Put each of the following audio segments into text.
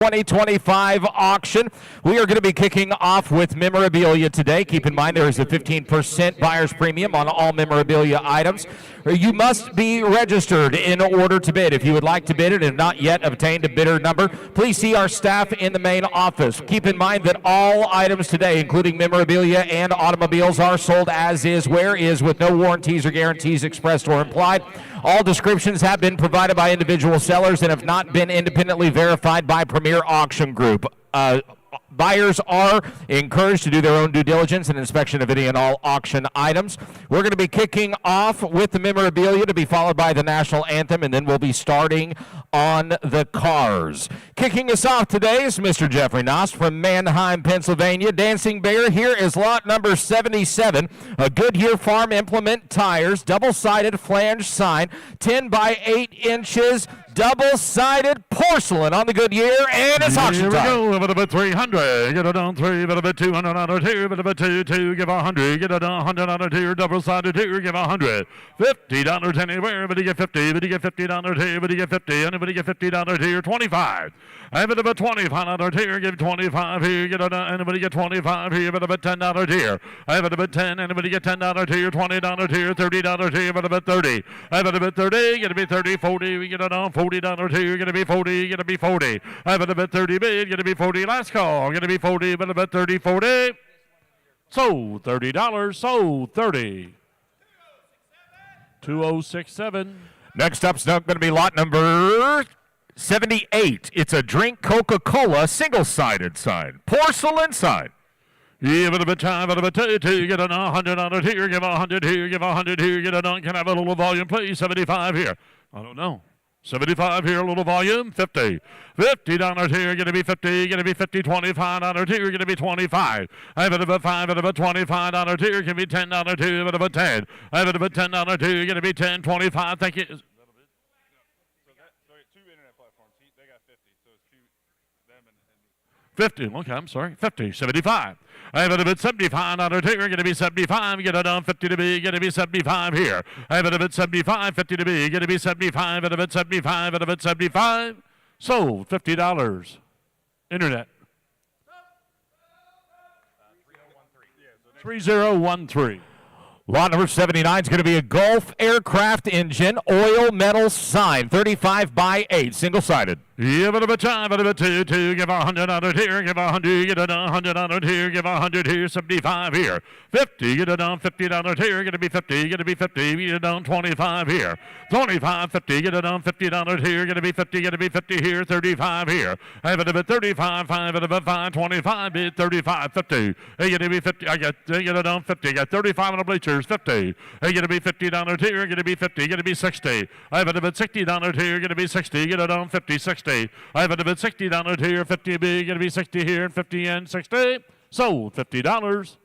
2025 auction. We are going to be kicking off with memorabilia today. Keep in mind there is a 15% buyer's premium on all memorabilia items. You must be registered in order to bid. If you would like to bid and have not yet obtained a bidder number, please see our staff in the main office. Keep in mind that all items today, including memorabilia and automobiles, are sold as is, where is, with no warranties or guarantees expressed or implied. All descriptions have been provided by individual sellers and have not been independently verified by Premier Auction Group. Buyers are encouraged to do their own due diligence and inspection of any and all auction items. We're going to be kicking off with the memorabilia to be followed by the national anthem, and then we'll be starting on the cars. Kicking us off today is Mr. Jeffrey Nost from Manheim, Pennsylvania. Dancing Bear, here is lot number 77, a Goodyear Farm Implement tires, double-sided flange sign, 10 by 8 inches, double-sided porcelain on the Goodyear, and it's auction time. Here we go, a bit of 300, get it on 3, bit of 200 on a 2, bit of 2, give 100, get it on 100 on a 2, double-sided 2, give 100, $50 anywhere, but you get 50, but you get $50 here, but you get 50, anybody get $50 here, 25. I bit of a $25 here, give 25 here, get it on, anybody get 25 here, bit of a $10 here. I bit of a 10, anybody get $10 here, $20 here, $30 here, bit of a 30. I bit of a 30, gonna be 30, 40, we get it on $40 here, gonna be 40, gonna be 40. I bit of a 30 bid, gonna be 40, last call, gonna be 40, bit of a 30, 40. Sold $30, sold 30. 2067. Next up's going to be lot number 78. It's a Drink Coca-Cola single-sided sign, porcelain sign. Yeah, but a bit time, but a bit two, get it on $100 here, give 100 here, give 100 here, get it on. Can I have a little volume, please? 75 here. I don't know. 75 here, a little volume, 50. $50 here, gonna be 50, gonna be 50, $25 here, gonna be 25. I have it about 5, at about $25 here, can be $10 here, but about 10. I have it about $10 here, gonna be 10, 25, thank you. 50, okay, I'm sorry, 50, 75. I have it a bit $75 here, gonna be 75, get it on 50 to be, gonna be 75 here. I have it a bit 75, 50 to be, gonna be 75, at a bit 75, at a bit 75. Sold, $50. Internet. 3013. Lot number 79 is going to be a Gulf aircraft engine, oil metal sign, 35 by 8, single-sided. Yeah, but a bit time, but a bit two, give $100 here, give 100, get it on $100 here, give 100 here, 75 here, 50, get it on $50 here, gonna be 50, gonna be 50, get it on 25 here, 25, 50, get it on $50 here, gonna be 50 here, 35 here, I have it a bit 35, 5, at a bit 5, 25, bid 35, 50, hey, gonna be 50, I get it on 50, I got 35 on the bleachers, 50, hey, gonna be $50 here, gonna be 50, gonna be 60, I have it a bit $60 here, gonna be 60, get it on 50, 60. I have it a bit $60 here, 50 big, gonna be 60 here, and 50 and 60. Sold $50.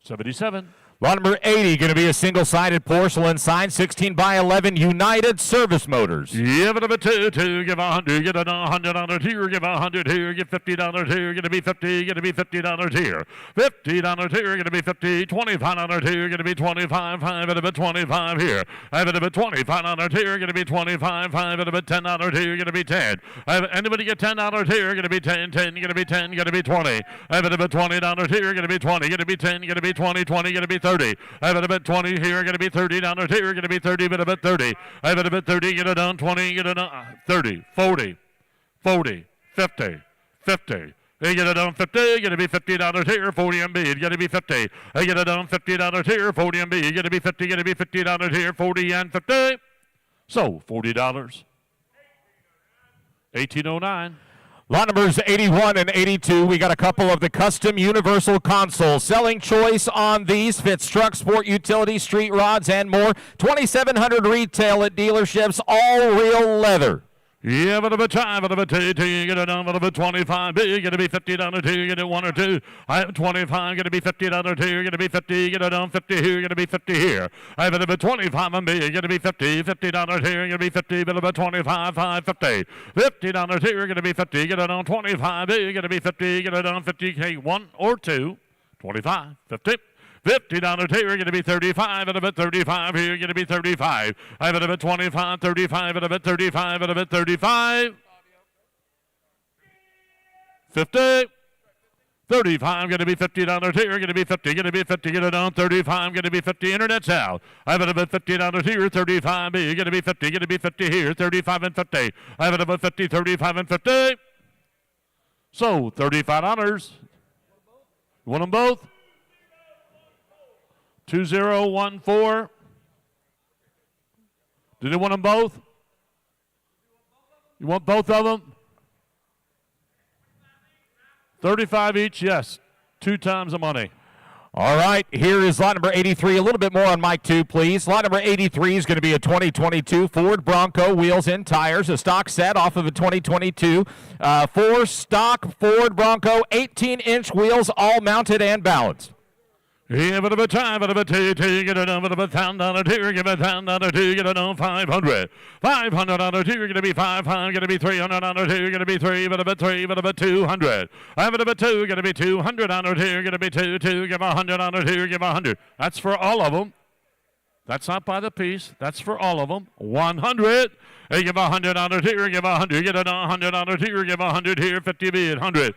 77. Lot number 80 going to be a single-sided porcelain sign, 16 by 11 United Service Motors. Yeah, but a bit two, give 100, get it on $100 here, give 100 here, give $50 here, gonna be 50, gonna be $50 here, $50 here, gonna be 50, $25 here, gonna be 25, 5 at a bit 25 here, I have it a bit $25 here, gonna be 25, 5 at a bit $10 here, gonna be 10. I have anybody get $10 here, gonna be 10, 10, gonna be 10, gonna be 20. I have it a bit $20 here, gonna be 20, gonna be 10, gonna be 20, 20, gonna be 30. I have it a bit 20 here, gonna be $30 here, gonna be 30, but a bit 30. I have it a bit 30, get it on 20, get it on 30, 40, 40, 50, 50. They get it on 50, gonna be $50 here, 40 MB, gonna be 50. I get it on $50 here, 40 MB, gonna be 50, gonna be $50 here, 40 and 50. So $40. 1809. Lot numbers 81 and 82. We got a couple of the custom universal consoles. Selling choice on these fits truck, sport, utility, street rods, and more. 2,700 retail at dealerships, all real leather. Yeah, but a bit time, but a bit two, you get it on, but a bit 25, big, gonna be $50 two, you get it 1 or 2. I have 25, gonna be $50 two, gonna be 50, get it on 50 here, gonna be 50 here. I have it a bit 25 on big, gonna be 50, $50 here, gonna be 50, but a bit 25, 5, 50. $50 here, gonna be 50, get it on 25, big, gonna be 50, get it on 50, 1 or 2, 25, 50. $50 here, going to be 35, and a bit 35 here, going to be 35. I have it a bit 25, 35, and a bit 35, and a bit 35. 50. 35, going to be $50 here, going to be 50, going to be 50, get it on 35, going to be 50, internet's out. I have it about $50 here, 35, going to be 50, going to be 50 here, 35 and 50. I have it about 50, 35 and 50. So, $35. You want them both? 2014. Do they want them both? You want both of them? 35 each, yes. 2 times the money. All right, here is lot number 83. A little bit more on mic 2, please. Lot number 83 is going to be a 2022 Ford Bronco, wheels and tires, a stock set off of a 2022 4-stock Ford Bronco, 18-inch wheels, all mounted and balanced. Give it a time, get it on $1,000 here, give it $1,000 here, get it on $500. $500 here, gonna be $500, gonna be $300 here, gonna be $300, but $200. I have it about $2, gonna be $200 here, gonna be $2, give $100 here, give $100. That's for all of them. That's not by the piece. That's for all of them. 100. Hey, give $100 here, give 100, get it $100 here, give 100 here, 50 bid, 100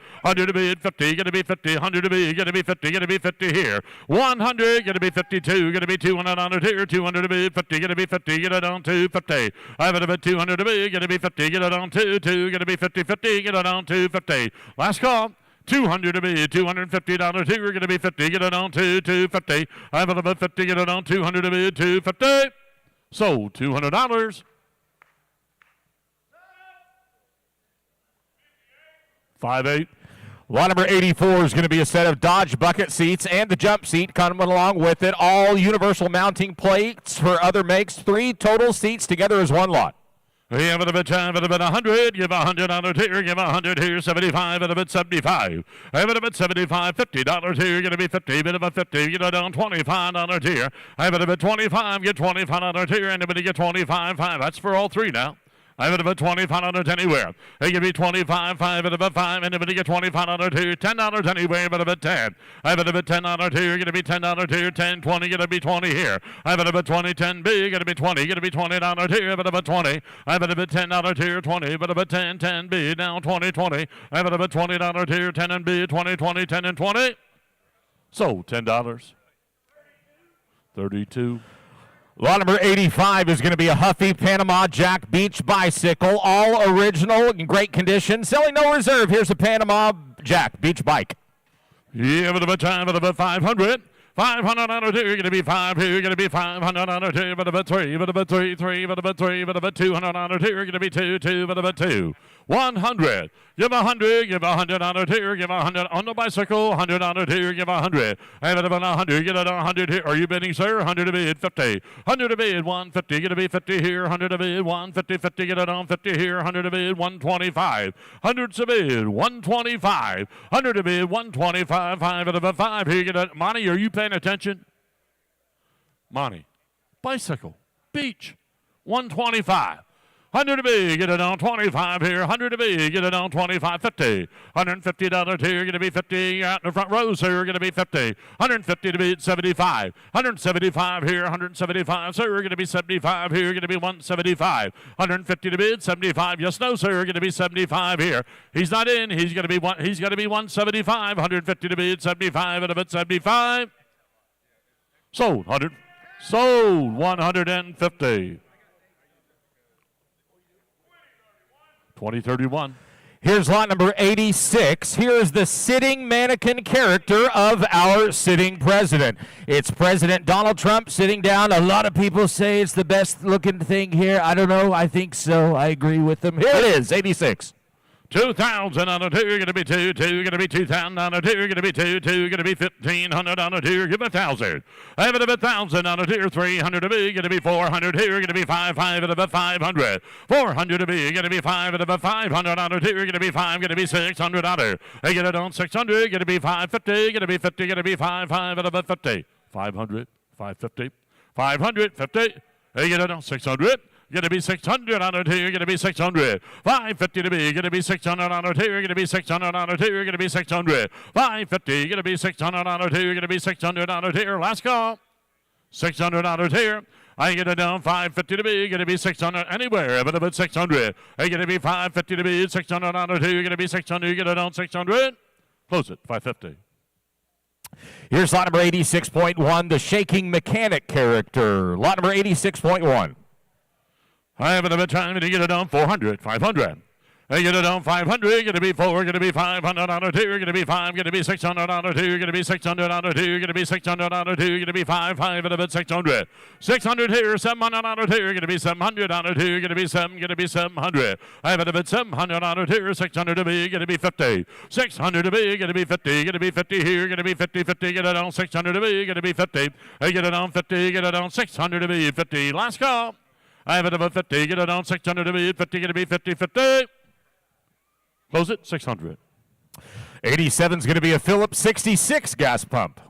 to bid, 50, gonna be 50, 100 to bid, gonna be 50, gonna be 50 here, 100, gonna be 52, gonna be $200 here, 200 to bid, 50, gonna be 50, get it on 250. I have it about 200 to bid, gonna be 50, get it on 2, gonna be 50, 50, get it on 250. Last call. 200 to be $250 here, going to be 50, get it on 250. I have it about 50, get it on 200 to be 250. So $200. 58. Lot number 84 is going to be a set of Dodge bucket seats and the jump seat coming along with it. All universal mounting plates for other makes. 3 total seats together as one lot. We have it a bit time, a bit 100, give $100 here, give 100 here, 75, and a bit 75. I have it a bit 75, $50 here, gonna be 50, bit about 50, get it down $25 here. I have it a bit 25, get $25 here, anybody get 25, 5. That's for all 3 now. I have it about $25 anywhere. They give me 25, 5, and about 5, anybody get $25 here, $10 anywhere, but about 10. I have it about $10 here, gonna be $10 here, 10, 20, gonna be 20 here. I have it about 20, 10 B, gonna be 20, gonna be $20 here, but about 20. I have it about $10 here, 20, but about 10, 10 B, down 20, 20. I have it about $20 here, 10 and B, 20, 20, 10 and 20. So $10. 32. Lot number 85 is going to be a Huffy Panama Jack Beach bicycle, all original, in great condition, selling no reserve. Here's a Panama Jack Beach bike. Yeah, but about time, but about 500. $500 here, gonna be 5 here, gonna be $500 here, but about 3, but about 3, 3, but about 3, but about $200 here, gonna be 2, 2, but about 2. 100. Give 100, give $100 here, give 100 on the bicycle, $100 here, give 100. I have it about 100, get it on 100 here. Are you bidding, sir? 100 to bid, 50. 100 to bid, 150, gonna be 50 here, 100 to bid, 150, 50, get it on 50 here, 100 to bid, 125. 100 to bid, 125. 100 to bid, 125, 5 at about 5 here, get it. Monty, are you paying attention? Monty, bicycle, beach, 125. 100 to be, get it on 25 here. 100 to be, get it on 25, 50. $150 here, going to be 50 out in the front row, sir, going to be 50. 150 to be 75. 175 here, 175, sir, going to be 75 here, going to be 175. 150 to bid, 75, yes, no, sir, going to be 75 here. He's not in, he's going to be 175. 150 to bid, 75 and a bit 75. Sold 100. Sold 150. 2031. Here's lot number 86. Here is the sitting mannequin character of our sitting president. It's President Donald Trump sitting down. A lot of people say it's the best looking thing here. I don't know. I think so. I agree with them. Here it is, 86. 2,000 on a tier, gonna be 2, gonna be 2,000 on a tier, gonna be 2, gonna be 1,500 on a tier, give 1,000. I have it about 1,000 on a tier, 300 to be, gonna be 400 here, gonna be 5 at about 500. 400 to be, gonna be 5 at about 500 on a tier, gonna be 5, gonna be 600 on it. I get it on 600, gonna be 550, gonna be 50, gonna be 5 at about 50. 500, 550, 500, 50. I get it on 600. Going to be 600 on it here, going to be 600. 550 to be, going to be 600 on it here, going to be 600 on it here, going to be 600. 550, going to be 600 on it here, going to be 600 on it here. Last call. 600 on it here. I get it down 550 to be, gonna be 600 anywhere, but about 600. I gonna be 550 to be, 600 on it, gonna be 600, get it down 600. Close it, 550. Here's lot number 86.1, the shaking mechanic character. Lot number 86.1. I have another time to get it down 400, 500. I get it down 500, gonna be 4, gonna be 500 on a 2, gonna be 5, gonna be 600 on a 2, gonna be 600 on a 2, gonna be 600 on a 2, gonna be 5 and a bit 600. 600 here, 700 on a 2, gonna be 700 on a 2, gonna be 7, gonna be 700. I have a bit 700 on a 2, 600 to be, gonna be 50. 600 to be, gonna be 50, gonna be 50 here, gonna be 50, 50, get it on 600 to be, gonna be 50. I get it on 50, get it on 600 to be 50. Last call. I have it about 50, get it on 600 to be 50, gonna be 50, 50. Close it, 600. 87 is going to be a Phillips 66 gas pump.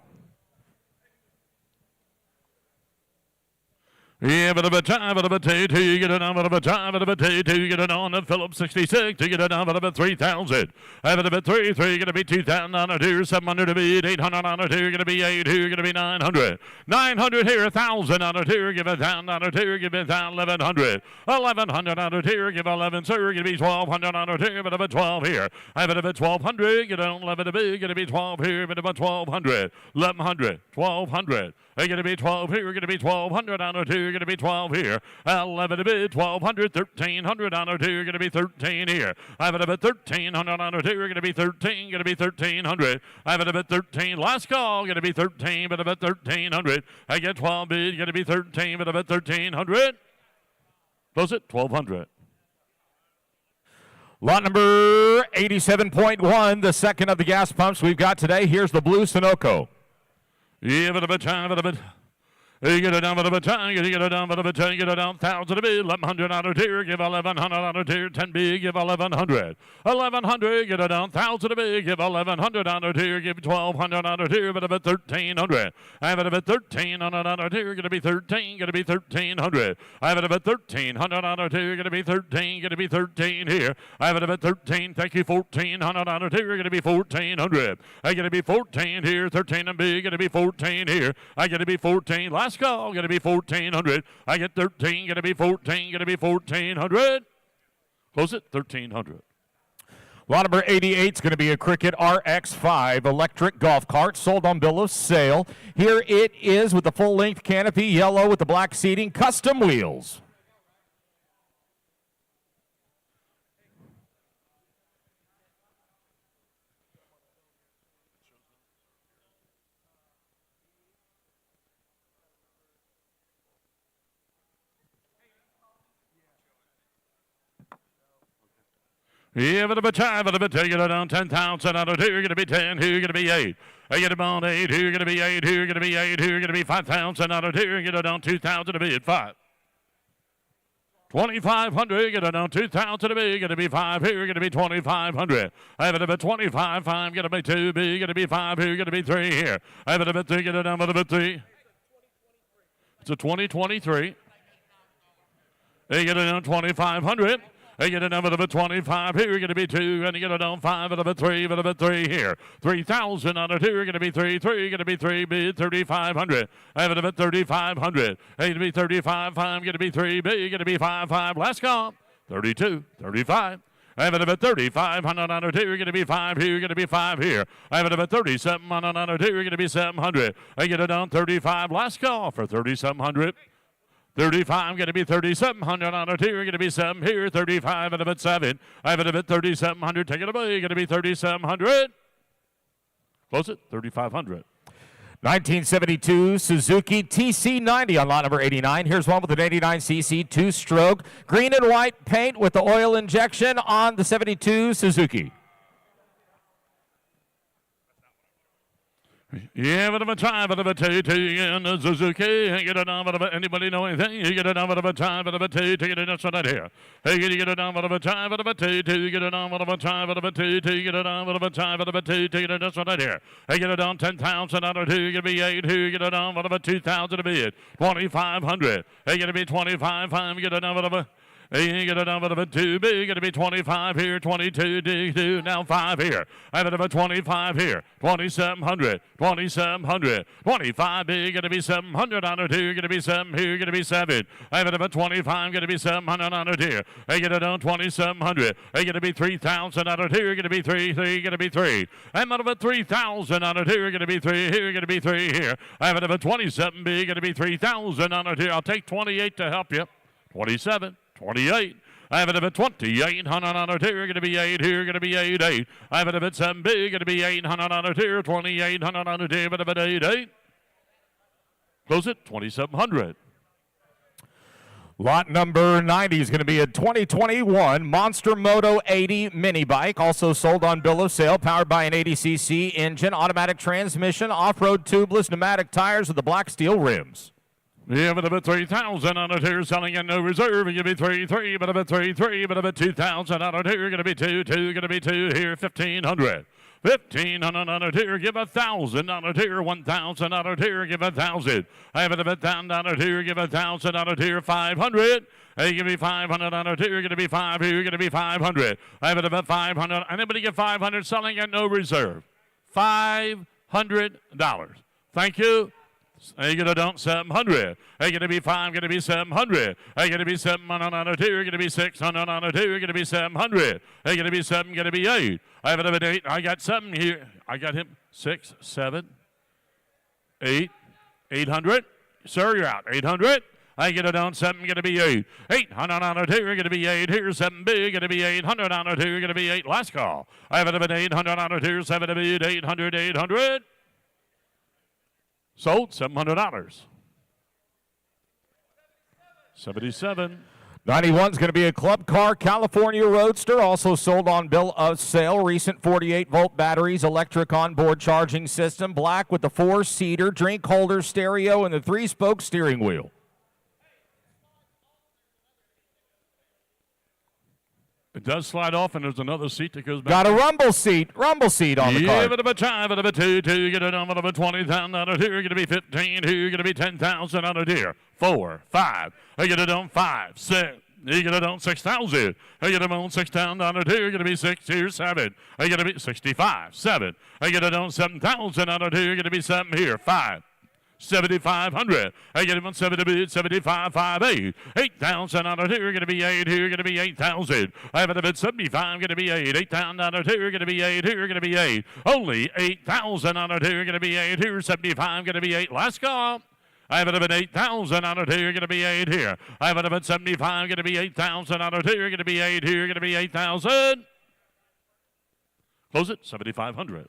Yeah, but a bit time, but a bit two, you get it on, but a bit time, but a bit two, you get it on the Phillips 66, you get it on, but a bit 3,000. I have it a bit 3, gonna be 2,000 on a 2, 700 to be 800 on a 2, gonna be 8, 2, gonna be 900. 900 here, 1,000 on a 2, give it down on a 2, give it down 1,100. 1,100 on a 2, give 11, sir, gonna be 1,200 on a 2, but a bit 12 here. I have it a bit 1,200, get it on 11 to be, gonna be 12 here, but about 1,200. 1,100, 1,200. They're going to be 12 here, going to be 1,200 on a 2, going to be 12 here. 11 to bid, 1,200, 1,300 on a 2, going to be 13 here. I have it about 1,300 on a 2, going to be 13, going to be 1,300. I have it about 13, last call, going to be 13, but about 1,300. I get 12 bid, going to be 13, but about 1,300. Close it, 1,200. Lot number 87.1, the second of the gas pumps we've got today. Here's the blue Sunoco. Yeah, but a bit time, but a bit. You get it down, but a bit time. You get it down, but a bit time. You get it down. 1,000 to be. 1,100 on a tier. Give 1,100 on a tier. 10 B. Give 1,100. 1,100. Get it down. 1,000 to be. Give 1,100 on a tier. Give 1,200 on a tier. But a bit 1,300. I have it a bit 1,300 on a tier. Going to be 13. Going to be 1,300. I have it a bit 1,300 on a tier. Going to be 13. Going to be 13 here. I have it a bit 13. Thank you. 1,400 on a tier. Going to be 1,400. I get to be 14 here. 13 and B. Going to be 14 here. I get to be 14. Last call, going to be 1,400. I get 13, going to be 14, going to be 1,400. Close it, 1,300. Lot number 88 is going to be a Cricket RX-5 electric golf cart, sold on bill of sale. Here it is with the full-length canopy, yellow with the black seating, custom wheels. Yeah, but a bit time, but a bit take it down 10,000 on a 2, going to be 10, who going to be 8. I get about 8, who going to be 8, who going to be 8, who going to be 5,000 on a 2, get it down 2,000 to be at 5. 2,500, get it down 2,000 to be, going to be 5 here, going to be 2,500. I have it about 25, 5, going to be 2, B, going to be 5 here, going to be 3 here. I have it about 3, get it down about a bit 3. It's a 2023. They get it down 2,500. They get a number of a 25 here, going to be 2, and you get it down 5, and a bit 3, but a bit 3 here. 3,000 on a 2, going to be 3, 3, going to be 3, bid 3,500. I have it a bit 3,500. Going to be 35, 5, going to be 3, bid, going to be 5, 5. Last call, 32, 35. I have it about 3,500 on a 2, going to be 5 here, going to be 5 here. I have it about 37 on a 2, going to be 700. I get it down 35. Last call for 3,700. 35, going to be 3,700 on a 2, going to be 7 here, 35 and a bit 7. I have it a bit 3,700, take it away, going to be 3,700. Close it, 3,500. 1972 Suzuki TC90 on lot number 89. Here's one with an 89cc two-stroke green and white paint with the oil injection on the 72 Suzuki. Yeah, but of a time, but of a two, and a Suzuki. Hey, get it on, but of a, anybody know anything? You get it on, but of a time, but of a two, get it that's right here. Hey, you get it on, but of a time, but of a two, get it on, but of a time, but of a two, get it on, but of a time, but of a two, get it that's right here. Hey, get it on 10,000 on a 2, get be 8, who get it on, but of a 2,000 to be it. 2,500. Hey, get to be 25, 5, get it on, but of a You get it down out of it 2 big. Going to be 25 here. 22. Do now 5 here. I have it about 25 here. 2700. 2700. 25 big. Going to be 700 on it here. Going to be 7 here. Going to be 7. I have it about 25. Going to be 700 on it here. I get it down 2700. I going to be 3,000 on it here. Going to be 3. Going to be 3. I'm out of it 3,000 on it here. Going to be 3 here. Going to be 3 here. I have it about 27 big. Going to be 3,000 on it here. I'll take 28 to help you. 27. 28. I have it at 2,800 on it here. Going to be 8 here. Going to be 8, 8. I have it at 7 big. Going to be 800 on it here. 2,800 on it here. But at 8, 8. Close it. 2,700. Lot number 90 is going to be a 2021 Monster Moto 80 mini bike, also sold on bill of sale, powered by an 80cc engine, automatic transmission, off-road tubeless pneumatic tires with the black steel rims. Yeah, but about 3,000 on it here, selling at no reserve. Going to be 3, 3, but about 3, 3, but about 2,000 on it here. Going to be 2, 2, going to be 2 here, 1,500. 1,500 on it here, give 1,000 on it here, 1,000 on it here, give 1,000. I have it about 1,000 on it here, give 1,000 on it here, 500. Hey, give me 500 on it here, going to be 5 here, going to be 500. I have it about 500. Anybody get 500, selling at no reserve. $500. Thank you. Are you going to dump 700? Are you going to be 5? Going to be 700. Are you going to be 700 on it here? Going to be 600 on it here? Going to be 700. Are you going to be 7? Going to be 8. I have it at 8. I got 7 here. I got him 6, 7, 8, 800. Sir, you're out. 800. I get it down 7. Going to be 8. 800 on it here. Going to be 8 here. 7 big. Going to be 800 on it here. Going to be 8. Last call. I have it at 800 on it here. 7 big. 800. 800. Sold $700. 77. 91 is going to be a Club Car California Roadster, also sold on bill of sale. Recent 48-volt batteries, electric onboard charging system, black with the 4-seater, drink holder, stereo, and the 3-spoke steering wheel. It does slide off, and there's another seat that goes back. Got a rumble seat on the car. Yeah, but about 5, but about 2, 2, get it on, but about 20,000 out of here, going to be 15, here, going to be 10,000 out of here. 4, 5, I get it on 5, 6. You get it on 6,000. I get it on 6,000 out of here. Going to be 6 here, 7. I get it 65, 7. I get it on 7,000 out of here. Going to be 7 here, 5. 7,500. I get him on 75, 5, 8. 8,000 on it here, going to be 8 here, going to be 8,000. I have it at 75, going to be 8. 8,000 on it here, going to be 8 here, going to be 8. Only 8,000 on it here, going to be 8 here, 75, going to be 8. Last call. I have it at 8,000 on it here, going to be 8 here. I have it at 75, going to be 8,000 on it here, going to be 8 here, going to be 8,000. Close it, 7,500.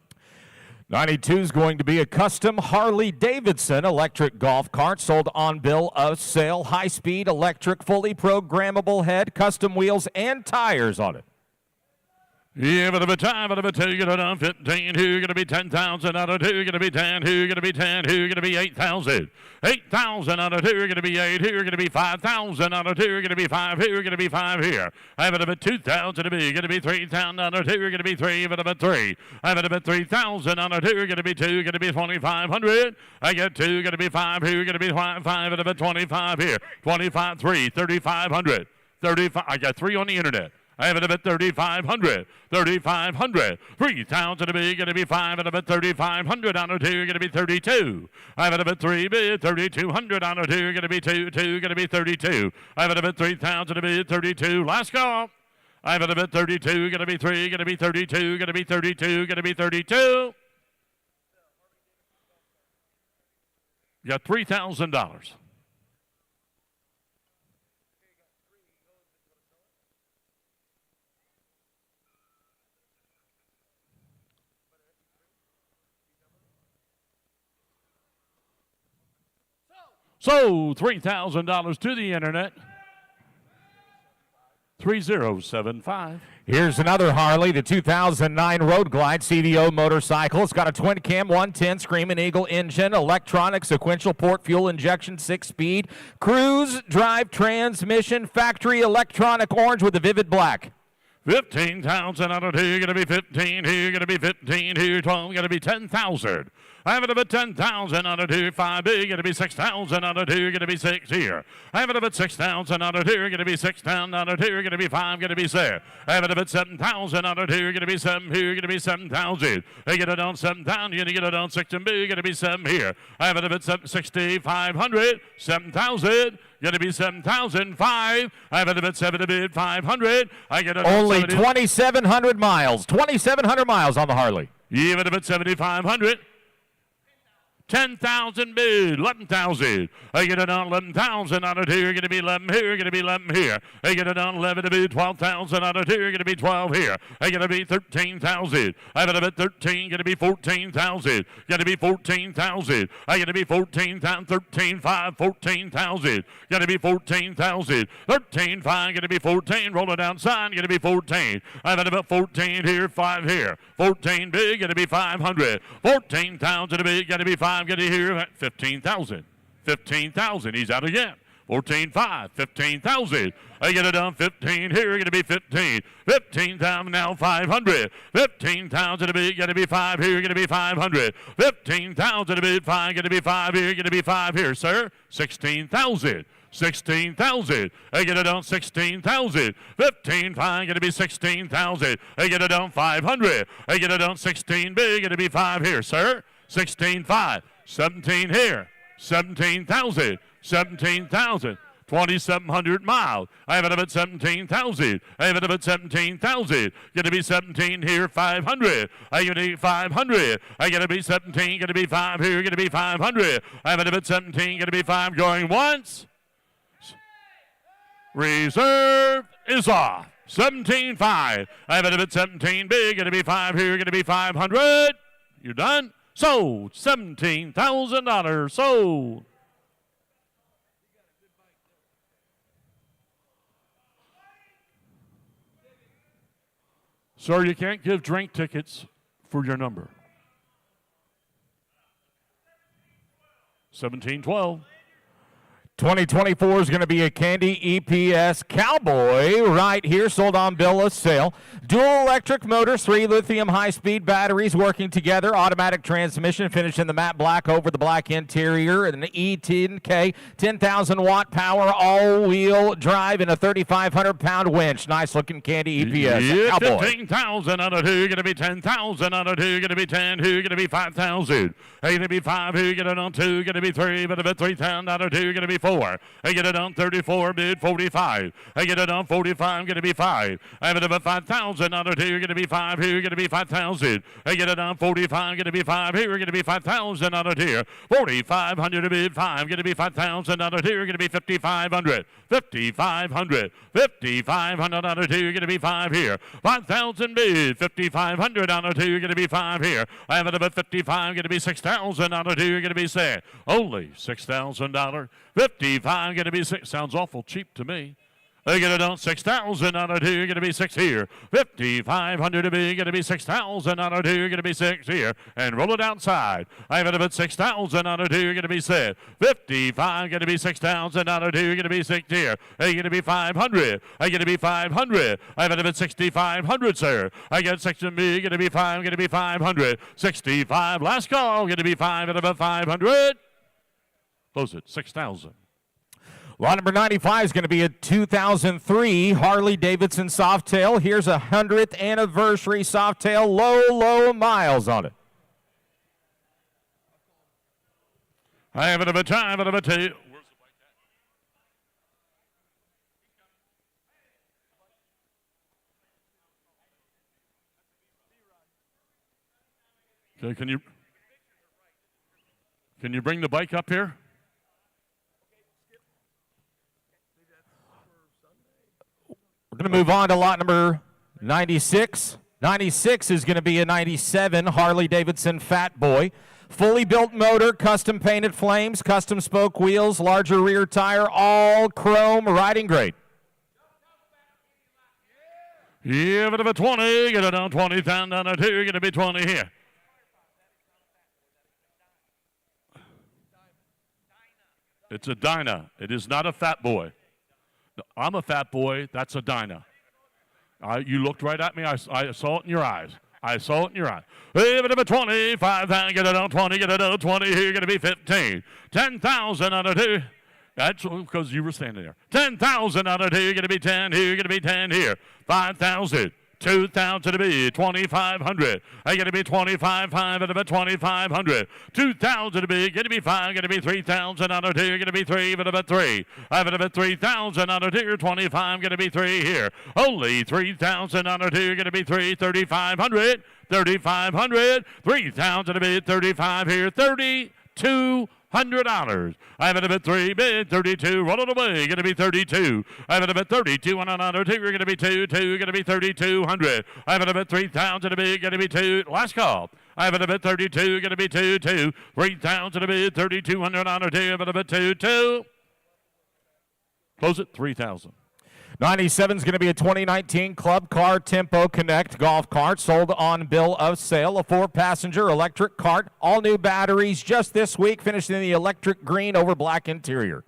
92 is going to be a custom Harley-Davidson electric golf cart, sold on bill of sale. High-speed electric, fully programmable head, custom wheels, and tires on it. Yeah, but of a time, but of a 2, get it on 15, who going to be 10,000 out of 2, going to be 10, who going to be 10, who going to be 8,000. 8,000 out of 2, going to be 8 here, going to be 5,000 out of 2, going to be 5 here, going to be 5 here. I have it about 2,000 to be, going to be 3,000 out of 2, going to be 3, but about 3. I have it about 3,000 out of 2, going to be 2, going to be 2,500. I get 2, going to be 5 here, going to be 5, 5, and about 25 here. 25, 3, 3,500. 35, I got 3 on the internet. I have it about 3,500. 3,500. 3,000 to be, going to be 5, and about 3,500 on it here, going to be 32. I have it about 3 bid, 3,200 on it here, going to be 2, 2, going to be 32. I have it about 3,000 to be 32. Last call. I have it about 32, going to be 3, going to be 32, going to be 32, going to be 32. You got $3,000. So, $3,000 to the internet. 3075. Here's another Harley, the 2009 Road Glide CVO motorcycle. It's got a twin cam 110 Screaming Eagle engine, electronic sequential port fuel injection 6-speed, cruise drive transmission, factory electronic orange with a vivid black. 15,000 out of 2, going to be 15 here, going to be 15 here, 12, going to be 10,000. I have it about 10,000 on a 2, 5 big, gonna be 6,000 on a 2, gonna be 6 here. I have it about 6,000 on a 2, gonna be 6,000 on a 2, gonna be 5, gonna be 6. I have it about 7,000 on a 2, gonna be 7 here, gonna be 7,000. I get it on 7,000, you're gonna get it on 6 and big, gonna be 7 here. I have it about 6,500, 7,000. Going to be 7,005. I have it about 7,500. I get it only 2,700 miles. 2,700 miles on the Harley. You have it about 7,500. 10,000 bid, 11,000. I get it on 11,000 on it here. Going to be 11 here. Going to be 11 here. I get it on 11 to be 12,000 on it here. Going to be 12 here. I get to be 13,000. I have it about 13. Going to be 14,000. Going to be 14,000. I get to be 14,000. 13,500. 14,000. Going to be 14,000. 13,500. Going to be 14. Roll it down sign. Going to be 14. I have it about 14 here. 5 here. 14 big. Going to be 500. 14,000 to be. Going to be 5. Get it here at 15,000. 15,000. He's out again. 14,500. 15,000. I get it done. 15 here. Going to be 15. 15,000 now. 500. 15,000 to be. Going to be 5 here. Going to be 500. 15,000 to be 5. Going to be 5 here. Going to be 5 here, sir. 16,000. 16,000. I get it on 16,000. 15,500. Going to be 16,000. I get it on 500. I get it on 16 big. Going to be 5 here, sir. 16,500. 17 here. 17,000. 17,000. 2,700 miles. I have it about 17,000. I have it about 17,000. Going to be 17 here, 500. I going to be 500. I going to be 17. Going to be 5 here. Going to be 500. I have it about 17. Going to be 5 going once. Reserve is off. 17.5. I have it about 17 big. Going to be 5 here. Going to be 500. You done? Sold. $17,000. Sold. Sir, you can't give drink tickets for your number. 1712. 2024 is going to be a Candy EPS Cowboy right here, sold on bill of sale. Dual electric motors, 3 lithium high-speed batteries working together, automatic transmission, finished in the matte black over the black interior, an E10K, 10,000-watt power, all-wheel drive, and a 3,500-pound winch. Nice-looking Candy EPS yeah, Cowboy. 15,000 on a 2, going to be 10,000 on a 2, going to be 10, who going to be 5,000. Going to be 5, who get it on 2, going to be 3, but about 3,000 on a 2, going to be 4. I get it on 34, bid 45. I get it on 45, going to be 5. I have it about 5,000 on a 2, going to be 5 here, going to be 5,000. I get it on 45, going to be 5 here, going to be 5,000 on a 2. 4,500 to bid 5, going to be 5,000 on a 2, going to be 5,500. 5,500. 5,500 on a 2, going to be 5 here. 5,000 bid, 5,500 on a 2, going to be 5 here. I have it about 55, going to be 6,000 on a 2, going to be 6. Only $6,000. 55 going to be 6. Sounds awful cheap to me. They get it on 6,000 on a 2, going to be 6 here. 5,500 to be, going to be 6,000 on a 2, going to be 6 here. And roll it outside. I have it about 6,000 on a 2, going to be 6. 55 going to be 6,000 on a 2, going to be 6 here. They going to be 500. I going to be 500. I have it about 6,500, sir. I get 6 and B, going to be 5, going to be 500. 65, last call, going to be 5 at about 500. Close it, 6,000. Lot number 95 is going to be a 2003 Harley-Davidson Softail. Here's a 100th anniversary Softail, low miles on it. I have it about time, but about 2. Where's the bike at? Okay, can you bring the bike up here? We're going to move on to lot number 96. 96 is going to be a 97 Harley-Davidson Fat Boy. Fully built motor, custom painted flames, custom spoke wheels, larger rear tire, all chrome riding grade. Yeah, but about 20, get it down 20, down a 2, going to be 20 here. It's a Dyna. It is not a Fat Boy. I'm a Fat Boy. That's a Dyna. You looked right at me. I saw it in your eyes. I saw it in your eye. Give it up 25,000. Get it on 20. Get it on 20. Here, going to be 15. 10,000 on a 2. That's because you were standing there. 10,000 on a 2. Going to be 10 here. Going to be 10 here. 5,000. 2,000 to be 2,500. I got to be 25,500 and about 2,500. 2,000 to be. Going to be 5. Going to be 3,000 on a 2. Going to be 3. But about 3. I've got about 3,000 on a 2. 25. Going to be 3 here. Only 3,000 on a 2. Going to be 3. 3,500. 3,500. 3,000 to be 35 here. $3,200. I have it about 3 bid, 32, roll it away, going to be 32. I have it about 32 on another 2, going to be 2, going to be 3,200. I have it about 3,000 a bid, going to be 2, last call. I have it about 32, going to be 2, 3,000 a bid, 3,200 on a 2, I have it about 2. Close it, 3,000. 97 is going to be a 2019 Club Car Tempo Connect golf cart sold on bill of sale. A 4-passenger electric cart, all new batteries just this week, finished in the electric green over black interior.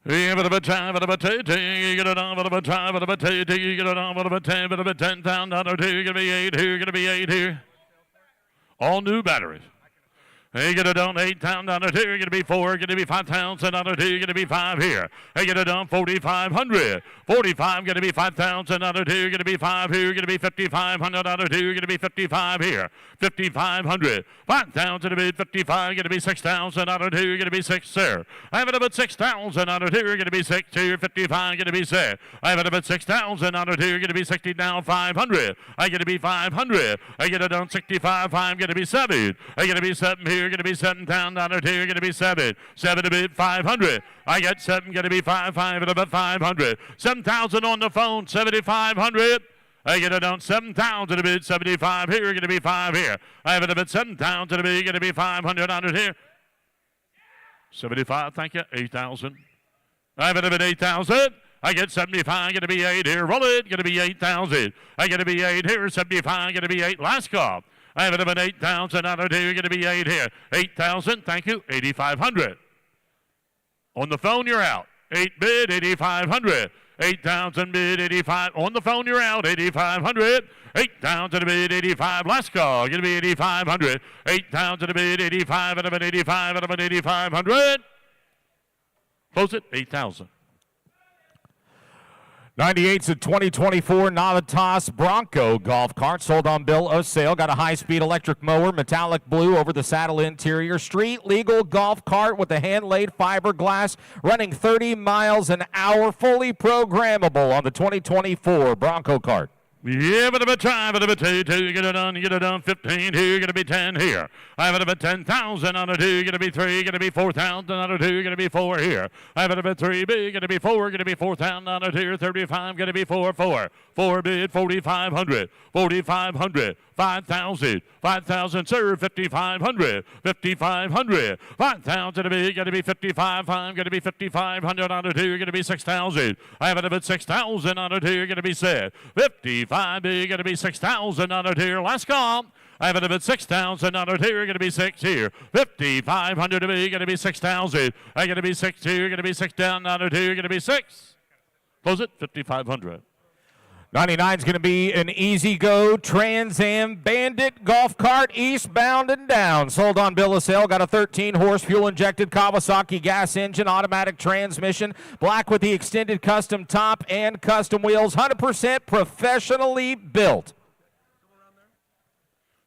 You get it about 10, but about 2, you get it on, but about 5, but about 2, you get it on, but about 10, but about 10,000 on 2, you're going to be 8 here, you're going to be 8 here. All new batteries. You get it done 8,000 on a 2, you're going to be 4, going to be 5,000 on a 2, you're going to be 5 here. You get it done 4,500. 45, going to be 5,000 on a 2, you're going to be 5 here, you're going to be 5,500 on a 2, you're going to be 55 here. 5,500. 5,000 to be 55, going to be 6,000 on a 2, you're going to be 6 there. I have it about 6,000 on a 2, you're going to be 6 here. 55, going to be 6. I have it about 6,000 on a 2, you're going to be 60 now 500. I get to be 500. I get it done 65, 5, going to be 7. I get to be 7 here. You're going to be 7,000 on a 2. You're going to be 7. 7 to be 500. I get 7. Going to be 5. 5 and about 500. 7,000 on the phone. 7,500. I get it on 7,000 to bid 75 here. You're going to be 5 here. I have it about 7,000 to bid. You're going to be 500 on it here. 75. Thank you. 8,000. I have it about 8,000. I get 75, going to be 8 here. Roll it, going to be 8,000. I get to be 8 here. 75, going to be 8. Last call. I have it about 8,000 on a 2. You're going to be 8 here. 8,000, thank you. 8,500. On the phone, you're out. 8 bid, 8,500. 8,000 bid, 85. On the phone, you're out. 8,500. 8,000 bid, 85. Last call. Going to be 8,500. 8,000 bid, 85 and about 85 and about 8,500. Close it. 8,000. 98's a 2024 Navitas Bronco golf cart sold on bill of sale. Got a high-speed electric mower, metallic blue over the saddle interior. Street legal golf cart with a hand-laid fiberglass, running 30 miles an hour, fully programmable on the 2024 Bronco cart. Yeah, but about 5, but about 2, you get it on 15 here, going to be 10 here. I have it about 10,000 on a 2, going to be 3, going to be 4,000 on a 2, going to be 4 here. I have it about 3 big, going to be 4, going to be 4,000 on a 2, 35, going to be 4, 4 bid, 4,500, 4,500, 5,000, 5,000, sir, 5,500, 5,500, 5,000 a bid, going to be 55, 5, going to be 5,500 on a 2, going to be 6,000. I have it about 6,000 on a 2, going to be 6, 55 bid, going to be 6,000 on a 2. Last call. I have it about 6,000 on a 2. You're going to be 6 here. 5,500 to be. Going to be 6,000. I'm going to be 6 here. You're going to be 6 down on a 2. You're going to be 6. Close it. 5,500. 99 is going to be an Easy Go Trans Am Bandit golf cart, eastbound and down. Sold on bill of sale. Got a 13-horse fuel-injected Kawasaki gas engine, automatic transmission, black with the extended custom top and custom wheels, 100% professionally built.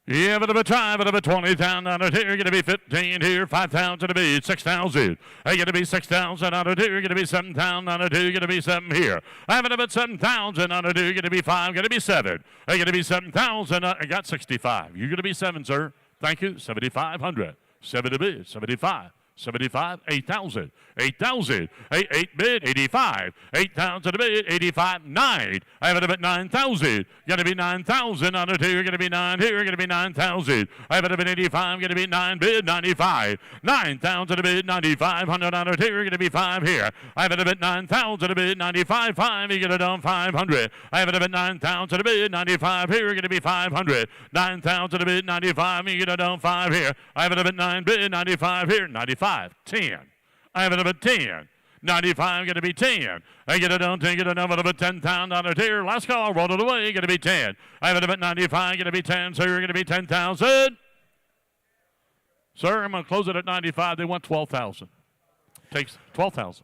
Yeah, but about 5, but about 20,000 on it here. You're going to be 15 here. 5,000 to be 6,000. You're going to be 6,000 on it here. You're going to be 7,000 on it here. You're going to be 7 here. I have it about 7,000 on it here. You're going to be 5. Going to be 7. You're going to be 7,000. I got 65. You're going to be 7, sir. Thank you. 7,500. 7 to bid. 75. 75, 8,000, 8,000, 8 bid, 85, 8,000 to bid, 85, 9. I have it about 9,000. Going to be 9,000 on it here. Going to be 9 here. Going to be 9,000. I have it about 85. Going to be 9 bid, 95, 9,000 to bid, 9,500 on it here. Going to be 5 here. I have it about 9,000 to bid, 95, 5. You get it on 500. I have it about 9,000 to bid, 95 here. Going to be 500. 9,000 to bid, 95. You get it on 5 here. I have it about 9 bid, 95 here. 95, 10. I have it about 10. 95, going to be 10. I get it down, take it down, of a $10,000 tier. Last call, roll it away, going to be 10. I have it at 95, going to be 10, so you're going to be 10,000. Sir, I'm going to close it at 95. They want 12,000. Takes 12,000.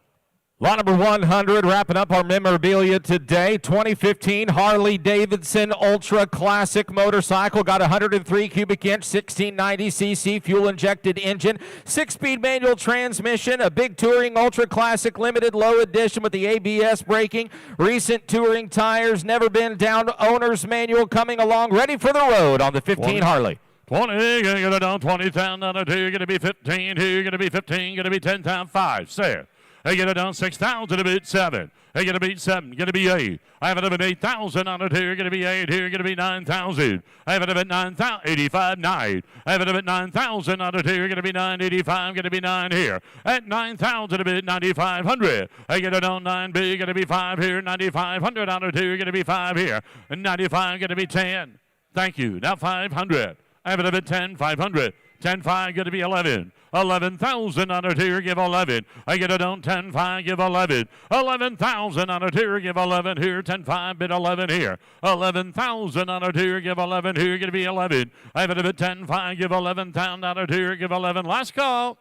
Lot number 100, wrapping up our memorabilia today. 2015 Harley-Davidson Ultra Classic motorcycle. Got 103 cubic inch, 1690cc fuel-injected engine, 6-speed manual transmission, a big touring Ultra Classic limited low edition with the ABS braking, recent touring tires, never been down, owner's manual coming along, ready for the road on the 15 Harley. 20, you're going to get it down, 20,000 on a 2, you're going to be 15, 2, you're going to be 15, going to be 10,000, 5, 6. They get it down 6,000 to beat 7. They get to beat 7. Going to be 8. I have it up at 8,000 on it here. Going to be 8 here. Going to be 9,000. I have it up at 9,000. 85, 9. I have it up at 9,000 on it here. Going to be 985. Going to be 9 here. At 9,000 a bit 9,500. I get it down 9B. Going to be 5 here. 9,500 on it here. Going to be 5 here. And 95 going to be 10. Thank you. Now 500. I have it up at 10. 500. 10-5, going to be 11. 11,000 on a tier, give 11. I get it on 10-5, give 11. 11,000 on a tier, give 11 here. 10-5, bid 11 here. 11,000 on a tier, give 11 here. Going to be 11. I have it at 10-5, give 11,000 on a tier, give 11. Last call.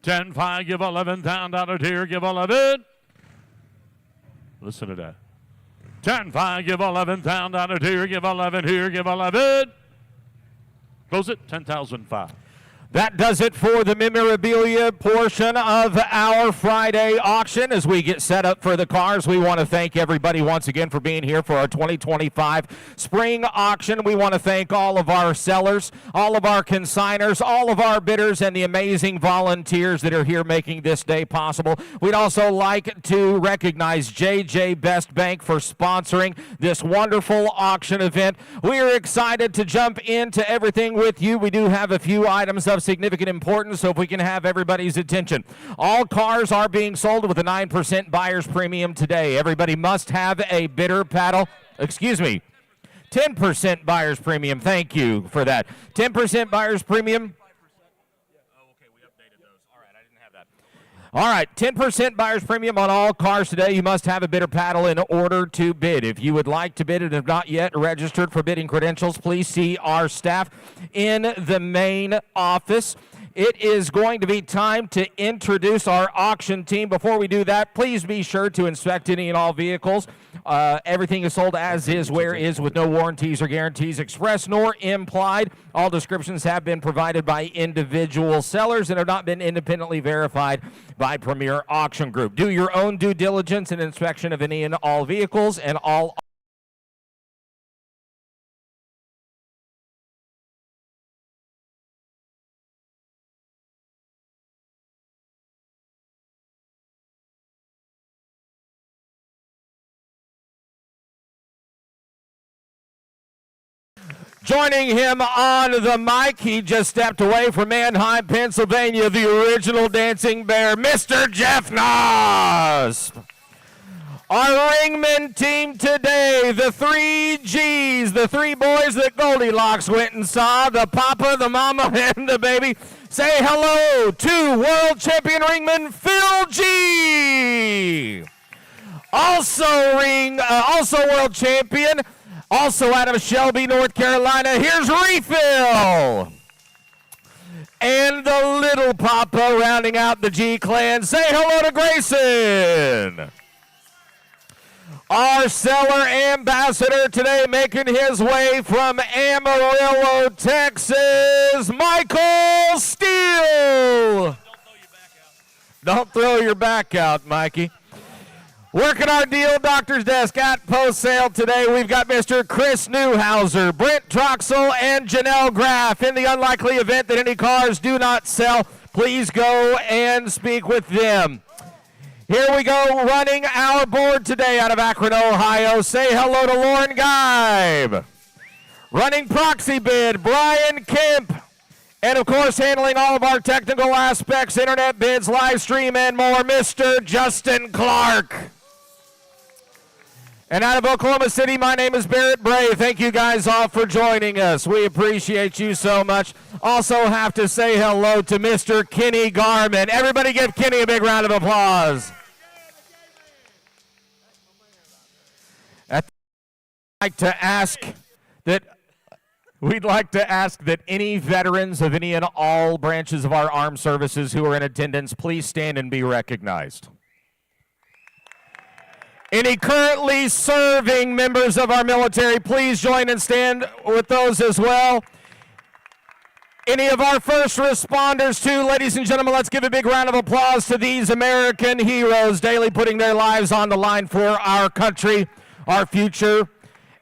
10-5, give 11,000 on a tier, give 11. Listen to that. 10-5, give 11,000 on a tier, give 11 here, give 11. Close it, 10,005. That does it for the memorabilia portion of our Friday auction. As we get set up for the cars, we want to thank everybody once again for being here for our 2025 spring auction. We want to thank all of our sellers, all of our consigners, all of our bidders, and the amazing volunteers that are here making this day possible. We'd also like to recognize JJ Best Bank for sponsoring this wonderful auction event. We are excited to jump into everything with you. We do have a few items of significant importance, so if we can have everybody's attention. All cars are being sold with a 9% buyer's premium today. Everybody must have a bidder paddle. Excuse me. 10% buyer's premium. Thank you for that. 10% buyer's premium. All right, 10% buyer's premium on all cars today. You must have a bidder paddle in order to bid. If you would like to bid and have not yet registered for bidding credentials, please see our staff in the main office. It is going to be time to introduce our auction team. Before we do that, please be sure to inspect any and all vehicles. Everything is sold as is, where is, with no warranties or guarantees expressed nor implied. All descriptions have been provided by individual sellers and have not been independently verified by Premier Auction Group. Do your own due diligence and inspection of any and all vehicles and all. Joining him on the mic, he just stepped away from Mannheim, Pennsylvania, the original Dancing Bear, Mr. Jeff Nosp. Our ringman team today, the 3 G's, the 3 boys that Goldilocks went and saw, the papa, the mama, and the baby. Say hello to world champion ringman Phil G. Also world champion, also out of Shelby, North Carolina, here's Refill. And the little papa rounding out the G clan. Say hello to Grayson. Our seller ambassador today making his way from Amarillo, Texas, Michael Steele. Don't throw your back out, Mikey. Working our deal doctor's desk at post sale today, we've got Mr. Chris Newhauser, Brent Troxel, and Janelle Graff. In the unlikely event that any cars do not sell, please go and speak with them. Here we go, running our board today out of Akron, Ohio. Say hello to Lauren Geib. Running proxy bid, Brian Kemp. And, of course, handling all of our technical aspects, internet bids, live stream, and more, Mr. Justin Clark. And out of Oklahoma City, my name is Barrett Bray. Thank you guys all for joining us. We appreciate you so much. Also have to say hello to Mr. Kenny Garman. Everybody give Kenny a big round of applause. like to ask that any veterans of any and all branches of our armed services who are in attendance please stand and be recognized. Any currently serving members of our military, please join and stand with those as well. Any of our first responders too, ladies and gentlemen, let's give a big round of applause to these American heroes daily putting their lives on the line for our country, our future,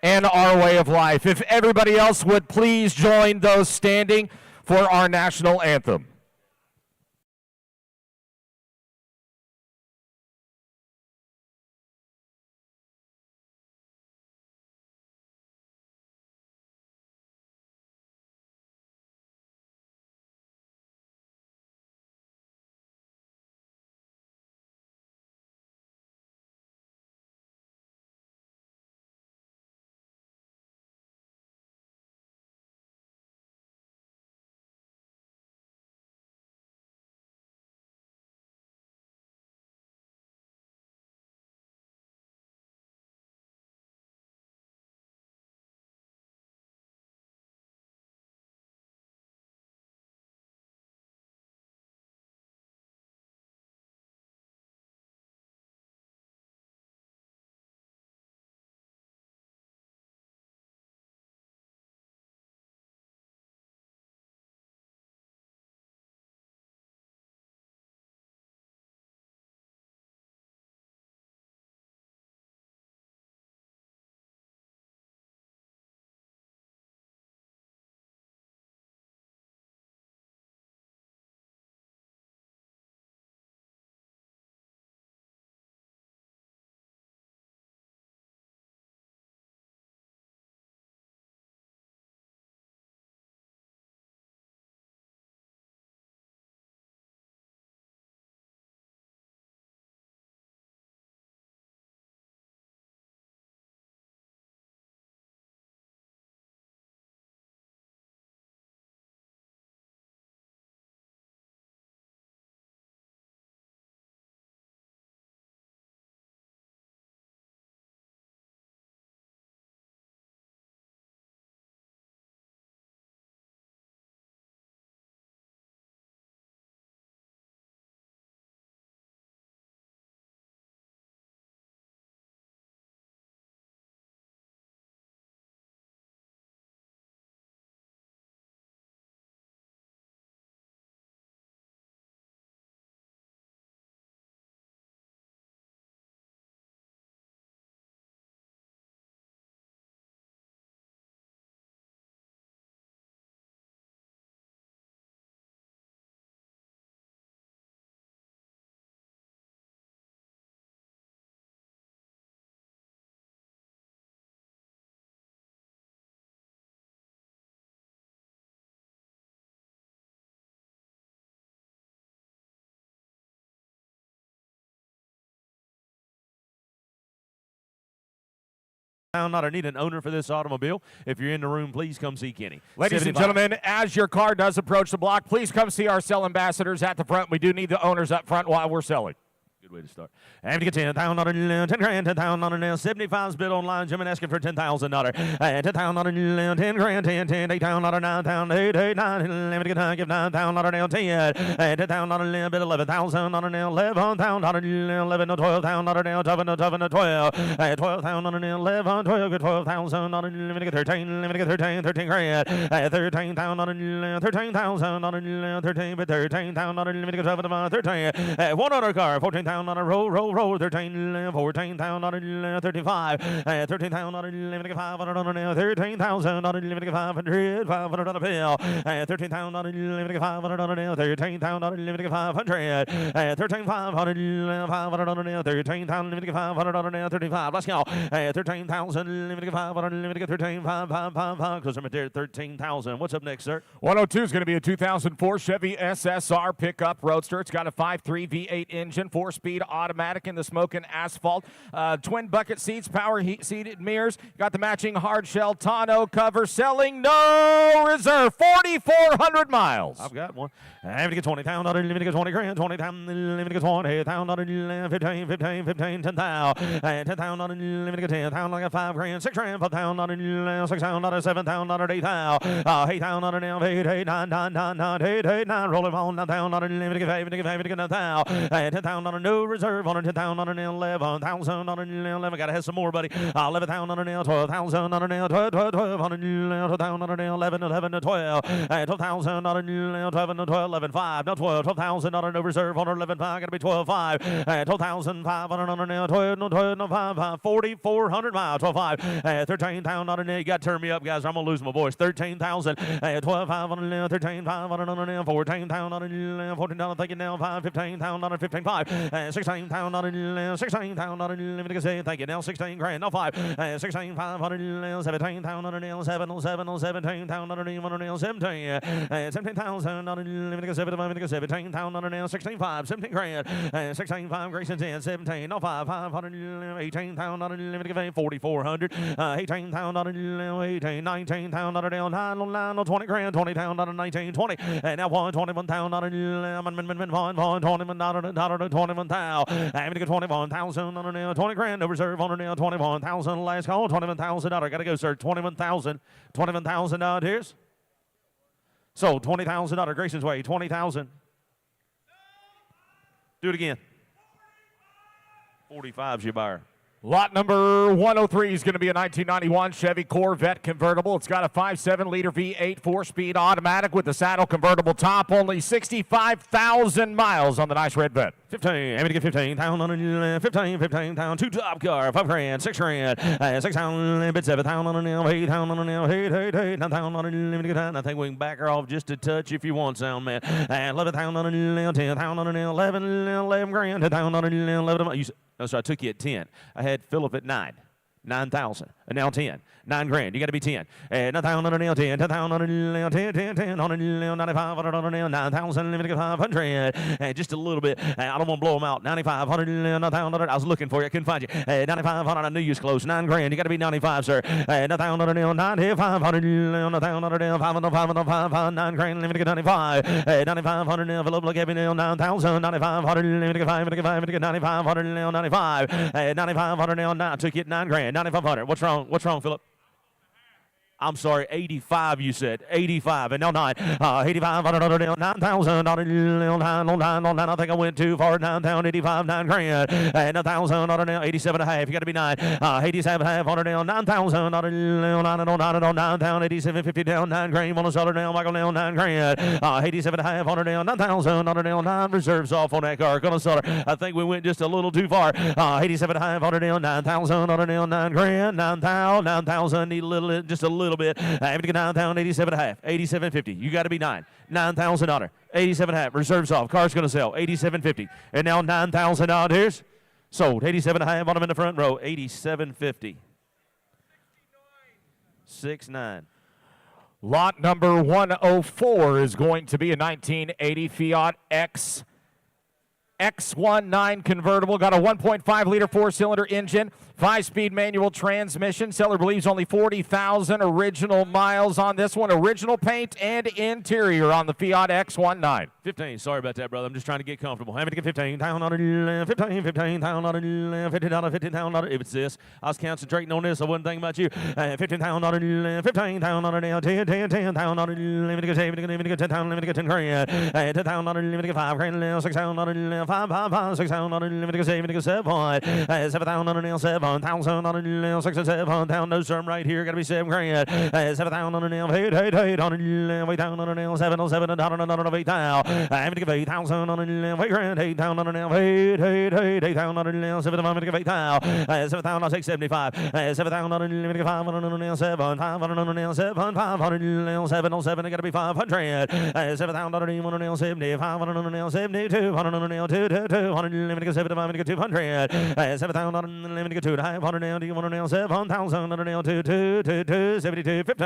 and our way of life. If everybody else would please join those standing for our national anthem. Not need an owner for this automobile. If you're in the room, please come see Kenny. Ladies and gentlemen, as your car does approach the block, please come see our sale ambassadors at the front. We do need the owners up front while we're selling. Good way to start. And to get 10,000 on 10 grand, 10,000 on 75's bid online. Jim asking for $10,000. 10,000 on 10 grand, 10, 8,000 on 9,000, 8, 9, 11 to get give 9,000 on 10, 10,000 on 11, bid 11,000 on 11,000 on 11, 12,000 on 12, 12,000 on 11, 12, good 12,000 on 11 to get 13, 11 to get 13 grand, 13,000 on 11, 13,000 on 11, 13, but 13,000 on 11 to get 13, one other car, 14,000 on a roll, 13, 14,000 on 11, 35, 13,000 on 11, 500 on 13,000 on 11, 500, 500 on a bill, 13,000 on 11, 500 on 13,000 on 11, 500, 13,500, 500 on 13,000, 500 on 35. Let's go. 13,000, 500, 13,555. Close them at there, 13,000. What's up next, sir? 102 is going to be a 2004 Chevy SSR pickup roadster. It's got a 5.3 V8 engine, 4-speed 4-speed automatic in the smoking asphalt. Twin bucket seats, power seated mirrors. Got the matching hard shell tonneau cover. Selling no reserve. 4,400 miles. I've got one. I'm to get 20 pound, let me get 20 grand, 20 pound, let me get 20 pound, 15, 10 pound, 10 pound, let me get 10 pound, I got 5 grand, 6 grand, 5 pound, 6 pound, 7 pound, 8 pound, 8 pound, 8, 9, 9, 9, 9, 8, 8, 9, rolling on 9 pound, let me get 5, 9 pound, 10 pound, no reserve, 10 pound, 11,000, 11, gotta have some more, buddy, 11,000, 12,000, 12,000, 11, 11, 12, 12,000, 12, 11, 5, now 12, 12,000, no reserve, 11, 5, gotta be 12, 5, 12,500, 12, 5, 4,400 miles, 12, 5, 13,000, you gotta turn me up, guys, I'm gonna lose my voice, 13,000, 12, 500, 13, 500, 14,000, 14,000, thank you now, 5, 15,000, 15, 5, 16,000, 16,000, let me say, thank you now, 16 grand, now 5, 16, 500, 17,000, 7, 17,000, 17, 17,000, 17 pound on an 16 5 17 grand 16 5 Grayson 10 17 no 5 500 18 pound on an 4,400 18 pound on an 18 19 pound on an 9 20 grand 20 pound on a 19 20 and now 21 pound on an 21 pound I'm gonna 21,000 on an 20 grand no reserve on an 21,000 last call $21,000 gotta go sir 21,000 here's so $20,000 Grayson's Way, 20,000. Do it again. 45's your buyer. Lot number 103 is going to be a 1991 Chevy Corvette convertible. It's got a 5.7-liter V8 4-speed automatic with the saddle convertible top. Only 65,000 miles on the nice red vet. 15. I'm going to get 15. 15. Two top car. 5 grand. 6 grand. 6 pound. Bit 7 pound on an 8 pound on an 8. 9 pound on an I think we can back her off just a touch if you want, sound man. 11 pound on an 10 pound on an 11 grand. 10 pound on an 11. So I took you at 10. I had Philip at 9,000. And now 10. 9 grand. You got to be 10. 9,000 on a 10. 10,000 on a 10 on a 95 on a 9,000 500. Just a little bit. I don't want to blow them out. 9,500. 9,000. I was looking for you. I couldn't find you. 9,500. I knew you was close. 9 grand. You got to be 95, sir. 9,000 on a 9,500. 9,000 on a 500. 9 grand. 95. 9,500. Envelope. Look at me now. 9,000. 9,500. 95. 95. 9,500 now. I took you at 9 grand. 9,500. What's wrong? What's wrong, Philip? I'm sorry, 85 you said. 85. And now 9. 85, 9,000. I think I went too far. 9,000, 85, 9 grand. 9,000, 87 and a half. You got to be 9. 87 and a half, 9,000. 9,000, 87, 50 down, 9 grand. On the solid now, Michael now, 9 grand. 87 and a half, 9,000, 9 reserves off on that car. Gonna sell her. I think we went just a little too far. 87 and a half, 9,000, 9 grand. 9,000, need a little, just a little bit. I'm to get 9,000, 87 and a half, 87.50. You got to be 9. $9,000. 87 and a half. Reserves off. Car's going to sell. 87.50. And now $9,000 here's sold. 87 and a half on them in the front row. 87.50. 6.9. Lot number 104 is going to be a 1980 Fiat X19 convertible. Got a 1.5-liter 4-cylinder engine, 5-speed manual transmission. Seller believes only 40,000 original miles on this one. Original paint and interior on the Fiat X19. 15. Sorry about that, brother. I'm just trying to get comfortable. Having to get 15. Down on it. 15. Down on it. $50. 15 down on it. If it's this, I was concentrating on this. I wasn't thinking about you. 15 down on it. 15 down on it. 10 down on it. Let me get 10 down. Let me get 10 grand. 10 down on it. Let me get 5 grand. 6 down on it. 5, 6 down on it. Let me get 7. 7 down on it. 7,000 on it. 6 and 7 down. No sir, I'm right here. Got to be 7 grand. 7,000 on it. 8 on it. Way down on it. 7 down on it. 8 down. I'm going to give 8,000 on it. 8 grand. 8 down on it. 8 down on it. 7 I'm going to give 8 down. 7,000. I'll take 75. 7,000 on it. Let me get 500 on it. 7 500 on it. 7 500. 7 on 7. It got to be 500. 7,000 on it. 1 on it. 70. 500 on it. 72. 100 on it. 200. Let me get 7. I'm going to get 200. 7,000 on it. Let me get 2,500 now. Do you want to nail 7,000 on it? 2 72 50.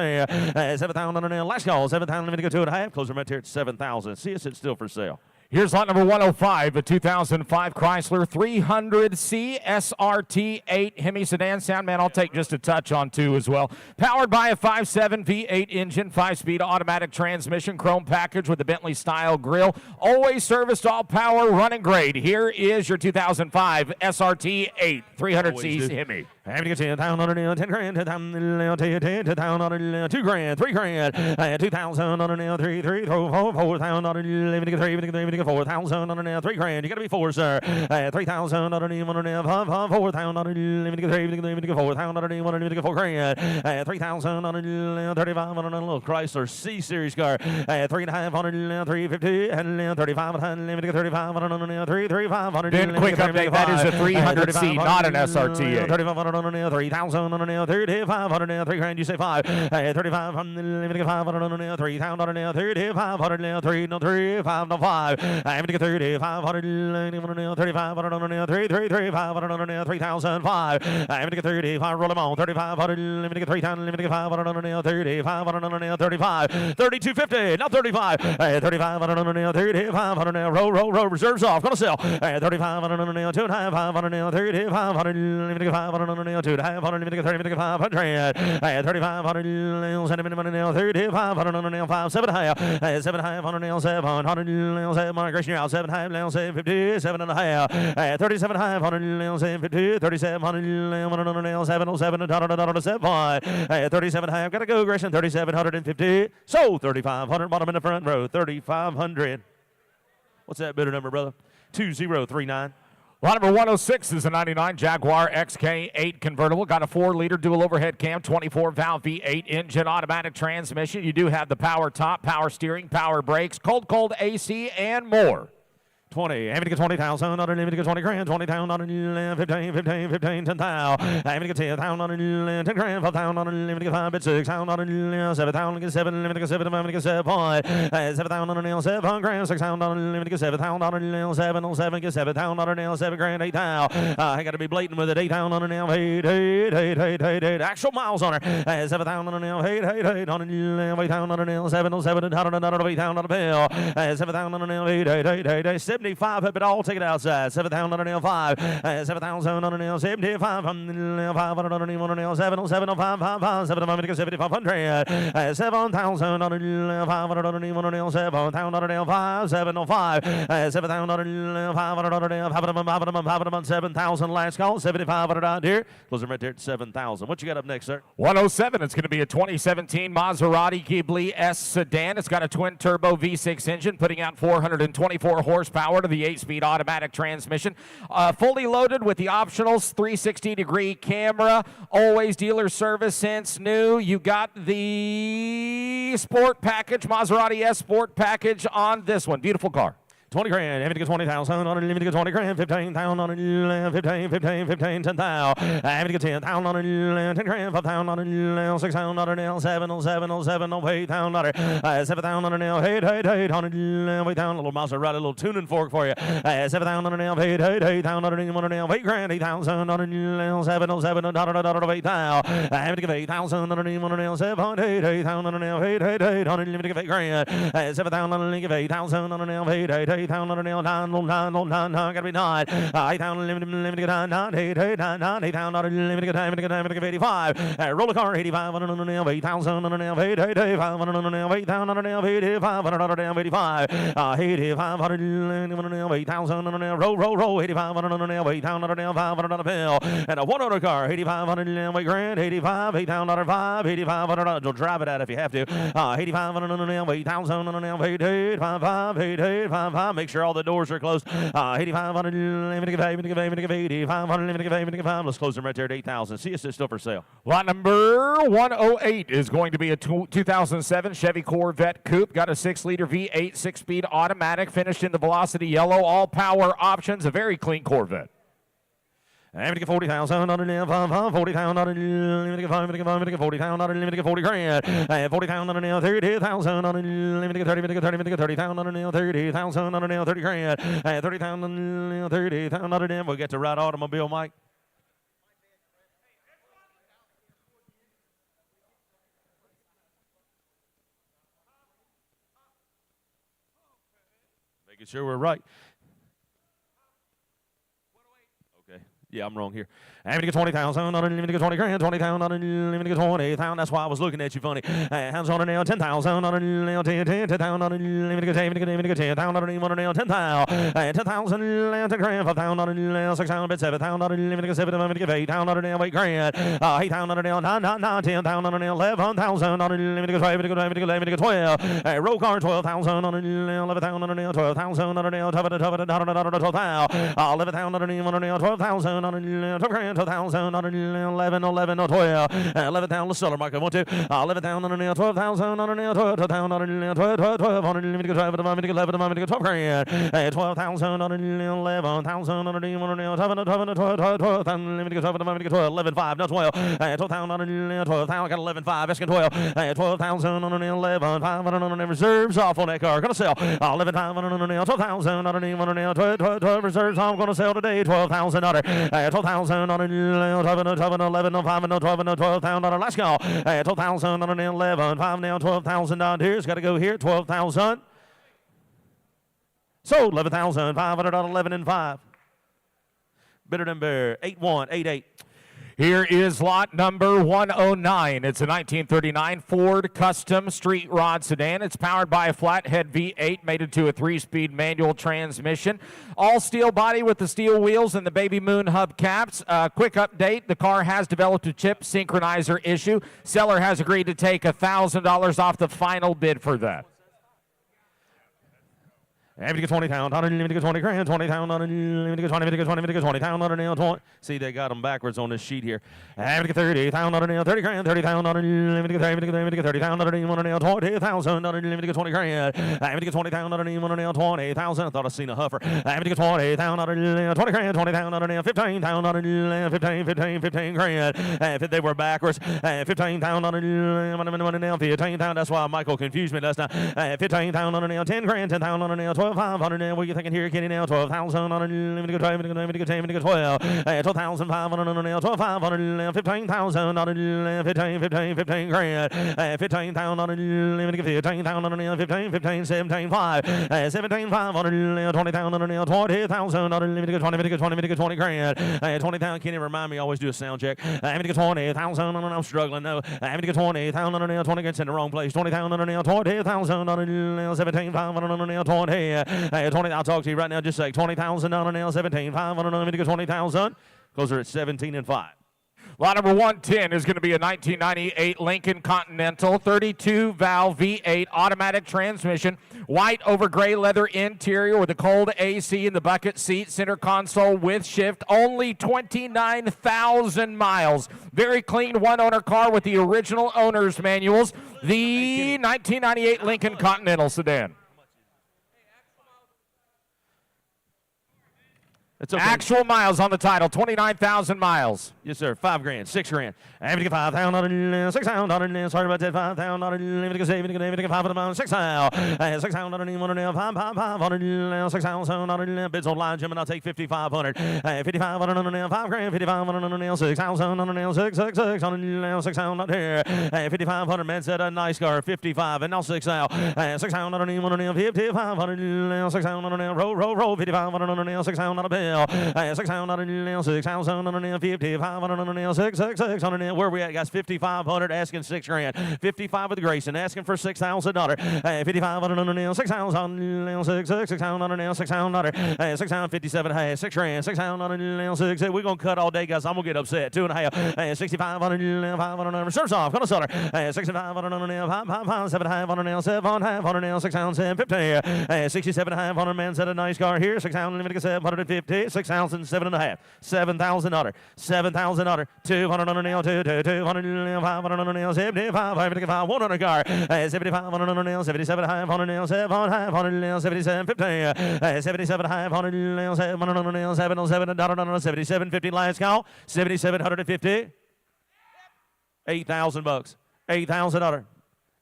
7,000 on it. Last call. 7,000. Let me get 2.5. Close them right here at 7,000. See us. It's still for sale. Here's lot number 105, a 2005 Chrysler 300C SRT 8 Hemi sedan. Soundman, I'll take just a touch on two as well. Powered by a 5.7 V8 engine, 5-speed automatic transmission, chrome package with a Bentley style grille. Always serviced, all power, running great. Here is your 2005 SRT 8 300C Hemi. Having to get 10,000 on it, 10 grand, 10,000 on it, 2 grand, 3 grand, 2,000 on it, 4,000 on it, 4,000 on it, 3 grand. You got to be 4, sir. 3,000 on it, 4,000 on it, 4,000 on it, 4 grand, 3,000 on it, 35 on a little Chrysler C series car, 3.5 on it, 350, and 35 on it, 35 on it, 35 on it. Ben, quick update, that is a 300C, not an SRT 8. 35 on it, 3,000 on it, 35 on it, 3 grand. You say 5, 35 on it, 5 on it, 3,000 on it, 35 on it, 3, no 3, 5, no 5. I'm gonna get 35 on it, 35 on it, 3, 3, 35 on it, 3,005. I'm gonna get 35, roll them on, 35 on it, I'm gonna get 3 times, I'm gonna get 5 on it, 35 on it, 35, 32.50, now 35, 35 on it, 35 on it, roll, reserves off, gonna sell, 35 on it, 2.5 on it, 35 on it, I'm gonna get 5 on it, 2.5 on it, I'm gonna get 500, 35 on it, send him in money now, 35 on it, 5, 7.5, 7.5 on it, 700, migration out, 7.5 now, 750, 7.5, 37.5 on it, 750, 37 on it, 707, 37.5, gotta go, Gresham, 3,750, so 3,500, bottom in the front row, 3,500. What's that bidder number, brother? 2039. Lot number 106 is a 99 Jaguar XK8 convertible. Got a 4-liter dual overhead cam, 24-valve V8 engine, automatic transmission. You do have the power top, power steering, power brakes, cold AC, and more. 20, having to get 20,000 on it, having to get 20 grand, 20,000 on it, 15, 10,000, having to get 10,000 on it, 10 grand, 5,000 on it, having to get 5, 6,000 on it, 7,000, get 7, having to get 7, having to get 7, 7,000 on it, 7 grand, 6,000 on it, having to get 7,000 on it, 7, get 7,000 on it, 7 grand, 8,000, I got to be blatant with it, 8,000 on it, 8, actual miles on her, 7,000 on it, 8 on it, 8,000 on it, 707, 8,000 on a bill, 7,000 on it, 8, 75, but all take it outside. 7,000 on an L5, 7,000 on an L75, 500 on an L7, 705, 7,500, 7,000 on an L500 on an L7, 7,000 on an L5, 705, 7,000 on an L500 on an L5, 7,000 last call, 7,500 out here. Close them right there at 7,000. What you got up next, sir? 107, it's going to be a 2017 Maserati Ghibli S sedan. It's got a twin-turbo V6 engine, putting out 424 horsepower to the 8-speed automatic transmission. Fully loaded with the optionals, 360-degree camera, always dealer service since new. You got the sport package, Maserati S sport package on this one. Beautiful car. 20 grand, having to get 20,000 on it, having to get 20 grand, 15,000 on it, 15, 10,000, having to get 10,000 on it, 10 grand, 5,000 on it, 6,000 on it, 7, 8,000 on it, 7,000 on it, 8 on it, 8,000, a little Maserati, a little tuning fork for you, 7,000 on it, 8,000 on it, 8 grand, 8,000 on it, 7, 8,000, having to get 8,000 on it, 7, 8,000 on it, 8 on it, having to get 8 grand, 7,000 on it, 8,000 on it, 8,000 on it, 9, gotta be 9, 8,000, limited, 9, 8,000 on it, limited, 85, roll the car, 85 on it, 8,000 on it, 85 on it, 8,000 on it, 85 on it, 85, 85 on it, 8,000 on it, roll, 85 on it, 8,000 on it, 500 on a bill, and a one-owner car, 85 on it, 8 grand, 85, 8,000 on it, 5, 85 on it, you'll drive it out if you have to, 85 on it, 8,000 on it, 8,5, make sure all the doors are closed. 8,500, 8,500. Let's close them right there at 8,000. See, it's still for sale. Lot number 108 is going to be a 2007 Chevy Corvette Coupe. Got a 6-liter V8, 6-speed automatic, finished in the Velocity yellow, all power options, a very clean Corvette. I'm gonna get 40,000 on it, 40,000 on it, I'm gonna get 40,000 on it, I'm gonna get 40 grand, 40,000 on it, 30,000 on it, I'm gonna get 30,000 on it, 30,000 on it, 30 grand, 30,000 on it, 30,000 on it, we'll get the right automobile, Mike. Making sure we're right. Okay. Yeah, I'm wrong here. I'm going to get 20,000, not even to get 20 grand, 20,000, not even to get 20,000. That's why I was looking at you funny. Hands on a nail, 10,000, not even to get 10,000, not even to get 10,000, not even to get 10,000, 10,000, 10 grand, 5,000, not even 6,000, bit 7,000, not even to get 7, not even to get 8,000, not even 8 grand, 8,000, not even 9, 10,000, not even 11,000, not even to get 12, not even to get 12. Roll card 12,000, not even 11,000, not even 12,000, not even 12,000, not even 12,000, not even 12 grand. 12,000 on 11, 11, 12, 11,000. Let's sell her, Michael. 1, 2, 11,000 on 12,000 on 12,000 on 12, 12 on 11, 12 grand, 12,000 on 11,000 on 11, 5, no 12, 12,000 on 12,000. I got 11, 5, asking 12, 12,000 on 11, 500 on reserves off on that car. Gonna sell 11, 5 on 12,000 on 12 reserves. I'm gonna sell today 12,000 on 12,000 on 11, 11, 5, 12,000. Let's go. 12,000 on 11, 5 now, 12,000 down here. It's got to go here. 12,000. Sold 11,500 on 11 and 5. Bidder number 8188. Here is lot number 109. It's a 1939 Ford Custom Street Rod Sedan. It's powered by a flathead V8 made into a 3-speed manual transmission. All steel body with the steel wheels and the Baby Moon hubcaps. Quick update, the car has developed a chip synchronizer issue. Seller has agreed to take $1,000 off the final bid for that. I'm going to get 20,000, I'm going to get 20 grand, 20,000, I'm going to get 20,000, I'm going to get 20. See, they got them backwards on this sheet here. I'm going to get 30,000, I'm going to get 30 grand, 30,000, I'm going to get 30,000, I'm going to get 20,000, I'm going to get 20 grand, I'm going to get 20,000, I'm going to get 20,000. I thought I seen a huffer. I'm going to get 20,000, I'm going to get 20 grand, 20,000, I'm going to get 15,000, I'm going to get 15 grand. If they were backwards, 15,000, I'm going to get 15,000. That's why Michael confused me last night. 15,000, I'm going to get 10 grand, 10,000, I'm going to get 12,500 now. What are you thinking here, Kenny? Now 12,000 on a 12, 12,500 on a 12,500, 15,000 on a 15 grand, 15,000 on a 15,000 on a 15, 17,500, 17,500, 20,000 on a 20,000 on a 20 grand, 20,000. Kenny, remind me, I always do a sound check. I'm going to get 20,000 on I'm struggling. No, I'm going to get 20,000 on a 20 gets in the wrong place. 20,000 on a 20,000 on a 17,500 on a 20. 20. I'll talk to you right now. Just say 20,000 on a nail, 17,500 on a 20,000. Because they're at 17 and 5. Lot number 110 is going to be a 1998 Lincoln Continental 32-valve V8 automatic transmission, white over gray leather interior with a cold AC in the bucket seat, center console with shift, only 29,000 miles. Very clean one-owner car with the original owner's manuals, the 1998 Lincoln Continental sedan. It's okay. Actual miles on the title, 29,000 miles. Yes, sir. 5 grand, 6 grand. I'm going to get 5,000, 6,000. Sorry about that. 5,000. I'm going to get 5,000, 6,000. 6,000, 5,000. 6,000. Bids online, Jim, and I'll take 5,500. 5,500, 5 grand, 5,500, 6,000, 6,000, 6,000 here. 5,500, man said a nice car, 55, and now 6,000. 6,000, 5,500, 6,000, roll, 5,500, 6,000 bill. 6,000, 6,050, 500, 6,600. Where are we at, guys? 5,500, asking 6 grand. 55 with Grayson, asking for $6,000. 5,500, 6,000, 6,000, 6,000, 6,057, 6 grand, 6,000, 6. We're gonna cut all day, guys. I'm gonna get upset. 2.5, 6,500, 500. Reserves off. Gonna sell her. 6,500, 5,500, 7,500, 7,500, 6,750, 6,700. Man said a nice car here. 6,750. 6,007.5, 7,000 under, 7,000 under, 200 under nail, 200, 500 under nail, 75, 555, 100 car, 7,500 under nail, 77,500 nail, 7,500 nail, 77,50, 77,500 nail, 700 under nail, 707 under 77,50 last call, 7,750, 8,000 bucks, 8,000 under,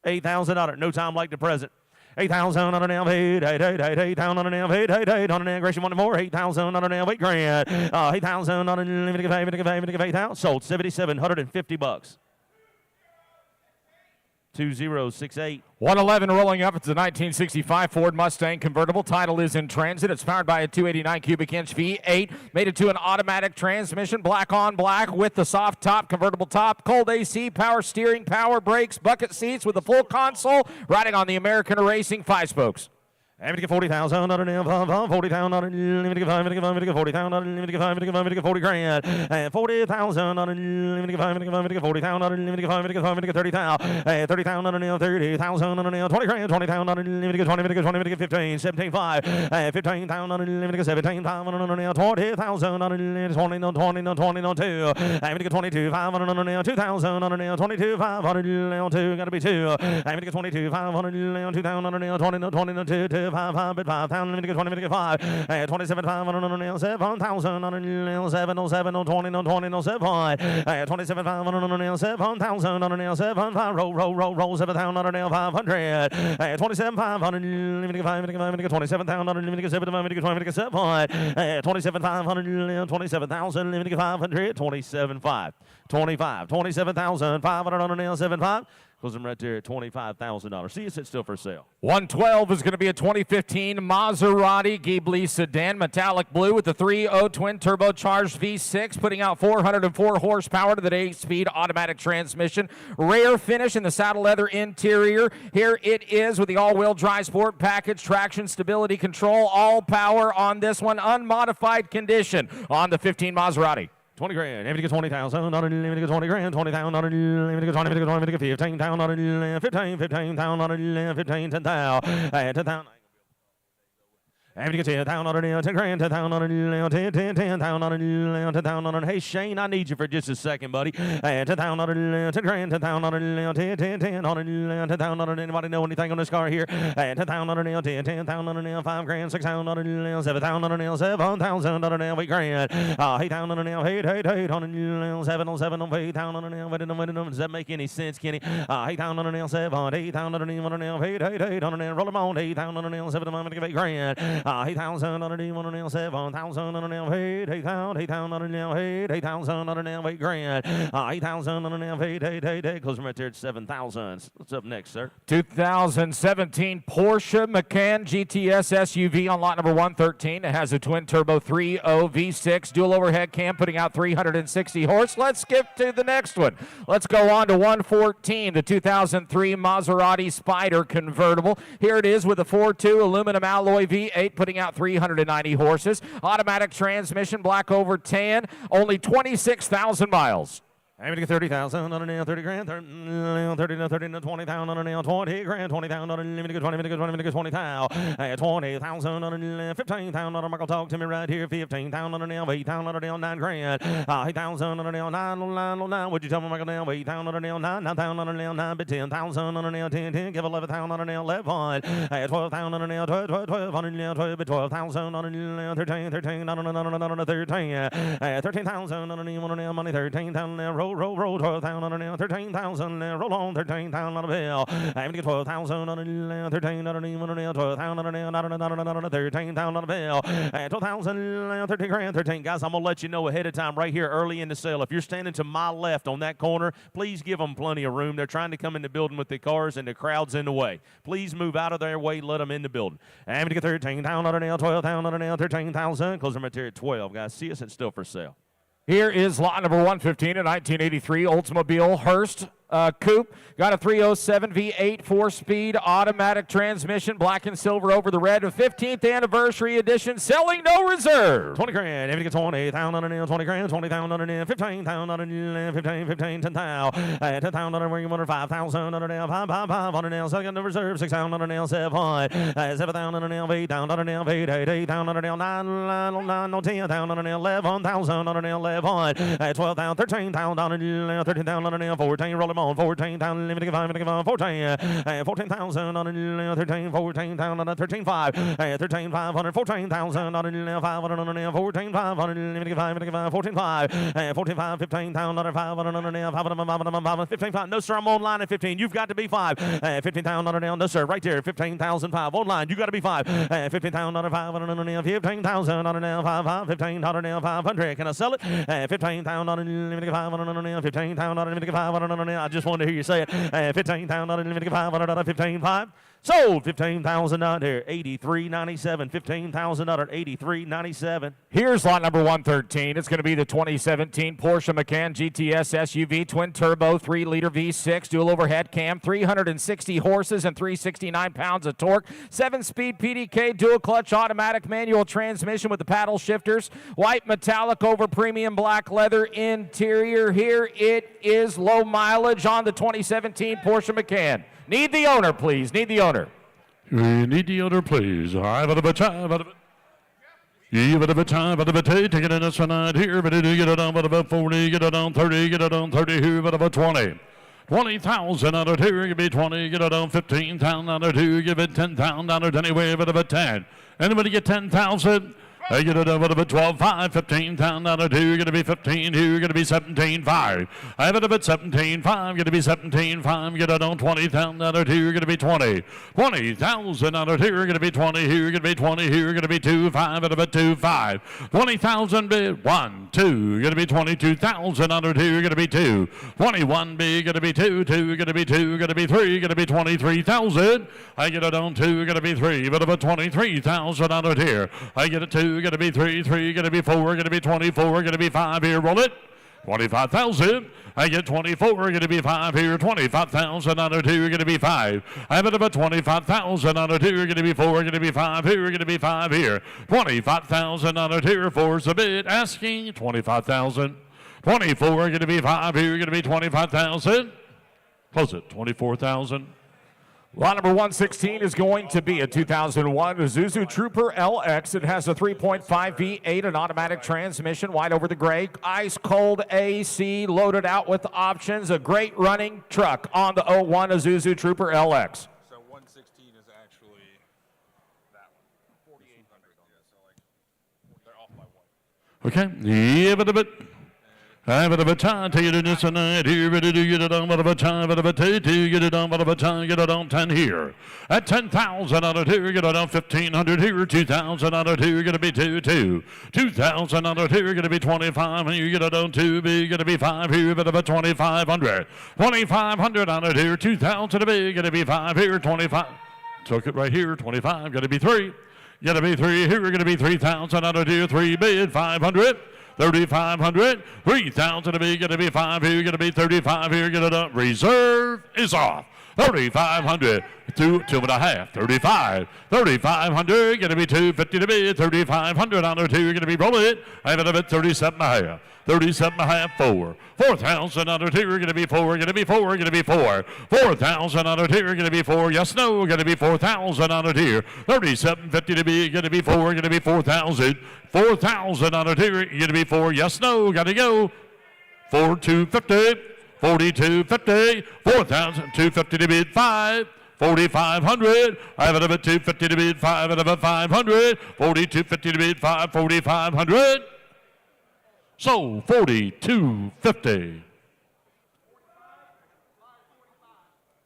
8,000 under, no time like the present. 8,000 on an L, 8,000 on an L, 8,000 on an L, Grayson, one more, 8,000 on an L, 8 grand, 8,000 on an L, 8,000, sold 7,750 bucks. 2068. 111 rolling up. It's a 1965 Ford Mustang convertible. Title is in transit. It's powered by a 289 cubic inch V8. Made it to an automatic transmission, black on black with the soft top, convertible top, cold AC, power steering, power brakes, bucket seats with a full console. Riding on the American Racing 5-spokes. I'm going to get 40,000 on it, 40,000 on it, 40,000 on it, 40 grand, and 40,000 on it, 40,000 on it, 30,000, 30,000 on it, 30,000 on it, 20 grand, 20,000 on it, 15, 17, 5, 15,000 on it, 17,000 on it, 20,000 on it, 20, 2, I'm going to get 22,500 on it, 2,000 on it, 22,500, 2, got to be 2, I'm going to get 22,500, 2,000 on it, 20, 2, 5, 5,000, 20, 5, 27,500 on the 7,000 on the 7, 7, 20, 20, 7, 27,500 on the 7,000 on the 7, 5, roll, 7,000 on the 500, 27,500, 27,000 on the 7, 27,500, 27,000, 27,500, 27,500 on the 7,500. Close them right there at $25,000. See, it's still for sale. 112 is going to be a 2015 Maserati Ghibli sedan, metallic blue with the 3.0 twin turbocharged V6, putting out 404 horsepower to the 8-speed automatic transmission. Rare finish in the saddle leather interior. Here it is with the all-wheel drive sport package, traction, stability control, all power on this one, unmodified condition on the 15 Maserati. 20 grand, everything 20,000, not a limit 20 grand, 20,000, not a limit 20, 15,000, not a 15,000, not a 15, 10,000, 10,000. Everything 10,000 on it, 10 grand, 10,000 on it, 10,000 on it, 10,000 on it. Hey Shane, I need you for just a second, buddy. 10,000 on it, 10 grand, 10,000 on it, 10 on it, 10,000 on it. Anybody know anything on this car here? 10,000 on it, 10,000 on it, 5 grand, 6,000 on it, 7,000 on it, 7,000 on it, 8 grand, 8,000 on it, 8 on it, 7 on 8,000 on it. Does that make any sense, Kenny? 8,000 on it, 7, 8,000 on it, 8 on it, roll them on, 8,000 on it, 7, 8 grand. 8,000 on it, 7,000 on it, 8,000 on it, 8,000 on it, 8 grand, 8,000 on it, 8, close them right there at 7,000. What's up next, sir? 2017 Porsche Macan GTS SUV on lot number 113. It has a twin turbo 3.0 V6 dual overhead cam, putting out 360 horse. Let's skip to the next one. Let's go on to 114, the 2003 Maserati Spider convertible. Here it is with a 4.2 aluminum alloy V8, putting out 390 horses. Automatic transmission, black over tan, only 26,000 miles. I'm going to get 30,000 on it, 30 grand, 30, 20,000 on it, 20 grand, 20,000 on it, 20,000, 20,000 on it, 15,000 on it, Michael, talk to me right here, 15,000 on it, 8,000 on it, 9 grand, 8,000 on it, 9, what'd you tell me, Michael, now, 8,000 on it, 9,000 on it, 9, but 10,000 on it, 10, give 11,000 on it, 11, 12,000 on it, 12 on it, 12, but 12,000 on it, 13, 13 on it, 13,000 on it, money, 13,000, roll, 12,000 on it, 13,000, roll on, 13,000 on a bill. I'm going to get 12,000 on it, 13,000 on it, 12,000 on it, 13,000 on a bill, 12,000, 13 grand, 13. Guys, I'm going to let you know ahead of time right here early in the sale. If you're standing to my left on that corner, please give them plenty of room. They're trying to come in the building with their cars and the crowd's in the way. Please move out of their way, let them in the building. I'm going to get 13,000 on it, 12,000 on it, 13,000. Close them right there at 12, guys. See us, it's still for sale. Here is lot number 115, a 1983 Oldsmobile Hearst coupe. Got a 307 V8 4-speed automatic transmission, black and silver over the red. A 15th anniversary edition, selling no reserve. 20 grand, everything gets 20,000 on it, 20 grand, 20,000 on it, 15,000 on it, 15, 10,000, 10,000 on it, where you want it, 5,000 on it, 5 on it, second no reserve, 6,000 on it, 7,000 on it, 8,000 on it, 8,000 on it, 9, 10,000 on it, 11,000 on it, 11, 12,000, 13,000 on it, 13,000 on it, 14, roll them on, 14,000, 14,000 on it, 13, 14,000 on it, 13,500, 13,500, 14,000 on it, 500 on it, 14,500, 14,500, 14,500, 15,000 on it, 500 on it, 500, 15,500. No, sir, I'm online at 15. You've got to be 5. 15,000 on it, no, sir, right there, 15,005. Online, you got to be 5. 15,000 on it, 500 on it, 15,000 on it, 5, 15,000, 500. Can I sell it? 15,000 on it, 500 on it, 15,000 on it, 500 on it. I just wanted to hear you say it. $15,000, $500, $15,500. Sold $15,000, $83.97. $15,000, $83.97. Here's lot number 113. It's going to be the 2017 Porsche Macan GTS SUV twin turbo 3-liter V6 dual overhead cam, 360 horses and 369 pounds of torque, 7-speed PDK dual clutch automatic manual transmission with the paddle shifters, white metallic over premium black leather interior. Here it is, low mileage on the 2017 Porsche Macan. Need the owner, please. Need the owner. We need the owner, please. Take it in us tonight here, but get it on about 40, get it on 30, get it on 30 here, but about 20. 20,000 out of two, give me 20, get it on 15,000 out of two, give it 10,000 out of anyway, but about 10. Anybody get 10,000? I get it over to 12, 5, 15,000 out of two, you're going to be 15, you're going to be 17, 5. I have it about 17, 5, going to be 17, 5, get it on 20,000 out of two, you're going to be 20. 20,000 out of two, you're going to be 20, here, you're going to be 20, here, you're going to be 2, 5, out of about 2, 5. 20,000 bid, 1, 2, you're going to be 22,000 out of two, you're going to be 2. 21 bid, going to be 2, 2, you're going to be 2, you're going to be 3, you're going to be 23,000. I get it on 2, you're going to be 3, but about 23,000 out of here. I get it 2, going to be 3, 3, going to be 4, going to be 24, going to be 5 here, roll it. 25,000. I get 24, going to be 5 here. 25,000 out of 2, going to be 5. I have it about 25,000 out of 2, going to be 4, going to be 5 here, going to be 5 here. 25,000 out of 2, 4's a bid, asking 25,000. 24, going to be 5 here, going to be 25,000. Close it, 24,000. Lot number 116 is going to be a 2001 Isuzu Trooper LX. It has a 3.5 V8, an automatic transmission, white over the gray, ice cold AC, loaded out with options. A great running truck on the 01 Isuzu Trooper LX. So 116 is actually that one. 4,800. Yeah, so like they're off by one. Okay, yeah, but. I have a time, take it in this tonight here, but do get it on, but a time, but a two, get it on, but a time, get it on 10 here. At 10,000 out of 2, get it on 1,500 here, 2,000 out of 2, you're going to be 2, 2. 2,000 out of 2, you're going to be 25, and you get it on 2, you're going to be 5 here, but about 2,500. 2,500 out of 2, 2,000 to be, going to be 5 here, 25. Took it right here, 25, going to be 3. Going to be 3 here, we're going to be 3,000 out of 2, 3 bid, 500. 3,500, 3,000 to be, going to be 5 here, going to be 35 here, get it up. Reserve is off. 3,500, 2.5, 35, 3,500, going to be 250 to be, 3,500 on the 2, you're going to be rolling. I have it up at 37.5, 37.5, 4, 4,000 on the 2, you're going to be 4, going to be 4, going to be 4, 4,000 on the 2, you're going to be 4, yes, no, going to be 4,000 on the 2, 37.50 to be, going to be 4, going to be 4,000, 4,000 on the 2, you're going to be 4, yes, no, got to go, 4,250. 42.50, 4,250 to bid 5, 4,500. I have it up at 250 to bid 5, and about 500. 42.50 to bid 5, 4,500. So 42.50.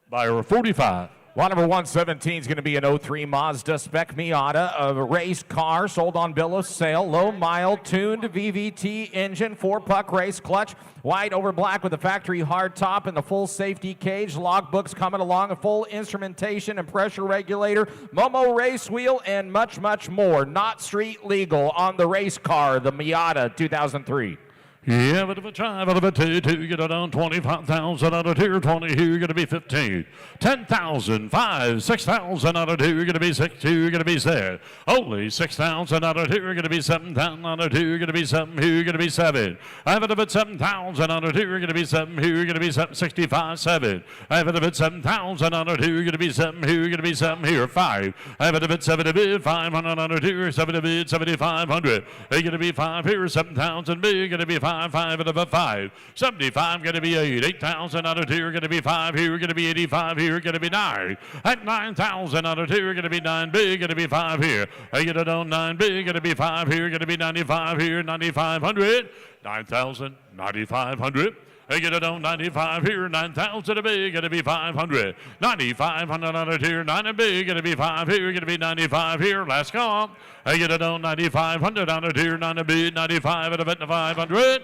Buyer 45. Lot number 117 is going to be an 03 Mazda Spec Miata, a race car sold on bill of sale, low mile, tuned VVT engine, 4-puck race clutch, white over black with a factory hard top and the full safety cage, logbooks coming along, a full instrumentation and pressure regulator, Momo race wheel, and much, much more. Not street legal on the race car, the Miata 2003. Yeah, but if a try, but if a two, get it on 25,000 out of 2, 20 here, you're going to be 15. 10,000, 5, 6,000 out of 2, you're going to be 6, 2, you're going to be 7. Only 6,000 out of 2, you're going to be 7,000 out of 2, you're going to be 7 here, you're going to be 7. I have it up at 7,000 out of 2, you're going to be 7 here, you're going to be 7, 65, 7. I have it up at 7,000 out of 2, you're going to be 7 here, you're going to be 7 here, 5. I have it up at 7 to bid, 500 out of 2, 7 to bid, 7,500. You're going to be 5 here, 7,000 bid, you're going to be 5, 5 and about 5. 75 going to be 8. 8,000 out of 2 are going to be 5 here. Going to be 85 here. Going to be 9. At 9,000 out of 2 are going to be 9 big. Going to be 5 here. I get it on 9 big. Going to be 5 here. Going to be 95 here. 9,500. 9,000. 9,500. I get it on 95 here, 9,000 a big, going to be 500. 9,500 out of here, 9 a big, going to be 5 here, going to be 95 here, last call. I get it on 9,500 out of here, 9 a big, 95 at a bet 500.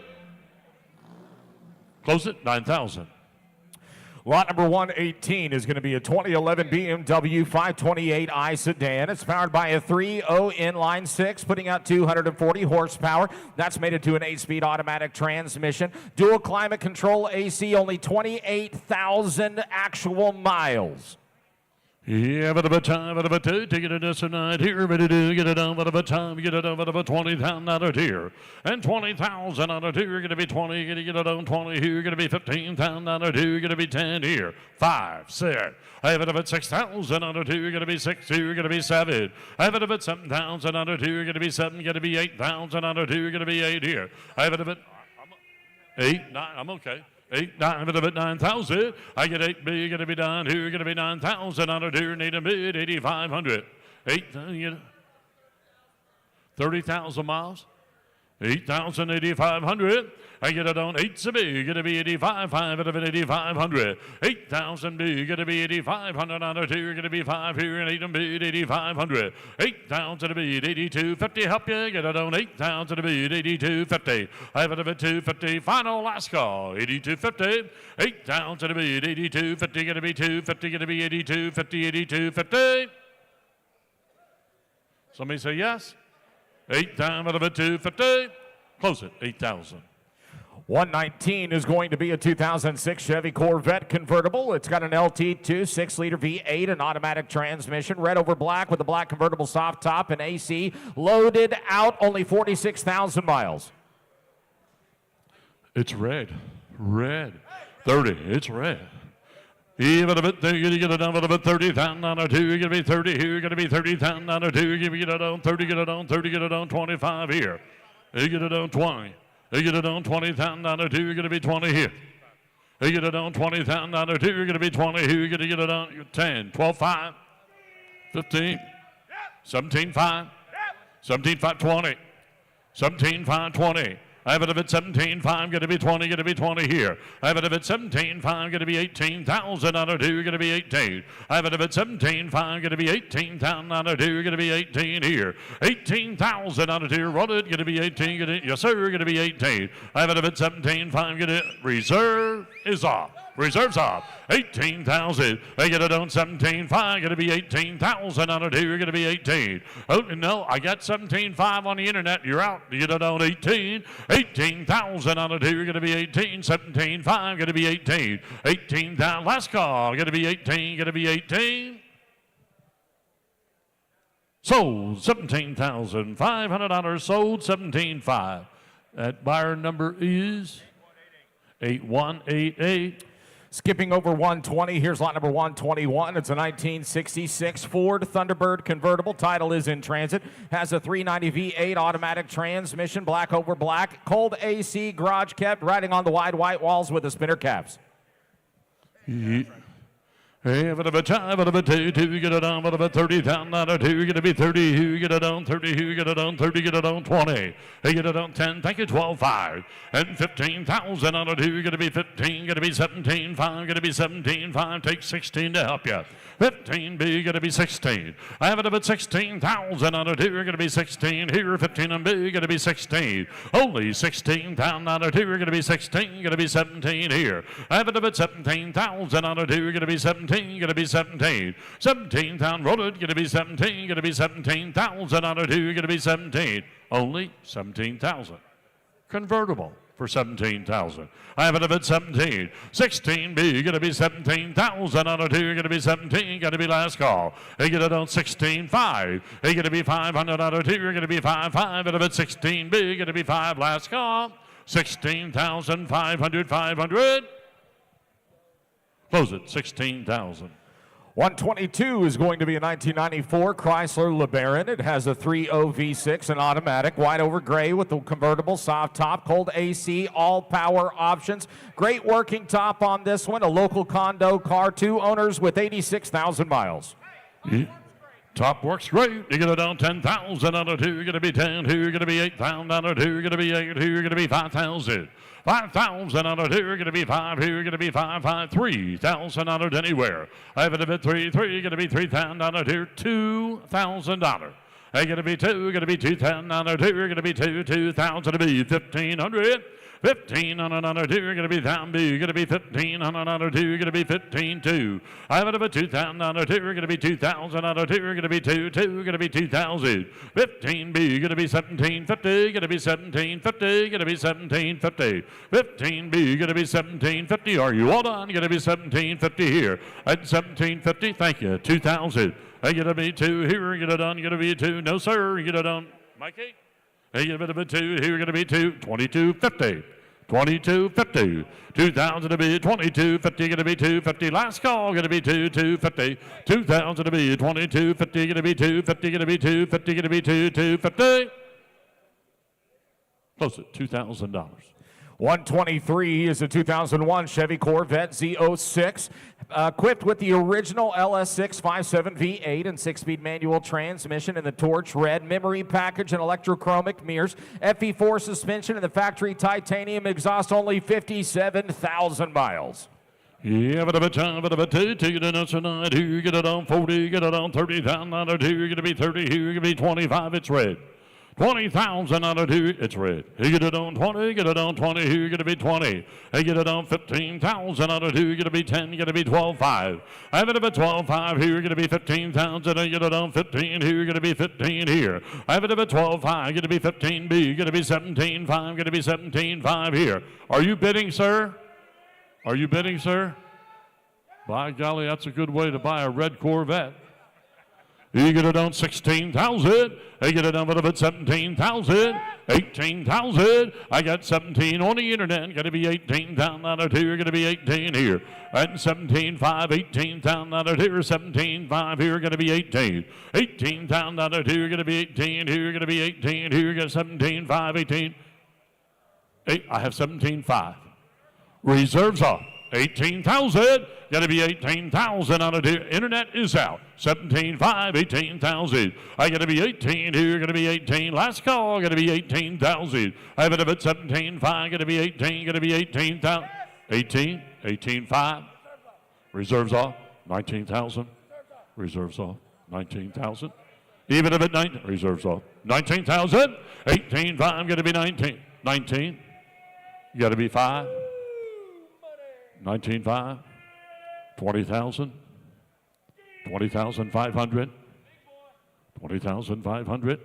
Close it, 9,000. Lot number 118 is going to be a 2011 BMW 528i sedan. It's powered by a 3.0 inline 6, putting out 240 horsepower. That's made it to an 8-speed automatic transmission. Dual climate control AC, only 28,000 actual miles. Yeah, but a time, but a two, take it a tonight here, but do get it on, but a time, get it on, but a $20,000 here, and $20,000 here, gonna be 20, gonna get it on 20 here, gonna be $15,000 here, gonna be 10 here, 5, 6. I have it about $6,000 here, gonna be 6 here, gonna be 7. I have it about $7,000 here, gonna be 7, gonna be $8,000 here, gonna be 8 here. I have it about 8, 9. I'm okay. 8, 9, but 9,000. I get 8 B, gonna be down here, gonna be 9,000 under here, need a bid, 8,500. 8,000, 30,000 miles. 8,000, 8,500. I get it on 8 B, gonna be 85, 8,500. 8,000 B, gonna be 8,500 under here, gonna be 5 here, and 8 bid, 8,500. 8,000 to bid, 8,250. Help you get it on 8,000 to bid, 8,250. I have it at 250. Final last call, 8,250. 8,000 to bid, 8,250. Gonna be 250, gonna be 8,250, 8,250. Somebody say yes. 8,000 at 250. Close it, 8,000. 119 is going to be a 2006 Chevy Corvette convertible. It's got an LT2 6-liter V8, an automatic transmission, red over black with a black convertible soft top and AC. Loaded out, only 46,000 miles. It's red. Red. 30. It's red. Even a bit there, you're going to get it on about $30,000 two. You're going to be 30 here. You're going to be $30,000 two. You're going to get it on 30, get it on 30, get it on 25 here. You get it on 20. You get it on $20,000 two. You're going to be 20 here. You get it on $20,000 two. You're going to be 20 here. You're going to get it on 10, 12, 5, 15, 17, 5, 17, 5, 20, 17, 5, 20. I have it if it's 17.5, going to be 20, going to be 20 here. I have it if it's 17.5, going to be 18,000 on a two, going to be 18. I have it if it's 17.5, going to be 18,000 on a two, going to be 18 here. 18,000 on a two, run it, going to be 18, yes sir, going to be 18. I have it if it's 17.5, going to reserve is off. Reserves off. 18,000. They get it on 17.5. Going to be 18,000 on a two. You're going to be 18. Oh, no, I got 17.5 on the internet. You're out. You get it on 18. 18,000 on a two. You're going to be 18. 17.5. Going to be 18. 18,000. Last call. Going to be 18. Going to be 18. Sold $17,500. Sold 17.5. That buyer number is 8188. Skipping over 120, here's lot number 121. It's a 1966 Ford Thunderbird convertible. Title is in transit. Has a 390 V8 automatic transmission, black over black. Cold AC, garage kept, riding on the wide white walls with the spinner caps. Hey, but a time, but a two, get it on, but a $30,000 two, get to be 30, who get it on, 30, who get it on, 30, get it on, 20, hey, get it on 10, thank you, 12, 5, and 15,000 on a two, get to be 15, get to be 17, 5, get to be 17, 5, take 16 to help you. 15 B, going to be 16. I have it about 16,000 on a two, going to be 16 here. 15 on B, going to be 16. Only 16,000 on a two, going to be 16, going to be 17 here. I have it about 17,000 on a two, going to be 17, going to be 17. 17,000 rolled, going to be 17, going to be 17,000 on a two, going to be 17. Only 17,000. Convertible for 17,000. I have it at 17. 16B, going to be 17,000 on a two, going to be 17, going to be last call. They get it on 16.5. They going to be 500 on a two, you're going to be 5.5, and if it's 16B, going to be 5, last call. 16,500, 500. Close it, 16,000. 122 is going to be a 1994 Chrysler LeBaron. It has a 3.0 V6, an automatic, white over gray with the convertible soft top, cold AC, all power options. Great working top on this one, a local condo car, 2 owners with 86,000 miles. Yeah. Top works great. You get it down 10,000 on a two. You're going to be 10. Two. You're going to be 8,000 on a two. You're going to be 8. Two. You're going to be 5,000. 5,000 on a two. You're going to be 5. Two. You're going to be 5. 5. 3,000 on it anywhere. I have it a bit 3. 3. You're going to be 3,000 on a two. $2,000. You're going to be 2. You're going to be 2,000 on a two. You're going to be 2. 2,000 to be 1,500. $1,500 here, gonna be $1,000, gonna be $1,500 here, gonna be $15,200. I have it a $2,000 here, gonna be $2,000 here, gonna be gonna be $2,000. $15B, gonna be $1,750, gonna be $1,750, gonna be $1,750. $15B, gonna be $1,750. Are you all done? Gonna be $1,750 here. At $1,750, thank you. $2,000. I get a B2 here, get it done, get a B2. No, sir, get it done. Mikey? Hey, get a bit of a 2 here, gonna be 2. $22.50. $22.50. $2,000 to be $22.50, gonna be $2.50. Last call, gonna be $2.50. $2,000 to be $22.50, gonna be $2.50, gonna be $2.50, gonna be $2.50. Close it, $2,000. 123 is a 2001 Chevy Corvette Z06, equipped with the original LS6 5.7 V8 and 6-speed manual transmission and the torch red memory package and electrochromic mirrors, FE4 suspension and the factory titanium exhaust, only 57,000 miles. Yeah, but a time, but a 2, get it on tonight, here, get it on 40, get it on $30,000, here, you're gonna be 30, here, you're gonna be 25, it's red. $20,000 here, it's red. He get it on 20, get it on 20, here you're gonna be 20. He get it on $15,000 here, you're gonna be 10, you're gonna be 12.5. I have it up at 12.5 here, you're gonna be 15,000. I get it on 15 here, you're gonna be 15 here. I have it up at 12.5, gonna be 15B, gonna be 17.5, gonna be 17.5 here. Are you bidding, sir? Are you bidding, sir? By golly, that's a good way to buy a red Corvette. You get it on 16,000. I get it on at 17,000. 18,000. I got 17 on the internet. Got to be 18,000 here. Got to be 18 here. At 17,500, 18,000 here. 17,500 here. Got to be 18. 18,000 here. Got to be 18 here. Got to be 18 here. Got 17,500, 18. I have 17,500. Reserves off. 18,000. Got to be 18,000 on it here. Internet is out. 17,500, 18,000. I got to be 18 here. Got to be 18. Last call. Got to be 18,000. I have it up at 17,500. Got to be 18. Got to be 18,000. 18. 18,500. Reserves off. 19,000. Reserves off. 19,000. Even if it 19. Reserves off. 19,000. 18,500. Got to be 19. 19. You got to be 5. 19,500. 20,000. 20,500. 20,500.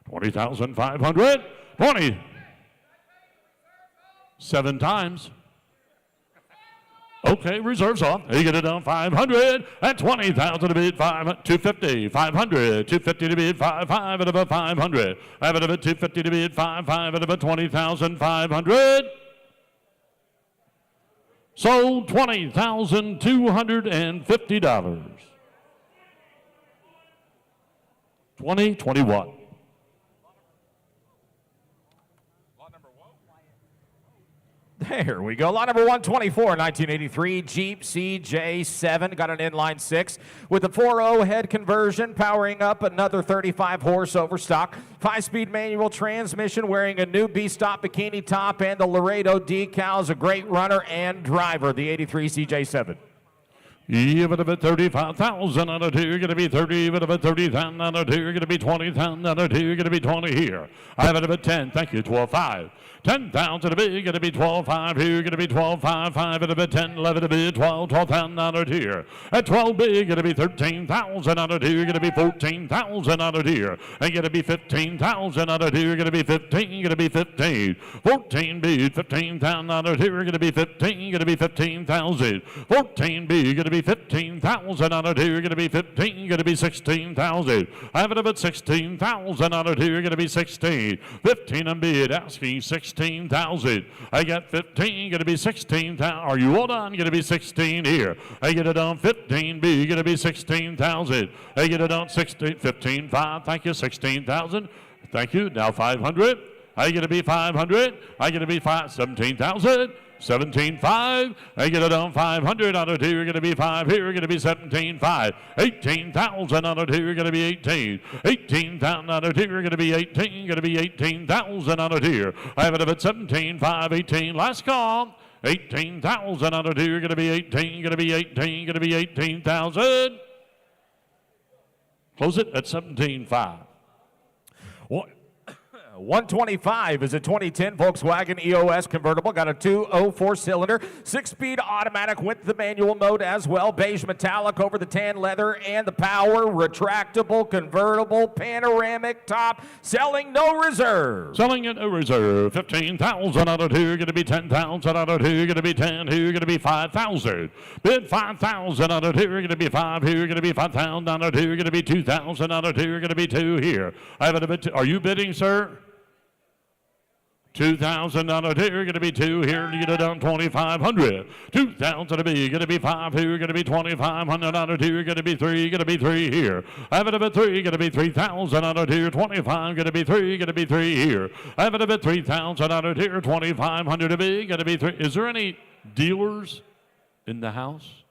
20,500. 20. 7 times. Okay, reserves off. You get it on 500 at 20,000 to bid 250, 500, 250 to bid 5 at about 500. I have it about 250 to bid 5 at about 20,500. Sold $20,250. 2021. There we go. Lot number 124, 1983 Jeep CJ7. Got an inline 6 with a 4.0 head conversion, powering up another 35 horse overstock. 5-speed manual transmission, wearing a new B-Stop bikini top and the Laredo decals. A great runner and driver, the 83 CJ7. Even if it's 35,000 out of here, you're going to be 30. Even if it's 30,000 out of here, you're going to be 20,000 out of here, you're going to be 20 here. I have it about 10. Thank you. 12.5. 10,000 to be, you're going to be 12.5 here, you're going to be 12.5, 5 at a bit, 10, 11 to be, 12,000 out of here. At 12B, you're going to be 13,000 out of here, you're going to be 14,000 out of here. And you're going to be 15,000 out of here, you're going to be 15, you're going to be 15. 14B, 15,000 out of here, you're going to be 15, you're going to be 15,000. 14B, you're going to be 15,000 out of here, you're going to be 15, you're going to be 16,000. I have it up at 16,000 out of here, you're going to be 16. 15 on bid, asking 16,000. I got 15, going to be 16,000. Are you all done? Going to be 16 here. I get it on 15B, going to be 16,000. I get it on 16, 15, 5. Thank you, 16,000. Thank you. Now 500. I get to be 500. I get to be 17,000. 17.5. I get it on 500 out of here. You're going to be 5 here. You're going to be 17.5. 18,000 out of here. You're going to be 18. 18,000 out of here. You're going to be 18. You're going to be 18,000 out of here. I have it up at 17.5. 18. Last call. 18,000 out of here. You're going to be 18. You're going to be 18. You're going to be 18,000. Close it at 17.5. 125 is a 2010 Volkswagen EOS convertible. Got a 2.04 cylinder, 6-speed automatic with the manual mode as well. Beige metallic over the tan leather and the power. Retractable, convertible, panoramic top. Selling no reserve. Selling at no reserve. 15,000 out of two. Going to be 10,000 out of two. Going to be 10 here. Going to be 5,000. Bid 5,000 out of two. Going to be 5 here. Going to be 5,000 out of two. Going to be 2,000 out of two. Going to be 2 here. I have it a bit. Are you bidding, sir? 2,000 out of here, going to be 2 here, you get it down 2,500. 2,000 to be, going to be 5 here, going to be 2,500 out of here, going to be 3 here. I have it a bit 3, going to be 3,000 out of here, 25, going to be 3, going to be 3 here. I have it a bit 3,000 out of here, 2,500 to be, going to be 3. Is there any dealers in the house?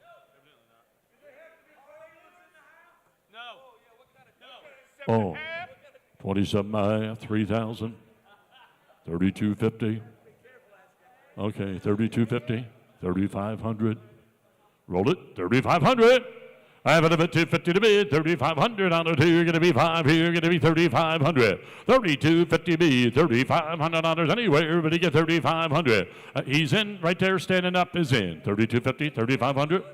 No. Oh, 27, 3,000. 3250. Okay, 3250. 3,500. Roll it. 3,500. I have it at 250 to bid. 3,500 on a 2. Going to be 5 here. Going to be 3,500. 3250 bid. 3,500 dollars anywhere, but he get 3,500. He's in right there. Standing up is in. 3250. 3,500.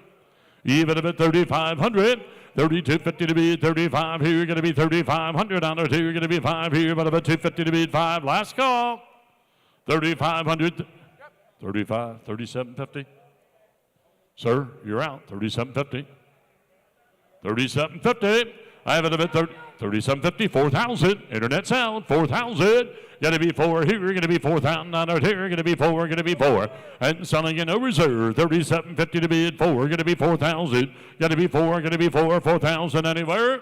Even if at 3,500. 3250 to bid, 35 here, going to be 3,500 on our 2, going to be 5 here, but about 250 to bid, 5. Last call. 3,500. 35, 3750. Sir, you're out. 3750. 3750. I have it a bit 3750, 4,000. Internet sound, 4,000. Going to be 4 here, going to be 4,000 on our here, going to be 4, going to be 4. And selling in no reserve, 3750 to bid, 4, going to be 4,000. Going to be 4, going to be 4, 4,000 anywhere.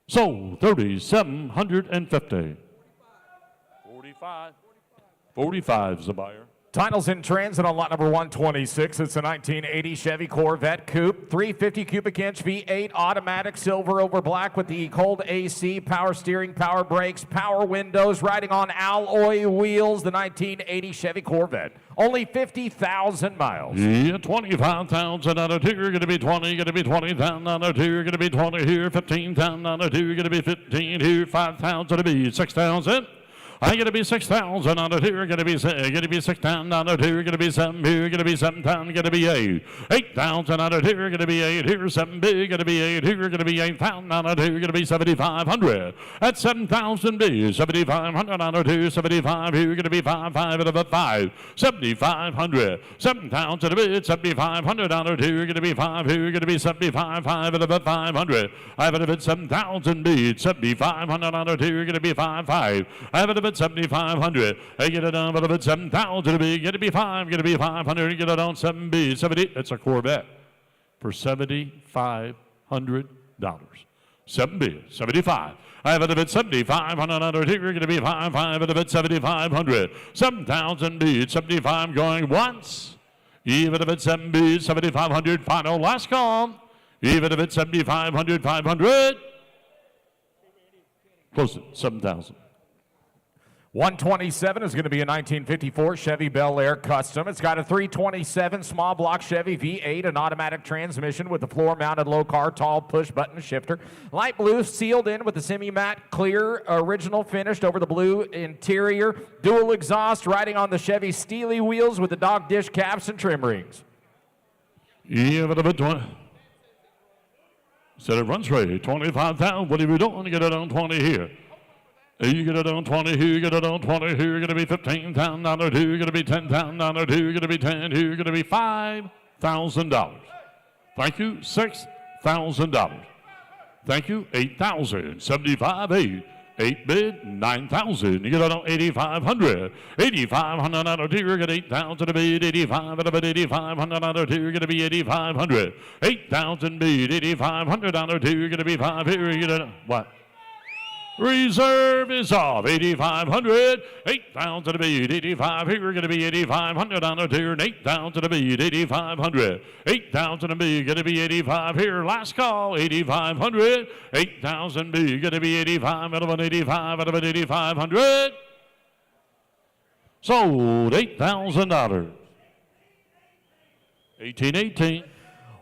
Sold, 3,750. 45. 45 is the buyer. Titles in transit on lot number 126. It's a 1980 Chevy Corvette Coupe, 350 cubic inch V8 automatic, silver over black with the cold AC, power steering, power brakes, power windows, riding on alloy wheels. The 1980 Chevy Corvette, only 50,000 miles. Yeah, 25,000 out of here, going to be 20, going to be 20,000 out of here, going to be 20 here, 15,000 out of here, going to be 15 here, 5,000 to be 6,000. I'm going to be 6,000 on it here, going to be 6,000 on it here, going to be 7 here, going to be 7,000, going to be 8. 8,000 on it here, going to be 8 here, 7 big, going to be 8 here, going to be 8,000 on it here, going to be 7,500. At 7,000 big, 7,500 on it here, 75 here, going to be 5, 5 at about 5. 7,500. 7,000 a bit, 7,500 on it here, going to be 5 here, going to be 75, 5 at about 500. I have it at 7,000 big, 7,500 on it here, going to be 5, 5. I have it at 7,500. I get it down about about 7,000 to be. Get it be 5. Get it be 500. Get it on 7B. 70. It's a Corvette for $7,500. 7B. 75. I have it at 7,500 here. Going to be 5. 5 at about 7,500. 7,000 B. 75 going once. Even if it's 7B. 7,500. Final last call. Even if it's 7,500. 500. Close it. 7,000. 127 is going to be a 1954 Chevy Bel Air Custom. It's got a 327 small block Chevy V8, an automatic transmission with the floor-mounted low-car tall push-button shifter. Light blue sealed in with the semi-matte clear, original finished over the blue interior. Dual exhaust riding on the Chevy Steely wheels with the dog dish caps and trim rings. Yeah, but a bit 20. Said it runs right. 25,000. What are we doing? Get it on 20 here. You get it on 20 here, you get it on 20 here, you're going to be 15,000 on it here, you're going to be 10,000 on it here, you're going to be 10 here, you're going to be $5,000. Thank you, $6,000. Thank you, 8,000, 75, 8. 8 bid, 9,000. You get it on 8,500. 8,500 on it here, you get 8,000 a bid, 85 at about 8,500 on it here, you're going to be 8,500. 8,000 bid, 8,500 on it here, you're going to be 5 here, you get it, what? Reserve is off. 8,500. 8,000 to beat. 85 here. Going to be 8,500 on the tier. 8,000 to beat. 8,500. 8,000 to be. Going to be 85 here. Last call. 8,500. 8,000 be. Going to be 85 out of an 85 out of an 8,500. Sold $8,000. 1818.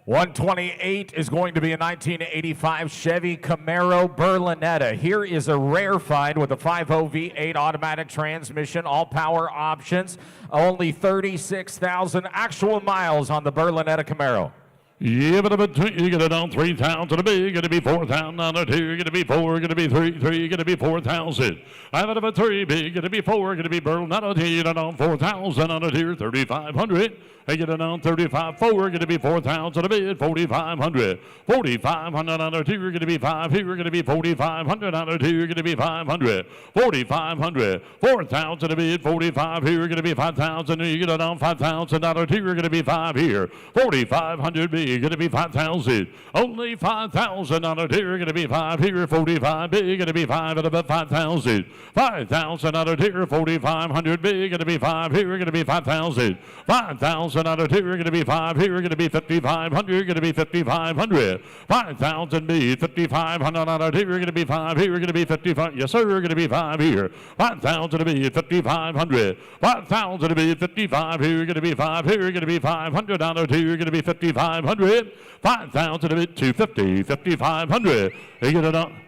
128 is going to be a 1985 Chevy Camaro Berlinetta. Here is a rare find with a 5.0 V8 automatic transmission, all power options. Only 36,000 actual miles on the Berlinetta Camaro. Yeah, but you get it on 3,000 to be, going to be 4,000 on a 2, going to be 4, going to be 3, going to be 4,000. I have it a 3, big, going to be 4, going to be burl, not a 2, get it on 4,000 on a 2, 3,500. I get it on 35, 4, going to be 4,000 a bid, 4,500. 4,500 on a 2, going to be 5, here, going to be 4,500 on a 2, going to be 500. 4,500, 4,000 a bid, 45 here, going to be 5,000. You get it on 5,000 on a 2, going to be 5 here. 4,500 bid. You're going to be 5,000. Only 5,000 on a tier. Going to be 5 here. 45 big. Going to be 5 at about 5,000. 5,000 on a tier. 4,500 big. Going to be 5 here. Going to be 5,000. 5,000 on a tier. Going to be 5 here. Going to be 5,500. Going to be 5,500. 5,000 big. 5,500 on a tier. Going to be 5 here. Going to be 55. Yes, sir. Going to be 5 here. 5,000 big. 5,500. 5,000 big. 55 here. Going to be 5 here. Going to be 500 on a tier. Going to be 5,500. 5,000 of it, 250, 5,500. You get it on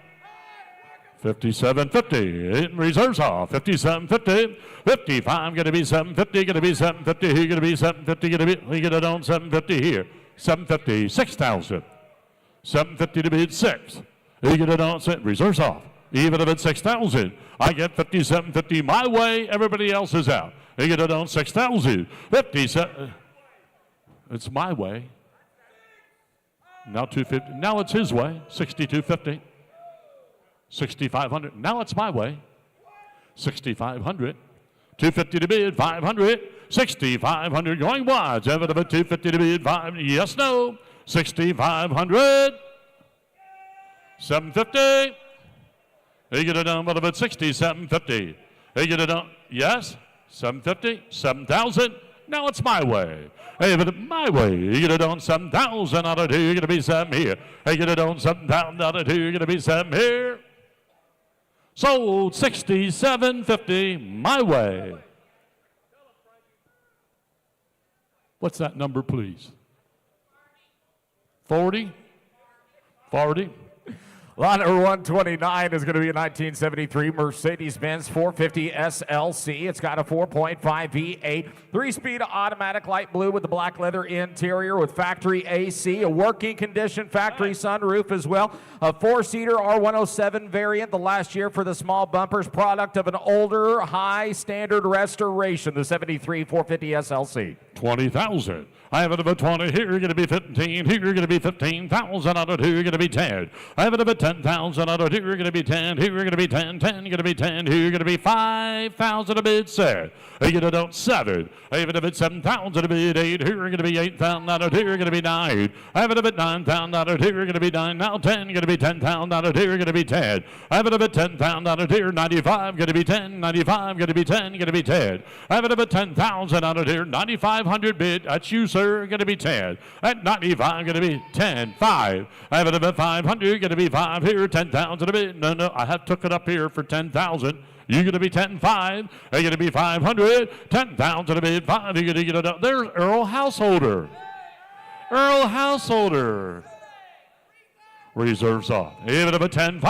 5750. It reserves off 5750. 55 going to be 750. Going to be 750 here. Going to be 750. Going to be. We get it on 750 here. 750, 6,000. 750 to bid 6. You get it on reserves off. Even if it's 6,000, I get 5750 my way. Everybody else is out. You get it on 6,000. 57. It's my way. Now 250. Now it's his way. 6,250. 6,500. Now it's my way. 6,500. 250 to bid. 500. 6,500 going wide. 250 to bid. 5. Yes, no. 6,500. 750. You get it done. What about 6,750? You get it done. Yes. 750. 7,000. Now it's my way. Hey, but my way. You get it on 7,000 out of 2. You're going to be 7 here. Hey, get it on 7,000 out of 2. You're going to be 7 here. Sold 6750 my way. What's that number, please? 40? 40? Lot number 129 is going to be a 1973 Mercedes-Benz 450 SLC. It's got a 4.5 V8, 3-speed automatic light blue with the black leather interior with factory AC, a working condition factory sunroof as well, a 4-seater R107 variant, the last year for the small bumpers, product of an older high standard restoration, the 73 450 SLC. 20,000. I have it about 20 here, you're going to be 15 here, you're going to be 15,000 out of 2, you're going to be 10. I have it about 10,000 out of 2, you're going to be 10 here, you're going to be 10, 10, you're going to be 10 here, you're going to be 5,000 a bid set. I get it out 7. I have it about 7,000 a bid 8 here, you're going to be 8,000 out of 2, you're going to be 9. I have it about 9,000 out of 2, you're going to be 9. Now 10, you're going to be 10,000 out of 2, you're going to be 10. I have it about 10,000 out of 2, 95, going to be 10, 95, going to be 10, going to be 10. I have it about 10,000 out of 2, 9,500 bid, that's you, sir. Going to be 10. At 95, going to be 10. 5. I have it about 500. Going to be 5 here. 10,000 a bit. No. I have took it up here for 10,000. You're going to be 10. 5. You're going to be 500. 10,000 a bit. 5. You're going to get it up. There's Earl Householder. Earl Householder. Reserves off. Even if a 10-5,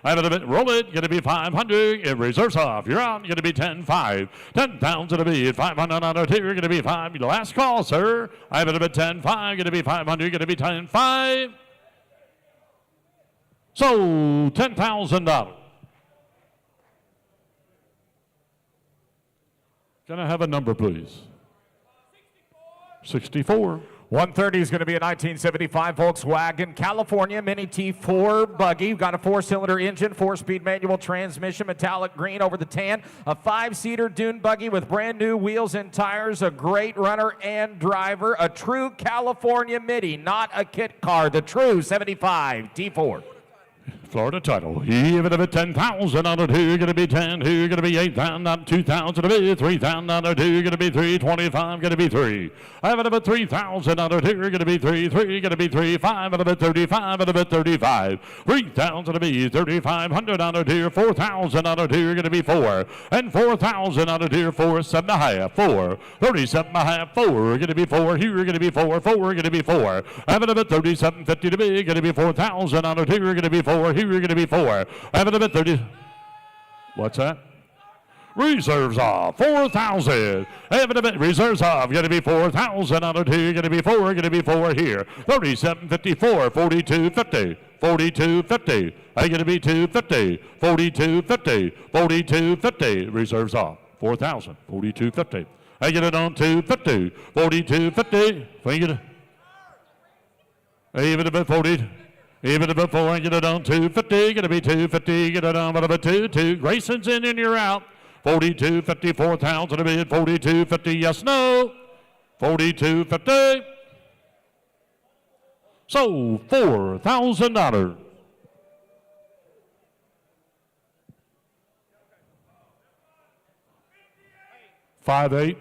I have it a bit. Roll it. Going to be 500. It reserves off. You're on. Going to be 10-5. 10,000 to be 500 on a tier. Going to be 5. Last call, sir. I have it a bit 10-5. Going to be 500. Going to be 10-5. So $10,000. Can I have a number, please? 64. 130 is going to be a 1975 Volkswagen California Mini T4 buggy. Got a 4-cylinder engine, 4-speed manual transmission, metallic green over the tan, a 5-seater dune buggy with brand new wheels and tires, a great runner and driver, a true California Mini, not a kit car, the true 75 T4. Florida title. Even if it's $10,000, two gonna be 10, two gonna be 8,000, 2,000 to be 3,000, two gonna be 325, gonna be 3. Even if it's $3,000, two gonna be 3, 3 gonna be 3, 5 out of it 35, out of it 35, 3,000 to be $3,500, two 4,000, two gonna be 4, and 4,000, two 4, 7.5, 4, 37.5, 4 gonna be 4, here gonna be 4, 4 gonna be 4. Even if it's 37.50 to be gonna be 4,000, two gonna be 4. Here you're going to be 4. Having a bit 30. What's that? Reserves off 4,000. Having a bit reserves off. Going to be 4,000 on a 2. Going to be 4. Going to be 4 here. 37.54. 42.50. 42.50. I'm going to be 250. 42.50. 42.50. Reserves off 4,000. 42.50. I get it on 250. 42.50. Even a bit 40. Even if before I get it on 250, gonna be 250, get it on about 2. Grayson's in and you're out. 42.50, 4,000 a bid, 42.50, yes, no. 42.50. So $4,000. $5,800.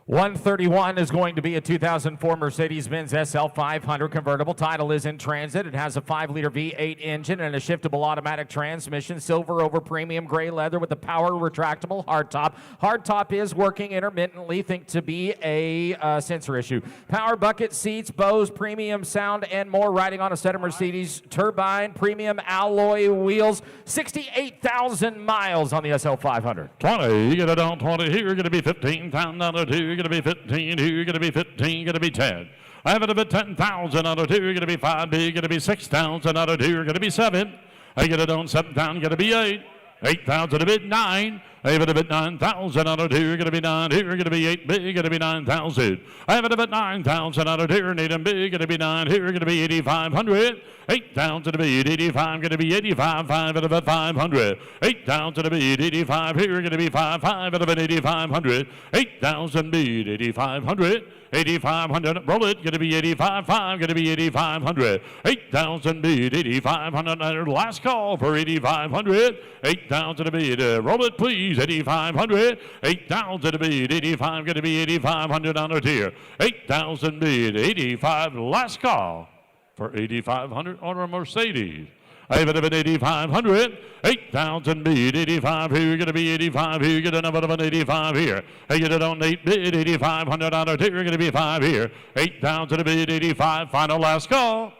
131 is going to be a 2004 Mercedes-Benz SL 500 convertible. Title is in transit. It has a 5-liter V8 engine and a shiftable automatic transmission. Silver over premium gray leather with a power retractable hardtop. Hardtop is working intermittently. Think to be a sensor issue. Power bucket seats, Bose premium sound, and more. Riding on a set of Mercedes turbine premium alloy wheels. 68,000 miles on the SL 500. 20. You get it on 20. Here going to be $15,000. 2. Going to be 15, 2, going to be 15, going to be 10. I have it a bit 10,000 out of 2, going to be 5, B, going to be 6,000 out of 2, going to be 7. I get it on 7,000, going to be 8. 8,000 a bit 9. I have it a bit 9,000 out of 2, going to be 9. Here, going to be 8, B, going to be 9,000. I have it a bit 9,000 out of 2, 8 and B, going to be 9. Here, going to be 8,500. 8,000 to be 85, going to be 85, 5 out of a 500. 8,000 to be 85, here going to be 5, 5 out of an 8,500. 8,000 beat 8,500. 8,500, roll it, going to be 85, 5, going to be 8,500. 8,000 beat 8,500, last call for 8,500. 8,000 to beat, roll it please, 8,500. 8,000 to beat 85, going to be 8,500 on the tier. 8,000 beat 85, last call for 8,500 on a Mercedes. I have it at 8,500. 8,000 beat 85. Here you're going to be 85. Here you get another of an 85 here. I get it on 8 bid 8,500 on a tier. You're going to be 5 here. 8,000 bid 85. Final last call.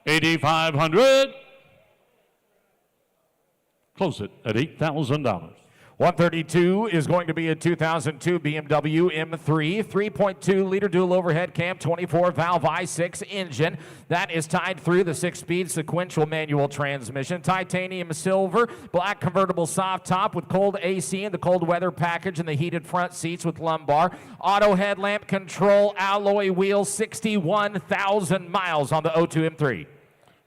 8,500. Close it at $8,000. 132 is going to be a 2002 BMW M3, 3.2-liter dual overhead cam, 24-valve I6 engine. That is tied through the 6-speed sequential manual transmission. Titanium silver, black convertible soft top with cold AC and the cold weather package and the heated front seats with lumbar. Auto headlamp control, alloy wheels, 61,000 miles on the 02 M3.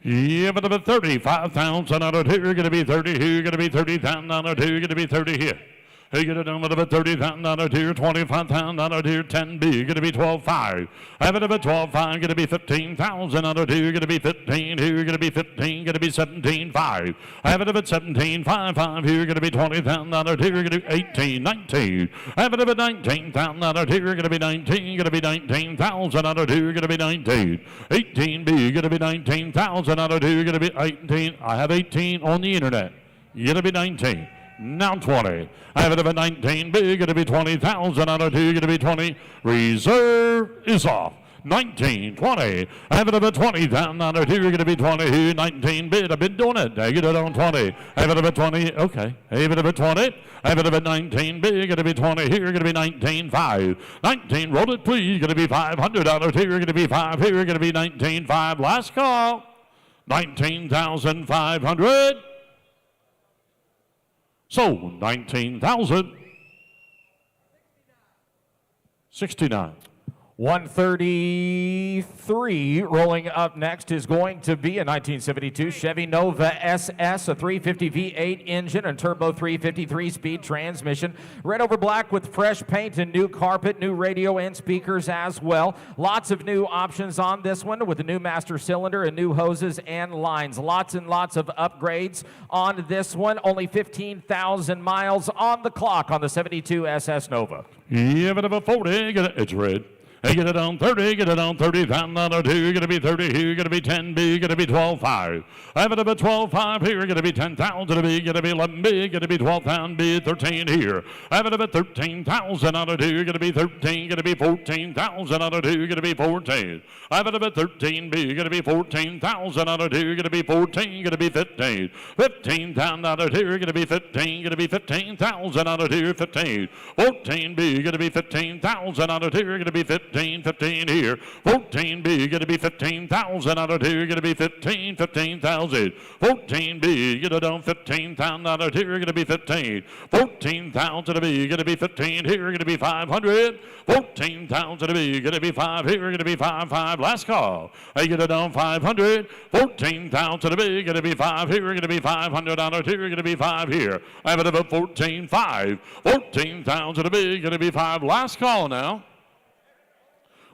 Yeah, but about 35,000 out of here, going to be 30 here, going to be 30,000 out of here, going to be 30 here. Hey, get it done with about 30,000 out of here, 25,000 out of here, 10B, going to be 12.5. Have it about 12.5, going to be 15,000 out of here, going to be 15 here, going to be 15, going to be 17.5. Have it about 17.5 here, going to be 20,000 out of here, going to be 18, 19. Have it about 19,000 out of here, going to be 19, going to be 19,000 out of here, going to be 19. 18B, going to be 19,000 out of here, going to be 18. I have 18 on the internet. You're going to be 19. Now 20. I have it about 19. Big, going to be 20,000 out of 2, going to be 20. Reserve is off. 19, 20. I have it about 20,000 out of 2, going to be 20. 19 bid. I've been doing it. I get it on 20. I have it about 20. Okay. I have it about 20. I have it about 19 big. Going to be 20 here. Going to be 19.5. 19. Roll it, please. Going to be 500 out of 2. Going to be 5 here. Going to be 19.5. Last call. 19,500. So 19,000. 69. 133 rolling up next is going to be a 1972 Chevy Nova SS, a 350 V8 engine and turbo 353 speed transmission. Red over black with fresh paint and new carpet, new radio and speakers as well. Lots of new options on this one with a new master cylinder and new hoses and lines. Lots and lots of upgrades on this one. Only 15,000 miles on the clock on the 72 SS Nova. Give it up a 40. It's red. Hey, get it on 30, get it on 30, $2, you're gonna be 30 here, you're gonna be 10 B, gonna be 12.5. I have it up at 12.5 here, gonna be 10,000 B, gonna be 11 B, gonna be 12,000 B, 13 here. I have it up at 13,000 out of 2, you're gonna be 13, gonna be 14,000 out of 2, you're gonna be 14. I have it up at 13 B, you're gonna be 14,000 out of 2, you're gonna be 14, gonna be 15. 15,000 out of 2, you're gonna be 15, gonna be 15,000 out of 2, 15. 14 B, you're gonna be 15,000 out of 2, you're gonna be 15 here. 14B, you're going to be 15,000 out of 2, you're going to be 15,000. 14B, get it on 15,000 out of 2, you're going to be 15. 14,000 B, you're going to be 15 here, you're going to be 500. 14,000 B, you're going to be 5 here, you're going to be 5. Last call. I get it on 500. 14,000 B, you're going to be 5 here, you're going to be 500 out of 2, you're going to be 5 here. I have it about 14,500. 14,000 B, you're going to be 5. Last call now.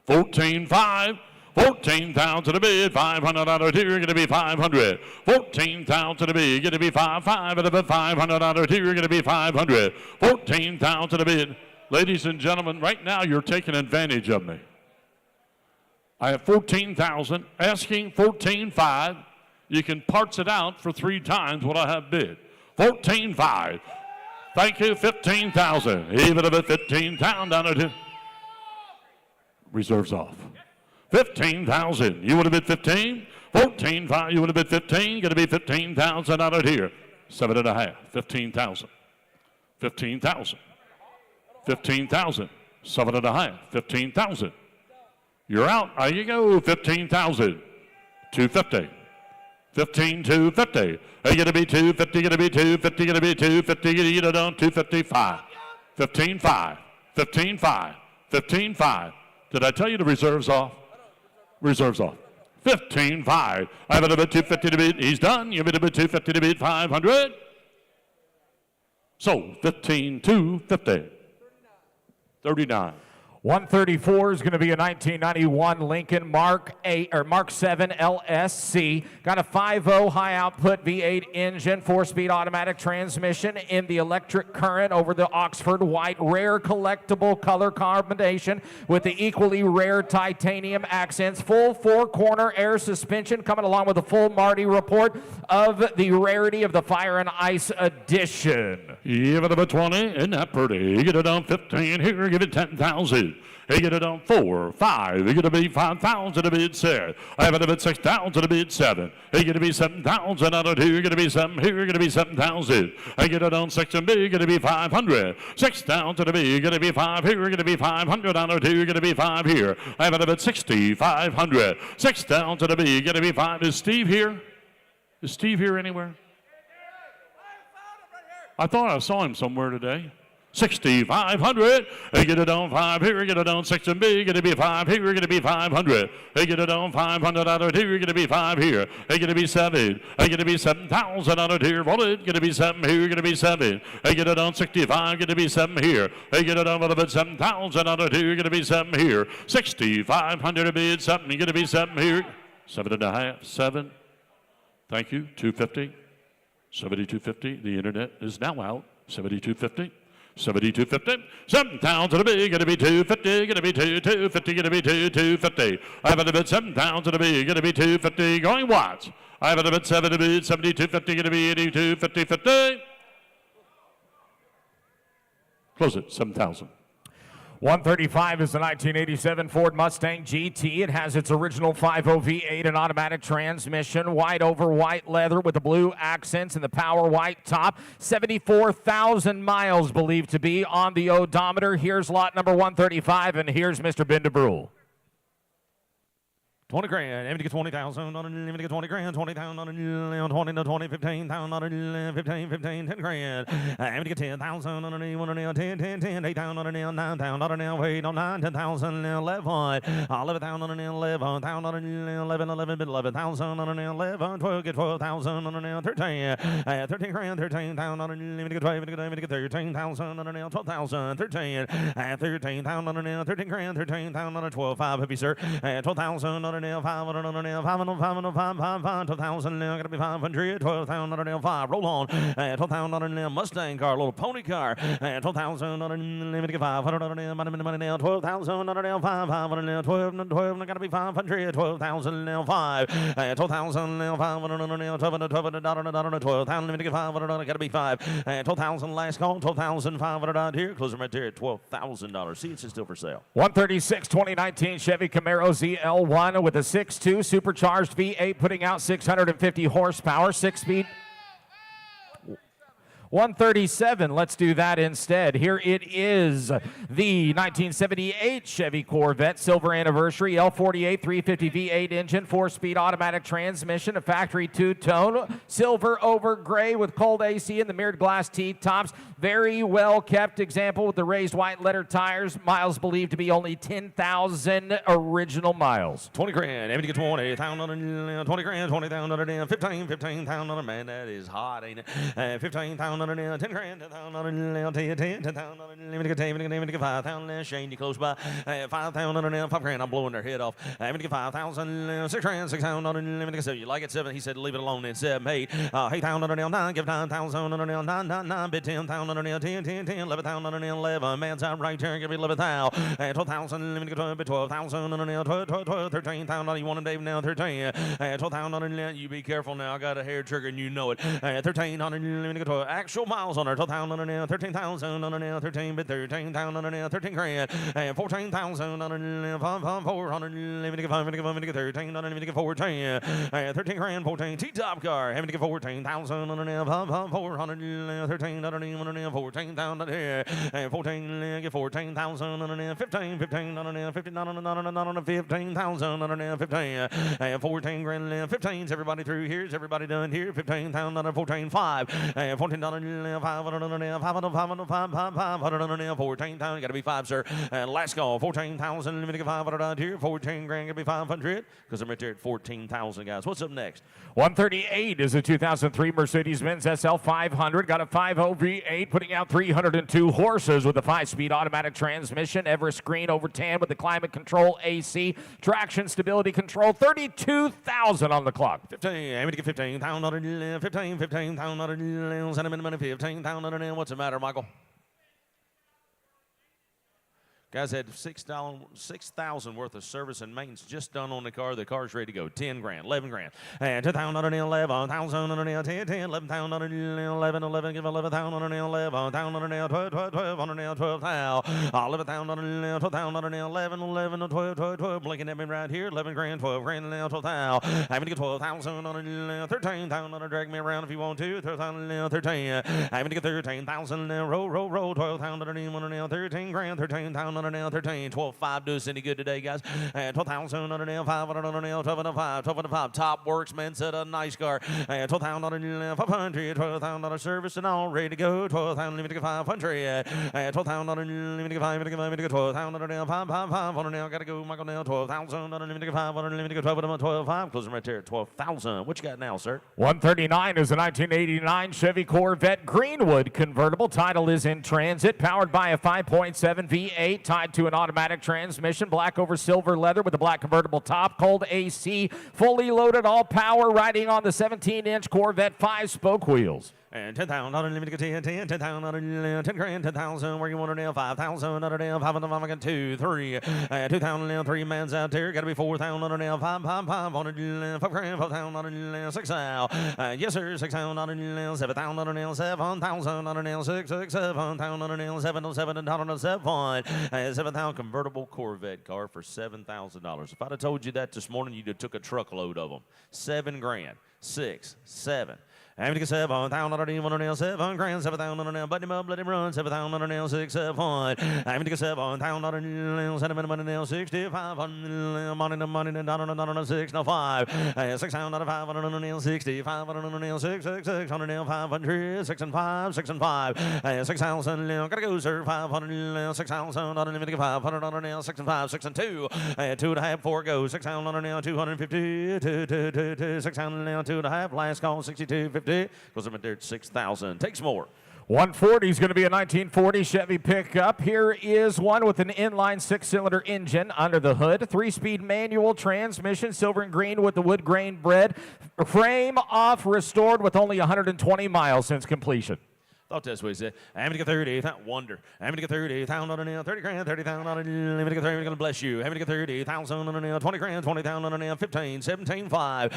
14,500. 14,000 to bid, 500 out of 2, you're going to be 500. 14,000 to bid, you're going to be 5 out of 500 out of 2, you're going to be 500. 14,000 to bid. Ladies and gentlemen, right now you're taking advantage of me. I have 14,000, asking 14,500. You can parts it out for 3 times what I have bid. 14,500. Thank you, 15,000. Even if it's 15,000 down to reserves off. 15,000. You would have bid 15. 14,500. You would have bid 15. Going to be 15,000 out of here. 7.5. 15,000. 15,000. 15,000. 7.5. 15,000. You're out. There you go. 15,000. 250. 15,250. Are you going to be 250? Going to be 250? Going to be 250? Going to get it on 255. 15,500. 15,500. 15,500. Did I tell you the reserves off? Reserves off. 15,500. I have it about 250 to beat. He's done. You have it about 250 to beat 500. So 15,250. 39. 134 is going to be a 1991 Lincoln Mark 7 LSC. Got a 5.0 high output V8 engine, 4-speed automatic transmission in the electric current over the Oxford white, rare collectible color combination with the equally rare titanium accents, full 4-corner air suspension coming along with a full Marty report of the rarity of the Fire and Ice edition. Give it about 20, isn't that pretty? You get it on 15 here, give it 10,000. You get it on 4, 5. You're going to be 5,000 to bid 6. I have it about 6,000 to bid 7. You're going to be 7,000 out of 2. You're going to be 7 here. You're going to be 7,000. I get it on 6 and B. You're going to be 500. 6,000 to B. You're going to be 5 here. You're going to be 500 out of 2. You're going to be 5 here. I have it about 6,500. 6,000 to B. You're going to be 5. Is Steve here? Is Steve here anywhere? I thought I saw him somewhere today. 6,500. They get it on 5 here, get it on 6 and B, going to be 5 here, going to be 500. They get it on 500 out of 2, you're going to be 5 here. They going to be 7. They going to be 7,000 out of 2. Voted, going to be 7 here, going to be 7. They get it on 65, going to be 7 here. They get it on a little bit 7,000 out of 2, you're going to be 7 here. 6,500 to bid 7, you're going to be 7 here. 7.5, 7. Thank you, 250. 7250. The internet is now out. 7250. 7250. 7,000 to be, going to be 250, going to be 250, going to be 250. I have it a bit 7,000 to be, going to be 250, going watts. I have it a bit 7 to be, 7250, going to be 8250, 50. Close it, 7,000. 135 is the 1987 Ford Mustang GT. It has its original 5.0 V8 and automatic transmission, white over white leather with the blue accents and the power white top. 74,000 miles believed to be on the odometer. Here's lot number 135, and here's Mr. Ben DeBrule. 20 grand, let me get 20,000, let me get 20 grand, 20,000, 20 to 20, 15,000, 15, 15, 10 grand, let me get 10,000, 10, 10, 10, 8,000, 9,000, wait on 9, 10,000, 11, 11,000, 11,000, 11, 11,000, 11, 12, get 12,000, 13, 13 grand, 13,000, let me get 12, let me get 13,000, 12,000, 13, 13,000, 13 grand, 13,000, 12, 5, happy sir, 12,000, 500, 12,000, gotta be 500, 12,000, 5, roll on, 12,000, Mustang car, little pony car, 12,000, let me get 500, money now, 12,000, 500, 12, gotta be 500, 12,000, 5, 12,000, 500, 12,000, let me get 500, gotta be 5, 12,000, last call, 12,500 out here, close them right there at $12,000. See, it's still for sale. 136 2019 Chevy Camaro ZL1 with a 6.2 supercharged V8 putting out 650 horsepower, 6-speed. 137, let's do that instead. Here it is, the 1978 Chevy Corvette Silver Anniversary L48 350 V8 engine, 4-speed automatic transmission, a factory two-tone, silver over gray with cold AC and the mirrored glass T-tops. Very well kept example with the raised white letter tires. Miles believed to be only 10,000 original miles. 20 grand, let me get 20,000, 20 grand, 20,000, 15,000, man, that is hot, ain't it? 15,000. 10 grand, 10,000, 10,000, let me get 5,000, Shane, you close by, 5,000, 5 grand, I'm blowing their head off, let me get 5,000, 6 grand, 6,000, let me get 7, you like it, 7, he said leave it alone, then 7, 8, 8,000, 9, give 9,000, 9, 9, bid 10,000, 10, 10, 10, 11,000, 11, man's out right here, give me 11,000, 12,000, let me get 12,000, 12, 13,000, you want him, Dave, now 13, 12,000, you be careful now, I got a hair trigger and you know it, 13,000, let me get 12, actual miles on her, 12,000, 13,000, 13, but 13,000, 13 grand, and 14,000, 400, let me get 5, let me get 13, let me get 14, 13 grand, 14, T-top car, let me get 14,000, 400, 13, 14,000 here, and 14, get 14,000, 15, 15,000, 15,000, and 14 grand, 15's everybody through here, is everybody done here, 15,000, 14, 5, and 14,000, 14,000, gotta be 5, sir. And last call, 14,000, let me get 500 out here, 14 grand, gotta be 500, because I'm right there at 14,000, guys. What's up next? 138 is a 2003 Mercedes-Benz SL 500, got a 5.0 V8 putting out 302 horses with a 5-speed automatic transmission, Everest Green over tan with the climate control AC, traction stability control, 32,000 on the clock. 15, I'm gonna get 15,000, 15,000, send him in the money, 15,000, what's the matter, Michael? Guys had $6,000 worth of service and maintenance just done on the car. The car's ready to go. 10 grand, 11 grand, and 2,000, 11,000, 10, 10, 11,000, 11, 11, give 11,000, 11,000, 12, 12, 12, 12,000, 11,000, 12,000, 11, 11, 12, 12, 12, blinking at me right here. 11 grand, 12 grand, 12,000. Having to get 12,000, 13,000, drag me around if you want to. 12,000, 13, having to get 13,000, roll, 12,000, 13 grand, 13,000. 13, 12.5 do us any good today, guys. 12,000, 12.5, top works, man, set a nice car. 12,000, 500, 12,000 service and all ready to go. 12,000, let me get 500. 12,000, let me get 5, let me get 12,000, 500 now, gotta go, Michael, now. 12,000, let me get 500, let me get 12,5, close them right there at 12,000. What you got now, sir? 139 is a 1989 Chevy Corvette Greenwood convertible. Title is in transit, powered by a 5.7 V8. Tied to an automatic transmission, black over silver leather with a black convertible top, cold AC, fully loaded, all power, riding on the 17-inch Corvette 5-spoke wheels. And 10,000, let me get 10,000, 10 grand, 10,000, where you want to nail 5,000, 5,000, 2, 3, 2,000, 3 man's out there, gotta be 4,000, 5, 5 grand, 5,000, 6,000, yes sir, 6,000, 7,000, 7,000, 6, 7,000, 7,000 convertible Corvette car for $7,000. If I'd have told you that this morning, you'd have took a truckload of them. 7 grand, 6, 7. I'm gonna get $7,000, 7 grand, $7,000, but him up, let him run, $7,000, 6, 7. I'm gonna get $7,000, send him in the money, 6,500, money, dollar, 6, no 5, $6,500, 6,500, 6, 600, 500, 6 and 5, 6 and 5, 6,000, gotta go, sir, 500, 6,000, let me get $500, 6 and 5, 6 and 2, 2.5, 4 goes, 6,000 now, 250, 2, 6,000 now, 2.5, last call, 62.50, goes up there at 6,000, takes more. 140 is going to be a 1940 Chevy pickup. Here is one with an inline 6-cylinder engine under the hood, 3-speed manual transmission, silver and green with the wood grain bread, frame off restored with only 120 miles since completion. Thought that's what he said. I'm going to get 30, wonder. I'm going to get 30,000 on a 30 grand, 30,000 on a, I'm going to get 30, I'm going to bless you. I'm going to get 30,000 on a 20 grand, 20,000 on a 15, 17, 5,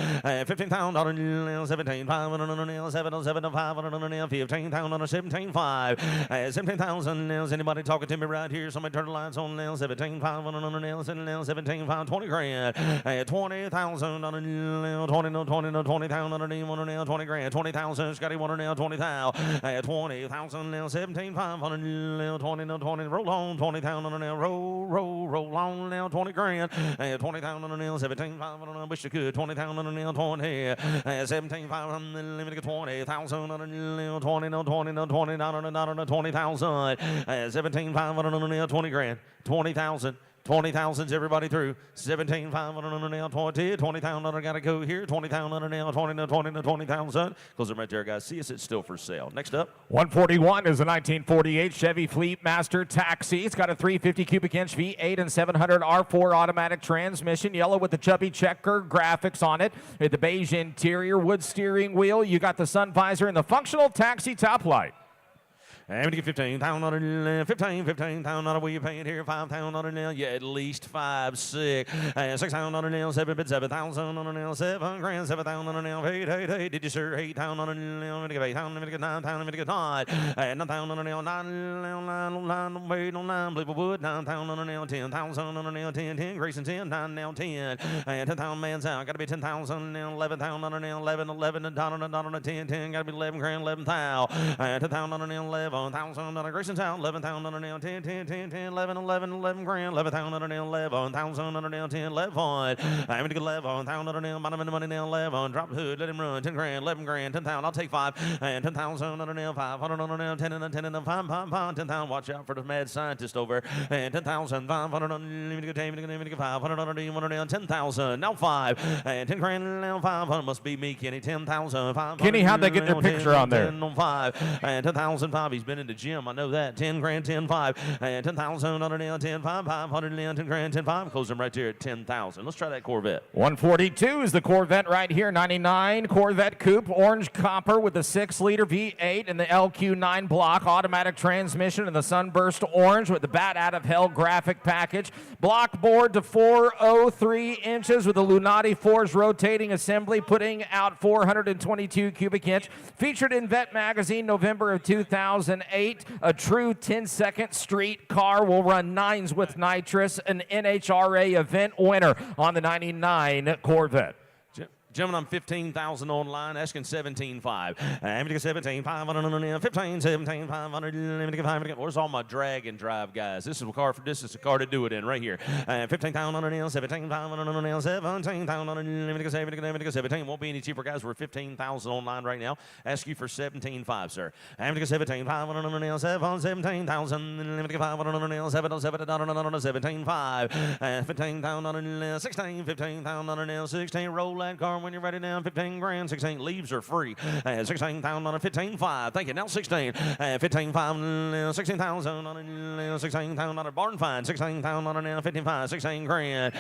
15,000 on a 17, 5 on a 7, 7, 5 on a 15,000 on a 17, 5, 17,000 now. Is anybody talking to me right here? Somebody turn the lights on now. 17, 5 on a 17, 5, 20 grand, 20,000 on a 20,000 on a 20 grand, 20,000, Scotty, 1 now, 20,000, 20,000 now, 17,500 now, 20 now, 20, roll on, 20,000 now, roll on now, 20 grand, 20,000 now, 17,500, I wish you could, 20,000 now, 20, 17,500, let me get 20,000 now, 20 now, 20 now, 20 now, 20,000, 17,500 now, 20 grand, 20,000. 20,000's everybody through. 17,500 now, 20,000 gotta go here. 20,000 now, 20,000. Close it right there, guys. See us, it's still for sale. Next up. 141 is a 1948 Chevy Fleet Master Taxi. It's got a 350 cubic inch V8 and 700 R4 automatic transmission. Yellow with the chubby checker graphics on it. With the beige interior, wood steering wheel. You got the sun visor and the functional taxi top light. I'm going to get 15,000, 15,000, what you paying here? 5,000 now, yeah, at least 5, 6, 6,000 now, 7,000 now, 7 grand, 7,000 now, hey, did you, sir? 8,000 now, I'm going to get 8,000, I'm going to get 9,000, I'm going to get 9,000 now, 9, wait on 9, believe wood, 9,000 now, 10,000 now, 10, Grayson 10, 9 now, 10, 10,000 man's out, got to be 10,000 now, 11,000 now, 11, dollar, 10, got to be 11 grand, 11,000, 10,000 now, 11. 1,000 Grayson's out, 11,000 now, 10, 11 grand, 11,000 now, 11,000 now, 10, 11. I'm going to get 11,000 now, money now, 11. Drop the hood, let him run, 10 grand, 11 grand, 10,000. I'll take 5, 10,000 now, 500 now, 10 and 5, 10,000. Watch out for the mad scientist over. 10,000, 500 500 now, 10,000. Now 5, 10 grand now, 500. Must be me, Kenny. 10,000, 500. Kenny, how'd they get their picture on there? 5, 10,000, 5. He's been in the gym, I know that. 10 grand, 10, 5, 10,000 on a 10, 5, 500 now, 10 grand, 10, 5. Close them right there at 10,000. Let's try that Corvette. 142 is the Corvette right here. 99 Corvette Coupe, orange copper with the 6-liter V8 and the LQ9 block automatic transmission and the sunburst orange with the bat out of hell graphic package. Block board to 403 inches with the Lunati Force rotating assembly, putting out 422 cubic inch. Featured in Vet Magazine November of 2008. A true 10-second street car, will run 9s with nitrous, an NHRA event winner on the 99 Corvette. Gentlemen, I'm 15,000 online, asking 17.5. I'm going to get 17,500, 15, 17,500. Where's all my drag and drive guys? This is a car to do it in right here. 15,000, 17,500, 17,000, 17. Won't be any cheaper, guys. We're 15,000 online right now. Ask you for 17.5, sir. I'm going to get 17,500, 17,000, 17,500, 15,000, 16, 15,000, 16. Roll that car when you're ready now. 15 grand, 16 leaves are free. 16,000 on a 15.5. Thank you. Now 16. 15,500, 16,000 16,000 on a barn find. 16,000 on a 15.5. 16 grand.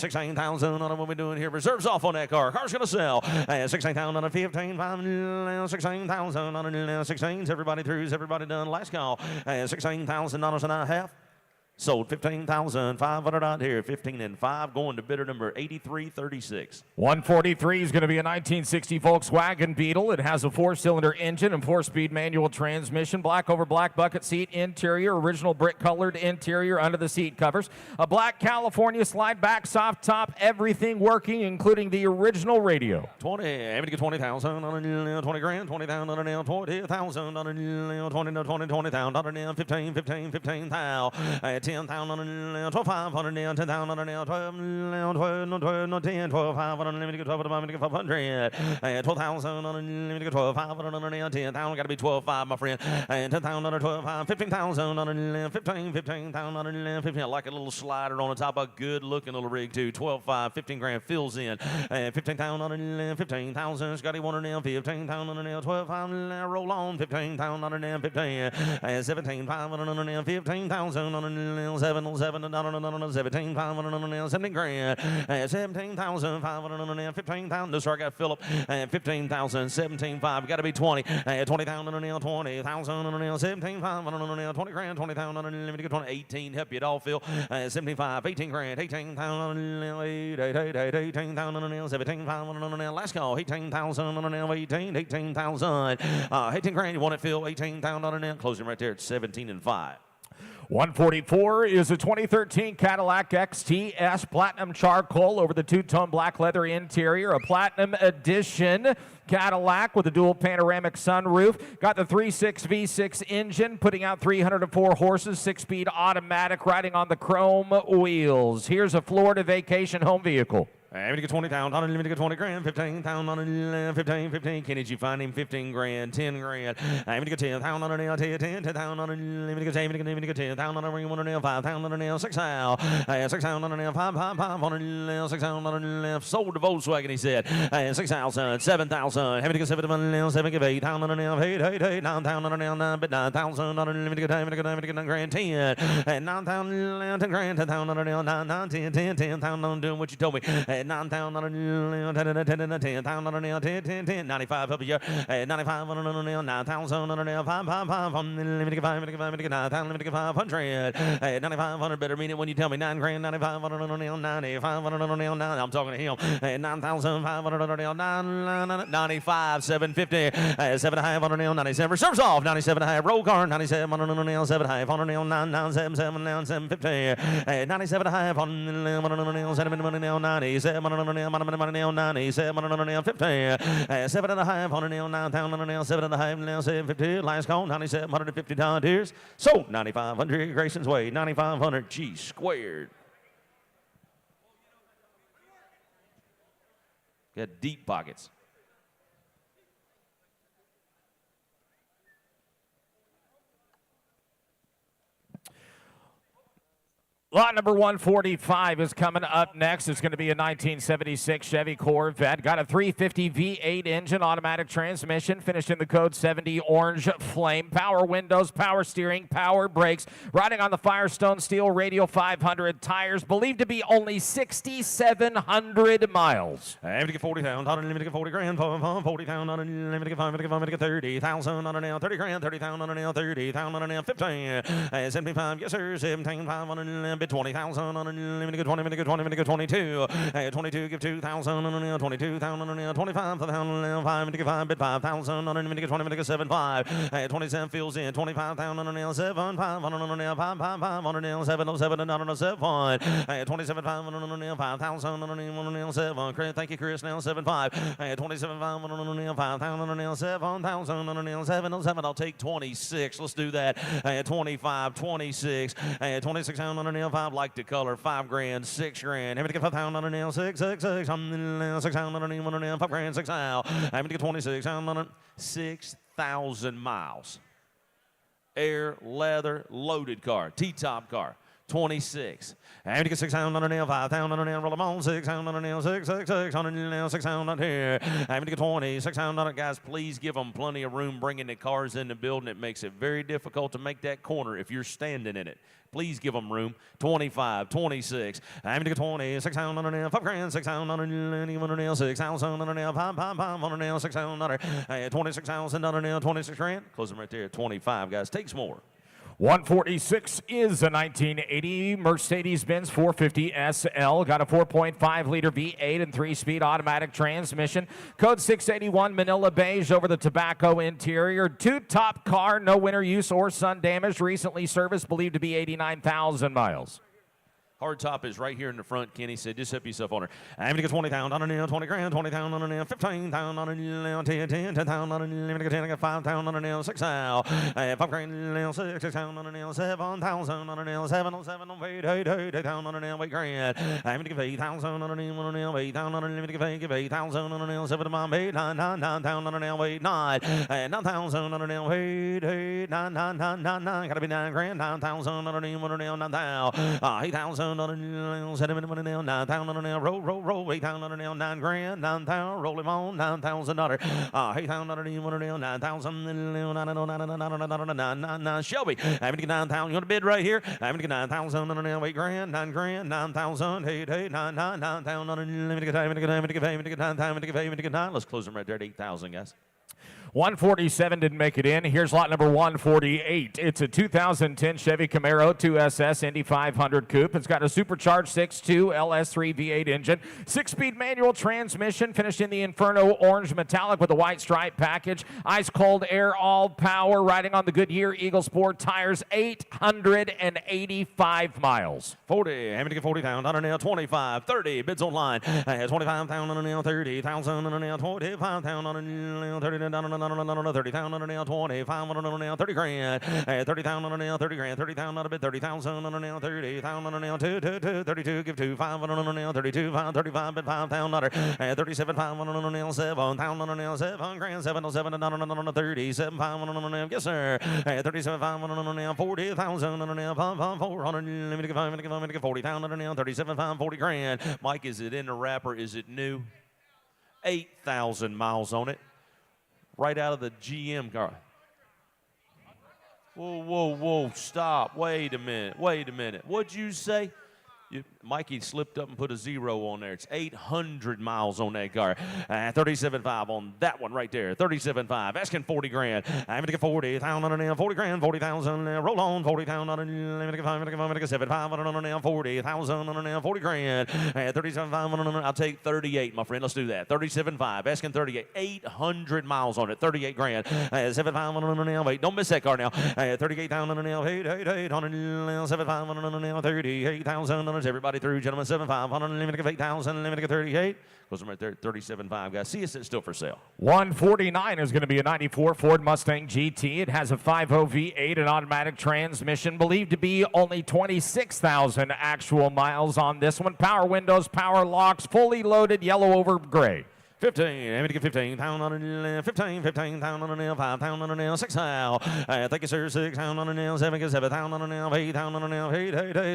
16,000 on what we're doing here. Reserves off on that car. Car's gonna sell. 16,000 on a 15.5. 16,000 on a 16s. Everybody throughs. Everybody done. Last call. $16,000 and a half. Sold 15,500 out here. 15 and 5 going to bidder number 8336. 143 is going to be a 1960 Volkswagen Beetle. It has a 4-cylinder engine and 4-speed manual transmission. Black over black bucket seat interior. Original brick-colored interior under the seat covers. A black California slide back soft top. Everything working, including the original radio. 20. I'm going to get 20,000 on a 20 grand. 20,000 on a 20,000 on a 20,000 on a 15,000. 10,000 on a 12,500 now, 10,000 on a 12, 10, 12,500 unlimited, 12,500, 12,000 on unlimited, 12,500 on a 10,000, got to be 12,500, my friend, and 10,000 on a 12,500, 15,000 on a 15,000 on a 15. I like a little slider on the top, a good looking little rig too. 12,500, 15 grand fills in, 15,000 on a 15,000, Scotty 1 on a 15,000 on a 12,500, roll on, 15,000 on a 15, 17,500 on a 15,000 on a 17 grand, 17,500, 15,000. No, sorry, I got Philip. 15,000, 17,500. Got to be 20. 20,000 on 20,000 on 17,500, 20 grand, 20,000 unlimited, 20, 18. Help you at all, Phil. 75, 18 grand, 18,000, 18,000 on 17,500. Last call, 18,000 on 18,000. 18 grand. You want it, Phil? 18,000 on closing right there at 17 and 5. 144 is a 2013 Cadillac XTS Platinum Charcoal over the two-tone black leather interior, a Platinum Edition Cadillac with a dual panoramic sunroof. Got the 3.6 V6 engine, putting out 304 horses, 6-speed automatic, riding on the chrome wheels. Here's a Florida vacation home vehicle. I'm going to get 20,000 on unlimited, 20 grand, 15,000 on 15. Kenny, did you find him? 15 grand, 10 grand. I'm going to get 10,000 on a 10,000 on unlimited, 10,000 on a 5,000 on a 6,000 on a 5 on a 6,000 on a sold to Volkswagen, he said. 6,000, 7,000. I'm going to get 7,000, 8,000 on a 8, 9,000 on a 9, but 9,000 on unlimited, 9 grand, 10, 9,000, 10 grand, 10,000 on a 9, 10,000 on doing what you told me. 9,000 on a 10,000 on a 10, 95 up here, 95 on a 9,000 on a 5 on the limited 500, 9,500. Better mean it when you tell me 9 grand, 95 on a 95 on a 9. I'm talking to him. 9,500 on a 95, 750, 7 on a 97. Reserves off 97 high. Roll card 97 on a 7 high on a 9,977 now 750, 97 high on a 7 90. 7 on a 90, 7 on a 50, 7 and a half on a 9,000 on a 7 and a half, now 750. Last call, $9,750. Sold 9,500 Grayson's Way, 9,500 G squared. Got deep pockets. Lot number 145 is coming up next. It's going to be a 1976 Chevy Corvette. Got a 350 V8 engine, automatic transmission, finished in the code 70 orange flame. Power windows, power steering, power brakes. Riding on the Firestone Steel Radial 500 tires. Believed to be only 6,700 miles. I'm going to get 40,000 on a 40 grand, 40,000 on a 30,000 on a 30 grand, 30,000 on a 30,000 on a 15, 75, yes sir, 17,500 on a 20,000 on a limited 22, 22 give 2,000 on a 22,000 on a 25,000 5 give 5 bid 5,000 on a limited 20 7 5, 27 fills in 25,000 on a 7 5 on a 5 on a 7 7 on a 7 27 5 on a 5,000 on a 7. Thank you, Chris. Now 7 5, 27 5 on a 5,000 on a 7,000 on a 7. I'll take 26. Let's do that. 25, 26, 26 on a 5, like the color, 5 grand, 6 grand. I'm going to get 5,000 on a nail, 6, 6, 6, on 6,000 on a nail, 5 grand, 6 out. I'm going to get 26 on a 6,000 miles. Air, leather, loaded car, T-top car. 26. I'm going to get 6,000 on a nail, 5,000 on a nail, roll them on, 6,000 on a nail, 6, 6, 6 on a nail, 6,000 on here. I'm going to get 20, 6,000 on it. Guys, please give them plenty of room bringing the cars in the building. It makes it very difficult to make that corner if you're standing in it. Please give them room. 25, 26. I'm going to get 20, 6,000 on a nail, 5 grand, 6,000 on a nail, 6,000 on a nail, 5 on a nail, 6,000 on a 26,000 on a nail, 26 grand. Close them right there at 25, guys. Takes more. 146 is a 1980 Mercedes-Benz 450 SL. Got a 4.5-liter V8 and 3-speed automatic transmission. Code 681 Manila beige over the tobacco interior. Two-top car, no winter use or sun damage. Recently serviced, believed to be 89,000 miles. Hard top is right here in the front. Kenny said, just help yourself on her. I'm going to get 20,000 on a nail, 20 grand, 20,000 on a nail, 15,000 on a nail, 10,000 on a nail, I'm going to get 10, I got 5,000 on a nail, 6,000, 5 grand, nail, 6,000 on a nail, 7,000 on a nail, 7,000 on 8,000 on a nail, 8 grand. I'm going to give 8,000 on a nail, 8,000 on a nail, give 8,000 on a nail, 7 to 8, 9,000 on a nail, 8, 9, 9,000 on a nail, 8, 9, 9, 9, 9, 9, gotta be 9 grand, 9,000 on a nail, 9,000, 8,000. On a nail, 7 on a nail, 9,000 on a nail, roll, 8,000 on a nail, 9 grand, 9,000, roll him on, $9,000, 8,000 on a nail, 9,000, 9, Shelby, I'm gonna get 9,000, you want to bid right here? I'm gonna get 9,000 on a nail, 8 grand, 9 grand, 9,000, 8, 9, 9,000 on a nail, I'm gonna get 9,000, let's close them right there at 8,000, guys. 147 didn't make it in. Here's lot number 148. It's a 2010 Chevy Camaro 2SS Indy 500 Coupe. It's got a supercharged 6.2 LS3 V8 engine, 6-speed manual transmission, finished in the Inferno orange metallic with a white stripe package, ice cold air, all power, riding on the Goodyear Eagle Sport tires, 885 miles. 40, I'm going to get 40,000 on a nail, 25, 30, bids online, 25,000 on a nail, 30,000 on a nail, 25,000 on a nail, 30,000 on a nail, 30,000 on a nail, 25 on a nail, 30 grand, 30,000 on a nail, 30 grand, 30,000 on a bid, 30,000 on a nail, 30,000 on a nail, 32, give 2, 5 on a nail, 32, 5, 35, bid 5,000 on 37, 5 on a nail, 7,000 on a nail, 7 grand, 707 on a 37, 5 on a nail, yes sir, 37, 5 on a nail, 40,000 on a nail, 400, let me get 40,000 on a nail, 37, 5, 40 grand. Mike, is it in the wrapper? Is it new? 8,000 miles on it. Right out of the GM car. Whoa, stop. Wait a minute. What'd you say? Mikey slipped up and put a 0 on there. It's 800 miles on that car. 37.5 on that one right there. 37.5. Asking 40 grand. I'm going to get 40,000 on a nail. 40 grand. 40,000. Roll on. 40,000 on a nail. I'm going to get 75 on a nail. 40,000 on a nail. 40 grand. 37.5 on a nail. I'll take 38, my friend. Let's do that. 37.5. Asking 38. 800 miles on it. 38 grand. 75 on a nail. Wait, don't miss that car now. 38,000 on a nail. 8 on a nail. 75 on a nail. 38,000 on a everybody through, gentlemen. 7,500, limit of 8,000, limit of 38. Goes right there, 37.5, guys. See, it's still for sale. 149 is going to be a 94 Ford Mustang GT. It has a 5.0 V8 and automatic transmission, believed to be only 26,000 actual miles on this one. Power windows, power locks, fully loaded, yellow over gray. 15, I'm going to get 15,000 on a nail, 15,000 on a nail, 5,000 on a nail, 6,000. Thank you, sir, 6,000 on a nail, 7,000 on a nail, 8,000 on a nail,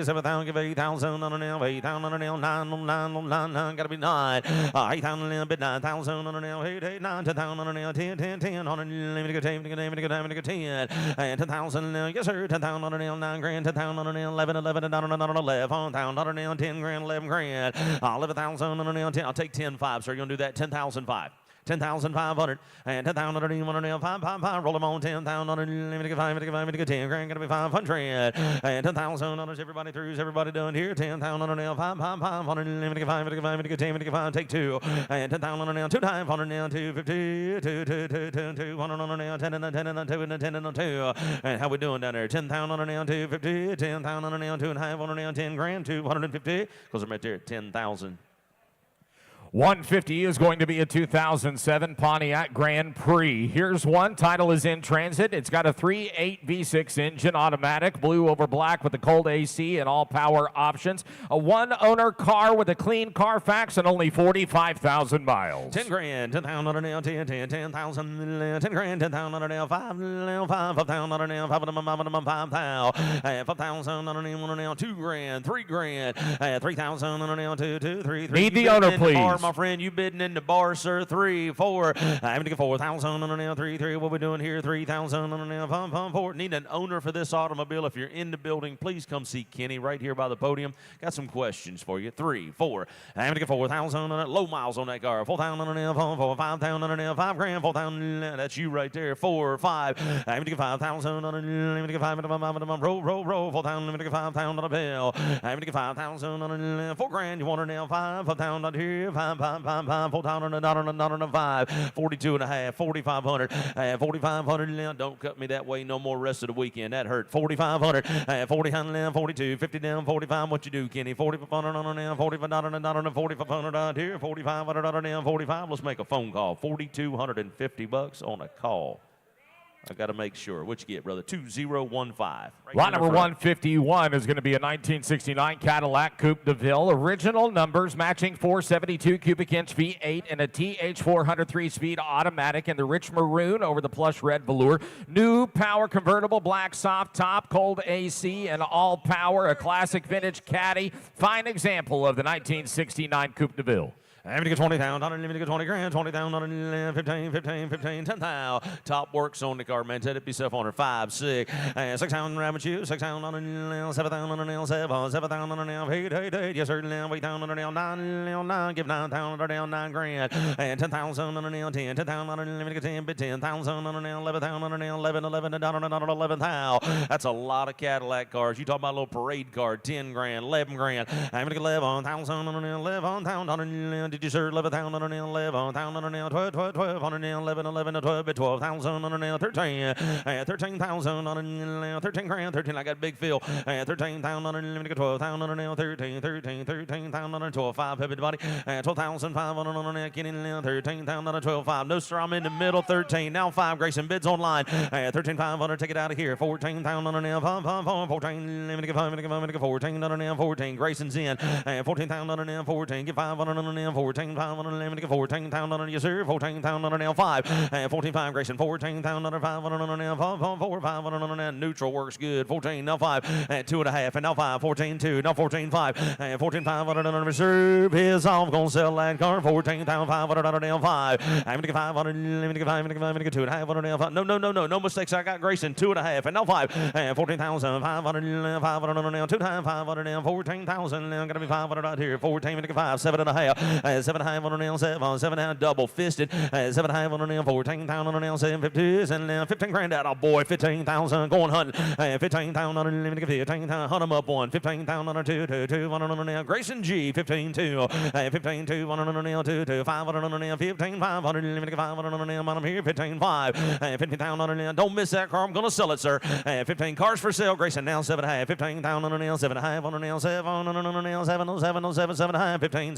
7,000, give 8,000 on a nail, 8,000 on a nail, 9, gotta be 9. 8,000 on a nail, bid 9,000 on a nail, 8, 9, 10,000 on a nail, 10 on a nail, let me get 10, 10,000, yes, sir, 10,000 on a nail, 9 grand, 10,000 on a nail, 11,000 on a nail, 10 grand, 11 grand, 11,000 on a nail, 10, I'll take 10,5, sir, you're gonna do that, 10,005. 10,500 and 10,000 on a nail, 5, roll them on 10,000 on a nail, 5, 10 grand, gonna be 500 and 10,000 on us. Everybody through, everybody done here. 10,000 on a nail, 5 on a nail, 5, take 2 and 10,000 on a nail, 2 times on a nail, 250, 200 on a nail, 10 and 10 and 2 and 10 and 2. And how we doing down there? 10,000 on a nail, 250, 10,000 on a nail, 2.5 on a nail, 10 grand, 250. Goes right there, 10,000. 150 is going to be a 2007 Pontiac Grand Prix. Here's one. Title is in transit. It's got a 3.8 V6 engine, automatic, blue over black with the cold AC and all power options. A one-owner car with a clean Carfax and only 45,000 miles. 10 grand, 10,000 on a nail, 10,000, 10 grand, 10,000 on a nail, 5,000 on a nail, 5,000 on a nail, 2 grand, 3 grand, 3,000 on a nail, 2, 3. Need the owner, please. my friend. You bidding in the bar, sir. 3, 4. I'm going to get 4,000 on the nail. 3, 3. What we doing here? 3,000 on the nail. 5, 4. Need an owner for this automobile. If you're in the building, please come see Kenny right here by the podium. Got some questions for you. 3, 4. I'm going to get 4,000 on it. Low miles on that car. 4,000 on the nail. 4, 5,000 on the nail. 5 grand. 4,000. That's you right there. 4, 5. I'm going to get 5,000 on it. I'm going to get 5,000. Roll. 4,000. I'm going to get 5,000 on a bill. I'm going to get 5,000 on it. 4 grand. You want a nail? 5,000 on here. 5, 4,000 on a 5. 42 and a half. 4,500. 4,500. Don't cut me that way no more rest of the weekend. That hurt. 4,500. 40, 42. 50 down. 45. What you do, Kenny? 4,500 on a nail. 4,500. 4,500 on here. 4,500 on a nail. 45. Let's make a phone call. $4,250 on a call. I got to make sure. What you get, brother? 2015. Right Lot number 151 is going to be a 1969 Cadillac Coupe de Ville. Original numbers matching 472 cubic inch V8 and a TH400 3-speed automatic in the rich maroon over the plush red velour. New power convertible, black soft top, cold AC, and all power. A classic vintage caddy. Fine example of the 1969 Coupe de Ville. I'm going to get 20,000, I'm going to get 20 grand, 20,000, 15, 10,000. Top works on the car, man. Set it yourself on her. 5, 6, 6,000 rabbit shoes, 6,000 on the nail, 7,000 on the nail, 7,000 on the nail, 8, yes, sir, 8,000 on the nail, 9, give 9,000 on the nail, 9 grand, and 10,000 on the nail, 10,000 on the nail, let me get 10, 10,000 on the nail, 11,000 on the nail, 11,000. That's a lot of Cadillac cars. You talk about a little parade car, 10 grand, 11 grand. I'm going to get 11,000 on the nail, 11,000 on the nail. Did you, sir? 11,000 on the nail, 11,000 on the nail, 12 on the nail, 11, 12, 12,000 on the nail, 13,000 on the nail, 13 grand, 13. I got big Phil. 13,000 on the nail, 12,000 on the nail, 13,000 on the 12, 5, everybody. 12,500 on the nail, getting 13,000 on the 12, 5. No, sir, I'm in the middle, 13. Now 5, Grayson, bids online. 13,500, take it out of here. 14,000 on the nail, 14, let me get 14 on the nail, 14. Grayson's in. 14,000 on the nail, 14. Get 500 on the nail, 14,500 on the nail, 14,000 on the yes, sir. 14,000 on the nail, 5. 14,500, Grayson. 14,000 on the 500 on the nail, 4, 500 on the nail. Neutral works good. 14, now 5. 2.5, and now 5. 14, 2, now 14, 5. 14,500 on the reserve. Is off. Gonna sell that car. 14,500 on the nail, 5. I'm gonna get 500. Let me get 5. I'm gonna get 2.5 on the nail, 5. No mistakes. I got Grayson. 2.5, and now 5. 14,500. 500 on the nail. 2.5 nail. 14,000. Now gonna be 500 out here. 14, gonna get 5. 7.5. 7.5 on the nail. 7.5 double fisted. 7.5 on the nail. 14,000 on the nail. 750 and 15 grand out. Oh boy, 15,000 going hunting. 15,000 on the nail. 15,000 hunt them up one. 15,000 on the 2 1 on the nail. Grayson G. 15,2. 15,2 1 on the nail. 2 500 on the nail. 15,500. Let me get 500 on the nail. I'm here. 15,500. 15,000 on the nail. Don't miss that car. I'm gonna sell it, sir. 15 cars for sale. Grayson now 7.5. 15,000 on the nail. 7.5 on the nail. 7 on the nail. 707 7.5. 15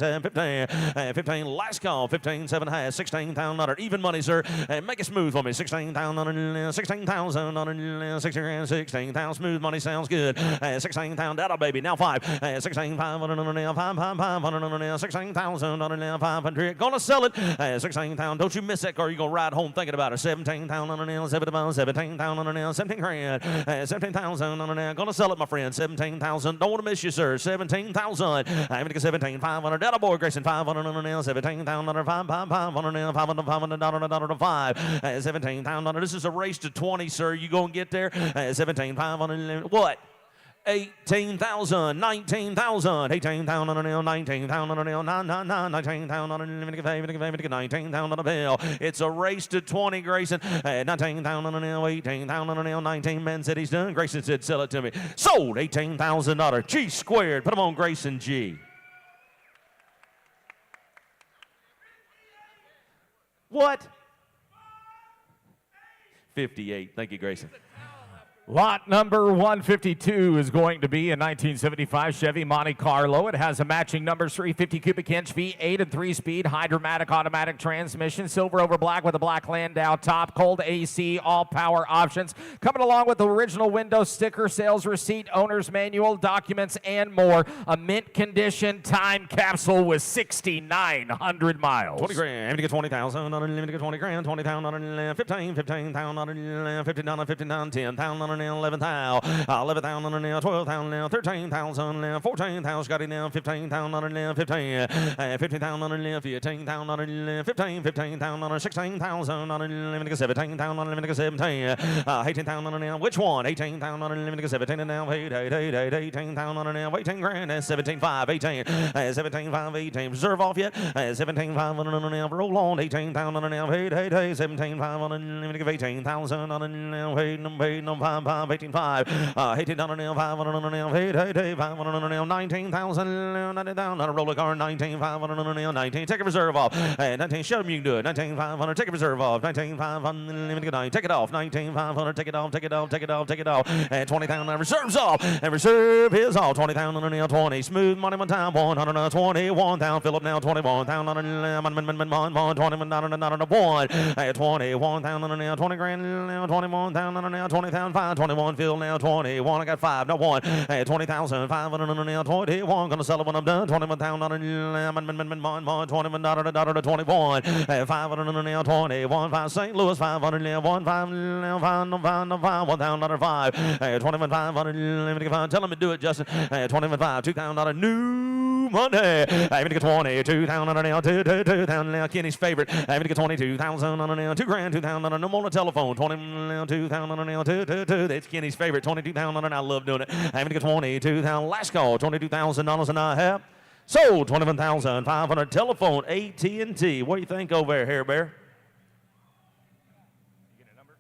15 last call. 15 7.5. 16,000 even money, sir. Make it smooth for me. 16,000 on the nail. 16,000 on the nail. 16,000 smooth money sounds good. 16,000 that'll baby. Now 5. 16,500 on the nail. 500 on the nail. 16,000 on the nail. 500. Gonna sell it. 16,000. Don't you miss that car. You're gonna ride home thinking about it. 17,000 on the nail. 17,000 on the nail. 17 grand. 17,000 on the nail. Gonna sell it, my friend. 17,000. Don't want to miss you, sir. 17,000. I'm gonna get 17,500. That'll boy, Grayson. 500 on the nail. 17,000. 5 on the nail. 500 5. 17,000. This is a race to 20, sir. You gonna get there? 17,500. What? 18,000, 19,000, 18,000 on the nail, 19,000 on the nail, 19,000 on the nail, 19,000 on the bill. It's a race to 20, Grayson. 19,000 on the nail, 18,000 on the nail, 19. Man said he's done. Grayson said, sell it to me. Sold. $18,000. G squared. Put him on Grayson G. What? 58. Thank you, Grayson. Lot number 152 is going to be a 1975 Chevy Monte Carlo. It has a matching number 350 cubic inch V8 and 3-speed hydromatic automatic transmission, silver over black with a black Landau top, cold AC, all power options. Coming along with the original window sticker, sales receipt, owner's manual, documents, and more. A mint condition time capsule with 6,900 miles. 20 grand. I'm going to get 20,000 on it. Let me get 20 grand. 20,000 on it. 15,000 on it. 15,000 on 10,000 on now, 11,000, 11,000 now, 12,000 now, 13,000 now, 14,000, Scotty now, 15,000 now, 15, 15,000 now, 15,000 now, 15, 15,000, 16,000, 17,000, 17, 18,000 now, which one? 18,000, 17 now, 18,000 now, 18 grand, 17,500, 18, 17,500, 18, reserve off yet? 17,500 now, roll on, 18,000 now, 17,500, 18,000 now, 18,500, 18,000 now, 500 now, 500 now, 19,000, 90,000, roll a car, 19,500 now, 19, take a reserve off, 19, show them you can do it, 19,500, take a reserve off, 19,500, take it off, 19,500, take it off, take it off, take it off, take it off, and 20,000, reserves off, and reserve is off, 20,000 now, 20, smooth money one time, 121,000, Philip now, 21,000, 21,000 now, 20 grand now, 21,000 now, 20,005, 21, Phil now, 21, I got 5, no 1, 20,500 now, 21, gonna sell it when I'm done, 21,000 now, 21, 500 now, 21, 5, St. Louis, 500 now, 1, 5 now, 5, 1,005, 21,500, tell them to do it, Justin, 21,500, 2,000 new money, I'm gonna get 22,000 now, 2,000 now, Kenny's favorite, I'm gonna get 22,000 now, 2 grand, 2,000, no more on the telephone, 22,000 now, 2, that's Kenny's favorite, 22,000, I love doing it, I'm gonna get 22,000, last call, $22,000 and I have sold, 21,500, telephone, AT&T, what do you think over there, Hair Bear? You get a number?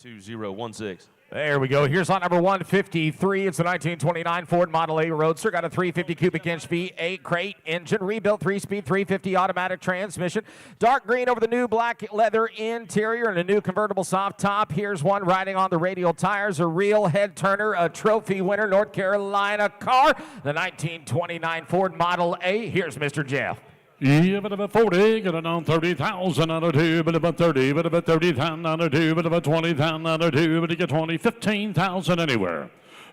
2016. There we go. Here's lot number 153. It's a 1929 Ford Model A Roadster. Got a 350 cubic inch V8 crate engine, rebuilt 3-speed 350 automatic transmission. Dark green over the new black leather interior and a new convertible soft top. Here's one riding on the radial tires, a real head turner, a trophy winner, North Carolina car, the 1929 Ford Model A. Here's Mr. Jeff. Yeah, but about 40, get it on 30,000 out of 2, but about 30, but about 30,000 out of 2, but about 20,000 out of 2, but you get 20, 15,000 anywhere.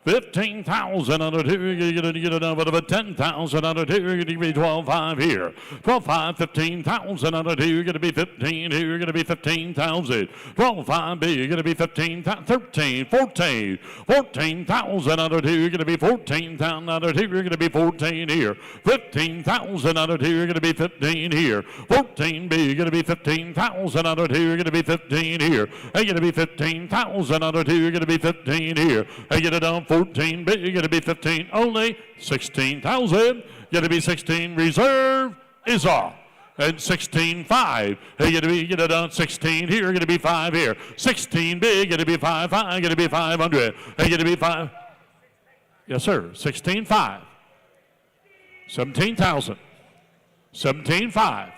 15,000 out of 2, you get it on, but about 10,000 out of 2, you can be 12,500 here. 12,500, 15,000 out of 2, you're going to be 15 here, you're going to be 15,000. 12,500, you're going to be 15,000, 13, 14, 14,000 out of 2, you're going to be 14,000 out of 2, you're going to be 14 here. 15,000 out of 2, you're going to be 15 here. 14B, you're going to be 15,000 out of 2, you're going to be 15 here. You're going to be 15,000 out of 2, you're going to be 15 here. You get it on 14B, you're going to be 15 only, 16,000, going to be 16, reserve is off. And 16.5, you're going to get it on 16 here, you're going to be 5 here. 16B, going to be 5, going to be 500, you're going to be 5. Yes, sir, 16.5, 17,000, 17.5.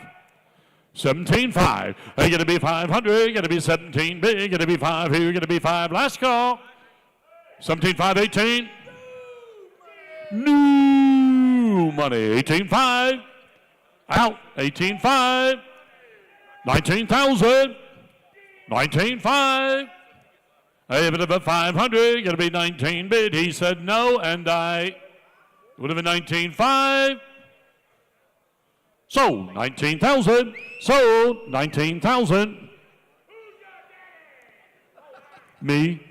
17.5, you're going to be 500, you're going to be 17B, you're going to be 5 here, you're going to be 5, last call. 17.5, 18. New money, 18.5. Out, 18.5. 19,000. 19.5. A bit of a 500, gonna be 19 bid. He said no, and I would have been 19.5. Sold, 19,000. Sold, 19,000. Me.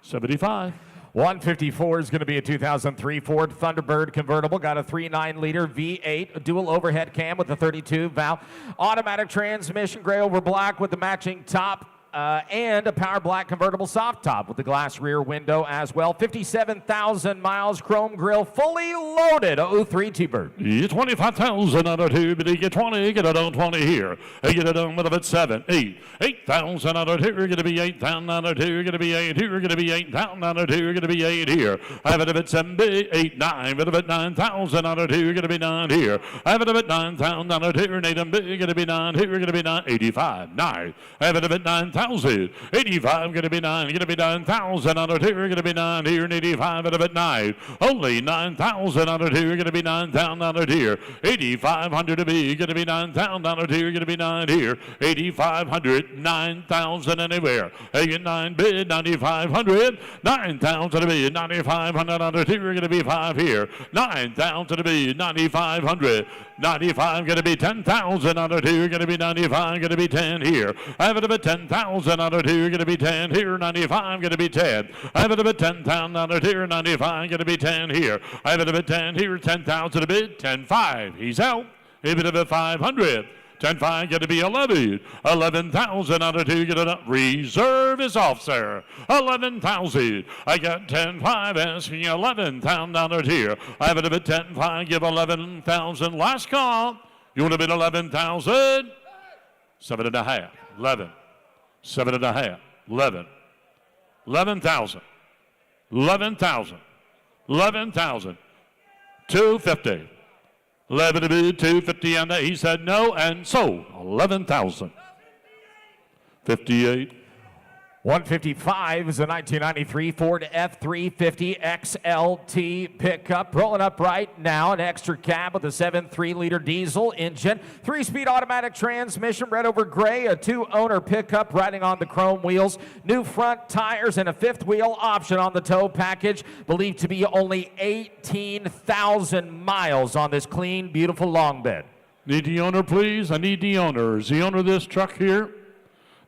75. 154 is going to be a 2003 Ford Thunderbird convertible. Got a 3.9-liter V8, a dual overhead cam with a 32 valve, automatic transmission, gray over black with the matching top, and a power black convertible soft top with the glass rear window as well. 57,000 miles, chrome grille, fully loaded. 03 T-Bird. Yeah, 25,000 out of 2, but you get 20, get it on 20 here. You get it on with about 7, 8. 8,000 out of 2, you're going to be 8,000 out of 2, you're going to be 8 here, you're going to be 8,000 out of 2, you're going to be 8 here. I have it about 7, 8, 9, but about 9,000 out of 2, you're going to be 9 here. I have it about 9,000 out of 2, and 8, you're going to be 9 here, you're going to be 9, 85, 9. I have it about 9,000. 9,000. 85 going to be 9. Going to be 9,000 on it here. Going to be 9 here and 85 out of it 9. Only 9,000 on it here. Going to be 9,000 on it here. 8,500 to be. Going to be 9,000 on it here. Going to be 9 here. 8,500. 9,000 anywhere. 9 bid. 9,500. 9,000 to be. 9,500 on it here. Going to be 5 here. 9,000 to be. 9,500. 95 going to be 10,000 on it here. Going to be 95. Going to be 10 here. I have it about 10,000 on it here. Going to be 10 here. 95 going to be 10. I have it about 10,000 on it here. 95 going to be 10 here. I have it about 10 here. 10,000 a bid. 10,5. He's out. Have it about 500. 10,5 going to be 11. 11,000 on it here. Get it up. Reserve is off, sir. 11,000. I got 10,5 asking 11,000 on it here. I have it about 10,5. Give 11,000. Last call. You want to bid 11,000? 7.5. 11. 7.5. 11. 11,000. 11,000. 11,000. 250. 11 to bid, 250 on that. He said no, and so 11,000. 58. 155 is a 1993 Ford F350 XLT pickup. Rolling up right now, an extra cab with a 7.3-liter diesel engine, 3-speed automatic transmission, red over gray, a 2-owner pickup riding on the chrome wheels, new front tires, and a 5th wheel option on the tow package. Believed to be only 18,000 miles on this clean, beautiful long bed. Need the owner, please? I need the owner. Is the owner of this truck here?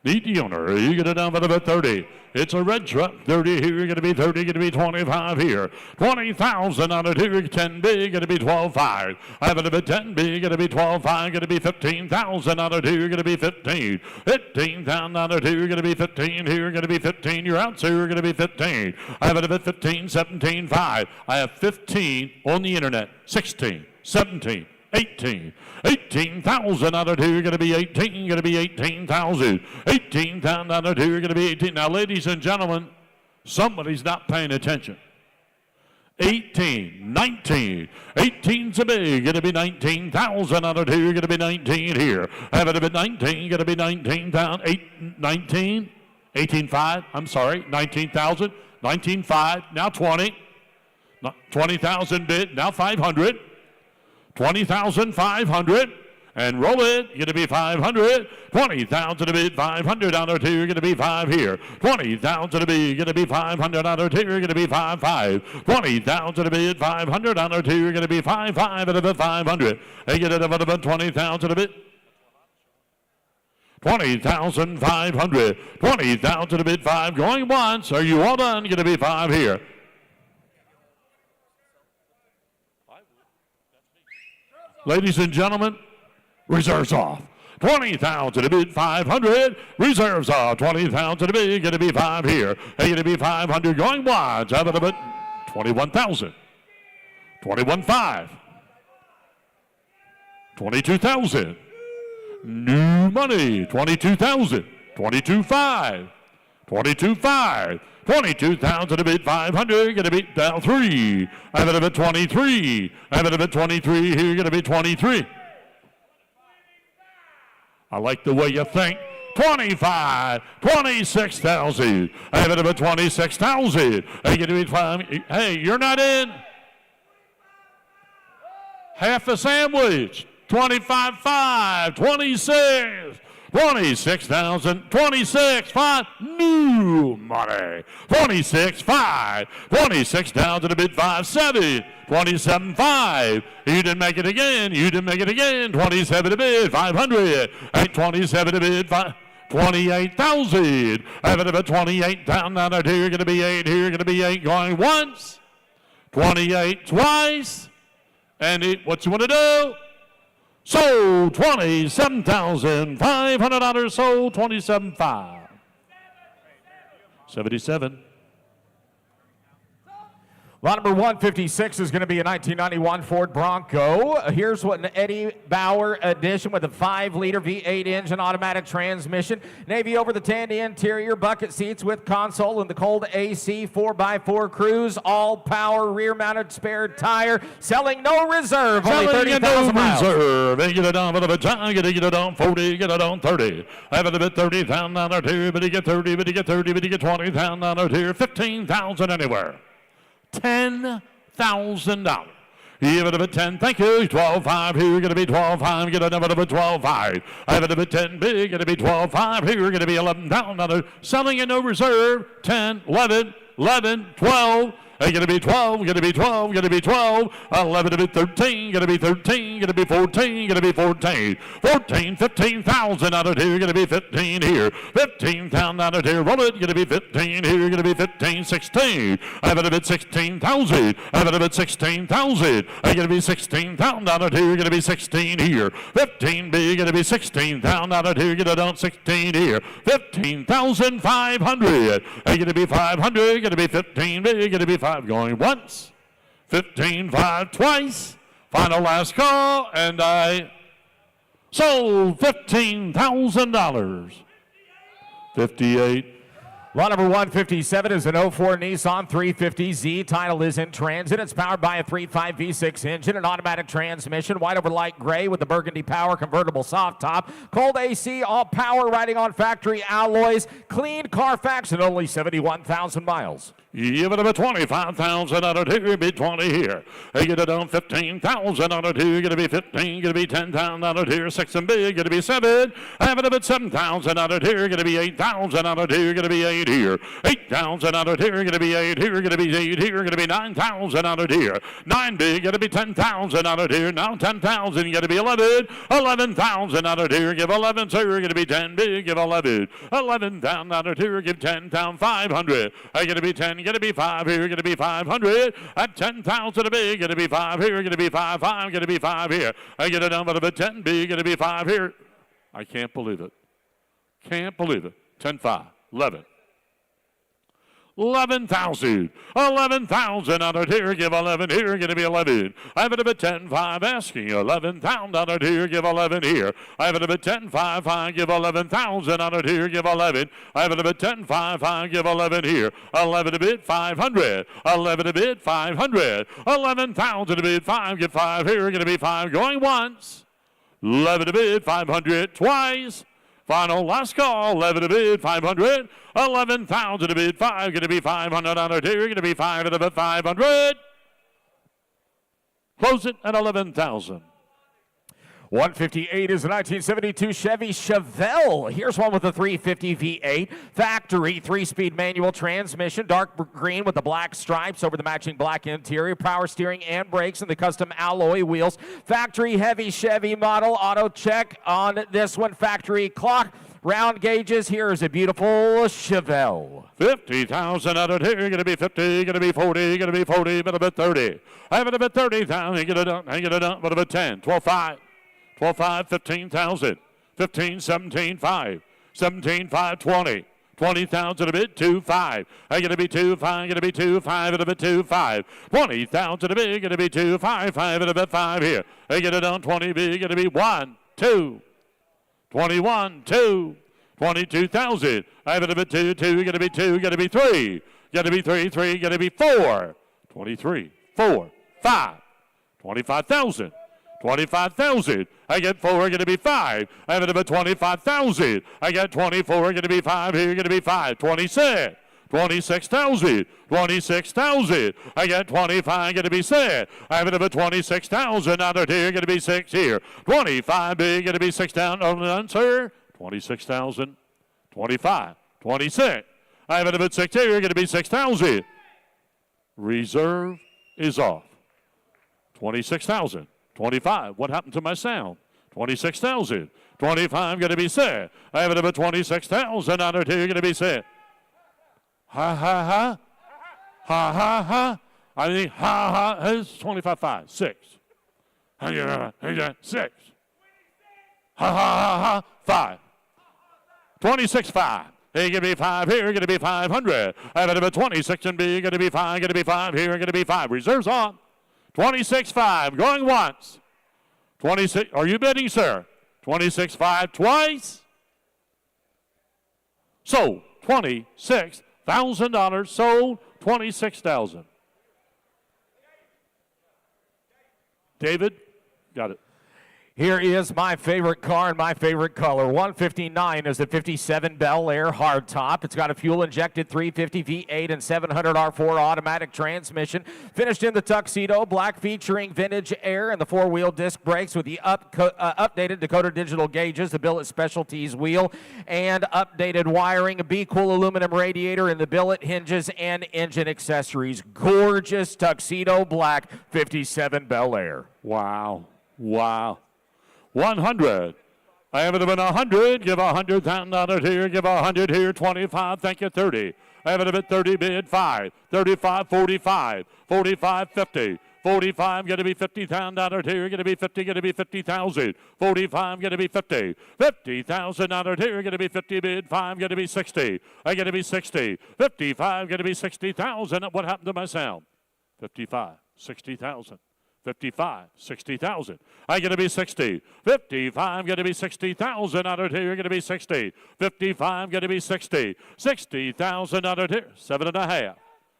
Need the owner. You get it down by about 30. It's a red truck. 30 here. You're going to be 30. Going to be 25 here. 20,000 on it here. 10 big. Going to be 12.5. I have it about 10 big. Going to be 12.5. Going to be 15,000 on it here. Going to be 15. 15,000 on it here. Going to be 15 here. Going to be 15. You're out, sir. You're going to be 15. I have it about 15. 17.5. I have 15 on the internet. 16. 17. 18. 18,000 out of here, going to be 18, going to be 18,000. 18,000 out of here, going to be 18. Now, ladies and gentlemen, somebody's not paying attention. 18, 19, 18's a big, going to be 19,000 out of here, going to be 19 here. Have it a bit 19, going to be 19,000, 19, 18,5, I'm sorry, 19,000, 19,5, now 20, 20,000 bid, now 500. 20,500 and roll it. Going to be 500. 20,000 to bid, 500 out of here. Going to be 5 here. 20,000 to bid, going to be 500 out of here. Going to be 5. 20,000 to bid, 500 out of here. Going to be 5 out of the 500. They get it about 20,000 to bid. 20,500. 20,000 to bid, 5 going once. Are you all done? Going to be 5 here. Ladies and gentlemen, reserves off. 20,000 to bid, 500. Reserves off. 20,000 to bid, going to be 5 here. Hey, going to be 500 going wide. Have it a bit. 21,000. 21,500. 22,000. New money. 22,000. 22,500. 22,500. 22,000 to bid, 500, going to be down 3. I have it at 23. I have it at 23. Here, going to be 23. I like the way you think. 25, 26,000. I have it at 26,000. Hey, going to be 5. Hey, you're not in. Half a sandwich. 25,500. 26. 26,000, 26,500, new money. 26,500, 26,000 to bid 5,700, 27,500. You didn't make it again. You didn't make it again. 27 to bid 500, and 27 to bid 28,000. Have it about 28,000 out of here. Going to be 8 here. Going to be 8 going once. 28 twice. And what you want to do? Sold $27,500. Sold $27,500. 77. Lot number 156 is going to be a 1991 Ford Bronco. Here's what an Eddie Bauer edition with a 5-liter V8 engine, automatic transmission, navy over the tandy interior, bucket seats with console, and the cold AC 4x4 cruise, all power, rear-mounted spare tire, selling no reserve, only 30,000 miles. Reserve. And get it on with a time, get it on 40, get it on 30. Have it a bit 30,000 on our tier, but you get 30, but you get 30, but you get 20,000 on our tier, 15,000 anywhere. $10,000. Even if it's 10, thank you. 12.5 here, going to be 12.5. Get another of a 12.5. Have it a 10 big, going to be 12.5 here, going to be $11,000. Selling in no reserve. 10, 11, 12. Going to be 12, going to be 12, going to be 12, 11 to be 13, going to be 13, going to be 14, going to be 14, 14, 15,000 out of here, going to be 15 here, 15,000 out of here, roll it, going to be 15 here, going to be 15, 16, have it a bit 16,000, have it a bit 16,000, going to be 16,000 out of here, going to be 16 here, 15 B, going to be 16,000 out of here, get it on 16 here, 15,500, going to be 500, going to be 15 B, going to be 5 going once, 15.5 twice, final last call, and I sold $15,000. 58. Lot number 157 is an 04 Nissan 350Z. Title is in transit. It's powered by a 3.5 V6 engine, an automatic transmission, white over light gray with the burgundy power, convertible soft top, cold AC, all power, riding on factory alloys, clean Carfax, and only 71,000 miles. Give it about 25,000 out of here, be 20 here. They get it on 15,000 out of here, gonna be 15, gonna be 10,000 out of here, 6 and big, gonna be 7. Have it about 7,000 out of here, gonna be 8,000 out of here, gonna be 8 here. 8,000 out of here, gonna be 8 here, gonna be 8 here, gonna be 9,000 out of here. 9 big, gonna be 10,000 out of here. Now 10,000, gonna be 11. 11,000 out of here, give 11, sir, gonna be 10 big, give 11. 11,000 out of here, give 10,000, 500. I gonna be 10. Going to be 5 here, going to be 500. At 10,000 a big, going to be 5 here, going to be 5, going to be 5 here. I get a number of a 10 big, going to be 5 here. I can't believe it. Can't believe it. 10, 5, 11. 11,000. 11,000 out of here, give 11 here, going to be 11. I have it a bit 10, 5, asking 11,000 out of here, give 11 here. I have it a bit 10, 5, 5, give 11,000 out of here, give 11. I have it a bit 10, 5, 5, give 11 here. 11 a bit, 500. 11 a bit, 500. 11,000 a bit, 5, give 5 here, going to be 5, going once. 11 a bit, 500, twice. Final last call, 11 a bid, 500. 11,000 a bid, 5, going to be 500 on our tier, going to be 5 at about 500. Close it at 11,000. 158 is a 1972 Chevy Chevelle. Here's one with a 350 V8. Factory 3-speed manual transmission, dark green with the black stripes over the matching black interior, power steering and brakes, and the custom alloy wheels. Factory heavy Chevy model. Auto check on this one. Factory clock. Round gauges. Here is a beautiful Chevelle. 50,000 out of here. Going to be 50. Going to be 40. Going to be 40. But a bit 30. I have it a bit 30,000. Get it done. Get it done. But a bit 10. 12, 5. 12, 5, 15,000. 15, 17, 5. 17, 5, 20. 20,000 a bit, 2, 5. I'm going to be 2, 5, going to be 2, 5, and a bit 2, 5. 20,000 a bit, going to be 2, 5, 5, and a bit 5 here. I get it on 20 big, going to be 1, 2. 21, 2. 22,000. I have it a bit 2, 2, going to be 2, going to be 3. Going to be 3, 3, going to be 4. 23, 4, 5. 25,000. 25,000. I get 4, going to be 5. I have it about 25,000. I got 24, going to be 5 here, going to be 5. 26. 26,000. 26,000. I got 25, going to be 6. I have it about 26,000 out of here, going to be 6 here. 25 big, going to be 6 down. Oh, sir. 26,000. 25. 26. I have it about 6 here, going to be 6,000. Reserve is off. 26,000. 25. What happened to my sound? 26,000. 25 going to be set. I have it about 26,000 out of here going to be set. Ha ha ha. Ha ha ha. I think ha ha is 25 5. 6. 6. Ha ha ha ha. 5. 26 5. Hey, give me 5 here, going to be 500. I have it about 26 and B, going to be 5, going to be 5 here, going to be 5. Reserves on. 26.5, going once. 26, are you bidding, sir? 26.5 twice. Sold. $26,000 sold. 26,000. David, got it. Here is my favorite car and my favorite color. 159 is the 57 Bel Air hardtop. It's got a fuel-injected 350 V8 and 700 R4 automatic transmission. Finished in the tuxedo black, featuring vintage air and the four-wheel disc brakes with the updated Dakota digital gauges, the billet specialties wheel, and updated wiring. A Be-Cool aluminum radiator in the billet, hinges, and engine accessories. Gorgeous tuxedo black 57 Bel Air. Wow. Wow. 100. I have it at 100. Give $100,000 here. Give 100 here. 25. Thank you. 30. I have it at 30. Bid 5. 35. 45. 45. 50. 45. Going to be $50,000 here. Going to be 50. Going to be 50,000. 45. Going to be 50. $50,000 here. Going to be 50. Bid 5. Going to be 60. I going to be 60. 55. Going to be 60,000. What happened to my sound? 55. 60,000. 55, 60,000. I'm going to be 60. 55, going to be 60,000 out of here. You're going to be 60. 55, going to be 60. 60,000 out of here. 7.5.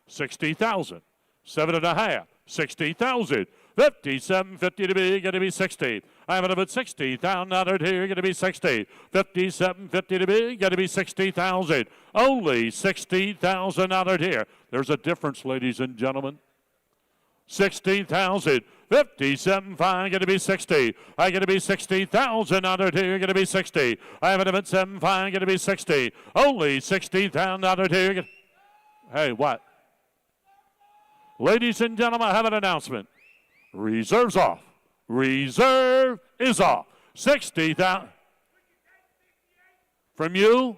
60,000. 7.5. 60,000. 57, 50 to be, going to be 60. I'm going to put 60,000 out of here. Going to be 60. 57, 50 to be, going to be 60,000. Only 60,000 out of here. There's a difference, ladies and gentlemen. 60,000. 57, fine, going to be 60. I'm going to be 60,000 out of here, going to be 60. I have it at 7, fine, going to be 60. Only 60,000 out of here. Hey, what? Ladies and gentlemen, I have an announcement. Reserve's off. Reserve is off. 60,000. From you?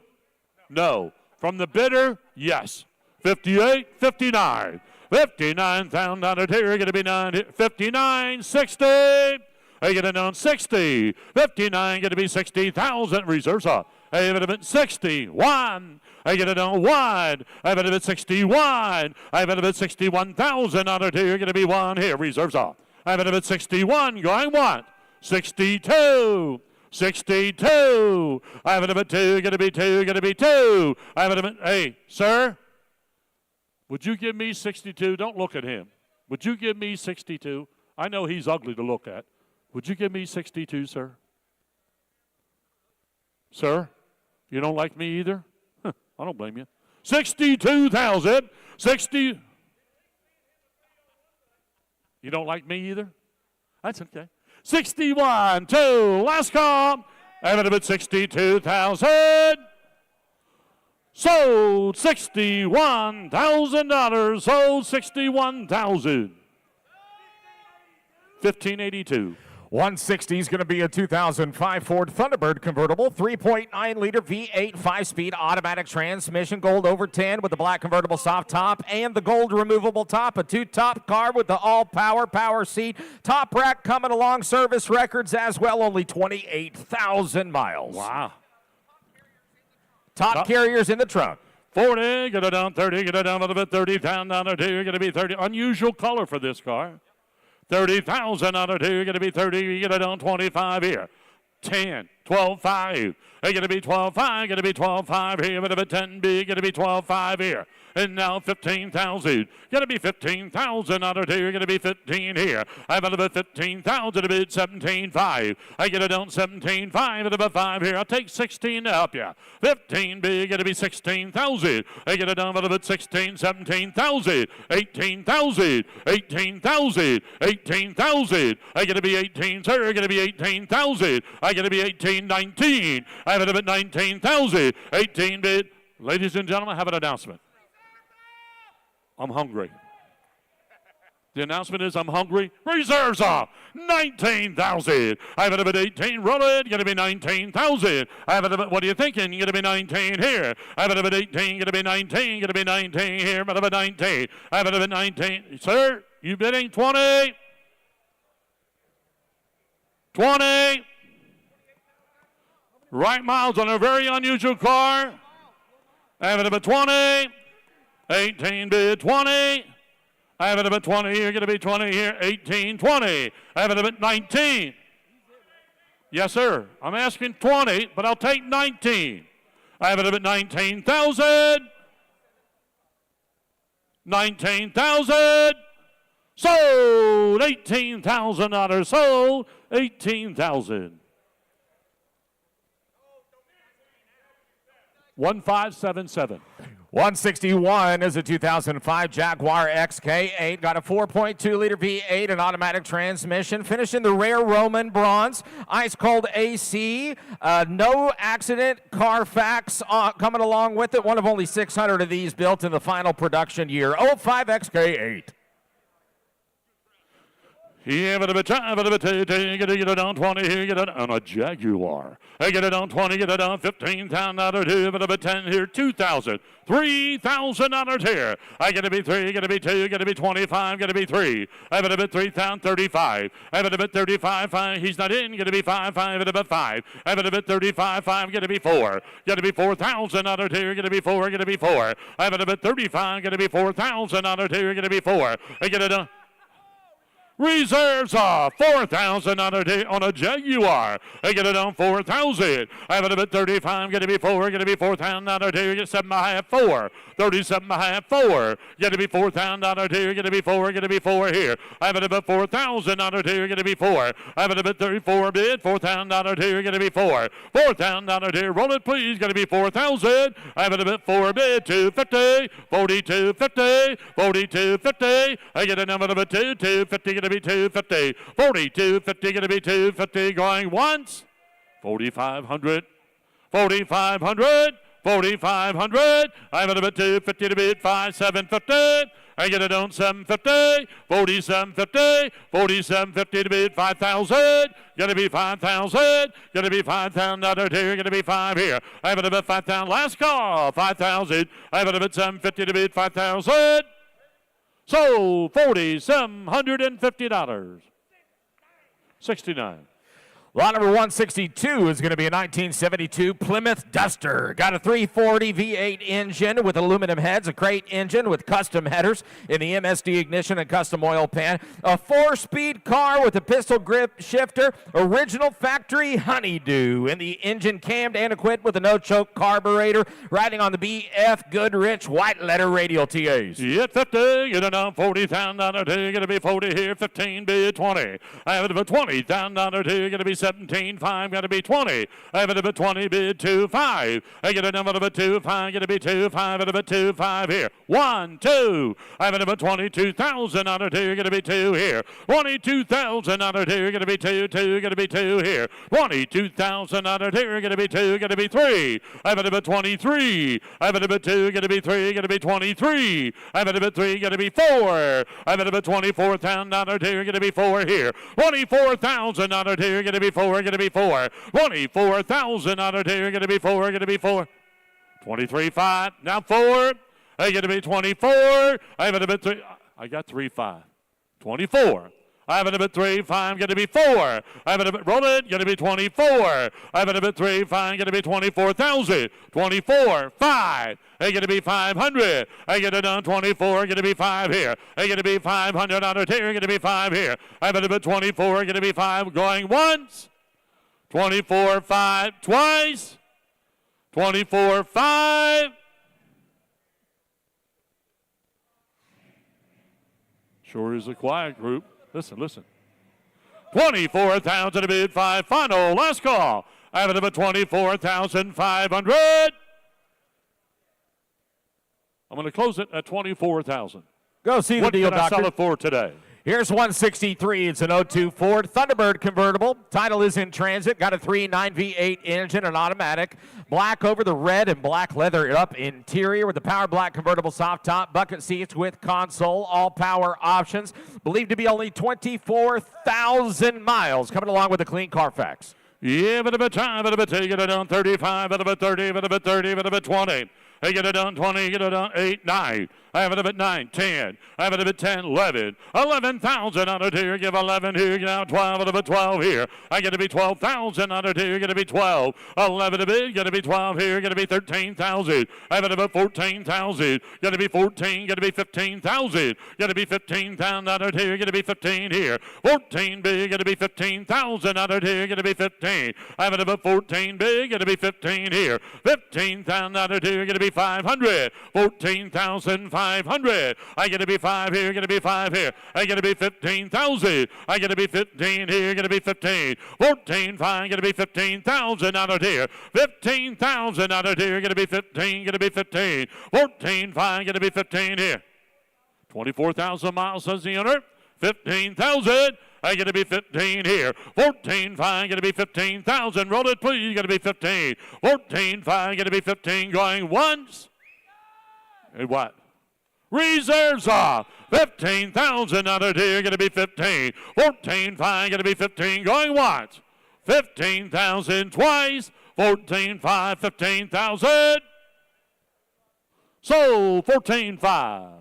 No. From the bidder? Yes. 58, 59. 59,000 out of here, going to be 59, 60. I get it on 60. 59, going to be 60,000. Reserves off. I have it at 61. I get it on 1. I have it at 61. I have it at 61,000 out of here, going to be 1 here. Reserves off. I have it at 61, going 1. 62. 62. I have it at 2, going to be 2, going to be 2. I have it at, hey, sir. Would you give me 62? Don't look at him. Would you give me 62? I know he's ugly to look at. Would you give me 62, sir? Sir, you don't like me either? Huh, I don't blame you. 62,000. 60. You don't like me either? That's okay. 61, 2, last call. I have it at 62,000. Sold $61,000. Sold $61,000. 1582. 160 is going to be a 2005 Ford Thunderbird convertible, 3.9-liter V8 5-speed automatic transmission, gold over 10 with the black convertible soft top and the gold removable top, a two-top car with the all-power power seat, top rack coming along, service records as well, only 28,000 miles. Wow. Top carriers in the trunk. 40, get it down 30, get it down a little bit, 30,000 out of here, going to be 30. Unusual color for this car. 30,000 out of here, going to be 30, you get it down 25 here. 10, 12, 5. They're going to be 12, 5, going to be 12, 5 here, but a 10 big, going to be 12, 5 here. And now 15,000. Going to be 15,000 out of here, going to be 15 here. I'm at about 15,000, a bit 17.5. I get it down 17.5 at about 5 here. I'll take 16 to help you. 15 big, going to be 16,000. I get it down about 16, 17,000. 18,000. 18,000. 18,000. I get to be 18, sir. Going to be 18,000. I get to be 18, 19. I have it about 19,000. 18 bid. Ladies and gentlemen, I have an announcement. I'm hungry. The announcement is I'm hungry. Reserves off. 19,000. I have it about 18. Roll it. Going to be 19,000. I have it about, what are you thinking? Going to be 19 here. I have it about 18. Going to be 19. Going to be 19 here. But about 19. I have it about 19. Sir, you bidding 20? 20. Right miles on a very unusual car. Have it up at 20. 18 bid 20. Have it up at 20 here. Going to be 20 here. 18, 20. Have it up at 19. Yes, sir. I'm asking 20, but I'll take 19. I have it up at 19,000. 19,000. Sold. $18,000. Sold. 18,000. 1577. 161 is a 2005 Jaguar XK8. Got a 4.2-liter V8, an automatic transmission. Finished in the rare Roman bronze. Ice-cold AC. No accident. Carfax coming along with it. One of only 600 of these built in the final production year. 05 XK8. Here, get it on 20 here, get it on a Jaguar. I get it on 20, get it on 15,000 out of here, but a 10 here, 2,000, 3,000 out here. I get to be 3, get to be 2, get to be 25, get to be 3. I have it a bit 3,000, 35. I have it a bit 35, 5. He's not in, get to be 5, 5, at a bit 5. I have it a bit 35, 5, get to be 4. Get to be 4,000 out of here, get to be 4, get to be 4. I have it a bit 35, get to be 4,000 out of here, get to be 4. I get it on. Reserves are 4,000 on a Jaguar. I get it on 4,000. I have it up at 35. Get to be 4. Get to be 4,000 on a Jaguar. Get 7.5. 4. 37.5. 4. Get to be 4,000 on a Jaguar. Get to be 4. Get to be 4 here. I have it up at 4,000 on a Jaguar. Get to be 4. I have it up at 34 bid. 4,000 on a Jaguar. Get to be 4. 4,000 on a Jaguar. Roll it, please. Get to be 4,000. I have it up at 4 bid. 250. 42.50. 42.50. I get a number of 250. To be 250, 42.50, going to be 250, going once, 4,500, 4,500, 4,500. I have it about 250 to bid 5,750. I get it on 750, 47.50, 47.50 to bid 5,000. Going to be 5,000. Going to be 5,000 out here. Going to be 5 here. I have it about 5,000. Last call, 5,000. I have it about 750 to bid 5,000. Sold $4,750. 69. Lot number 162 is going to be a 1972 Plymouth Duster. Got a 340 V8 engine with aluminum heads, a crate engine with custom headers in the MSD ignition and custom oil pan. A 4-speed car with a pistol grip shifter, original factory honeydew. In the engine cammed and equipped with a no-choke carburetor, riding on the BF Goodrich white letter radial TAs. Get 50, get it on 40,000 on it, going to be 40 here, 15 bid 20. I have it about 20,000 on it, going to be 17, 5, got to be 20. I have it about 20, bid 2, 5. I get a number of a 2, 5, got to be 2, 5, at about 2, 5 here. 1, 2. I have it about 22,000 on it here, going to be 2 here. 22,000 on it here, going to be 2, 2, going to be 2 here. 22,000 on it here, going to be 2, going to be 3. I have it about 23. I have it about 2, going to be 3, going to be 23. I have it about 3, going to be 4. I have it about 24,000 on it here, going to be 4 here. 24,000 on it here, going to be 4, going to be 4. 24,000 on it here, going to be 4, going to be 4. 23.5, now 4. I get to be 24. I have it a bit 3. I got 3.5. 24. I have it a bit 3, 5, going to be 4. I have it a bit, roll it, going to be 24. I have it a bit 3, 5, going to be 24,000. 24, 5. I get to be 500. I get it on 24, going to be 5 here. I get to be 500 on it here, going to be 5 here. I have it a bit 24, going to be 5, going once. 24, 5, twice. 24, 5. Sure is a quiet group. Listen, listen. 24,000 to bid 5. Final, last call. I have it about 24,500. I'm going to close it at 24,000. Go see the deal, What can I doctor. sell it for today? Here's 163. It's an 02 Ford Thunderbird convertible. Title is in transit. Got a 3.9 V8 engine, an automatic. Black over the red and black leather up interior with the power black convertible soft top, bucket seats with console, all power options. Believed to be only 24,000 miles. Coming along with a clean Carfax. Yeah, but a bit time, but a bit take it on 35, but a bit 30, but a bit 30, but a bit 20. I get it done 20, get it done 8, 9. I have it up at 9, 10. I have it up at 10, 11. 11,000 on it here. Give 11 here. Get out 12. Out of a 12 here. I get to be 12,000 on it here. Get to be 12. 11 a bit. Get to be 12 here. Get to be 13,000. I have it up at 14,000. Get to be 14. Get to be 15,000. Get to be 15,000 on it here. Get to be 15 here. 14 big. Get to be 15,000 on it here. Get to be 15. I have it up at 14 big. Get to be 15 here. 15,000 on it here. Get to be 500. 14,500. I get to be 5 here. Get to be 5 here. I get to be 15,000. I get to be 15 here. Get to be 15. 14, 5. Get to be 15,000 out of here. 15,000 out of here. Get to be 15. Get to be 15. 14, 5. Get to be 15 here. 24,000 miles, says the owner. 15,000. I get to be 15 here. 14, 5. Get to be 15,000. Roll it, please. Get to be 15. 14, 5. Get to be 15. Going once. And what? Reserves off. 15,000 out of here. Going to be 15. 14, 5. Going to be 15. Going once. 15,000 twice. 14, 5. 15,000. Sold. 14, 5.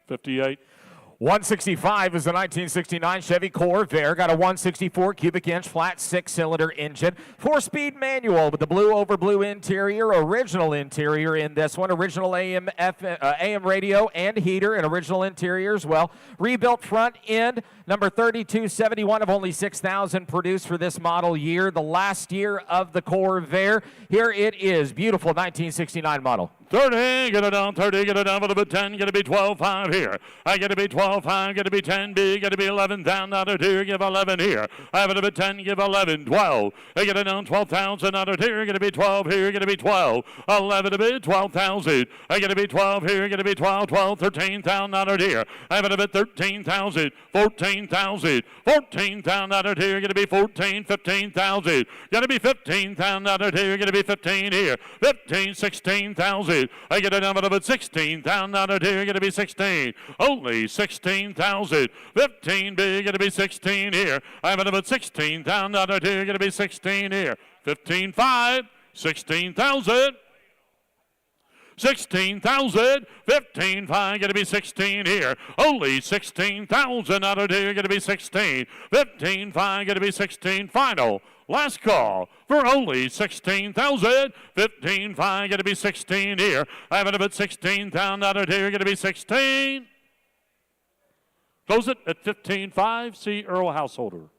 $58. 165 is the 1969 Chevy Corvair. Got a 164 cubic inch flat 6-cylinder engine. 4-speed manual with the blue over blue interior. Original interior in this one. Original AM radio and heater and original interior as well. Rebuilt front end. Number 3271 of only 6,000 produced for this model year. The last year of the Corvair. Here it is. Beautiful 1969 model. 30, get it down, 30, get it down, a bit 10, get to be 12.5 here. I get to be 12.5, get to be 10 big, get to be 11 down out of here, give 11 here. I have it a bit 10, give 11, 12. I get it down 12,000 out of here, get to be 12 here, get to be 12. 11 a bit, 12,000. I get to be 12 here, get to be 12, 12, 13,000 out of here. I have it a bit 13,000, 14,000, 14,000 out of here, get to be 14, 15,000. Got to be 15,000 out of here, get to be 15 here. 15, 16,000. I get a number of 16,000 out of here. Going to be 16. Only 16,000. 15 big. Going to be 16 here. I have a number 16,000 out of here. Going to be 16 here. 15,500. 16,000. 16,000, 15,500, going to be 16 here. Only 16,000 out of here, going to be 16. 15,500, going to be 16. Final. Last call for only 16,000. 15,500, going to be 16 here. I have it about 16,000 out of here, going to be 16. Close it at 15,500. See Earl Householder.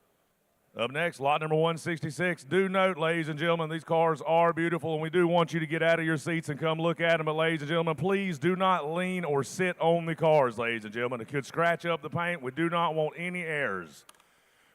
Up next, lot number 166. Do note, ladies and gentlemen, these cars are beautiful, and we do want you to get out of your seats and come look at them. But, ladies and gentlemen, please do not lean or sit on the cars, ladies and gentlemen. It could scratch up the paint. We do not want any errors.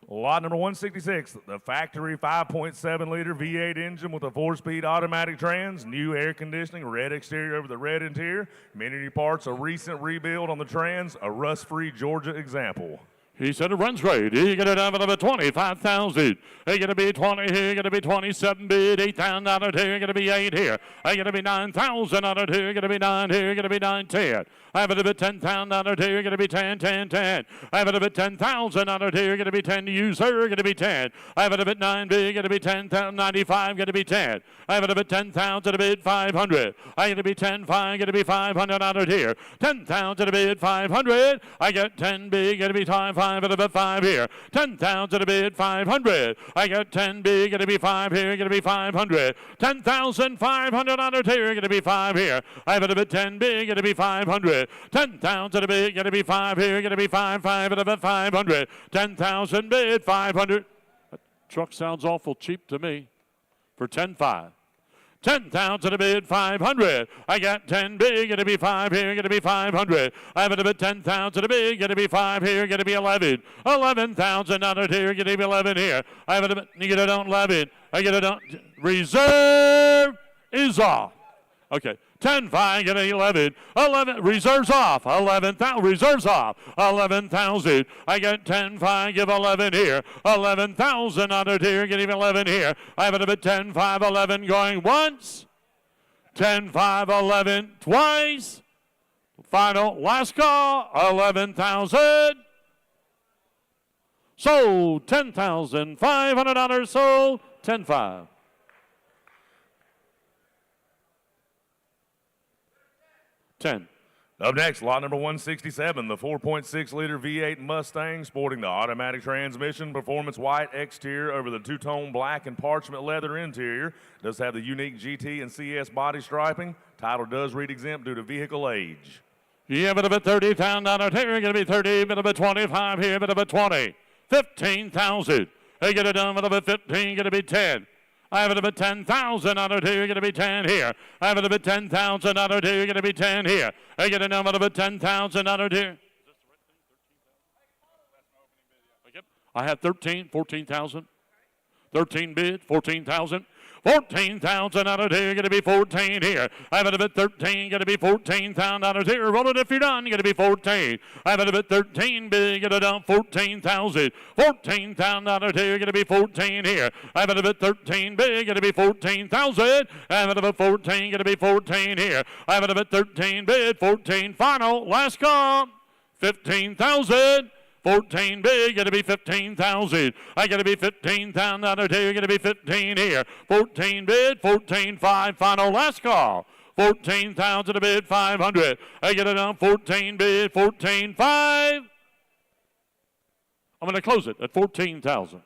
Lot number 166, the factory 5.7-liter V8 engine with a 4-speed automatic trans, new air conditioning, red exterior over the red interior, many parts, a recent rebuild on the trans, a rust-free Georgia example. He said it runs great. He got it out of a 25,000. He got to be 20 here. Got to be 27 bid. 8,000 out of here. Got to be 8 here. I got to be 9,000 out of here. Got to be 9 here. Got to be 9, 10. I have it a bit 10,000 out of here. Got to be 10, 10, 10. I have it a bit 10,000 out of here. Got to be 10 to use her. Got to be 10. I have it a bit 9 big. Got to be 10,000. 95. Got to be 10. I have it a bit 10,000 a bid 500. I got to be 10, 5. Got to be 500 out of here. 10,000 a bid 500. I get 10 big. Got to be 5 at about 5 here. 10,000 a bid, 500. I got 10 big, going to be 5 here, going to be 500. 10,500 on it here, going to be 5 here. I have it a bit 10 big, going to be 500. 10,000 a bid, going to be 5 here, going to be 5 at about 500. 10,000 bid, 500. That truck sounds awful cheap to me for 10,500. 10,000 a bid, 500. I got 10 big, going to be 5 here, going to be 500. I have it a bid, 10,000 a bid, going to be 5 here, going to be 11. 11,000 on it here, going to be 11 here. I have it a bid, you get it on 11. I get it on, reserve is off. Okay. 10,500, get 11. 11, reserves off. 11,000, reserves off. 11,000. I get 10,500, give 11 here. 11,000 on it here, getting 11 here. I have it a bit 10,500, 11 going once. 10,500, 11 twice. Final, last call, 11,000. Sold $10,500. Sold 10-5. $10. Up next, lot number 167, the 4.6-liter V8 Mustang, sporting the automatic transmission, performance white exterior over the two-tone black and parchment leather interior. Does have the unique GT and CS body striping. Title does read exempt due to vehicle age. Yeah, bit of a $30,000 here, going to be 30, bit of a 25 here, bit of a 20. 15,000. They get it done, bit of a 15, going to be 10. I have it about 10,000 out of here. You're going to be 10 here. I have it about 10,000 out of here. You're going to be 10 here. I get a number about 10,000 out of here. I have 13, 14,000. 13 bid, 14,000. 14,000 out of here, going to be 14 here. I have it about 13, going to be 14,000 out of here. Roll it if you're done, going to be 14. I have it about 13 big, get it down 14,000. 14,000 out of here, going to be 14 here. I have it about 13 big, going to be 14,000. I have it about 14, going to be 14 here. I have it about 13 bid, 14 final, last call, 15,000. 14 big, going to be 15,000. I got to be 15,000 out of here, going to be 15 here. 14 bid, 14.5 final last call. 14,000 a bid, 500. I get it on 14 bid, 14.5. I'm going to close it at 14,000.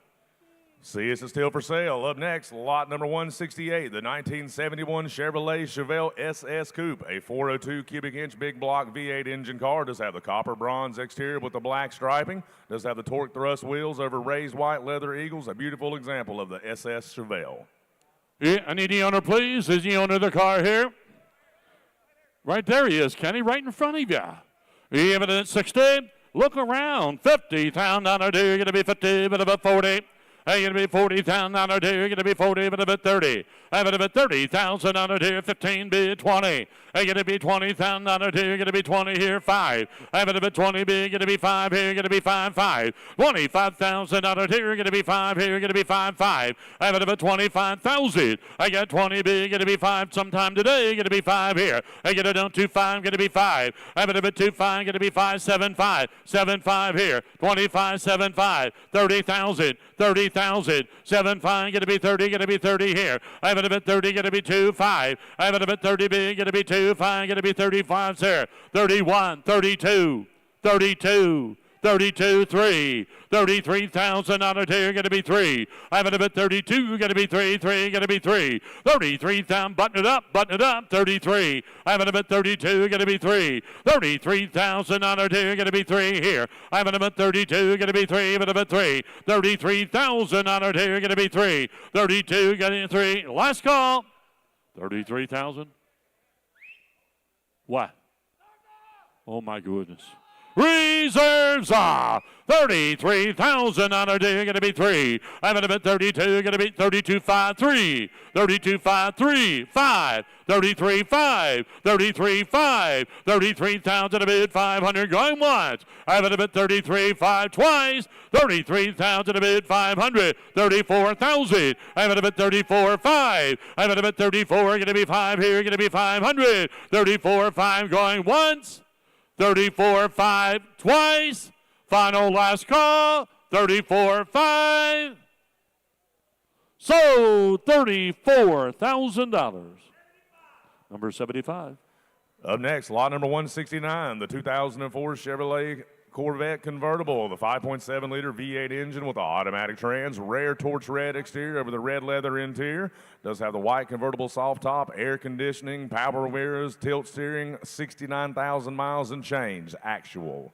See, it's still for sale. Up next, lot number 168, the 1971 Chevrolet Chevelle SS Coupe, a 402 cubic inch big block V8 engine car. Does have the copper bronze exterior with the black striping. Does have the torque thrust wheels over raised white leather eagles. A beautiful example of the SS Chevelle. Yeah, I need the owner, please. Is the owner of the car here? Right there he is, Kenny, right in front of you. You have it at 60. Look around. 50,000 out of here. You're going to be 50, but about 40. Hey, you're going to be 40,000 out of here. You're going to be 40, but about 30. I'm going to be 30,000 out of here. 15, be 20. Hey, you're going to be 20,000 out of here. You're going to be 20 here. 5. I'm going to be 20, be going to be 5 here. You're going to be 5, 5. 25,000 out of here. You're going to be 5 here. You're going to be 5, 5. I'm going to be 25,000. I got 20, be going to be 5 sometime today. You're going to be 5 here. I get it down 2, 5. Going to be 5. I'm going to be 2, 5. Going to be 5, 7, 5. 7, 5 here. 25, 7, 5. 30,000. 30,000. 7, 5. Going to be 30. Going to be 30 here. I have it a bit 30. Going to be 2, 5. I have it a bit 30 big. Going to be 2, 5. Going to be 35 here. 31, 32, 32. 32, 3. 33,000 out of here, going to be 3. I have it a bit 32, going to be 3, 3, going to be 3. 33,000, button it up, 33. I have it a bit 32, going to be 3. 33,000 out of here, going to be 3 here. I have it a bit 32, going to be 3, but a bit 3. 33,000 out of here, going to be 3. 32, getting 3. Last call. 33,000. What? Oh my goodness. Reserves are 33,000 on our day, going to be 3. I'm at a bit 32, going to be 32, 5, 3. 32, 5, 3, 5. 33, 5. 33, 5. 33,000 a bid, 500 going once. I'm at a bit 33, 5 twice. 33,000 a bid, 500. 34,000. I'm at a bit 34, 5. I'm at a bit 34, going to be 5 here, going to be 500. 34, 5 going once. 34, 5 twice. Final last call. 34, 5. Sold $34,000. Number 75. Up next, lot number 169, the 2004 Chevrolet Corvette convertible, the 5.7-liter V8 engine with the automatic trans, rare torch red exterior over the red leather interior. Does have the white convertible soft top, air conditioning, power mirrors, tilt steering, 69,000 miles and change, actual.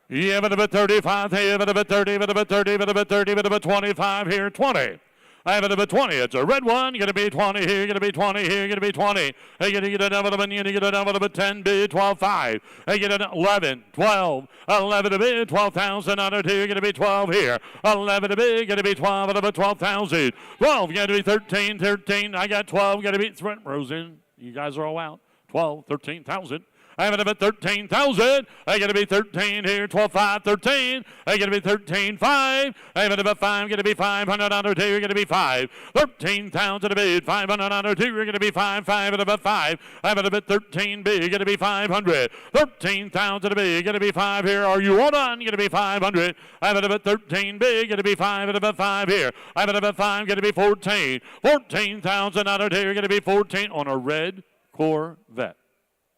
Yeah, but about 35 here, but about 30, but about 30, but about 30, but about 25 here, 20. I have it about 20. It's a red one. You're going to be 20 here. You're going to be 20 here. You're going to be 20. You're going to get a number of a, you're going to get a number of a 10 bid, 12, 5. You get an 11, 12, 11 to bid, 12,000 on it here. You're going to be 12 here. 11 to bid, going to be 12 out of a 12,000. 12, you're going to be 13, 13. I got 12, going to be, Rosen, you guys are all out. 12, 13,000. I'm going to bet 13,000. I'm going to be 13 here. 12.5, 13. I'm going to be 13.5. I'm going to bet 5. Going to be 500 under 2. You're going to be 5. 13,000 to bid. 500 under 2. You're going to be 5. 5 at about 5. I'm going to bet 13 big. You're going to be 500. 13,000 to bid. You're going to be 5 here. Are you all done? You're going to be 500. I'm going to bet 13 big. Going to be 5 at about 5 here. I'm going to bet 5. Going to be 14. 14,000 under 2. You're going to be 14 on a red Corvette.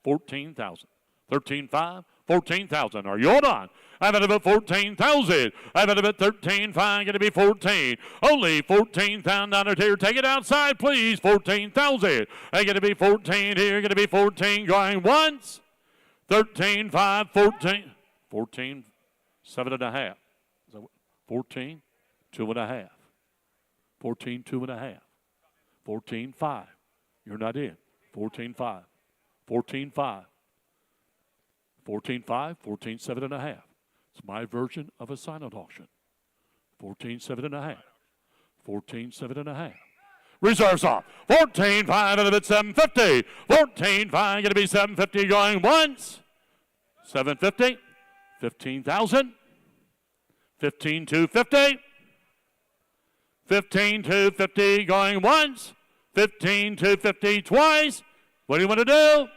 14,000. 13.5, 14,000. Are you all done? I'm at about 14,000. I'm at about 13.5. Going to be 14. Only 14,000 under here. Take it outside, please. 14,000. I'm going to be 14 here. Going to be 14. Going once. 13.5, 14. 14, 7.5. 14, 2.5. 14, 2.5. 14.5. You're not in. 14.5. 14.5. 14.5, 14.7.5. It's my version of a silent auction. 14.7.5. 14.7.5. Reserves off. 14.5 out of it, 750. 14.5 going to be 750 going once. 750. 15,000. 15,250. 15,250 going once. 15,250 twice. What do you want to do?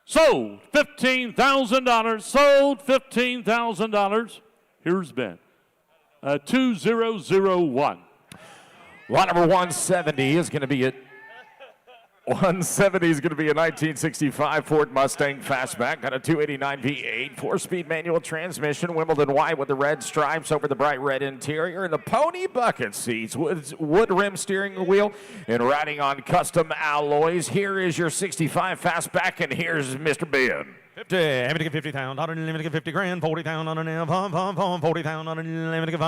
Sold $15,000. Sold $15,000. Here's Ben. 2001. Lot number 170 is going to be 170 is going to be a 1965 Ford Mustang Fastback. Got a 289 V8, 4-speed manual transmission, Wimbledon white with the red stripes over the bright red interior, and the pony bucket seats, wood rim steering wheel, and riding on custom alloys. Here is your 65 Fastback, and here's Mr. Ben. 50, I'm going to get 50,000, I'm get 50 grand, 40,000 on an L, 40,000 on an L, I'm going to get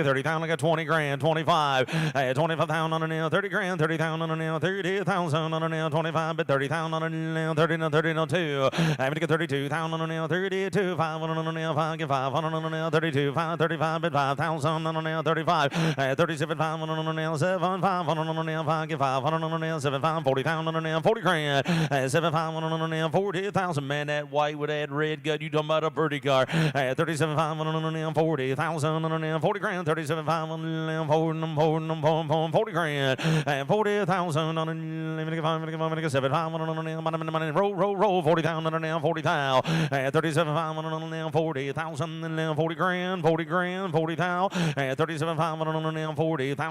30,000, I got 20 grand, 25, 25,000 on an L, 30 grand, 30,000 on an L, 30,000 on an L, 25, but 30,000 on an L, 30 no 30 no 2, I'm going to get 32,000 on an L, 32, 500 on an L, 5 get 500 on an L, 32, 5, 35, but 5,000 on an L, 35, 37, 500 on an L, 7, 500 on an L, 5 get 500 on an L, 7, 5, 40,000 on an L, 40 grand, 7, 500 on an L, 40,000, man, that white with that red gut, you talking about a birdie car. 37.5 on an 40,000 on an 40 grand. 37.5 on an 40 grand. 40,000 on an 7 on an roll 40,000 on an 40,000. 37.5 on an 40,000 40 grand 40,000. 37.5 on an 40,000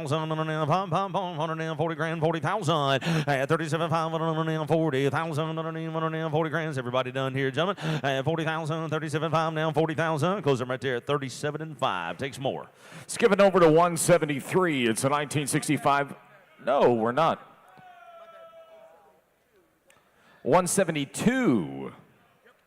on an 40 grand 40,000. 37.5 on an 40,000 on an 40 grand. Everybody done here, gentlemen? 40,000, 37.5 now, 40,000. Close them right there at 37.5. Takes more. Skipping over to 173. It's a 1965. No, we're not. 172.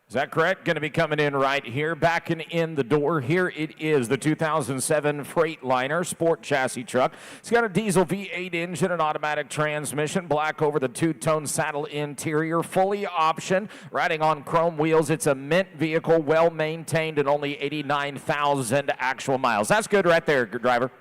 Is that correct? Going to be coming in right here. Backing in the door. Here it is, the 2007 Freightliner Sport Chassis Truck. It's got a diesel V8 engine, an automatic transmission, black over the two-tone saddle interior, fully optioned, riding on chrome wheels. It's a mint vehicle, well-maintained, and only 89,000 actual miles. That's good right there, driver.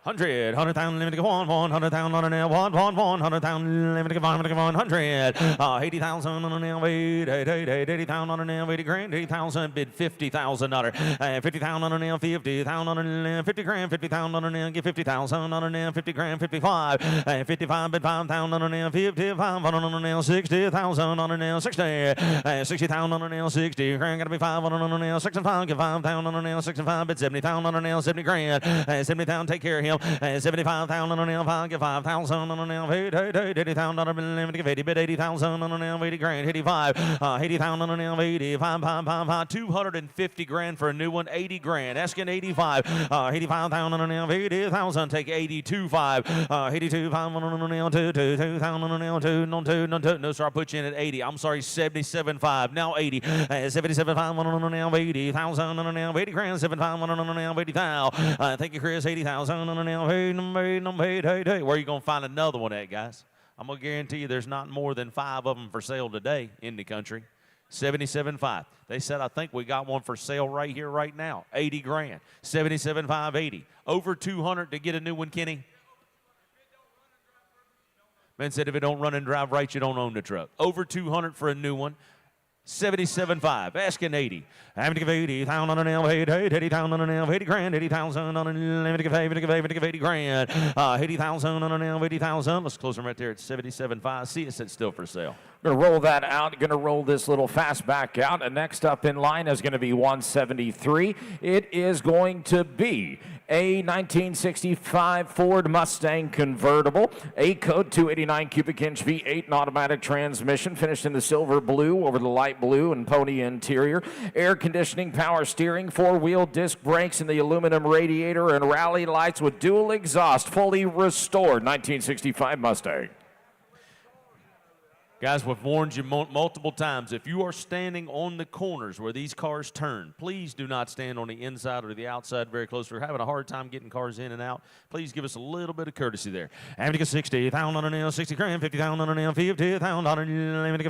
100,000 limited to 100,000 on an L, 100,000 limited to 100, 80,000 on an L, 80,000 on an L, 80 grand, 80,000 bid $50,000, 50,000 on an L, 50,000 on an L, 50 grand, 50,000 on an L, get 50,000 on an L, 50 grand, 55, 55 bid 5,000 on an L, 55 on an L, 60,000 on an L, 60,000 on an L, 60 grand, gotta be 5 on an L, 65, get 5,000 on an L, 65 bid 70,000 on an L, 70 grand, 70,000 take care of him. 75,000 on an L, 5 get 5,000 on an L, 80,000 on an L, 80 bid 80,000 on an L, 80 grand, 85, 80,000 on an L, 85, 250 grand for a new one, 80 grand, asking 85, 85,000 on an L, 80,000, take 82.5, 82,500 on an L, 2,000 on an L, 2, no, sir, I put you in at 80, I'm sorry, 77.5, now 80, 77.5 on an L, 80,000 on an L, 80 grand, 75 on an L, 80,000, thank you, Chris, 80,000 on an L, hey, where are you going to find another one at, guys? I'm going to guarantee you there's not more than 5 of them for sale today in the country. 77.5. They said, I think we got one for sale right here, right now. 80 grand. 77.5, 80. Over 200 to get a new one, Kenny. Man said if it don't run and drive right, you don't own the truck. Over 200 for a new one. 77.5, asking 80. I'm to give 80,000 on an L, 80,000 on an L, 80 grand, 80,000 on an L, 80 grand, 80,000 on an L, 80,000. Let's close them right there at 77.5. See it, it's still for sale. Going to roll that out. Going to roll this little fastback out. And next up in line is going to be 173. It is going to be a 1965 Ford Mustang convertible. A code 289 cubic inch V8 and automatic transmission. Finished in the silver blue over the light blue and pony interior. Air conditioning, power steering, four-wheel disc brakes, and the aluminum radiator and rally lights with dual exhaust. Fully restored 1965 Mustang. Guys, we've warned you multiple times. If you are standing on the corners where these cars turn, please do not stand on the inside or the outside very close. We're having a hard time getting cars in and out. Please give us a little bit of courtesy there. I'm going to 60,000 on an L, 60 grand, 50,000 on an L, 50,000 on an L, I'm going to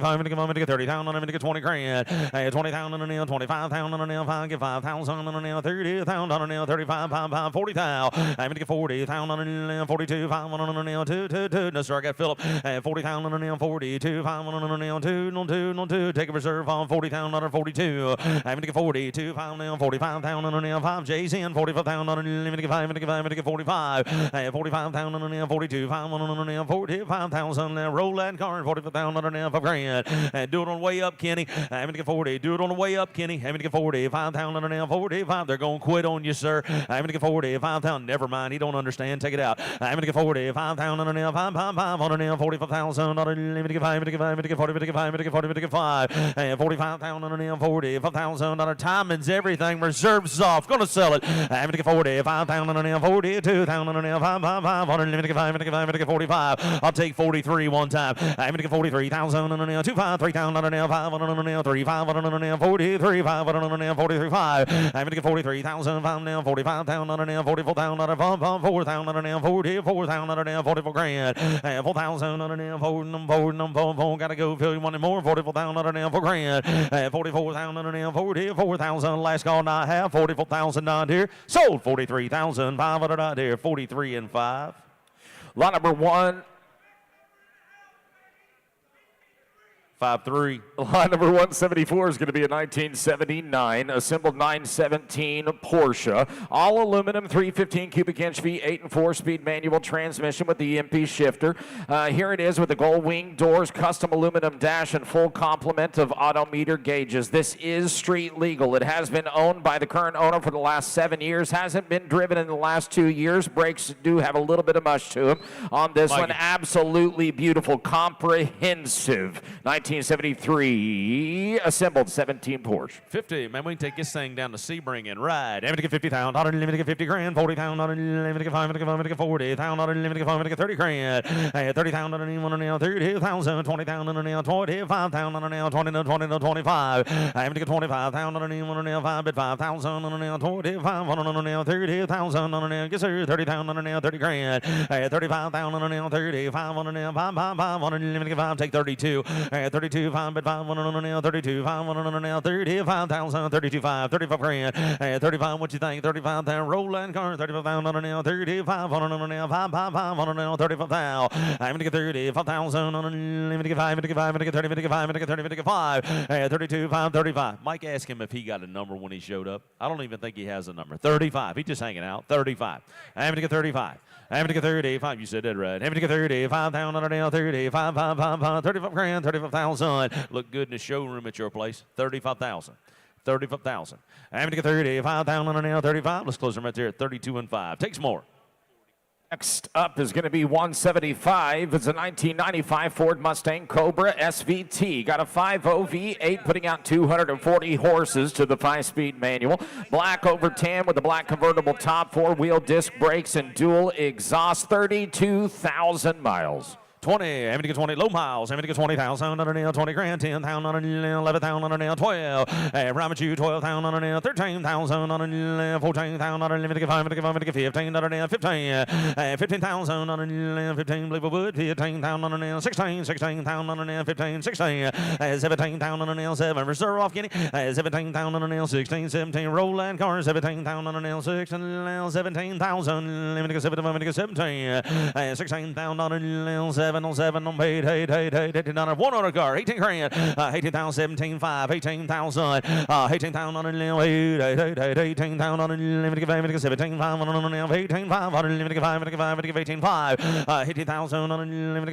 30,000 on an L, 20 grand, 20,000 on an L, 25,000 on an L, 5,000 on an L, 30,000 on an L, 35,000, 40,000. I'm going to get 40,000 on an L, 42,000 on an L, 2. No, sir, I got Philip. 40,000 on an L, 42. 5 on an L, 2. Take a reserve on 40,000 on 42. I'm going to get 42. 5 on 45,000 on an L, 5 J's in 45,000 on an L. I'm going to get 5. I'm going to get 45. 45,000 on an L, 42. 5 on an L, 45,000. Roll that car. 45,000 on an L, 5 grand. Do it on the way up, Kenny. I'm going to get 40. Do it on the way up, Kenny. I'm going to get 45,000 on an L, 45. They're going to quit on you, sir. I'm going to get 45,000. Never mind. He don't understand. Take it out. I'm going to get 45,000 on an L, 5 on an L, 45,000 on an L. I'm going to get 5. I'm going to get 5. I'm going to get 40, I'm going to get 5, I'm going to get 40, I'm going to get 5. And 45,000 on an L, 45,000 on a timing's everything. Reserves off. Going to sell it. I'm going to get 45,000 on an L, 42,000 on an L, 5 on an L. I'm going to get 5, I'm going to get 5, I'm going to get 45. I'll take 43 one time. I'm going to get 43,000 on an L, 25, 3,000 on an L, 5 on an L, 35 on an L, 43, 5 on an L, 43, 5. I'm going to get 43,000 on an L, 45,000 on an L, 44,000 on an L, 4,000 on an L, 44,000 on an L, 44 grand. 4,000 on an L, 4, gotta go. Phil, you wanted more? 44,000 on an L, 4 grand. 44,000 on an L, 44,000. Last call, not half. 44,000 down here. Sold 43,500 out here. 43 and 5. Lot number 1. 5-3. Lot number 174 is going to be a 1979 assembled 917 Porsche. All aluminum 315 cubic inch V8 and 4-speed manual transmission with the EMP shifter. Here it is with the gold wing doors, custom aluminum dash, and full complement of odometer gauges. This is street legal. It has been owned by the current owner for the last 7 years. Hasn't been driven in the last 2 years. Brakes do have a little bit of mush to them on this one. Absolutely beautiful, comprehensive 1973 assembled 17 Porsche. 50. Man, we can take this thing down to Sebring and ride. I'm going to get 50,000. I'm going to get 50 grand. 40,000. I'm going to get 5. I'm going to get 40,000. I'm going to get 5. I'm going to get 30 grand. 30,000 on an L. 30,000. 20,000 on an L. 25,000 on an L. 20 to 25. I'm going to get 25,000 on an L. 5 bid 5,000 on an L. 25 on an L. 30,000 on an L. Yes, sir. 30,000 on an L. 30 grand. 35,000 on an L. 35 on an L. 5 on an L. I'm going to get 5. Take 32. 32, 5 bid 5 on an L. 32, 5 on an L. 35,000. 32, 5. 35 grand. 35, what you think? 35,000. Roll that car. 35,000 on an L. 35 on an L. 5 on an L. 35,000. I'm going to get 35,000 on an L. I'm going to get 5. I'm going to get 5. I'm going to get 30. I'm going to get 5. I'm going to get 30. I'm going to get 5. 32, 5, 35. Mike asked him if he got a number when he showed up. I don't even think he has a number. 35. He's just hanging out. 35. I'm going to get 35. I'm going to get 35. You said that right. I'm going to get 35,000 on an L. 35, 35 grand. 35,000. Look good in the showroom at your place. 35,000. 35,000. I'm going to get 35,000 on an L. 35. Let's close them right there at 32 and 5. Take some more. Next up is going to be 175. It's a 1995 Ford Mustang Cobra SVT. Got a 5.0 V8 putting out 240 horses to the 5-speed manual. Black over tan with a black convertible top, 4-wheel disc brakes, and dual exhaust. 32,000 miles. 20. I'm going to get 20 low miles. I'm going to get 20,000 on an L. 20 grand. 10,000 on an L. 11,000 on an L. 12. Promise you 12,000 on an L. 13,000 on an L. 14,000 on an L. I'm going to get 5. I'm going to get 15 on an L. 15. 15,000 on an L. 15. Believe it would. 15,000 on an L. 16. 16,000 on an L. 15. 16. 17,000 on an L. 7. Reserve off, Kenny. 17,000 on an L. 16. 17. Roll that car. 17,000 on an L. 16. 17,000. I'm going to get 17. I'm going to get 17. 16,000 on an L. 7. 7 on 7 on 8, 8, 8, 8, 1800. One order car, 18 grand. 18,000, 17,500, 18,000, 18,000 on 8, 8, 8, 8, 18,000 on 17,500, 18,500, 18,500, 18,500, 18,000 on 18,000,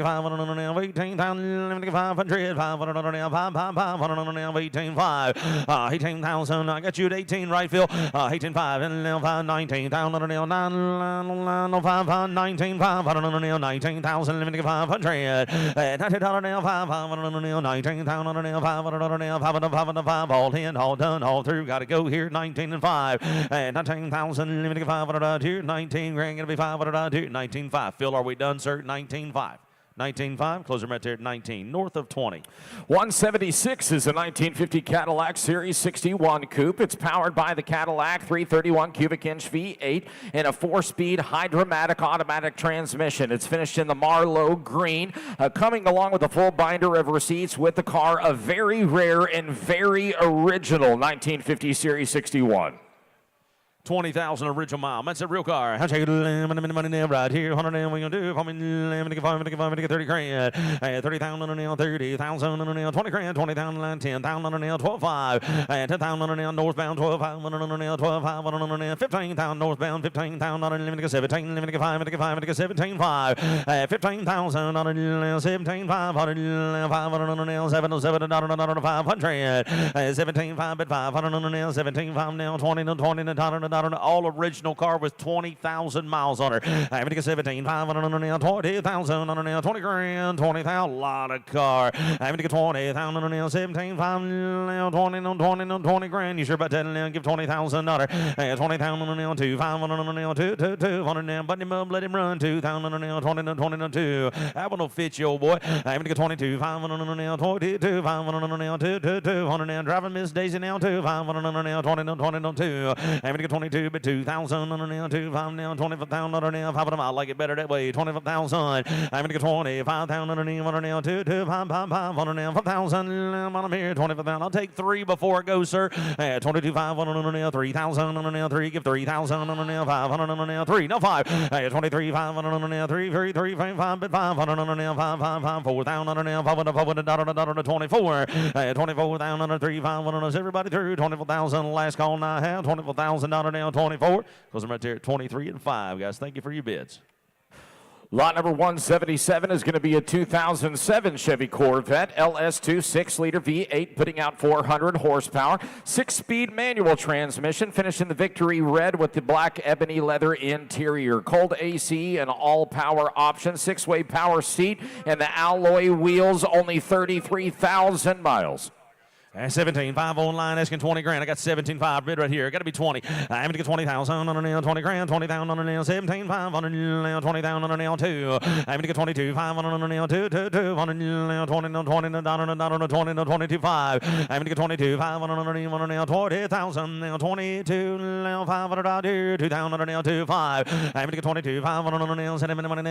18,000. I got you at 18, right, Phil? 18,500, 19,000, 19,500, 19,000, 19,500, 19,500, all in, all done, all through. Got to go here, 19 and 5, 19,000, 500 here, 19 grand, gonna be 500 here, 19.5. Phil, are we done, sir? 19.5. 19.5, close them right there at 19, north of 20. 176 is a 1950 Cadillac Series 61 Coupe. It's powered by the Cadillac 331 cubic inch V8 and a 4-speed hydromatic automatic transmission. It's finished in the Marlowe green, coming along with a full binder of receipts with the car, a very rare and very original 1950 Series 61. 20,000 original mile. That's a real car. How take money now right here? 100 and we gonna do? If I'm in 30 grand. 30,000 on a nail, 30,000 on a nail, 20 grand, 20,000 10,000 on a nail, 12,500, 10,000 on a nail, northbound, 12,500 on a nail, 12,500 on a nail, 15,000 northbound, 15,000 on a nail, 17, 17,500, 15,000 on a nail, 17,500, 500 on a nail, 707 500, 17,500 500 on a nail, 17,500 now, 20 all original car with 20,000 miles on her. I'm going to get 17,500 on her now, 20,000 on her now, 20 grand, 20,000, a lot of car. I'm going to get 20,000 on her now, 17,500 now, 20 grand. You sure about that now? Give 20,000 on her. 20,000 on her now, 2,500 on her now, 200 now. Button him up, let him run. 2,000 on her now, 2. That one will fit you, old boy. I'm going to get 22,500 on her now, 22,500 on her now, 200 now. Driving Miss Daisy now, 2,500 on her now, 20 2. I'm going to get 22, but 2,000 on her now, 2,500 now, 25,000 on her now, 500. I like it better that way. 25,000. I'm going to get 25,000 on her now, 2, 5, 5 on her now, 5,000 on here, 25,000. I'll take 3 before it goes, sir. 22,500 on her now, 3,000 on her now, 3. Give 3,000 on her now, 500 on her now, 3. No 5. 23,500 on her now, 3, 3, 5, but 500 on her now, 5, 5, 5, 4,000 on her now, 500, 24. 24,000 on her, 3, 500 on us. Everybody through 24,000. Last call now, have $24,000 now, 24. Because I'm right there at 23 and 5, guys. Thank you for your bids. Lot number 177 is going to be a 2007 Chevy Corvette LS2 6-liter V8, putting out 400 horsepower, 6-speed manual transmission, finished in the Victory Red with the black ebony leather interior, cold AC and all-power option, 6-way power seat, and the alloy wheels, only 33,000 miles. 17.5 online, asking 20 grand. I got 17.5 bid right here. Got to be 20. I'm going to get 20,000 on a nail, 20 grand, 20,000 on a nail, 17.5 on a nail, 20,000 on a nail, 2. I'm going to get 22.5 on a nail, 2 on a nail, 20, 22.5. I'm going to get 22.5 on a nail, 20,000 now, 22 now, 500 here, 2,000 on a nail, 2.5. I'm going to get 22.5 on a nail, send him money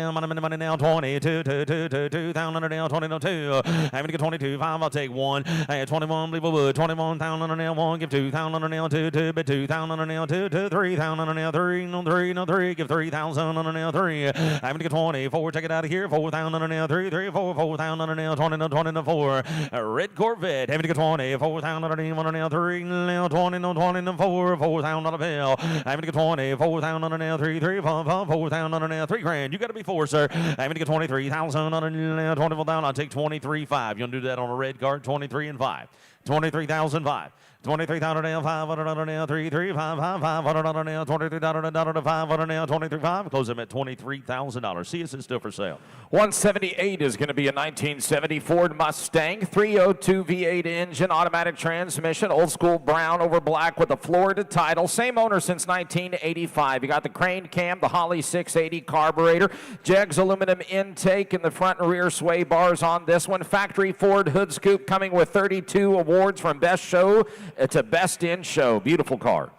now, 22, 2,000 on a nail, 22. I'm going to get 22.5. I'll take 1. 21. Wood, 21,000 on a nail, 1, give 2,000 on a nail, 2, but 2,000 on a nail, 2, 3,000 on a nail, 3, no 3, give 3,000 on a nail, 3. I'm going to get 24, check it out of here, 4,000 on a nail, 3, 4,000 on a nail, 24. Red Corvette, I'm going to get 24,000 on a nail, 3, nail, 24, 4,000 on a bill. I'm going to get 24,000 on a nail, 3, 4,000 on a nail, 3 grand. You got to be 4, sir. I'm going to get 23,000 on a nail, 24,000. I'll take 23.5. You want to do that on a red card, 23 and 5. 23,005. 23,000 nail, 500 on a nail, 3, 5, 500 on a nail, 23,000 500 nail, 23.5. Close them at $23,000. See us, it's still for sale. 178 is going to be a 1970 Ford Mustang, 302 V8 engine, automatic transmission, old school brown over black with a Florida title. Same owner since 1985. You got the crane cam, the Holly 680 carburetor, Jegs aluminum intake, and the front and rear sway bars on this one. Factory Ford hood scoop coming with 32 awards from Best Show to Best in Show. Beautiful car.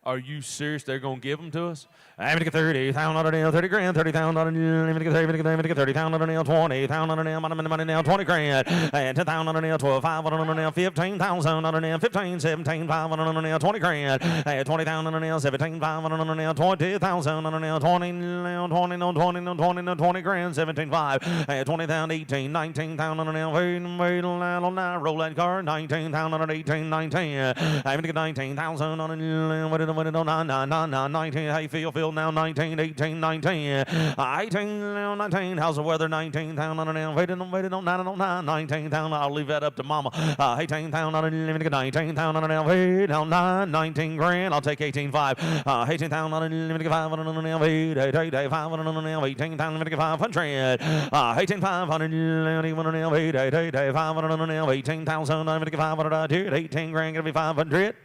Are you serious? They're going to give them to us? I'm going to get 30,000 on a nail, 30 grand, 30,000 on a nail, I'm going to get 30,000 on a nail, 20,000 on a nail, money nail, 20 grand, and 10,000 on a nail, 12,500 on a nail, 15,000 on a nail, 15, 17,500 on a nail, 20 grand, and 20,000 on a nail, 17,500 on a nail, 20,000 on a nail, 20 grand, 17,500, and 20,000, 18, 19,000 on a nail, wait, roll that card, 19,000 on an 18, 19, I'm going to get 19,000 on a nail, what it on, 19, how you feel now, 19, 18, 19, 18, 19, how's the weather, 19,000 on an nail, waiting on 9, 19,000, I'll leave that up to mama, 18,000 on a nail, 19,000 on a nail, wait on 9, 19 grand, I'll take 18,500, 18,000 on a nail, 500 on a nail, wait, 500 on a nail, 18,000, 500, 18,500, 21 on a nail, wait, 500 on a nail, 18,000, 500, 18 grand, gonna be 500.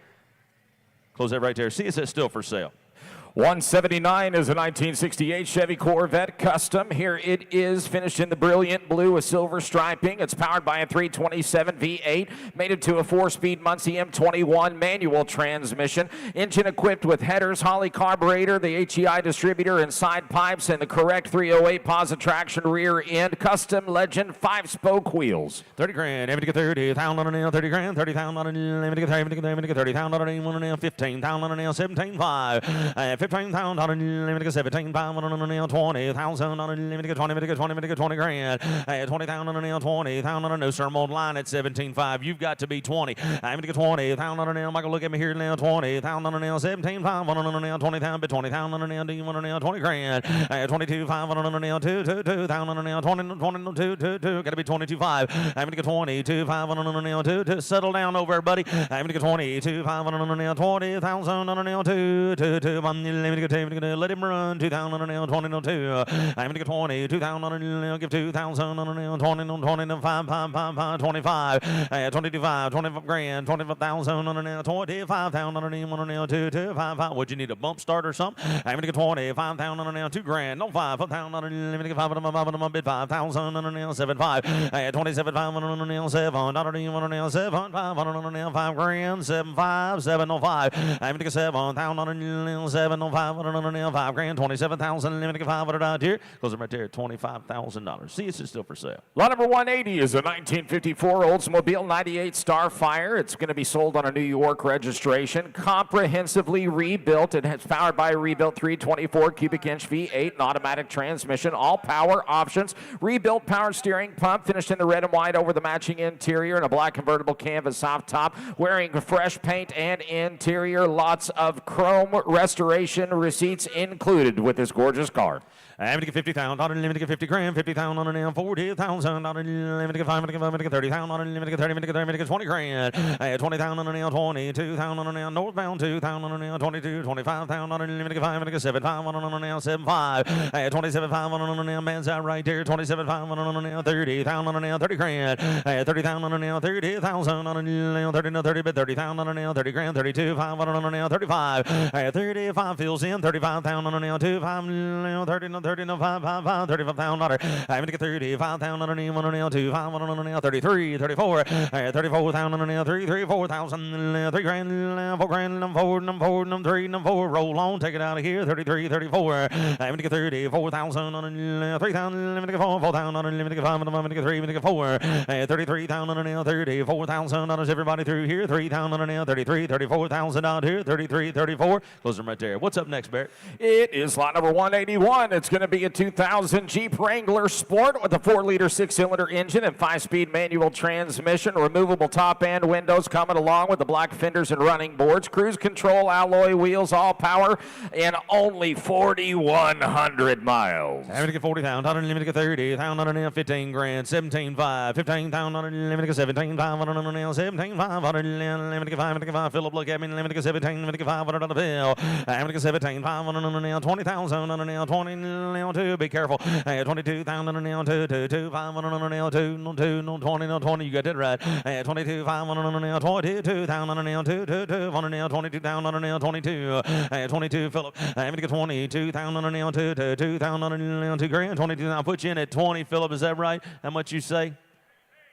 Close that right there. See, it says still for sale. 179 is a 1968 Chevy Corvette Custom. Here it is, finished in the brilliant blue with silver striping. It's powered by a 327 V8, mated to a 4-speed Muncie M21 manual transmission. Engine equipped with headers, Holley carburetor, the HEI distributor and side pipes, and the correct 308 positive traction rear end. Custom Legend 5-spoke wheels. 30 grand, 30,000 on a nail, 30 grand, 30,000 on a nail, 30,000 on a nail, 15,000 on a nail, 17,500. 15,000 on a nail, 17,500 on a nail, 20,000 on a nail, 20 grand, 20,000 on a nail, 20,000 on a no sir mold line at 17,500. You've got to be 20. I'm going to get 20,000 on a nail. Michael, look at me here now. 20,000 on a nail, 17,500 on a nail, 20,000, but 20,000 on a nail. Do you want a nail? 20 grand, 22,500 on a nail, 2,000 on a nail, 22, got to be 22,500. I'm going to get 22,500 on a nail, 2. Settle down over, buddy. I'm going to get 22,500 on a nail, 20,000 on a nail, 2. Let him run. 2,000 on a nail, 20 on 2. I'm going to get 20. 2,000 on a nail, give 2,000 on a nail, 20 on 20, 5, 25. 22,500, 25 grand, 25,000 on a nail, 25,000 on a nail, 2, 5. Would you need a bump start or something? I'm going to get 25,000 on a nail, 2 grand, no 5,000 on a nail, 5 on a bid, 5,000 on a nail, 7,5. 27,500 on a nail, 7 on a nail, 7,500 on a nail, 5 grand, 7,5, 705. I'm going to get 7,000 on a nail, 705 on a nail, 5 grand, 27,000, limited $500 here. Goes right there, $25,000. See, it's still for sale. Lot number 180 is a 1954 Oldsmobile 98 Starfire. It's going to be sold on a New York registration. Comprehensively rebuilt. It's powered by a rebuilt 324 cubic inch V8 and automatic transmission. All power options. Rebuilt power steering pump. Finished in the red and white over the matching interior and a black convertible canvas soft top. Wearing fresh paint and interior. Lots of chrome restoration receipts included with this gorgeous car. I'm going to get 50,000 on a limited 50 grand, 50,000 on a nail, 40,000 on a limited 5, 30,000 on a limited 30, 20 grand, 20,000 on a nail, 22,000 on a nail, northbound 2,000 on a nail, 22, 25,000 on a limited 5, 7,500 on a nail, 7,500, 27,500 on a nail, man's out right there, 27,500 on a nail, 30,000 on a nail, 30 grand, 30,000 on a nail, 30,000 on a nail, 30, but 30,000 on a nail, 30 grand, 32,500 on a nail, 35, 35 fills in, 35,000 on a nail, 25, 30, 35,000 on I'm going to get 35,000 on a nail, 2,500 on a nail, 33, 34, 34,000 on a nail, 4,000, 3 grand, 4 grand, 4, 3, 4, roll on, take it out of here, 33, 34. I'm going to get 34,000 on a nail, 3,000, 4,000 on a nail, 5, I'm going to get 3, 4, 33,000 on a nail, 34,000 on us, everybody through here, 3,000 on a nail, 33, 34,000 out here, 33, 34. Close them right there. What's up next, Barrett? It is lot number 181. It's going to be a 2000 Jeep Wrangler Sport with a 4-liter 6-cylinder engine and 5-speed manual transmission. Removable top and windows coming along with the black fenders and running boards. Cruise control, alloy wheels, all power, and only 4,100 miles. I'm going to get 40,000 on a limited 30,000 on a nail, 15 grand, 17,500, 15,000 on a limited 17,500 on a nail, 17,500 limited 5, Philip, look at me, limited 17, limited 500 on the bill. I'm going to get 17,500 on a nail, 20,000 on a nail, 20 nail, 2, be careful. 22,000 on a nail, 2, 500 on a nail, 2, 20, you got that right. 22,500 on a nail, 22,000 on a nail, 2, on a nail, 22,000 on a nail, 22, 22, Philip. I'm going to get 22,000 on a nail, 2,000 on a nail, 2 grand, 22. I'll put you in at 20, Philip, is that right? How much you say?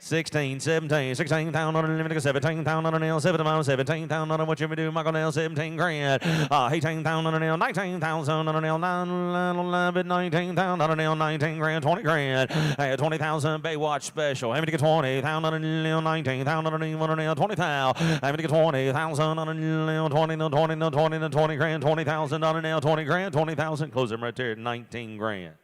16, 17, 16,000 on a limit, 17,000 on a nail, 17,000 on a what you do, Michael Nail, 17 grand, 18,000 on a nail, 19,000 on a nail, 19,000 on a nail, 19 grand, 20 grand, 20,000 Baywatch special, having to get 20,000 on a nail, 19,000 on a nail, 20,000, having to get 20,000 on a nail, 20 grand, 20,000 on a nail, 20 grand, 20,000, close them right there at 19 grand.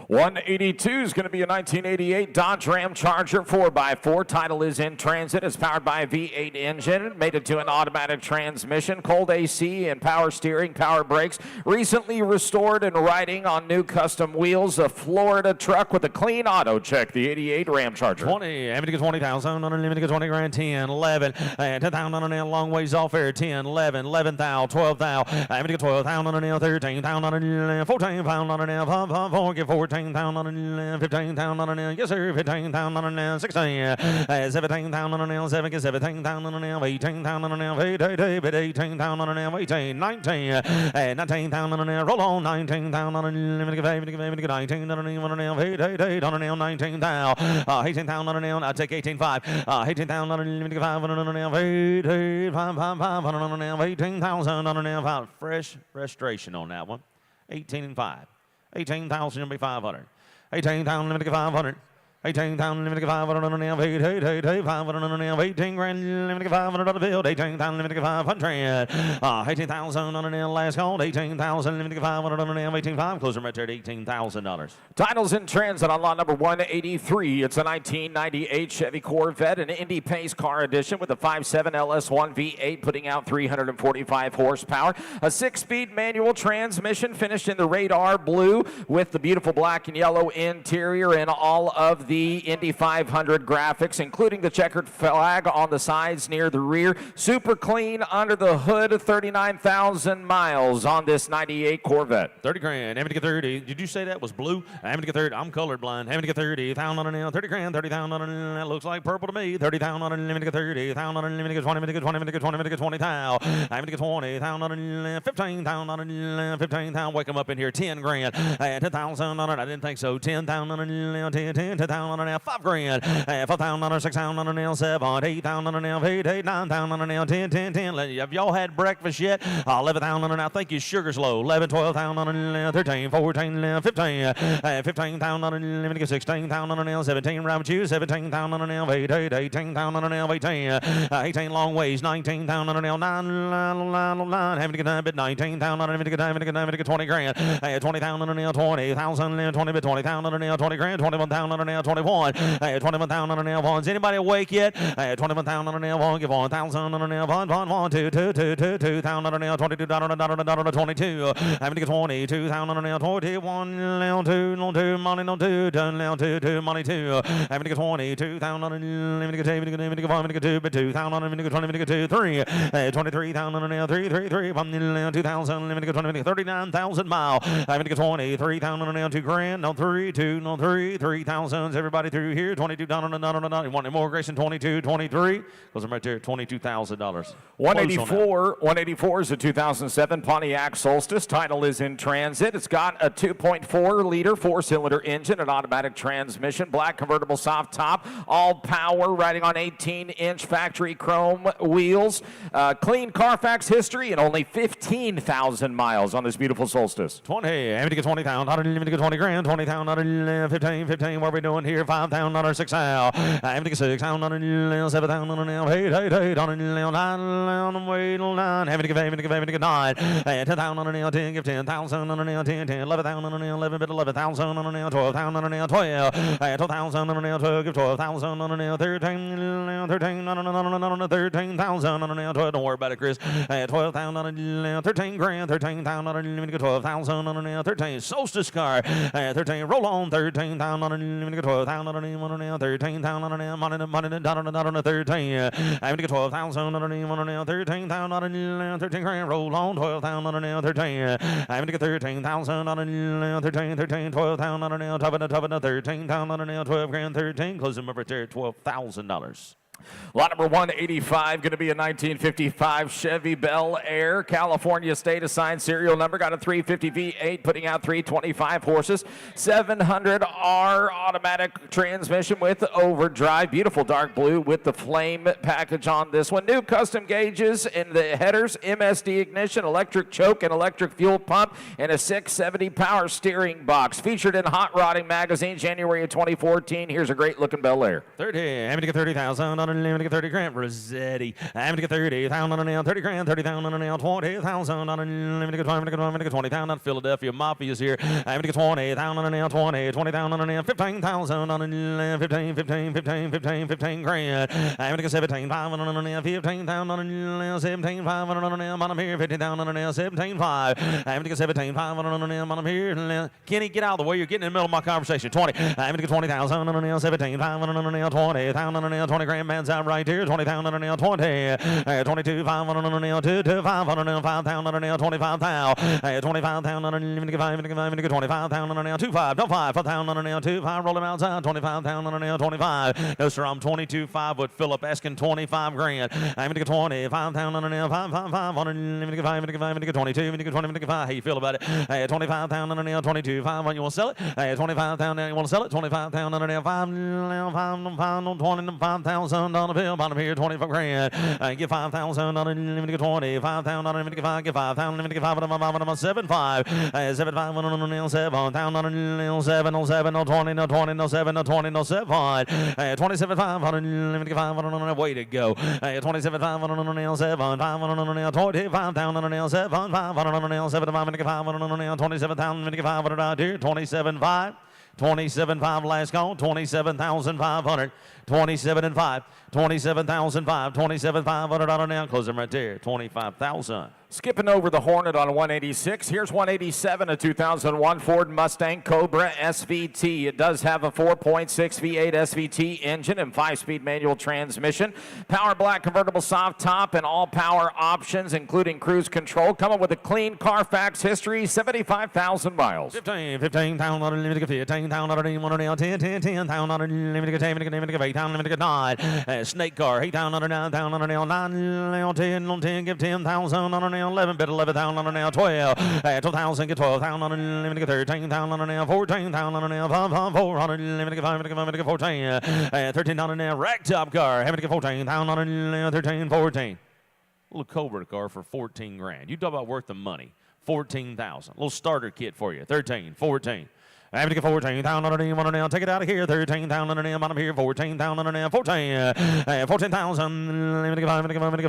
182 is going to be a 1988 Dodge Ram Charger 4x4. Title is in transit. It's powered by a V8 engine. Made it to an automatic transmission, cold AC and power steering, power brakes. Recently restored and riding on new custom wheels. A Florida truck with a clean auto check. The 88 Ram Charger. 20, having to get 20,000 on a limit, get 20 grand, 10, 11, 10,000 on a nail, long ways off there, 10, 11, 11,000, 12,000, having to get 12,000 on a nail, 13,000 on a nail, 14,000 on a nail, 4, 14,000 on a nail, 15,000 on a nail, yes sir, 15,000 on a nail, 16, 17,000 on a nail, 17,000 on a nail, 18,000 on a nail, 18,000 on a nail, 18, 19, 19,000 on a nail, roll on, 19,000 on a nail, 19 on a nail, 8 on a nail, 19,000, 18,000 on a nail, I take 18,500, 18,000 on a nail, 5 on a nail, 5 on a nail, 18,000 on a nail, fresh restoration on that one, 18 and 5. 18,000 will be 500. 18,000 limited to 500. 18,000 limited to 500 on a nail. 500 on a nail. 18 grand limited to 500 on the field. 18,000 limited to 500. 18,000 on a nail. Last call. 18,000 limited to 500 on a nail. 18,500. Close them right there at $18,000. Titles in transit on lot number 183. It's a 1998 Chevy Corvette, an Indy Pace Car Edition with a 5.7 LS1 V8 putting out 345 horsepower. A 6-speed manual transmission finished in the radar blue with the beautiful black and yellow interior and all of the Indy 500 graphics, including the checkered flag on the sides near the rear. Super clean under the hood. 39,000 miles on this 98 Corvette. 30 grand. Having to get 30. Did you say that was blue? Having to get 30. I'm colorblind. Having to get 30,000 on a nail. 30 grand. 30,000 on a nail. That looks like purple to me. 30,000 on a nail. Having to get 30,000 on a nail. Having to get 20. Having to get 20. Having to get 20. Having to get 20,000. Having to get 20,000 on a nail. 15,000 on a nail. 15,000. Wake them up in here. 10 grand. 10,000 on it. I didn't think so. 10,000 on a nail. 10,000 on a nail, 5 grand, 4,000 on a 6,000 on a nail, 7, 8,000 on a nail, 8, 9,000 on a nail, 10, 10, 10. Have y'all had breakfast yet? 11,000 on a nail. Thank you, sugar's low. 11, 12,000 on a nail, 13, 14, 15, 15,000 on a nail, 16,000 on a nail, 17, round with you, 17,000 on a nail, 8, 18,000 on a nail, 18, 18 long ways, 19,000 on a nail, 9, having to get 9 bit, 19,000 on a nail, having to get 20 grand, 20,000 on a nail, 20,000, 20 bit, 20,000 on a nail, 20 grand, 21,000 on a nail, 21, 21,000 on a nail, one. Is anybody awake yet? 21,000 on a nail, one. Give 1,000 on a nail, 1, 2, 2,000 on a nail, 22, 22, having to get 22,000 on a nail, 21, nail, 2, money, no, 2, done, nail, 2, money, 2, having to get 22,000 on a nail, having to get 1, 2, but 2,000 on a nail, 20, 2, 3, 23,000 on a nail, 3, 1 nail, 2,000, having to get 20, 39,000 miles, having to get 23,000 on a nail, 2 grand, no, 3, 2, no, 3,000, everybody through here, 22 down on a you want any more, Grayson? 22, 23, goes right there, $22,000. 184 is a 2007 Pontiac Solstice. Title is in transit. It's got a 2.4-liter 4-cylinder engine, an automatic transmission, black convertible soft top, all power, riding on 18-inch factory chrome wheels. Clean Carfax history and only 15,000 miles on this beautiful Solstice. 20, having to get 20,000, having to get 20 grand, 20,000, 15, what are we doing here? 5,000 on 6,000, having to get 6,000 on a nail, 7,000 on a nail, 8 on a nail, 9, having to get 9, 10,000 on a nail, 10, give 10,000 on a nail, 10, 11,000 on a nail, 11 bit 11,000 on a nail, 12,000 on a nail, 12,000 on a nail, 12, give 12,000 on a nail, 13 on a 13,000 on a nail, 12, don't worry about it, Chris, 12,000 on a nail, 13 grand, 13,000 on a nail, 12,000 on a nail, 13 Solstice car, 13 roll on, 13,000 on a nail, 12,000 on a nail, 13,000 on a nail, money, down on a 13, having to get 12,000 on a nail, 13,000 on a nail, 13 grand, roll on, 12,000 on a nail, 13, having to get 13,000 on a nail, 13, 12,000 on a nail, top of the 13,000 on a nail, 12 grand, 13, close them up right there at $12,000. Lot number 185, going to be a 1955 Chevy Bel Air, California state assigned serial number. Got a 350 V8, putting out 325 horses. 700R automatic transmission with overdrive. Beautiful dark blue with the flame package on this one. New custom gauges in the headers, MSD ignition, electric choke, and electric fuel pump, and a 670 power steering box. Featured in Hot Rodding magazine, January of 2014. Here's a great looking Bel Air. 30, I'm going to get 30,000 on a 30 grand. Rossetti, I'm going to get 30,000 on a nail, 30 grand, 30,000 on a nail, 20,000 on a I'm going to get 20,000. Philadelphia Mafia's here. I'm going to get 20,000 on a nail, 20,000 on a nail, 15,000 on a nail, 15 grand. I'm going to get 17,500 on a nail, 15,000 on a nail, 17,500 on a nail, bottom here, 50,000 on a nail, 17,500. I'm going to get 17,500 on a nail, bottom here. Kenny, get out of the way. You're getting in the middle of my conversation. 20. I'm going to get 20,000 on a nail, 17,500 on a nail, 20,000 on a nail, 20 grand. Man's out right here. 20,000 on a nail, 22,500 on a nail, 2,500 on a nail, 5,000 on a nail, 25,000. 25,000 on a nail, 25,000 on a nail, 25, 5,000 on a nail, 25, rolling outside, 25,000 on a nail, 25. No, sir, I'm 22.5 with Philip asking 25 grand. I'm going to get 25,000 on a nail, 5,500 on a nail, I'm going to get 5, I'm going to get 22, I'm going to get 20, I'm going to get 5. How you feel about it? 25,000 on a nail, 22.5. You want to sell it? 25,000, you want to sell it? 25,000 on a nail, 5,000 on a bill, bottom here, 25 grand. Get 5,000 on a nail, get 20, 5,000 on a nail, get 5, get 5,000, let me get 5 on a 7,5. 7,500 on a nail, 7,000 on a nail, 7, no 7, no 20, no 20, no 7, no 20, no 7. 27,500 let me get 500 on a nail, way to go. 27,500 on a nail, 7,500 on a nail, 25,000 on a nail, 7,500 on a nail, 7,500 let me get 500 on a nail, 27,000 let me get 500 out here, 27,500. 27.5 last call, 27,500, 27.5, 27,005, 27,500 on now. Close them right there, 25,000. Skipping over the Hornet on 186. Here's 187, a 2001 Ford Mustang Cobra SVT. It does have a 4.6 V8 SVT engine and 5-speed manual transmission. Power black convertible soft top and all power options, including cruise control. Coming with a clean Carfax history, 75,000 miles. 15,000 unlimited, 15,000 unlimited, 10, 10,000 unlimited, 8,000 9. Snake car, 8,000 9,000 9, 10, give 10,000 on a 11, bid 11,000 on a nail, 12, 12,000, get 12,000 on a limited, 13,000 on a nail, 14,000 on a nail, 400 limited, 5, 14, 13 on a nail, rack top car, having to get 14,000 on a nail, 13, 14. Little Cobra car for 14 grand. You talk about worth the money. 14,000. Little starter kit for you. 13, 14. I have to get 14,000 on a nail, on a nail. Take it out of here. 13,000 on a nail, bottom here. 14,000 on a nail. 14,000. Let me get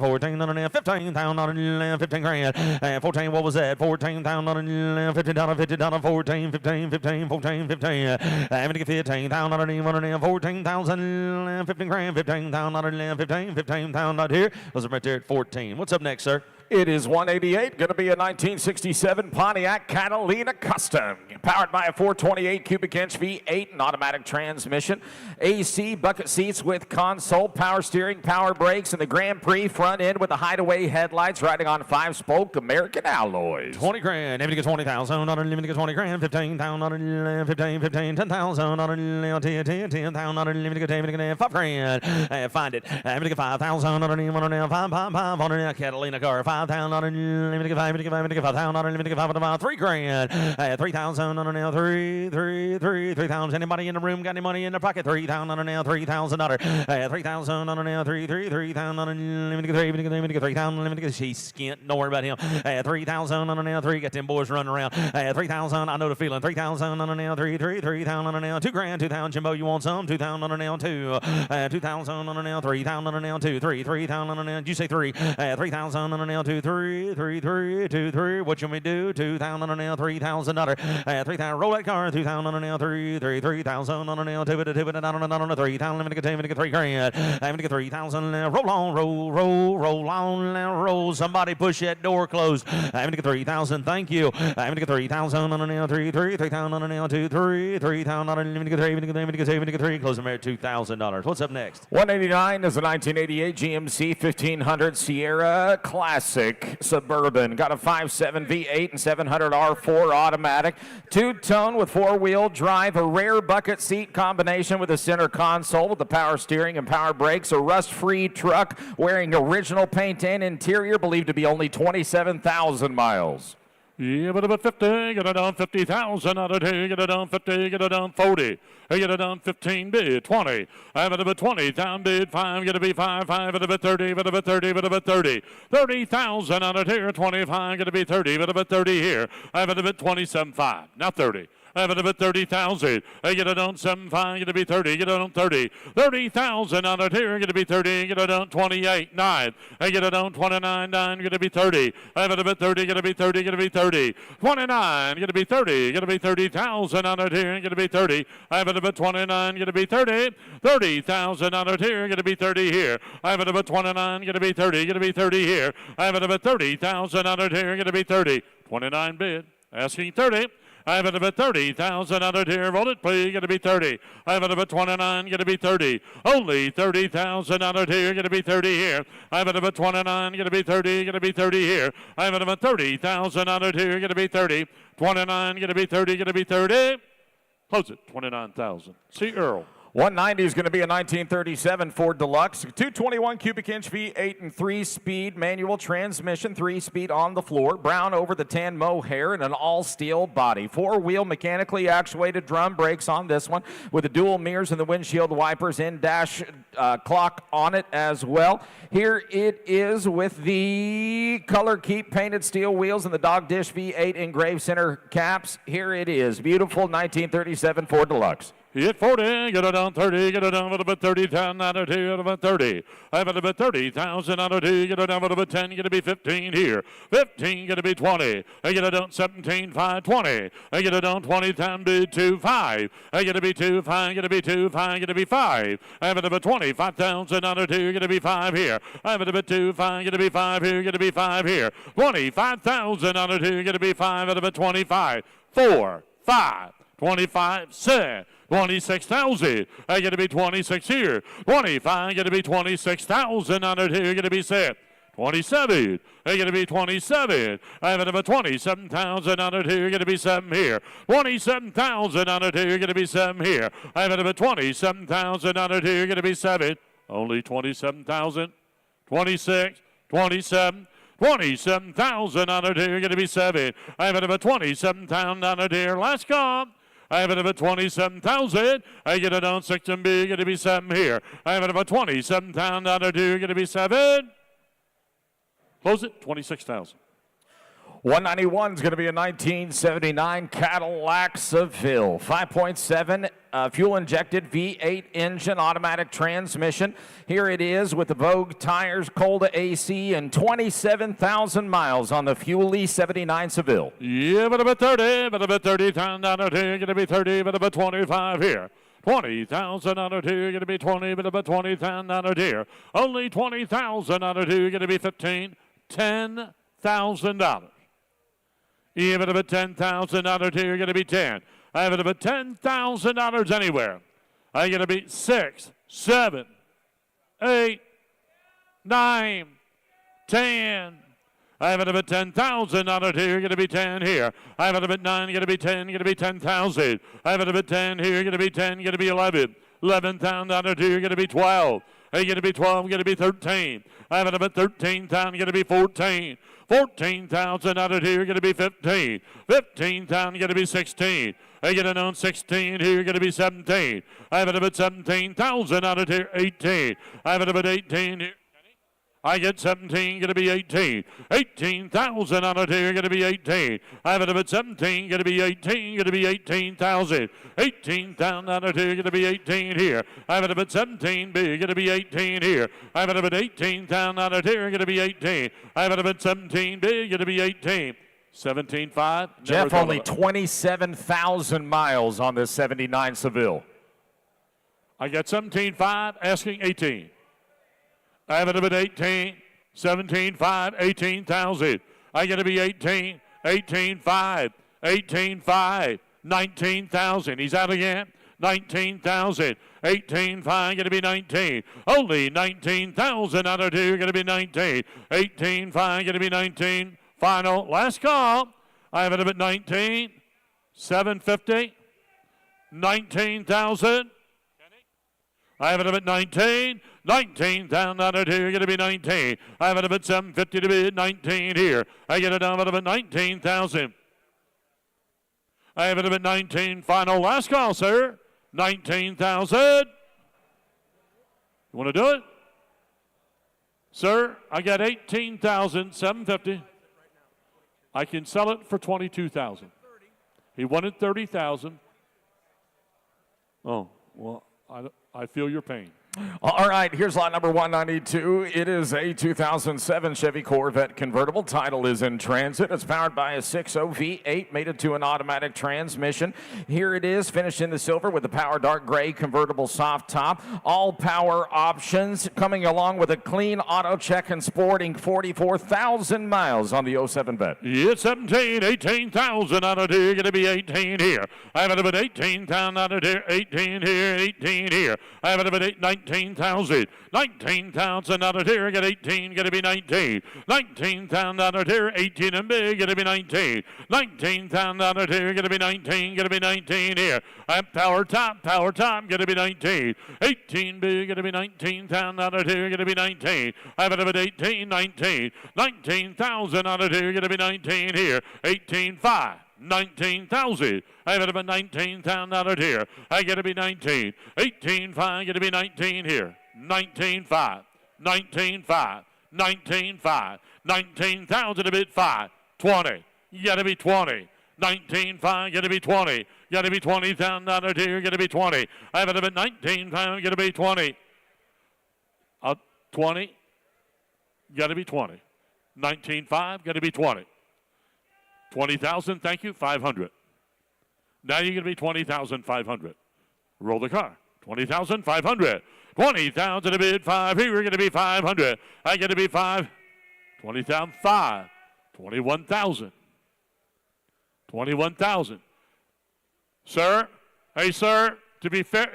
14 on a nail. 15,000 on a nail. 15 grand. 14. What was that? 14,000 on a nail. $50. 14. 15. 15. 14. 15. I have to get 15,000 on a nail, on a nail. 14,000. 15 grand. 15,000 on a nail. 15. 15,000 out here. Those are right there at 14. What's up next, sir? It is 188, going to be a 1967 Pontiac Catalina Custom, powered by a 428 cubic inch V8 and automatic transmission, AC bucket seats with console, power steering, power brakes, and the Grand Prix front end with the hideaway headlights, riding on 5-spoke American alloys. 20 grand, maybe to get 20,000 on a limit to get 20 grand, 15,000 on a 15, 10,000 on a 10,000 on a limit to get 5 grand. Find it. Maybe to get 5,000 on a 5 on a Catalina car. 5,000 on a limit to get 5,000 on a limit to get 3 grand. 3,000 on a nail, 3,000. Anybody in the room got any money in their pocket? 3,000 on a nail, $3,000. 3,000 on a nail, 3,000 on a limit to get 3,000 limit to get. She's skint. Don't worry about him. 3,000 on a nail, 3. Got them boys running around. 3,000. I know the feeling. 3,000 on a nail, 3,000 on a nail, 2 grand. 2,000. Jimbo, you want some? 2,000 on a nail, 2. 2,000 on a nail, 3,000 on a nail, 2, 3. 3,000 on a nail. Did you say 3? 3,000 on a nail, 2, 3, 3, 3, 2, 3. What you want me to do? 2,000 on a nail, $3,000. 3,000. Roll that car. 2,000 on a nail, 3,000 on a nail, 2, 3,000. Let me get 3 grand. Let me get 3,000. Roll on, roll on, roll. Somebody push that door closed. Let me get 3,000. Thank you. Let me get 3,000 on a nail, 3,000 on a nail, 2, 3, 3,000 on a nail. Let me get 3. Close them at $2,000. What's up next? 189 is a 1988 GMC 1500 Sierra Classic. Classic Suburban. Got a 5.7 V8 and 700 R4 automatic. Two-tone with four-wheel drive. A rare bucket seat combination with a center console with the power steering and power brakes. A rust-free truck wearing original paint and interior. Believed to be only 27,000 miles. Yeah, but about 50, get it down 50,000 out of here, get it down 50, get it down 40, get it down 15, bid 20, I have it about 20, down bid 5, get it be 5, 5, at about 30, but about 30, but about 30, 30,000 out of here, 25, get it be 30, but about 30 here, I have it about 27.5, now 30. I have it about 30,000. I get it on 7.5, get it be 30, get it on 30. 30,000 out of here, get it be 30, get it on 28, 9. I get it on 29, 9, get it be 30. I have it about 30, get it be 30, get it be 30. 29, get it be 30, get it be 30,000 out of here, get it be 30. I have it about 29, get it be 30. 30,000 out of here, get it be 30 here. I have it about 29, get it be 30, get it be 30 here. I have it about 30,000 out of here, get it be 30. 29 bid, asking 30. I have it about 30,000 out of here. Roll it, please. Going to be 30. I have it about 29. Going to be 30. Only 30,000 out of here. Going to be 30 here. I have it about 29. Going to be 30. Going to be 30 here. I have it about 30,000 out of here. Going to be 30. 29. Going to be 30. Going to be 30. Close it. 29,000. See Earl. 190 is going to be a 1937 Ford Deluxe, 221 cubic inch V8 and 3-speed manual transmission, 3-speed on the floor, brown over the tan mohair, and an all-steel body. 4-wheel mechanically actuated drum brakes on this one with the dual mirrors and the windshield wipers and dash clock on it as well. Here it is with the color keep painted steel wheels and the dog dish V8 engraved center caps. Here it is, beautiful 1937 Ford Deluxe. Hit 40, get it on 30, get it down with about 30,000 out of 2, out of about 30. I have it about 30,000 out of 2, get it down with about 10, get it be 15 here. 15, get it be 20. I get it on 17, 5, 20. I get it on 20, 10, bid 2, 5. I get it be 2, 5, get it be 2, 5, get it be 5. I have it about 25,000 out of 2, get it be 5 here. I have it about 2, 5, get it be 5 here, get it be 5 here. 25,000 out of 2, get it be 5 out of about 25. 4, 5, 25, 6. 26,000. I get to be 26 here. 25, get to be 26,000 under here. Get to be set. 27. I get to be 27. I have it about 27,000 under here. Get to be 7 here. 27,000 under here. Get to be 7 here. I have it about 27,000 under here. Get to be 7. Only 27,000. 26, 27. 27,000 under here. Get to be 7. I have it about 27,000 under here. Last come. I have it about 27,000. I get it on 6 and B. Get to be 7 here. I have it about 27,000 out of 2. Get to be 7. Close it. 26,000. 191 is going to be a 1979 Cadillac Seville. 5.7 fuel-injected V8 engine, automatic transmission. Here it is with the Vogue tires, Colda AC, and 27,000 miles on the Fuel-y 79 Seville. Yeah, but about 30. But about 30,000 out of 2. Going to be 30. But about 25 here. 20,000 out of 2, going to be 20, but about 20,000 out of here. Only 20,000 out of 2, going to be 15. $10,000. Even about 10,000 out of here, going to be 10. I have it about $10,000 anywhere. I'm going to be 6, 7, 8, 9, 10. I have it about 10,000 out of here, going to be 10 here. I have it about 9, going to be 10, going to be 10,000. I have it about 10 here, going to be 10, going to be 11. 11,000 out of here, going to be 12. Are you going to be 12? Going to be 13. I have it about 13,000. Going to be 14. 14,000 out of here. Going to be 15. 15,000. Going to be 16. I get it on 16 here. Going to be 17. I have it about 17,000 out of here. 18. I have it about 18 here. I get 17, going to be 18. 18,000 out of here, going to be 18. I have it about 17, going to be 18, going to be 18,000. 18,000 out of here, going to be 18 here. I have it about 17, going to be 18 here. I have it about 18,000 out of here, going to be 18. I have it about 17, going to be 18. 17.5. Jeff, only 27,000 miles on this 79 Seville. I got 17.5, asking 18. I have it about 18, 17.5, 18,000. I got to be 18, 18.5, 18.5, 19,000. He's out again. 19,000. 18,500, gonna be 19. Only 19,000 out of two, gonna be 19. 18,500, gonna be 19. Final, last call. I have it up at 19. 750. 19,000. I have it up at 19. 19,000 out of two, going to be 19. I have it up at 750 to be 19 here. I get it down up at 19,000. I have it up at 19. Final last call, sir. 19,000. You want to do it? Sir, I got 18,750. I can sell it for 22,000. He wanted 30,000. Oh, well, I feel your pain. All right, here's lot number 192. It is a 2007 Chevy Corvette convertible. Title is in transit. It's powered by a 6.0 V8, mated to an automatic transmission. Here it is, finished in the silver with the power dark gray convertible soft top. All power options, coming along with a clean auto check and sporting 44,000 miles on the 07 vet. It's 17, 18,000 out of here. Going to be 18 here. I have it up at 18,000 out of here. 18 here, 18 here. I have it up at 19,000. 19,000 out of here. Get 18, going to be 19. 19,000 out of here. 18 and big, going to be 19. 19,000 out of here. Going to be 19, going to be 19 here. Power top, going to be 19. 18 big, going to be 19,000 out of here. Going to be 19. I have it up at 18, 19. 19,000 out of here. Going to be 19 here. 18.5. 19,000. I have it about 19,000 out of here. I get to be 19. 18.5. Get to be 19 here. 19.5. 19.5. 19.5. 19,000 a bit 5. 20. You got to be 20. 19.5. Get to be 20. Got to be 20,000 out of here. Get to be 20. I have it about 19,000. Get to be 20. 20. Got to be 20. 19.5. Got to be 20. 20,000, thank you, 500. Now you're going to be 20,500. Roll the car. 20,500. 20,000 a bid, 5. Here you're going to be 500. I get to be 5. 20,000, 5. 21,000. 21,000. Sir, hey, sir, to be fair,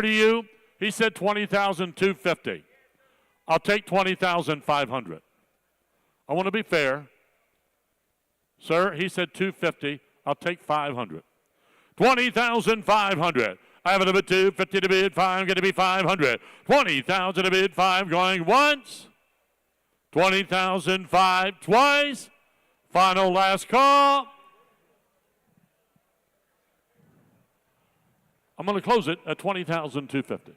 to you, he said 20,250. I'll take 20,500. I want to be fair. Sir, he said 250. I'll take 500. 20,500. I have it up at 250 to bid 5. Going to be 500. 20,000 to bid 5. Going once. 20,005 twice. Final last call. I'm going to close it at 20,250.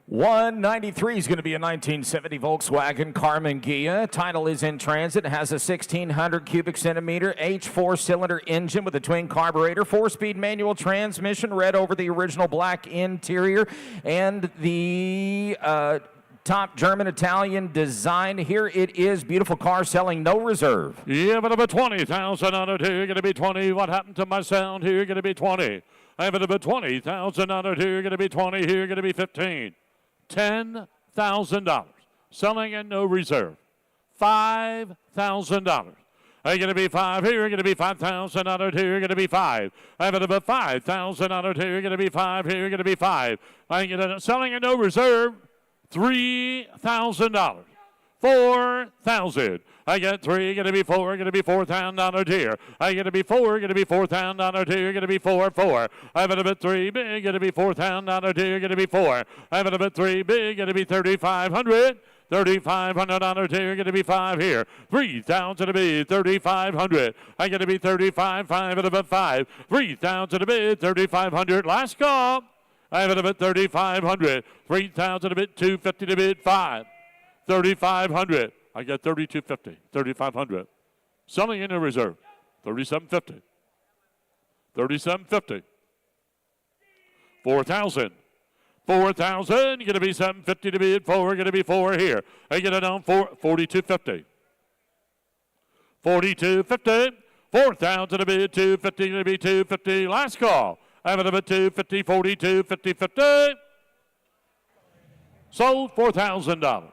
193 is going to be a 1970 Volkswagen Carmen Ghia. Title is in transit. It has a 1,600 cubic centimeter H4 cylinder engine with a twin carburetor, 4-speed manual transmission, red over the original black interior, and the top German-Italian design. Here it is. Beautiful car, selling no reserve. Yeah, but about 20,000 on it here. Going to be 20. What happened to my sound here? Going to be 20. I have it about 20,000 on it here. Going to be 20 here. Going to be 15. $10,000. Selling and no reserve. $5,000. I'm going to be 5 here. Going to be 5,000 out of here. Going to be 5. I have it about 5,000 out of here. Going to be 5 here. Going to be 5. I'm going to selling and no reserve. $3,000. 4,000. I get 3, going to be 4, going to be 4,000 out here. I get to be 4, going to be 4,000 out here, going to be 4. I have it about 3 big, going to be 4,000 out here, going to be 4. I have it about 3 big, going to be 3,500. 3,500 out here, going to be 5 here. 3,000 to be 3,500. I get to be 35, 5 and about 5. 3,000 to be 3,500. Last call. I have it about 3,500. 3,000 to bid 250 to bid 5. 3,500. I got 3,250. 3,500. Selling in a reserve. 3,750. 3,750. 4,000. 4,000. Going to be 750 to bid 4. Going to be 4 here. I get it on 4,250. 4,250. 4,000 to bid 250. Going to be 250. Last call. I have it about 250. 42. 50. 50. Sold $4,000.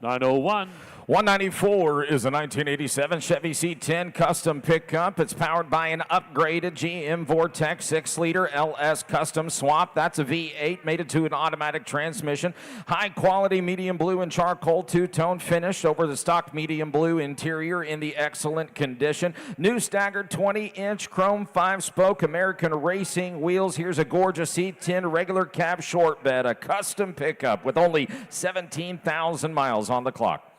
901. 194 is a 1987 Chevy C10 custom pickup. It's powered by an upgraded GM Vortex 6-liter LS custom swap. That's a V8 mated to an automatic transmission. High quality medium blue and charcoal two-tone finish over the stock medium blue interior in the excellent condition. New staggered 20-inch chrome 5-spoke American racing wheels. Here's a gorgeous C10 regular cab short bed, a custom pickup with only 17,000 miles on the clock.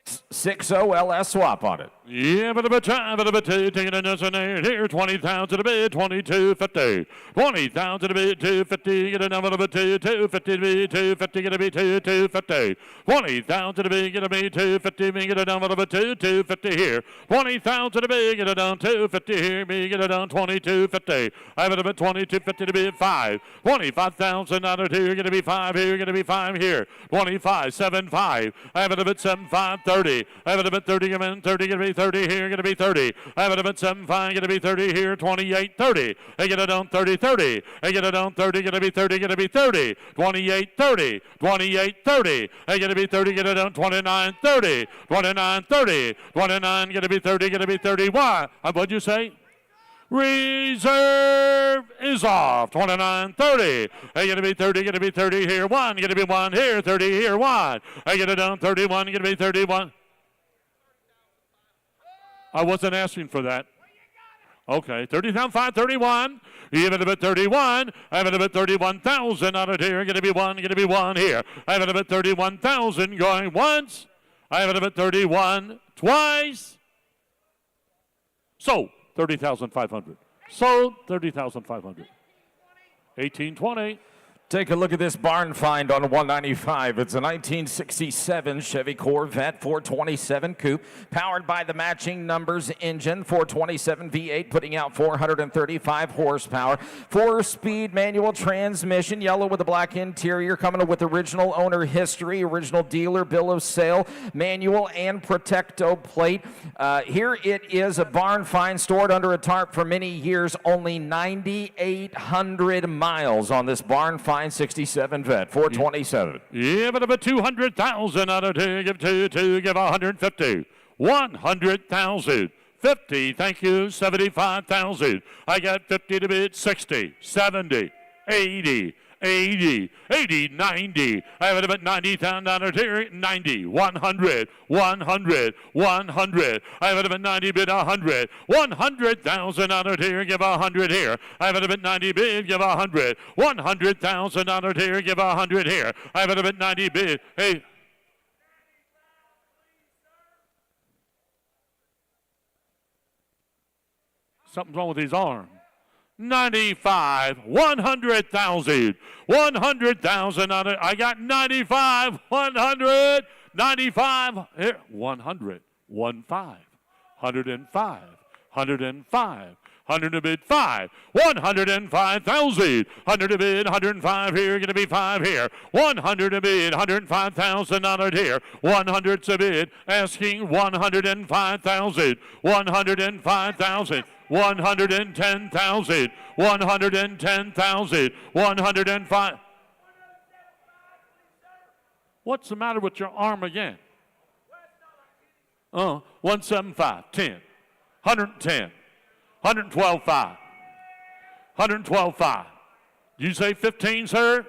6.0 LS swap on it. Yeah, but a time, but a bit, taking a here, 20,000 a bit, 22.50. 20,000 a bit, 250, get a number of a 250 to be 250, get a be 250. 20,000 a bit, get a be 250, me get a number of a 250 here. 20,000 a bit, get a down 250 here, me get a down 2250. I have it a bit 2250 to be 5. 25,000 out of here, get to be 5 here, get to be 5 here. 25, 75. I have it a bit 75, 30. I have it a bit 30, come in 30, get to be 30 here, get to be 30. I have it a bit 75, get to be 30 here, 28, 30. I get it down 30, 30. I get it down 30, get to be 30, get to be 30. 28, 30. 28, 30. I get to be 30, get it down 29, 30. 29, 30. 29, get to be 30, get to be 30. Why? What'd you say? Reserve is off. 29, 30. I get to be 30, get to be 30 here. 1, get to be 1 here. 30 here. 1. I get it down 31, get to be 31. I wasn't asking for that. Okay, 30,500, 31. Even a bit 31. I have it a bit 31,000 out of here. Get to be 1, get to be 1 here. I have it a bit 31,000 going once. I have it a bit 31 twice. So 30,500. Sold 30,500. 1820. Take a look at this barn find on 195. It's a 1967 Chevy Corvette 427 coupe, powered by the matching numbers engine, 427 V8, putting out 435 horsepower. 4-speed manual transmission, yellow with a black interior, coming with original owner history, original dealer bill of sale, manual and Protecto plate. Here it is, a barn find stored under a tarp for many years. Only 9,800 miles on this barn find 67 Vet, 427. Yeah, but about 200,000 out of two, give 2, give 150. 100,000. 50, thank you, 75,000. I got 50 to bid, 60, 70, 80, 80, 80, 90. I have it about 90,000 down here, 90, 100, 100, 100. I have it about 90 bid, 100. 100,000 out here, give 100 here. I have it about 90 bid, give 100. 100,000 out here, give 100 here. I have it about 90 bid. Hey. Something's wrong with his arm. 95, 100,000, 100,000 on it. I got 95, 100, 95, here, 100, 1, 5, 105, 105, 100 to bid 5, 105,000, 100 to bid, 105 here, going to be 5 here, 100 to bid, 105,000 on it here, 100 to bid, asking 105,000, 105,000. 110,000, 110,000, 105. What's the matter with your arm again? 175, 10, 110, 112.5, 112.5. You say 15, sir?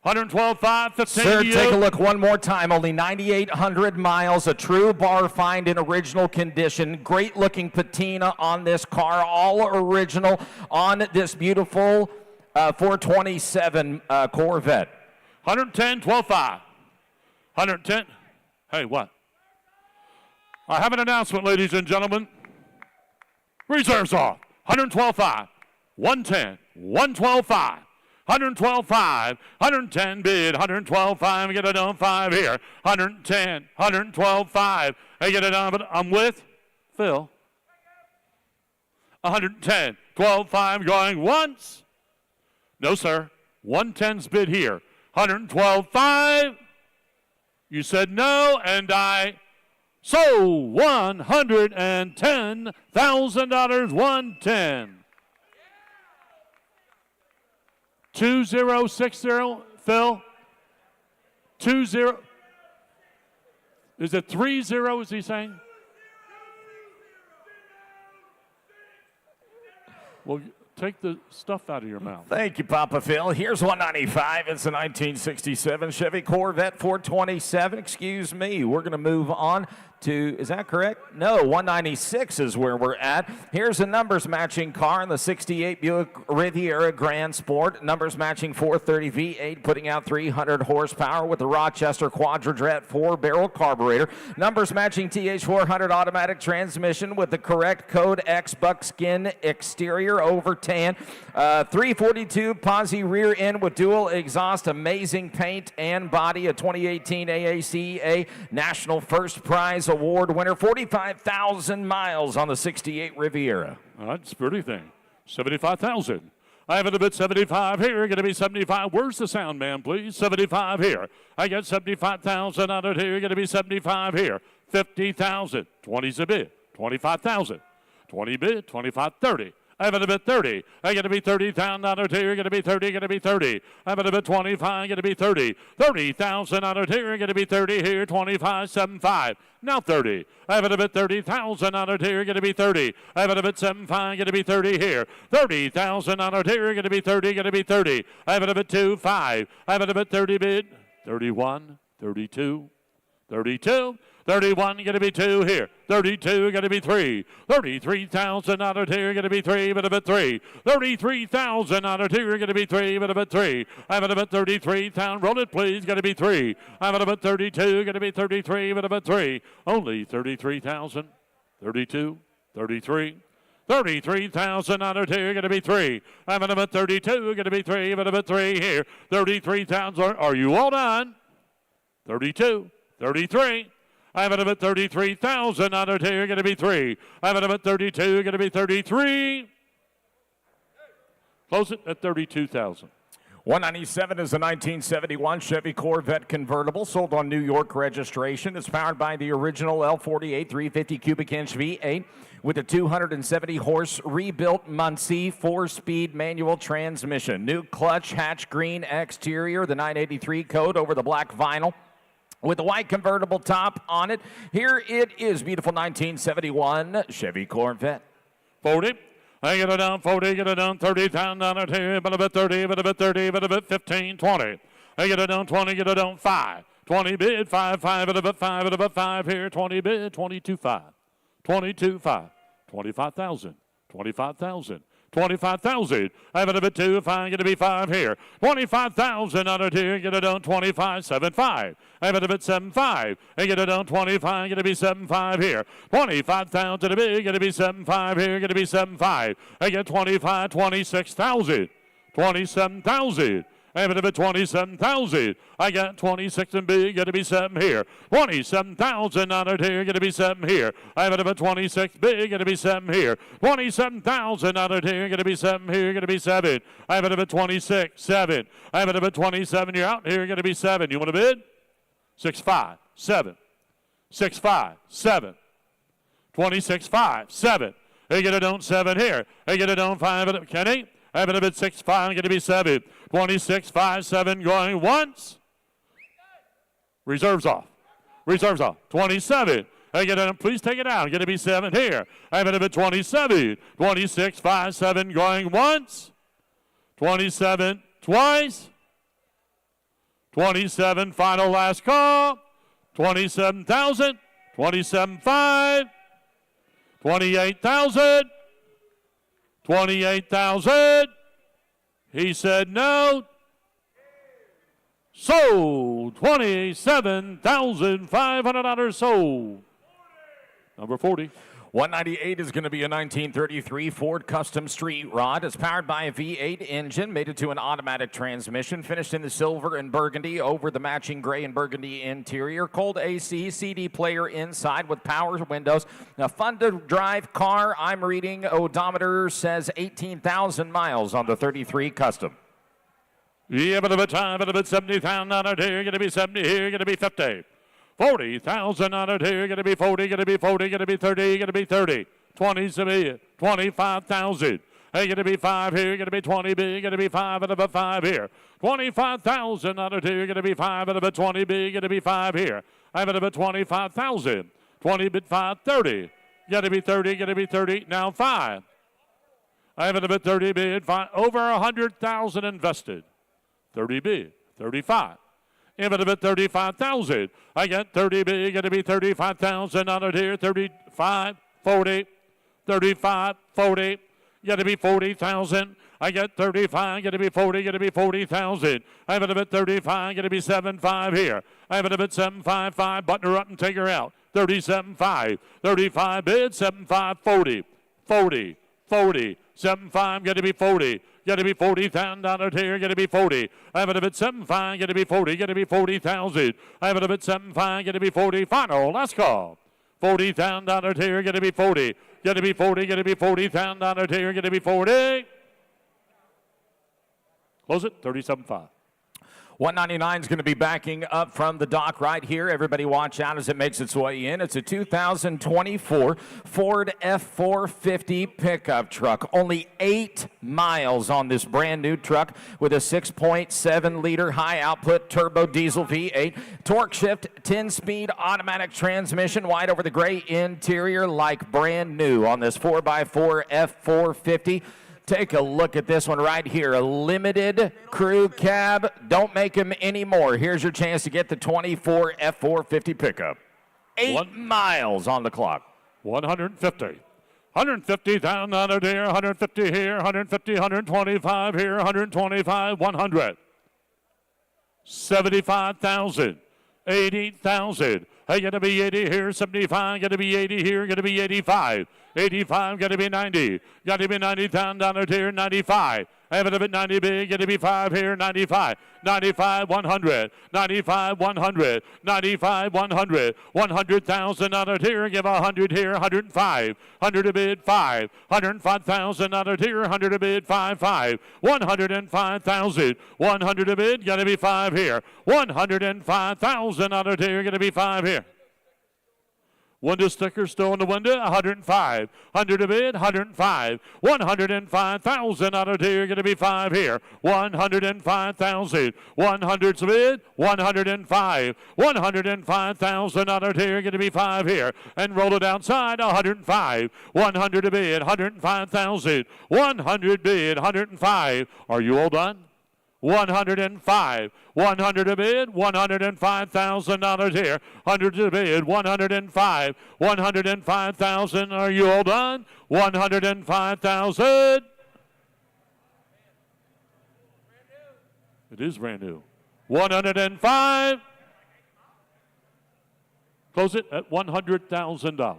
112.5, 15. Sir, take a look one more time. Only 9,800 miles, a true bar find in original condition. Great looking patina on this car, all original on this beautiful 427 Corvette. 110, 12.5. 110. Hey, what? I have an announcement, ladies and gentlemen. Reserves off. 112.5, 110, 112.5. 112.5, 110 bid, 112.5, get it on 5 here. 110, 112.5, I get it on, but I'm with Phil. 110, 12.5 going once. No, sir. 110's bid here. 112.5. You said no, and I sold $110,000, 110. 2060, Phil. 20. Is it 3-0, is he saying? Well, take the stuff out of your mouth. Thank you, Papa Phil. Here's 195. It's a 1967 Chevy Corvette 427. Excuse me. We're going to move on to, is that correct? No, 196 is where we're at. Here's a numbers matching car in the 68 Buick Riviera Grand Sport. Numbers matching 430 V8, putting out 300 horsepower with the Rochester Quadradret 4-barrel carburetor. Numbers matching TH400 automatic transmission with the correct code X buckskin exterior over tan. 342 posi rear end with dual exhaust, amazing paint and body. A 2018 AACA National First Prize Award winner. 45,000 miles on the 68 Riviera. That's a pretty thing. 75,000. I have it a bit 75 here. Going to be 75. Where's the sound man, please? 75 here. I got 75,000 on it here. Going to be 75 here. 50,000. 20's a bid. 25,000. 20 bid. 25, 30. I have it a bit 30. I got to be 30,000 on it here. Going to be 30. Going to be 30. I have it a bit 25. Going to be 30. 30,000 on it here. Going to be 30 here. 25, 75. Now 30. I have it a bit 30,000 on it here. Going to be 30. I have it a bit 75. Going to be 30 here. 30,000 on it here. Going to be 30. Going to be 30. I have it a bit 25. I have it a bit 30 bid. 31, 32, 32. 31 going to be 2 here. 32 going to be 3. 33,000 on it here. Going to be 3, but a bit 3. 33,000 on it here. Going to be 3, but a bit 3. I have it about 33,000. Roll it, please. Going to be 3. I have it about 32. Going to be 33, but about 3. Only 33,000. 32, 33. 33,000 on it here, going to be 3. I'm at about 32, going to be 3, but about 3 here. 33,000. Are you all done? 32, 33. I have it about 33,000 on it here, going to be 3. I have it about 32, going to be 33. Close it at 32,000. 197 is a 1971 Chevy Corvette convertible, sold on New York registration. It's powered by the original L48 350 cubic inch V8 with a 270 horse rebuilt Muncie 4-speed manual transmission. New clutch, hatch green exterior, the 983 code over the black vinyl, with a white convertible top on it. Here it is, beautiful 1971 Chevy Corvette. 40. I get it down 40, get it down 30,000 on it here, but a bit 30, but a bit 30, but a bit 15, 20. I get it down 20, get it down 5. 20 bid, 5, 5, but a bit 5, but a bit 5 here, 20 bid, 22, 5. 22, 5. 25,000, 25,000. 25,000. I have it a bit 2, 5, going to be 5 here. 25,000 on it here, get it on 25, 7, 5. I have it a bit 7, 5. I get it on 25, going to be 7, 5 here. 25,000 a bit, going to be 7, 5 here, going to be 7, 5. I get 25, 26,000. 27,000. I have it a bit 27,000. I got 26 and big, going to be 7 here. 27,000 on it here, going to be 7 here. I have it a bit 26 big, going to be 7 here. 27,000 on it here, going to be 7 here, going to be 7. I have it a bit 26, 7. I have it a bit 27, you're out here, going to be 7. You want to bid? 6, 5, 7. 6, 5, 7. 26, 5, 7. They get it on 7 here. They get it on 5, Kenny. I have it a bit 6, 5, going to be 7. 26, 5, 7, going once. Reserves off. Reserves off. 27. I get it, please take it out. Going to be 7 here. I have it a bit 27. 26, 5, 7, going once. 27, twice. 27, final last call. 27,000. 27, 5. 28,000. 28,000. He said no. Sold. $27,500 sold. Number 40. 198 is going to be a 1933 Ford Custom Street Rod. It's powered by a V8 engine, made it to an automatic transmission, finished in the silver and burgundy over the matching gray and burgundy interior. Cold AC, CD player inside with power windows. A fun-to-drive car. I'm reading odometer says 18,000 miles on the 33 Custom. Yeah, but a bit time, but a bit 70,000 on it here. Going to be 70 here, going to be 50. 40,000 on it here, going to be 40, going to be 40, going to be 30, going to be 30. 20 to be 25,000. Hey, going to be 5 here, going to be 20 big, going to be 5 and about 5 here. 25,000 on it here, going to be 5 and about 20 big, going to be 5 here. I have it at 25,000. 20 bid 5, 30. Got to be 30, got to be 30. Now 5. I have it at 30 bid 5. Over 100,000 invested. 30 bid, 35. If it at 35,000, I get 30 bid, got to be 35,000 out of here. 35, 40, 35, 40. Got to be 40,000. I get 35, got to be 40, got to be 40,000. I have it at 35, got to be 7.5 here. I have it at 7.55. Button her up and take her out. 37.5. 35 bid, 7.5, 40, 40, 40. 7.5, got to be 40. Got to be 40,000 out here. Got to be 40. I have it at 7.5. Got to be 40. Got to be 40,000. I have it at 7.5. Got to be 40. Final. Last call. 40,000 out here. Got to be 40. Got to be 40. Got to be 40,000 out here. Got to be 40. Close it. 37.5. 199 is going to be backing up from the dock right here. Everybody watch out as it makes its way in. It's a 2024 Ford F450 pickup truck. Only 8 miles on this brand new truck with a 6.7 liter high output turbo diesel V8. Torque shift, 10-speed automatic transmission, wide over the gray interior like brand new on this 4x4 F450. Take a look at this one right here. A limited crew cab. Don't make them anymore. Here's your chance to get the 24 F450 pickup. 8 miles on the clock. 150. 150,000 out of here. 150 here. 150, 125 here. 125, 100. 75,000. 80,000. Hey, got to be 80 here, 75, got to be 80 here, got to be 85. 85, got to be 90. Got to be 90,000 down here, 95. I have it a bit 90 big, got to be 5 here, 95. 95, 100. 95, 100. 95, 100. 100,000 out here, give 100 here, 105. 100 a bid, 5. 105,000 out here, 100 a bid, 5, 5. 105,000. 100 a bid, got to be 5 here. 105,000 out here, got to be 5 here. Window sticker still in the window, 105. 100 a bid, 105. 105,000 out of here, going to be 5 here. 105,000. 100's a bid, 105. 105,000 out of here, going to be 5 here. And roll it outside, 105. 100 a bid, 105,000. 100 bid, 105. Are you all done? 105. 100 a bid, $105,000 here. 100 a bid, 105. 105,000. Are you all done? 105,000. It is brand new. 105. Close it at $100,000.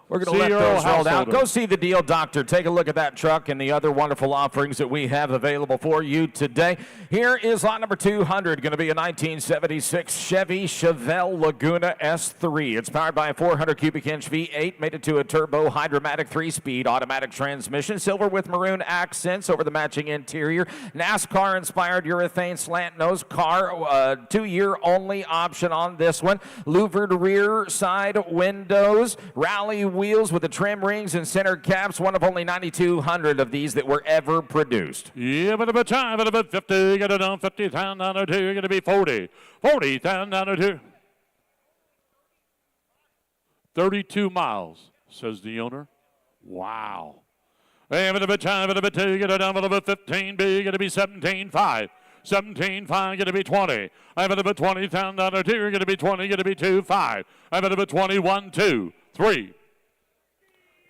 We're going to let those roll out. Go see the deal doctor. Take a look at that truck and the other wonderful offerings that we have available for you today. Here is lot number 200, going to be a 1976 Chevy Chevelle Laguna S3. It's powered by a 400 cubic inch V8, made it to a turbo hydromatic 3-speed automatic transmission, silver with maroon accents over the matching interior, NASCAR-inspired urethane slant nose car, 2-year only option on this one, louvered rear side windows, rally wheels with the trim rings and center caps, one of only 9,200 of these that were ever produced. Yeah, but about time, but about 50, get it on 50,000 out of here, you're going to be 40. 40,000 out of here. 32 miles, says the owner. Wow. Hey, but about time, but about 2, get it on, but about 15, B, going to be 17.5. 17.5, going to be 20. I have it about 20,000 out of here, going to be 20, going to be 2.5. I have it about 21, 2, 3.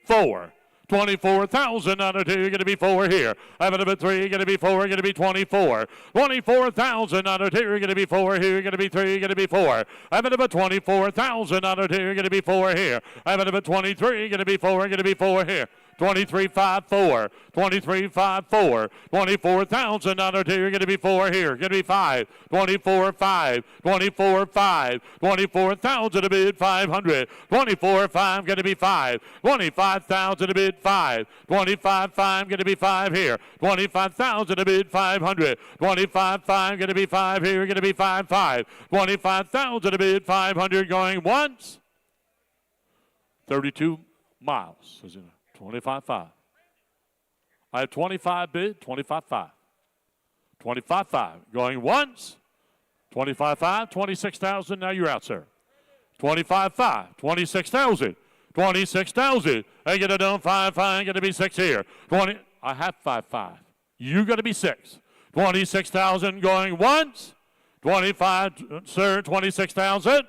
4. 24,000 out of 2, going to be 4 here. I have it about 3, going to be 4, going to be 24. 24,000 out of 2, going to be 4 here, going to be 3, going to be 4. I have it about 24,000 out of 2, going to be 4 here. I have it about 23, going to be 4, going to be 4 here. 23.54, 23.54, 24,000 out of here, going to be 4 here, going to be 5, 24.5, 24.5, 24,000 a bid, 500, 24.5, going to be 5, 25,000 a bid, 5, 25.5, going to be 5 here, 25,000 a bid, 500, 25.5, going to be 5 here, going to be 5.5, 25,000 a bid, 500, going once, 32 miles, 25.5. I have 25 bid, 25.5. 25.5. Going once, 25.5, 26,000. Now you're out, sir. 25.5, 26,000. 26,000. I get it done. 5.5. Going to be 6 here. 20. I have 5.5. You got to be 6. 26,000 going once. 25, sir. 26,000.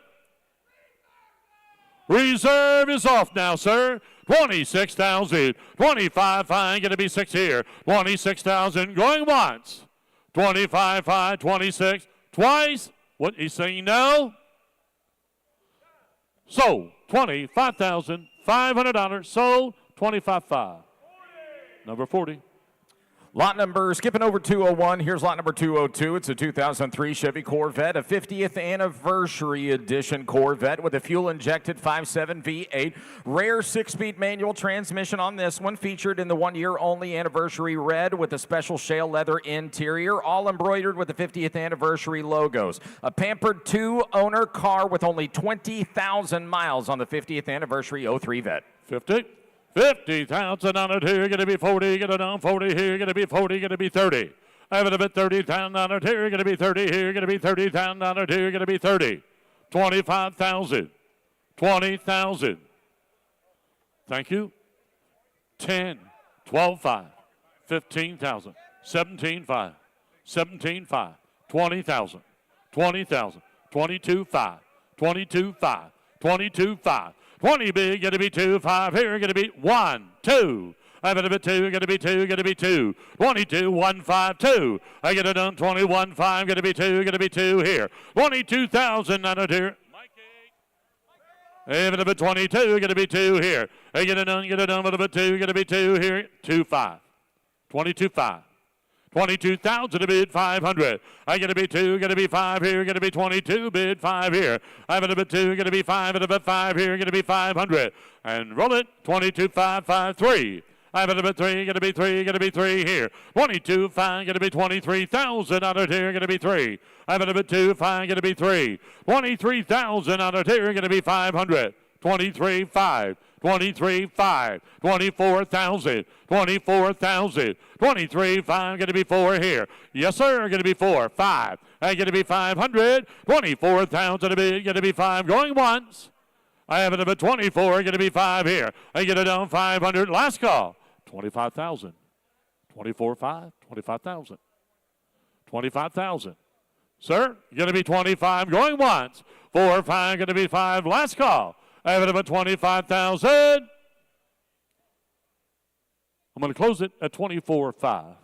Reserve is off now, sir. 26,000. 25.5. Going to be 6 here. 26,000 going once. 25.5. 26. Twice. What he's saying no. Sold. $25,500. Sold. 25.5. Number 40. Lot number, skipping over 201, here's lot number 202. It's a 2003 Chevy Corvette, a 50th anniversary edition Corvette with a fuel-injected 5.7 V8. Rare 6-speed manual transmission on this one, featured in the one-year-only anniversary red with a special shale leather interior, all embroidered with the 50th anniversary logos. A pampered 2-owner car with only 20,000 miles on the 50th anniversary 03 Vet. 50. 50,000 on it here, going to be 40, get it on 40 here, going to be 40, going to be 30. I have it a bit 30,000 on it here, going to be 30 here, going to be 30,000 on it here, going to be 30. 25,000. 20,000. Thank you. 10, 12,5, 15,000, 17,5, 17,5, 20,000, 20,000, 22,5, 22,5, 22,5. 20 big, going to be 2, 5 here, going to be 1, 2. I have it a bit 2, going to be 2, going to be 2. 22, 1, 5, 2. I get it done, 21, 5, going to be 2, going to be 2 here. 22,000 on it here. I have it a bit 22, going to be 2 here. I get it done, with a bit 2, going to be 2 here. 2, 5. 22, 5. 22,000 a bid, 500. I get a bid 2, going to be 5 here, going to be 22, bid 5 here. I have a bid 2, going to be 5, and a bid 5 here, going to be 500. And roll it, 22, 5, 5, 3. I have a bid 3, going to be 3, going to be 3 here. 22, 5, going to be 23,000 on it here, going to be 3. I have a bid 2, 5, going to be 3. 23,000 on it here, going to be 500. 23, 5. 23, 5, 24,000, 24,000, 23, 5, going to be 4 here. Yes, sir, going to be 4, 5. I going to be 500, 24,000 a bid, going to be 5, going once. I have it about 24, going to be 5 here. I get it down 500, last call, 25,000, 24, 5, 25,000, 25,000. Sir, going to be 25, going once. 4, 5, going to be 5, last call. I have it about 25,000. I'm going to close it at 24.5.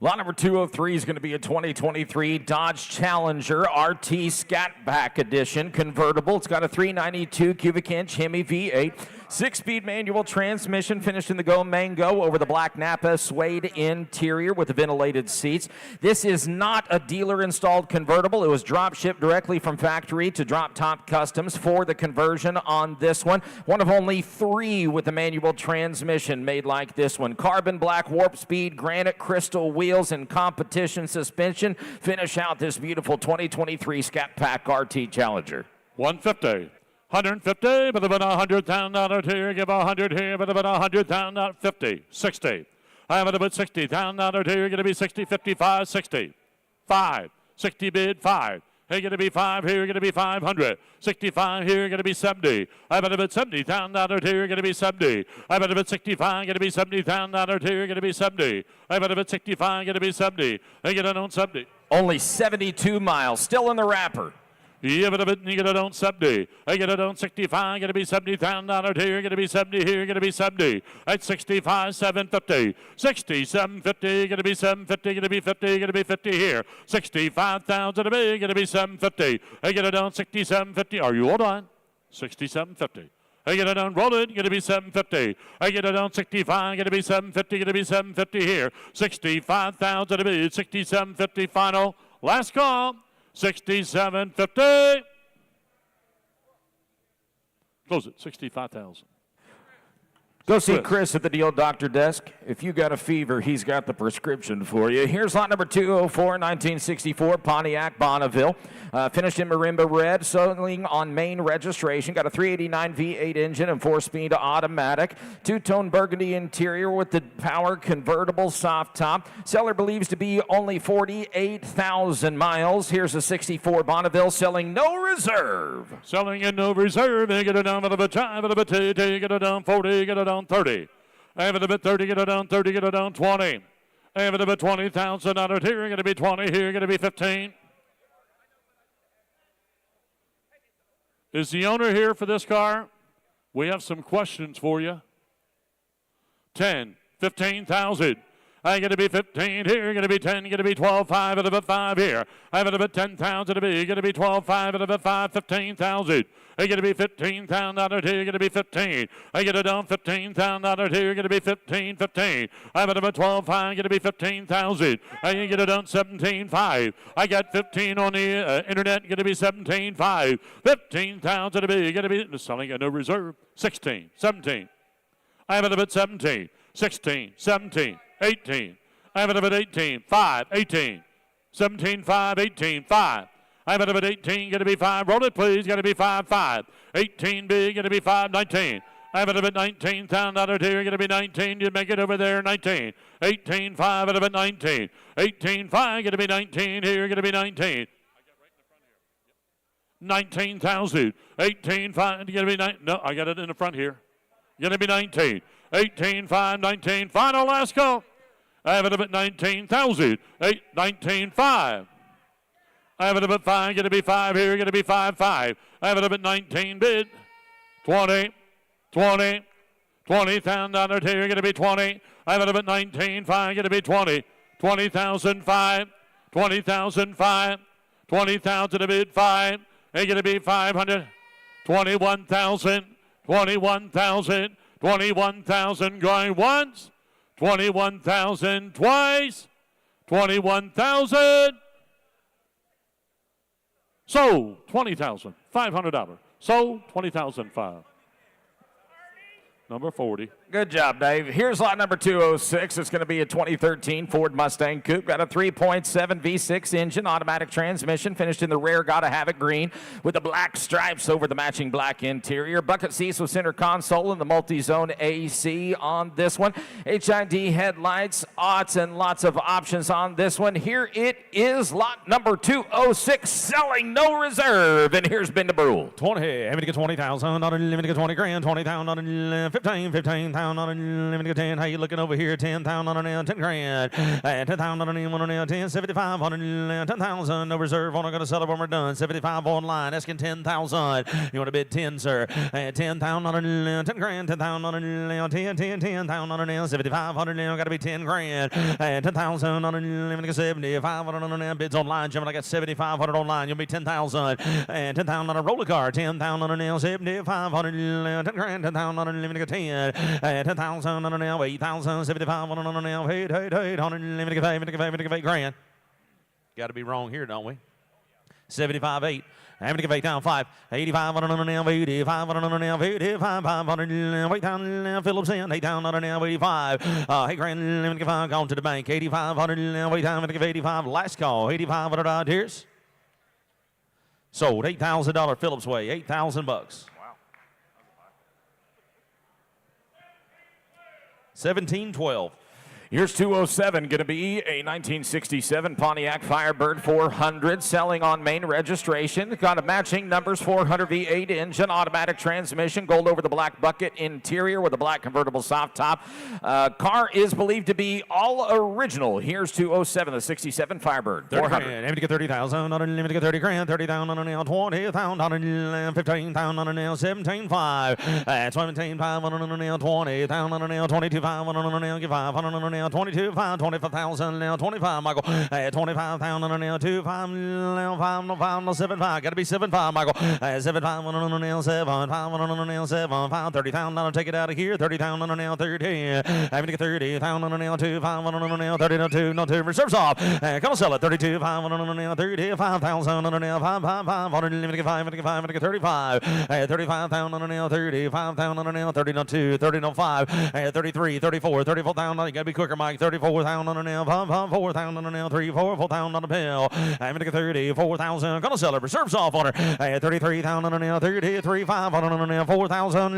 Lot number 203 is going to be a 2023 Dodge Challenger RT Scatback Edition convertible. It's got a 392 cubic inch Hemi V8, 6-speed manual transmission finished in the Go Mango over the black Napa suede interior with the ventilated seats. This is not a dealer-installed convertible. It was drop shipped directly from factory to Drop Top Customs for the conversion on this one. One of only 3 with a manual transmission made like this one. Carbon black warp speed, granite crystal wheels, and competition suspension finish out this beautiful 2023 Scat Pack RT Challenger. 150. 150, but about $100,000 here, give 100 here, but about $100,000, 50, 60. I have it about $60,000 here, going to be 60, 55, 60, 5, 60 bid, 5. Hey, going to be 5 here, going to be 500. 65 here, going to be 70. I bet about $70,000 here, going to be 70. I bet about 65, going to be $70,000 here, going to be 70. I bet about 65, going to be 70. Hey, get it on 70. Only 72 miles, still in the wrapper. Yeah, but a bit, you get it on 70. I get it on 65, going to be $70,000 here, going to be 70 here, going to be 70. At 65, 750. 6750, going to be 750, going to be 50, going to be 50 here. 65,000 a bit, going to be 750. I get it on 6750. Are you all done? 6750. I get it on rolling, going to be 750. I get it on 65, going to be 750, going to be 750 here. 65,000 a bit, 6750 final. Last call. 6750. Close it. 65,000. Go see Chris at the Deal Doctor desk. If you got a fever, he's got the prescription for you. Here's lot number 204, 1964 Pontiac Bonneville. Finished in marimba red, selling on main registration. Got a 389 V8 engine and 4-speed automatic. Two-tone burgundy interior with the power convertible soft top. Seller believes to be only 48,000 miles. Here's a 64 Bonneville selling no reserve. Selling in no reserve. They get it down, get it down 40, get it down 30. Have it a bit 30, get it down 30, get it down 20. Have it a bit 20,000 out of here, going to be 20, here going to be 15. Is the owner here for this car? We have some questions for you. 10, 15,000. I going to be 15 here, going to be 10, going to be 12, 5 at about 5 here. I have it about 10,000 to be, going to be 12, 5 at about 5, 15,000. I going to be 15,000 out of here, going to be 15. I get it down 15,000 out of here, going to be 15, 15. I have it about 12, 5, going to be 15,000. I can get it down 17, 5. I got 15 on the internet, going to be 17, 5. 15,000 to be, going to be selling at no reserve. 16, 17. I have it about 17, 16, 17. 18. I have it about 18. 5. 18. 17. 5. 18. 5. I have it about 18. Going to be 5. Roll it, please. Going to be 5. 5. 18 big. Going to be 5. 19. I have it about 19,000 out of here. Going to be 19. You make it over there. 19. 18. 5 at about 19. 18. 5. Going to be 19 here. Going to be 19. 19,000. 18. 5. Going to be 9. No, I got it in the front here. Going to be 19. 18, 5, 19. Final last call. I have it about 19,000. 19, 5. I have it about 5. Going to be 5 here. Going to be 5, 5. I have it about 19 bid. 20, 20. 20,000 out here. Going to be 20. I have it about 19, 5. Going to be 20. 20,000, 5. 20,000, 5. 20,000 to bid 5. They're going to be 500. 21,000. 21,000. 21,000 going once, 21,000 twice, 21,000. Sold $20,500. Sold $20,005. Number 40. Good job, Dave. Here's lot number 206. It's going to be a 2013 Ford Mustang Coupe. Got a 3.7 V6 engine, automatic transmission, finished in the rare Gotta Have It green with the black stripes over the matching black interior. Bucket seats with center console and the multi-zone AC on this one. HID headlights, aughts, and lots of options on this one. Here it is, lot number 206, selling no reserve. And here's Ben DeBrule. 20. Having to get 20,000. Not limited to get 20 grand. 20,000 on 15. 15,000 on limited to 10. How you looking over here? 10,000 on 10 grand. 10,000 on 10. 75 on 10,000. No reserve. Only going to sell it when we're done. 75 online. Asking 10,000. You want to bid 10, sir? 10,000 on 10 grand. 10,000 on 10. 10,000 on 7,500 now. Got to be 10 grand. 10,000 on limited to 7,500 on bids online. Gentlemen, I got 7,500 online. You'll be 10,000. 10,000 on a roller car. 10,000 on 7,500. 10 grand. 10,000 on limited to 10. 10,000 on an 8,000, 75 on an 8, 8 grand. Got to be wrong here, don't we? 75, 8. Having to give 8 down 5. 85 on an 85 on an 85, 500, 8,000 Phillips in, 8 down on an 85. 8 grand, let me give 5 gone to the bank. 8,500, wait down, let me give 85. Last call, 8,500 odd here's. Sold $8,000 Phillips way, $8,000. 17-12. Here's 207, going to be a 1967 Pontiac Firebird 400, selling on main registration. Got a matching numbers 400 V8 engine, automatic transmission, gold over the black bucket interior with a black convertible soft top. Car is believed to be all original. Here's 207, the 67 Firebird 400. Aim to get 30,000 on a limit to get 30 grand, 30,000 on a nail, 20,000 on a nail, 15,000 on a nail, 17,500, 17,500 on a nail, 20,000 on a nail, 22,500 on a nail, give 500 on a nail. nail, 22,500, 25,000 now, 25, Michael. 25,000 nail, 25 now, 5 no 5 no 7,5. Got to be 7,5, Michael. 7,500 on the nail, 7,500 on the nail, 7,500, 30,000. Take it out of here, 30,000 on the nail, 30. Having to get 30,000 on the nail, 2,500 on the nail, 30 no 2, no 2. Reserves off. Come on, sell it. 32,500 on the nail, 35,000 on the nail, 5,500. Let me get 5, let me get 5, let me get 35. 35,000 on the nail, 35,000 on the nail, 30 no 2, 30 no 5. 33, 34, 34,000. You got to be quicker, Mike. 34,000 on the nail, 4,000 on the nail, 3, 4,000 on the pill. I'm going to get 34,000. Gonna sell it. Reserves off on her. 33,000 on the nail, 33,500 on the nail, 4,000,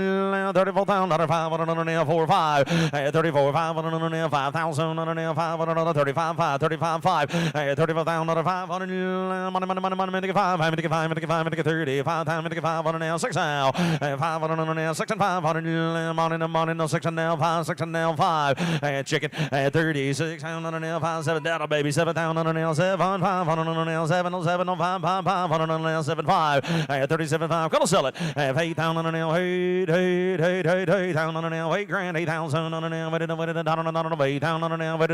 34,000, 500 on the nail, 4, 5. 34,500 on the nail, 5,000 on the nail, 500 on the 35, 5, 35, 5. 34,000, 500. Money, make it 5. I'm going to get 5, I'm going to get 5, I'm going to get 30. 5 times, I'm going to get 5 on the nail, 6 now. 500 on the nail, 6 and 500. Money, no 6 and nail, 5, 6 and nail, 5. Chicken, 36 on the nail, 5, 7 down, baby, 7,000 on the nail, 7, 500 on the nail, 7, 7, 5, 500 on the nail, 7, 5. 37, 5. Gonna sell it. 8,000 on the nail, 8,000 on the nail, 8 grand, 8,000 on the nail, wait, 8,000 on the nail, wait,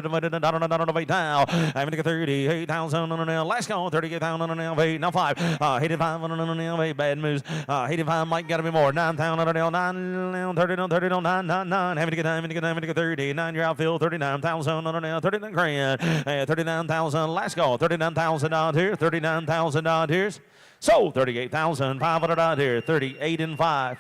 down. I'm gonna get 38,000 on the nail, last call, 38,000 on the nail, wait, now 5. 85 on the nail, wait, bad moves. 85 might gotta be more, 9,000 on the nail, 9, 30, 9, 9, 9. Having to get 39, your outfield, 39,000 on the nail, 39 grand, 39,000, last call, $39,000 here, $39,000 sold, 38,500 out here, 38 and 5,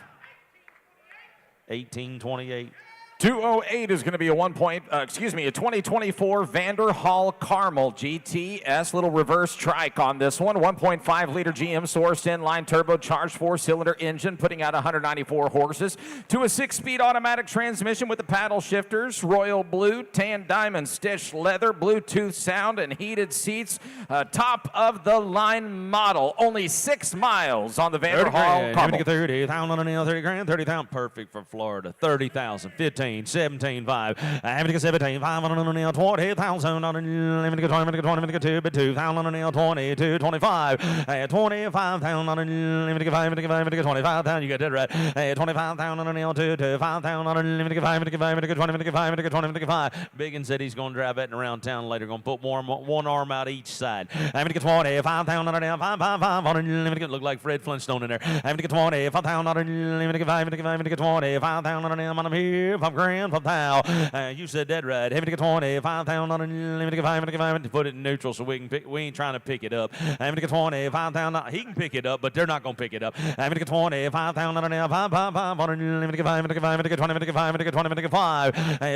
1828. 208 is going to be a 2024 Vanderhall Carmel GTS. Little reverse trike on this one. 1.5 liter GM sourced inline turbocharged 4-cylinder engine, putting out 194 horses to a 6-speed automatic transmission with the paddle shifters, royal blue, tan diamond stitched leather, Bluetooth sound, and heated seats. Top of the line model. Only 6 miles on the Vanderhall Carmel. 30,000 on the nail, 30 grand, 30,000. Perfect for Florida. 30,000, 15. 17, 5. I'm going 17, 500 on the nail, 20,000 on the nail. I'm going to 20, 2, but 2,000 on the nail, 22, 25. 25,000 on the nail. I'm going to 5, 25,000. You got that right. 25,000 on the nail, 2, 5,000 on the nail. I'm going to 5, 20, 5. Biggin said he's going to drive that around town later. Going to put one arm out each side. I'm going to 25,000 on the nail, 5, 5, 5 on the nail. I'm going to look like Fred Flintstone in there. I'm going to 25,000 on the nail. I'm going to 5, 25,000 on the nail. I'm here, 5 grand, 5,000. You said that right. Having to get 25,000 on it. Put it in neutral so we can pick. We ain't trying to pick it up. Having to get 25,000. He can pick it up, but they're not going to pick it up. Having to get 25,000 on it. 5, 5, 5 on it.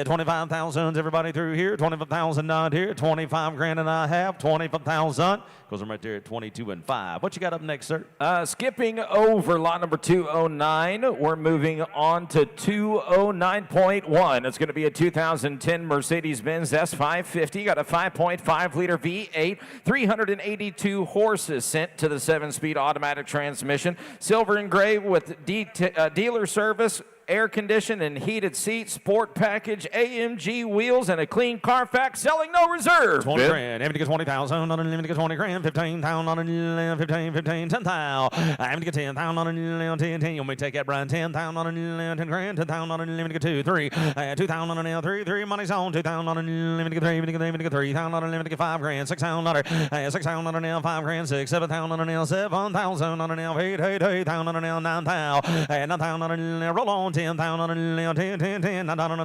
25,000. Everybody through here. 25,000 out here. 25 grand and a half. 25,000. Because I'm right there at 22 and 5. What you got up next, sir? Skipping over lot number 209, we're moving on to 209.1. It's going to be a 2010 Mercedes-Benz S550. Got a 5.5 liter V8, 382 horses sent to the 7-speed automatic transmission. Silver and gray with dealer service, air conditioned and heated seats, sport package, AMG wheels, and a clean Carfax, selling no reserve. 20 grand. Having to get 20,000 on it. 20 grand. 15,000 on it. 15, 10,000. Having to get 10,000 on it. 10. You want me to take that, Brian? 10,000 on it. 10 grand. 10,000 on it. Having to get 2, 3. 2,000 on it. 3. Money's on. 2,000 on it. Having to get 3. Having to get 3,000 on it. Having to get 5 grand. 6,000 on it. 6,000 on it. 5 grand. 6. 7,000 on it. 7,000 on it. 8,000 on it. 9,000. 9,000 on it. Roll on. 10,000 on the 10, 10,000 on the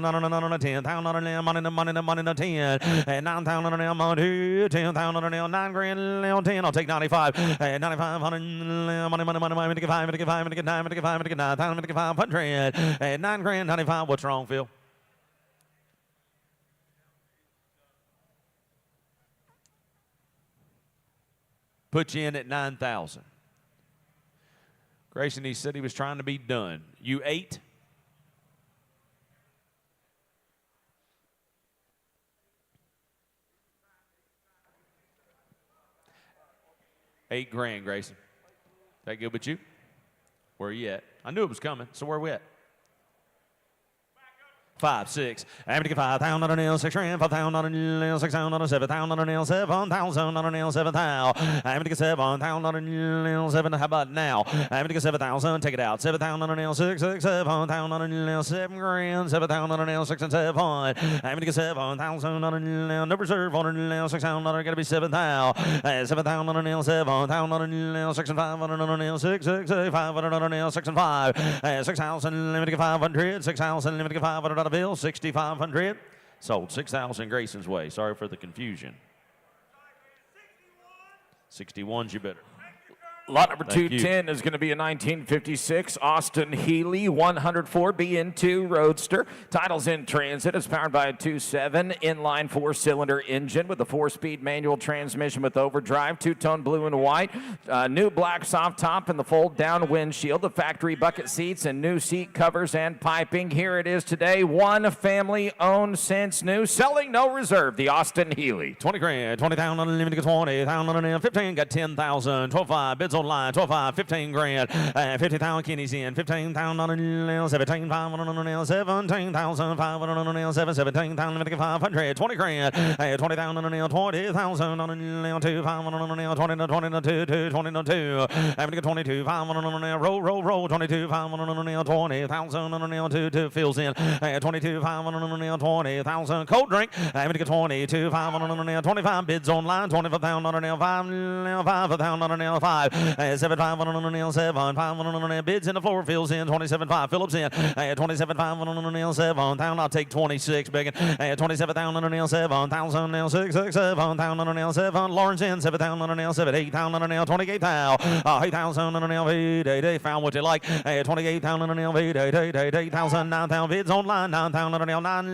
10,000 on the money, 10, 9,000 on the money, 10,000 on the 9 grand, 10. I'll take 95, 9,500 money, get 5, get 5, get 9, get 5, get 9,000, get 500, 9 grand, 95. What's wrong, Phil? Put you in at 9,000. Grayson, he said he was trying to be done. You 8? $8 grand, Grayson. That good with you? Where are you at? I knew it was coming, so where are we at? 5, 6. I'm gonna 5,000 on a nail, 6 grand, 5,000 on a nail, 6,000 on a 7,000 on a nail, 7,000 on a nail, 7,000. I'm gonna 7,000 on a nail, 7. How about now? I'm gonna 7,000. Take it out. 7,000 on a nail, 6, 6, 7,000 on a nail, 7 grand, 7,000 on a nail, 6 and 7. I'm gonna 7,000 on a nail, no reserve on a nail, 6,000 on a gotta be 7,000. 7,000 on a nail, 7,000 on a nail, 6 and 500 on a nail, 6, 6, 500 on a nail, 6 and 5. 6,000. Let me get 500. 6,000. Let me get 500 on a bill. 6,500. Sold. 6,000 Grayson's Way. Sorry for the confusion. 61's your bidder. Lot number Thank 210 is going to be a 1956 Austin Healey 104 BN2 Roadster. Title's in transit. It's powered by a 2.7 inline 4-cylinder engine with a 4-speed manual transmission with overdrive, 2-tone blue and white, new black soft top and the fold-down windshield, the factory bucket seats and new seat covers and piping. Here it is today. One family-owned since new, selling no reserve. The Austin Healey. 20 grand, 20,000 on a limit, 20,000 on a 15, got 10,000, 12.5, bids online, 12.5, 15 grand, 50,000 Kenny's in, 15,000 on a nail, 17,500 on a nail, 17,500 on a nail, 17,000, 500, 20 grand, 20,000 on a nail, 20,000 on a nail, 2,500 on a nail, 20 to 20 to 2, 20 to 2, I'm gonna get 22,500 on a nail, roll, 22,500 on a nail, 20,000 on a nail, 2 fills in, 22,500 on a nail, 20,000 cold drink, I'm gonna get 22,500 on a nail, 25 bids online, 25,000 on a nail, 5,000 on a nail, 5. 7,500 on a nail, 7,500 on a nail. Bids in the floor, fills in, 27,500. Phillips in, 27,500 on a nail, 7,000. I'll take 26, begging. 27,000 on a nail, 7,000 nail, 6, 7,000 on a nail, 7. Lawrence in, 7,000 on a nail, 7, 8,000 on a nail, 28,000. 8,000 on a nail, 8, found what you like. 28,000 on a nail, 8,000, 9,000. Bids online, 9,000 on a nail, 9.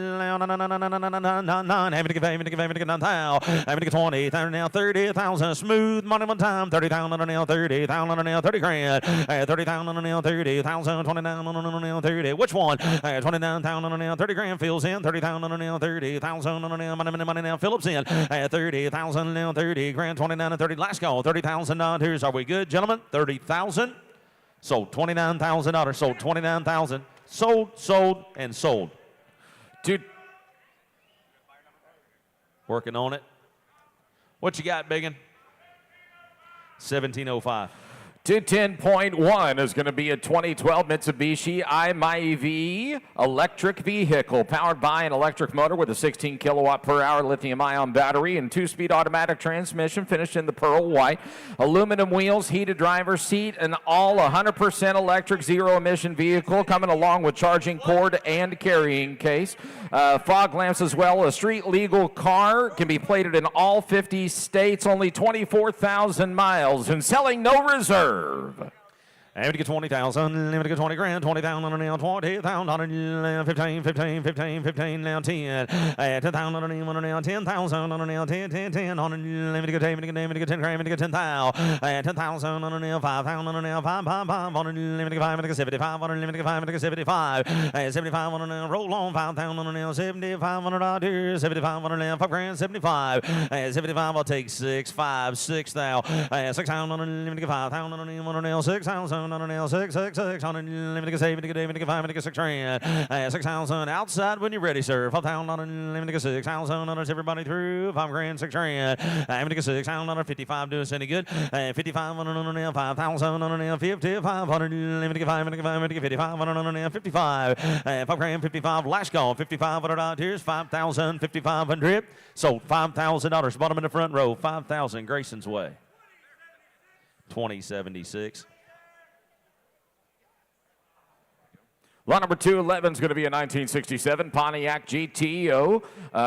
Having to give 9,000. Having to get 20,000 now, 30,000. Smooth money one time, 30,000 on a nail, 30,000 on a nail, 30 grand, 30,000 on a nail, 30,000, 29 on a nail, 30. Which one? 29,000 on a nail, 30 grand fills in, 30,000 on a nail, 30,000 on a nail, money now, Phillips in, 30,000 nail, 30 grand, 29 and 30. Last call, $30,000. Are we good, gentlemen? 30,000. Sold $29,000. Sold 29,000. Sold, and sold. Dude. Working on it. What you got, biggin? 1705. 210.1 is going to be a 2012 Mitsubishi i-MiEV electric vehicle powered by an electric motor with a 16 kilowatt per hour lithium-ion battery and 2-speed automatic transmission finished in the pearl white. Aluminum wheels, heated driver's seat, and all 100% electric zero-emission vehicle coming along with charging cord and carrying case. Fog lamps as well. A street-legal car can be plated in all 50 states, only 24,000 miles, and selling no reserve. I'm going to get 20,000, I'm going to get 20 grand, 20,000 on a nail, 20,000 on a nail, 15 now, 10, 10,000 on a nail, 10,000 on a nail, 10 on a nail, I'm going to get 10 grand, I'm going to get 10,000, 10,000 on a nail, 5,000 on a nail, 5 on a nail, I'm going to get 5, I'm going to get 75 on a nail, I'm going to get 5, I'm going to get 75, 75 on a nail, roll on, 5,000 on a nail, $7,500, 75 on a nail, 5 grand, 75, 75, I'll take 6, 5, 6 now, 6,000 on a nail, I'm going to get 5,000 on a nail, 6,000 on a nail, 6, on a nail, let me get 7, let me get 5, let me get 6 grand, 6,000 outside when you're ready, sir. 5,000 on a nail, let me get 6,000 on it, everybody through, 5 grand, 6 grand, let me get 6,000 on it, 55 do us any good, 55 on a nail, 5,000 on a nail, 55 on a nail, let me get 5, let me get 55 on a nail, 55, 5 grand, 55, last call, $5,500, here's 5,000, 5,500, sold $5,000, bottom in the front row, 5,000, Grayson's Way, 2076. Lot number 211 is going to be a 1967 Pontiac GTO.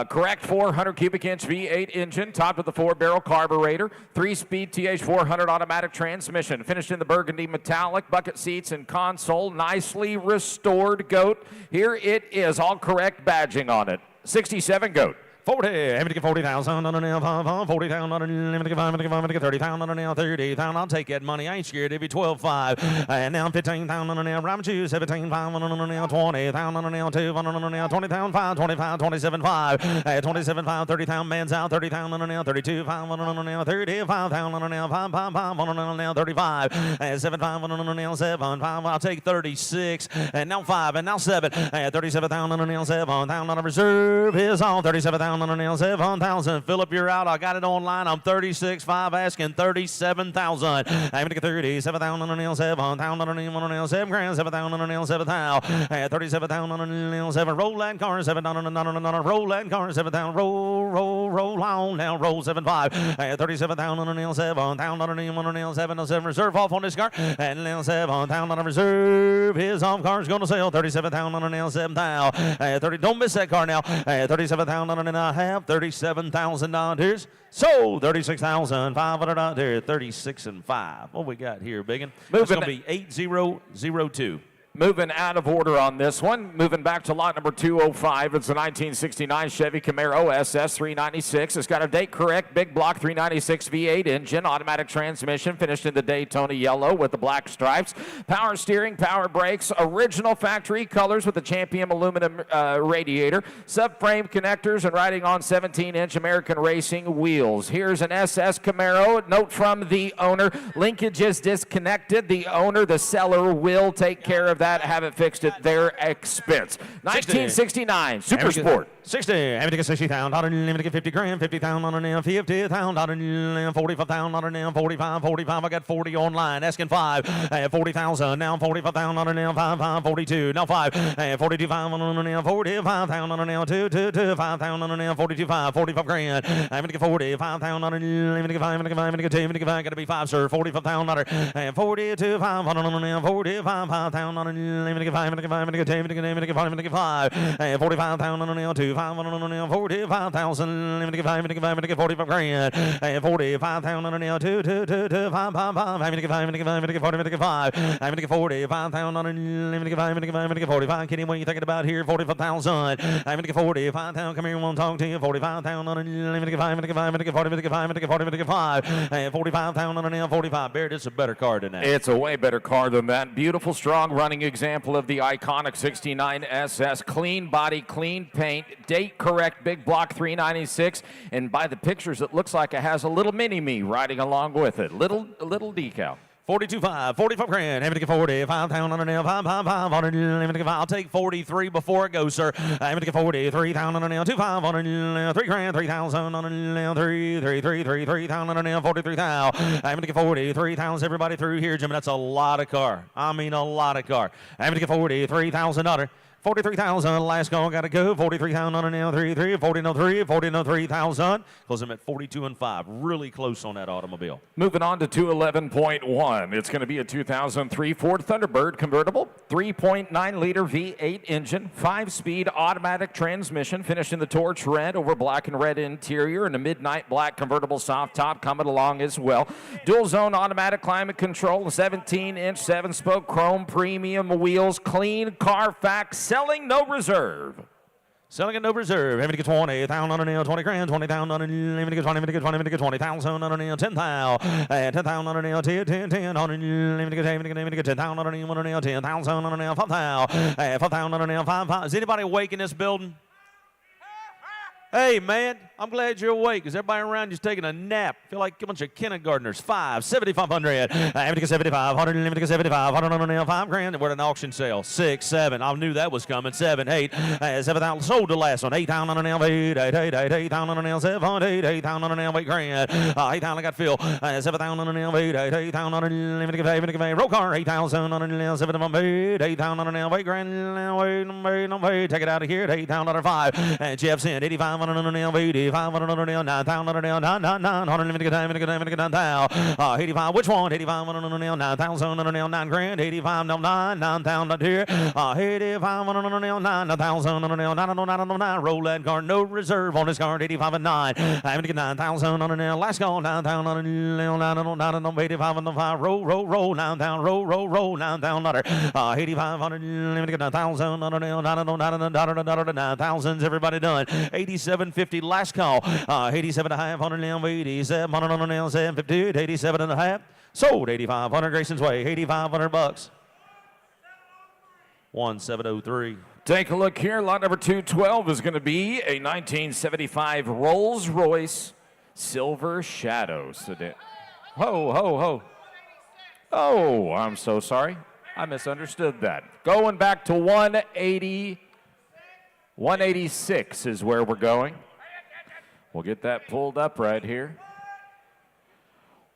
Correct 400 cubic inch V8 engine, topped with a 4-barrel carburetor, 3-speed TH400 automatic transmission, finished in the burgundy metallic, bucket seats and console, nicely restored goat. Here it is, all correct badging on it. 67 goat. 40, I'm gonna get 40,000 on a nail, 40,000 on a nail, I'm gonna get 5, I'm gonna get 30,000 on a nail, 30,000. I'll take that money. I ain't scared. Every 12.5, and now 15,000 on a nail. Rabbit shoes, 17,500 on a nail, 20,000 on a nail, 200 on a nail, 20,000, 5, 25, 27.5, 27.5, 30,000. Man's out, 30,000 on a nail, 32,500 on a nail, 35,000 on a nail, 5,500 on a nail, 35, 7,500 on a nail, 7,500. I'll take 36, and now 5, and now 7, 37,000 on a nail, 7,000 on a reserve is on, 37,000 on a nail, 7,000. Philip, you're out. I got it online. I'm 36.5 asking 37,000. I'm gonna get 37,000 on a nail, 7,000 on a nail, 7 grand, 7,000 on a nail, 7,000, 37,000 on a nail, 7. Roll that car, 7,000 on a roll that car, 7,000. Roll on now, roll 7.5, 37,000 on a nail, 7,000 on a nail, 7 reserve off on this car, and now 7,000 on a reserve. His off car's gonna sell 37,000 on a nail, 7,000, 30. Don't miss that car now, 37,000 on a nail. I have $37,000. Sold $36,500. 36 and 5. What we got here, Biggin? It's going to be 8002. Moving out of order on this one. Moving back to lot number 205. It's a 1969 Chevy Camaro SS 396. It's got a date correct big block 396 V8 engine, automatic transmission, finished in the Daytona yellow with the black stripes. Power steering, power brakes, original factory colors with the Champion aluminum radiator, subframe connectors, and riding on 17-inch American Racing wheels. Here's an SS Camaro. Note from the owner, linkage is disconnected. The owner, the seller, will take care of that, have it fixed at their expense. 1969 Super Sport. 60. I'm going to get 60,000. I'm going to get 50 grand. 50,000 on a nail. 50,000 on a nail. 45,000 on a nail. 45. I got 40 online. Asking 5. 40,000. Now 45,000 on a nail. 5. 42. Now 5. 42,500 on a nail. 45,000 on a nail. 2. 5,000 on a nail. 42.5. 45 grand. I'm going to get 45,000 on a nail. I'm going to get 5. I'm going to get 2. I'm going to get 5. Got to be 5, sir. 45,000 on a 42,500 on a nail. 45,000 on a nail. I'm going to get 5. I'm going to get 5. I'm going to get 2. I'm going to get 5. I'm going to get 5. 45,000 on a nail. 2. 500 on a nail, 45,000. I'm going to get 5. I'm going to get 45 grand. 45,000 on a nail, 2. 5. I'm going to get 5. I'm going to get 5. I'm going to get 40. I'm going to get 5. I'm going to get 45,000 on a nail. I'm going to get 5. I'm going to get 5. I'm going to get 45. Kenny, what are you thinking about here? 45,000. I'm going to get 45,000. Come here, I want to talk to you. 45,000 on a nail. I'm going to get 5. I'm going to get 5. I'm going to get 40. I'm going to get 5. I'm going to get 40. I'm going to get 5. 45,000 on a nail, 45. Barrett, it's a better car than that. It's a way better car than that. Beautiful, strong running example of the iconic 69 SS. Clean body, clean paint, date correct, big block 396. And by the pictures, it looks like it has a little mini-me riding along with it. Little decal. 42.5, 45 grand. I'm going to get 45,000 on a nail. 5. I'm going to get 5. I'll take 43 before I go, sir. I'm going to get 43,000 on a nail. 2. 5 on a nail. 3 grand. 3,000 on a nail. 3,000 on a nail. 43,000. I'm going to get 43,000. Everybody through here, Jimmy. That's a lot of car. I mean, a lot of car. I'm going to get 43,000. 43,000, last call, got to go. 43,000 on a nail, 3, 43,000. Close them at 42 and 5. Really close on that automobile. Moving on to 211.1. It's going to be a 2003 Ford Thunderbird convertible, 3.9-liter V8 engine, 5-speed automatic transmission, finished in the torch red over black and red interior, and a midnight black convertible soft top coming along as well. Dual zone automatic climate control, 17-inch 7-spoke chrome premium wheels, clean Carfax. Selling no reserve. Selling at no reserve. I'm going to get 20,000 on a nail, 20 grand, 20,000 on a nail. I'm going to get 20, I'm going to get 20, I'm going to get 20,000 on a nail, 10,000. 10,000 on a nail, 10 on a nail. I'm going to get 10,000 on a nail, 10,000 on a nail, 5,000. 5,000 on a nail, 5,000. Is anybody awake in this building? Hey, man, I'm glad you're awake. Is everybody around just taking a nap? Feel like a bunch of kindergartners. 5, 7,500. I'm going to get 7,500. I'm going to get 7,500 on a nail. 5 grand. We're at an auction sale. 6, 7. I knew that was coming. 7, 8. 7,000. Sold the last one. 8,000 on a nail. 8,000 on a nail. 7, 8,000 on a nail. 8 grand. 8,000 I got Phil. 7,000 on a nail. 8,000 on a nail. I'm going to get roll car. 8,000 on a nail. 7 of them. 8,000 on a nail. 8 grand. Wait. Take it out of here. 8,000 on a 5. Jeff sent 85 on a nail. 85 85 on the 9,000 on the 9,000 85. Which one? 85 on the 9,000 on the 9 grand. 85 no 9,000 here. 85 on the 9,000 on the 9. Roll that card. No reserve on this card. 85 and 9. I'm gonna get 9,000 on the last call. 9,000 on the 9, 85 on the 5. Roll 9,000. Roll 9,000. 85 on the 9,000 on the 9,000s. Everybody done. 87.50 last call. 87.5 on the 87 on the 750. 87 and a half. Sold 8,500 Grayson's Way. 8,500 bucks. 1703. Take a look here. Lot number 212 is going to be a 1975 Rolls-Royce Silver Shadow sedan. Ho. Oh, I'm so sorry. I misunderstood that. Going back to 186 is where we're going. We'll get that pulled up right here.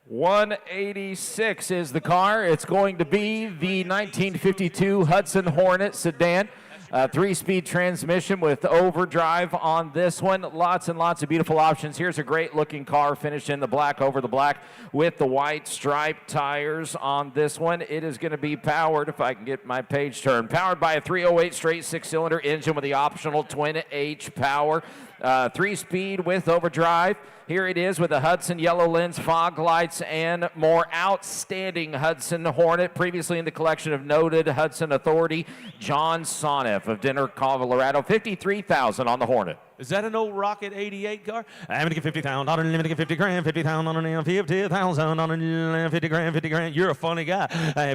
186 is the car. It's going to be the 1952 Hudson Hornet sedan. 3-speed transmission with overdrive on this one. Lots and lots of beautiful options. Here's a great looking car finished in the black over the black with the white striped tires on this one. It is going to be powered, if I can get my page turned, powered by a 308 straight 6-cylinder engine with the optional twin H power. 3-speed with overdrive. Here it is with the Hudson yellow lens, fog lights, and more. Outstanding Hudson Hornet, previously in the collection of noted Hudson authority John Sonneff of Denver, Colorado. $53,000 on the Hornet. Is that an old Rocket 88 car? I'm going to get 50,000 on it. I'm going to get 50 grand. 50,000 on it. 50,000 on it. 50 grand. 50 grand. You're a funny guy.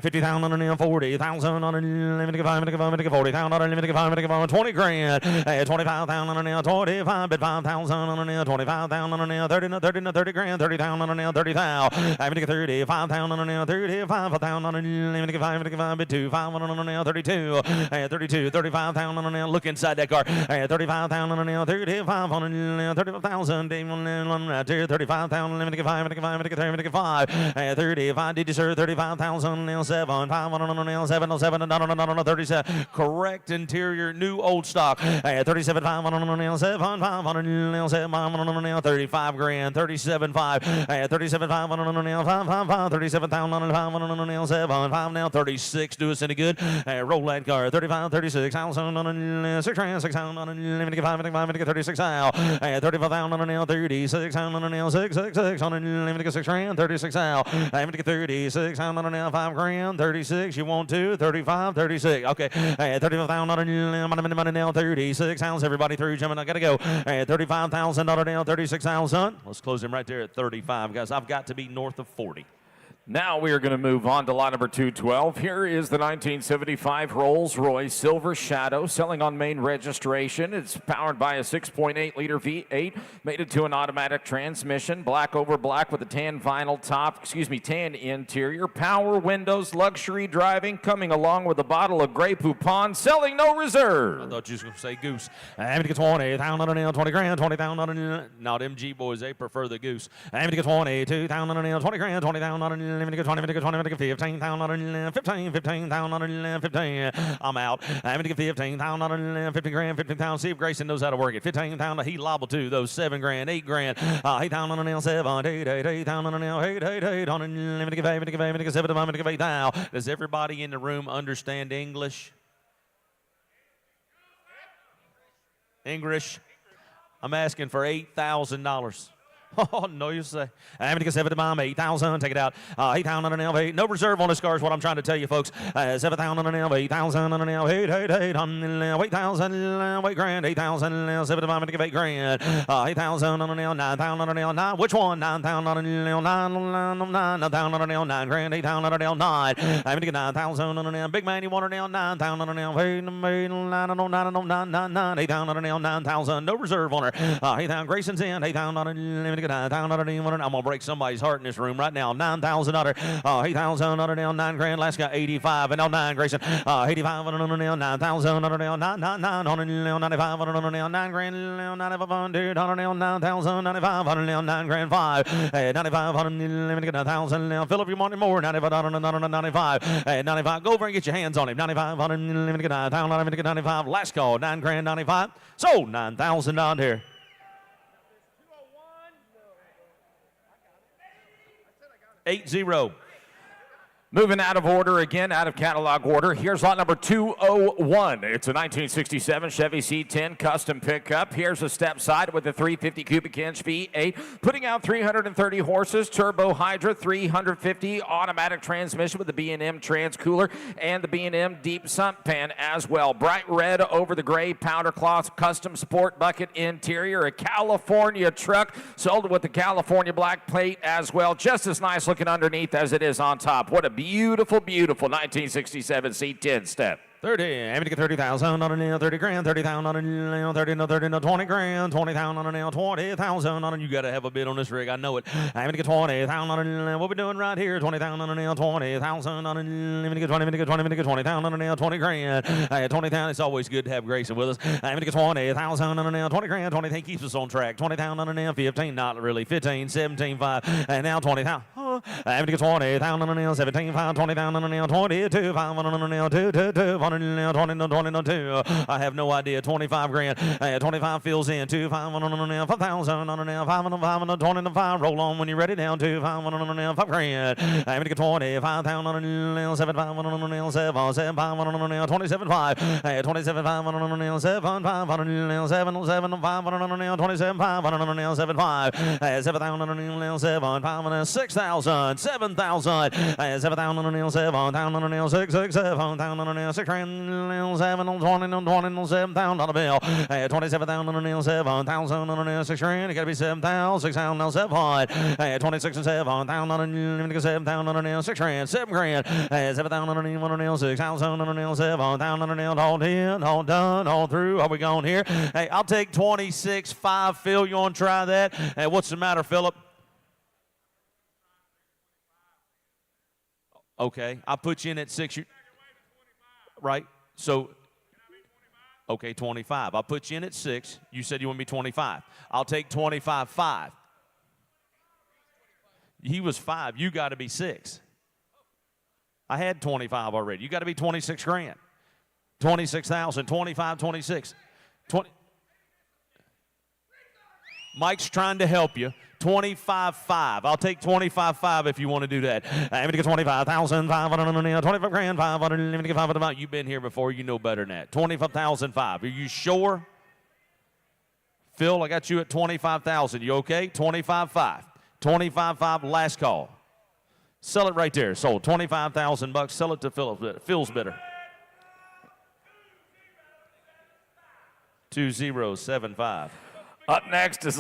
50,000 on it. 40,000 on it. I'm going to get 40,000 on it. I'm going to get 20 grand. 25,000 on it. 25. Bet 5,000 on it. 25,000 on it. 30 grand. 30,000 on it. 30,000. I'm going to get 35,000 on it. 35,000 on it. I'm going to get 5. Bet 2. 5 on it. 32. 32. 35,000 on it. Look inside that car. 35,000 on it. 35,000, 35,000, 35,000, let me get 5, let me get 5, 35, did you sir, 35,000, 7, 5, 7, 37, correct interior, new old stock, 37, 5, 7, 5, 7, 35 grand, 37, 5, 37, 5, 37,000, 7, 5 now, 36, do us any good, roll that car, 35, 36,000, 6 grand, 6,000, let me get 5, 36 out. 35,000 on the nail, 36 on the nail, 6 on the nail, let me get 6 grand, 36 out. I'm going to get 36 on the nail, 5 grand, 36. You want to? 35, 36. Okay. 35,000 on the nail, 36 ounce. Everybody through, Jim, I got to go. 35,000 on the nail, 36,000. Let's close him right there at 35, guys. I've got to be north of 40. Now we are going to move on to lot number 212. Here is the 1975 Rolls-Royce Silver Shadow, selling on main registration. It's powered by a 6.8-liter V8, mated to an automatic transmission, black over black with a tan vinyl top, tan interior, power windows, luxury driving, coming along with a bottle of Grey Poupon, selling no reserve. I thought you was going to say goose. I'm going to get 20,000 on the nail, 20 grand, 20,000 on the nail. Now, them G-boys, they prefer the goose. I'm going to get 22,000 on the nail, 20 grand, 20,000 on the nail. 15,000 on 15. I'm out. I'm going to get 15,000 on 50 grand, 15,000. See if Grayson knows how to work it. 15,000. He liable to. Those 7 grand, 8 grand. 8,000 on the nail, 7, 8,000 on the nail, 8 on the nail. I'm going to get 7, I'm going to get 8,000. Does everybody in the room understand English? English? I'm asking for $8,000. Oh, no, you say. I'm going to get 7 to mom, 8,000. Take it out. 8,000 on an L. No reserve on this car is what I'm trying to tell you, folks. 7,000 on an L. 8,000 on an L. 8 on an L. 8,000. 8 grand. 8,000. 7 to mom, I'm going to give 8 grand. 8,000 on an L. 9,000 on an L. 9. Which one? 9,000 on an L. 9,000 on an L. 9 grand. 8,000 on an L. 9. I'm going to get 9,000 on an L. Big man, you want an L? 9,000 on an L. 8,000 on an L. 9,000. No reserve on her. 8,000. Grayson's in. 8,000 on an L. 9,000 I'm going to break somebody's heart in this room right now. 9,000 on her. 8,000 on her nail. 9 grand. Last got 85. And now 9, Grayson. 85 on her nail. 9,000 on her nail. 999 on her nail. 95 on her nail. 9 grand. 9,500 on her nail. 9,000. 95 on her nail. 9 grand. 5. 95 on her nail. Let me get 1,000 now. Philip, you want more? 95 on her 95. 95. Go over and get your hands on him. 95 on her nail. Let me get 9,000. Let me get 95. Last call. 9 grand. 95. So 9,000 down here. 80. Moving out of order again, out of catalog order. Here's lot number 201. It's a 1967 Chevy C10 custom pickup. Here's a step side with a 350 cubic inch V8, putting out 330 horses, turbo Hydra, 350 automatic transmission with the B&M trans cooler and the B&M deep sump pan as well. Bright red over the gray powder cloth, custom sport bucket interior, a California truck sold with the California black plate as well. Just as nice looking underneath as it is on top. What a beautiful, beautiful 1967 C10 step. 30. I'm gonna get 30,000 on a nail, 30 grand, 30,000 on a nail, 30 no 30 no 20 grand, 20,000 on a nail, 20,000 on a. You gotta have a bid on this rig, I know it. I'm gonna get 20,000 on a nail. What we doing right here? 20,000 on a nail, 20,000 on a nail. I'm gonna get 20, I'm gonna get 20, I'm gonna get 20,000 on a nail, 20 grand. 20,000. It's always good to have Grayson with us. I'm gonna get 20,000 on a nail, 20 grand, 20. He keeps us on track. 20,000 on a nail, 15, not really, 15, 17, 5, and now 20,000. I'm gonna get 20,000 on a nail, 17, 5, 20,000 on a nail, 22, 5 on a nail, 2, 2, 2, 1 on a nail, 20 no 20 no 2. I have no idea. 25 grand. 25 fills in. 2 5 on a nail. 5,000 on a nail. 5 on a 5 on a 20 and 5. Roll on when you're ready. Down 2 5 on a nail. 5 grand. I'm gonna get 25,000 on a nail. 7 5 on a nail. 7 7 5 on a nail. 27 5. 27 5 on a nail. 7 5 on a nail. 7 7 5 on a nail. 27 5 on a nail. 7 5. 7,000 on a nail. 7 5 on a 6,000. 7,000. 7,000 on a nail. 7,000 on a nail. 6 6 7,000 on a nail. 6 grand. 7 on 20 on 20 on 7,000 on a bill. 27,000 on a nail. 7,000 on a nail. 6 grand. It gotta be 7,000. 6,000 on 7. 26 and 7,000 on a nail. 7,000 on a nail. 6 grand. 7 grand. 7,000 on a nail. On a nail. 6,000 on a nail. 7,000 on a nail. All in, all done, all through. Are we going here? Hey, I'll take 26.5. Phil, you want to try that? Hey, what's the matter, Philip? Okay, I'll put you in at 6. Right? So, okay, 25. I'll put you in at 6. You said you want me 25. I'll take 25.5. He was 5. You got to be 6. I had 25 already. You got to be 26 grand. 26,000, 25, 26. 20. Mike's trying to help you. 25.5. I'll take 25.5 if you want to do that. I'm going to get 25,000, 25 grand, 500. You've been here before. You know better than that. 25,005. Are you sure? Phil, I got you at 25,000. You okay? 25.5. 25.5. Last call. Sell it right there. Sold. 25,000 bucks. Sell it to Phil's bidder. 2075. Up next is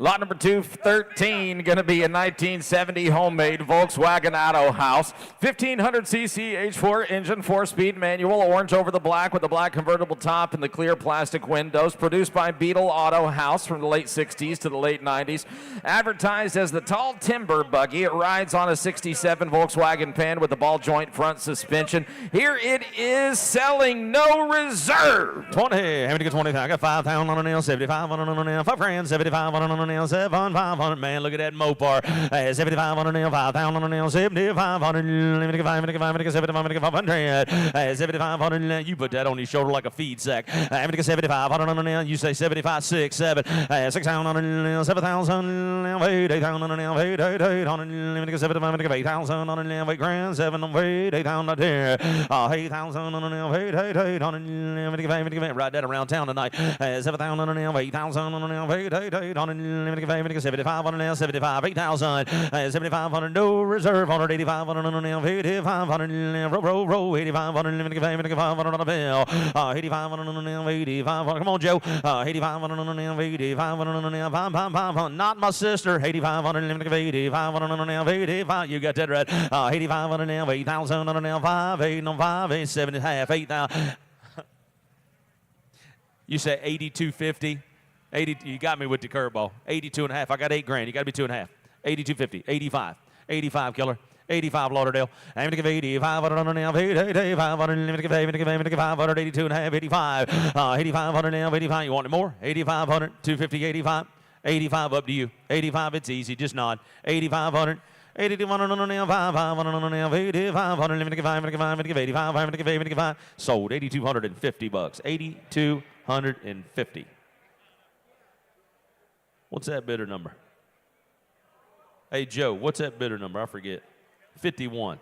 lot number 213, going to be a 1970 homemade Volkswagen Auto House. 1500cc H4 engine, 4-speed manual, orange over the black with the black convertible top and the clear plastic windows. Produced by Beetle Auto House from the late 60s to the late 90s. Advertised as the tall timber buggy, it rides on a 67 Volkswagen Pan with the ball joint front suspension. Here it is, selling no reserve. 20. I'm going to get 20. I got 5,000 on a nail, 75 on a nail, 5 grand, 75 on a nail. 7,500. Man, look at that Mopar. 75 on a nail, 5,000 on a nail, 7,500. 7,500. 7,500. You put that on your shoulder like a feed sack. I'm going to get 7,500 on a nail. You say 75, 6, 7. 6,000 on a nail, 7,000. 8,000 on a nail, 8,000 on a nail. I'm going to get 7,500. 8,000 on a nail, 8 grand, 7, 8,000 on there. 8,000 on a nail, 8,000 on a nail. I'm going to get ride that around town tonight. 7,000 on a nail, 8,000 on a nail, 8,000 on a nail. 75 on a nail, 75, 8,000, 7,500, no reserve, 185 on a nail, 8,500, roll, 8,500, 85 on a bill, 85 on a nail, 85, come on, Joe, 85 on a nail, 85 on a nail, 5, not my sister, 85 on a nail, 85 on a nail, 85, you got that right, 85 on a nail, 8,000 on a nail, 5, 8 on 5, 8, 7 and a half, 8,000. You say 82.50. 80, you got me with the curveball. 82 and a half. I got 8 grand. You got to be 2 and a half. 82.50. 85. 85, killer. 85, Lauderdale. I'm going to give 85 on a nail. 85 on a nail. 85 on 82 and a half. 85. 85 on a nail. 85. You want it more? 8,500. 250. 85. 85 up to you. 85. It's easy. Just nod. 8,500. 81 on a nail, 5 on a nail, 85 on a nail, 85. Sold. 8,250 bucks. 8,250. What's that bidder number? Hey, Joe, what's that bidder number? I forget. 51.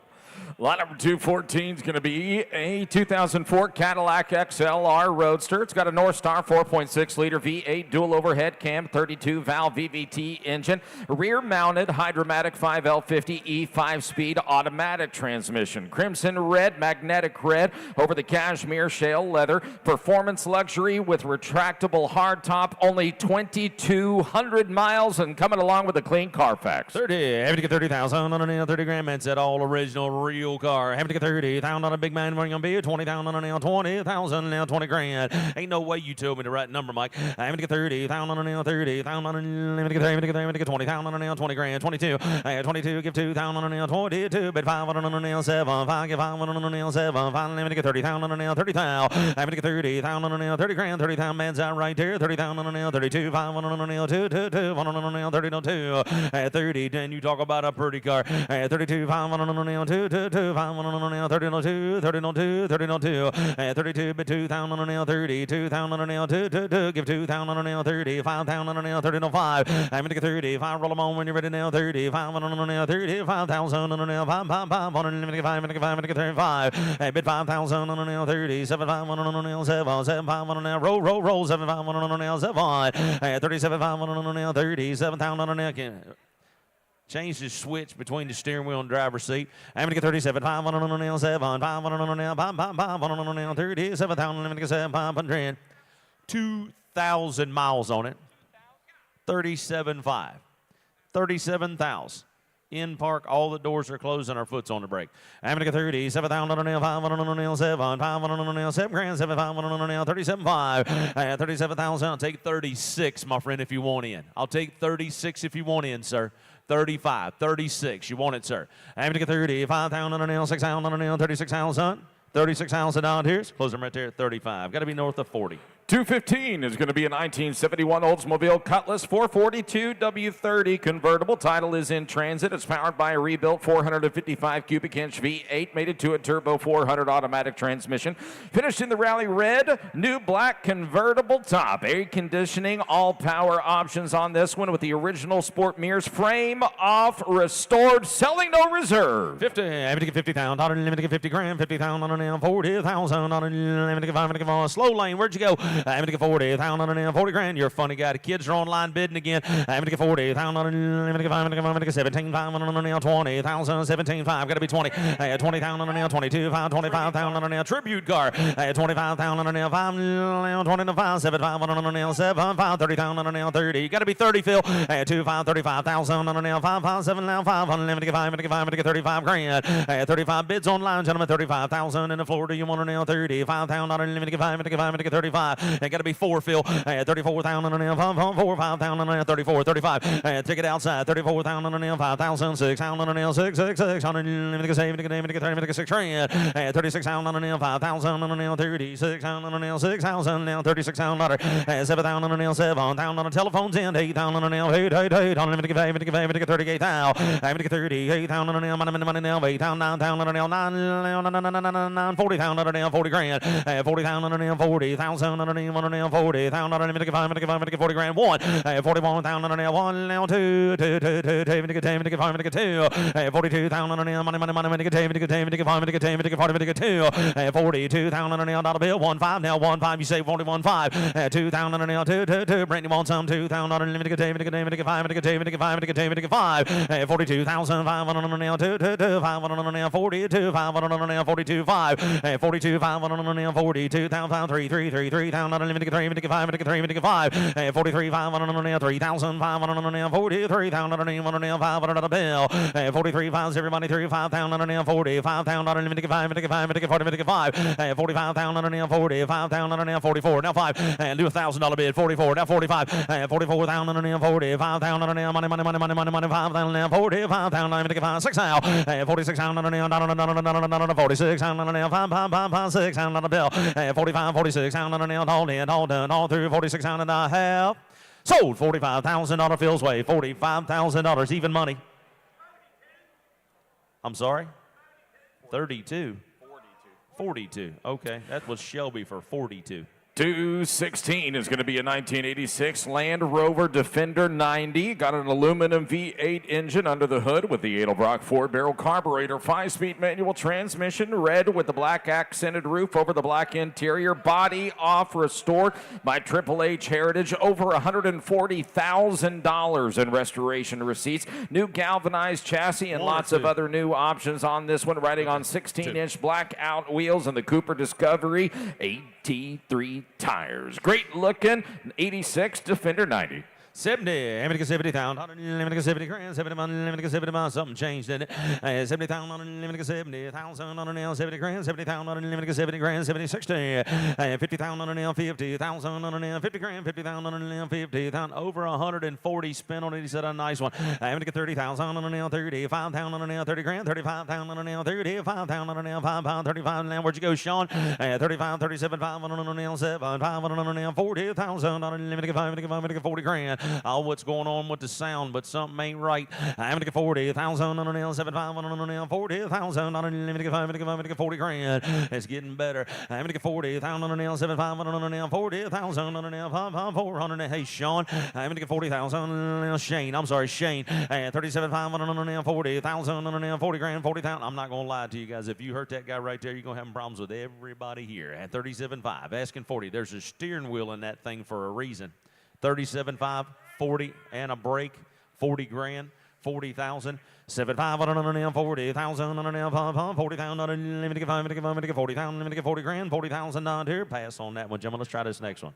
Lot number 214 is going to be a 2004 Cadillac XLR Roadster. It's got a North Star 4.6-liter V8 dual overhead cam, 32-valve VVT engine, rear-mounted Hydromatic 5L50E 5-speed automatic transmission. Crimson red, magnetic red over the cashmere shale leather. Performance luxury with retractable hardtop. Only 2,200 miles and coming along with a clean Carfax. 30,000 on a nail, 30 grand. Man said all original real car. Having to get 30,000 on a big man. We're going to be 20,000 on a nail, 20,000 now, 20 grand. Ain't no way you told me the right number, Mike. Having to get 30,000 on a nail, 30,000 on a nail. Having to get 20,000 on a nail, 20 grand, 22. 22, give 2,000 on a nail, 22. Bet 5 on a nail, 7. 5, give 5 on a nail, 7. Finally, having to get 30,000 on a nail, 30,000. Having to get 30,000 on a nail, 30 grand, 30,000. Man's out right there. 30,000 on a nail, 32. 5 on a nail, 2, 2, 2. 1 on a nail, 30, no 2. 30, then you talk about a pretty car. 32, 5 on a nail, 2, 2, 2. 5 on a nail, 30, no 2, 30, no 2, 30, no 2. 32, but 2,000 on a nail, 30. 2,000 on a nail, 2, 2, 2. Give 2,000 on a nail, 30. 5,000 on a nail, 30, no 5. I'm going to get 30. 5, roll them on when you're ready now, 30. 5 on a nail, 30. 5,000 on a nail, 5, 5, 5. On a nail, 5, I'm going to get 35. Bid 5,000 on a nail, 30. 7, 5 on a nail, 7. 7, 5 on a nail, roll, roll, roll. 7, 5 on a nail, 7. 37, 5 on a nail, 30. 7,000 on a nail. Change the switch between the steering wheel and driver's seat. I'm going to get 37, 5 on a nail, 7, 5 on a nail, 5, 5, 5 on a nail, 30, 7,000, I'm going to get 7,500. 2,000 miles on it. 37,5. 37,000. In park, all the doors are closed and our foot's on the brake. I'm going to get 30, 7,000 on a nail, 5 on a nail, 7, 5 on a nail, 7 grand, 7, 5 on a nail, 37,5. 37,000, I'll take 36, my friend, if you want in. I'll take 36 if you want in, sir. 35, 36. You want it, sir. I'm going to get 30, 5,000 on a nail, 6,000 on a nail, 36,000. 36,000 out here. Close them right there at 35. Got to be north of 40. 215 is going to be a 1971 Oldsmobile Cutlass 442 W30 convertible. Title is in transit. It's powered by a rebuilt 455 cubic inch V8, mated to a turbo 400 automatic transmission. Finished in the rally red, new black convertible top. Air conditioning, all power options on this one with the original sport mirrors. Frame off, restored, selling no reserve. 50. I'm going to get 50,000. I'm going to get 50 grand. 50,000 on a nail. 40,000 on a nail. I'm going to get 5. I'm going to get 4. Slow lane. Where'd you go? I'm going to get 40,000 on a nail, 40 grand. You're a funny guy. The kids are online bidding again. I'm going to get 40,000 on a nail. I'm going to get 5. I'm going to get 17,500 on a nail, 20,000, 17,500. Got to be 20. 20,000 on a nail, 22,500, 25,000 on a nail. Tribute car. 25,000 on a nail, 5 nail, 20,500, 7,500 on a nail, 7,500, 30,000 on a nail, 30. Got to be 30, Phil. 2,500, 35,000 on a nail, 5,500, now 500. I'm going to get 5. I'm going to get 5. I'm going to get 35 grand. 35 bids online, gentlemen. 35,000 in the Florida. You want a nail, 30. 5,000 on a nail. I'm going to get 5. I'm going to get 5. I'm going to get 35. It got to be 4, Phil. 34,000 on a nail, 5,000 on a nail, 34, 35. Take it outside. 34,000 on a nail, 5,000, 6,000 on a nail, 6, 6, 6 on a nail. I'm going to get 7, I'm going to get 30, I'm going to get 6 grand. 36,000 on a nail, 5,000 on a nail, 36,000 on a nail, 6,000 nail, 36,000 7,000 on a nail, 7,000 on a telephone's in, 8,000 on a nail, 8, 8, 8. I'm going to get 5, I'm going to get 5, I'm going to get 38,000. I'm going to get 38,000 on a nail, money nail, 8,000, 9,000 on a nail, 9, 40,000 on a nail, 40 grand. 40,000 on a nail, 40,000 on a nail, 40,000 on a nail, 5, I'm going to get 40 grand. 1, 41,000 on a nail, 1 nail, 2, 2, 2, 2, 2, I'm going to get 10, I'm going to get 5, I'm going to get 2. 42,000 on a nail, money, I'm going to get 10, I'm going to get 10, I'm going to get 5, I'm going to get 10, I'm going to get 40, I'm going to get 2. 42,000 on a nail, dollar bill, 1, 5, now 1, 5, you say 41, 5. 2,000 on a nail, 2, 2, 2. Brent, you want some? 2,000 on a nail, I'm going to get 10, I'm going to get 10, I'm going to get 5, I'm going to get 10, I'm going to get 5, I'm going to get 10, I'm going to get 5. 42,000, 5 on a nail, 2, 2, 2, 5 on a nail, 42, 5 on a nail, 42, 5. 42, 5 on a nail, 42,000, 3, 3, 3, 3,000 on a nail, I'm going to get 3, I'm going to get 5, I'm going to get 3, I'm going to get 5. 43, 5 on a nail, 3,000, 5 on a nail, 43,000 on a nail, 5 on a bill. 43, 5, everybody, 35,000 on a nail, 45,000 on a nail, I'm going to get 5, I'm going to get 5, I'm going to get 40, I'm going to get 5. 45,000 on a nail, 45,000 on a nail, 44, now 5. Do a $1,000 bid, 44, now 45. 44,000 on a nail, 45,000 on a nail, money, 5,000 now, 45,000, I'm going to get 5, 6 now. 46,000 on a nail, 46,000 on a nail, 5, 5, 5, 5, 6 on a bill. 45, 46,000 on a nail, all in, all done, all through, 46,000 and a half. Sold. $45,000 Phil's way. $45,000 even money. I'm sorry? 32. 42. Okay, that was Shelby for 42. 216 is going to be a 1986 Land Rover Defender 90. Got an aluminum V8 engine under the hood with the Edelbrock 4-barrel carburetor, 5-speed manual transmission, red with the black accented roof over the black interior. Body off, restored by Triple H Heritage. Over $140,000 in restoration receipts. New galvanized chassis and lots of other new options on this one. Riding on 16-inch blackout wheels and the Cooper Discovery AT3 tires. Great looking 86 Defender 90. 70, America 70,000, America 70 grand, 71, America 70 miles, something changed, didn't it? 70,000 on America 70,000 on an L 70 grand, 70,000 on America 70 grand, 70, 60, 50,000 on an L 50,000 on an L 50 grand, 50,000 on an L 50,000, over 140 spent on it. He said a nice one. America 30,000 on an L 35,000 on an L 30 grand, 35,000 on an L 35,000 on an L 5 pound, 35. Now where'd you go, Sean? 35, 37, 5 on an L 7, 5 on an L 40,000 on an America 5, America 40 grand. Oh, what's going on with the sound, but something ain't right. I'm going to get 40,000 on an L75 on an L 40,000 on an 40 grand. It's getting better. I'm going to get 40,000 on an L75 on an L 40,000 on an L 400. Hey, Sean, I'm going to get 40,000 on an L Shane. I'm sorry, Shane. 37.5 on an L 40,000 on an L 40 grand, 40,000. I'm not going to lie to you guys. If you hurt that guy right there, you're going to have problems with everybody here. At 37.5, asking 40. There's a steering wheel in that thing for a reason. 37.5, 40 and a break, 40 grand, 40,000. 75 on an L 40,000 on an L 40,000 on an L 40,000, 40 grand, 40,000 down here. Pass on that one, gentlemen. Let's try this next one.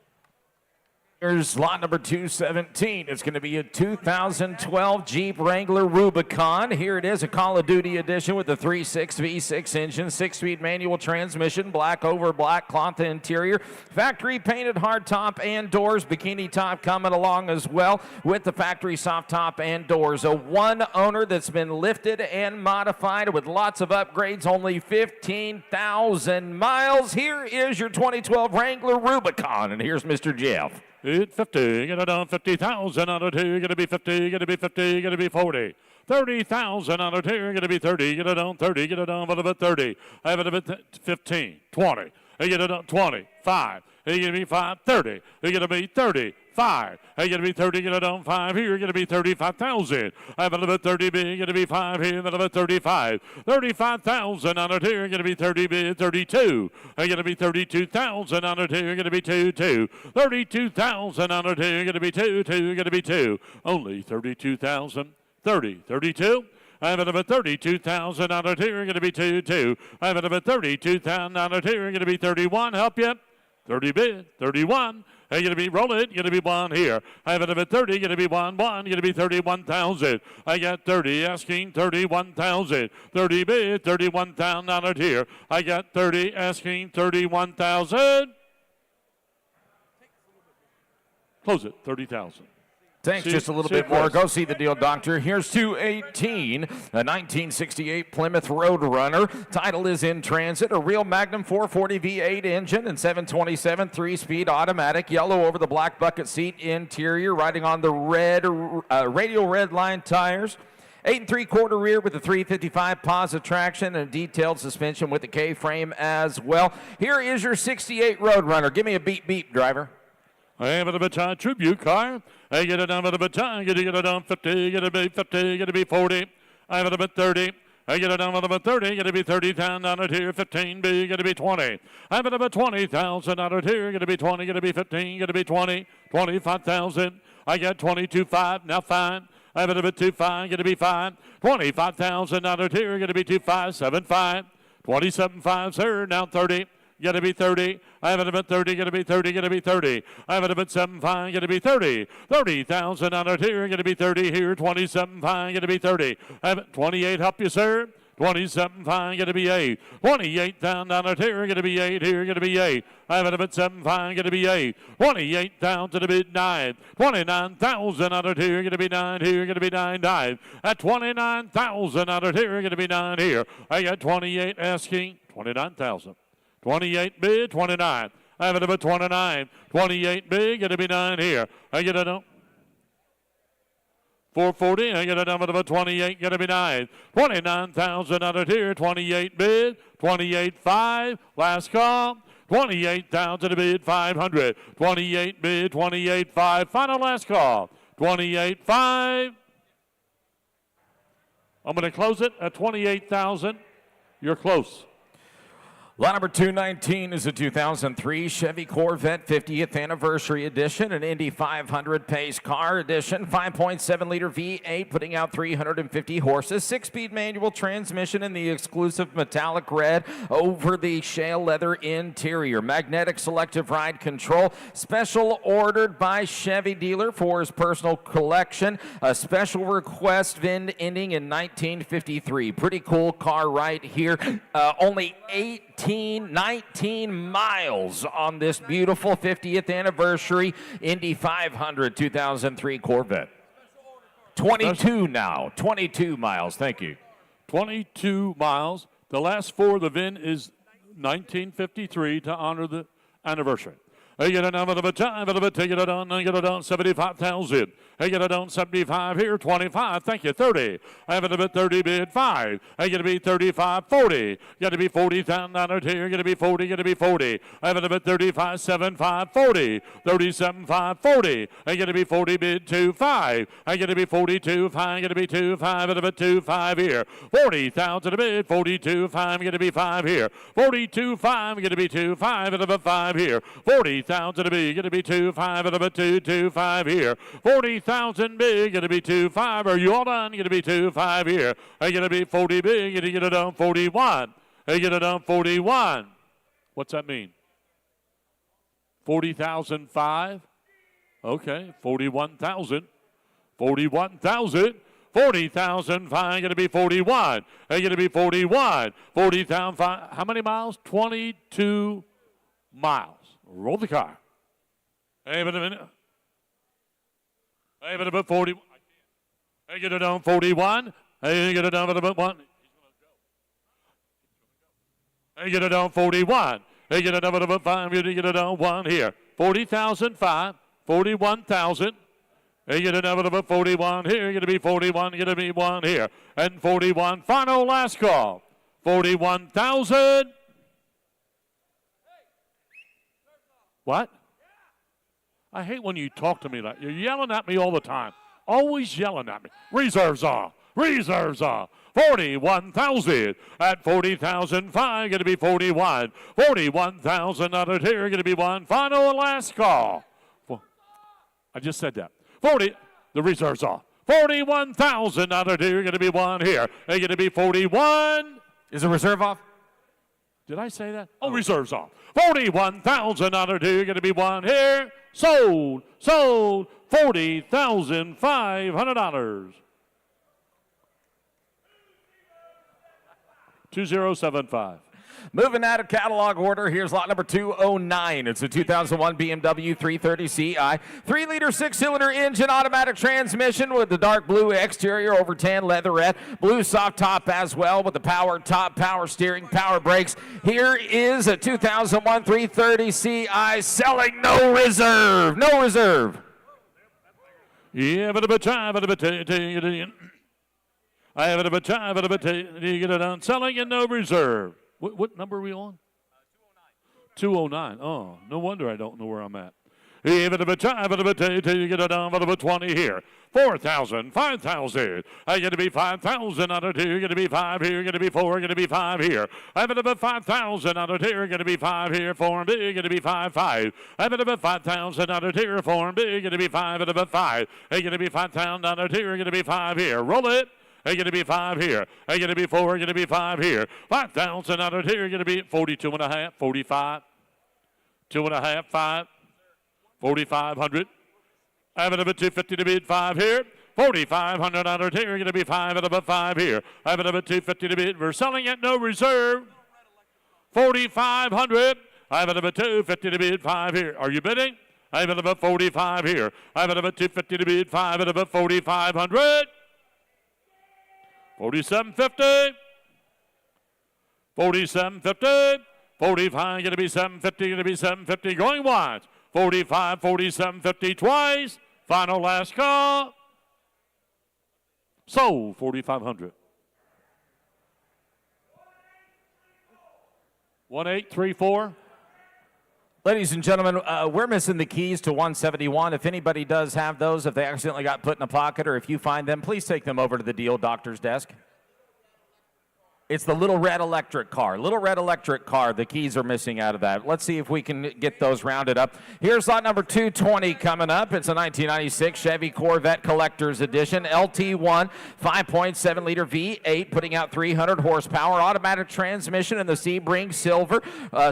Here's lot number 217. It's going to be a 2012 Jeep Wrangler Rubicon. Here it is, a Call of Duty edition with the 3.6 V6 engine, 6-speed manual transmission, black over black cloth interior, factory painted hard top and doors, bikini top coming along as well with the factory soft top and doors. A one owner that's been lifted and modified with lots of upgrades, only 15,000 miles. Here is your 2012 Wrangler Rubicon, and here's Mr. Jeff. 50, get it on 50,000 on it here, gonna be 50, gonna be 50, gonna be 40. 30,000 on it here, gonna be 30, get it on 30, get it on a bit 30. I have it a bit 15, 20. I get it on 25. It's gonna be 5, 30. It's gonna be 35. It's gonna be 30, get it on 5 here, gonna be 35,000. I have it a bit 30 big, gonna be 5 here, then a bit 35. 35,000 on it here, gonna be 30 big, 32. It's gonna be 32,000 on it here, gonna be 2, 2. 32,000 on it here, gonna be 2, 2, gonna be 2. Only 32,000. 30, 32. I have it about 32,000 on it here, going to be 2, 2. I have it about 32,000 on it here, going to be 31. Help you? 30 bid, 31. Hey, going to be roll it, going to be 1 here. I have it about 30, going to be 1, 1, going to be 31,000. I got 30, asking 31,000. 30 bid, 31,000 on it here. I got 30, asking 31,000. Close it, 30,000. Thanks, just a little bit more. Go see the deal, doctor. Here's 218, a 1968 Plymouth Roadrunner. Title is in transit. A real Magnum 440 V8 engine and 727 3-speed automatic. Yellow over the black bucket seat interior. Riding on the red radial red line tires. 8 3/4 rear with the 355 positive traction and detailed suspension with the K-frame as well. Here is your 68 Roadrunner. Give me a beep beep, driver. I have a baton tribute car. I get it down with a baton. Get it down 50. Get it be 50. Get it be 40. I have it about 30. I get it down with about 30. Get it be 30,000 on it here. 15 B. Get it be 20. I have it about 20,000 on it here. Get it be 20. Get it be 15. Get it be 20. 25,000. I got 22.5. Now fine. I have it about 2.5. Get it be 5. 25,000 on it here. Get it be 2.575. 27.5, sir. Now 30. Got to be 30. I have it about 30. Got to be 30. Got to be 30. I have it about 7.5. Got to be 30. 30,000 on it here. Got to be 30 here. 27.5. Got to be 30. I have it 28. Help you, sir. 27.5. Got to be 8. 28,000 on it here. Got to be 8 here. Got to be 8. I have it about 7.5. Got to be 8. 28,000 to be 9. 29,000 on it here. Got to be 9 here. Got to be 9. 9. At 29,000 on it here. Got to be 9 here. I got 28 asking 29,000. 28 bid, 29. I have it about 29. 28 bid, going to be 9 here. I get it up. 440, I get it down at about 28, going to be 9. 29,000 out of here, 28 bid, 28.5. Last call. 28,000 to bid 500. 28 bid, 28.5. Final last call. 28.5. I'm going to close it at 28,000. You're close. Lot number 219 is a 2003 Chevy Corvette 50th Anniversary Edition, an Indy 500 pace car edition, 5.7-liter V8, putting out 350 horses, 6-speed manual transmission in the exclusive metallic red over the shale leather interior, magnetic selective ride control, special ordered by Chevy dealer for his personal collection, a special request VIN ending in 1953. Pretty cool car right here. Only 19 miles on this beautiful 50th anniversary Indy 500 2003 Corvette. 22 now. 22 miles. Thank you. 22 miles. The last four of the VIN is 1953 to honor the anniversary. I get it down a bit, take it down, I get it down 75,000. I get it down 75 here, 25, thank you, 30. I have it a bit 30 bid 5. I get to be 35, 40. Got to be 40,000 here, get to be 40, get to be 40. I have it a bit 35, 75, 40. 37, 5, 40. I get to be 40 bid 2, 5. I get to be 42, 5, I get to be 2, 5, at a bit 2, 5 here. 40,000 a bid, 42, 5, I get to be 5 here. 42, 5, I get to be 2, 5, at a bit 5 here. 40,000 a bid, get to be 2, 5, at a bit 2, 2, 5 here. 40,000 big, gonna be 2, 5. Are you all done? Gonna be 2, 5 here. I gonna be 40 big, gonna get it on 41. I get it on 41. What's that mean? 40,005. Okay, 41,000. 41,000. 40,005, gonna be 41. I gonna be 41. 40,005. How many miles? 22 miles. Roll the car. Hey, but a minute. Hey, but about 40. I get it down 41. I get it down about 1. I get it down 41. I get it down about 5. You get it down 1 here. 40,005. 41,000. I get it down about 41 here. You're going to be 41. You're going to be 1 here. And 41. Final last call. 41,000. What? I hate when you talk to me like you're yelling at me all the time. Always yelling at me. Reserves off. Reserves off. 41,000 at 40,005. Going to be 41. 41,000 out of here. Going to be 1. Final and last call. I just said that. 40. The reserves off. 41,000 out of here. Going to be 1 here. They're going to be 41. Is the reserve off? Did I say that? Oh, reserves off. 41,000 out of here. Going to be 1 here. Sold. Sold. $40,500. 2075. Moving out of catalog order, here's lot number 209. It's a 2001 BMW 330 Ci. 3-liter, 6-cylinder engine, automatic transmission with the dark blue exterior over tan leatherette. Blue soft top as well with the power top, power steering, power brakes. Here is a 2001 330 Ci selling no reserve. No reserve. Yeah, but a bit time, but a bit. I have it a bit time, but a bit. You get it on selling and no reserve. What number are we on? 209. Oh, no wonder I don't know where I'm at. Even a bit time, but a bit you get it down, but a bit 20 here. 4,000, 5,000. I get to be 5,000 out of here. Going to be 5 here. Going to be 4. Going to be 5 here. I have it about 5,000 out of here. Going to be 5 here. 4 and big. Going to be 5, 5. I have it about 5,000 out of here. 4 and big. Going to be 5 and about 5. Hey, going to be 5,000 out of here. Going to be 5 here. Roll it. Hey, going to be 5 here. Hey, going to be 4. Going to be 5 here. 5,000 out of here. Going to be 42 and a half. 45. 2 and a half. 5. 4,500. I have it about 250 to bid 5 here. 4,500 out of here. Going to be 5 at about 5 here. I have it about 250 to bid. We're selling at no reserve. 4,500. I have it about 250 to bid 5 here. Are you bidding? I have it about 45 here. I have it about 250 to bid 5 at about 4,500. 4750. 4750. 45 going to be 750. Going to be 750. Going once. 45, 4750 twice. Final last call. Sold 4,500. 1834. Ladies and gentlemen, we're missing the keys to 171. If anybody does have those, if they accidentally got put in a pocket or if you find them, please take them over to the deal doctor's desk. It's the little red electric car. Little red electric car. The keys are missing out of that. Let's see if we can get those rounded up. Here's lot number 220 coming up. It's a 1996 Chevy Corvette Collector's Edition. LT1, 5.7-liter V8, putting out 300 horsepower. Automatic transmission in the Sebring Silver.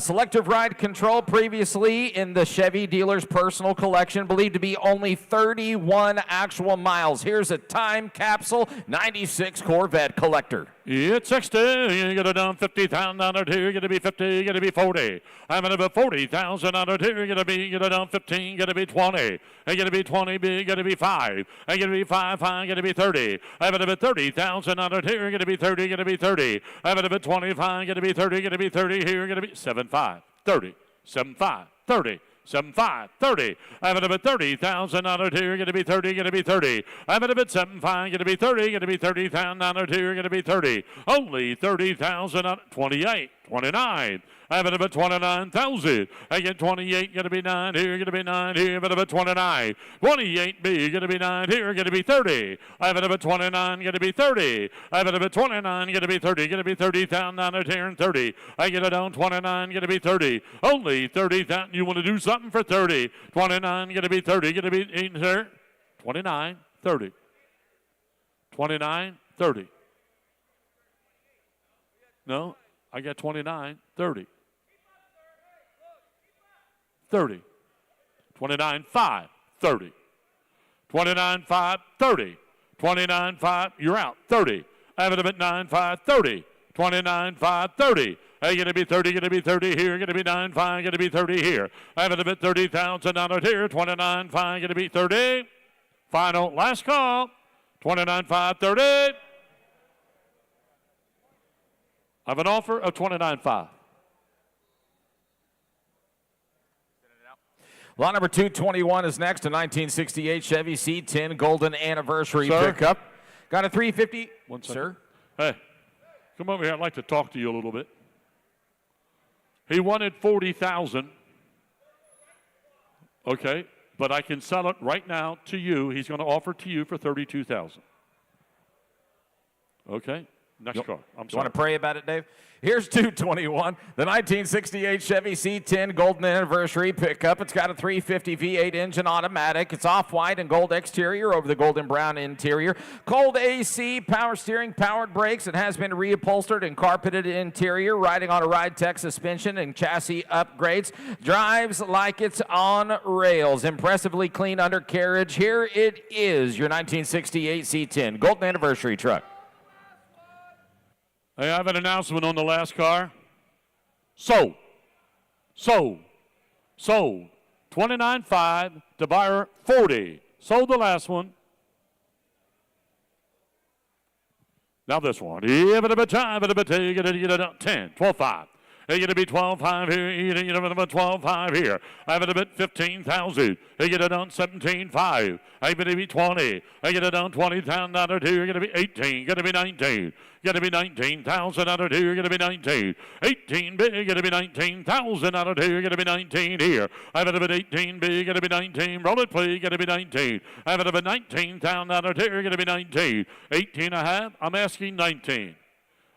Selective ride control previously in the Chevy dealer's personal collection. Believed to be only 31 actual miles. Here's a time capsule 96 Corvette Collector. It's 60. You get it down $50,000 here. Going to be 50. Going to be 40. I'm going to be $40,000 here. Going to be get it down 15. Going to be 20. I'm going to be 20. Going to be 5. I'm going to be 5. I'm going to be 30. I'm going to be $30,000 here. Going to be 30. Going to be 30. I'm going to be 25. Going to be 30. Going to be 30 here. Going to be 75. 30. 75. 30. 75, 30. I'm going to bet $30,000 here. Going to be 30. Going to be 30. I'm going to bet 75. Going to be 30. Going to be $30,000 here. Going to be 30. Only 30,000. 28. 29. I'm going to bet 29,000. I get 28. Going to be 9 here. Going to be 9 here. I'm going to bet 29. 28 B. Going to be 9 here. Going to be 30. I'm going to bet 29. Going to be 30. I'm going to bet 29. Going to be 30. Going to be $30,000 here and 30. I get it down 29. Going to be 30. Only 30,000. You want to do something for 30. 29. Going to be 30. Going to be 8 here. 29. 30. 29. 30. No. I got 29, 30. 30. 29, 5, 30. 29, 5, 30. 29, 5, you're out, 30. I have it at 9, 5, 30. 29, 5, 30. Hey, going to be 30, going to be 30 here, going to be 9, 5, going to be 30 here. I have it at $30,000 here, 29, 5, going to be 30. Final, last call, 29, 5, 30. I have an offer of 29.5. Lot number 221 is next, a 1968 Chevy C10 Golden Anniversary Sir? pickup. Got a 350. One second. Sir? Hey, come over here. I'd like to talk to you a little bit. He wanted 40,000. Okay, but I can sell it right now to you. He's going to offer to you for 32,000. Okay. Next car. I'm sorry. You want to pray about it, Dave? Here's 221, the 1968 Chevy C10 Golden Anniversary pickup. It's got a 350 V8 engine automatic. It's off-white and gold exterior over the golden brown interior. Cold AC, power steering, powered brakes. It has been reupholstered and carpeted interior, riding on a Ride Tech suspension and chassis upgrades. Drives like it's on rails. Impressively clean undercarriage. Here it is, your 1968 C10 Golden Anniversary truck. Hey, I have an announcement on the last car. Sold. 29.5 to buyer 40. Sold the last one. Now this one. 10, 12.5. They're going to be 12.5 here. You're going to be 12.5 here. I have it at 15,000. They get it on 17.5. I'm going to be 20. I get it on $20,000 here. You're going to be 18. Going to be 19. Going to be 19,000 out of here. You're going to be 19. 18 big. Going to be 19,000 out of here. You're going to be 19 here. I have it at 18 big. Going to be 19. Roll it, please. Going to be 19. I have it at 19,000 out of here. You're going to be 19. 18 and a half. I'm asking 19.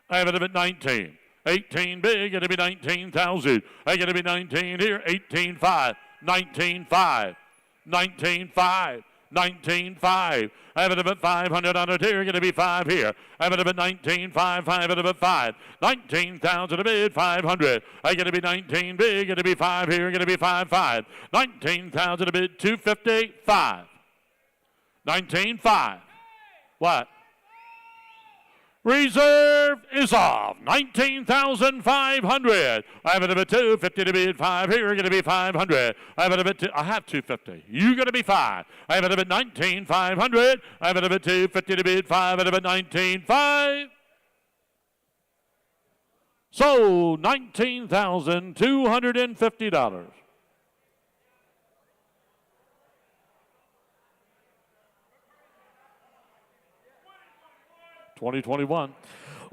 I have it at 19. 18 big, going to be 19,000. I'm going to be 19 here, 18.5, 19.5, 19.5, 19.5. I have it about 500 on it here, going to be 5 here. I have it about 19.5, 5 at about 5. 19,000 a bid, 500. I'm going to be 19 big, going to be 5 here, going to be 5.5. 19,000 a bid, 250, 5. 19.5. What? Reserve is off. 19,500. I have it a bit 250 to bid 5 here. Going to be 500. I have it a bit. I have 250. You going to be 5. I have it a bit 19,500. I have it a bit 250 to bid 5 at about 19,500. So $19,250. 2021.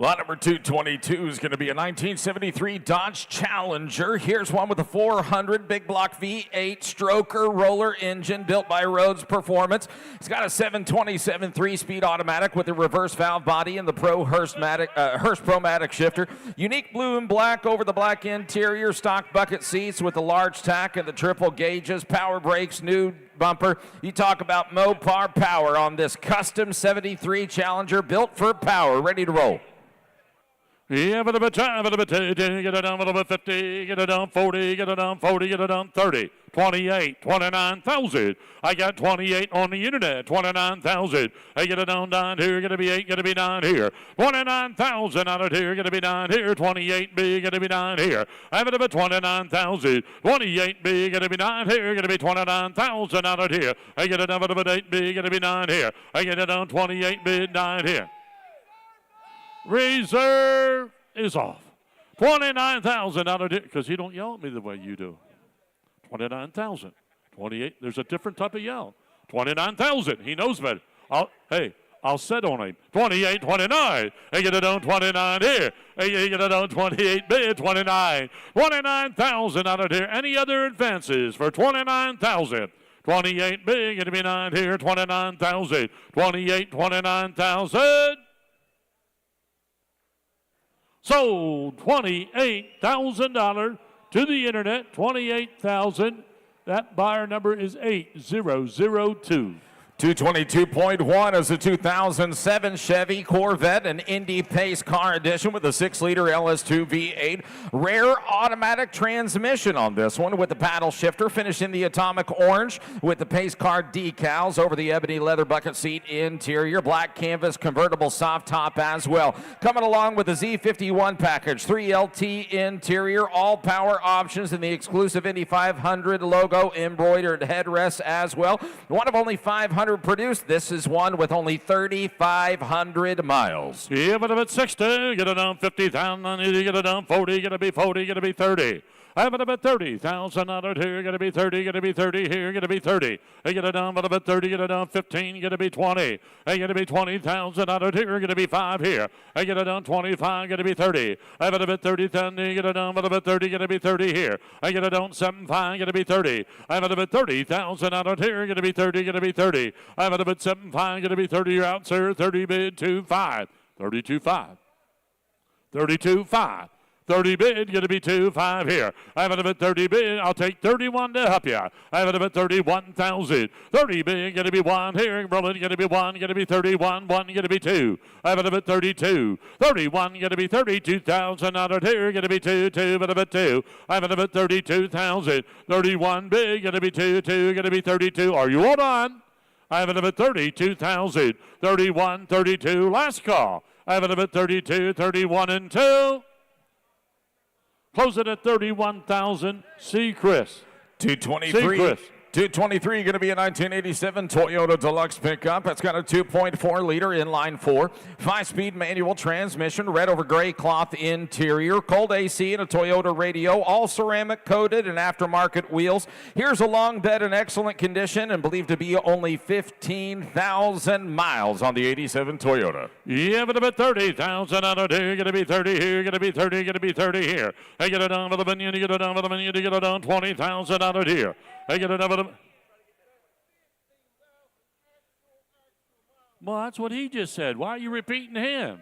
Lot number 222 is going to be a 1973 Dodge Challenger. Here's one with a 400 big block V8 stroker roller engine built by Rhodes Performance. It's got a 727 3-speed automatic with a reverse valve body and the Hurst Pro-Matic shifter. Unique blue and black over the black interior, stock bucket seats with the large tack and the triple gauges, power brakes, new bumper. You talk about Mopar power on this custom 73 Challenger built for power. Ready to roll. Yeah, but a bit time, but a bit 10, get it down, but a bit 50, get it down 40, get it down 40, get it down 30, 28, 29,000. I got 28 on the internet, 29,000. I get it down here, gonna be 8, gonna be 9 here. 29,000 out of here, gonna be 9 here. 28 B, gonna be 9 here. I have it about 29,000. 28 B, gonna be 9 here, gonna be 29,000 out of here. I get it down, but 8 B, gonna be 9 here. I get it down 28 B, 9 here. Reserve is off. 29,000 out of it, because you don't yell at me the way you do. 29,000. 28, there's a different type of yell. 29,000, he knows better. I'll set on him. 28, 29. I get it on 29 here. I get it on 28 bid, 29. 29,000 out of here. Any other advances for 29,000? 28 big, going to be 9 here, 29,000. 28, 29,000. Sold $28,000 to the internet, 28,000. That buyer number is 8002. 222.1 is a 2007 Chevy Corvette, an Indy Pace Car Edition with a 6-liter LS2 V8. Rare automatic transmission on this one with the paddle shifter, finished in the atomic orange with the Pace Car decals over the ebony leather bucket seat interior. Black canvas convertible soft top as well. Coming along with the Z51 package, 3LT interior, all power options, and the exclusive Indy 500 logo embroidered headrests as well. One of only 500 produced. This is one with only 3,500 miles. Yeah, but if it's 60, get it down 50,000, get it down 40, get it be 40, get it be 30. I have it about 30,000 out of here, get it be 30, get it be 30 here, get it be 30. I get it down but about 30, get it down 15, get it be 20. I get it be 20,000 out of here, get it be 5 here. I get it down 25, get it be 30. I have it about 30,000, get it down but about 30, get it be 30 here. I get it down 75, get it be 30. I have it about 30,000 out of here, get it be 30, get it be 30. I have it about 75, get it be 30, you're out, sir. 30 bid, 2.5. 32.5. 32.5. 30 bid, going to be 2.5 here. I have it about 30 bid. I'll take 31 to help you. I have it about 31,000. 30 bid, going to be 1 here. Rolling, going to be 1, going to be 31, 1, going to be 2. I have it about 32. 31, going to be 32,000 out of here. Going to be 2, 2, but about 2. I have it about 32,000. 31 bid, going to be 2, 2, going to be 32. Are you all on? I have it about 32,000. 31, 32. Last call. I have it about 32, 31, and 2. Close it at 31,000. See Chris. 223. See Chris. 223 going to be a 1987 Toyota Deluxe pickup. It's got a 2.4-liter inline 4, 5-speed manual transmission, red over gray cloth interior, cold AC and a Toyota radio, all ceramic coated and aftermarket wheels. Here's a long bed in excellent condition and believed to be only 15,000 miles on the 87 Toyota. Yeah, but about 30,000 out of here. Going to be 30 here. Going to be 30. Going to be 30 here. I get it down for the minion. You get it down for the minion. You get it down 20,000 out of here. I get it down. Well, that's what he just said. Why are you repeating him?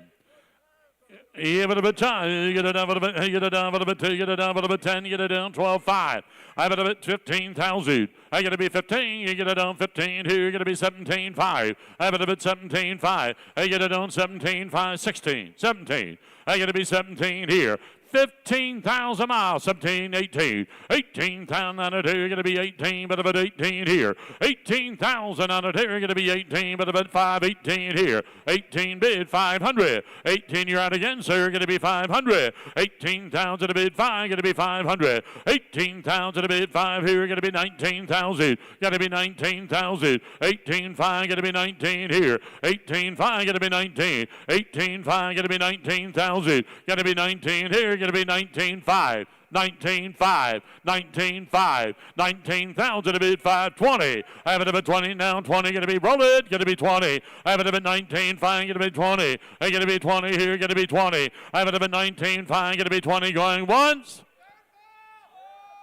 Yeah, but a bit time. You get it down for a bit. You get it down for a bit. You get it down for a bit. 10. You get it down 12.5. I have it a bit 15,000. I get to be 15. You get it down 15. Here you get to be 17.5. I have it a bit 17.5. I get it down 17.5. 16. 17. I get to be 17 here. 15,000 miles, 17, 18. 18,000 out of here, going to be 18, but about 18 here. 18,000 out of here, going to be 18, but about 5, 18 here. 18 bid, 500. 18, you're out again, sir, going to be 500. 18,000 a bid, 5, going to be 500. 18,000 a bid, 5 here, going to be 19,000. Got to be 19,000. 18, 5, going to be 19 here. 18, 5, going to be 19. 18, 5, going to be 19,000. Got to be 19 here. Going to be 19.5. 19.5, 19.5, 19,000 to bid 520. I have it up at 20 now, 20 going to be roll it, going to be 20. I have it up at 19.5, going to be 20. I'm going to be 20 here, going to be 20. I have it up at 19.5, going to be 20 going once.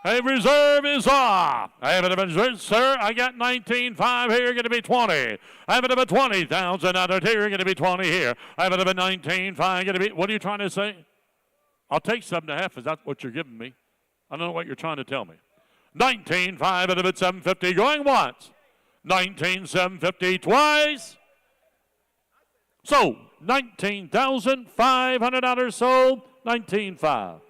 A reserve is off. I have it up at, sir, I got 19.5 here, going to be 20. I have it up at 20,000 out of here, going to be 20 here. I have it up at 19.5, going to be, what are you trying to say? I'll take 7.5. Is that what you're giving me? I don't know what you're trying to tell me. 19.5 out of it, 750 going once. 19,750 twice. So, $19,500 sold, 19.5.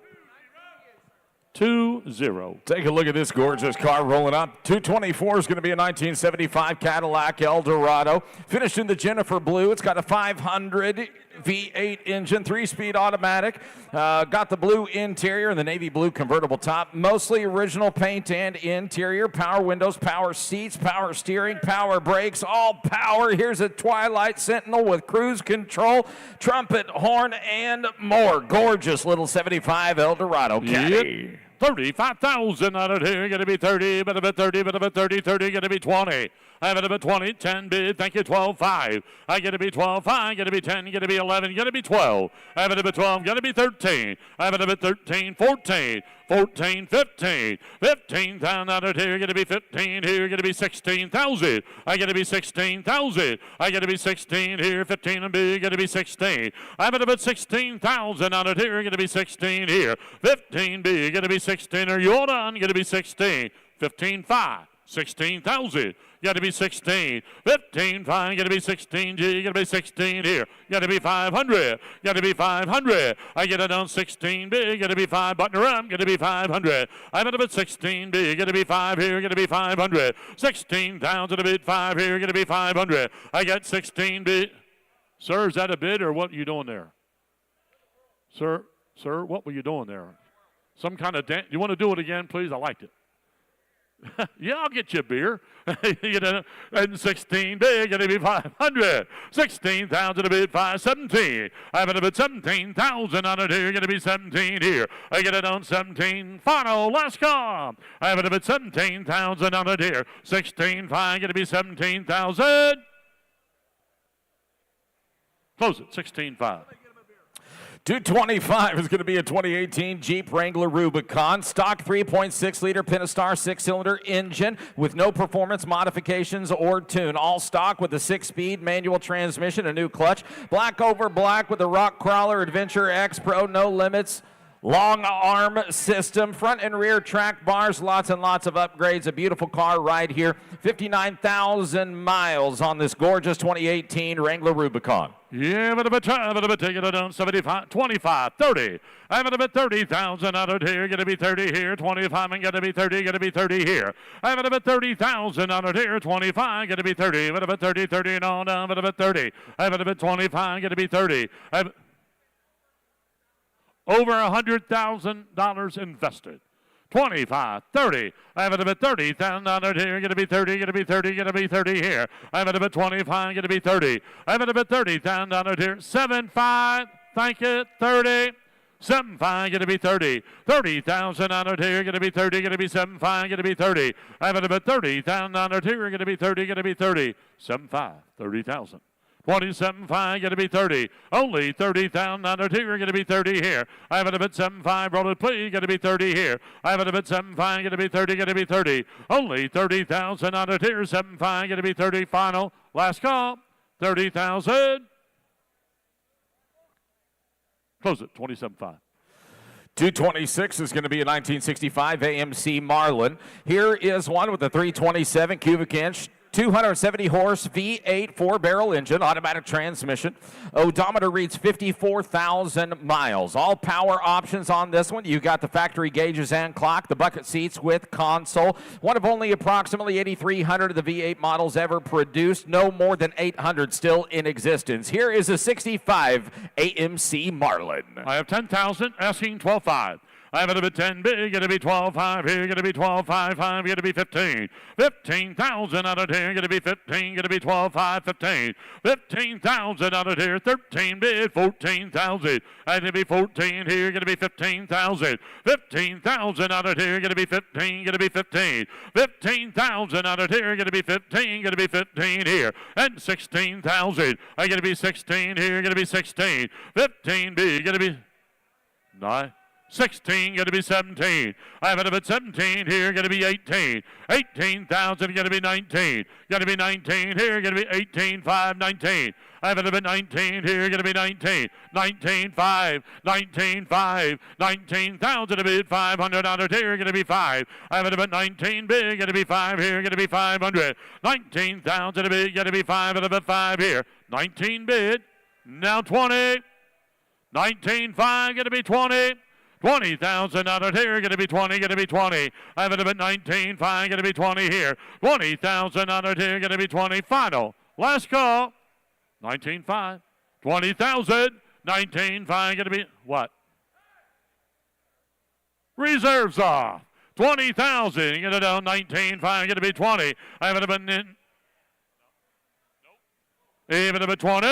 2-0. Take a look at this gorgeous car rolling up. 224 is going to be a 1975 Cadillac Eldorado. Finished in the Jennifer Blue. It's got a 500 V8 engine, 3-speed automatic. Got the blue interior and the navy blue convertible top. Mostly original paint and interior. Power windows, power seats, power steering, power brakes, all power. Here's a Twilight Sentinel with cruise control, trumpet, horn, and more. Gorgeous little 75 Eldorado Caddy. Yep. 35,000 out of here, going to be 30, but about 30, but about 30, 30, going to be 20. I have it about 20, 10 bid, thank you, 12.5. I get to be 12.5, going to be 10, going to be 11, going to be 12. I have it about 12, going to be 13. I have it about 13, 14, 14, 15. 15,000 out of here, going to be 15 here, going to be 16,000. I get to be 16,000. I get to be 16 here, 15 and bid, going to be 16. I have it about 16,000 out of here, going to be 16 here. 15 bid, going to be 16, or you're done, going to be 16. 15.5, 16,000. Got to be 16. 15, fine. Got to be 16. G. Got to be 16 here. Got to be 500. Got to be 500. I get it on 16 B. Got to be 5. Button her up. Got to be 500. I'm at about 16 B. Got to be 5 here. Got to be 500. 16,000 a bid. 5 here. Got to be 500. I got 16 B. Sir, is that a bid or what are you doing there? Sir, what were you doing there? Some kind of dance. You want to do it again, please? I liked it. Yeah, I'll get you a beer. You know, and 16 big, going to be 500. 16,000 a bid, 517. I have it about 17,000 on it here, going to be 17 here. I get it on 17. Final, last call. I have it about 17,000 on it here. 16, fine, going to be 17,000. Close it, 16.5. 225 is going to be a 2018 Jeep Wrangler Rubicon. Stock 3.6-liter Pentastar 6-cylinder engine with no performance modifications or tune. All stock with a 6-speed manual transmission, a new clutch. Black over black with the Rock Crawler Adventure X Pro, no limits. Long arm system, front and rear track bars, lots and lots of upgrades. A beautiful car right here. 59,000 miles on this gorgeous 2018 Wrangler Rubicon. Yeah, but take it down 75, 25, 30. I have it about 30,000 out of here. Going to be 30 here, 25, and going to be 30. Going to be 30 here. I have it about 30,000 out of here, 25. Going to be 30. But about 30, 30, and all down. But about 30. I have it about 25. Going to be 30. Over $100,000 invested. 25, 30. I have it about 30,000 on it here. Going to be 30, going to be 30, going to be 30 here. I have it about 25, going to be 30. I have it about 30,000 on it here. 75, thank you, 30. 75, going to be 30. 30,000 on it here. Going to be 30, going to be 75, going to be 30. I have it about 30,000 on it here. Going to be 30, going to be 30. 75, 30,000. 27.5, going to be 30. Only 30,000 on it here, going to be 30 here. I have it about 7.5, roll it please, going to be 30 here. I have it about 7.5, going to be 30, going to be 30. Only 30,000 on it here, 7.5, going to be 30. Final, last call, 30,000. Close it, 27.5. 226 is going to be a 1965 AMC Marlin. Here is one with a 327 cubic inch. 270 horse V8 4-barrel engine, automatic transmission. Odometer reads 54,000 miles. All power options on this one. You got the factory gauges and clock, the bucket seats with console. One of only approximately 8,300 of the V8 models ever produced. No more than 800 still in existence. Here is a 65 AMC Marlin. I have 10,000, asking 12.5. I have it a bit 10 big, gonna be 12.5 here, gonna be 12.5, gonna be 15. 15,000 out of here, gonna be 15, gonna be 12.5, 15. 15,000 out of here, 13 bid, 14,000. And gonna be 14 here, gonna be 15,000. 15,000 out of here, gonna be 15, gonna be 15. 15,000 out of here, gonna be 15, gonna be 15 here. And 16,000. I'm gonna be 16 here, gonna be 16. 15 bid, gonna be 9. 16, going to be 17. I have it about 17 here, going to be 18. 18,000, going to be 19. Going to be 19 here, going to be 18, 5, 19. I have it about 19 here, going to be 19. 19, 5, 19, 5. 19,000 a bid, 500 out of here, going to be 5. I have it about 19 big, going to be 5 here, going to be 500. 19,000 a bid, going to be 5 and about 5 here. 19 bid, now 20. 19, 5, going to be 20. 20,000 out of here, going to be 20, going to be 20. I have it about 19, fine, going to be 20 here. 20,000 out of here, going to be 20. Final, last call. 19.5, 20,000, 19.5, going to be what? Reserves off. 20,000, get it down. 19.5, going to be 20. I have it about even about 20.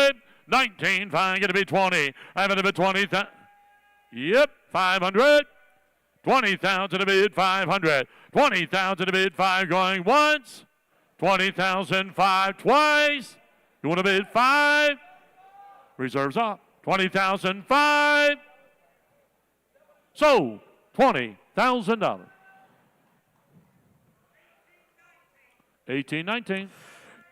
19.5, going to be 20. I have it about 20,000. Yep, 500. 20,000 to bid, 500. 20,000 to bid, 5 going once. 20,000, 5 twice. You want to bid 5? Reserves off. 20,000, 5. So, $20,000. 1819.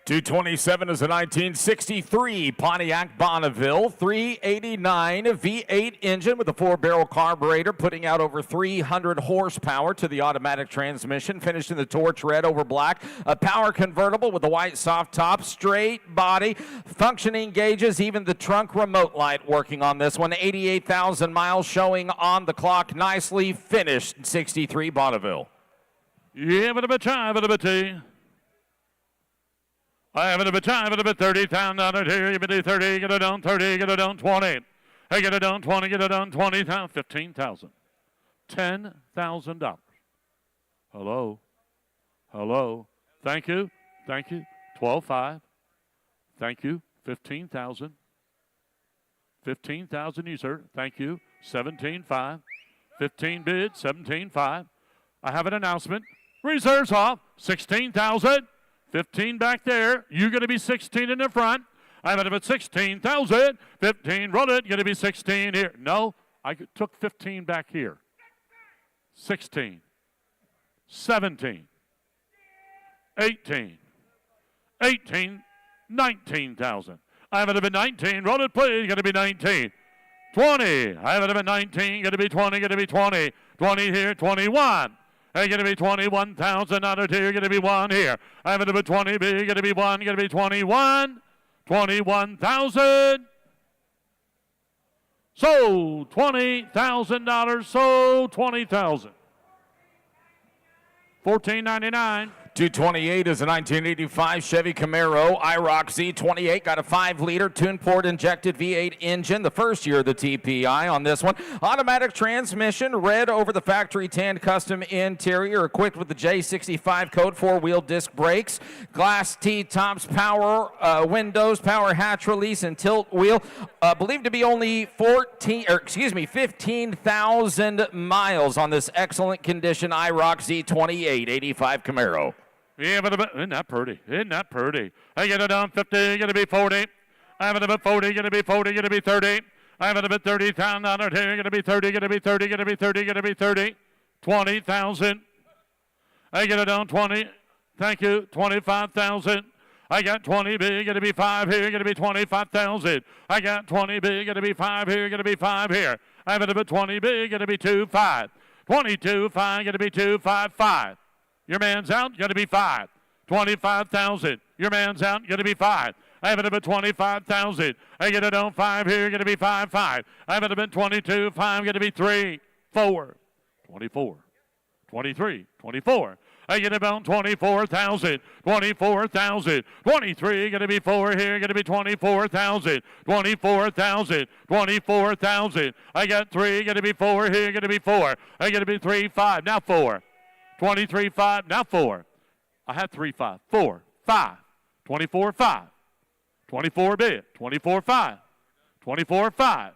227 is a 1963 Pontiac Bonneville 389 V8 engine with a 4-barrel carburetor, putting out over 300 horsepower to the automatic transmission, finished in the torch red over black. A power convertible with a white soft top, straight body, functioning gauges, even the trunk remote light working on this one. 88,000 miles showing on the clock. Nicely finished 63 Bonneville. Yeah, but a bit time, but a bit tea. I have it a bit time, but a bit 30,000 out of here. You bid 30, get it down 30, get it down 20. Hey, get it down 20, get it down 20,000, 15,000. $10,000. Hello. Hello. Thank you. Thank you. 12.5. Thank you. 15,000. 15,000 you, sir. Thank you. 17.5. 15 bid, 17.5. I have an announcement. Reserves off. 16,000. 15 back there. You're going to be 16 in the front. I'm at about 16,000. 15, roll it. Going to be 16 here. No, I took 15 back here. 16. 17. 18. 18. 19,000. I'm at about 19. Roll it, please. Going to be 19. 20. I'm at about 19. Going to be 20. Going to be 20. 20 here. 21. Hey, going to be 21,000 out of here. Going to be 1 here. I'm going to be 20 big. Going to be 1. Going to be 21. 21,000. So $20,000. So 20,000. $14.99. 228 is a 1985 Chevy Camaro IROC Z28. Got a 5-liter twin-port injected V8 engine. The first year of the TPI on this one. Automatic transmission, red over the factory tan custom interior, equipped with the J65 code, 4-wheel disc brakes, glass T-tops, power windows, power hatch release, and tilt wheel. Believed to be only 15,000 miles on this excellent condition IROC Z28 85 Camaro. Yeah, but isn't that pretty? Isn't that pretty? I get it down 50, going to be 40. I have it about 40, going to be 40, going to be 30. I have it about 30,000 out of here, going to be 30, going to be 30, going to be 30, going to be 30. 20,000. I get it down 20. Thank you. 25,000. I got 20 big, going to be 5 here, going to be 25,000. I got 20 big, going to be 5 here, going to be 5 here. I have it about 20 big, going to be 2, 5. 22, 5, going to be 2, 5, 5. Your man's out, going to be 5. 25,000. Your man's out, going to be 5. I have it about 25,000. I get it on 5 here, going to be 5, 5. I have it about 22, 5, going to be 3, 4. 24. 23, 24. I get about 24,000. 24,000. 23, going to be 4 here. Going to be 24,000. 24,000. 24,000. I got 3, going to be 4 here. Going to be 4. I got to be 3, 5. Now 4. 23, 5. Now 4. I had 3, 5. 4, 5. 24, 5. 24 bid. 24, 5. 24, 5.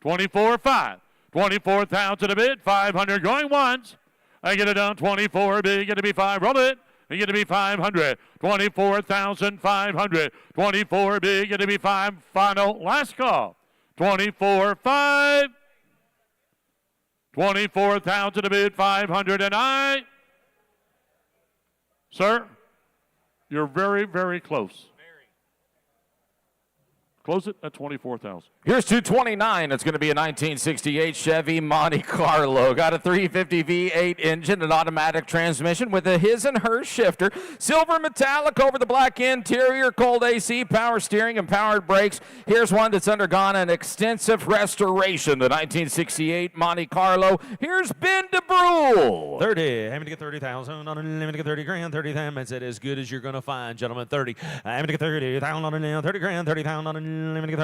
24, 5. 24,000 a bid. 500 going once. I get it down. 24 bid. Going to be 5. Roll it. It's going to be 500. 24,500. 24 bid. Going to be 5. Final last call. 24, 5. 24,000 a bid. 500 and I. Sir, you're very, very close. Close it at 24,000. Here's 229. It's going to be a 1968 Chevy Monte Carlo. Got a 350 V8 engine, an automatic transmission with a his and her shifter. Silver metallic over the black interior, cold AC, power steering, and powered brakes. Here's one that's undergone an extensive restoration. The 1968 Monte Carlo. Here's Ben DeBrule. 30. Having to get 30,000. Having to get 30 grand. 30,000. That's it. As good as you're going to find, gentlemen. 30. Having to get 30,000. 30 grand. 30,000. Let me get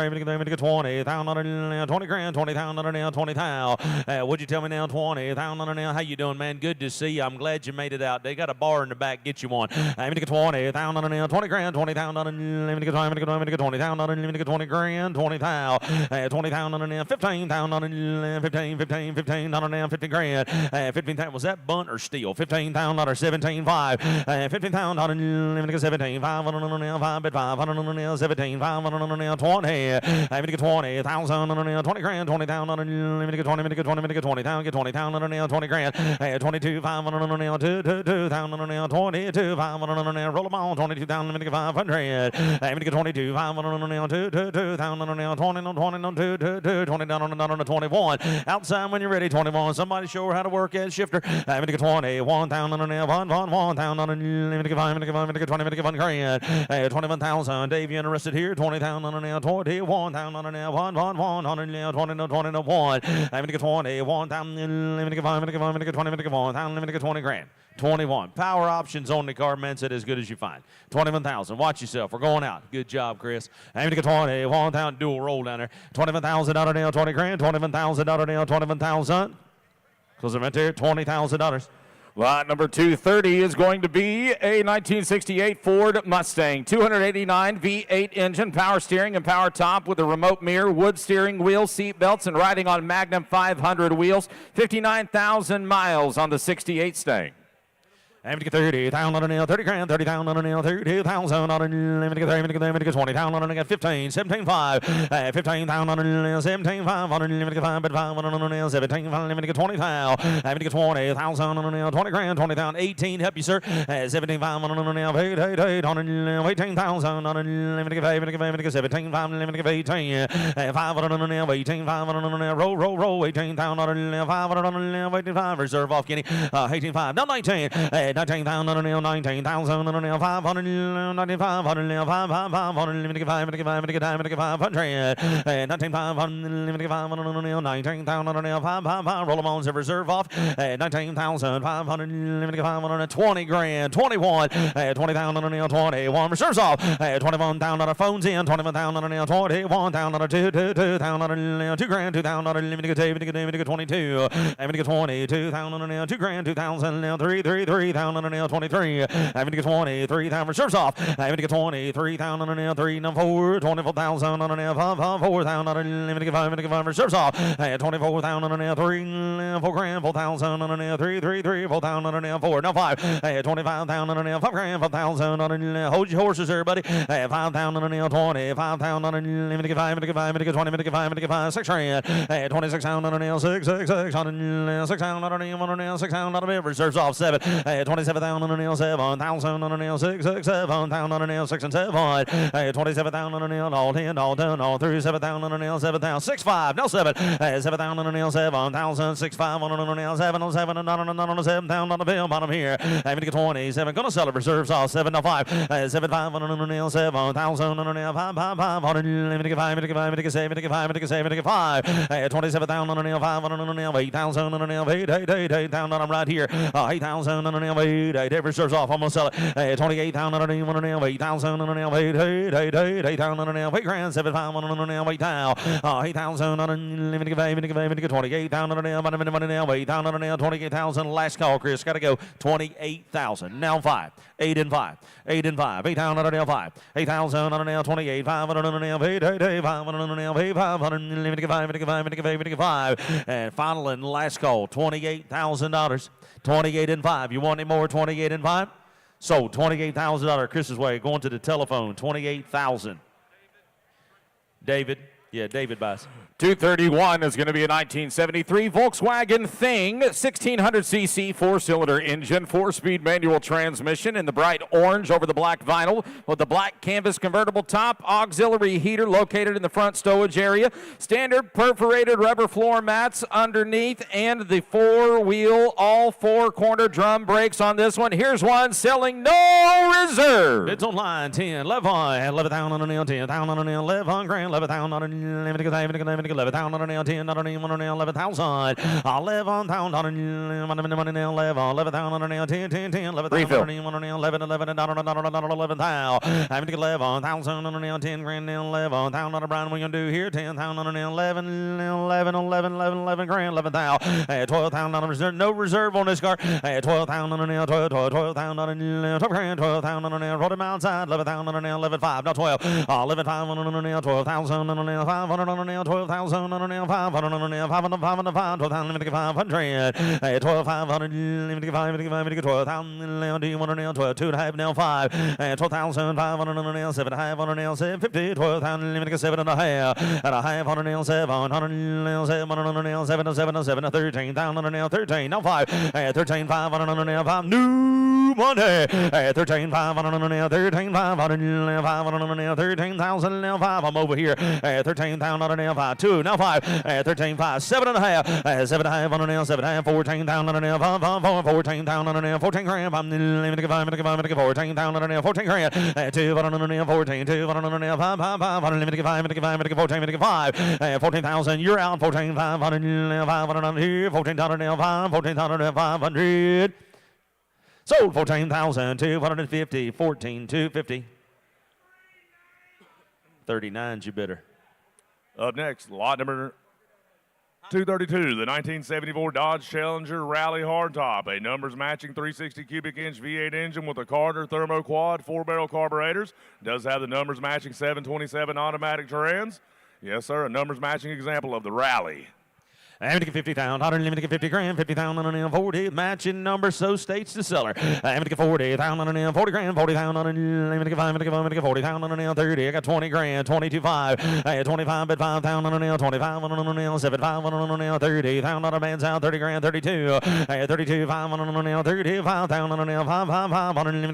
20,000, 20 grand, 20,000, 20,000. Would you tell me now, 20,000? How you doing, man? Good to see you. I'm glad you made it out. They got a bar in the back. Get you one. Let me get 20,000, 20 grand, 20,000. Let me get 20,000. Let me get 20 grand, 20,000, 20,000, 15,000, 15 grand, 15,000. Was that bunt or steal? 15,000 or 17,500, 15,000. Let me get 17,500, 500, 17,500. 20. I'm gonna get 20,000 20 grand, 20,000. Let me get 20. Let me get 20. Let me get 20,000. Get 20,000 20 grand. 22,500 2,000 22,500. Roll them all. 22,000. Let me get 500. I'm gonna get 22,500 2,000 20 21. Outside when you're ready. 21. Somebody show her how to work that shifter. I'm gonna get 21,000 1,000. Let me get 5. Let me get 20. Let me get 1 grand. 21,000. Dave, you interested here? 20,000. 21,000 1,100 I'm gonna get 21,000. Let me get 5. Let me get 5. Let me get 20. Let me get 1,000. Let me get 20 grand. 21. Power options only. Car man said as good as you find. 21,000. Watch yourself. We're going out. Good job, Chris. I'm gonna get 21,000. Dual roll down there. 21,000 out of now. 20 grand. 21,000 out of now. 21,000. Close it right there. $20,000. Lot number 230 is going to be a 1968 Ford Mustang. 289 V8 engine, power steering and power top with a remote mirror, wood steering wheel, seat belts, and riding on Magnum 500 wheels. 59,000 miles on the 68 Stang. I'm gonna get 30,000 30 grand, 30,000 30,000 I'm gonna get 20,000 I got 15, 17,500, 15,000, 17,500, let me get 5, but 500, 17,500, let me get 20,000, I'm gonna get 20,000, 20 grand, 20,000, 18, help you sir, 17,500, 18,000, let me get 5, let me get 17,500, let me get 18, 500, 18,500, roll, 18,000, 500, 85, reserve off, Kenny, 18,500, now 19, 19,000, 19,000, 500, 9,500, 500, let me get 5, let me get 5, let me get 5, let me get 500, 19,500, let me get 500, 19,000, 500, roll them on, reserve off, 19,500, let me get 500, 20 grand, 21, 20,000, 21, reserves off, 21,000, phones in, 21,000, 21,000, 2,000, 2 grand, 2,000, let me get 22, let me get 22,000, 2 grand, 2,000, 3,000, 23, I'm gonna get 23,000 reserves off. I'm gonna get 23,000 3 and 4, 24,000 4,000. I'm gonna get 5 reserves off. 24,000 3 4 grand, 4,000 3 4,000 4. Now 5. 25,000 5 grand, 5,000. Hold your horses there, buddy. 5,000 20, 5,000. I'm gonna get 5. I'm gonna get 5. I'm gonna get 20. I'm gonna get 5. I'm gonna get 5. 6 grand. 26,000 6,000 6,000 reserves off 7. 27,000 7,000 6 7,000 6 and 7. 27,000 all 10 all done all through 7,000 7,000 6 5 no 7 7,000 7,000 6 500 7 7 7,000 on the bill bottom here. I'm gonna get 27. Gonna sell it reserves all 7 no 5 7 500 7,000 500. Let me get 5. Let me get 5. Let me get 7. Let me get 5. Let me get 7. Let me get 5. 27,000 500 8,000 8,000 I'm right here. 8,000 nail, wait, reserves off, I'm gonna sell it. 28,000 on a nail, 1 nail, 8,000 on a nail, wait, 8,000 on a nail, wait, grand, 7,500 on a nail, wait, now, 8,000 on a nail, 28,000 on a nail, 1 nail, 8,000 on a nail, 28,000, last call, Chris, gotta go, 28,000, now 5, 8 and 5, 8 and 5, 8,000 on a nail, 5, 8,000 on a nail, 28, 500 on a nail, 500 on a nail, 500, and final and last call, $28,000, 28 and 5, you want any more, 28 and 5? Sold, $28,000, Chris's way, going to the telephone, 28,000. David, yeah, David buys. 231 is going to be a 1973 Volkswagen Thing, 1600cc four-cylinder engine, four-speed manual transmission in the bright orange over the black vinyl with the black canvas convertible top, auxiliary heater located in the front stowage area, standard perforated rubber floor mats underneath, and the four-wheel, all four-corner drum brakes on this one. Here's one selling no reserve. It's online, 10, 11,000 on a nail, 10,000 on a nail, 11 grand, 11,000 on a nail, 11,000 on a nail, 10 on a nail, 1 on a nail, 11,000, 11,000 on a nail, 11,000 on a nail, 10, 10, 10, 11,000 on a nail, 1 on a nail, 11, 11, 11,000, having to get 11,000 on a nail, 10 grand nail, 11,000 on a Brian, what you gonna do here, 10,000 on a nail, 11 grand, 11,000, 12,000 on a reserve, no reserve on this car, 12,000 on a nail, 12,000 on a nail, 12 grand, 12,000 on a nail, roll them outside, 11,000 on a nail, 11,500, not 12, 11,500 on a nail, 12,000 on a nail, 500 on a nail, 12,000 on a nail, 500 on a nail, 500, 500, 12,000, 500, 12,500, 12,000 nail, do you want a nail, 12, 2.5 nail, 5, 12,500 on a nail, 7.5 on a nail, 750, 12,000, 7 and a half on a nail, 700 nail, 7 on a nail, 7, 7, 7, 13,000 on a nail, 13, now 5, 13,500 on a nail, 5, new money, 13,500 on a nail, 13,500 nail, 500 on a nail, 13,000 nail, 5, I'm over here, 13,000 on a nail, 5, 2, now 5, 13,500, 7.5, 7.5 on a nail, 7.5, 14,000 on a nail, 14,000 on a nail, 14 grand, 14,000 on a nail, 14 grand, 2 on a nail, 14, 2 on a nail, 5, 14,000, you're out, 14,500, 500 here, 14,000 nail, 5, 14,500, sold 14,250, 14,250, 39's you bidder. Up next, lot number 232, the 1974 Dodge Challenger Rally Hardtop, a numbers matching 360 cubic inch V8 engine with a Carter Thermo Quad 4-barrel carburetors. Does have the numbers matching 727 automatic trans. Yes, sir, a numbers matching example of the Rally. I'm to get 50,000, 150 grand, 50,000 on a nail, 40, matching number, so states the seller. I'm to get 40,000 on a nail, 40 grand, 40,000 on a nail, I'm to get 40,000 on a nail, 30, I got 20 grand, 22.5, I had 25, but 5,000 on a nail, 25 on a nail, 75 on a nail, 30,000 on a man's out, 30 grand, 32, I had 32, 5 on a nail, 35,000 on a nail, 5, 5, 5, on a nail,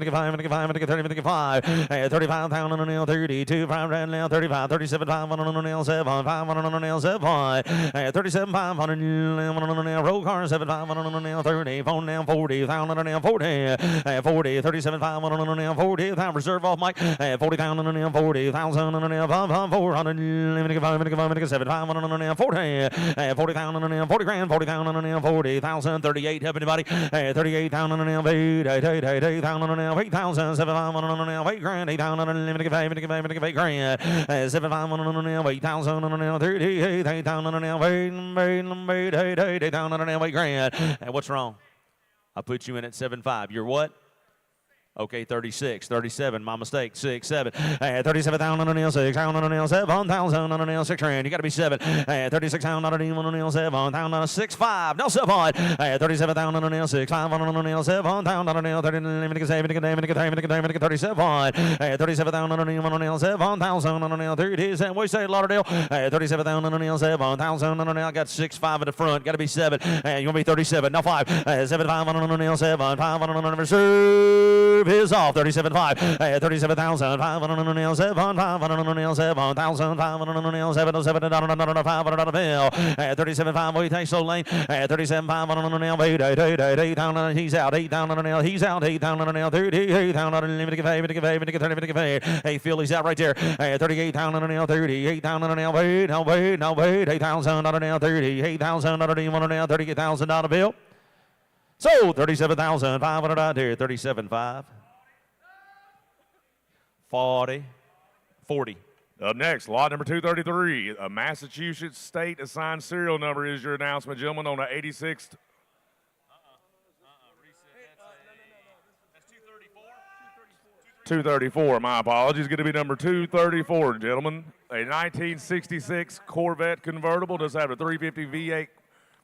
5, I had 35,000 on a nail, 32, 5 grand nail, 35, 37, 5 on a nail, 7, 5 on a nail, 7, I had 37, 5 on a nail, roll car, 7, 5 on a nail, 30, phone down, 40,000 on a nail, 40, 40, 37, 5 on a nail, 40, reserve off mic, 40,000 on a nail, 40,000 on a nail, 5, 400, 7, 5 on a nail, 40, 40,000 on a nail, 40 grand, 40,000 on a nail, 40,000, 38, help anybody, 38,000 on a nail, 8,000 on a nail, 8,000, 7, 5 on a nail, 8 grand, 8,000 on a nail, 8 grand, 7, 5 on a nail, 8,000 on a nail, 38,000 on a nail, 8,000 on a nail, 8 grand. And what's wrong? I put you in at 7.5. You're what? Okay, 36, 37, my mistake, 6, 7, 37,000 on a nail, 6,000 on a nail, 7,000 on a nail, 6 grand, you gotta be 7, 36,000 on a nail, 7,000 on a 6, 5, no 7, 37,000 on a nail, 6, 5 on a nail, 7,000 on a nail, 37, 37,000 on a nail, 7,000 on a nail, 37, what you say, Lauderdale? 37,000 on a nail, 7,000 on a nail, I got 6, 5 at the front, gotta be 7, you're gonna be 37, now 5, 7, 5 on a nail, 7, 5 on a reserve. Is off 37.5, 37,000, 500 on a nail, 7, 500 on a nail, 7,000, 500 on a nail, 7, 7, 500 on a bill, 37.5, we take so lane, 37.5 on a nail, 8,000, he's out, 8,000 on a nail, he's out, 8,000 on a nail, 38,000 on a nail, hey, Phil, he's out right there, 38,000 on a nail, 38,000 on a nail, wait, 8,000 on a nail, 38,000 on a nail, $38,000 bill. So 37,500 out here. 37.5. 40. 40. Up next, lot number 233. A Massachusetts state assigned serial number is your announcement, gentlemen, on the 86th. 234, my apologies. Going to be number 234, gentlemen. A 1966 Corvette convertible. Does have a 350 V8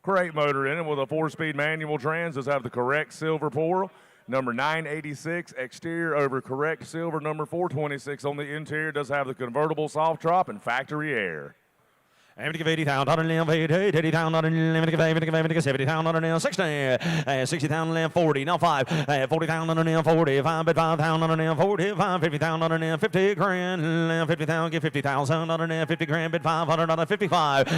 crate motor in it with a 4-speed manual trans. Does have the correct silver pour. Number 986, exterior over correct silver. Number 426 on the interior. Does have the convertible soft top and factory air. I'm going to give 80,000, 80,000, 70,000, 60,000, 40, now 5, 40,000, 40, 5, 5,000, 40, 5, 50,000, 50 grand, 50,000, give 50,000, 50 grand, bid 500, 55,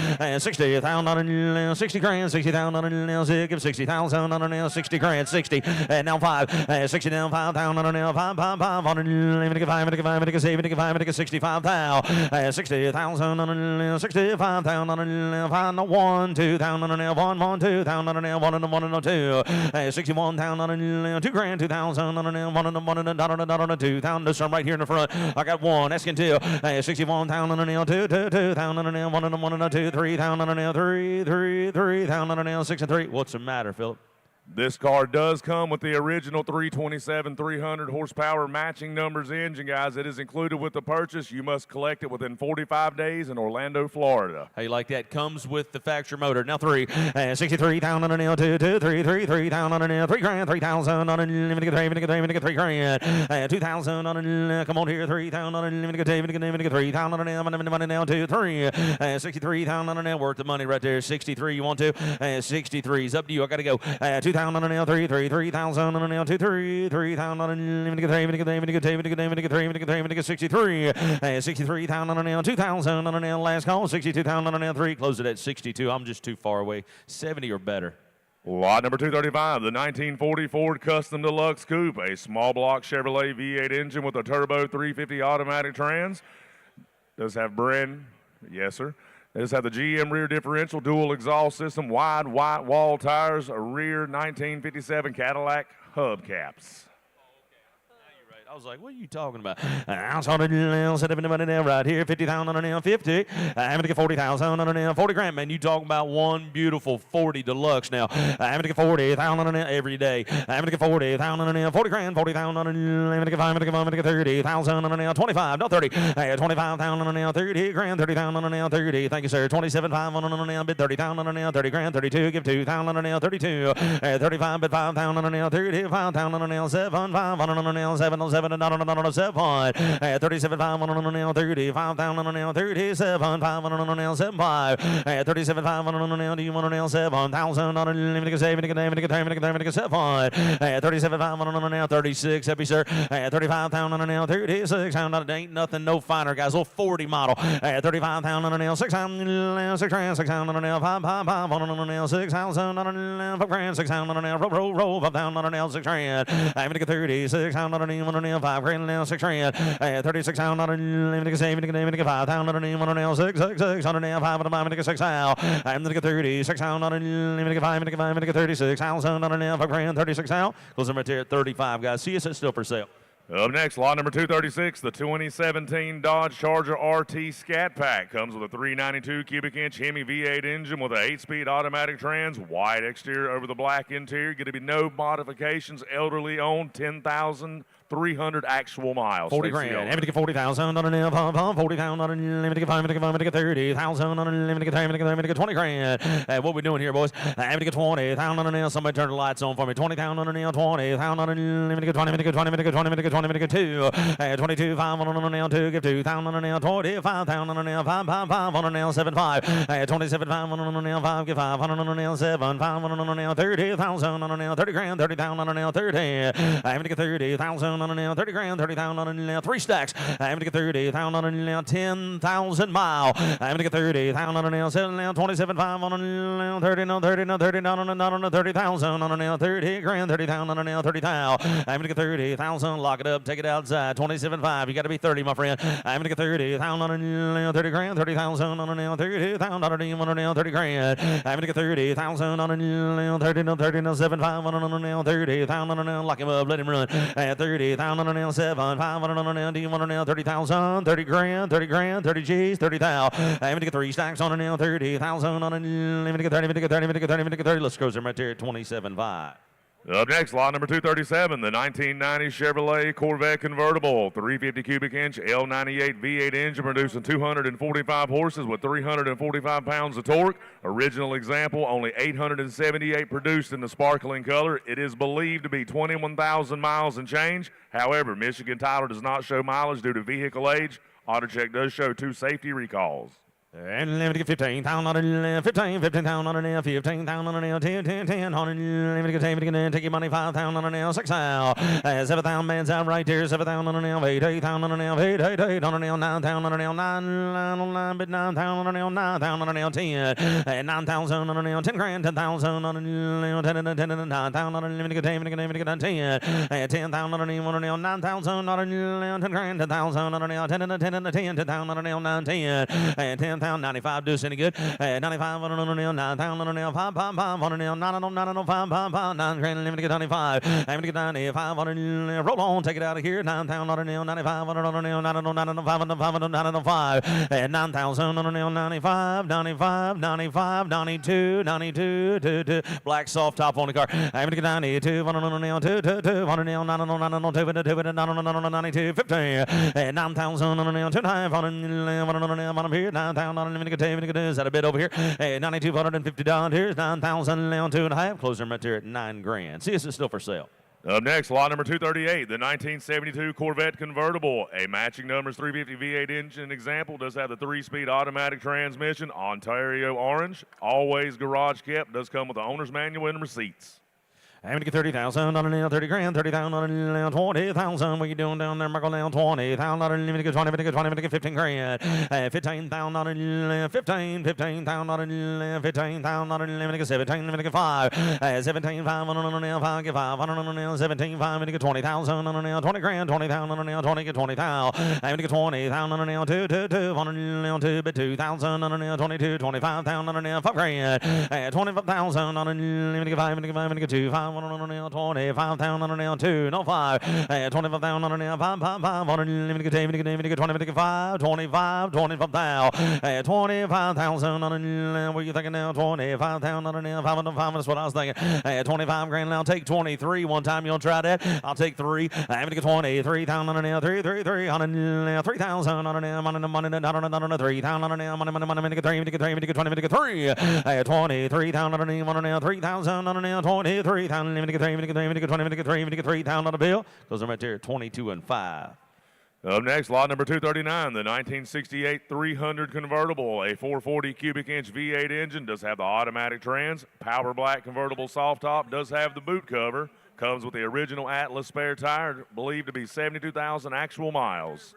60,000, 60 grand, 60,000, give 60,000, 60 grand, 60, and now 5, 60 down, 5,000, 5, 500, 65,000, 60,000, 65. 5,000, 1, 2,000, 1, 2,000, 1, 2, 61,000, 2 grand, 2,000, 1, 2,000. This one right here in the front. I got 1, asking 2, 61,000, 2, 2,000, 1, 2, 3,000, 3, 3,000, 6 and 3. What's the matter, Philip? This car does come with the original 327 300 horsepower matching numbers engine, guys. It is included with the purchase. You must collect it within 45 days in Orlando, Florida. How you like that? Comes with the factory motor. Now 3, 63,000, 2, 2, 3, 3, 3,000, 3 grand, 3,000, 3 grand, 2,000, come on here, 3,000, 3,000, now 2, 3, 63,000, worth the money right there. 63, you want to? 63 is up to you. I got to go. 2,000 now 3, 3,000 now 2, 3, 3,000, 63, 63,000 now 2,000 now last call, 62,000 now 3. Close it at 62. I'm just too far away. 70 or better. Lot number 235, the 1940 Ford Custom Deluxe Coupe, a small block Chevrolet V8 engine with a turbo 350 automatic trans. Does have yes sir. Does have the GM rear differential, dual exhaust system, wide white wall tires, a rear 1957 Cadillac hubcaps. I was like, what are you talking about? I saw it right here, 50,000 50. I'm going to get 40,000 40 grand, man. You talking about one beautiful 40 Deluxe now. I'm going to get 40,000 every day. I'm going to get 40,000 40 grand, 40,000 I'm going to get 30,000 25, no 30. 25,000 30 grand, 30,000 30. Thank you, sir. 27,500 bid 30,000 30 grand, 32. Give 2,000 32. 35 bid 5,000 30. 5,000 7 500 7 7 37 500 30 5,000 37 500 75 37 500 do you want to 7,000 37 500 36 happy sir 35,000 36 ain't nothing no finer guys. Little 40 model 35,000 600 6,000 600 5 500 6,000 5 grand 600 roll 5,000 6 grand I'm gonna get 36,000 5 grand now 6 grand 36,000 I'm gonna get 5,000 600 now 500 6 now I'm gonna get 36,000 I'm gonna get 36,000 now 5 grand 36 now close them right there at 35 guys. See us at still for sale. Up next, lot number 236, the 2017 Dodge Charger RT Scat Pack. Comes with a 392 cubic inch Hemi V8 engine with an 8-speed automatic trans, white exterior over the black interior. Going to be no modifications, elderly owned, 10,300 actual miles. 40 grand. I'm going to get 40,000 on an 40,000 on an 30,000 on an 20 grand. What we doing here, boys? I'm going to get 20,000 on an somebody turn the lights on for me. 20,000 on an 20,000 on an 22, 22, 5 on an 2, give 2,000 on an 25,000 on an 5, 5 on an 7, 5, 27, 5 on an 5, give 500 on an 7, 5 on an 30,000 on an 30 grand, 30,000 on an 30. I'm going to get 30,000 30,000 on a 30 grand, 30,000 on a 3 stacks. I'm gonna get 30,000 on a 10,000 mile. I'm gonna get 30,000 on a 27,500 on a 30, no 30, no 30, not on a 30,000 on a 30 grand, 30,000 on a 30,000. I'm gonna get 30,000, lock it up, take it outside. 27.5, you got to be 30, my friend. I'm gonna get 30,000 on a 30 grand, 30,000 on a 32,000 on a 30 grand. I'm gonna get 30,000 on a 30, no 30, no 7.5 on a 30,000 on a lock him up, let him run. At 30,000 on a 7.5 on a D on a 30,000, 30 grand, 30 grand, 30 G's, 30,000. I'm gonna get 3 stacks on a 30,000 on a. I'm gonna get 30, I'm gonna get 30, I'm gonna get 30, I'm gonna get 30. Let's cruise him right there at 27.5. Up next, lot number 237, the 1990 Chevrolet Corvette convertible, 350 cubic inch L98 V8 engine producing 245 horses with 345 pounds of torque. Original example, only 878 produced in the sparkling color. It is believed to be 21,000 miles and change. However, Michigan title does not show mileage due to vehicle age. AutoCheck does show 2 safety recalls. And let me get 15,000 on it, 15,000 on it, 15,000 on it, 10 on it. Let me get take your money, 5,000 on it, 6,000. 7,000 man's out right there, 7,000 on it, 8,000 on it, 8 on it, 9,000 on it, 9 but 9,000 on it, 9,000 on it, 10, 9,000 on it, 10 grand, 10,000 on it, 10, 9,000 on it. Let me get 10, 10,000 on it, 9,000 on it, 10 grand, 10,000 on it, 10,000 on it, 9, 10. 95 do us any good. 95 on a 9,000 on a 5 on a 9 grand. Let me get 95. I'm gonna get 95 on a roll on. Take it out of here. 9,000 on a 95 on a 9,500 and 9,000 on a 95, 95, 95, 92, 92, black soft top on the car. I'm gonna get 92 on a 2 on a 92, 50 and 9,000 on a 2.5 on a here. 9,000 on a is that a bit over here? Hey, $9,250 here. 9,000 on 2.5. Closing right there at 9 grand. See, this is still for sale. Up next, lot number 238, the 1972 Corvette convertible. A matching numbers 350 V8 engine example does have the 3-speed automatic transmission, Ontario orange. Always garage kept. Does come with the owner's manual and receipts. I'm gonna get 30,000 on a 30 grand, 30,000 on a 20,000. What you doing down there, Michael? Now 20,000 on a 20, 15 grand, 15,000 on a 15,000 on a 15,000 on a 17, 5, 17,500 on a 5, get 500 on a 17,500. Get 20,000 on a 20 grand, 20,000 on a 20, get 20,000. I'm gonna get 20,000 on a 2 on a 2, but 2,000 on a 22, 25,000 on a 5 grand, 25,000 on a 5, get 2, 5. 25,000 on a 2, no 5, 25,000 on a 5, on a 25, 25,000, 25,000 on a, what are you thinking now? 25,000 on a 5, that's what I was thinking. 25 grand, I'll take 23 one time. You want to try that? I'll take 3. I'm going to get 23,000 on a 3 on a 3,000 on a money, not on a 3,000 on a money, get 3, get 3, 23,000 on a 3,000 on a 23,000. Let me get 3, get 3,000 on a bill. Goes right there, 22 and 5. Up next, lot number 239, the 1968 300 convertible, a 440 cubic inch V8 engine, does have the automatic trans, power black convertible soft top, does have the boot cover, comes with the original Atlas spare tire, believed to be 72,000 actual miles.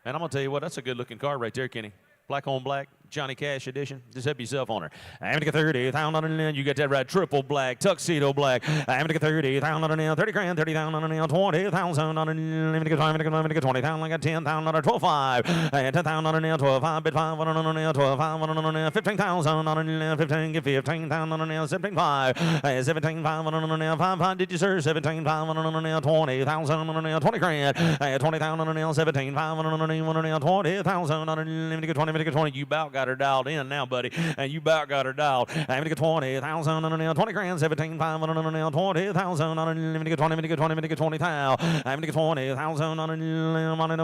And I'm gonna tell you what, that's a good looking car right there, Kenny. Black on black, Johnny Cash edition. Just help yourself on her. I'm gonna get 30,000 on a, you get that right, triple black, tuxedo black. I'm gonna get 30,000 on a 30 grand, 30,000 on a 20,000 on a, I'm gonna get 20,000, I got 10,000 on a 12.5, 10,000 on a 12.5, bit 5 on a 12.5 on a 15,000 on a 15, get 15,000 on a 17.5, 17.5 on a 5, did you sir? 17.5 on a 20,000 on a 20 grand, 20,000 on a 17.5 on a 20,000 on a, I'm gonna get 20, you about got her dialed in now, buddy. And you about got her dialed. I'm gonna get 20,000 on a 20 grand, 17,500 on a 20,000 on a, I'm gonna get 20,000. I'm gonna get 20,000 on a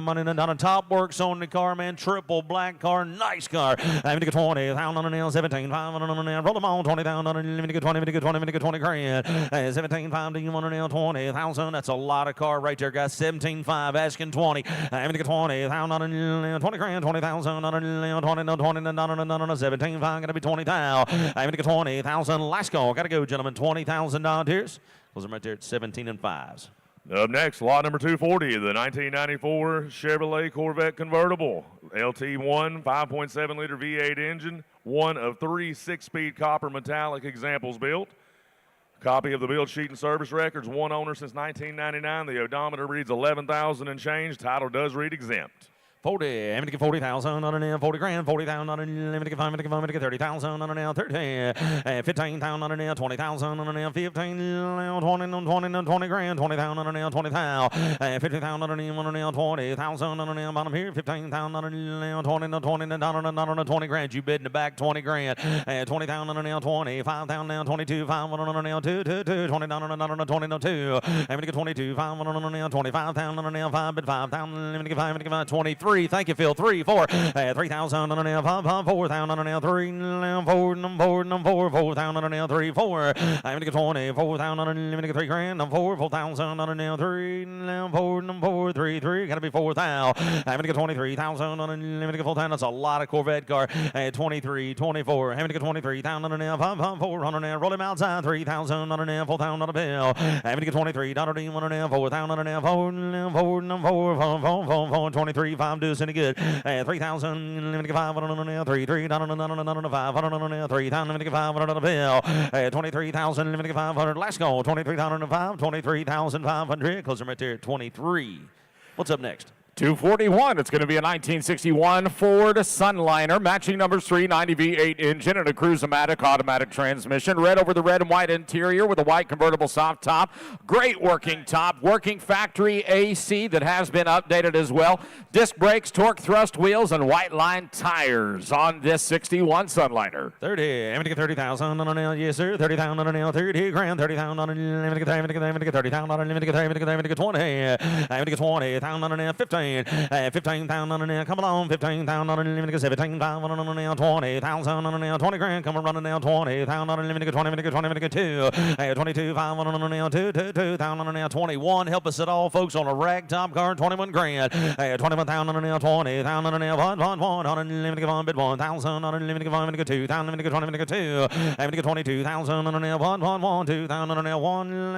money on a top works on the car, man. Triple black car, nice car. I'm gonna get 20,000 on a 17,500 on a, roll them on 20,000 on a, I'm gonna get 20 grand, 17,500 do you want on 20,000? That's a lot of car right there, guys. 17.5 asking 20. I'm gonna get 20,000 on a 20 grand, 20,000 on a 20, 17.5, gonna be 20,000. I'm gonna get 20,000. Last call, gotta go, gentlemen. $20,000 here. Close them right there at 17 and 5s. Up next, lot number 240, the 1994 Chevrolet Corvette convertible. LT1, 5.7-liter V8 engine, one of 3 6-speed copper metallic examples built. Copy of the build sheet and service records, one owner since 1999. The odometer reads 11,000 and change. Title does read exempt. 40, I'm going to get 40,000 on an L, 40 grand, 40,000 on an L, I'm going to get 5, I'm going to get 30,000 on an L, 30, 15,000 on an L, 20,000 on an L, 15, 20 grand, 20,000 on an L, 20,000, 50,000 on an L, 20,000 on an L, bottom here, 15,000 on an L, 20 grand, you bid in the back, 20 grand, 20,000 on an L, 25,000 now, 22, 5 on an L, 2, 20 on 22, I'm going to get 22, 5 on an L, 25,000 on an L, 5, bid 5,000, I'm going to get 5, I'm going to get 23. Thank you, Phil. 3, 4, 3,000 on an L, 5, 4,000 on an L, 3, 4, 4,000 on an L, 3, 4. I'm going to get 20, 4,000 on an L, I'm going to get 3 grand, 4,000 on an L, 3, 4, 3, got to be 4,000. I'm going to get 23,000 on an L, I'm going to get 4,000. That's a lot of Corvette car. 23, 24. I'm going to get 23,000 on an L, 5, 4 on an L, roll him outside, 3,000 on an L, 4,000 on a bill. I'm going to get 23, $1 on an L, 4,000 on an L, 4, 23, 5 dues any good. 3,000, I'm going to get 5 on an L, 3, 5 on an L, 3,000, I'm going to get 500 on a bill. 23,000, I'm going to get 500. Let's go. 23,005, 23,500. Close them right there at 23. What's up next? 241. It's going to be a 1961 Ford Sunliner, matching numbers 390 V8 engine and a Cruise-O-Matic automatic transmission. Red over the red and white interior with a white convertible soft top. Great working top, working factory AC that has been updated as well. Disc brakes, torque thrust wheels, and white line tires on this 61 Sunliner. 30. I'm going to get 30,000 on an L. Yes, sir. 30,000 on an L. 30 grand. 30,000 on an L. I'm going to get 30,000 on an L. I'm going to get 20. I'm going to get 20,000 on an L. 15. 15,000 on an L, come along, 15,000 on an L, 17,000 on an L, 20,000 on an L, 20 grand, come running now, 20,000 on an L, 20, 2, 22, 5 on an L, 2,000 on an L, 21, help us at all, folks, on a rag top car, 21 grand, 21,000 on an L, 20,000 on an L, 1 on an L, bid 1,000 on an L, 2,000, 20, 2, 22,000 on an L, 1, 2,000 on an L, 1, 2,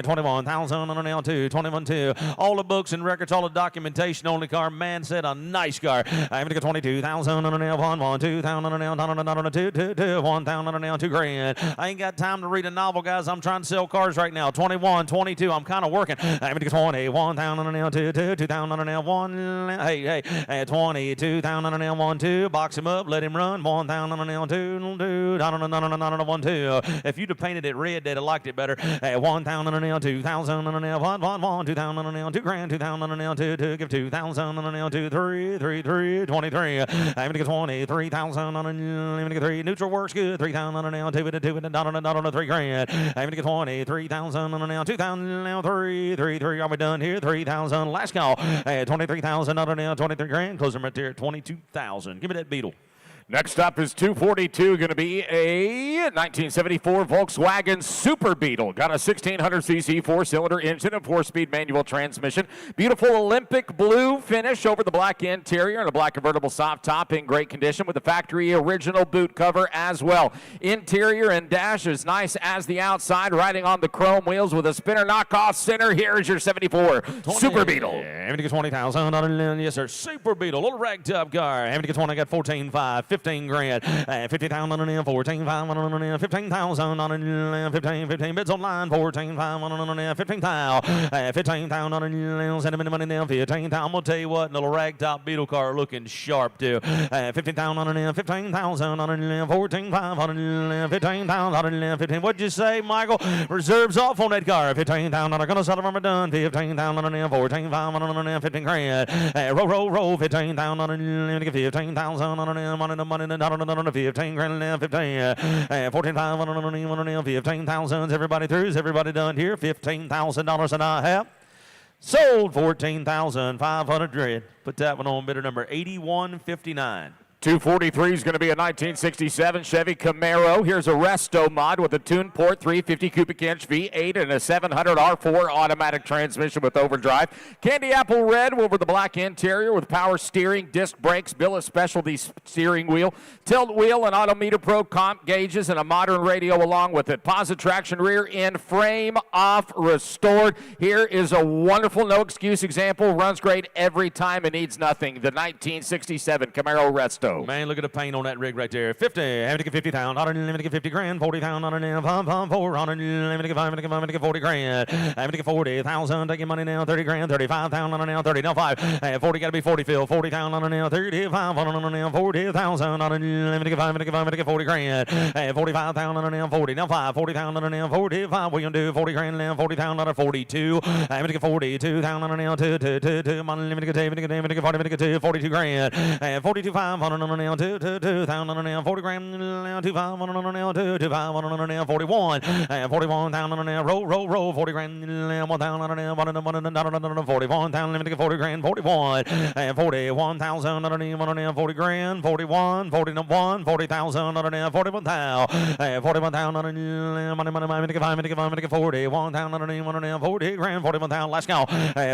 21,000 on an L, 21, 2. All the books and records, all the documentation on the car. Man said a nice car. I'm going to get 22,000 on an L, 1, 2,000 on an L, 2, 1,000 on an L, 2 grand. I ain't got time to read a novel, guys. I'm trying to sell cars right now. 21, 22. I'm kind of working. I'm going to get 21,000 on an L, 2,000 on an L, 1. Hey, 22,000 on an L, 1, 2. Box him up, let him run. 1,000 on an L, 2, down on a 1, 2. If you'd have painted it red, they'd have liked it better. 1,000 on an L, 2,000 on an L, 1, 2,000 on an L, 2 grand, 2,000 on an L, 2, give 2,000 on an L, 2, 3, 23. I'm going to get 23,000 on an L, I'm going to get 3. Neutral works good, 3,000 on an L, 2, not on a 3 grand. I'm going to get 23,000 on an L, 2,000 on an L, 3. Are we done here? 3,000. Last call. 23,000 on an L, 23 grand. Close them right there at 22,000. Give me that Beetle. Next up is 242, going to be a 1974 Volkswagen Super Beetle. Got a 1600cc four-cylinder engine and 4-speed manual transmission. Beautiful Olympic blue finish over the black interior and a black convertible soft top in great condition with the factory original boot cover as well. Interior and dash is nice as the outside, riding on the chrome wheels with a spinner knockoff center. Here's your 74 Super Beetle. I'm going to get 20,000 on an L. Yes, sir. Super Beetle, little ragtop car. I'm going to get 20. I got 14,500. 15 grand, 50,000 on an L, 14,500 on an L, 15,000 on an L, 15 bids online, 14,500 on an L, 15,000, 15,000 on an L, send them in the money now, 15,000. I'm gonna tell you what, little ragtop Beetle car looking sharp too. 15,000 on an L, 15,000 on an L, 14,500 on an L, 15,000 on an L, 15. What'd you say, Michael? Reserves off on that car. 15,000. I'm gonna sell them when we're done. 15,000 on an L, 14,500 on an L, 15 grand. Roll. 15,000 on an L, 15,000 on an L, money, not on a 15 grand, 15, 14,500 on an 15,000. Everybody through? Is everybody done here? $15,000 and I have sold 14,500. Put that one on bidder number 8159. 243 is going to be a 1967 Chevy Camaro. Here's a Resto mod with a tuned port 350 cubic inch V8 and a 700 R4 automatic transmission with overdrive. Candy apple red over the black interior with power steering, disc brakes, billet specialty steering wheel, tilt wheel, and Autometer Pro comp gauges, and a modern radio along with it. Positive traction rear end frame off restored. Here is a wonderful no excuse example. Runs great every time and needs nothing. The 1967 Camaro Resto. Man, look at the paint on that rig right there. 50, having to get 50,000, having to get 50 grand, 40,000, 400, having to get 40 grand, having to get 40,000, taking money now, 30 grand, 35,000 now, 30 now, 5, 40 got to be 40, Phil, 40,000 now, 35 now, 40,000, having to get 40 grand, 45,000 now, 40 now, 5, 40,000 now, 45, we can do 40 grand now, 40,000, 42, having to get 42,000 now, 2, money, having to get 42 grand, 42,500 now, 2,000 now, 40 grand now, 2,500 now, 2,500 now, 41, 41,000 now, roll, 40 grand now, 1,000 now, 41,000, let me get 40 grand, 41, 41,000 now, 40 grand, 41, 41, 40,000 now, 41,000, 41,000 money, get 41,000 now, 40 grand, 41,000, let's go,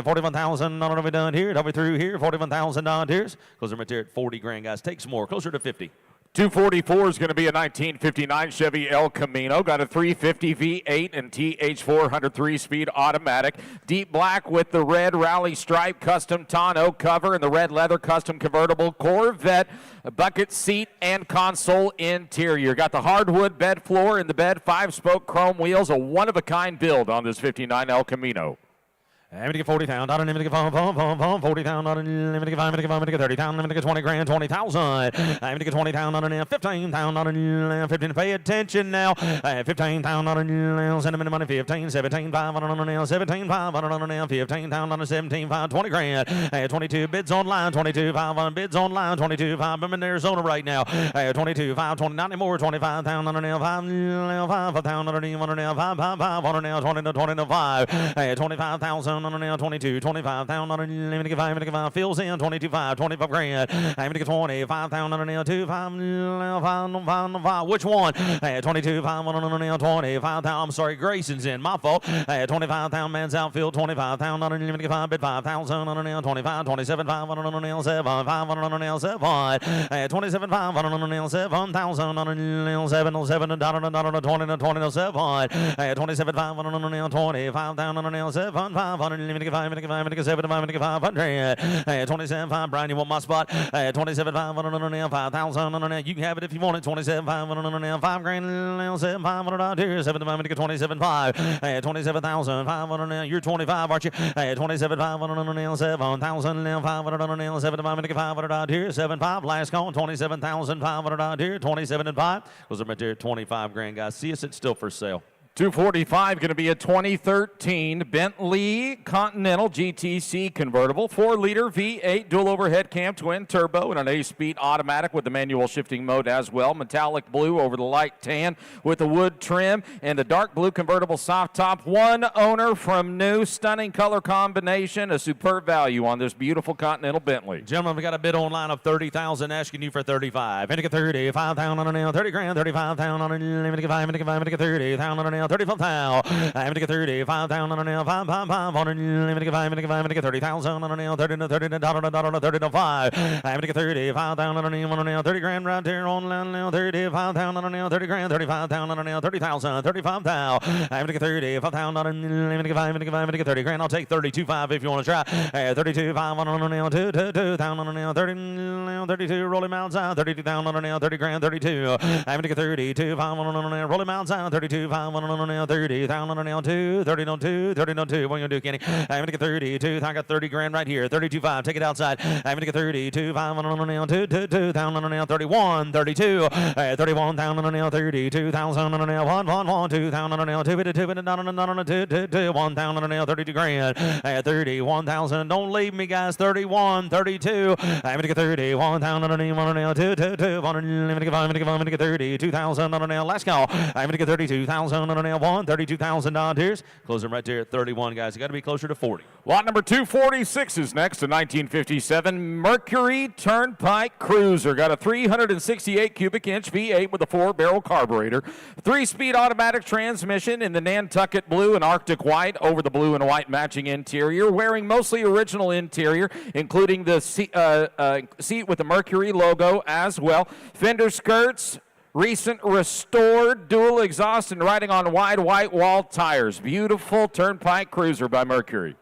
41,000, not we done here, we through here, 41,000 here's, because I'm right there at 40 grand, guys, take some more, closer to 50. 244 is going to be a 1959 Chevy El Camino. Got a 350 V8 and TH400 3-speed automatic. Deep black with the red rally stripe custom tonneau cover and the red leather custom convertible Corvette bucket seat and console interior. Got the hardwood bed floor in the bed, 5-spoke chrome wheels, a one-of-a-kind build on this 59 El Camino. I'm gonna get 40,000. I'm gonna get 40,000. I'm gonna get 30,000. I'm gonna get 20 grand, 20,000. I'm gonna get 20,000. 15,000. 15. Pay attention now. 15,000. Send them in the money. 15, 17, 500. 17, 500. 15,000. 17, 5, 20 grand. 22 bids online. 22, 5 bids online. 22, 5. I'm in Arizona right now. 22, 5, 20, 90 more. 25,000. 5,000. 5, 20 to 5. 25,000. 22, 25,000, fills in 25 grand. I'm gonna get 25,000, 25, which one? 22, 25,000. I'm sorry, Grayson's in. My fault. 25,000 man's outfield. 25,000, I'm gonna get 5 bid 5,000, 25, 27, 500, 7, 500, 7, 27, 500, 7,000, 7, 20, 7, 27, 500, 25,000, 7, 500. 27, 5, Brian, you want my spot? 27, 500, 5,000. You can have it if you want it. 27, 500, 5 grand, 7, 500 here. 7, 27, 5, 27,500. You're 25, aren't you? 27, 500, 7,000, 500, 7, 500 here. 7, 5, last call. 27,500 here. 27 and 5. Those are right there, 25 grand, guys. See us, it's still for sale. 245 going to be a 2013 Bentley Continental GTC convertible, 4-liter V8 dual overhead cam twin turbo and an 8-speed automatic with the manual shifting mode as well. Metallic blue over the light tan with the wood trim and the dark blue convertible soft top. One owner from new, stunning color combination, a superb value on this beautiful Continental Bentley. Gentlemen, we got a bid online of 30,000, asking you for 35. I'm 35,000, 30 grand, 35,000, I'm 30,000, 35,000. I'm gonna get 35,000 now. 5, 5, 5. I'm gonna get 30,000 now. 30 to 5. I'm gonna get 35,000 now. 30 grand right there online now. 35,000 now. 30 grand. 35,000 now. 30,000. 35,000. I'm gonna get 35,000. I'm gonna get 30 grand. I'll take 32.5 if you want to try. 32,500 now. 2,000 now. 32 rolling miles out. 32,000 now. 30 grand. 32. I'm gonna get 32,500 now. Rolling miles out. 32,500 now. 30,000 now. 2, 30 no 2, 30 no 2. What are you gonna do, Kenny? I'm gonna get 32. I got 30 grand right here. 32.5. Take it outside. I'm gonna get 32,500 now. 2,000 now. 31, 32. 31,000 now. 32,000 now. 1, 2,000 now. 2, 1,000 now. 32 grand. 31,000. Don't leave me, guys. 31, 32. I'm gonna get 31,000 now. 2, 1, I'm gonna get 32,000 now. Let's go. I'm gonna get 32,000 on a nail, one, $32,000. Close them right there at 31, guys. You got to be closer to 40. Lot number 246 is next, a 1957 Mercury Turnpike Cruiser. Got a 368 cubic inch V8 with a 4-barrel carburetor. 3-speed automatic transmission in the Nantucket blue and Arctic white over the blue and white matching interior. Wearing mostly original interior, including the seat with the Mercury logo as well. Fender skirts, recent restored dual exhaust, and riding on wide white wall tires. Beautiful Turnpike Cruiser by Mercury.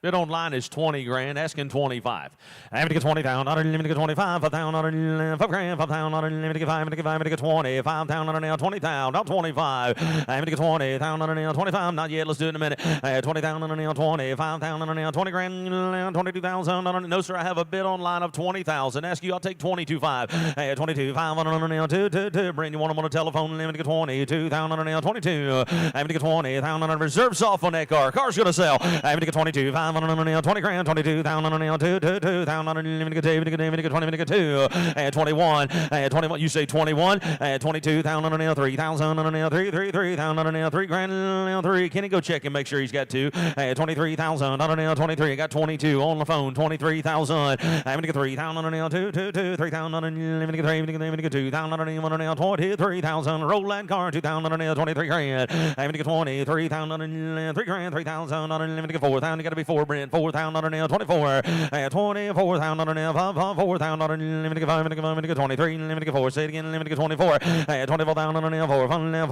Bid online is 20 grand, asking 25. I'm gonna get 20,000, I'm gonna get 25, 5,000, 5 grand, 5,000, I'm gonna get 5, I'm gonna get 20, 5,000, now 20,000, not 25. I'm gonna get 20,000, now 25, not yet, let's do it in a minute. 20,000, now 20, 5,000, now 20 grand, 22,000. No, sir, I have a bid online of 20,000. Ask you, I'll take 22.5. 22,500, now 2. Bring you one on the telephone, I'm gonna get 22,000, now 22. I'm gonna get 20,000, reserve soft on that car. Car's gonna sell. I'm gonna get 22,500. 20 grand, 22,000 on nail, 2,000 on 22, 21, 21. You say 21, 22,000 on nail, 3,000 on nail, 3,000 on nail, 3 grand, 3. Can he go check and make sure he's got 2? 23,000 on nail, 23. I got 22 on the phone, 23,000. I'm gonna get 3,000 on nail, 2, 3,000 on nail, 2,000 on nail, 23,000. Roll that car, 2,000 on nail, 23 grand. I'm gonna get 23,000 on 3 grand, 3,000 on nail, 4,000. You gotta be 4. 4,000 on a nail, 24, 24,000 on a nail, 4,000 on a nail, 23, 4, say it again, 24, 24,000 on a nail, 4,000 on a nail,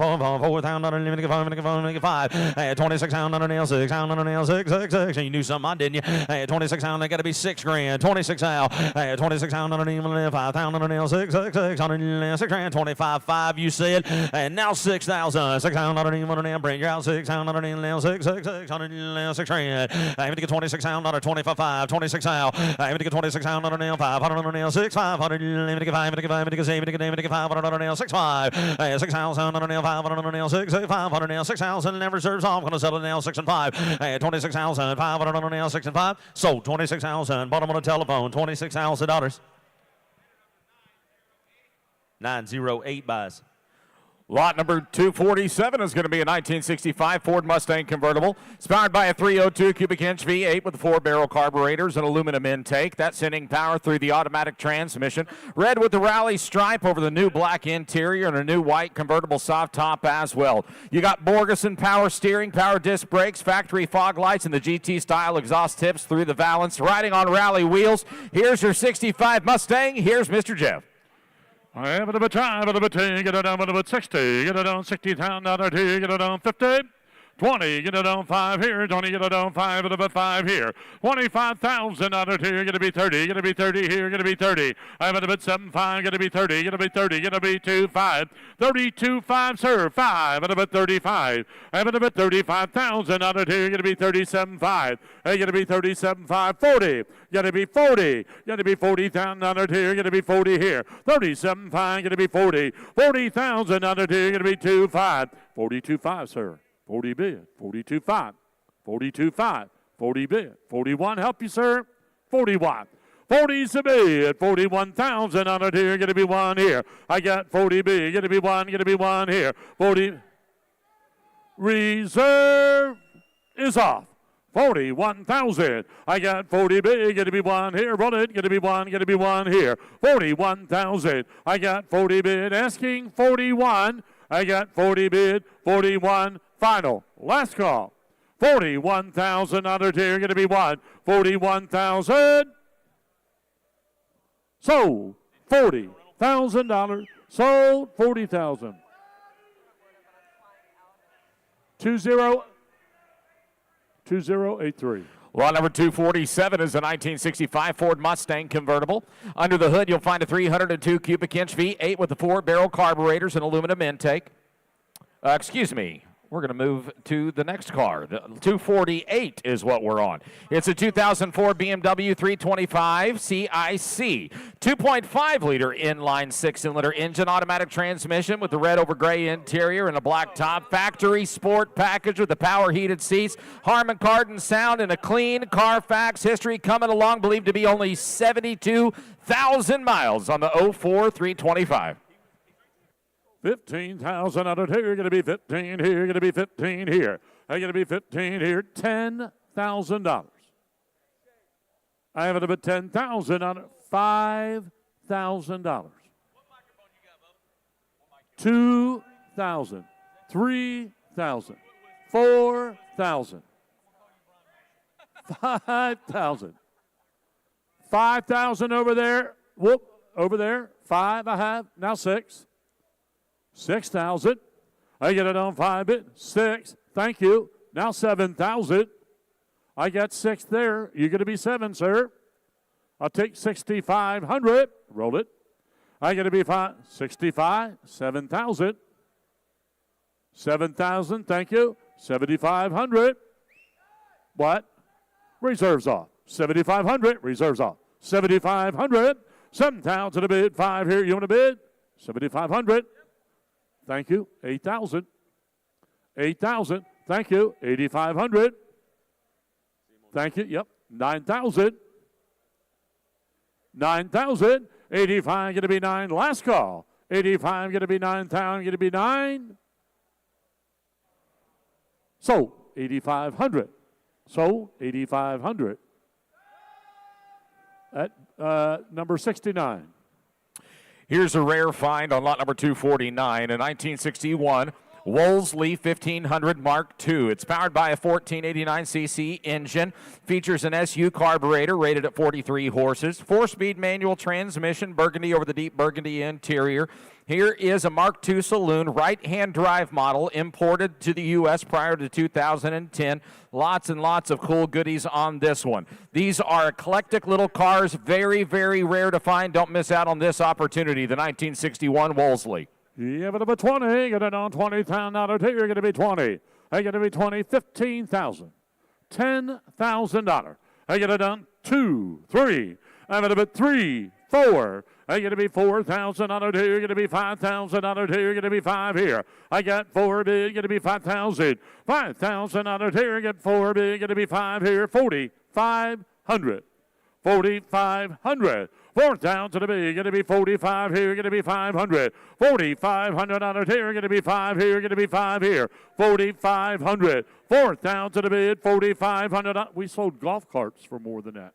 5, 26,000 on a nail, 6,000 on a nail, 6. You knew something, didn't you? 26,000, I got to be 6 grand, 26,000, 26,000 on a nail, 5,000 on a nail, 6 on a nail, 6 grand, 25,500, you said, and now 6,000, 6,000 on a nail, bring your out 6,000 on a nail, 6 on a nail, 6 grand. I'm going to get 26,000 on a 25,500, 26,000. I'm going to get 26,000 on a nail, 500 on a nail, 6,500. I'm going to get 500 on a nail, 6,500. 6,000 on a nail, 500 on a nail, 6,500 nail, 6,000. Never reserves off. I'm going to sell a nail, 6 and 5. 26,000, 500 on a nail, 6 and 5. Sold 26,000. Bought them on the telephone, $26,000. 908 buys. Lot number 247 is going to be a 1965 Ford Mustang convertible. It's powered by a 302 cubic inch V8 with 4-barrel carburetors and aluminum intake. That's sending power through the automatic transmission. Red with the rally stripe over the new black interior and a new white convertible soft top as well. You got Borgeson power steering, power disc brakes, factory fog lights, and the GT style exhaust tips through the valance. Riding on rally wheels. Here's your 65 Mustang. Here's Mr. Jeff. I have it a bit, get it down, a 60, get it down, 60,000, get it down, 50. 20, get it on 5 here. 20, get it on 5 and about 5 here. 25,000 out of here. Going to be 30. Going to be 30 here. Going to be 30. I'm at about 7.5. Going to be 30. Going to be 30. Going to be 2.5. 32.5, sir. 5 at about 35. I'm at about 35,000 out of here. Going to be 37.5. Hey, going to be 37.5. 40. Going to be 40. Going to be 40,000 out of here. Going to be 40 here. 37.5. Going to be 40. 40,000 out of here. Going to be 2.5. 42.5, sir. 40 bid, 42.5, 42.5, 40 bid, 41, help you, sir, 41. 40's a bid, 41,000 on it here, gonna be 1 here. I got 40 bid, gonna be 1 here. 40, reserve is off. 41,000. I got 40 bid, gonna be 1 here. Roll it, gonna be 1 here. 41,000. I got 40 bid, asking 41. I got 40 bid, 41. Final, last call. 41,000 under tier, going to be 1. 41,000. Sold. $40,000. Sold. 40,000. 2083. Lot number 247 is a 1965 Ford Mustang convertible. Under the hood, you'll find a 302 cubic inch V8 with the 4-barrel carburetors and aluminum intake. We're going to move to the next car. The 248 is what we're on. It's a 2004 BMW 325 CIC. 2.5-liter inline 6-cylinder engine, automatic transmission with the red over gray interior and a black top. Factory sport package with the power heated seats, Harman Kardon sound, and a clean Carfax history coming along, believed to be only 72,000 miles on the 04 325. 15,000 under here. Going to be 15 here. Going to be 15 here. Going to be 15 here. $10,000. I have it about 10,000 on $5,000. 2,000, 3,000, 4,000, 5,000, 5,000 over there. Whoop, over there. 5 I have. Now 6. 6,000. I get it on 5 bit. 6. Thank you. Now 7,000. I got 6 there. You're going to be 7, sir. I'll take 6,500. Roll it. I got to be 65. 7,000. 7,000. Thank you. 7,500. What? Reserves off. 7,500. Reserves off. 7,500. 7,000 a bid. 5 here. You want a bid? 7,500. Thank you. 8,000. 8,000. Thank you. 8,500. Thank you. Yep. 9,000. 9,000. 85 going to be 9. Last call. 85 going to be 9,000. Going to be 9. Sold. 8,500. Sold. 8,500. At number 69. Here's a rare find on lot number 249, a 1961 Wolseley 1500 Mark II. It's powered by a 1489cc engine, features an SU carburetor rated at 43 horses, 4-speed manual transmission, burgundy over the deep burgundy interior. Here is a Mark II saloon, right-hand drive model, imported to the U.S. prior to 2010. Lots and lots of cool goodies on this one. These are eclectic little cars, very, very rare to find. Don't miss out on this opportunity, the 1961 Wolseley. Yeah, but about 20, get it on 20,000 out of here. You're going to be 20. I get to be 20, 15,000, $10,000. I get it done 2, 3. I'm at about 3, 4. I get to be 4,000 out of here. You're going to be 5,000 out of here. You're going to be 5 here. I got 4 big. Going to be 5,000. 5,000 out of here. Get 4 big. Going to be 5 here. 4,500. 4,500. 4,000 to be, going to be 45 here, going to be 500. 4,500 out of here, going to be 5 here, going to be 5 here. 4,500. 4,000 to bid, 4,500. We sold golf carts for more than that.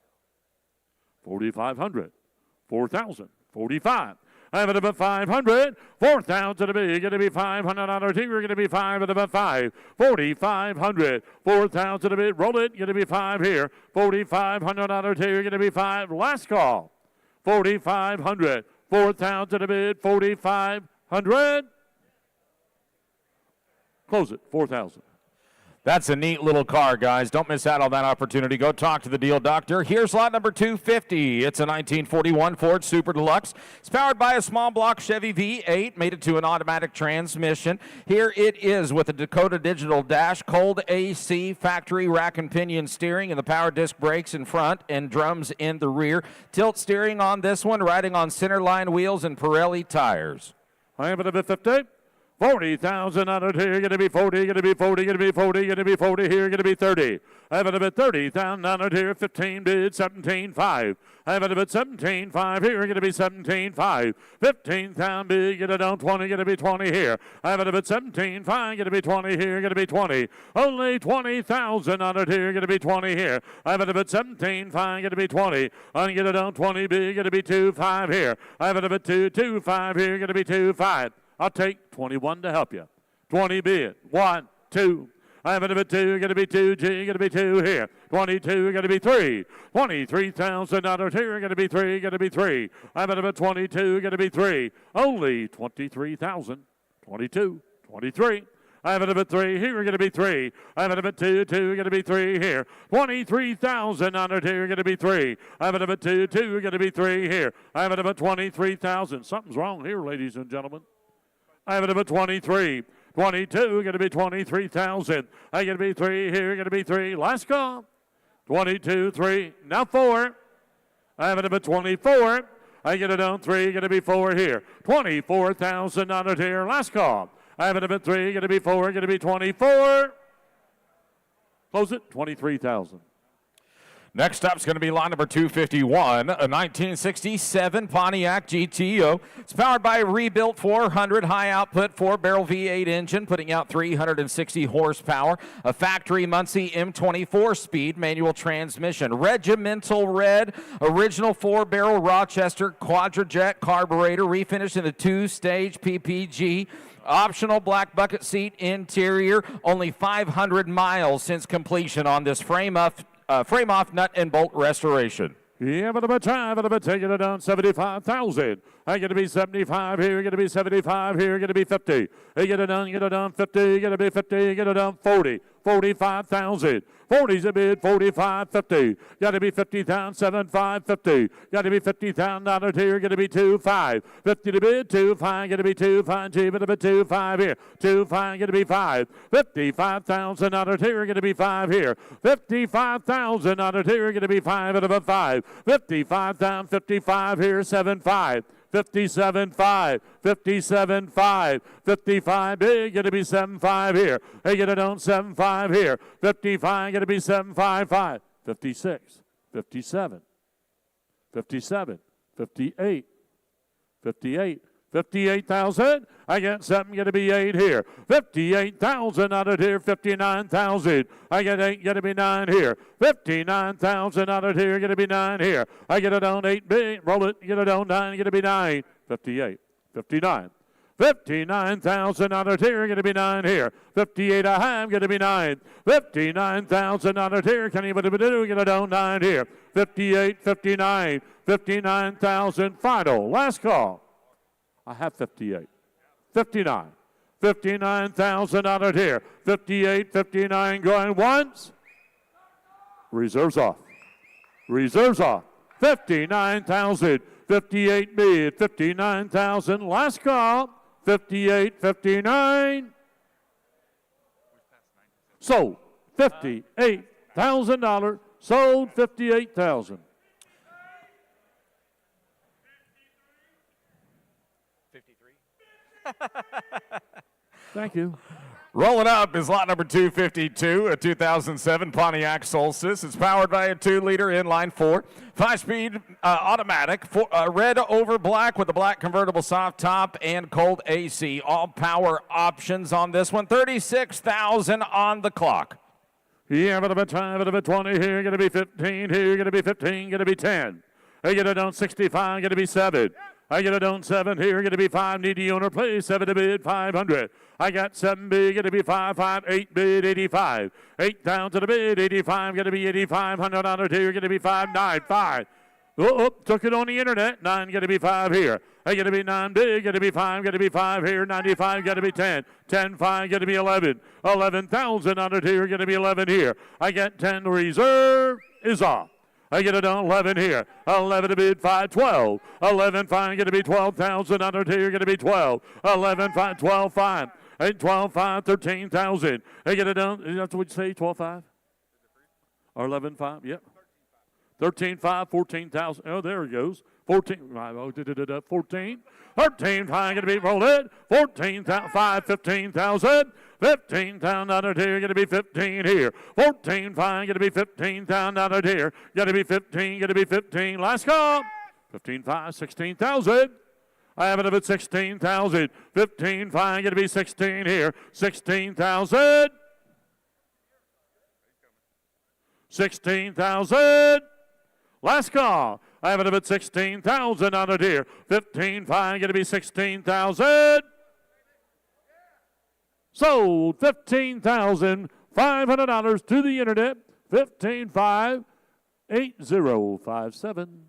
4,500. 4,000. 45. I have it about 500. 4,000 to be, going to be 500 out of here, going to be 5 at about 5. 4,500. 4,000 to bid, roll it, going to be 5 here. 4,500 out of here, going to be 5. Last call. 4,500. 4,000 a bid. 4,500. Close it. 4,000. That's a neat little car, guys. Don't miss out on that opportunity. Go talk to the deal doctor. Here's lot number 250. It's a 1941 Ford Super Deluxe. It's powered by a small block Chevy V8, made it to an automatic transmission. Here it is with a Dakota digital dash, cold AC, factory rack and pinion steering, and the power disc brakes in front and drums in the rear. Tilt steering on this one, riding on centerline wheels and Pirelli tires. I have it at 50. 40,000 out of here, going to be 40, going to be 40, going to be 40, going to be 40 here, going to be 30. I have it about 30,000 out of here, 15 bid, 17.5. I have it about 17.5 here, going to be 17.5. 15,000 bid, get it on 20, going to be 20 here. I have it about 17.5, going to be 20 here, going to be 20. Only 20,000 out of here, going to be 20 here. I have it about 17.5, going to be 20. I get it on 20 bid, going to be 2.5 here. I have it about 2.5 here, going to be 2.5. I'll take 21 to help you. 20 bid. 1, 2. I have it at 2. Going to be 2. G. Going to be 2 here. 22. Going to be 3. 23,000 out of here. Going to be 3. Going to be 3. I have it at 22. Going to be 3. Only 23,000. 22. 23. I have it at 3 here. Going to be 3. I have it at 2. 2. Going to be 3 here. 23,000 out of here. Going to be 3. I have it at 2. 2. Going to be 3 here. I have it at 23,000. Something's wrong here, ladies and gentlemen. I have it about 23. 22, going to be 23,000. I going to be 3 here, going to be 3. Last call. 22, 3. Now 4. I have it about 24. I get it on 3, going to be 4 here. 24,000 out of here. Last call. I have it about 3, going to be 4, going to be 24. Close it. 23,000. Next up is going to be lot number 251, a 1967 Pontiac GTO. It's powered by a rebuilt 400 high-output 4-barrel V8 engine, putting out 360 horsepower, a factory Muncie M24-speed manual transmission, regimental red, original 4-barrel Rochester quadrajet carburetor, refinished in a 2-stage PPG. Optional black bucket seat interior. Only 500 miles since completion on this frame-off nut and bolt restoration. Yeah, but about time, but about taking it down 75,000. I get to be 75 here, get to be 75 here, get to be 50. I get it done 50, get to be 50, get it done 40, 45,000. 40's a bid, 45, 50. Got to be 50,000, 75, 50. Got to be $50,000 here, got to be 25. 50 to bid, 25, got to be 25, G, but a bit 25 here. 25, got to be 5. $55,000 here, got to be 5 here. $55,000 here, got to be 5 out of a 5. 55,000, 55 here, 75. 57.5, 57.5, 55 big, going to be 7.5 here. They get it on 7.5 here. 55, going to be 7.55. 56, 57, 57, 58, 58. 58,000. I got something going to be 8 here. 58,000 out of here. 59,000. I get 8 going to be 9 here. 59,000 out of here. Going to be 9 here. I get it on 8 big. Roll it. Get it on 9. Going to be 9. 58. 59. 59,000 out of here. Going to be 9 here. 58 I have. Going to be 9. 59,000 out of here. Can you do? Get it on 9 here. 58. 59. 59,000 final. Last call. I have 58. 59. 59,000 out of here. 58, 59 going once. Reserves off. Reserves off. 59,000. 58 bid. 59,000. Last call. 58, 59. Sold. $58,000. Sold $58,000. Thank you. Rolling up is lot number 252, a 2007 Pontiac Solstice. It's powered by a 2-liter inline 4, 5-speed automatic, red over black with a black convertible soft top and cold AC. All power options on this one. 36,000 on the clock. Yeah, but a bit time, but a bit 20 here, going to be 15 here, going to be 15, going to be 10. I get it on 65, going to be 7. I get it on 7 here, going to be 5. Need the owner, play 7 to bid, 500. I got 7 bid, going to be 5, 5, 8 bid, 85. 8 down to the bid, 85, going to be 8,500 on it here, going to be 5, 9, 5. Oh, took it on the internet. 9 going to be 5 here. I got to be 9 big, going to be 5, going to be 5 here. 95 got to be 10. 10, 5 going to be 11. 11,000 on it here, going to be 11 here. I got 10 reserve is off. I get it on 11 here. 11 to bid, 5, 12. 11, 5, going to be 12,000 under here, going to be 12. 11, 5, 12, 5. 8, 12, 5, 13,000. I get it done. That's what you say, 12, 5? Or 11, 5? Yep. 13, 5, 14,000. Oh, there it goes. 14. 14. 13, 5, going to be rolled in. 14, 5, 15,000. 15,000 under here, going to be 15 here. 14, 5, going to be 15,000 under here. Got to be 15, going to be 15. Last call. 15, 5, 16,000. I have it up at 16,000. 15, 5, going to be 16 here. 16,000. 16,000. Last call. I have it up at 16,000 under here. 15, 5, going to be 16,000. Sold $15,500 to the internet. 15,58057.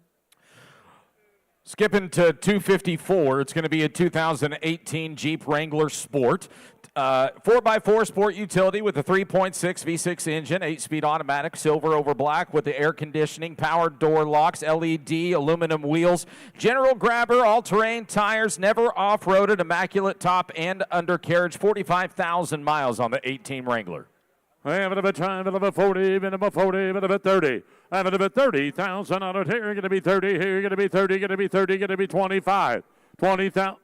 Skipping to 254, it's going to be a 2018 Jeep Wrangler Sport. 4x4 sport utility with a 3.6 V6 engine, 8-speed automatic, silver over black with the air conditioning, power door locks, LED, aluminum wheels, general grabber, all-terrain tires, never off-roaded, immaculate top and undercarriage, 45,000 miles on the 18 Wrangler. I have it about time, a little bit 40, a little bit 40, a little bit 30. I have it about 30,000 on it here, going to be 30 here, going to be 30, going to be 30, going to be 25. 20,000.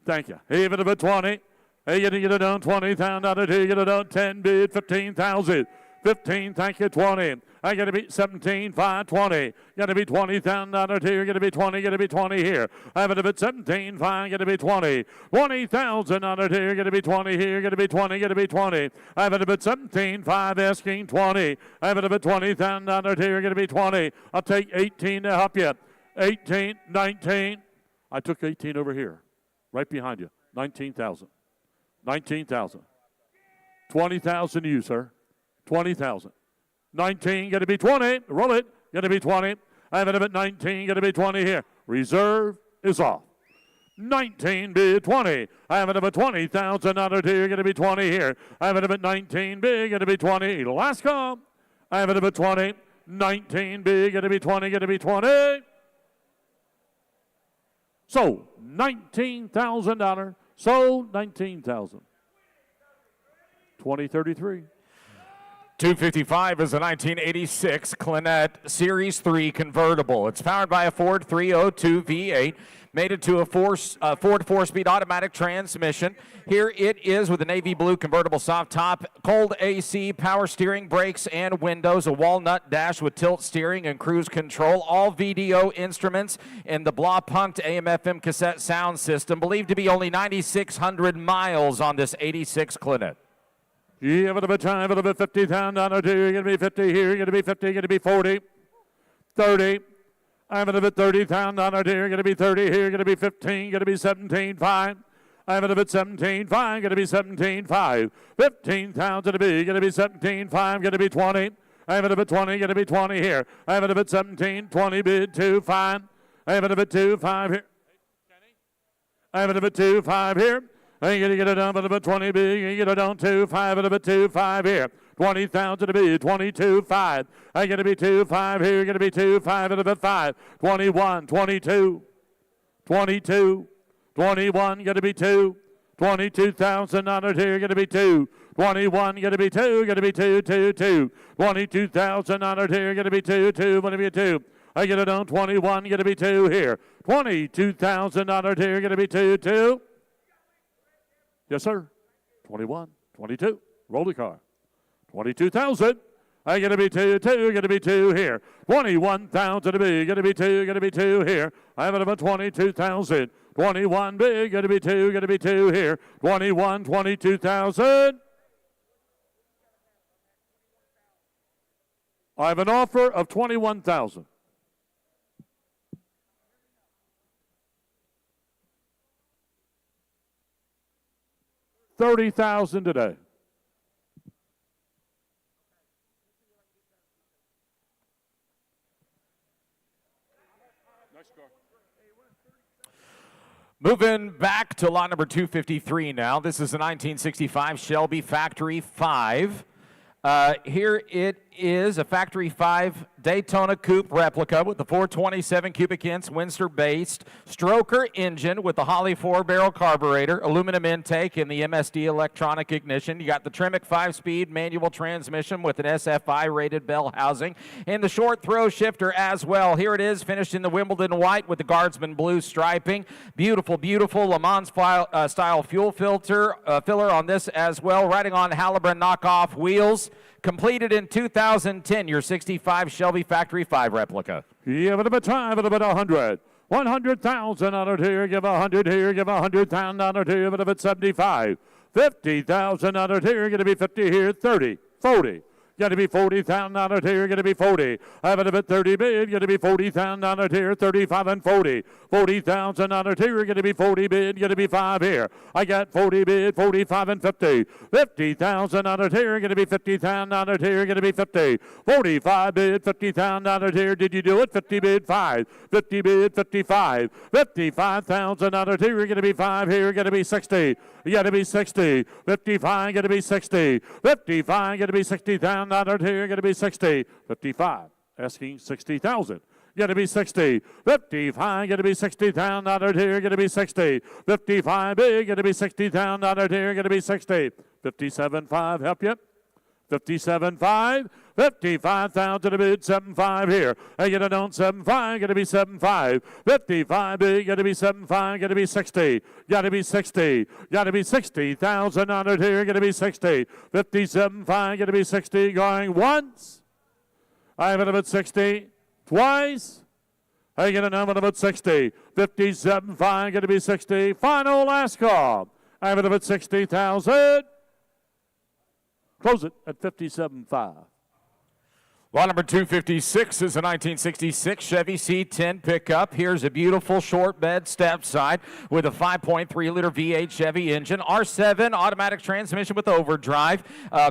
Thank you. Even if it's 20. Hey, you get it done 20,000 out of here. You get it done 10 bid, 15,000. 15, thank you, 20. I got to be 17, 5, 20. Got to be $20,000 here. Got to be 20. Got to be 20 here. I have it at 17, 5. Got to be 20. $20,000 here. Got to be 20 here. Got to be 20. Got to be 20. I have it at 17, 5. Asking 20. I have it at $20,000 here. Got to be 20. I'll take 18 to help you. 18, 19. I took 18 over here, right behind you. 19,000. 19,000. 20,000 to you, sir. 20,000. 19, got to be 20. Roll it. Got to be 20. I have it at 19. Got to be 20 here. Reserve is off. 19 bid 20. I have it at $20,000 here. Got to be 20 here. I have it at 19 big. Got to be 20. Last call. I have it at 20. 19 big. Got to be 20. Got to be 20. Sold $19,000. Sold $19,000. 2033. 255 is a 1986 Clinette Series 3 convertible. It's powered by a Ford 302 V8, mated to a Ford 4-speed automatic transmission. Here it is with a navy blue convertible soft top, cold AC, power steering, brakes, and windows, a walnut dash with tilt steering and cruise control, all VDO instruments, and the Blah-Punked AM/FM cassette sound system, believed to be only 9,600 miles on this 86 Clinette. You have it a time, a little bit $50,000 here. You're going to be 50 here. You're going to be 50. You're going to be 40. 30. I have it a bit $30,000 here. You're going to be 30 here. You're going to be 15. You're going to be 17. 5. I have it a bit 17. 5. Going to be 17. 5. 15,000 to be. You're going to be 17. 5. Going to be 20. I have it a bit 20. Going to be 20 here. I have it a bit 17. 20 bid 2. 5. I have it a bit 2. 5 here. I have it a bit 2. 5 here. I ain't gonna get it done, but about 20 big. You get it done 2, 5, and about 2, 5 here. 20,000 to be 22, 5. I gotta be 2, 5 here. You're gonna be 2, 5, and about 5. 21, 22, 22, 21. Gotta be 2. $22,000 here. Gonna be 2. 21. Gonna be 2. Gonna be 2, 2, 2. $22,000 here. Gonna be 2, 2. Gonna be 2. I get it on 21. Gonna be 2 here. $22,000 here. Gonna be 2, 2. Yes, sir. 21, 22. Roll the car. 22,000. I got to be 2, 2. Got to be 2 here. 21,000 to be. Got to be 2. Got to be 2 here. I have it about 22,000. 21 big. Got to be 2. Got to be 2 here. 21, 22,000. I have an offer of 21,000. $30,000 today. Moving back to lot number 253 now. This is a 1965 Shelby Factory 5. Here it is, a Factory 5 Daytona Coupe replica with the 427 cubic inch Windsor-based stroker engine with the Holley 4-barrel carburetor, aluminum intake, and the MSD electronic ignition. You got the Tremec 5-speed manual transmission with an SFI-rated bell housing and the short throw shifter as well. Here it is, finished in the Wimbledon white with the Guardsman blue striping. Beautiful, beautiful Le Mans style fuel filler on this as well. Riding on Halliburton knockoff wheels. Completed in 2010, your 65 Shelby Factory 5 replica. Give it a bit time, a bit 100. $100,000 here, give 100 here, give $100,000 here, give it a bit 75. $50,000 here, going to be 50 here, 30, 40. Got to be $40,000 here, going to be 40. I have it a bit 30 bid, going to be $40,000 here, 35 and 40. $40,000 here, going to be 40 bid, going to be 5 here. I got 40 bid, 45 and 50. $50,000 here, going to be $50,000 here, going to be 50. 45 bid, $50,000 here. Did you do it? 50 bid, 5. 50 bid, 55. $55,000 here, going to be 5 here, going to be 60. You got to be 60. 55, going to be 60. 55, going to be 60,000. Here, going to be 60. 55, asking 60,000. Going to be 60. 55, going to be $60,000 here, going to be 60. 55 big, going to be $60,000 here, going to be 60. 57.5, help you. 57.5, 55,000 to bid, 7.5 here. I get it on 7.5, gonna be 7.5. 55 big, gonna be 7.5, gonna be 60. Gotta be 60. Gotta be 60,000 honored here, gonna be 60. 57.5, gonna be 60, going once. I have it about 60, twice. I get a number about 60. 57.5, gonna be 60. Final last call. I have it about 60,000. Close it at 57.5. Lot number 256 is a 1966 Chevy C10 pickup. Here's a beautiful short bed step side with a 5.3-liter V8 Chevy engine, R7 automatic transmission with overdrive,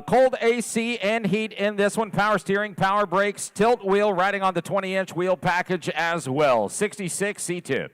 cold AC and heat in this one, power steering, power brakes, tilt wheel, riding on the 20-inch wheel package as well. 66 C10.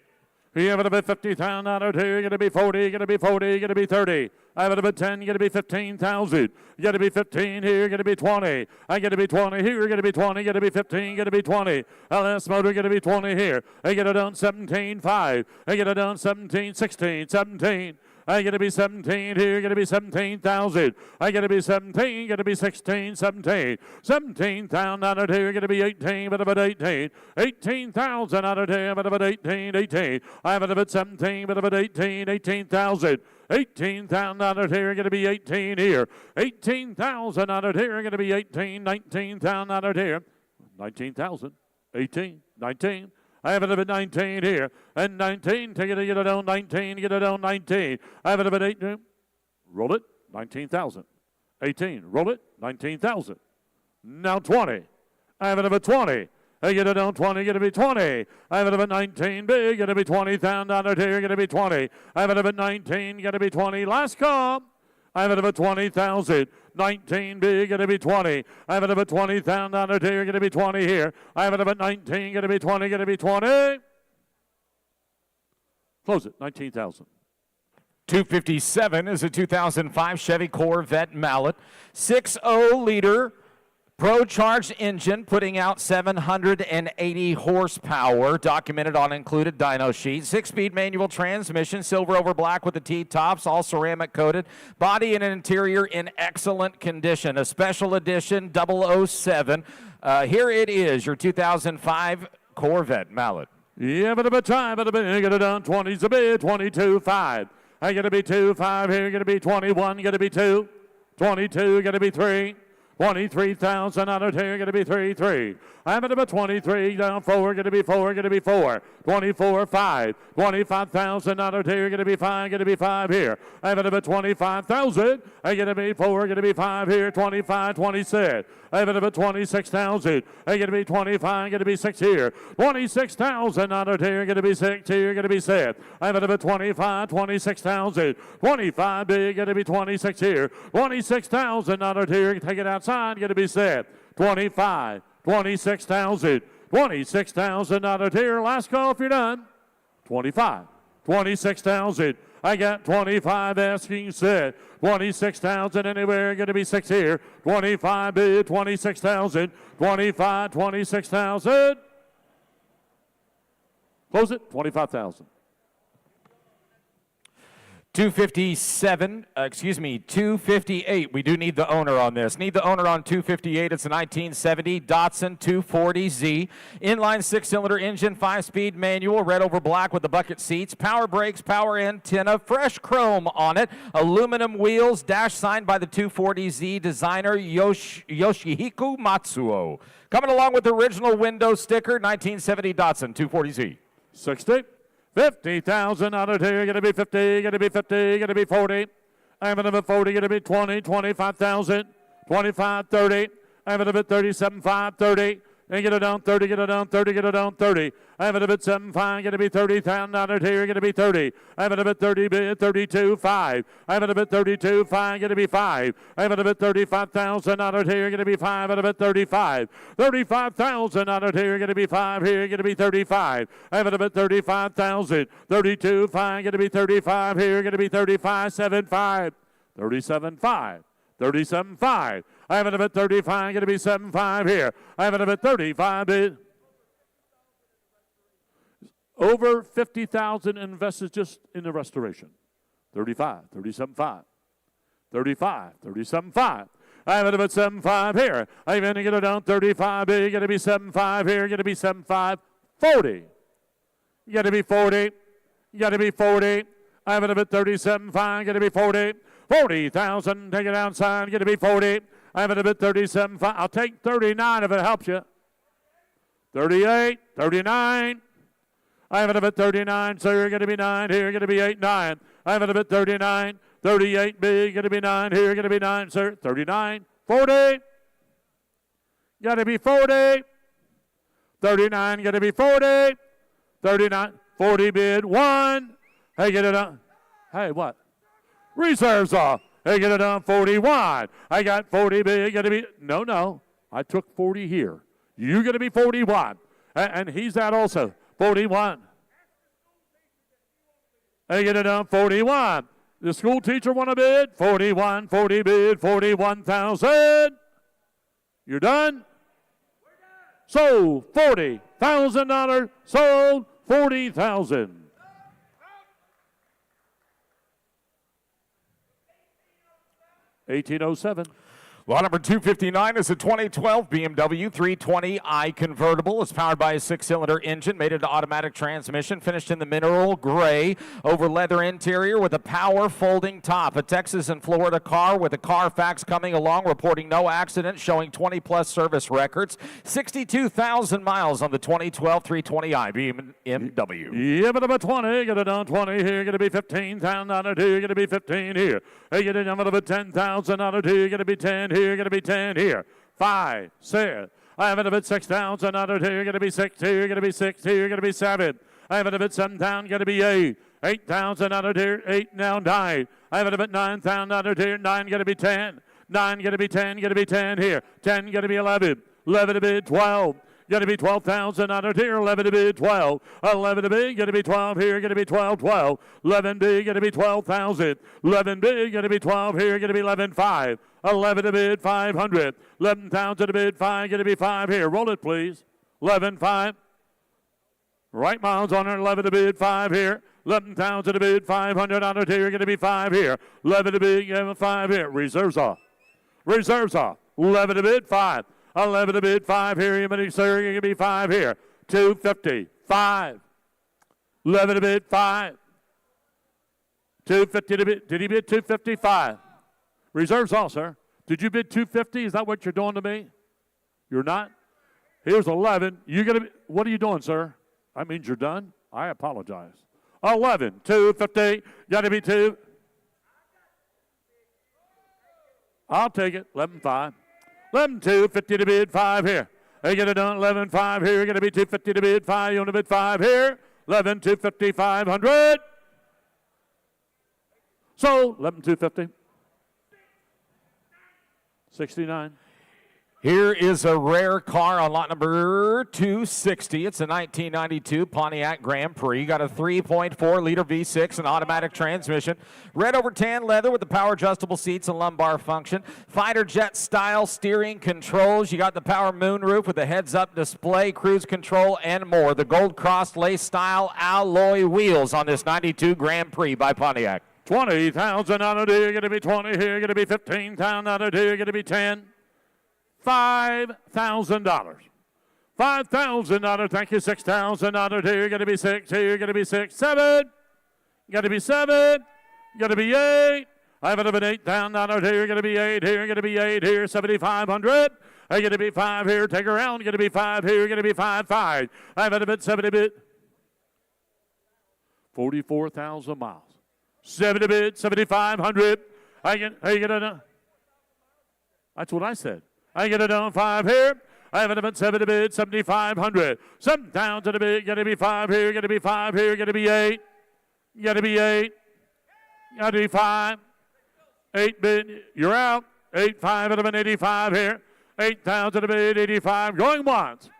You have it about 50,000 honored here. Going to be 40, going to be 40, going to be 30. I have it about 10, going to be 15,000. Going to be 15 here, going to be 20. I get to be 20 here, going to be 20, going to be 15, going to be 20. LS motor going to be 20 here. I get it done 17.5. I get it done 17, 16, 17. I got to be 17 here, got to be 17,000. I got to be 17, got to be 16, 17. 17,000 out of here, got to be 18, but about 18. 18,000 out of here, but about 18, 18. I have it about 17, but about 18, 18,000. 18,000 out of here, going to be 18 here. 18,000 out of here, going to be 18, 19,000 out of here. 19,000, 18, 19. I have it about 19 here. And 19, take it, get it on 19, get it on 19. I have it about 18. Roll it, 19,000. 18, roll it, 19,000. Now 20. I have it about 20. I get it on 20, going to be 20. I have it about 19, big, going to be 20,000 out here, going to be 20. I have it about 19, going to be 20. Last call. I have it about 20,000. 19 big, going to be 20. I have it about 20,000 out here, going to be 20 here. I have it about 19, going to be 20, going to be 20. Close it, 19,000. 257 is a 2005 Chevy Corvette Mallet. 6.0-liter Pro-charged engine, putting out 780 horsepower, documented on included dyno sheet. 6-speed manual transmission, silver over black with the T-tops, all ceramic coated. Body and interior in excellent condition. A special edition 007. Here it is, your 2005 Corvette Mallet. Yeah, but a time, but a bit, get it done. 20's a bit, 22.5. I got to be 2.5 here, got to be 21, got to be 2. 22, got to be 3. 23,000 out of here, going to be 3. I'm at about 23, down 4, going to be 4, going to be 4. 24, 5. 25,000 out of here, going to be 5, going to be 5 here. I'm at about 25,000. I'm going to be 4, going to be 5 here. 25, 26. I'm at about 26,000. I'm going to be 25, going to be 6 here. 26,000 out of here, going to be 6 here, going to be 6. I'm at about 25, 26,000. 25 big, going to be 26 here. 26,000 out of here, take it outside. Going to be set. 25, 26,000, 26,000 out of here. Last call if you're done. 25, 26,000. I got 25 asking set. 26,000 anywhere. Going to be 6 here. 25 bid, 26,000. 25, 26,000. Close it. 25,000. 258. We do need the owner on this. Need the owner on 258. It's a 1970 Datsun 240Z. Inline 6-cylinder engine, 5-speed manual, red over black with the bucket seats, power brakes, power antenna, fresh chrome on it, aluminum wheels, dash signed by the 240Z designer Yoshihiko Matsuo. Coming along with the original window sticker, 1970 Datsun 240Z. 60. 50,000 out of here, going to be 50, going to be 50, going to be 40. I'm at 40, going to be 20, 25,000, 25, 30. I'm at 37.5, 30. And get it down 30, get it down 30, get it down 30. I have it a bit 7.5, going to be 30,000 out of here, going to be 30. I have it a bit 30, 32.5. I have it a bit 32.5, going to be 5. I have it a bit 35,000 out of here, going to be 5 at a bit 35. 35,000 out of here, going to be 5 here, going to be 35. I have it a bit 35,000. 32.5, going to be 35 here, going to be 35.75. 37.5. 37.5. I have it about 35, going to be 7.5 here. I have it about 35. Over 50,000 invested just in the restoration. 35, 37.5. 35, 37.5. I have it about 7.5 here. I'm going to get it down 35 bid. Going to be 7.5 here. Going to be 7.5. 40. You got to be 40. You got to be 40. I have it about 37.5. Going to be 40. 40,000. Take it outside. Going to be 40. I have it about 37.5. I'll take 39 if it helps you. 38, 39. I have it about 39, so you're going to be 9. Here, you're going to be 8, 9. I have it about 39, 38, big, going to be 9. Here, you're going to be 9, sir. 39, 40. Got to be 40. 39, got to be 40. 39, 40 bid, 1. Hey, get it on. Hey, what? Reserves off. Hey, get it on 41. I got 40 bid, got to be, no. I took 40 here. You're going to be 41. And he's that also. 41. Hey, get it on 41. The school teacher want to bid? 41, 40 bid, 41,000. You're done? Sold $40,000. Sold 40,000. $18.07. Lot number 259 is a 2012 BMW 320i convertible. It's powered by a 6-cylinder engine, made into automatic transmission, finished in the mineral gray over leather interior with a power folding top. A Texas and Florida car with a Carfax coming along, reporting no accidents, showing 20-plus service records. 62,000 miles on the 2012 320i BMW. Yeah, but about 20. Get it on 20 here. Going to be 15,000 out of 2. Going to be 15 here. Hey, get it on about 10,000 out of 2. Going to be 10 here. Going to be 10 here. 5, 6. I have it about 6,000 out of 2. Going to be 6 here. Going to be 6 here. Going to be 7. I have it about 7,000. Going to be 8. 8,000 out of 2. 8 now 9. I have it about 9,000 out of 2. 9 going to be 10. 9 going to be 10. Going to be 10 here. 10 going to be 11. 11 to bid 12. Going to be 12,000 out of here. 11 to bid 12. 11 to bid. Going to be 12 here. Going to be 12. 12. 11 bid. Going to be 12,000. 11 bid. Going to be 12 here. Going to be 11.5. 11 to bid 500. 11,000 to bid 5. Going to be 5 here. Roll it, please. 11.5. Right miles on her. 11 to bid 5 here. 11,000 to bid 500 out of here. Going to be 5 here. 11 to bid 5 here. Reserves off. Reserves off. 11 to bid 5. 11 to bid 5 here. You money, sir. You're going to be 5 here. 250. 5. 11 to bid 5. 250 to bid. Did he bid 255? Reserves all, sir. Did you bid 250? Is that what you're doing to me? You're not? Here's 11. You gonna be, what are you doing, sir? That means you're done? I apologize. 11. 250. Got to be 2. I'll take it. 11.5. 11.2. 50 to bid 5 here. They get it done. 11.5 here. You're going to be 250 to bid 5. You want to bid 5 here. 11. 250. 500. So 11.250. 69. Here is a rare car on lot number 260. It's a 1992 Pontiac Grand Prix. Got a 3.4-liter V6 and automatic transmission. Red over tan leather with the power adjustable seats and lumbar function. Fighter jet style steering controls. You got the power moonroof with a heads-up display, cruise control, and more. The gold cross lace style alloy wheels on this 92 Grand Prix by Pontiac. 20,000 out of here. Going to be 20 here. Going to be 15,000 out of here. Going to be 10. $5,000. 5,000 out of, thank you, 6,000 out of here. Going to be 6 here. Going to be 6, 7. Got to be 7. Got to be 8. I have it an 8,000 out of here. Going to be 8 here. Going to be 8 here. 7,500. I going to be 5 here. Take her around. Going to be 5 here. Going to be 5, 5. I have it a bit 70 bit. 44,000 miles. 70 bit. 7,500. I get it. That's what I said. I get it on 5 here. I have it about 7 to bid, 7,500. 7,000 to bid, going to be 5 here, going to be 5 here, going to be 8. Got to be 8. Got to be 5. 8 bid, you're out. 8, 5 at about 85 here. 8,000 to bid, 85. Going once.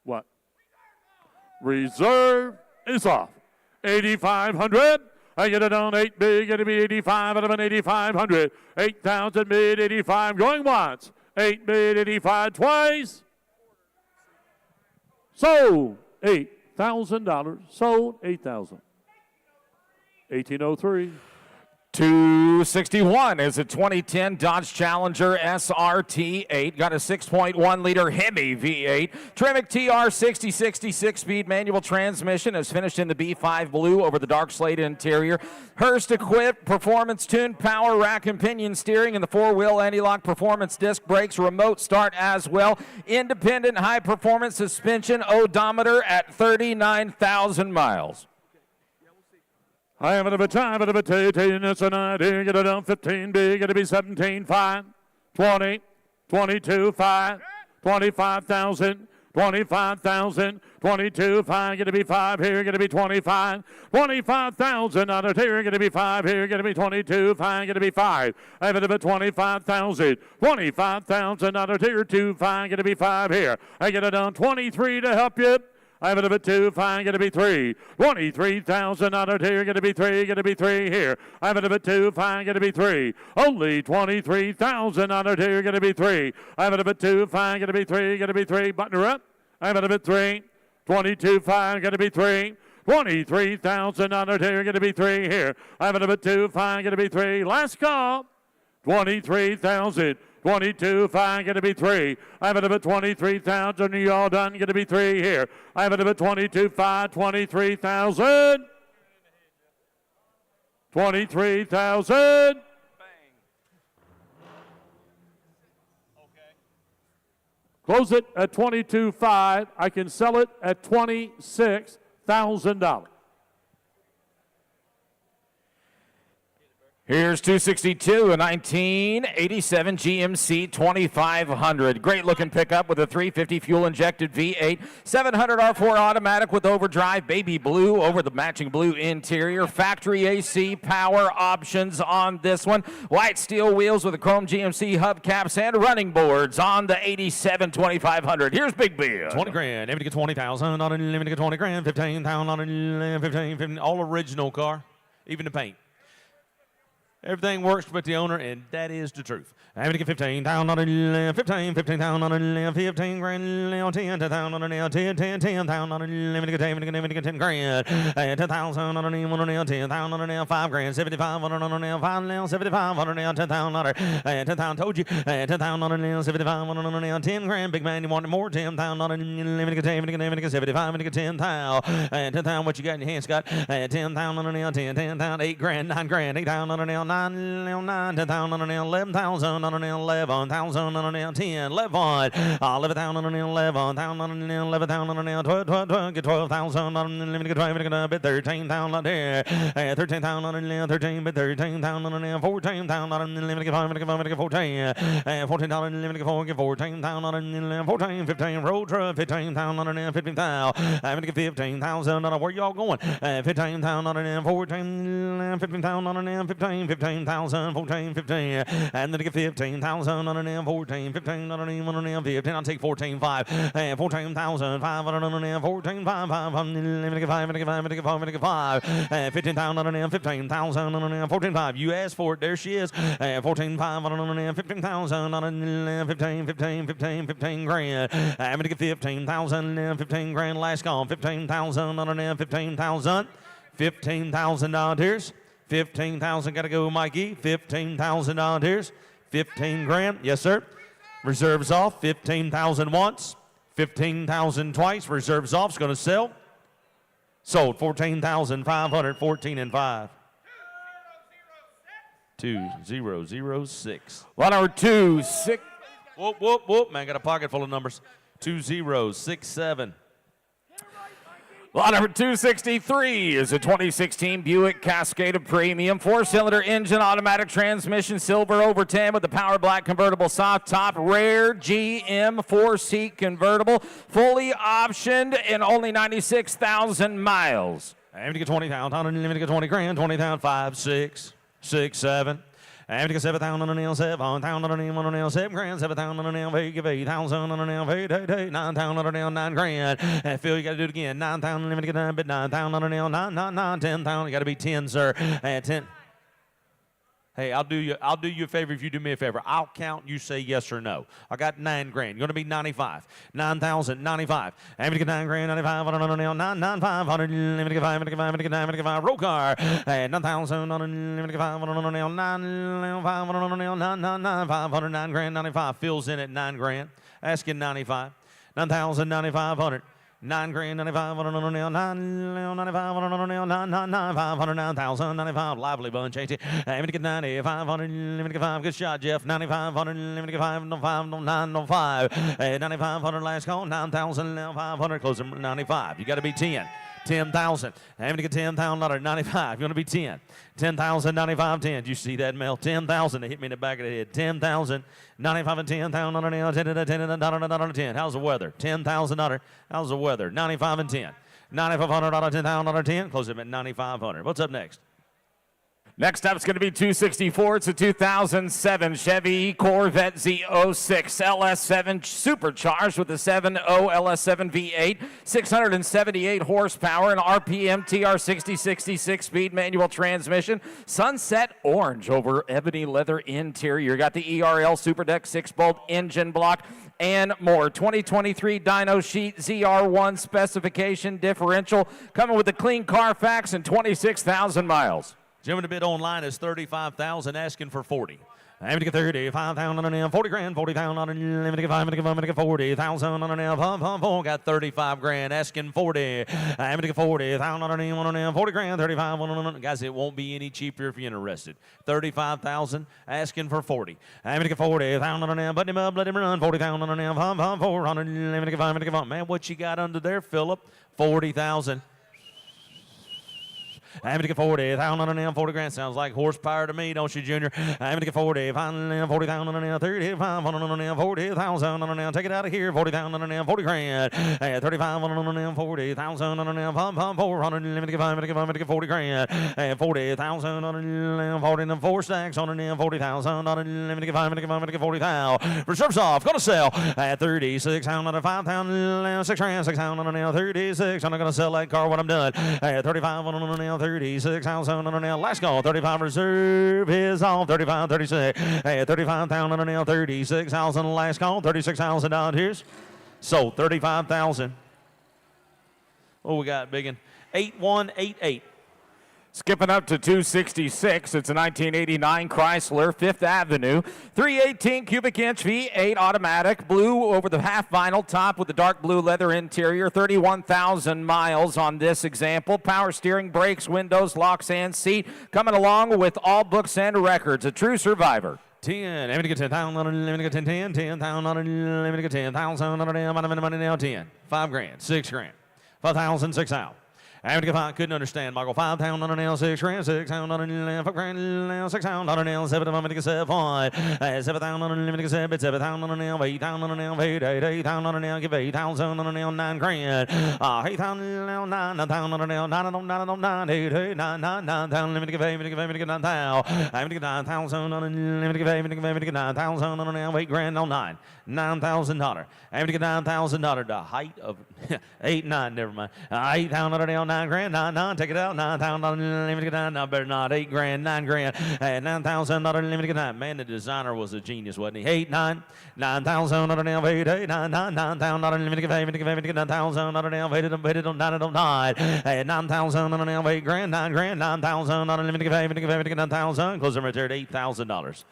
What? Reserve is off. 8,500. I get it on 8 bid, going to be 85 out of an 8,500. 8,000 bid, 85, going once. 8 bid, 85 twice. Sold $8,000. Sold $8,000. 1803. 261 is a 2010 Dodge Challenger SRT8. Got a 6.1 liter Hemi V8. Tremec TR60 6-speed manual transmission is finished in the B5 blue over the dark slate interior. Hurst equipped, performance tuned, power rack and pinion steering, and the 4-wheel anti-lock performance disc brakes, remote start as well. Independent high performance suspension, odometer at 39,000 miles. I have a time, a potato, it's an idea, get it on 15, big, it'll be 17, 5, 20, 22, 5, 25,000, 25,000, 22, 5, gonna be 5 here, gonna be 25, 25,000, out here, gonna be 5 here, gonna be 22, 5, gonna be 5. I have it about 25,000, 25,000, out here, 2, 5, gonna be 5 here. I get it on 23 to help you. I have it up at 2, fine, going to be 3. 23,000 out here, going to be 3, going to be 3 here. I have it up at 2, fine, going to be 3. Only 23,000 out here, going to be 3. I have it up at 2, fine, going to be 3, going to be 3. Button her up. I have it up at 3. 22, fine, going to be 3. 23,000 out here, going to be 3 here. I have it up at 2, fine, going to be 3. Last call. 23,000. 22, fine, going to be 3. I have it up at 23,000. Are you all done? Going to be 3 here. I have it up at 22, 5, 23,000. 23,000. Close it at 22.5. I can sell it at $26,000. Here's 262, a 1987 GMC 2500. Great looking pickup with a 350 fuel injected V8, 700 R4 automatic with overdrive, baby blue over the matching blue interior, factory AC power options on this one, white steel wheels with the chrome GMC hubcaps and running boards on the 87 2500. Here's Big Bill. 20 grand, everything get 20,000 on it, everything get 20 grand, 15,000 on it, 15, all original car, even the paint. Everything works with the owner, and that is the truth. I'm going to get 15,000 on it, 15,000 on it, 15 grand, 10,000 on it, 10,000 on it, let me get 10 grand, 10,000 on it, 10,000 on it, 5 grand, 7,500 on it, 5 7,500, 10,000 on it, 10,000 told you, 10,000 on it, 7,500 on it, 10 grand, big man, you want more, 10,000 on it, let me get 10, 75, let me get 10,000, 10,000, what you got in your hand, Scott, 10,000 on it, 10,000, 8 grand, 9 grand, 8,000 on it, 9, 10,000 on it, 11,000 on it, 11,000 on it, 10, 11, 11,000 on it, 11,000 on it, 11,000 on it, 12, get 12,000 on it, let me get 12, get a bit 13,000 on there, 13,000 on it, 13, but 13,000 on it, 14,000 on it, let me get 5, let me get 14, 14,000, let me get 4, get 14,000 on it, 14, 15, road truck, 15,000 on it, 15,000, I'm gonna get 15,000 on it, where y'all going? 15,000 on it, 14, 15,000 on it, 15,000, 14, 15, and then I get 15,000 on an 14, 15 on an 15. I'll take 14,500, 14,500 on an 14,500. Let me get 5, let me get 5, let me get 5, let me get 5. 15,000 on an 15,000 on an 14,500. You asked for it, there she is. 14,500 on an 15,000 on an 15 grand. I'm gonna get 15,000, 15 grand. Last call, 15,000 on an 15,000, $15,000. 15,000, gotta go, Mikey. $15,000. 15 grand, yes, sir. Reserves off, 15,000 once, 15,000 twice. Reserves off, it's gonna sell. Sold, 14,500, 14 and 5. 2006. Lot number 26. Whoop, whoop, whoop, man, got a pocket full of numbers. 2067. Lot number 263 is a 2016 Buick Cascada Premium, 4-cylinder engine, automatic transmission, silver over tan with the power black convertible soft top, rare GM 4-seat convertible, fully optioned and only 96,000 miles. I'm going to get 20,000, I'm going to get 20 grand, 20,000, 5, 6, 6, 7. I'm going to get 7,000 on an 7,000 on an 7 grand, 7,000 on an 8,000 on an 8, 9,000 on an 9 grand. Phil, you got to do it again. 9,000, let me get 9, but 9,000 on an 9, 10,000. You got to be 10, sir. 10. Hey, I'll do you a favor if you do me a favor. I'll count. You say yes or no. I got $9 grand. You're gonna be 95. 9,095. I'm gonna get $9 grand. 95. 9,500. I'm gonna get 5. I'm gonna get 5. I'm gonna get 9. I'm gonna get 5. Roll car. 9,000. I'm gonna get 5. 9,500. 9 grand. 95. Fills in at 9 grand. Asking 95. 9,000. 9,500. 9 grand, 95, 9,000, 95, lively bunch, ain't it? I'm gonna get 9,500, I'm gonna get 5, good shot, Jeff, 9,500, I'm gonna get 5, no 5, no 9, no 5, 9,500, last call, 9,500, closing 95, you gotta be 10. 10,000. I'm going to get 10,000, 95. You're going to be 10. 10,000, 95, 10. Did you see that, Mel? 10,000. They hit me in the back of the head. 10,000, 95 and 10,000, 10. How's the weather? 10,000. How's the weather? 95 and 10. 9,500, 10,000, 10. Close it at 9,500. What's up next? Next up is going to be 264. It's a 2007 Chevy Corvette Z06 LS7 supercharged with a 7.0 LS7 V8, 678 horsepower, and RPM TR60 6-speed manual transmission, sunset orange over ebony leather interior. You got the ERL Super Deck 6-bolt engine block and more. 2023 dyno sheet ZR1 specification differential coming with a clean Carfax and 26,000 miles. Gentlemen, the bid online is 35,000, asking for 40. I'm going to get 35,000, 40 grand, 40,000, I'm going to get 5, I'm going to get 40,000, got 35 grand, asking 40. I'm going to get 40,000, 40 grand, 35, guys, it won't be any cheaper if you're interested. 35,000, asking for 40. I'm going to get 40,000, let him up, let him run, 40,000, 400, I'm going to get 5, I'm going to get 5. Man, what you got under there, Philip? 40,000. I'm going to get 40,000, 40 grand. Sounds like horsepower to me, don't you, Junior? I'm going to get 40,000, 35,000, 40,000. Take it out of here, 40,000, 40 grand. 35,000, 40,000, 400. I'm going to get 5, I'm going to get 40 grand. 40,000, 44 stacks, 40,000. I'm going to get 5, I'm going to get 40,000. Reserves off, going to sell at 36,000, 5,000, 6 grand, 6,000, 36. I'm not going to sell that car when I'm done. 35,000, 36,000 last call, 35 reserve is off, 35, 36, 35,000 36,000 last call, $36,000. Sold 35,000. What we got, biggin? 8188. Skipping up to 266, it's a 1989 Chrysler, 5th Avenue, 318 cubic inch V8 automatic, blue over the half vinyl top with the dark blue leather interior, 31,000 miles on this example, power steering, brakes, windows, locks, and seat, coming along with all books and records, a true survivor. 10, I'm going to get 10,000, I'm going to get 10, 10,000, I'm going to get 10,000, money now, 10, 5 grand, 6 grand, 5,000, 6,000. I'm going to get 5, couldn't understand, Michael. 5,000, 6 grand, 6,000, 5 grand, 6,000, 7, I'm going to get 7, 7,000, I'm going to get 7, 7,000, 8,000, 8,000, give 8,000, 9 grand, 8,000, 9,000, 9,000, 8, 9, 9,000, let me give 8, let me give 9,000, I'm going to get 9,000, let me give 8, let me give 9,000, 8 grand on 9, $9,000. I'm going to get $9,000, the height of 8, 9, never mind, 8,000, 9 grand, 9, take it out, 9,000, let me get 9, no, better not, 8 grand, 9 grand, 9,000, let me get 9. Man, the designer was a genius, wasn't he? 8, 9, 9,000, 8, 9, 9,000, let me get 9,000, 8, 9, 9,000, 8 grand, 9 grand, 9,000, let me get 9,000, close them right there at $8,000.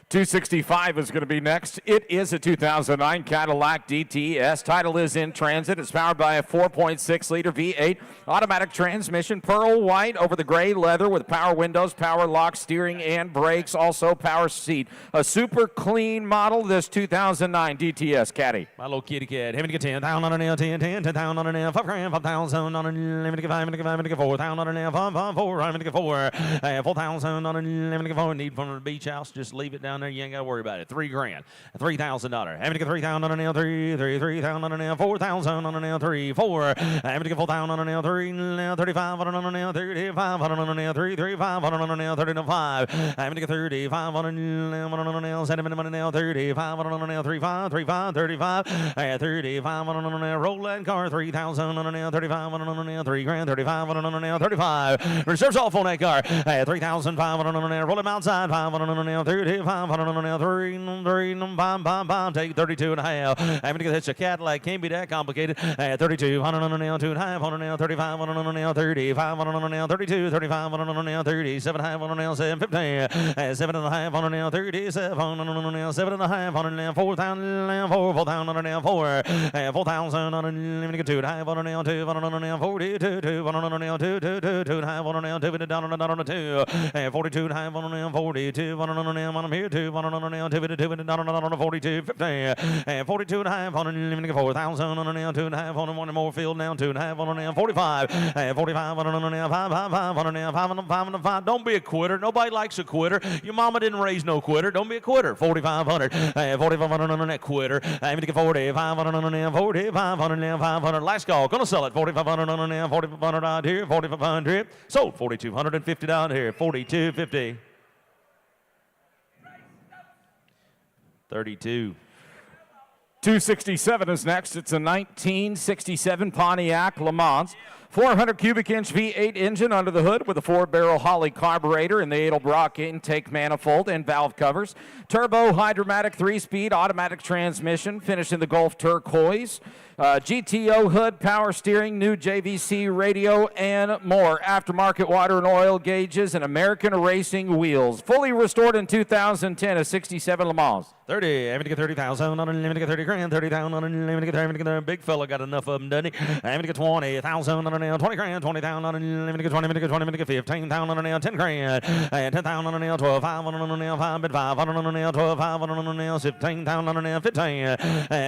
265 is going to be next. It is a 2009 Cadillac DTS. Title is in transit. It's powered by a 4.6-liter V8 automatic transmission, pearl white over the gray leather with power windows, power lock, steering, and brakes. Also power seat. A super clean model, this 2009 DTS Caddy. My little kitty cat. Let me get 10,000, 10, 10,000, 5 grand, 5,000, let me get 5, let me get 4,000, 5, 4, let me get 4, 4,000, let me get 4. Need from the beach house, just leave it down down there, you ain't got to worry about it. $3,000. $3,000. Having to get 3,000 on a nail, 3,000 on a nail, 4,000 on a nail, 3, 4. Having to get 4,000 on a nail, 3, nail, 3,500 on a nail, 3,500 on a nail, 3,500 on a nail, 35. Having to get 35 on a nail, 7 on a nail, 35 on a nail, 35, 35, 35, 35 on a nail, roll that car, 3,000 on a nail, 35 on a nail, $3,000, 35 on a nail, 35. Reserves off on that car, 3,500 on a nail, roll him outside, 500 on a nail, 3,500 on a nail, 3, take 32 and a half. Having to get it's a Cadillac, can't be that complicated. 3,200 on a nail, 2.5 on a nail, 35 on a nail, 35 on a nail, 32, 35 on a nail, 37 and a half on a nail, 750, 7 and a half on a nail, 37 on a nail, 7 and a half on a nail, 4,000, 4,000 on a nail, 4,000 on a nail, 2 and a half on a nail, 2 on a nail, 42, 2 on a nail, 2 and a half on a nail, 2 and a down on a 2, 42 and a half on a nail, 42 on a nail, I'm here, 2 on a nail, 2 and down on a 42, 50, 42 and a half on a nail, 4,000 on a nail, 2 and a half on a one more field now, 2 and a half on a nail, 45, 45 on a nail, 5 on a nail, 5 on a 5. Don't be a quitter. Nobody likes a quitter. Your mama didn't raise no quitter. Don't be a quitter. 4,500, 4,500 on a net quitter. I'm gonna get 45 on a nail, 45 on a nail, 500. Last call. Gonna sell it. 4,500 on a nail, 4,500 out here, 4,500. Sold. 4,250 down here, 4,250. 32. 267 is next. It's a 1967 Pontiac Le Mans. 400 cubic inch V8 engine under the hood with a 4-barrel Holley carburetor and the Edelbrock intake manifold and valve covers. Turbo Hydromatic 3-speed automatic transmission, finished in the Gulf turquoise. GTO hood, power steering, new JVC radio, and more. Aftermarket water and oil gauges and American racing wheels. Fully restored in 2010, a 67 Le Mans. 30. Having to get 30,000 on a limit to get 30 grand. 30,000 on a limit to get 30 grand. Big fella got enough of them, doesn't he? Having to get 20,000 on a nail, 20 grand. 20,000 on a limit to get 20, 20, 15,000 on a nail, 10 grand. 10,000 on a nail, 12,500 on a nail, 5,500 on a nail, 12,500 on a nail, 15,000 on a nail, 15.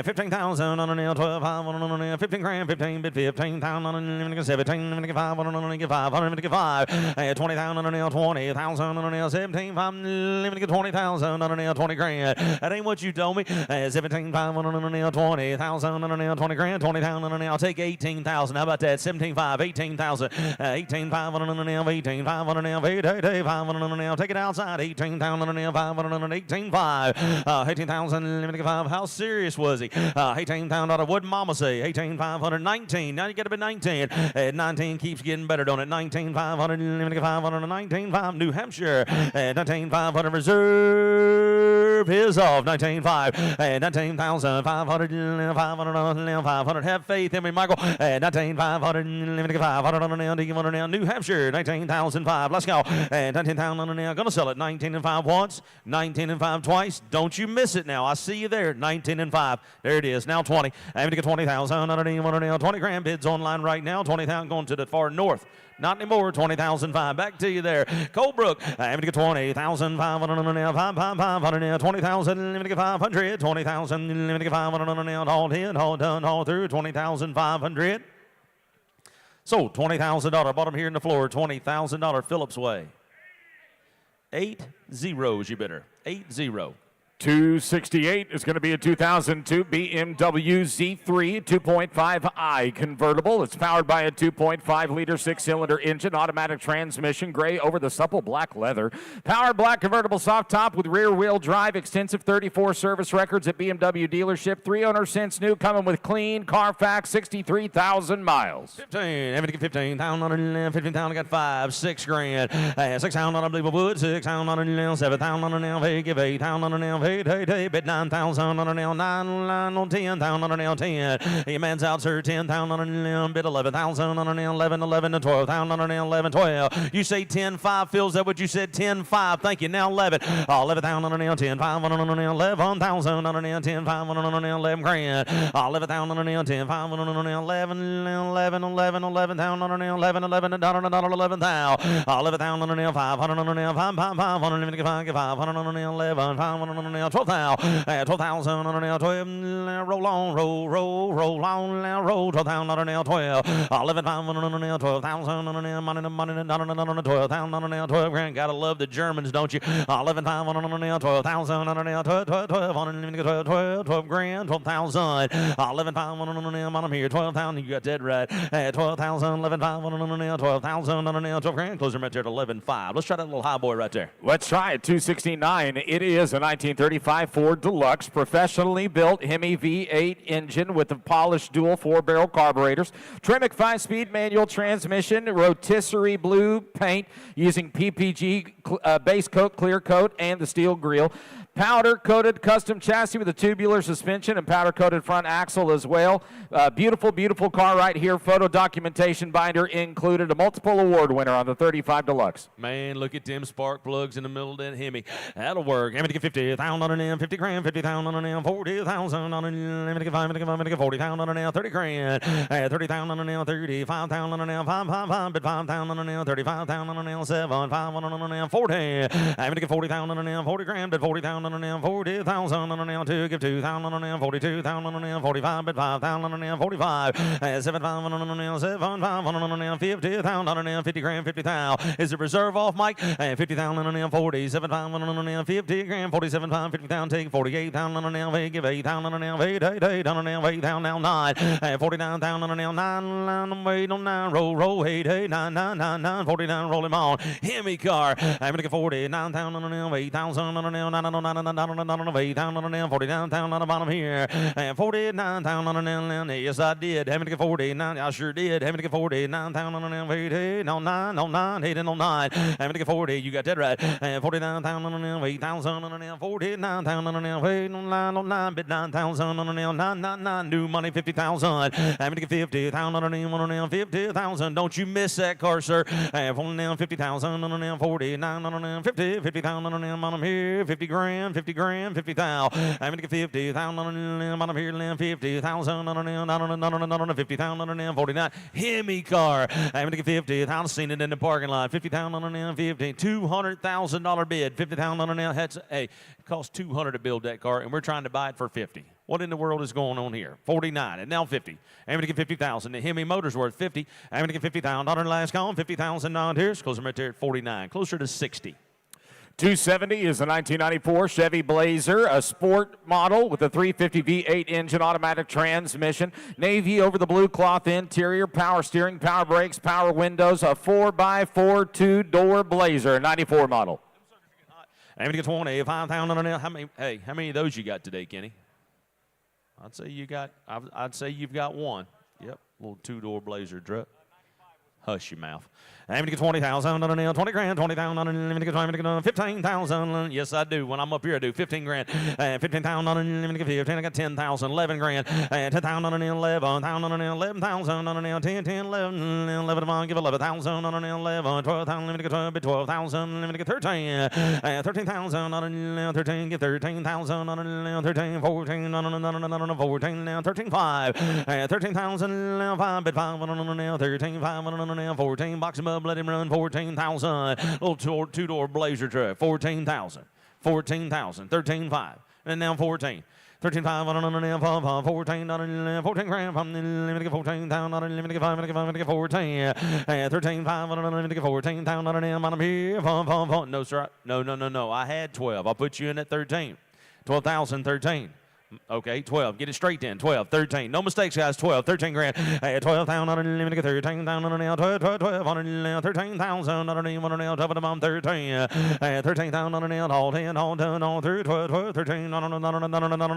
15,000 on a nail, 12,500 on a nail, 15 grand, 15, 15,000 on a nail, 17, 500 on a nail, 500, 5. 20,000 on a nail, 20,000 on a nail, 17, 5, limit to get 20,000 on a nail, 20 grand. That ain't what you told me. 17,500 on a nail, 20,000 on a nail, 20 grand, 20,000 on a nail. I'll take 18,000. How about that? 17,500, 18,000. 18,500 on a nail, 18,500 on a nail, 18,500 on a nail. Take it outside. 18,000 on a nail, 500 on an 18,500. 18,000, limit to 5. How serious was he? 18,000. What did Mama say? 18,500, 19. Now you got to be 19. 19 keeps getting better, don't it? 19,500, limit to 500, 19,500. New Hampshire. 19,500 reserve is off. 19,500, 19,500, 500, 500. Have faith in me, Michael. 19,500, 500 on a nail. Do you want a nail? New Hampshire, 19,005. Let's go. 19,000 on a nail. Gonna sell it. 19 and 5 once, 19 and 5 twice. Don't you miss it now. I see you there. 19 and 5. There it is. Now 20. I'm going to get 20,000 on a nail. 20 grand bids online right now. 20,000 going to the far north. Not anymore. 20,005. Back to you there. Colebrook. I'm going to get 20,500 on a nail. 500 on a nail. 20,000. I'm going to get 500. 20,000. I'm going to get 500 on a nail. All in, all done, all through. 20,500. So $20,000. Bottom here in the floor. $20,000 Phillips Way. 8 zeros, you better. 80. 268 is going to be a 2002 BMW Z3 2.5i convertible. It's powered by a 2.5-liter 6-cylinder engine, automatic transmission, gray over the supple black leather. Powered black convertible soft top with rear-wheel drive, extensive 34 service records at BMW dealership. 3 owners since new, coming with clean Carfax, 63,000 miles. 15. Having to get 15,000 on a 15,000. I got 5, 6 grand. 6,000 on a Unbelievable Wood. 6,000 on a nail. 7,000 on a nail. Hey, give 8,000 on a nail. Hey, bid 9,000 on a nail, 9 on 10,000 on a nail, 10. Your man's out, sir, 10,000 on a nail, bid 11,000 on a nail, 11 and 12,000 on a nail, 11, 12. You say 10,500, Phil, is that what you said? 10,500, thank you, now 11. 11,000 on a nail, 10,500 on a nail, 11,000 on a nail, 10,500 on a nail, 11 grand. 11,000 on a nail, 10,500 on a nail, 11,000 on a nail, 11, $11,000. 11,000 on a nail, 500 on a nail, 500 on a nail, 11, 500 on a nail, 11, 500 on a nail, now, 12,000, 12,000 on now, 12, roll on, roll on now, roll, 12,000 on now, 12, 11,500 on now, 12,000 on now, money, 12,000 on now, 12 grand. Gotta love the Germans, don't you? 11,500 on now, 12,000 on now, 12 grand, 12,000, 11,500 on now, I'm here, 12,000, you got that right, 12,000, 11,500 on now, 12,000 on now, 12 grand, closer right there at 11,500. Let's try that little high boy right there. Let's try it. 269. It is a 1935 Ford Deluxe, professionally built Hemi V8 engine with the polished dual 4-barrel carburetors, Tremec 5-speed manual transmission, rotisserie blue paint using PPG base coat, clear coat, and the steel grille. Powder-coated custom chassis with a tubular suspension and powder-coated front axle as well. Beautiful, beautiful car right here. Photo documentation binder included. A multiple award winner on the 35 Deluxe. Man, look at them spark plugs in the middle of that Hemi. That'll work. Hemi to get 50,000 on an 50 grand, 50,000 on an 40,000 on an Hemi to get 40,000 on an 30 grand, 30,000 on an 35,000 on an 5, but 5,000 on an 35,000 on an 7, 5 on an 40. Hemi to get 40,000 on an 40 grand, but 40,000 on an 40,000 on an 2, give 2,000 on an 42,000 on an 45, but 5,000 on an 45, 7,500 on an 7,500 on an 50,000 on an 50 grand, 50,000. Is the reserve off, Mike? 50,000 on an 40, 7,500 on an 50 grand, 47,500, 50,000, take 48,000 on an 8, give 8,000 on an 8, 8,000 on an 8,000 now 9, 49,000 on an 9, wait on 9, roll, 8, 9, 9, 9, 9, 49, roll him on. Hemi car, I'm gonna get 49,000 on an 8,000 on an 9, 8,000 on an 49,000 on the bottom here, and 49,000 on an yes I did. Having to get 49, I sure did. Having to get 49,000 on an 8, no 9, 8 and 9. Having to get 40, you got that right. And 49,000 on an 8,000 on an 49,000 on an 8, no 9, but 9,000 on an 9, new money 50,000. Having to get 50,000 on an 50,000. Don't you miss that car, sir. And 50,000 on an 49 on an 50,000 on an bottom here, 50 grand. 50 grand, 50,000. I'm gonna get 50,000 on an bottom here, 50,000 on an 50,000 on an 49 Hemi car. I'm gonna get 50,000. Seen it in the parking lot. 50,000 on an 50, $200,000 bid. 50,000 on an That's it costs $200 to build that car, and we're trying to buy it for 50. What in the world is going on here? 49 and now 50. I'm going to get 50,000. The Hemi motor's worth 50. I'm going to get 50,000 on last call. 50,000 on here. Closer right there at 49. Closer to 60. 270 is a 1994 Chevy Blazer, a sport model with a 350 V8 engine, automatic transmission, navy over the blue cloth interior, power steering, power brakes, power windows, a 4x4 2-door Blazer, 94 model. I'm going to get 25,000 on it. How many of those you got today, Kenny? I'd say you've got one. Yep, little 2-door Blazer truck. Hush your mouth. I'm going to get 20,000 on an 20 grand, 20,000 on an 15,000. Yes, I do. When I'm up here, I do 15 grand. 15,000 on an 15. I got 10,000, 11 grand. 10,000 on an 11,000 on an 11,000 on an 10, 11, 11, give 11,000 on an 11, 12,000, let me get 12,000, let me get 13. 13,000 on an 13, get 13,000 on an 13, 14 on an 14, now 13,500. 13,000, 5, but 5 on an 13, 5 on an 14, box him up, let him run 14,000. Little 2-door Blazer truck, 14,000. 14,000, 13,500, and now 14. 13,500 on an 14 on an 14 grand. Let me get 14,000 on an let me get 5, let me get 14. 13,500 on an 14,000 on an I'm here. No, sir. No. I had 12. I'll put you in at 13. 12,000, 13. Okay, 12. Get it straight then. 12, 13. No mistakes, guys. 12, 13 grand. 12,000 on an 13,000 on an 12 on an 13,000 on an 12 13. 13,000 on an all 10, all done, all through 12, 13 on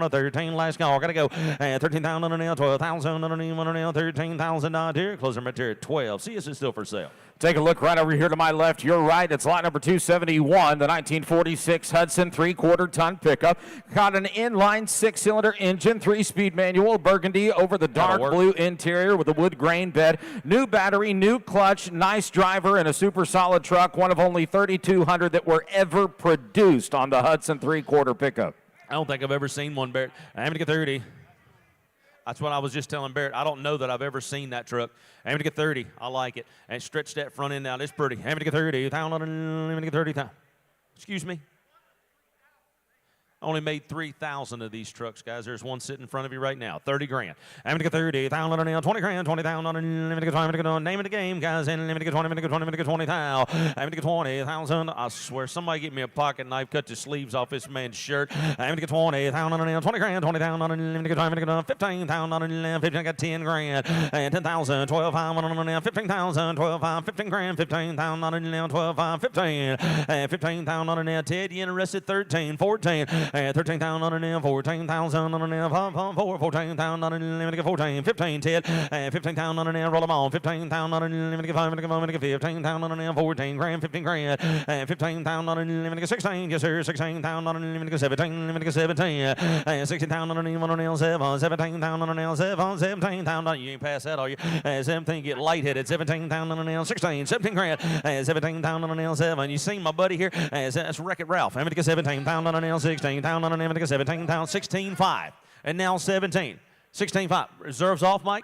a 13. Last call. Gotta go. 13,000 on an 12,000 on an 13,000 out here. Closing material 12. See, this is still for sale. Take a look right over here to my left. You're right. It's lot number 271, the 1946 Hudson 3/4-ton pickup. Got an inline 6-cylinder engine, 3-speed manual, burgundy over the dark blue interior with a wood grain bed. New battery, new clutch, nice driver, and a super solid truck. One of only 3,200 that were ever produced on the Hudson 3/4 pickup. I don't think I've ever seen one, Barrett. I'm going to get 30. That's what I was just telling Barrett. I don't know that I've ever seen that truck. I'm going to get 30. I like it. And stretch that front end out. It's pretty. I'm going to get 30. I'm going to get 30. Excuse me. Only made 3,000 of these trucks, guys. There's one sitting in front of you right now. 30 grand. I'm going to get 30,000 on 20 grand, 20,000 on name of the game, guys. And let me get 20, let me get 20, let me get 20,000. I'm going to get 20,000. I swear, somebody get me a pocket knife, cut the sleeves off this man's shirt. I'm going to get 20,000 on 20 grand, 20,000 on 15,000 on 15. I got 10 grand and 10,000, 12,500 on 15,000, 12,500, 15 grand, 15,000 on 12,500, 15, 15,000 on Ted. You interested? 13, 14. 13,000 on an 14,000 on an 14,000 on an 14, 15, Ted, 15,000 on an roll them on, 15,000 on an 15,000 on an 14 grand, 15 grand, 15,000 on an 16, yes sir, 16,000 on an 17, 17, 16,000 on an 7, 17,000 on an 7, 17,000, you ain't pass that, are you? 17, get lightheaded, 17,000 on an 16, 17 grand, 17,000 on an 7, you seen my buddy here, that's Wreck-It Ralph, I'm going to get 17,000 on an 16, on an 17,000, 16.5, and now 17, 16.5. Reserves off, Mike.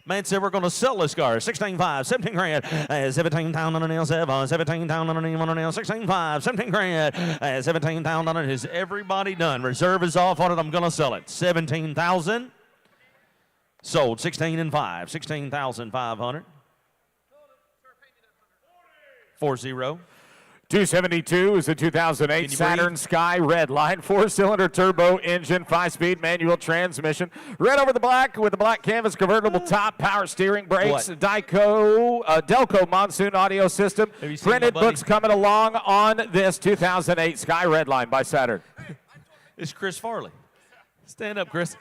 Man said we're going to sell this car. 16.5, 17 grand, 17,000 on an 7, 17,000 on an 16.5, 17 grand, 17,000 on it. Is everybody done? Reserve is off on it. I'm going to sell it. 17,000 sold. 16 and 5, 16,500. 40. 272 is the 2008 Saturn Sky Redline, 4-cylinder turbo engine, 5-speed manual transmission. Red over the black with the black canvas convertible top, power steering, brakes, Delco monsoon audio system. Printed books coming along on this 2008 Sky Redline by Saturn. It's Chris Farley. Stand up, Chris.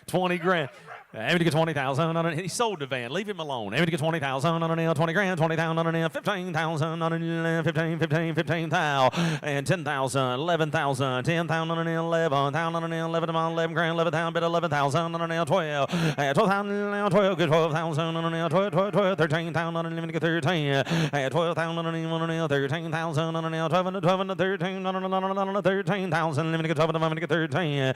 20 grand. Aim to get 20,000 on it. He sold the van. Leave him alone. Aim to get 20,000 on an 20 grand, 20,000 on an 15,000 on an 15,000 and 10,000, 11,000, 10,000 on an 11,000 on an 11 grand, 11,000, bit 11,000 on an 12, 12,000, 12, good 12,000 on an 12, 13,000 on an 13, 12,000 on an 13,000 on an 12 and 12 and 13 on an 13,000, let me get 12 and 13.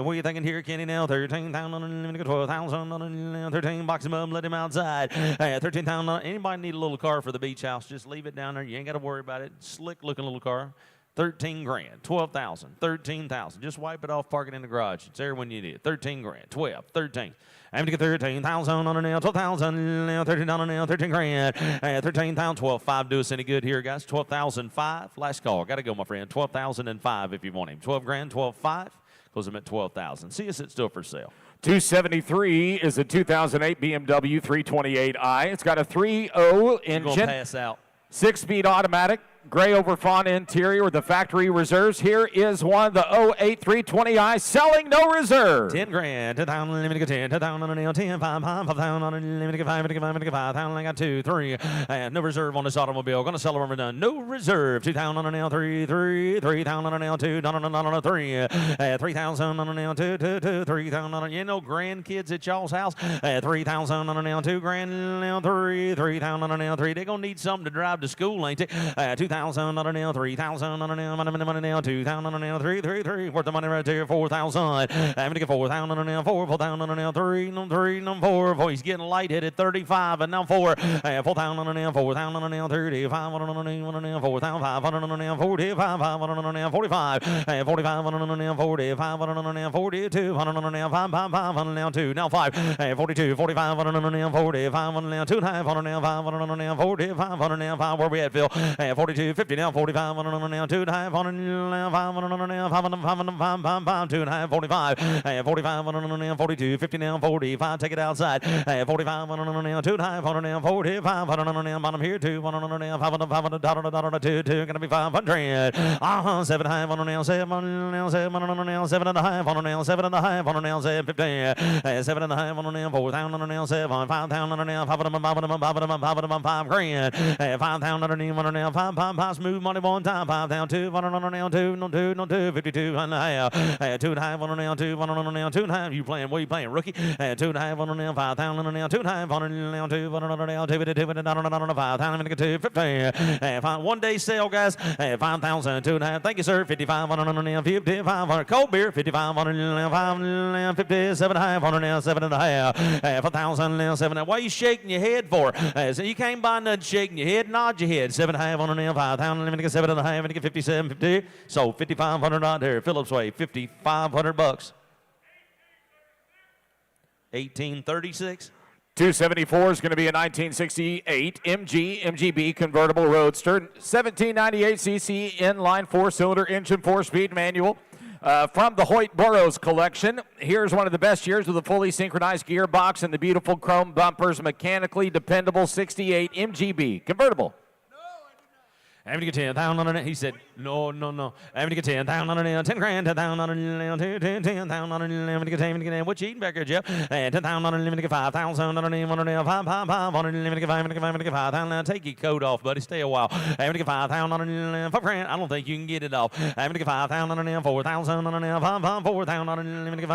What are you thinking here, Kenny? Now 13,000 on an 12,000. 13, box him up, let him outside. 13,000. Anybody need a little car for the beach house? Just leave it down there. You ain't got to worry about it. Slick looking little car. 13 grand, 12,000, 13,000. Just wipe it off, park it in the garage. It's there when you need it. 13 grand, 12, 13. I'm going to get 13,000 on a nail, 12,000, 13 on a nail, 13 grand, 13,000, 12,500. Do us any good here, guys. 12,005. Last call. Got to go, my friend. 12,005 if you want him. 12 grand, 12,500. Close him at 12,000. See us, it's still for sale. 273 is a 2008 BMW 328i. It's got a 3.0 engine. You're gonna pass out. 6-speed automatic. Gray over fawn interior with the factory reserves. Here is one of the 08 320i selling no reserve. 10 grand, 10,000, let me get 10, 10,000 on a nail, 10, 5,000 on a, let me get 5, let me get 5, let me get 5,000, I got 2, 3, no reserve on this automobile. Gonna sell it when we're done. No reserve, 2,000 on a nail, 3, 3,000 on a nail, 2, on a 3, 3,000 on a nail, 2, 3,000 on a, you know, grandkids at y'all's house, 3,000 on a nail, 2 grand, nail, 3,000 on a nail, 3. They're gonna need something to drive to school, ain't they? 2,000 on a nail, 3,000 on a nail, money nail, 2,000 on a nail, 3, worth the money right there, 4,000. I'm gonna get 4,000 on a nail, 4,000 on a nail, 3, 4. He's getting lightheaded, 35, and now 4, 4,000 on a nail, 4,000 on a nail, 35 on a nail, 4,500 on a nail, 45 on a nail, 45, 45 on a nail, 45 on a nail, 42 on a nail, 5 on a nail, 2, now 5, 42, 45 on a nail, 45 on a nail, 2.5 on a nail, 5 on a nail, 45 on a nail, 5. Where we at, Phil? 42, 50 now, 45 on a nail, 2.5 on a nail, 5 on a nail, 5 on a 5, 2.5, 45, 45 on a nail, 42, 50 now, 45. Take it outside. 45 on a nail, 2.5 on a nail, 45 on a nail, bottom here, 2 on a nail, 5 on a 5 on a dollar, 2, gonna be 500. 7.5 on a nail, 7 on a nail, 7 on a nail, 7.5 on a nail, 7.5 on a nail, 7.50, 7.5 on a nail, 4,000 on a nail, 7, 5,000 on a nail, 5 grand, 5,000 on a nail, 5, smooth money one time, 5,000, 2 on a nail, 2, 52 and a half, 2.5 on a nail, 2 on a nail, 2.5. You playing? What are you playing, rookie? 2.5 on a nail, 5,000 on a nail, 2.5 on a nail, 2 on a nail, 2, 5,000, 2, 1 day sale, guys. 5,000, 2.5. Thank you, sir. 55 on a nail, 55 on a cold beer, 55 on a nail, 5, 57.5 on a nail, 7.5, 4,000 nail, 7. Why are you shaking your head for? So you can't buy nothing shaking your head, nod your head. 7.5 on a nail, 5,000. Let me get 7.5. Let me get 57.50. So 5,500 out there. Phillips Way, $5,500. 1836. 274 is going to be a 1968 MGB convertible roadster, 1798 cc inline four-cylinder engine, four-speed manual. From the Hoyt Burroughs collection, here's one of the best years with a fully synchronized gearbox and the beautiful chrome bumpers, mechanically dependable 68 MGB convertible. I'm going to get 10,000 on it. He said, no. I'm going to get 10,000 on it. 10 grand, 10,000 on it. 10,000 on it. I'm going to get 10,000. What you eating back here, Jeff? 10,000 on it. I'm going to get 5,000 on it. 5 on it. I'm going to get 5,000. Now take your coat off, buddy. Stay a while. I'm going to get 5,000 on it. 5 grand. I don't think you can get it off. I'm going to get 5,000 on it. 4,000 on it. 4,000 on it. I'm going to get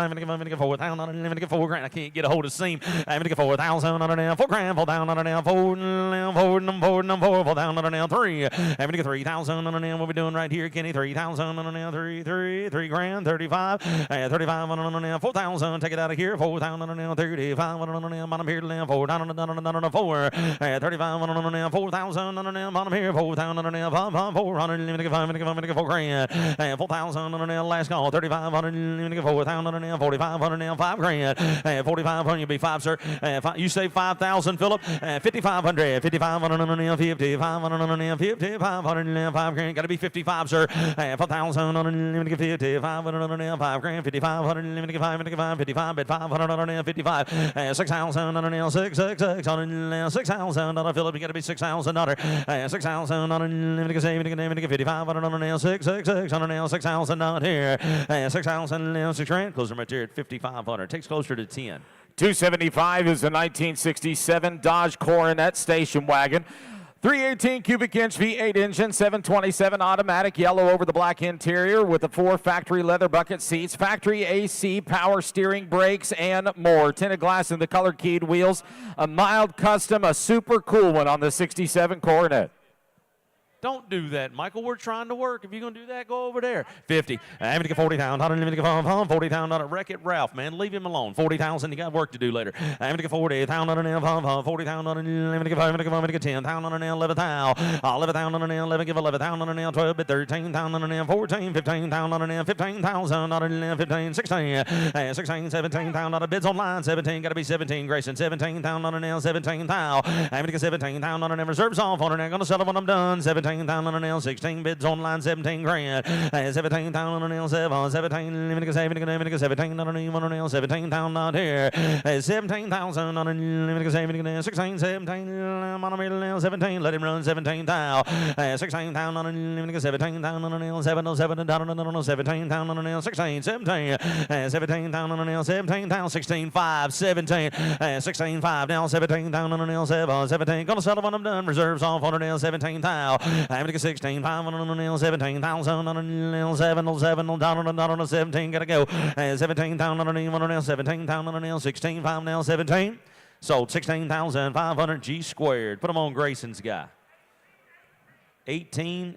4,000 on it. I'm going to get 4 grand. I can't get a hold of seam. I'm going to get 4,000 on it. 4 grand. 4,000 on it. 4,000 on it. 3. I'm going to get 3,000 on it. What we doing right here, Kenny? 3,000 on it. 3 grand. 35. 35 on it. 4,000. Take it out of here. 4,000 on it. 35 on it. Bottom here. 4,000 on it. 4. 35 on it. 4,000 on it. Bottom here. 4,000 on it. 400. Let me get 4 grand. 4,000 on it. Last call. 3,500. Let me get 4,000 on it. 4,500. 5 grand. 4,500. You'll be 5, sir. You say 5,000, Philip. 5,500. 5,500 on it. 5,500 on it. 5,500. 5 grand. Got to be 55, sir. 4,000 on it. Let me get 5,500 on it. 5 grand. 5,500. Let me get 5. 55. Bet 500 on it. 55. 6,000 on it. 6 on it. 6,000 on it. Philip, you got to be 6,000 on it. 6,000 on it. Let me get 5,500 on it. 6 on it. 6,000 on here. 6,000. 6 grand. Close them right there at 5,500. Takes closer to 10. 275 is a 1967 Dodge Coronet station wagon. 318 cubic inch V8 engine, 727 automatic, yellow over the black interior with the 4 factory leather bucket seats, factory AC, power steering, brakes, and more. Tinted glass in the color keyed wheels, a mild custom, a super cool one on the 67 Coronet. Don't do that, Michael. We're trying to work. If you're going to do that, go over there. 50. I'm going to get 40,000. I'm going to get 40,000 on it. Wreck-It Ralph, man. Leave him alone. 40,000. You got work to do later. I'm going to get 40,000 on it. 40,000 on it. I'm going to get 10,000 on it. 11,000. 11,000 on it. 11. Give 11,000 on it. 12. 13,000 on it. 14. 15,000 on it. 15,000 on it. 15. 16. 16. 17,000 on it. Bids online. 17. Got to be 17. Grayson. 17,000 on it. 17,000. I'm going to get 17,000 on it. Reserves off on it. I'm going to sell it when I'm done. 17,000 on an L16 bids online 17 grand. 17,000 on an L7. 17. Let me get 17 on an L 17,000 out here. 17,000 on an 16. 17 on an L 17. Let him run 17,000. 16,000 on an 17,000 on an L 7. 17,000 on an L 16. 17. 17,000 on an L 17,000. 16 5 17. 16 5 now 17,000 on an L 7. 17. Gonna sell it when I'm done. Reserves off on an L 17,000. I'm going to get 16, 5 on an L 17,000 on an L 7, 7, down on a 17, got to go. 17,000 on an L 17,000 on an L 16, 5 on L 17. Sold 16,500 G squared. Put them on Grayson's guy. 18.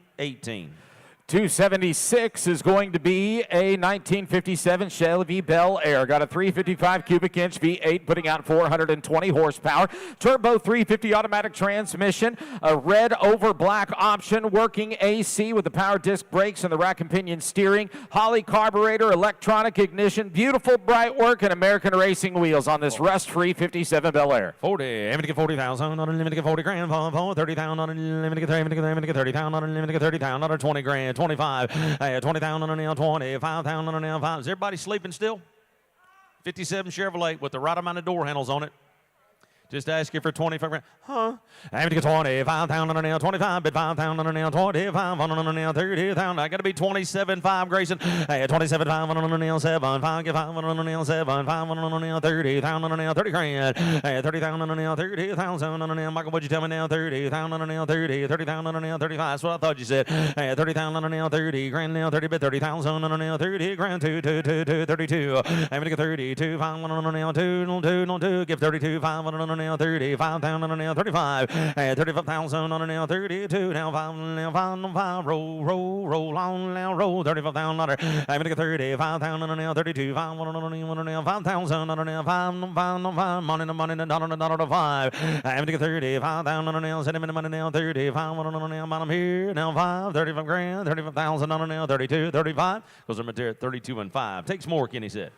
276 is going to be a 1957 Chevy Bel Air. Got a 355 cubic inch V8 putting out 420 horsepower. Turbo 350 automatic transmission. A red over black option. Working AC with the power disc brakes and the rack and pinion steering. Holley carburetor, electronic ignition. Beautiful bright work and American racing wheels on this rust-free 57 Bel Air. 40. I'm going to get 40,000 on a limited 40 grand. 30,000 on a limited 30,000 on a limited 30,000 on a 20 grand. 25, 20,000 on an L, 25,000 on an L, 5. Is everybody sleeping still? 57 Chevrolet with the right amount of door handles on it. Just ask you for 25 grand. Huh? I'm going to get 25,000 on an L, 25, but 5,000 on an L, 25 on an L, 30,000. I got to be 27.5, Grayson. 27.5 on an L, 7, 5, get 5 on an L, 7, 5 on an L, 30,000 on an L, 30 grand. 30,000 on an L, 30,000 on an L. Michael, what'd you tell me now? 30,000 on an L, 30,000 on an L, 35. That's what I thought you said. 30,000 on an L, 30 grand, L, 30, but 30,000 on an L, 30 grand, 32. I'm going to get 32, 5 on an L, 2, give 32, 5 on an now 35,000 on now 35, 35,000 on now 32, now 5, roll on now, roll 35,000 on I'm gonna get 35,000 on now 32, 5 on now 5,000 on now 5, money to dollar to 5. I'm gonna get 35,000 on now, send him in the money now 35 on now, bottom here now 5, 35 grand, 35,000 on now 32, 35, goes from there at 32 and 5. Takes more, Kenny said.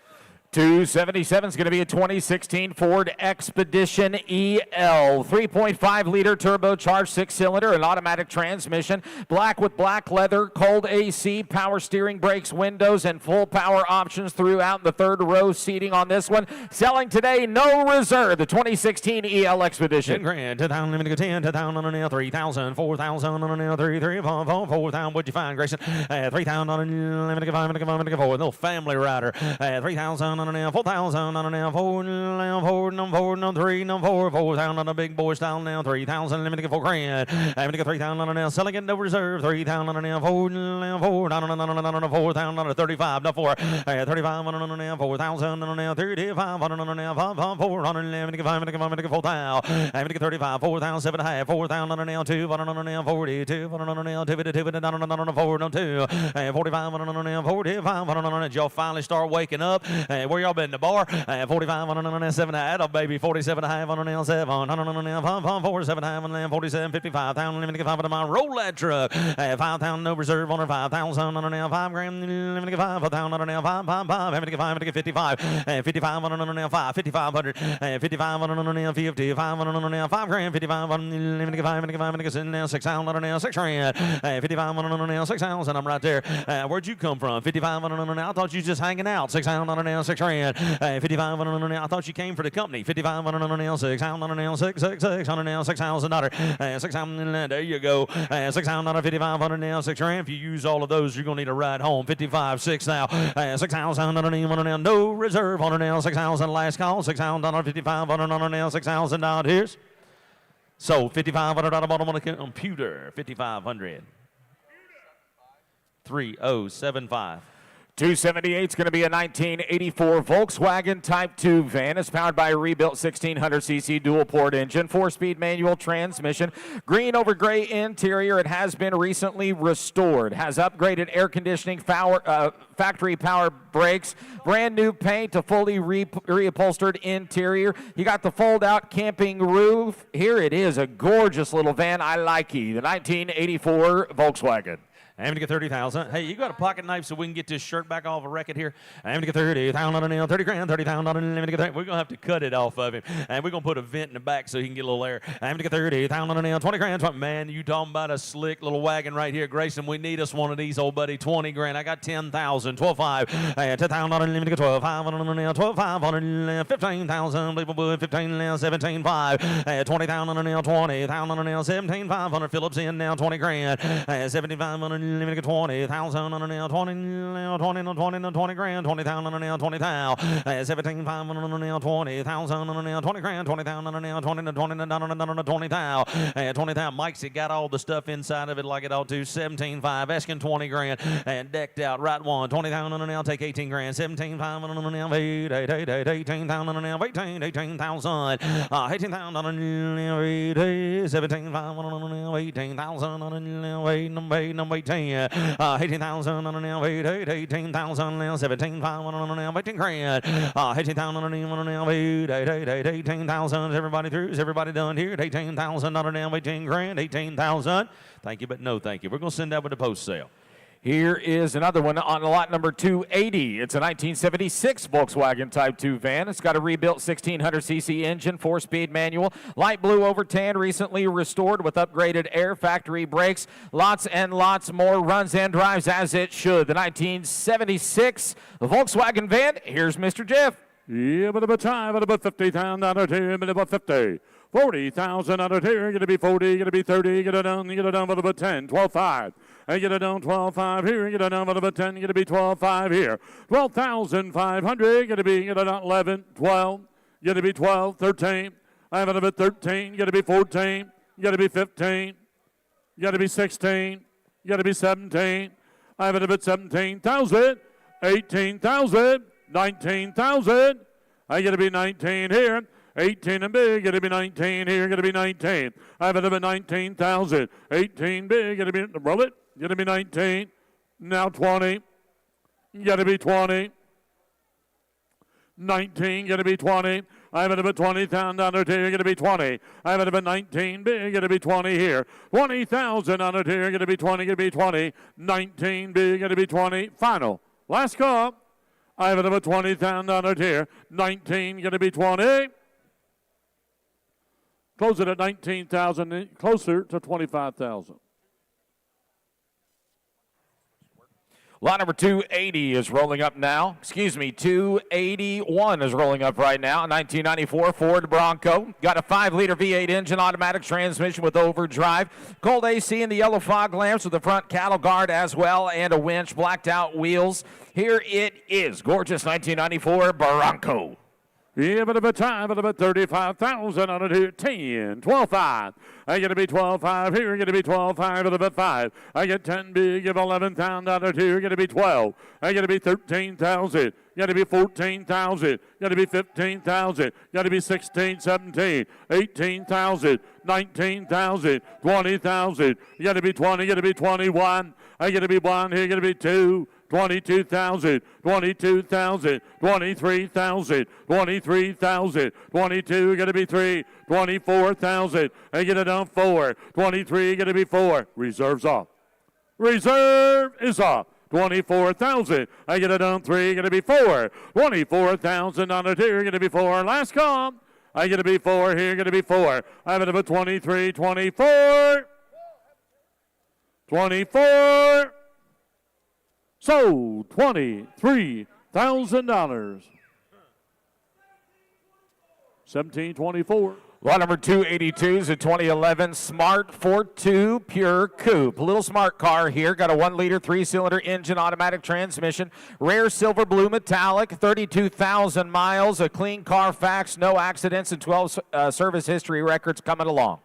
277 is going to be a 2016 Ford Expedition EL. 3.5 liter turbocharged 6-cylinder and automatic transmission. Black with black leather, cold AC, power steering, brakes, windows, and full power options throughout the third row seating on this one. Selling today, no reserve, the 2016 EL Expedition. 10 grand, 10,000, let me go 10, 10,000 on an 3,000, 4,000 on an 3, 3, 4, 4,000. What'd you find, Grayson? 3,000 on an, let me go 5, let me go 4. Little family rider. 3,000 on an 4,000 on an 4, 3, 4, 4,000 on a big boy style now. 3,000, let me go 4 grand. Let me go 3,000 on an selling it no reserve. 3,000 on an 4, 4,000 on a 35, no 4. 35 on an 4,000 on an 35 on an 4 on an 11, 4,000. Let me go 35, 4,000, 7 and a half, 4,000 on an 2, on an 42, on an 2, 4, on 2, 45 on an 45 on an. Y'all finally start waking up. Where y'all been in the bar? 45 on an 7 and a half, baby. 47 and a half on an L7. On an 47 and a half on an 47, 55,000. Let me get 5 on my roll that truck. 5,000 no reserve on her 5,000 on an L5 grand. Let me get 5,000 on an L5, 5. Let me get 5, let me get 55. 55 on an L5, 5,500. 55 on an L50, 5 on an L5 grand. 55 on, let me get 5, let me get 5, let me get 6,000 on an L6 grand. 55 on an L6,000. I'm right there. Where'd you come from? 55 on an L. I thought you was just hanging out. 6,000 on an L6 grand. 55 on an L. I thought you came for the company. 55 on an L. 6,000 on an L. 6 on an L. $6,000. 6,000. There you go. 6,000 on a 55 on an L. 6 grand. If you use all of those, you're gonna need a ride home. 55, 6 now. 6,000 on an L. On an L. No reserve on an L. 6,000. Last call. 6,000 on a 55 on an L. $6,000. Here's. So $5,500 bottom on the computer. 5,500. 3075. 278 is going to be a 1984 Volkswagen Type 2 van. It's powered by a rebuilt 1600cc dual-port engine, 4-speed manual transmission, green over gray interior. It has been recently restored. Has upgraded air conditioning, factory power brakes, brand new paint, a fully reupholstered interior. You got the fold-out camping roof. Here it is, a gorgeous little van. I like it. The 1984 Volkswagen. I'm going to get 30,000. Hey, you got a pocket knife so we can get this shirt back off a record here? I'm going to get 30,000 on an 30 grand, 30,000 on an we're going to have to cut it off of him. And we're going to put a vent in the back so he can get a little air. I'm going to get 30,000 on an 20 grand. Man, you talking about a slick little wagon right here, Grayson. We need us one of these, old buddy. 20 grand. I got 10,000, 12.5. 10,000 on an 12.5 on an 12.5 on an 15,000. People 15, 17.5. 20,000 on an 20,000 on an 17.5 on a Phillips in now 20 grand. 75 on an 20,000 on an L, 20 grand, 20,000 on an L, 20,000, 17,500 on an L, 20,000 on an L, 20 grand, 20,000 on an L, 20,000. 20,000. Mike's got all the stuff inside of it like it ought to. 17,500, asking 20 grand, and decked out. Right one, 20,000 on an L, take 18 grand, 17,500 on an L, 18,000 on an L, 18,000, 18,000 on an L, 17,500 on an L, 18,000 on an L, 18,000 on an L, 18,000 now, 17,500 on an L, 18 grand, 18,000 on an L, 18,000. Everybody through? Is everybody done here? 18,000 on an L, 18 grand, 18,000. Thank you, but no thank you. We're going to send that with a post sale. Here is another one on lot number 280. It's a 1976 Volkswagen Type 2 van. It's got a rebuilt 1600cc engine, 4-speed manual, light blue over tan, recently restored with upgraded air, factory brakes, lots and lots more runs and drives as it should. The 1976 Volkswagen van. Here's Mr. Jeff. Yeah, but about time, but about 50,000 out of here, but about 50. 40,000 out of here, going to be 40, going to be 30, get it done, but about 10, 12.5. And get it down 12.5 here, get it down about 10, going to be 12.5 here. 12,500, going to be get it down 11, 12, going to be 12, 13. I have it about 13, going to be 14, going to be 15, going to be 16, going to be 17. I have it about 17,000, 18,000, 19,000. I got to be 19 here. 18 and big, gonna be 19 here, gonna be 19. I have it at 19,000. 18 big, gonna be, roll it, gonna be 19. Now 20, gonna be 20. 19, gonna be 20. I have it at 20,000 under here, gonna be 20. I have it at 19 big, gonna be 20 here. 20,000 under here, gonna be 20, gonna be 20. 19 big, gonna be 20. Final. Last call. I have it at 20,000 under here. 19, gonna be 20. Close it at 19,000, closer to 25,000. Lot number 280 is rolling up now. 281 is rolling up right now. 1994 Ford Bronco. Got a 5-liter V8 engine, automatic transmission with overdrive. Cold AC and the yellow fog lamps with the front cattle guard as well, and a winch, blacked out wheels. Here it is. Gorgeous 1994 Bronco. Yeah, but a time, but about 35,000 on it here. 10, 12.5. I get to be 12.5 here. Get to be 12.5 at about 5. I get 10 big, give 11,000 on it here. Get to be 12. I get to be 13,000. Got to be 14,000. Got to be 15,000. Got to be 16, 17, 18,000, 19,000, 20,000. You got to be 20. Got to be 21. I got to be 1 here. Got to be 2. 22,000, 22,000, 23,000, 23,000, 22, going to be 3, 24,000, I get it on 4, 23, going to be 4, reserve's off. Reserve is off. 24,000, I get it on 3, going to be 4, 24,000 on it here, going to be 4, last call, I get to be 4 here, going to be 4, I have it about 23, 24, 24, sold $23,000. 1724. Lot number 282 is a 2011 Smart 42 Pure Coupe. A little smart car here. Got a 1-liter 3-cylinder engine, automatic transmission, rare silver blue metallic, 32,000 miles, a clean Carfax, no accidents, and 12 service history records coming along.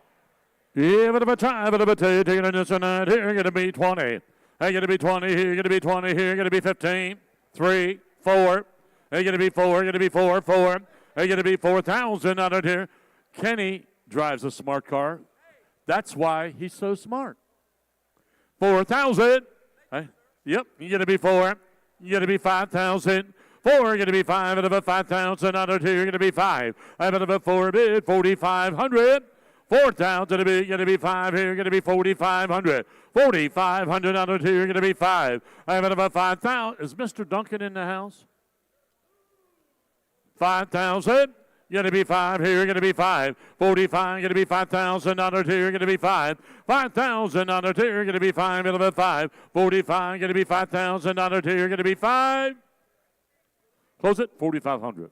Yeah, but a time, but a taking this tonight here, going to be 20. I got to be 20 here, got to be 20 here, got to be 15, 3, 4. I got to be 4, got to be 4, 4. I got to be 4,000 out of here. Kenny drives a smart car. That's why he's so smart. 4,000. Yep, you got to be 4. You got to be 5,000. 4, going to be 5 out of a 5,000 out of here, going to be 5. I have about 4 bid, 4,500. 4,000 going to be 5 here, going to be 4,500. 4,500 out of here, going to be 5. I have about 5,000. Is Mr. Duncan in the house? 5,000. Going to be 5 here, going to be 5. 45, going to be 5,000 out of here, going to be 5. 5,000 out of here, going to be 5, out of 5. 45, going to be 5,000 out of here, going to be 5. Close it, 4,500.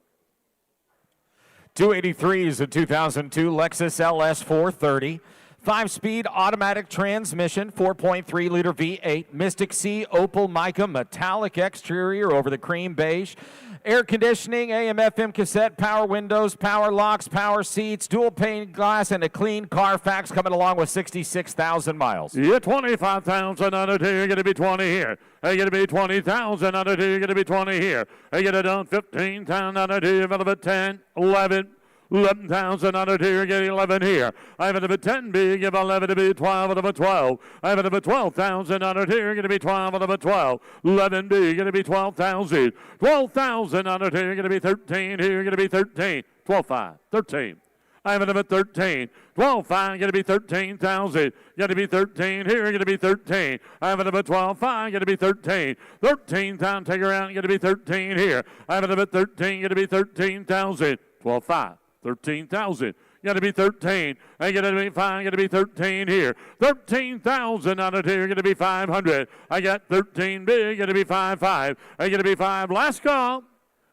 283 is a 2002 Lexus LS 430. 5-speed automatic transmission, 4.3-liter V8, Mystic Sea Opal Mica metallic exterior over the cream beige. Air conditioning, AM/FM cassette, power windows, power locks, power seats, dual pane glass, and a clean Carfax coming along with 66,000 miles. Yeah, 25,000 out of here. You're going to be 20 here. I get to be 20,000 out of here. You're going to be 20 here. I get it done 15,000 out of here. About 10, 11. 11,000 out of here, get 11 here. I have it at 10 big, give 11 to be 12 out of 12. I have it at 12,000 out of here, going to be 12 out of 12. 11 big, going to be 12,000. 12,000 out of here, going to be 13 here, going to be 13. 12,5, 13. I have it at 13. 12,5, going to be 13,000. Going to be 13 here, going to be 13. I have it at 12,5, going to be 13. 13,000, take her out, going to be 13 here. I have it at 13, going to be 13,000. 12,5. 13,000. Got to be 13. I got to be 5. Got to be 13 here. 13,000 out of here. Got to be 500. I got 13 big. Got to be 5. I got to be 5. Last call.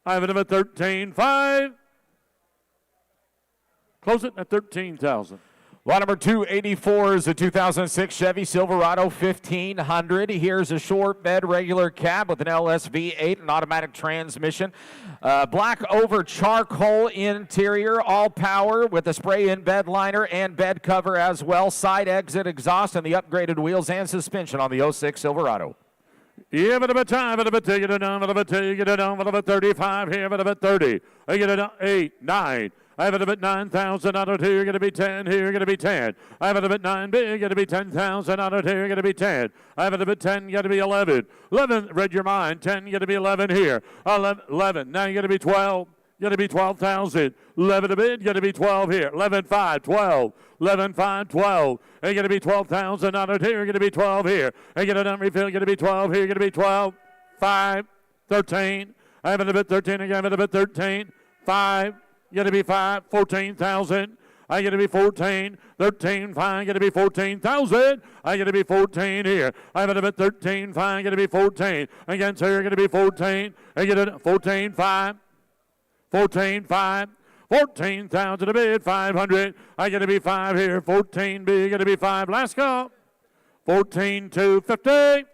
I have it at 13.5. Close it at 13,000. Lot number 284 is a 2006 Chevy Silverado 1500. Here's a short bed regular cab with an LS V8 and automatic transmission. Black over charcoal interior, all power with a spray-in bed liner and bed cover as well. Side exit exhaust and the upgraded wheels and suspension on the 06 Silverado. Yeah, but about time, but about take it down, but about take it down, but about 35 here, but about 30. I get it down 8, 9. I have it up at $9,000 here. Going to be 10 here. Going to be 10. I have it up at 9 big. Going to be $10,000 here. Going to be 10. I have it up at 10. Going to be 11. 11. Read your mind. 10. Going to be 11 here. 11. Now you're going to be 12. Going to be 12,000. 11 a bid. Going to be 12 here. 11 5 12. 11 5 12. And going to be $12,000 here. Going to be 12 here. And get a number refill. Going to be 12 here. Going to be 12 5 13. I have it a bit 13. I have it a bit 13 5. Going to be 5 14,000. I get to be 14, 13, fine, get to be 14,000. I get to be 14 here. I have it at 13, fine, get to be 14. Against here, get to be 14. I get it 14, 5, 14, 5. 14,000 a bid, 500. I get to be 5 here. 14 big, get to be 5. Last call. 14, 250.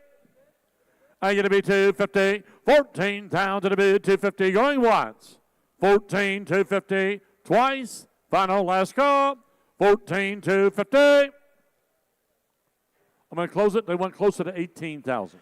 I get to be 250. 14,000 a bid, 250. Going once. 14, 250. Twice. Final last call. 14, 250. I'm going to close it. They went closer to 18,000.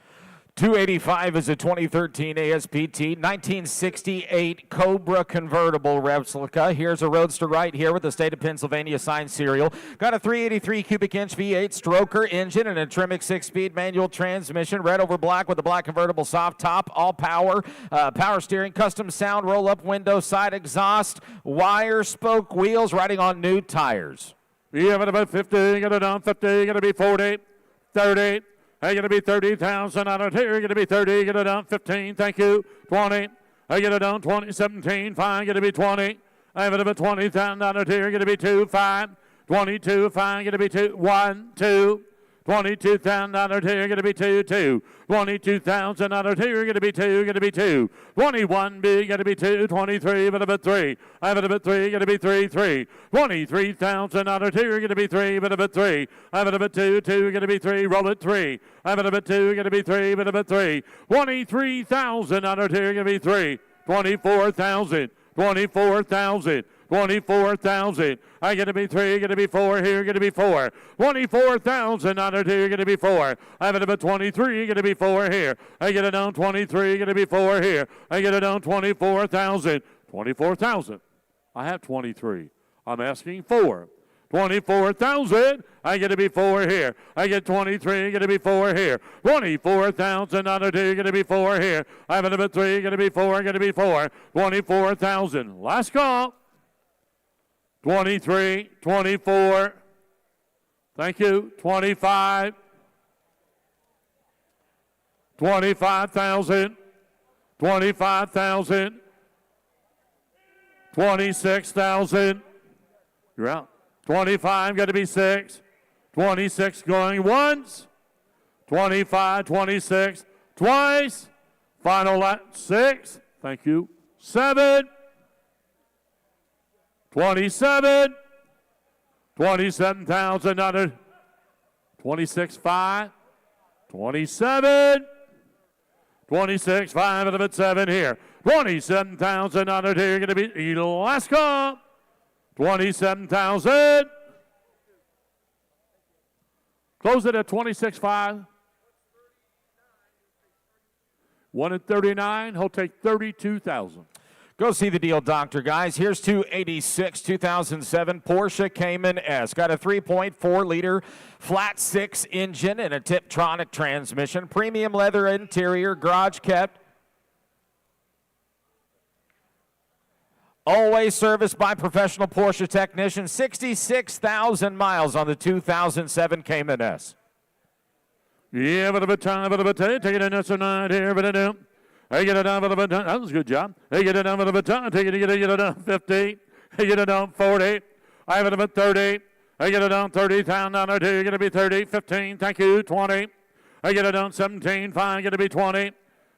285 is a 2013 ASPT 1968 Cobra convertible replica. Here's a Roadster right here with the state of Pennsylvania signed serial. Got a 383 cubic inch V8 stroker engine and a Tremec 6-speed manual transmission. Red over black with a black convertible soft top. All power. Power steering, custom sound, roll-up window, side exhaust, wire spoke wheels, riding on new tires. You have it about 50. Got it down 50. Got to be 40. 30. I get to be 30,000 out of here. Get to be 30. Get it down 15. Thank you. 20. I get it down 20. 17. Fine. Get to be 20. I have it about 20,000 out of here. Get to be 2. 5. 22. Fine. Get to be 2. 1. 2. 22,000 out of here. Get to be 2. 2. 22,000 out of here. Get to be 2. Get to be 2. 21 big. Get to be 2. 23. But about 3. I have it about 3. Get to be 3. 3. 23,000 out of here. Get to be 3. But about 3. I have it about 2. 2. Get to be 3. Roll it 3. I have it about 2. Get to be 3. But about 3. 23,000 out of here. Get to be 3. 24,000. 24,000. 24,000. I get to be 3, get to be 4, here, get to be 4. 24,000 out of here, get to be 4. I have it about 23, get to be 4 here. I get it down 23, get to be 4 here. I get it down 24,000. 24,000. I have 23. I'm asking 4. 24,000. I get to be 4 here. I get 23, get to be 4 here. 24,000 out of here, get to be 4 here. I have it about 3, get to be 4, get to be 4. 24,000. Last call. 23, 24, thank you, 25, 25,000, 25,000, 26,000, you're out, 25, got to be 6, 26 going once, 25, 26, twice, final 6, thank you, 7, 27, 27,000 under 26, 5, 27, 26, 5 out of it, 7 here. 27,000 under here, going to be last call. 27,000. Close it at 26, 5. 1 at 39, he'll take 32,000. Go see the deal, doctor, guys. Here's 286 2007 Porsche Cayman S. Got a 3.4-liter flat 6 engine and a Tiptronic transmission. Premium leather interior, garage kept. Always serviced by professional Porsche technicians. 66,000 miles on the 2007 Cayman S. Yeah, but a bit time, but a bit take it in this tonight here, but I do. I get it down for the baton. That was a good job. I get it down for the baton. Take it, get it down 50. I get it down 40. I have it about 30. I get it down 30. Down there, two. You're going to be 30. 15. Thank you. 20. I get it down 17. Fine. Get to be 20.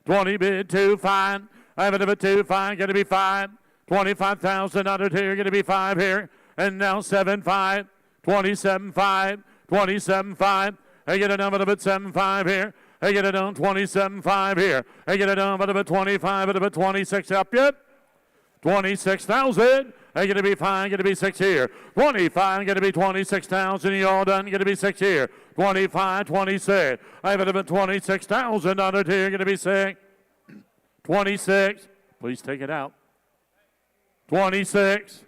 20 bid 2. Fine. I have it about 2. Fine. Get to be 5. 25,000 under here. You're going to be 5 here. And now 7. 5. 27. 5. 27. 5. I get it down for the bit 7. 5 here. I get it down 27.5 here. I get it down at about 25, at about 26 up yet. 26,000. I get to be 5, get to be 6 here. 25, get to be 26,000. You all done, get to be 6 here. 25, 26. I have it about 26,000 on it here, get to be 6. 26. Please take it out. 26.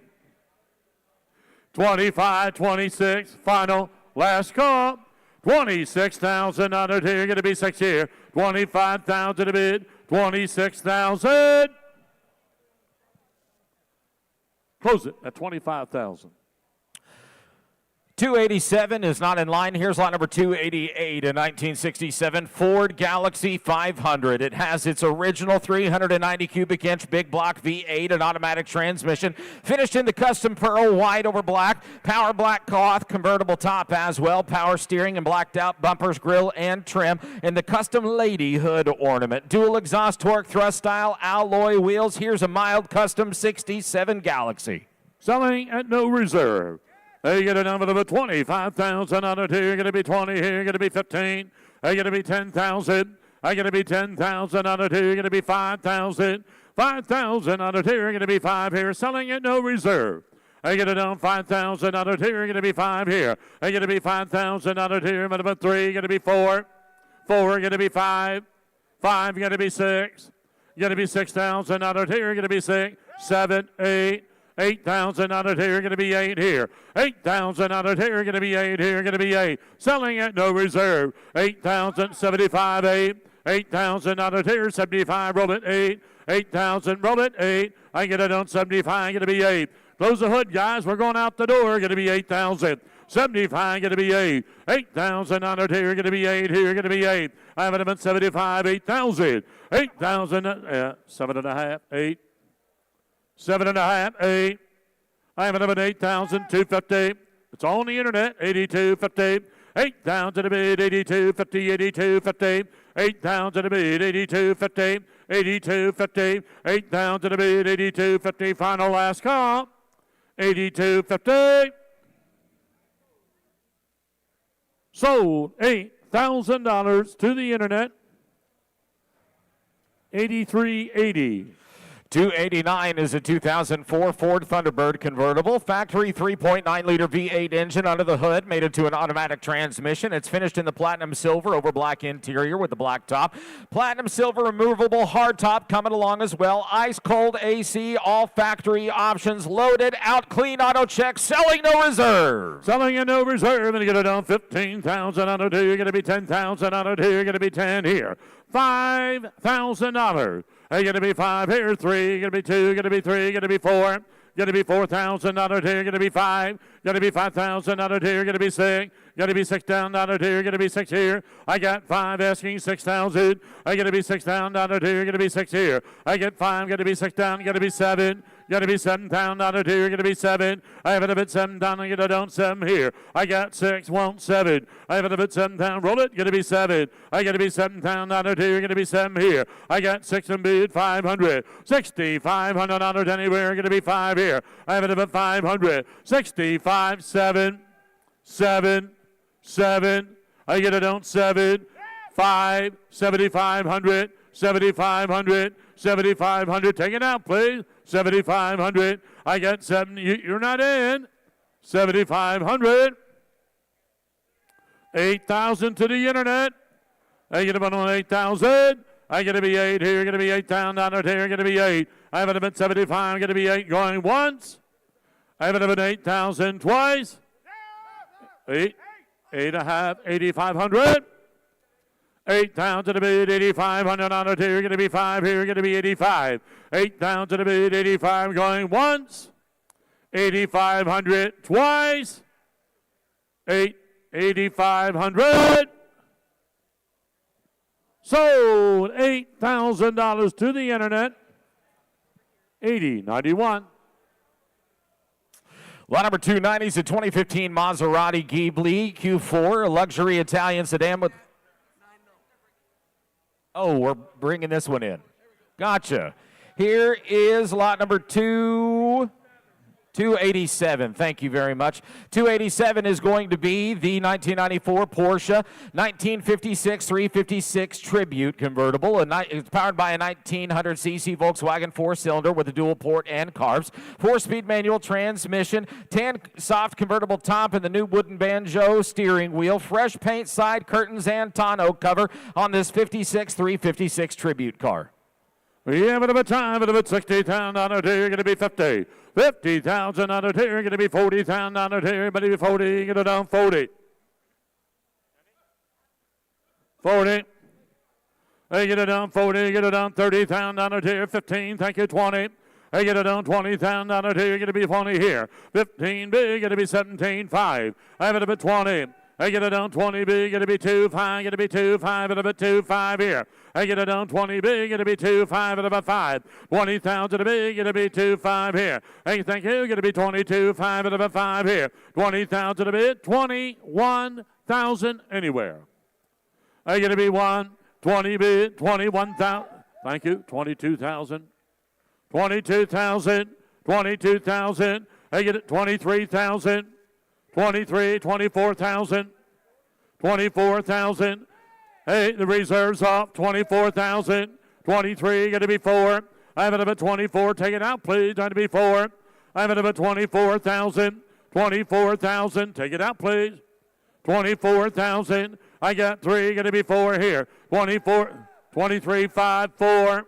25, 26, final, last call. 26,000 under here, going to be 6 here. 25,000 a bid, 26,000. Close it at 25,000. 287 is not in line. Here's lot number 288, a 1967 Ford Galaxy 500. It has its original 390 cubic inch big block V8, an automatic transmission, finished in the custom pearl white over black, power black cloth, convertible top as well, power steering and blacked out bumpers, grille, and trim, and the custom lady hood ornament. Dual exhaust torque thrust style alloy wheels. Here's a mild custom 67 Galaxy. Selling at no reserve. They get a number of 25,000 under here. Going to be 20 here. Going to be 15. They're going to be 10,000. They're going to be 10,000 under here. Going to be 5,000. 5,000 under here. Going to be 5 here. Selling at no reserve. They get it down 5,000 under here. Going to be 5 here. They're going to be 5,000 under here. Number 3. Going to be 4. 4. Going to be 5. 5. Going to be 6. Going to be 6,000 under here. Going to be 6. 7. 8. 8,000 under here, going to be 8 here. 8,000 under here, going to be 8 here, going to be 8. Selling at no reserve. 8,000, 75, 8. 8,000 under here, 75, roll it 8. 8,000, roll it 8. I get it on 75, going to be 8. Close the hood, guys. We're going out the door. Going to be 8,000. 75, going to be 8. 8,000 under here, going to be 8 here, going to be 8. I have it at 75, 8,000. 8,000, 7.5, 8. 7.5, 8. I have another 8,250. It's on the internet. 82.50. 8,000 a bid. 82.50. 82.50. 8,000 a bid. 82.50. 82.50. 8,000 a bid. 82.50. Final last call. 82.50. Sold $8,000 to the internet. 83.80. 289 is a 2004 Ford Thunderbird convertible. Factory 3.9-liter V8 engine under the hood, made into an automatic transmission. It's finished in the platinum silver over black interior with the black top. Platinum silver removable hardtop coming along as well. Ice cold AC, all factory options, loaded, out clean auto check, selling no reserve. Selling at no reserve, and you get it down 15,000 under two. You're going to be 10,000 under two. You're going to be 10 here. $5,000. You're going to be 5 here, 3, you're going to be 2, you're going to be 3, you're going to be 4, you're going to be 4,000 out of here, you're going to be 5, you're going to be 5,000 out of here, you're going to be 6, you're going to be 6,000 out of here, you're going to be 6 here. I got 5 asking 6,000. I'm going to be 6,000 out of here, you're going to be 6 here. I get 5, going to be 6 down, going to be 7. Got to be 7,000 out of here. You're going to be 7. I have it a bit 7 down. I get it down 7 here. I got 6, 1, 7. I have it a bit 7 down. Roll it. Going to be 7. I got to be 7,000 out of here. You're going to be 7 here. I got 6 and bid 500. 6,500 out of anywhere. Going to be 5 here. I have it a bit 500. 65, 7, 7, 7. I get it down 7, 5, 7,500, 7,500, 7,500. Take it out, please. 7,500. I got 7. You're not in. 7,500. 8,000 to the internet. I get about on 8,000. I get to be 8 here. Going to be 8,000 down here. Going to be 8. I have it about 75. Going to be 8 going once. I have it about 8,000 twice. 8, 8.5, 8,500. 8,000 to bid, 8,500 on it here. You're going to be 5 here. You're going to be 85. 8,000 to bid, 85 going once. 8,500 twice. 8,500. Sold $8,000 to the internet. 80.91. Lot number 290 is a 2015 Maserati Ghibli Q4, a luxury Italian sedan with... Oh, we're bringing this one in. Gotcha. Here is lot number 287. Thank you very much. 287 is going to be the 1994 Porsche 1956 356 Tribute convertible. It's powered by a 1900cc Volkswagen 4-cylinder with a dual port and carbs. 4-speed manual transmission, tan soft convertible top, and the new wooden banjo steering wheel. Fresh paint, side curtains, and tonneau cover on this 56 356 Tribute car. We have it of a time, of 60,000 on it here. You're going to be 50. 50,000 on it here. Going to be 40,000 on it here. But be 40. Get it down 40. 40. Hey, get it down 40. Get it down 30,000 on it here. 15. Thank you. 20. Hey, get it down 20,000 on it here. You're going to be 20 here. 15 big. Going to be 17. 5. I have it up at 20. I get it down 20 big, it'll be 2, 5, it'll be 2, 5, it'll be 2, 5 here. I get it down 20 big, it'll be 2, 5, it'll be 5. 20,000 big, it'll be 2, 5 here. Hey, thank you, it'll be 22, 5, it'll be 5 here. 20,000 a bit, 21,000 anywhere. I get to be 1, 20 bid, 21,000. Thank you, 22,000. 22,000, 22,000. I get it, 23,000. 23, 24,000, 24,000. Hey, the reserve's off, 24,000, 23, going to be 4. I have it up at 24, take it out, please, going to be 4. I have it up at 24,000, 24,000, take it out, please. 24,000, I got 3, going to be 4 here. 24, 23, 5, 4.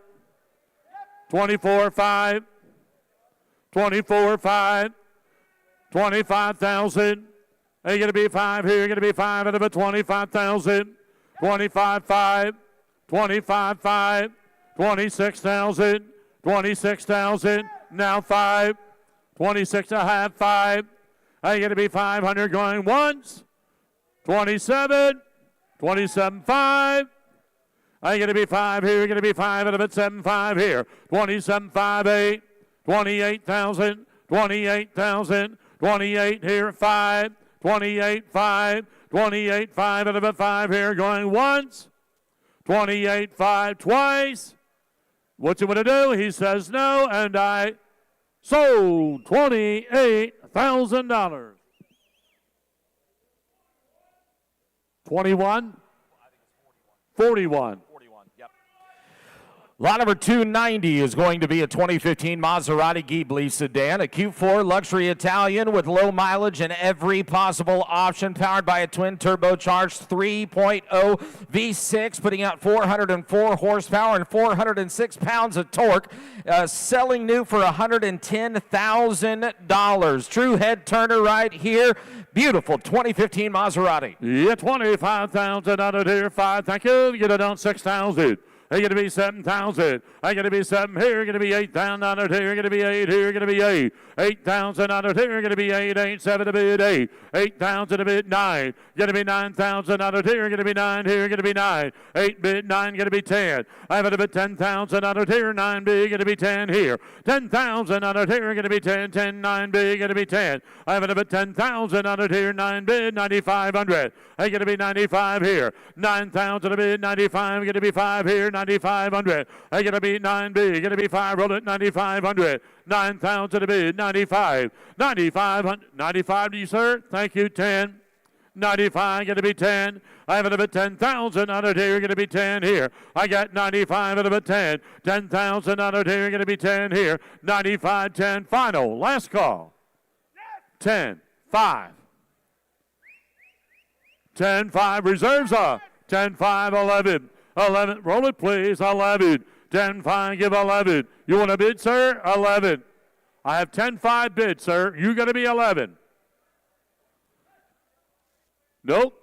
24, 5. 24, 5. 25,000. Are you going to be 5 here? You're going to be 5 out of a 25,000. 25, 5. 25, 5. 26,000. 26,000. Now 5. 26 and a half, 5. Are you going to be 500 going once? 27. 27, 5. Are you going to be 5 here? You're going to be 5 out of it, 7, 5 here. 27, 5, 8. 28,000. 28,000. 28 here, 5, 28, 5, 28, 5 out of a 5 here, going once, 28, 5 twice. What you want to do? He says no, and I sold $28,000. 21, 41. Lot number 290 is going to be a 2015 Maserati Ghibli sedan, a Q4 luxury Italian with low mileage and every possible option, powered by a twin turbocharged 3.0 V6, putting out 404 horsepower and 406 pounds of torque, selling new for $110,000. True head turner right here. Beautiful 2015 Maserati. Yeah, 25,000 out of here, 5. Thank you. Get it on 6,000. They're going to be 7,000. I'm going to be 7 here. You're going to be 8,000 on it here. You're going to be 8 here. You're going to be 8. 8,000 on it here. You're going to be 8. 8, 7 a bit 8. 8,000 a bit 9. You're going to be 9,000 on it here. You're going to be 9 here. You're going to be 9. 8 bit 9. Going to be 10. I have it a bit 10,000 on it here. 9 big. Going to be 10 here. 10,000 on it here. You're going to be 10. 10 9 big. Going to be 10. I have it a bit 10,000 on it here. 9 bid 9,500. I'm going to be 95 here. 9,000 a bit 95. Going to be 5 here. 9,500. I'm going to be 9 big. Going to be 5. Roll it 9,500. 9,000 a bid 95. 9,500. 95 to you, sir. Thank you. 10. 95, going to be 10. I have it up at 10,000 on it here. You're going to be 10 here. I got 95 out of 10. 10,000 on it here. You're going to be 10 here. 95, 10. Final. Last call. 10, 5. 10, 5. Reserves are 10, 5, 11. 11. Roll it, please. 11. 10, 5. Give 11. You want a bid, sir? 11. I have 10, 5 bid, sir. You're going to be 11. Nope.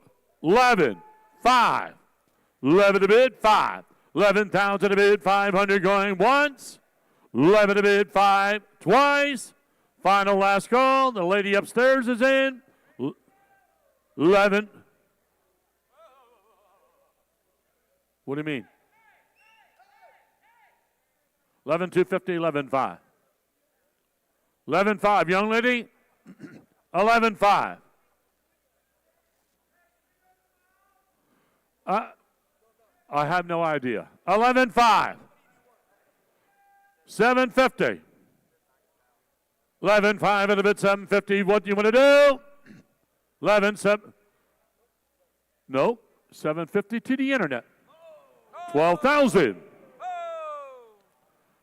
11, 5. 11 a bid, 5. 11,000 a bid, 500 going once. 11 a bid, 5 twice. Final last call. The lady upstairs is in. 11. What do you mean? 11, 250, 11, 5. 11, 5. Young lady, 11, 5. I have no idea. 11, 5. 750. 11, 5 at a bit, 750. What do you want to do? 11, 7. No, 750 to the internet. 12,000.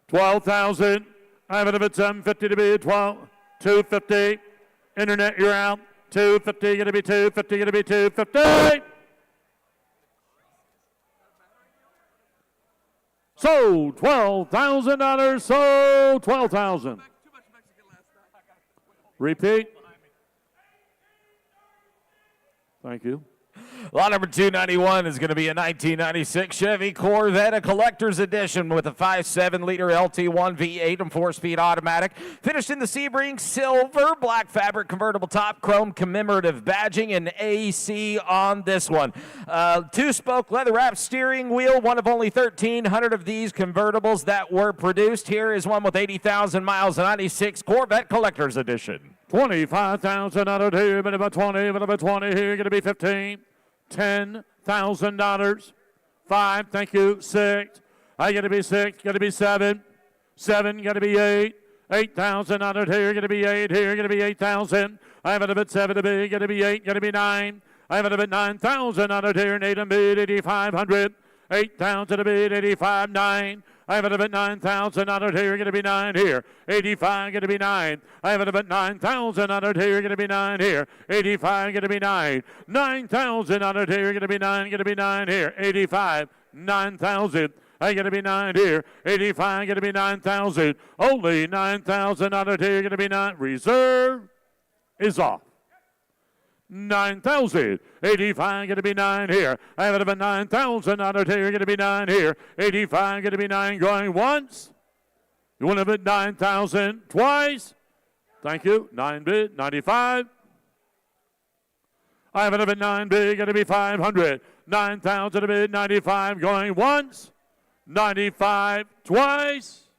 12,000. I have it a bit, 750 to be 12. 250. Internet, you're out. 250, going to be 250, going to be 250. Sold $12,000. Sold $12,000. Repeat. Thank you. Lot number 291 is going to be a 1996 Chevy Corvette, a collector's edition with a 5.7-liter LT1 V8 and 4-speed automatic. Finished in the Sebring silver, black fabric convertible top, chrome commemorative badging, and AC on this one. 2-spoke leather-wrapped steering wheel, one of only 1,300 of these convertibles that were produced. Here is one with 80,000 miles, a 96 Corvette collector's edition. 25,000 out of here, but about 20, but about 20 here, going to be 15. $10,000. 5, thank you. 6. I got to be 6, got to be 7. 7, got to be 8. 8,000 out of here, going to be 8 here, going to be 8,000. I have it a bit 7 to be, going to be 8, going to be 9. I have it a bit 9,000 out of here, and 8 to bid 8,500. 8,000 to bid 85, 9. I have it about 9,000 out of here, going to be 9 here. 85, going to be 9. I have it about 9,000 out of here, going to be 9 here. 85, going to be 9. 9,000 out of here, going to be 9, going to be 9 here. 85, 9,000. I got to be 9 here. 85, going to be 9,000. Only 9,000 out of here, going to be 9. Reserve is off. 9,000. 85, going to be 9 here. I have it about 9,000 out of here, going to be 9 here. 85, going to be 9 going once. You want to bid 9,000 twice? Thank you. 9 bid, 95. I have it about 9 bid, going to be 500. 9,000 a bid, 95 going once. 95 twice.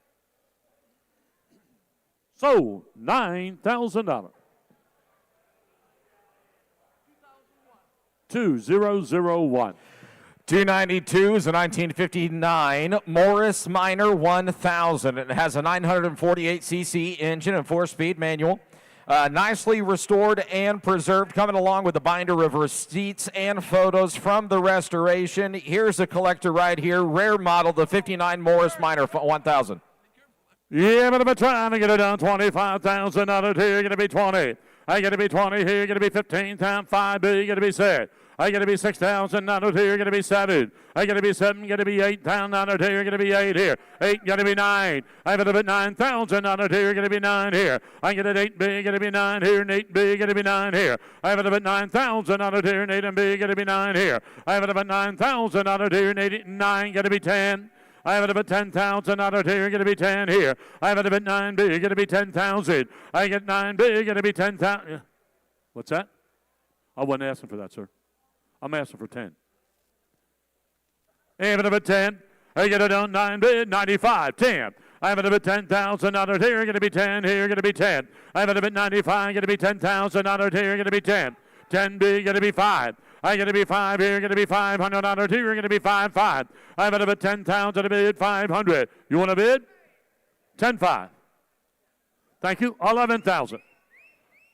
So, $9,000. 2001. 292 is a 1959 Morris Minor 1000. It has a 948cc engine and 4-speed manual. Nicely restored and preserved, coming along with a binder of receipts and photos from the restoration. Here's a collector right here, rare model, the 59 Morris Minor 1000. Yeah, but I'm trying to get it down. 25,000 out of here, going to be 20. I got to be 20 here, going to be 15 times 5 B, going to be 6. I got to be 6,000 out of here, going to be 7. I got to be 7, going to be 8,000 out of here, going to be 8 here. 8, going to be 9. I have it about 9,000 out of here, going to be 9 here. I get it 8 B, going to be 9 here, and 8 B, going to be 9 here. I have it about 9,000 out of here, and 8 and B, going to be 9 here. I have it about 9,000 out of here, and 8 and 9, going to be 10. I have it about 10,000 out of here, going to be 10 here. I have it about 9 B, going to be 10,000. I get 9 B, going to be 10,000. What's that? I wasn't asking for that, sir. I'm asking for 10. I have it about 10. I get it on 9 bid, 95, 10. I have it about 10,000 out of here, going to be 10 here, going to be 10. I have it about 95, going to be 10,000 out of here, going to be 10. 10 B, going to be 5. I got to be 5 here, going to be 500 out of here, going to be 5, 5. I have it about 10,000 to bid, 500. You want to bid? 10-5. Thank you. 11,000.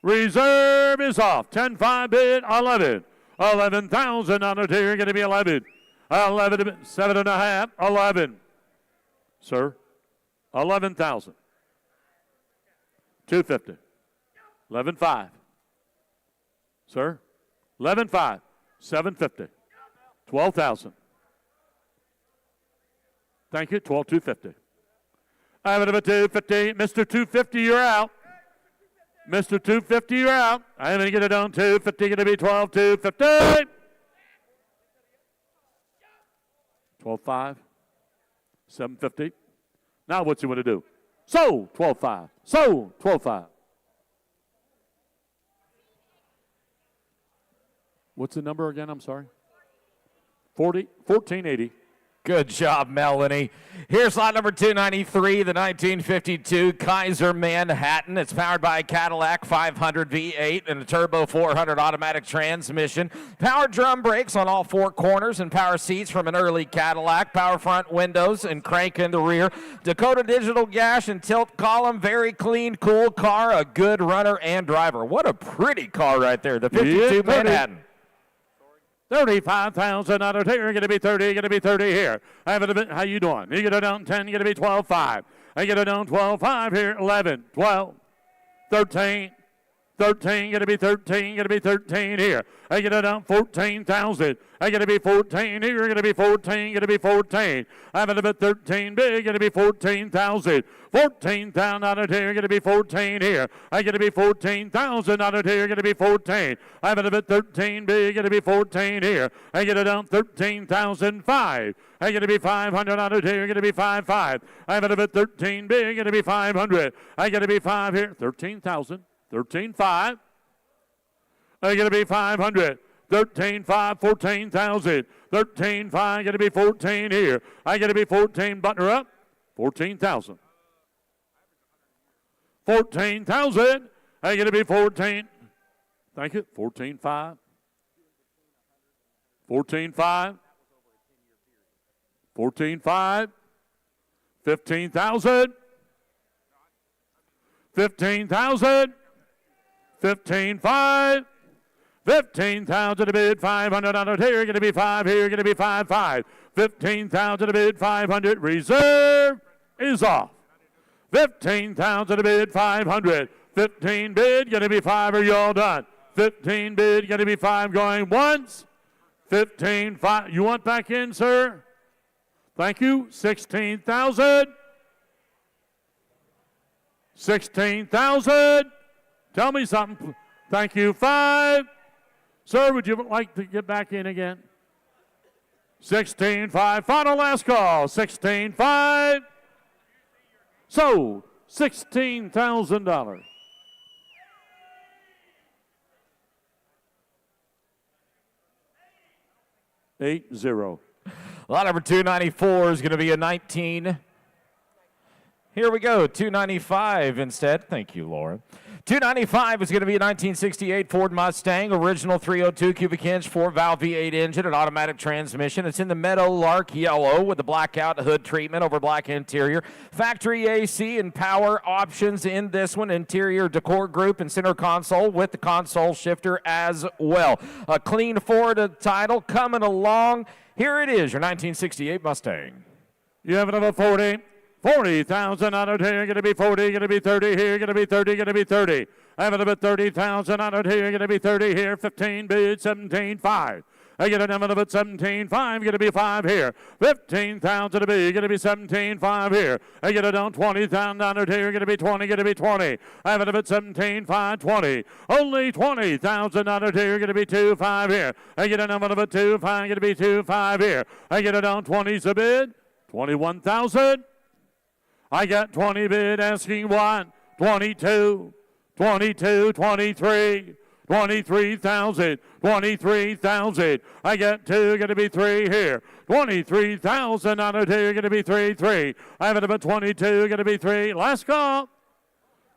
Reserve is off. 10-5 bid, 11. 11,000 out of here, going to be 11. 11, 7.5, 11. Sir, 11,000. 250. 11.5. Sir, 11.5. 750. 12,000. Thank you. 12,250. I have it about 250. Mr. 250, you're out. Mr. 250, you're out. I'm going to get it on 250. Going to be 12,250. 12.5. 750. Now what's he want to do? So 12.5. So 12.5. What's the number again? I'm sorry. 1480. Good job, Melanie. Here's lot number 293, the 1952 Kaiser Manhattan. It's powered by a Cadillac 500 V8 and a Turbo 400 automatic transmission. Power drum brakes on all 4 corners and power seats from an early Cadillac. Power front windows and crank in the rear. Dakota digital gas and tilt column. Very clean, cool car. A good runner and driver. What a pretty car right there, the 52 Manhattan. 35,000 out of here, going to be 30, going to be 30 here. I have it a bit, how you doing? You get it down 10, going to be 12.5. I get it down 12.5 here, 11, 12, 13, 13, gonna be 13, gonna be 13 here. I get it down 14,000. I gotta be 14 here, gonna be 14, gonna be 14. I'm at about 13 big, gonna be 14,000. 14,000 out of here, gonna be 14 here. I gotta be 14,000 out of here, gonna be 14. I'm at about 13 big, gonna be 14 here. I get it down 13,005. I gotta be 500 out of here, gonna be 5. I'm at about 13 big, gonna be 500. I gotta be 5 here, 13,000. 13.5. I gotta be 500. 13.5, 14,000. 13.5, gotta be 14 here. I gotta be 14, button her up. 14,000. 14,000. I gotta be 14. Thank you. 14.5. 14.5. 14.5. 15,000. 15,000. 15.5. 15,000 to bid, 500 out of here, gonna be 5 here, gonna be 5. 15,000 to bid, 500, reserve is off. 15,000 to bid, 500. 15 bid, gonna be 5, are you all done? 15 bid, gonna be 5, going once. 15, 5, you want back in, sir? Thank you, 16,000. 16,000. Tell me something. Thank you. 5. Sir, would you like to get back in again? 16.5. Final last call. 16.5. Sold. $16,000. $8-0. Lot number 294 is going to be a 19. Here we go, 295 instead. Thank you, Laura. 295 is going to be a 1968 Ford Mustang, original 302 cubic inch, 4-valve V8 engine, an automatic transmission. It's in the Meadow Lark yellow with the blackout hood treatment over black interior. Factory AC and power options in this one. Interior decor group and center console with the console shifter as well. A clean Ford title coming along. Here it is, your 1968 Mustang. You have another 40. 40,000 out of here, gonna be 40, gonna be 30 here, gonna be 30, gonna be 30. I have it about 30,000 out of here, gonna be 30 here, 15 bid, 17.5. I get a number about 17.5, gonna be 5 here. 15,000 to be, gonna be 17.5 here. I get it down 20,000 out of here, gonna be 20, gonna be 20. I have it about 17.5, 20. Only 20,000 out of here, gonna be 2.5 here. I get a number about 2.5, gonna be 2.5 here. I get it down 20's a bid, 21,000. I got 20 bid asking 1, 22, 22, 23, 23,000, 23,000. I got 2, going to be 3 here. 23,000 out of here, going to be 3. I have it about 22, going to be 3. Last call.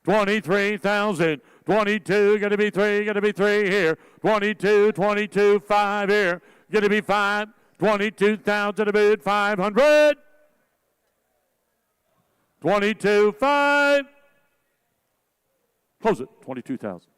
23,000, 22, going to be 3, going to be 3 here. 22, 22, 5 here, going to be 5. 22,000 to bid, 500. 22.5. Close it. 22,000.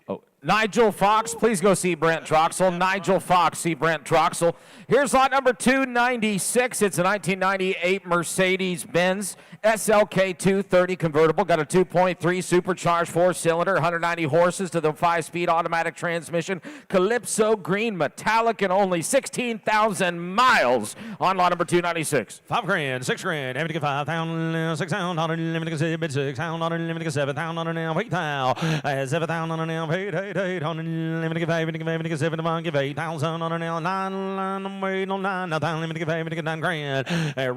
Oh, Nigel Fox, please go see Brent Troxel. Nigel Fox, see Brent Troxel. Here's lot number 296. It's a 1998 Mercedes-Benz SLK 230 convertible. Got a 2.3 supercharged 4-cylinder, 190 horses to the 5-speed automatic transmission. Calypso green metallic and only 16,000 miles on lot number 296. $5,000, $6,000, everything $5,000, $6,000, limited 6,000, limited 7,000, 8,000, 7,000, 8,000, limited 5, 7, give 8,000 on an L 9, 9,000, limited 5, 9 grand.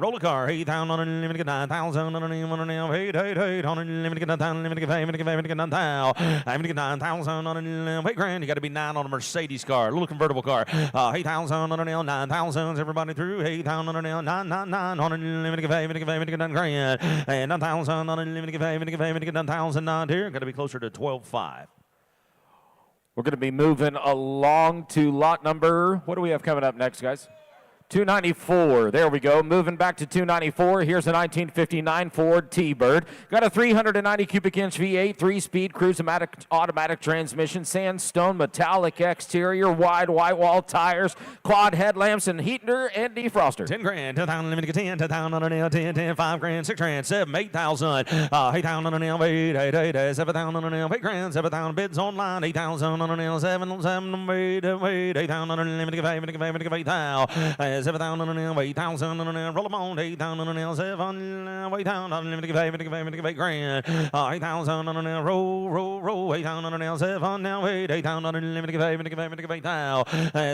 Roller car 8,000, limited 9,000 on an L 8, limited 9,000, limited 5, 9,000, 9,000 on an L 8 grand. You got to be 9 on a Mercedes car, a little convertible car. 8,000 on an L 9,000, everybody through 8,000 on an L 999 on an limited 5, 9 grand. And 9,000 on an limited 5, 9,000 on here. Got to be closer to 12.5. We're going to be moving along to lot number, what do we have coming up next, guys? 294. There we go. Moving back to 294. Here's a 1959 Ford T-Bird. Got a 390 cubic inch V8, 3-speed cruise automatic transmission, sandstone metallic exterior, wide white wall tires, quad headlamps, and heater and defroster. 10 grand, 10,000, limited to 10, 10,000 on a nail, 10, 10, 5 grand, 6 grand, 7, 8,000, 8,000 on a nail, 8, 8, 8, 7,000 on a nail, 8 grand, 7,000 bids online, 8,000 on a nail, 7, 7, 8, 8,000 on a limited, 8,000, 7,000 on a nail, 8,000 on a nail, roll them on, 8,000 on a nail, 7, 8,000 on a limited, 8 grand, 8,000 on a nail, roll, 8,000 on a nail, 7, now 8,000 on a limited, 8,000,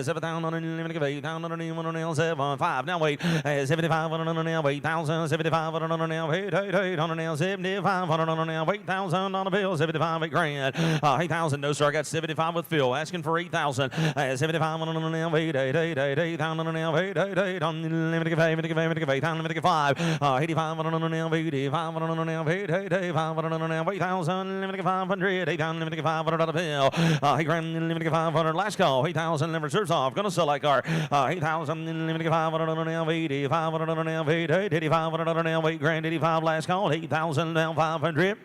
7,000 on a limited, 8,000 on a nail, 7, 5, now wait, 75 on a nail, 8,000, 75 on a nail, 8, 8 on a nail, 75 on a nail, 8,000 on a bill, 75, 8 grand, 8,000, no sir, I got 75 with Phil, asking for 8,000, 75 on a nail, 8, 8,000 on a nail, 8, 8 on the limited, 8,000, limited 5, 85 on a nail, 85 on a nail, 8, 5 on a nail, 8,000, limited 500, 8,000, limited 500 on a bill, 8 grand, limited 500, last call, 8,000, reserves off, gonna sell that car, 8,000, limited 500 on a nail, 85 on a nail, 85 on a nail, 8 grand, 85 last call, 8,000 down 500.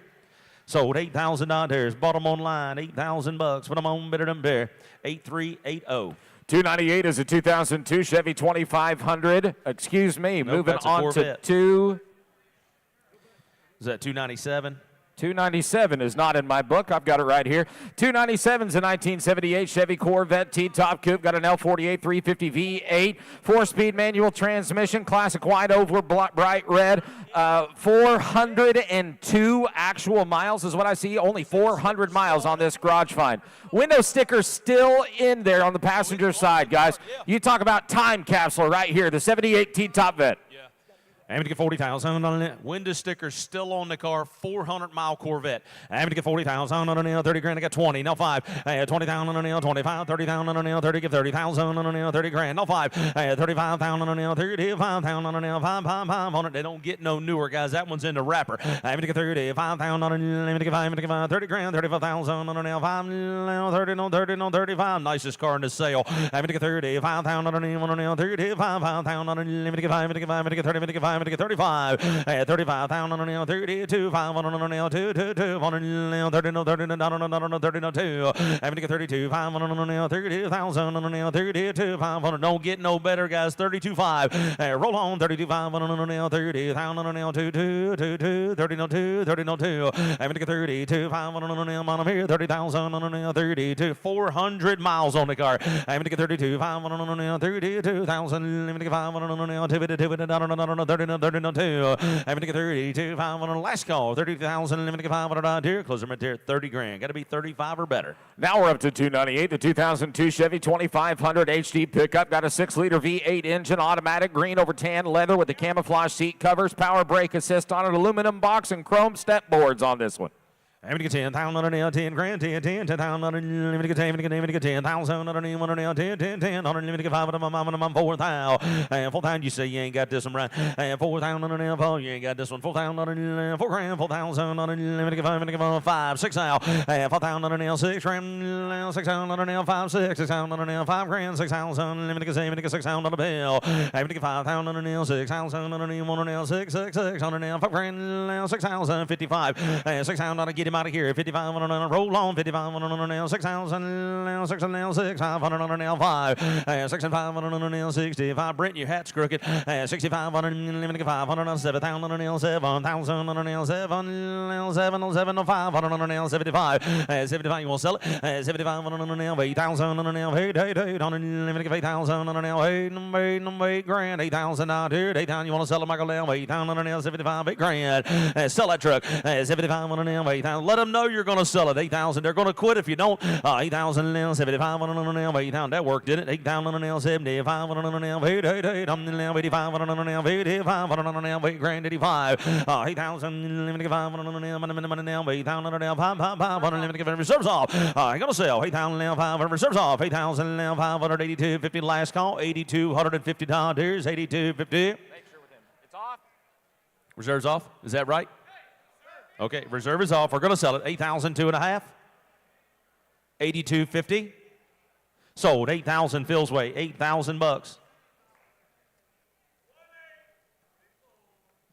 Sold $8,000. Bought them online. $8,000. Put them on better than bear. 8380. 298 is a 2002 Chevy 2500. Excuse me. Nope, moving that's a on Corvette. to Is that 297? 297 is not in my book. I've got it right here. 297 is a 1978 Chevy Corvette T-top coupe. Got an L48 350 V8, 4-speed manual transmission, classic white oval, bright red. 402 actual miles is what I see. Only 400 miles on this garage find. Window sticker still in there on the passenger side, guys. You talk about time capsule right here. The 78 T-top vet. I'm going to get 40,000 on it. Window sticker still on the car. 400-mile Corvette. I'm going to get 40,000 on a nail. 30 grand. I got 20. No 5. 20,000 on a nail. 25. 30,000 on a nail. 30. Give 30,000 on a nail. 30 grand. No 5. 35,000 on a nail. 35,000 on a nail. 5 on it. They don't get no newer, guys. That one's in the wrapper. I'm going to get 35,000 on a nail. I'm going to get 5. 30 grand. 35,000 on a nail. 5 now. 30. No 30. No 35. Nicest car in the sale. I'm going to get 35,000 on a nail. 35,000 on a nail. I'm going to get 5. I'm going to get 5. I'm going to get 30. I'm going to get 5. 35, 35,000 on a nail, 32, 5 on a nail, 2, 2, 2 on a nail, 30, no, 30, no, 30, no, 2. I'm going to get 32, 5 on a nail, 32,000 on a nail, 32, 5 on a don't get no better, guys, 32, 5. Roll on, 32, 5 on a nail, 30,000 on a nail, 2, 2, 2, 2, 30, no, 2, 30, no, 2. I'm going to get 32, 5 on a nail, on here, 30,000 on a nail, 32, 400 miles on the car. I'm going to get 32, 5 on a nail, 32,000, I'm going to get 5 on a nail, 2, 30, no, 2. I'm going to get 32, 5 on a last call, 30,000, I'm going to get 5 on a deer, close them right there, 30 grand. Got to be 35 or better. Now we're up to 298, the 2002 Chevy 2500 HD pickup. Got a 6-liter V8 engine, automatic, green over tan leather with the camouflage seat covers, power brake assist on it, aluminum box, and chrome step boards on this one. I'm going to get 10,000 on a nail, 10 grand, 10, 10,000 on a nail, I'm going to get 10,000 on a nail, 10 on a nail, 5 on a mom, 4,000. 4,000, you say you ain't got this one right. 4,000 on a nail, 4, you ain't got this one. 4,000 on a nail, 4 grand, 4,000 on a nail, I'm going to get 5, 6 now. 4,000 on a nail, 6 grand, 6,000 on a nail, 5, 6, 6,000 on a nail, 5 grand, 6,000, I'm going to get 6,000 on a bill. I'm going to get 5,000 on a nail, 6,000 on a nail, 1 on a nail, 6, 6, 6 on a nail, 5 grand, 6,000, 55, 6,000 on a get him out of here, 55 on a roll on, 55 on a nail, 6,000 nail, 6 on a nail, 6, 500 on a nail, 5, 6 and 5 on a nail, 65. Brent, your hat's crooked. 65 on a nail, 500 on 7,000 on a nail, 7,000 on a nail, 7, 7, 7, 5 on a nail, 75. 75, you want to sell it? 75 on a nail, 8,000 on a nail, 8 on a nail, 8,000 on a nail, 8 grand, 8,000 out here, 8,000, you want to sell it, Michael Nail, 8,000 on a nail, 75, 8 grand. Sell that truck. 75 on a nail, 8,000. Let them know you're going to sell it. 8,000. They're going to quit if you don't. 8,000 nail, 75 on a nail, 8,000. That worked, didn't it? 8,000 on a nail, 75 on a nail, 8 on the nail, 85 on a nail, 85 on a nail, 8 grand, 85. 8,000, 75 on a nail, 8,000 on a nail, 5 on a nail, reserves off. I'm going to sell 8,000 nail, 5 reserves off. 8,000 nail, 582.50 last call, $8,250, 82.50. Make sure with him. It's off. Reserves off. Is that right? Okay, reserve is off. We're going to sell it. 8,000, 2.5. 82.50. Sold. 8,000 Phil's way. $8,000.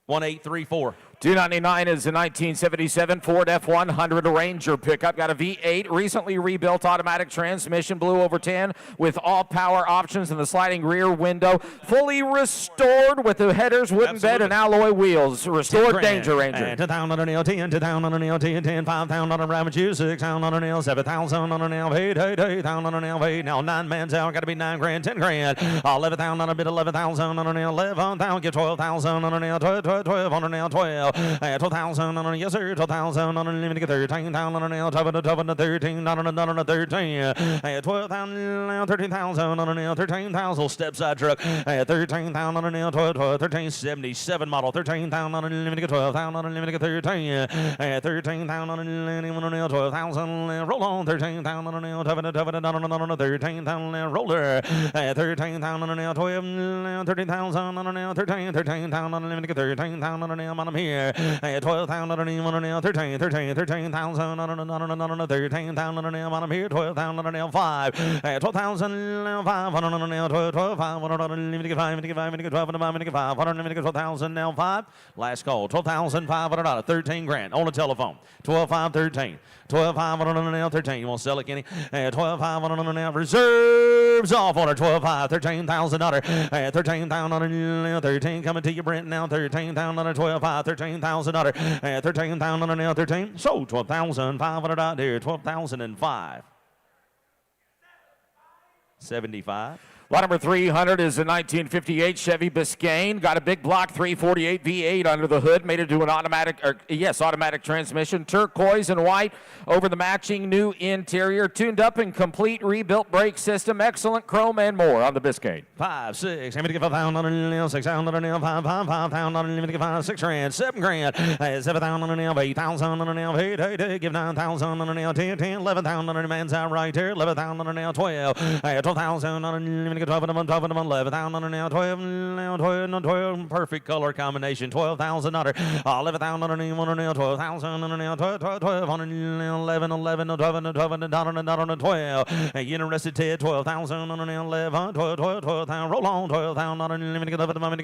1834. 299 is a 1977 Ford F100 Ranger pickup. Got a V8, recently rebuilt automatic transmission, blue over 10 with all power options and the sliding rear window. Fully restored with the headers, wooden bed, and alloy wheels. Restored Danger Ranger. And 2,000 on an L, 10, 2,000 on an L, 10, 10, 5,000 on a rabbit shoe, 6,000 on an L, 7,000 on an L, 8,000 on an L, 8. Now 9 man's out, got to be 9 grand, 10 grand. 11,000 on a bid, 11,000 on an L, 11,000, get 12,000 on an L, 12 on an L, 12. 12,000 on a yes sir, 12,000 on a limit, 13,000 on an L, 12 on a 13, on a 13. 12,000, 13,000 on an L, 13,000 step side truck. 13,000 on an L, 12, 13, 77 model, 13,000 on a limit, 12,000 on a limit, 13. 13,000 on a limit, 12,000 roll on, 13,000 on an L, 13,000 roller. 13,000 on an L, 12, 13,000 on an L, 13,000 on a limit, 13,000 on an L, I'm here. 12,000 on an L, 13,000 on an L, 13,000 on an L, I'm here. 12,000 on an L, 5. 12,000 5 on an L, 12, 5 on an L, 12,000 L, 5. Last call, 12,500, 13 grand on the telephone. 12,5, 13. 12,500 on an L, 13. You want to sell it, Kenny? 12,500 on an L, reserves off on her. 12,5, $13,000. 13,000 on an L, 13 coming to you, Brent now. 13,000 on a 12,5, $13,000. 13,000 on an L, 13. So 12,500 out there. 12,005. 75. Lot number 300 is a 1958 Chevy Biscayne. Got a big block 348 V8 under the hood. Made it to an automatic transmission. Turquoise and white over the matching new interior. Tuned up and complete rebuilt brake system. Excellent chrome and more on the Biscayne. 5, 6. I'm going to give 5,000 on an L, 6,000 on an L, 5,000 on an L, 5, 6 grand, 7 grand, 7,000 on an L, 8,000 on an L, 8, give 9,000 on an L, 10, 11,000 on an man's out right there, 11,000 on an L, 12, 12,000 on an L, 12 of them, 11,000 on an L, 12, perfect color combination, 12,000 on 11,000 on an L, 12,000 on an L, 12 on an L, 11, 12, interested, Ted, 12,000 on an L, 11, 12,000, roll on, 12,000 on an L,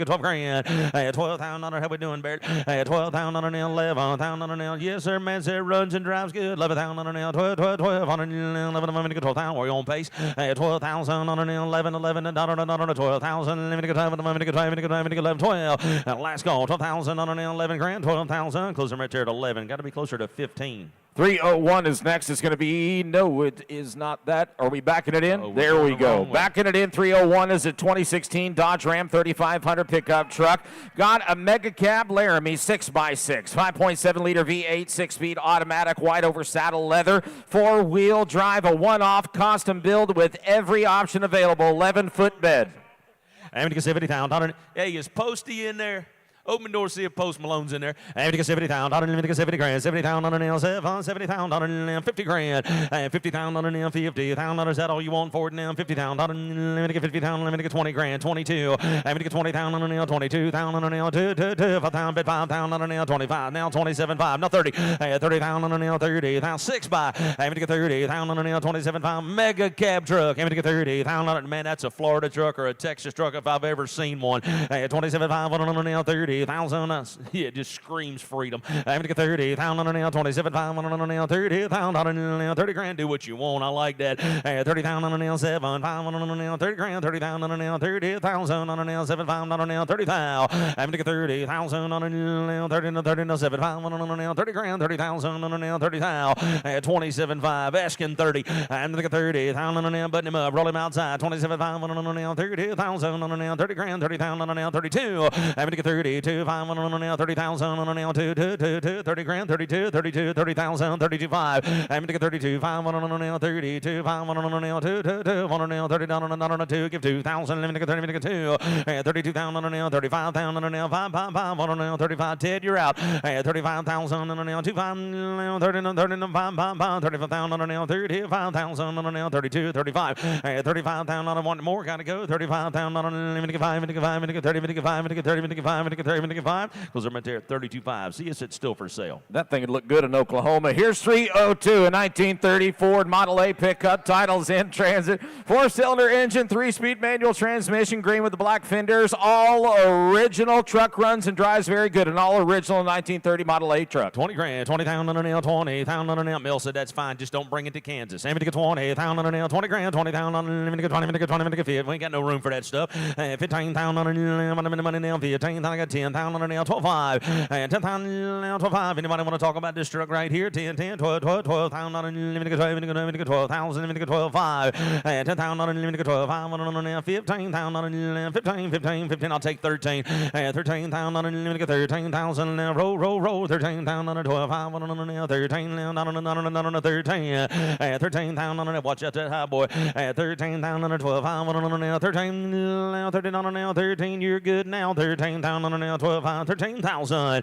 12 grand, 12,000 on how we doing, Barrett? 12,000 on an L, 11,000 on an L, yes sir, man said runs and drives good, 11,000 on an L, 12 on an L, 12,000, we're on pace, 12,000 on an L, 11, 12,000, 11, 12, last call, 12,000 on an L, 11 grand, 12,000, close them right there at 11, got to be closer to 15. 301 is next. It's going to be, no, it is not that. Are we backing it in? Oh, there we go. Backing it in. 301 is a 2016 Dodge Ram 3500 pickup truck. Got a Mega Cab Laramie 6x6, 5.7-liter V8, 6-speed automatic, white over saddle leather, 4-wheel drive, a one-off custom build with every option available, 11-foot bed. I'm going to get 70,000. Hey, is Posty in there? Open door, see if Post Malone's in there. I'm going to get 70,000. I'm going to get 70 grand. 70,000 on an L, 70,000 on an L, 50 grand. 50,000 on an L, 50,000. Is that all you want for it now? 50,000 on an L. Let me get 50,000. Let me get 20 grand. 22. I'm going to get 20,000 on an L, 22,000 on an L, 5,000, bet 5,000 on an L, 25. Now 27,5. Now 30. 30,000 on an L, 30,000. 6 by. I'm going to get 30,000 on an L, 27,5. Mega cab truck. I'm going to get 30,000 on it. Man, that's a Florida truck or a Texas truck if I've ever seen one. 27,500 on an L, 30,000. Yeah, it just screams freedom. I'm going to get 30,000 on an L, 27,500 on an L, 30,000 on an L, 30 grand. Do what you want. I like that. 30,000 on an L, 7,500 on an L, 30 grand, 30,000 on an L, 30,000 on an L, 7,500 on an L, 30,000. I'm going to get 30,000 on an L, 30, 7,500 on an L, 30 grand, 30,000 on an L, 30,000. 27,500, asking 30. I'm going to get 30,000 on an L, button him up, roll him outside. 27,500 on an L, 30,000 on an L, 30 grand, 30,000 on an L, 32. I'm going to get 32, 500 on an L, 30,000 on an L, 30 grand, 32, 30,000, 32,500. I'm going to get 32, 500 on an L, 32, 500 on an L, 2, on an L, 30 down on a 2, give 2,000, let me get 30, let me get 2, 32,000 on an L, 35,000 on an L, 5 on an L, 35, Ted, you're out. 35,000 on an L, 2, 5, 35,000 on an L, 35,000 on an L, 32, 35, 35,000 on a one more, gotta go, 35,000 on an L, let me get 5, let me get 5, let me get 30, let me get 5, let me get 30, let me get 5, let me get 30. 5. Close them right there at 32.5. See us, it's still for sale. That thing would look good in Oklahoma. Here's 302, a 1930 Ford Model A pickup, titles in transit, 4-cylinder engine, 3-speed manual transmission, green with the black fenders, all original. Truck runs and drives very good, an all original 1930 Model A truck. 20 grand, 20,000 on a nail, 20,000 on a nail. Mill said that's fine, just don't bring it to Kansas. 20,000 on a nail, 20 grand, 20,000 on a nail, 20, we ain't got no room for that stuff. 15,000 on a nail, money nail, 15,000, I got 10,000 on a nail, 12.5, 10,000 nail, 12.5. Anybody want to talk about this truck right here? 10, 12,000 on a nail, 12,000, 12.5, 10,000 on a nail, 12,500 on a nail, 15,000 on a nail, 15, I'll take 13, 13,000 on a nail, 13,000 now, roll, 13,000 on a 12,500 on a nail, 13 now, on a 13, 13,000 on a nail, watch out that high boy, 13,000 on a 12,500 on a nail, 13 now, 13 on a nail, 13, you're good now, 13,000 on a nail, 12,500, 13,000,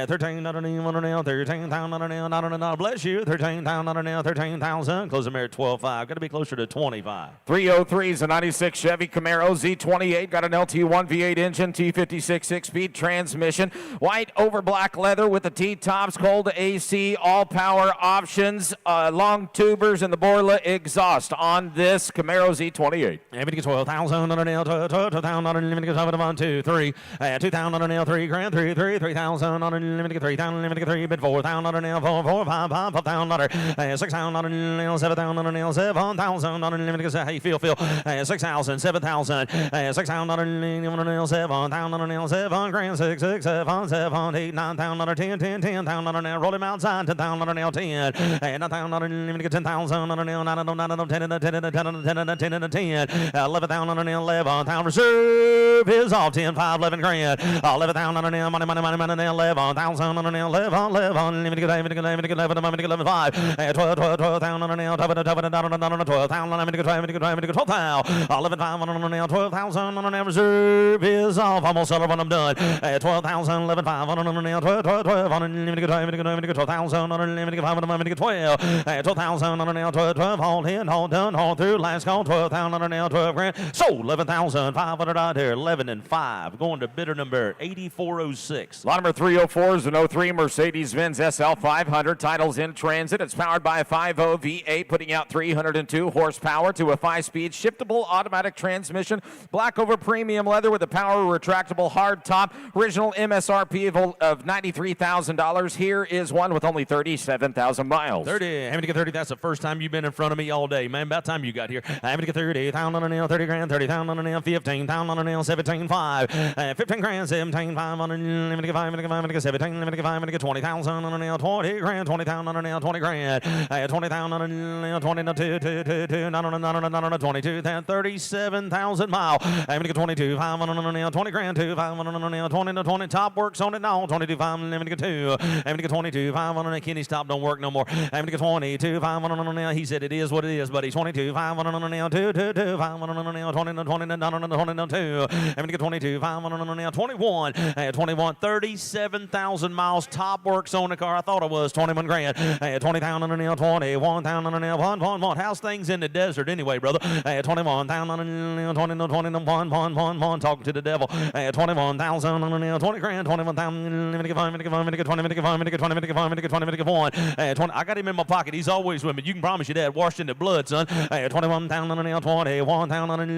13 on a nail, 13,000 on a nail, not on a nail, bless you, 13,000 on a nail, 13,000, close the mirror at 12.5, got to be closer to 25. 303 is a 96 Chevy Camaro Z28, got an LT1 V8 engine, T56 6-speed transmission, white over black leather with the T-tops, cold AC, all-power options, long tubers, and the Borla exhaust on this Camaro Z28. Everything is 12,000 on a nail, 12,000 on a nail, 1, 2, 3, 2,000 on a nail, 3 grand, 3,000 on a nail, 3,000, 3, bid 4,000 on a nail, 4, 5, 5,000 on a 6,000 on a nail, 7,000 on a nail, 7,000 on a nail, how you feel, 6,000, 7,000, 6,000 on a nail, 7,000 on a nail, 7 grand, 6, 7, 8, 9,000 on a 10, 10,000 on a nail, roll him outside, 10,000 on a nail, 10, 9,000 on a nail, 10,000 on a nail, 10, 11,000 on a nail, 11,000 reserve is all 10, 5, 11 grand, 11,000 on a nail, money, 11,000 on a nail, 11, 5, 12,000 on a nail, 12,000 on a nail, 12,000 on a nail, reserve is off, almost all of them done, 12,000, 11,500 on a nail, 12 on a nail, 12,000 on a nail, 5 on a nail, 12,000 on a nail, 12, hold in, hold done, hold through, last call, 12,000 on a nail, 12 grand, sold 11,500 out there, 11 and 5, going to bidder number 8406. Lot number 304 is an 03 Mercedes-Benz SL 500, titles in transit. It's powered by a 5.0 V8, putting out 302 horsepower to a 5-speed shiftable automatic transmission, black over premium leather with a power retractable hard top, original MSRP of $93,000. Here is one with only 37,000 miles. 30, having to get 30, that's the first time you've been in front of me all day, man, about time you got here. Having to get 30,000 on a nail, 30 grand, 30,000 on a nail, 15,000 on a nail, 17.5, 15 grand, 17.5 on a nail, 17, 20,000 on a nail, 20 grand, 20,000 on a nail, 20 grand, 20,000 on a nail, 20, 2, not on a 22, 37,000 mile, having to get 22, 5 on a nail, 20 grand, 2, 5 on a nail, 20 to 20, top works on it now, 22, 5, having to get 2, having to get 22, 5 on a nail, Kenny stop, don't work no more, having to get 22, 5 on a nail, he said it is what it is, buddy, 22, 5 on a nail, 2, 5 on a nail, 20 to 20, not on a 20 to 2, having to get 22, 5 on a nail, 21, 37,000 miles, top works on the car, I thought it was 21 grand, 20,000 on a nail, 21,000 on a nail, 1, how's things in the desert anyway, brother, 21,000 on a nail, 1, talking to the devil, 21,000 on a nail, 20 grand, 21,000, 20, I got him in my pocket, he's always with me, you can promise you that, washed in the blood, son, 21,000 on a nail, 21,000 on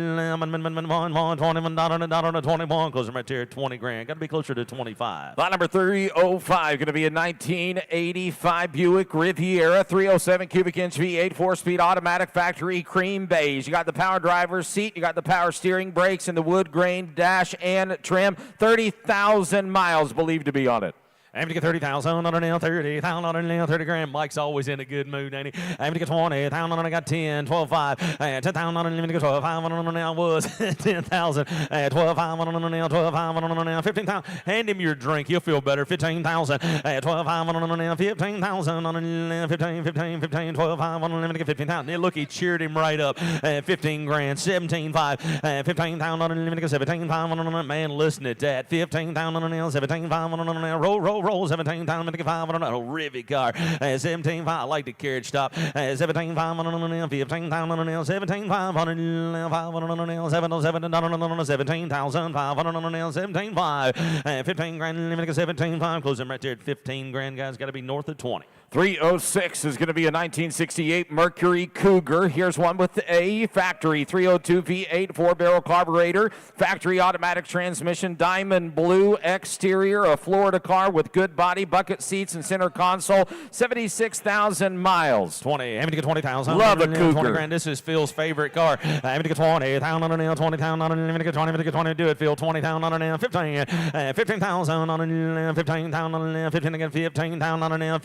a nail, 21, close him right there, 20 grand, got to be closer to 25. Lot number 305, going to be a 1985 Buick Riviera, 307 cubic inch V8, 4-speed automatic, factory cream beige. You got the power driver's seat, you got the power steering, brakes, and the wood grain dash and trim. 30,000 miles believed to be on it. Aim to get 30,000 on a nail, 30,000 on a nail, 30 grand. Mike's always in a good mood, ain't he? Aim to get 20,000 on a, got 10, 12, 5, 10,000 on a nail, 12, 5 on a nail was 10,000, 12, 5 on a nail, 12, 5 on a nail, 15,000. Hand him your drink, he'll feel better. 15,000, 12, 5 on a nail, 15,000 on a nail, 15, 12, 5 on a nail, 15,000. Look, he cheered him right up. 15 grand, 17, 5, 15,000 on a nail, 17, 5 on a nail. Man, listen at that. 15,000 on a nail, 17, 5 on a nail, roll. roll. 17,500 on a Rivy car. 17,500. I like the carriage top. 17,500 on the nail. 15,000 on the nail. 17,500 on the nail. 500 on the nail. 17,500 on the nail. 17,500. 15 grand. Let me get 17,500. Close them right there at 15 grand, guys. Got to be north of 20. 306 is going to be a 1968 Mercury Cougar. Here's one with a factory 302 V8 4-barrel carburetor, factory automatic transmission, diamond blue exterior, a Florida car with good body, bucket seats, and center console. 76,000 miles. 20. I'm going to get 20,000. Love a Cougar. 20 grand. This is Phil's favorite car. I'm going to get 20,000 on the nail. 20,000 on the nail. I'm going to get 20. I'm going to get 20. Do it, Phil. 20,000 on the nail. 15. 15,000 on the nail. 15,000 on the nail. 15 again. 15,000 on the nail.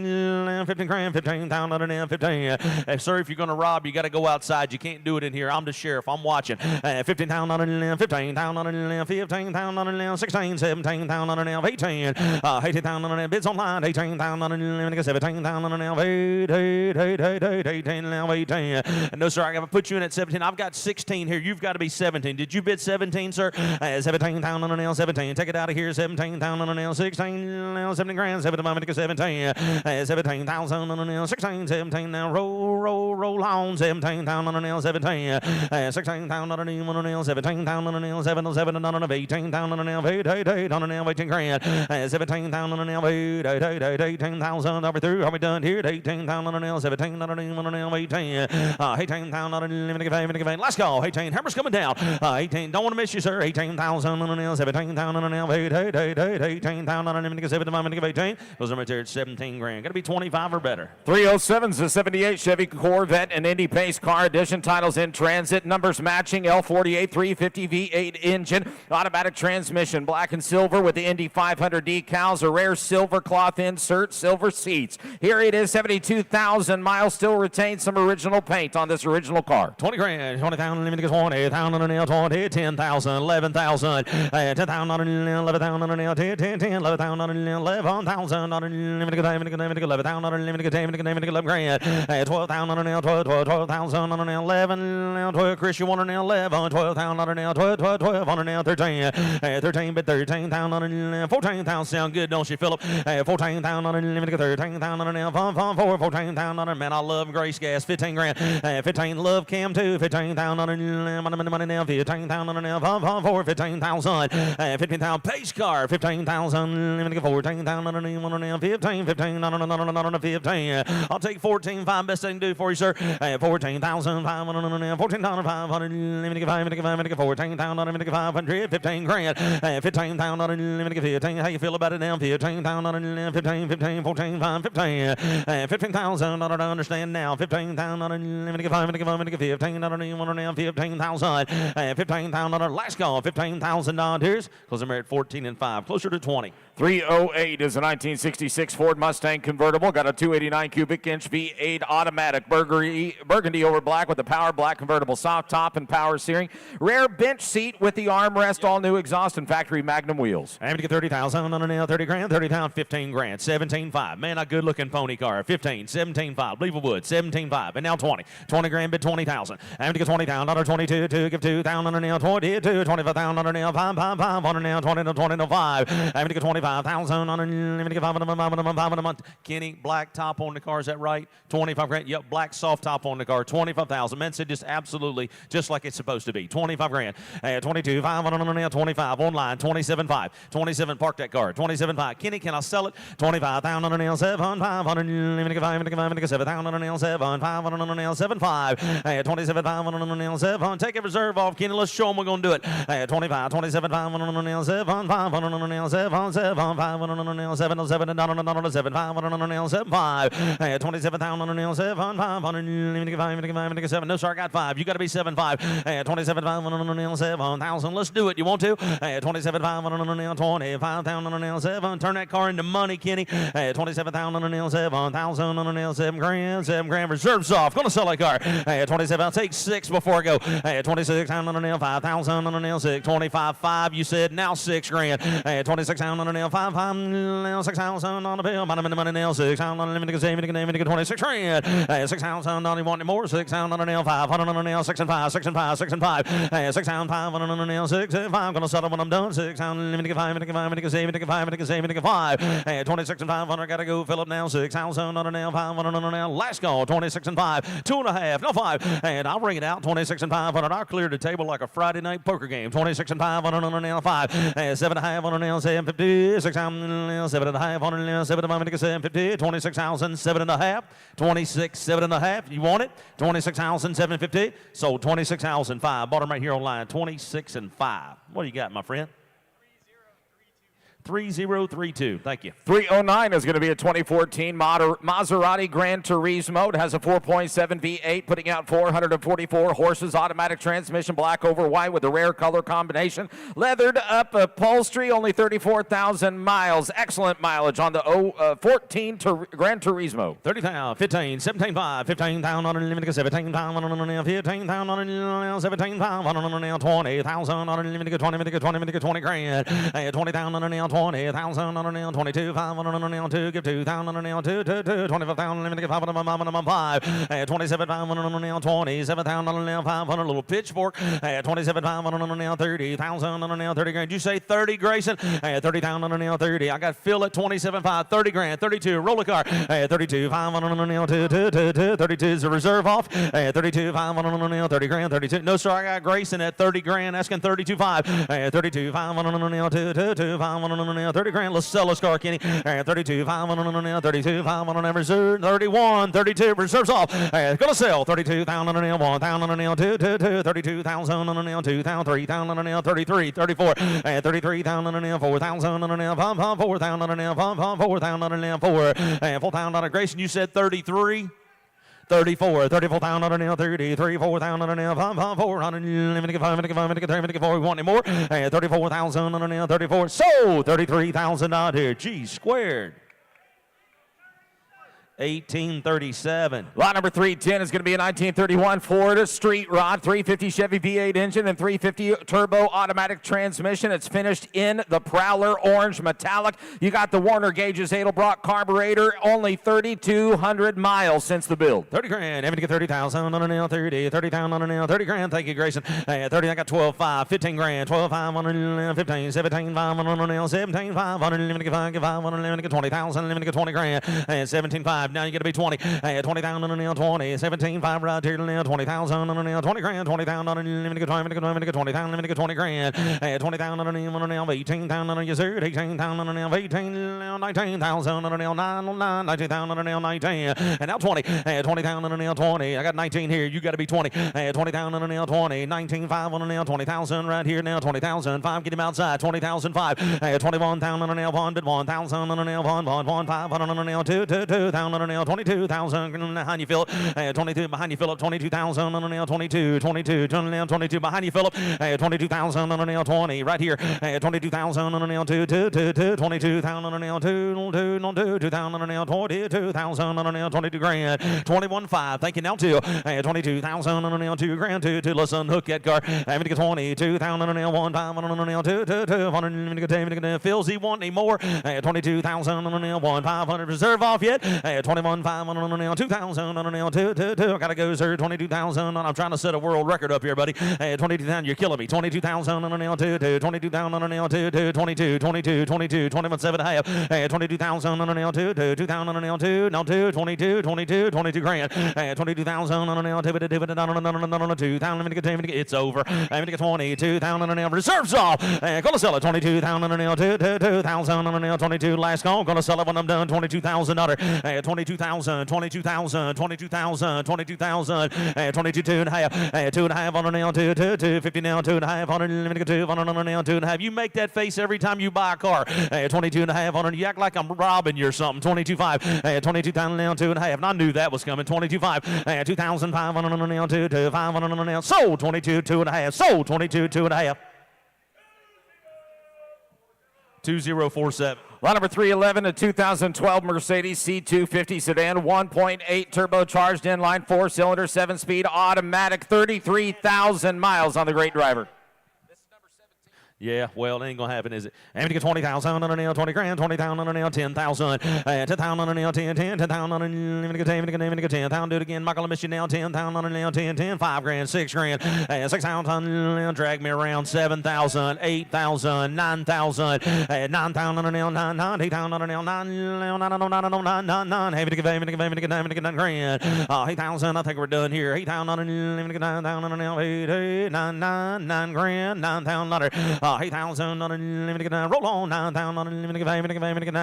15 grand, 15,000 on the nail, 15. Sir, if you're going to rob, you got to go outside. You can't do it in here. I'm the sheriff. I'm watching. 15,000 on the nail, 15,000 on the nail, 15,000 on the nail, 16, 17,000 on the nail, 18. 18,000 on the nail. Bids online. 18,000 on the nail. 17,000 on the nail. 18 now, 18. No, sir, I got to put you in at 17. I've got 16 here. You've got to be 17. Did you bid 17, sir? 17,000 on the nail, 17. Take it out of here. 17,000 on the nail, 16, 17 grand, 17, 17. 17,000 on the nail, 16, 17, now roll on, 17,000 on the nail, 17, 16,000 on the nail, 17,000 on the nail, 7, 7 on the nail, 18,000 on the nail, 8 on the nail, 18 grand, 17,000 on the nail, 18,000, are we through, are we done here, 18,000 on the nail, 17 on the nail, 18,000 on the nail, let's go, 18, hammer's coming down, 18, don't want to miss you, sir, 18,000 on the nail, 17,000 on the nail, 18,000 on the nail, 17, 18, those are right there at 17 grand. Got to be 25 or better. 307's a 78 Chevy Corvette and Indy Pace car edition. Titles in transit. Numbers matching. L48 350 V8 engine. Automatic transmission. Black and silver with the Indy 500 decals. A rare silver cloth insert. Silver seats. Here it is. 72,000 miles. Still retains some original paint on this original car. 20 grand. 20,000. Let me get 20,000 on the nail. 20. 10,000. 11,000. 10,000 on the nail. 11,000 on the nail. 10. 11,000 on the nail. 11,000 on the nail. 11,000 on the nail. 11 grand. 12,000 on the nail. 12,000 on the nail. 11. 12. Chris, you want a nail? 11. 12,000 on the nail. 12 on the nail. 13. 13, but 13,000 on the nail. 14,000 sound good, don't you, Philip? 14,000 on the nail. 13,000 on the nail. 14,000 on the man. I love Grace Gas. 15 grand. 15. Love Cam too. 15,000 on the nail. Money nail. 15,000 on the nail. 15,000. 15,000 pace car. 15,000. 14,000 on the nail. 15 on the 15. I'll take 14,500. Best I can do for you, sir. 14,500. 14,500. Let me get 14,000. 500. 15 grand. 15,000. Let me get 15. How you feel about it now? 15,000. 15. 14, 5, 15. 15,000. I don't understand now. 15,000. Let me get 15,000. 15,000. 15,000. Last call. $15,000. Close them at 14 and 5. Closer to 20. 308 is a 1966 Ford Mustang convertible. Got a 289 cubic inch V8 automatic burgundy over black with a power black convertible soft top and power steering. Rare bench seat with the armrest, all new exhaust and factory Magnum wheels. I'm going to get 30,000 on the nail. 30 grand. 30,000. 15 grand. 17,500. Man, a good looking pony car. 15. 17,500. Believe it would. 17,500. And now 20. 20 grand, bid 20,000. I'm going to get 20,000. 22. Give 2,000 on the nail. 22. 25,000 on the nail. 5 on the nail. 20 to 5. I'm going to get 25,000 on the nail. I'm going to get 5 on a month. Kenny, black top on the car. Is that right? 25 grand. Yep, black soft top on the car. 25,000. Men said just absolutely just like it's supposed to be. 25 grand. 22. 5 on the nail. 25 online. 27.5. 27. Park that car. 27.5. Kenny, can I sell it? 25,000 on the nail. 7,500. Let me get 7,000 on the nail. 7,500 on the nail. 7,500. 27,500 on the nail. 7. Take a reserve off, Kenny. Let's show them we're going to do it. 25. 27,500 on the nail. 7,500 on the nail. 7,500 on the nail. 7,700 on the 7,500 on the nail. 7,500. 27,000 on the nail. 7,500. Let me get 7. No, sir, I got 5. You got to be 7,500. 27,500 on the nail. 7,000. Let's do it. You want to? 27,500 on the nail. 25,000 on the nail. 7. Turn that car into money, Kenny. 27,000 on the nail. 7,000 on the nail. 7 grand. 7 grand. Reserves off. Gonna sell that car. 27. I'll take 6 before I go. 26,000 on the nail. 5,000 on the nail. 6. 25,500. You said now 6 grand. 26,000 on the nail. 5,000. 6,000 on the bill. Money nail, 6 pound on a limited, 26 grand. 6 pounds on a want more, 6 pound on a nail, 500 on a nail, 6 and 5, 6 and 5, 6 and 5. 6 pound, 5 on a nail, 6 and 5. Gonna settle when I'm done. 6 pound, limited, 5, limited, 5, limited, 5, limited, 5. 26 and 500, gotta go fill up now. 6 pounds on a nail, 500 on a nail. Last call, 26 and 5, 2.5, no 5. And I'll bring it out, 26 and 500. I'll clear the table like a Friday night poker game. 26 and 500 on a nail, 5. 7.5 on a nail, 750. 6 pound, 7.5 on a nail, 7.5, 750. 26,000, 7.5. 26, 7.5. You want it? 26,750. So 26,005. Bought them right here online. 26 and 5. What do you got, my friend? 3032. Thank you. 309 is going to be a 2014 Maserati Gran Turismo. It has a 4.7 V8, putting out 444 horses, automatic transmission, black over white with a rare color combination, leathered up upholstery, only 34,000 miles. Excellent mileage on the 14 Gran Turismo. 30,000, 15, 17,5, 15,000 on a limited, 17,000 on a nail, 15,000 on a nail, 17,000 on a nail, 20,000 on a limited, 20 grand, 20,000 on a nail, 20,000 on a nail, 22,500 on a nail, 2, give 2,000 on a nail, 2, 25,000, limited, 5 on my mom and my 5, 27,500 on a nail, 27,000 on a nail, 500, little pitchfork, 27,500 on a nail, 30,000 on a nail, 30 grand. You say 30, Grayson? 30,000 on a nail, 30. I got Phil at 27,500, 30 grand, 32, roller car, 32,500 on a nail, 32 is a reserve off, 32,500 on a nail, 30 grand, 32. No, sir, I got Grayson at 30 grand, asking 32,500, 32,500 on a nail, 500 on a nail, 30 grand. Let's sell this car, Kenny. 32,500 on a nail, 32,500 on a reserve, 31, 32 reserves off. Gonna sell 32,000 on a nail, 1,000 on a nail, 32,000 on a nail, 2,000, 3,000 on a nail, 33, 34, 33,000 on a nail, 4,000 on a nail, 4,000 on a nail, 4,000 on a nail, 4,000 on a Grayson. You said 33. 34,000 on a nail, 34,000 on a nail, 400, limited, 5, we want any more? 34,000 on a nail, 34, so 33,000 out here, G squared. 1837. Lot number 310 is going to be a 1931 Florida Street Rod, 350 Chevy V8 engine and 350 turbo automatic transmission. It's finished in the Prowler orange metallic. You got the Warner Gauges Edelbrock carburetor. Only 3,200 miles since the build. 30 grand. Having to get 30,000 on a nail. 30,000 on a nail. 30 grand. Thank you, Grayson. 30. I got 12,500. 15 grand. 12,500 on a nail. 15. 17,500 on a nail. 17,500. Limited 500. Limited 20,000. Limited 20 grand. 17,500. Now you got to be 20. 20,000 on a nail. 20. 17,500 right here to nail. 20,000 on a nail. 20 grand. 20,000 on a limited 20,000. Limited 20 grand. 20,000 on a nail. 18,000 on a yes, 18,000 on a nail. 18, 19,000 on a nail. 9, 19,000 on a nail. 19. And now 20. 20,000 on a nail. 20. I got 19 here. You got to be 20. 20,000 on a nail. 20. 19,500 on a nail. 20,000 right here now. 20,000. 5. Get him outside. 20,005. 21,000 on a nail. 1,000 on a nail. 500 on a nail. 2,000 on a nail. 22,000 behind you, Philip. 22 behind you, Philip. 22,000 on a nail. 22 behind you, Philip. 22,000 on a nail. 20 right here. 22,000 on a nail. 22,000 on a nail. 2,000 on a nail. 22,000 on a nail. 22 grand. 21,500. Thank you now too. 22,000 on a nail. 2 grand. 2. Let's unhook that car. Having to get 22,000 on a nail. 1,500 on a nail. 200. Phil Z want any more? 22,000 on a nail. 1,500 reserve off yet? 21,500 on a nail. 2,000 on a nail. 2. I gotta go, sir. 22,000. I'm trying to set a world record up here, buddy. 22,000. You're killing me. 22,000 on a nail. 2. 22,000 on a nail. 2. 22. 21,750. 22,000 on a nail. 2. 2,000 on a nail. 2. No 2. 22 grand. 22,000 on a nail. 2,000. It's over. I'm gonna get 22,000 on a nail. Reserves off. Gonna sell it. 22,000 on a nail. 2,000 on a nail. 22. Last call. Gonna sell it when I'm done. $22,000. 22,000. 22,000. 22,000. 22,000. 22.5. 2.5 on a nail. 250 now. 2.5 on a nail. 200 on a nail. 2.5. You make that face every time you buy a car. 22.5 on it. You act like I'm robbing you or something. 22.5. 22,000 nail. 2.5. And I knew that was coming. 22.5. 2,500 on a nail. 2,500 on a nail. Sold 22. 2.5. Sold 22. 2.5. 2047. Lot number 311, a 2012 Mercedes C250 sedan, 1.8 turbocharged inline 4-cylinder, 7-speed automatic, 33,000 miles on the great driver. Yeah, well, it ain't gonna happen, is it? I'm gonna get 20,000 on a nail, 20 grand, 20,000 on a nail, 10,000, 10,000 on a nail, 10, 10,000 on a nail, I'm gonna get 10,000, do it again, Michael, I miss you now, 10,000 on a nail, 10, 10, 5 grand, 6 grand, 6,000 on a nail, drag me around, 7,000, 8,000, 9,000, 9,000 on a nail, 9, 8,000 on a nail, 9, 9, having to get 9 grand, 8,000, I think we're done here, 8,000 on a nail, I'm gonna get 9,000 on a nail, 8, 9 grand, 9,000 on a 8,000 on a limited roll on 9,000 on a limited 8,000 on a limited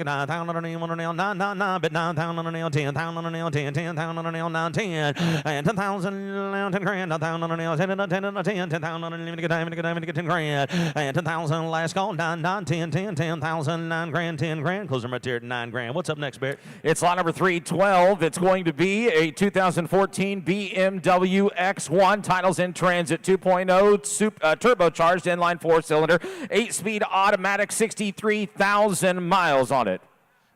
9,000 on a nail 9 but 9,000 on a nail 10,000 on a nail 10,000 on a nail 9 10 and 10,000 10 grand 9,000 on a nail 10 10,000 on a limited 10 grand and 10,000 last call 9 10 10,000 9 grand 10 grand close them right there at 9 grand. What's up next, Barrett? It's lot number 312. It's going to be a 2014 BMW X1. Titles in transit 2.0 turbocharged inline 4-cylinder 8-speed automatic, 63,000 miles on it.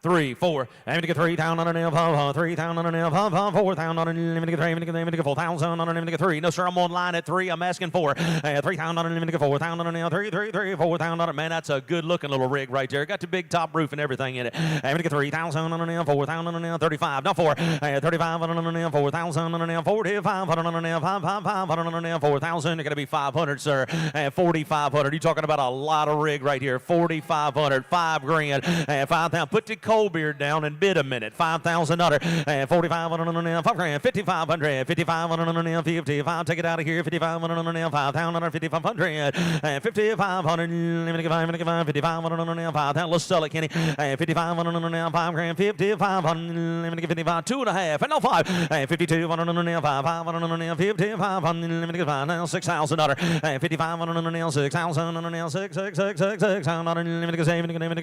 3, 4. I'm going to get 3,000 on a nail, 3,000 on a nail, 4,000 on a nail, I'm going to get 3, I'm going to get 4,000 on a nail, I'm going to get 3. No, sir, I'm on line at 3. I'm asking for 3,000 on a nail, I'm going to get 4,000 on a nail, 3, 4,000 on it. Man, that's a good-looking little rig right there. Got the big top roof and everything in it. I'm going to get 3,000 on a nail, 4,000 on a nail, 35. No, 4. 35 on a nail, 4,000 on a nail, 45 on a nail, 5 on a nail, 4,000. You're going to be 500, sir. 4,500. You're talking about a lot of rig right here. 4,500, 5 grand, 5,000. Put the cold beard down and bid a minute. 5,000 under, 45 on a nail, 5 grand, 5,500, 55 on a nail, 55. Take it out of here. 55 on a nail, 5,000 under, 5,500, 5,500. 55 on a nail, 5,000. Let's sell it, Kenny. 55 on a nail, 5 grand, 55 on 55, 2.5, and no 5. 52 on a nail, 5 on a nail, 55 on 5 now, 6,000 under, 55 on a nail, 6,000 on a nail, 6 on a nail,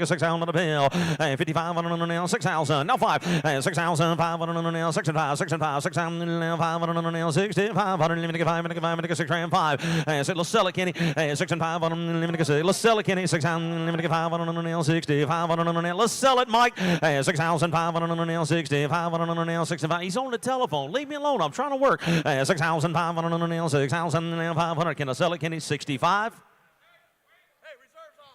6 on a bill, 55 on a nail, 6,000, now 5, 6,000, 5 on a nail, 6 and 5, 6 and 5, 6 on a nail, 5 on a nail, 65 on a nail, 5, 6 grand, 5. Let's sell it, Kenny. 6 and 5 on a nail, let's sell it, Kenny. 6 on a nail, 5 on a nail, 65 on a nail. Let's sell it, Mike. 6,000, 5 on a nail, 65 on a nail, 65. He's on the telephone. Leave me alone. I'm trying to work. 6,000, 5 on a nail, 6,000, 500. Can I sell it, Kenny? 65.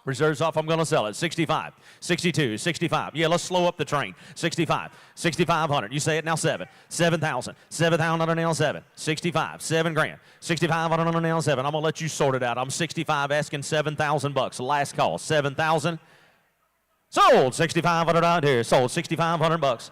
Reserves off, I'm going to sell it. 65, 62, 65. Yeah, let's slow up the train. 65, 6,500. You say it now, 7. 7,000. 7,000 on a nail, 7. 65, 7 grand. 65 on a nail, 7. I'm going to let you sort it out. I'm 65 asking 7,000 bucks. Last call, 7,000. Sold. 6,500 out here. Sold. 6,500 bucks.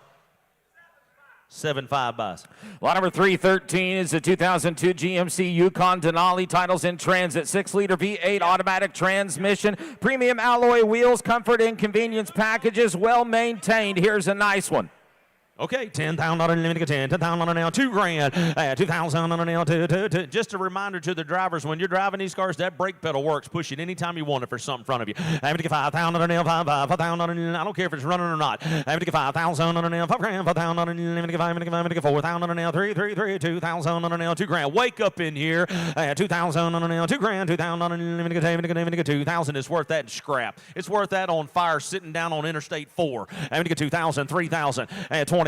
7.5 buys. Lot number 313 is the 2002 GMC Yukon Denali. Titles in transit. 6-liter V8 automatic transmission. Premium alloy wheels. Comfort and convenience packages. Well maintained. Here's a nice one. Okay, 10,000 on a nail, 10,000 on a nail, 2 grand, 2,000 on a nail, 2. Just a reminder to the drivers, when you're driving these cars, that brake pedal works. Push it anytime you want if there's something in front of you. I'm going to get 5,000 on a nail, 5,000 on a nail. I don't care if it's running or not. I'm going to get 5,000 on a nail, 5 grand, 5,000 on a nail. I'm going to get 4,000 on a nail, 3, 2,000 on a nail, 2 grand. Wake up in here. 2,000 on a nail, 2 grand, 2,000 on a nail. I'm going to get 2,000. It's worth that in scrap. It's worth that on fire sitting down on Interstate 4. I'm going to get 2,000, 3,000,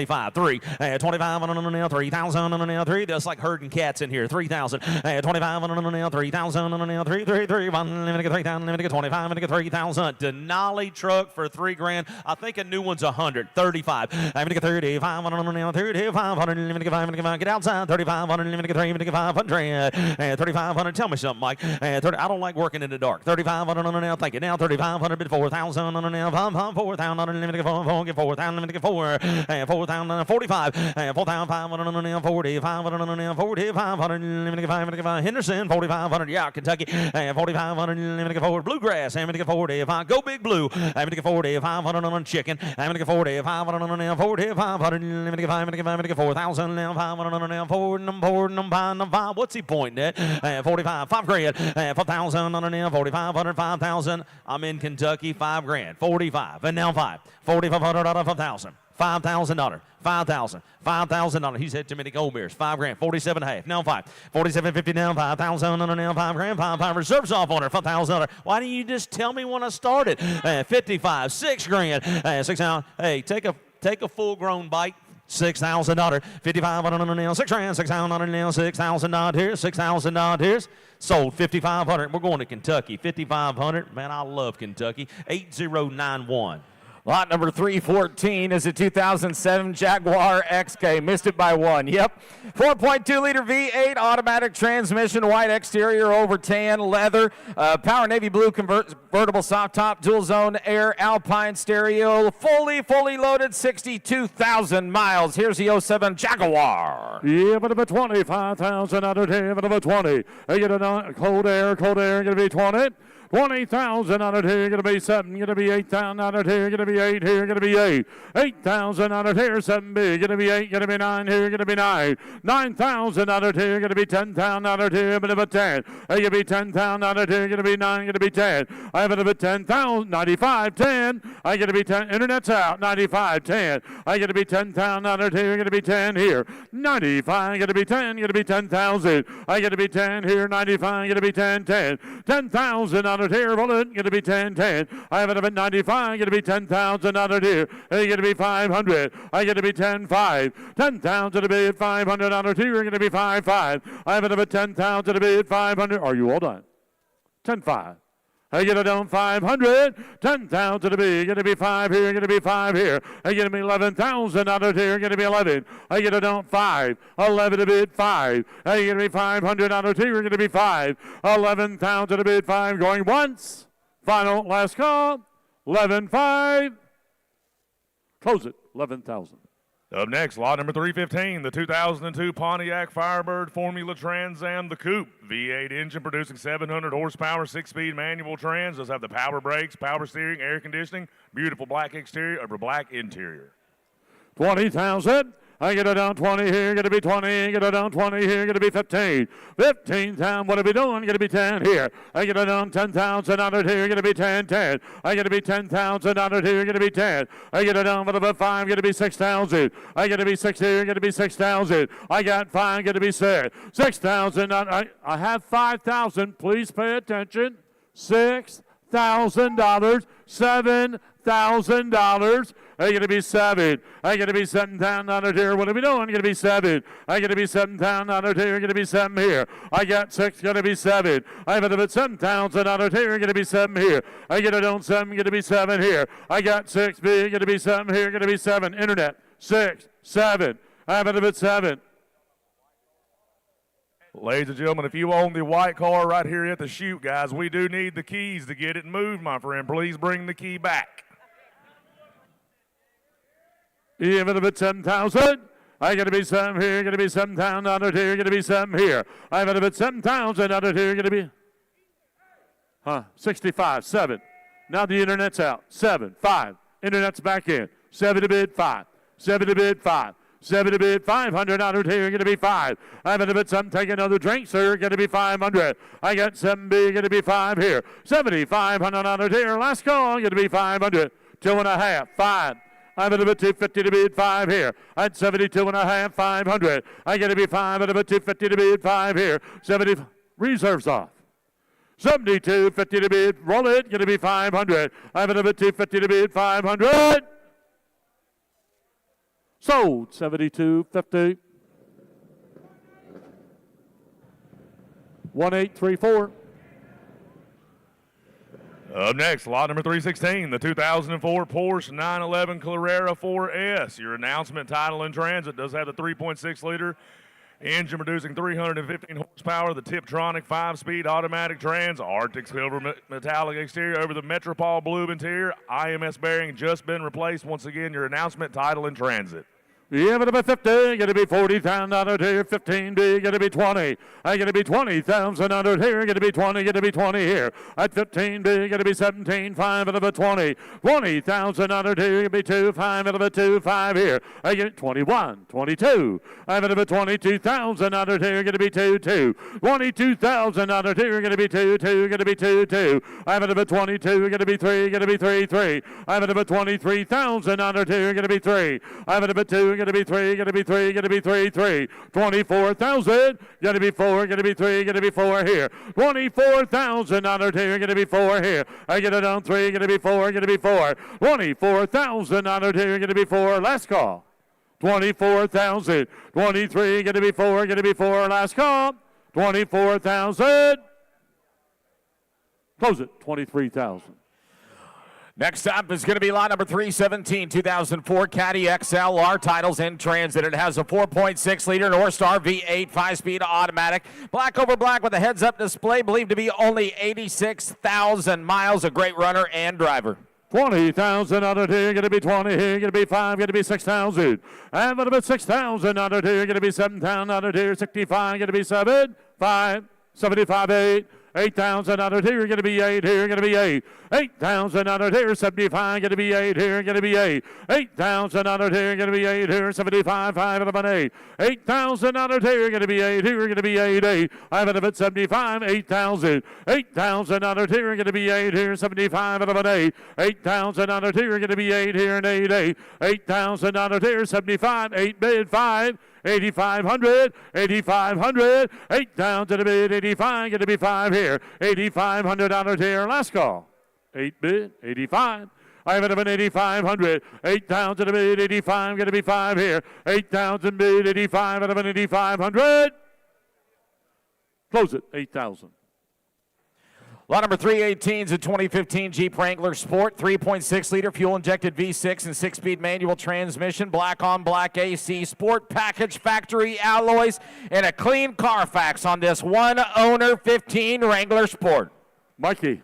25, 3, 25 on a nail, 3,000 on a nail, 3. That's like herding cats in here. 3,000, 25 on a nail, 3,000 on a nail, 3, 1, let me get 3,000, let me get 25, let me get 3,000. Denali truck for 3 grand. I think a new one's 100. 35. I'm gonna get 35 on a nail, 3,500. Let me get 500. Get outside. 3,500. Let me get 3. Let me get 500. 3,500. Tell me something, Mike. 30, I don't like working in the dark. 3,500 on a nail. Thank you. Now 3,500. Bid 4,000 on a nail. 4,000 on a nail. Let me get 4. Get 4,000. Let me get 4. 4,000. 45, 4,500 on a nail, 4500 on a nail, 4,500, let me get 500, Henderson, 4,500, yeah, Kentucky, 4,500, let me get 4, Bluegrass, I'm going to get 45, go Big Blue, I'm going to get 4,500 on a chicken, I'm going to get 4,500 on a nail, 4,500, let me get 500, 4,000, now 500 on a nail, 4,500, what's he pointing at? 45, 5 grand, 4,000 on a nail, 4,500, 5,000, I'm in Kentucky, 5 grand, 45, and now 5, 4,500 out of 5,000. $5,000, $5,000. He's had too many gold beers. 5 grand, 47.5. Now 5, 47.50. Now 5,000 on a nail. 5 grand, 5 reserves off on her. $5,000. Why didn't you just tell me when I started? 55, 6 grand, 6 out. Hey, take a full grown bite. $6,000. 5,500 on the nail. 6 grand. 6,000 on the nail. $6,000 here. $6,000 here. Sold 5,500. We're going to Kentucky. 5,500. Man, I love Kentucky. 8091. Lot number 314 is a 2007 Jaguar XK. Missed it by one. Yep. 4.2-liter V8 automatic transmission, white exterior over tan leather, power navy blue convertible soft top, dual zone air, Alpine stereo, fully loaded, 62,000 miles. Here's the 07 Jaguar. Yeah, but about 25,000 under 10, but about 20. I get a cold air, going to be 20. 20,000 out of here, going to be 7, going to be 8,000 out of here, going to be 8 here, going to be 8. 8,000 out of here, 7 big, going to be 8, going to be 9 here, going to be 9. 9,000 out of here, going to be 10,000 out of here, but about 10. Going to be 10,000 out of here, going to be 9, going to be 10. I have it about 10,000, 95, 10. I get to be 10, internet's out, 95, 10. I get to be 10,000 out of here, going to be 10 here. 95, going to be 10, going to be 10,000. I get to be 10 here, 95, going to be 10, 10. 10,000 out of here, going to be 10, 10. I have it up at 95, going to be 10,000 out of here. Going to be 500. I get to be 10, 5. 10,000 to be at 500 out of here, going to be 5, 5. I have it up at 10,000 to be at 500. Are you all done? 10, 5. I get it down 500, 10,000 to be, going to be 5 here, going to be 5 here. I get it 11,000 out of here, going to be 11. I get it down 5, 11 to be 5. I get it 500 out of here, going to be 5. 11,000 to be 5, going once. Final, last call, 11,5. Close it, 11,000. Up next, lot number 315, the 2002 Pontiac Firebird Formula Trans Am, the Coupe. V8 engine producing 700 horsepower, 6-speed manual trans. Does have the power brakes, power steering, air conditioning, beautiful black exterior over black interior. 20,000. I get it down 20 here, going to be 20, get it down 20 here, going to be 15. 15,000, what are we doing? Going to be 10 here. I get it down 10,000 out of here, going to be 10, 10. I get to be 10,000 out of here, going to be 10. I get it down for about 5, going to be 6,000. I get to be 6 here, going to be 6,000. I got 5, going to be 6. 6,000, I have 5,000, please pay attention. $6,000, $7,000. I get to be 7. I get to be 7,000 out of here. What are we doing? Going to be 7. I get to be 7,000 out of here. Going to be 7 here. I got 6. Going to be 7. I have it about 7,000 out of here. Going to be 7 here. I get it on 7. Going to be 7 here. I got 6 big. Going to be 7 here. Going to be 7. Internet 6, 7. I have it about 7. Ladies and gentlemen, if you own the white car right here at the chute, guys, we do need the keys to get it moved, my friend. Please bring the key back. Even if it's 7,000, I got to be 7 here, going to be 7,000 out of here, going to be 7 here. I have it if it's 7,000 out of here, going to be 65, 7. Now the internet's out. 7, 5. Internet's back in. 7 to bid 5. 7 to bid 5. 7 to bid 500 out of here, going to be 5. I have it if it's some take another drink, sir, going to be 500. I got 7 big, going to be 5 here. 7,500 out of here. Last call, going to be 500. 2.5, 5. I have it about 250 to bid 5 here. At 72.5, 500. I get to be 5 at about 250 to bid 5 here. 70 reserves off. 72.50 to bid. Roll it. Going to be 500. I have it about 250 to bid 500. Sold. 72.50. 1834. Up next, lot number 316, the 2004 Porsche 911 Carrera 4S. Your announcement, title, and transit does have the 3.6-liter engine producing 315 horsepower, the Tiptronic 5-speed automatic trans, Arctic silver metallic exterior over the Metropole blue interior, IMS bearing just been replaced. Once again, your announcement, title, and transit. Yeah, but about 50, going to be 40,000 out of here, 15 B, going to be 20. I going to be 20,000 out of here, going to be 20, going to be 20 here. At 15 B, going to be 17, 5 out of a 20. 20,000 out of here, going to be 2, 5 out of a 2, 5 here. I get 21, 22. I have it about 22,000 out of here, going to be 2, 2. 22,000 out of here, going to be 2, 2, going to be 2, 2. I have it about 22, going to be 3, going to be 3, 3. I have it about 23,000 out of here, going to be 3. I have it about 2, going to be 3, going to be 3, going to be 3, 3. 24,000, going to be 4, going to be 3, going to be 4 here. 24,000 out of here, going to be 4 here. I get it on 3, going to be 4, going to be 4. 24,000 out of here, going to be 4. Last call. 24,000. 23, going to be 4, going to be 4. Last call. 24,000. Close it. 23,000. Next up is going to be lot number 317, 2004 Caddy XL. Our title's in transit. It has a 4.6-liter North Star V8 5-speed automatic. Black over black with a heads-up display. Believed to be only 86,000 miles. A great runner and driver. 20,000 under here, going to be 20 here, going to be 5, going to be 6,000. And a little bit 6,000 under here, going to be 7,000 under here, 65, going to be 7, 5, 75, 8. 8,000 under here, going to be 8 here, going to be 8. 8,000 under here, 75, going to be 8 here, going to be 8. 8,000 under here, going to be 8 here, 75, 5, 11, 8. 8,000 under here, going to be 8 here, going to be 8, 8. I have it 75, 8,000. 8,000 under here, going to be 8 here, 75, 11, 8. 8,000 under here, going to be 8 here and 8, 8. 8,000 under here, 75, 8 bid, 5. 8,500, 8,500, 8 down to the bid, 85, going to be 5 here, 8,500 dollars here, last call, 8 bid, 85. I have it an 8,500, 8 down to the bid, 85, going to be 5 here, 8,000 bid, 85, out of an 8,500. Close it, 8,000. Lot number 318 is a 2015 Jeep Wrangler Sport, 3.6-liter fuel-injected V6 and 6-speed manual transmission, black-on-black AC, sport package, factory alloys, and a clean Carfax on this one-owner 15 Wrangler Sport. Mikey,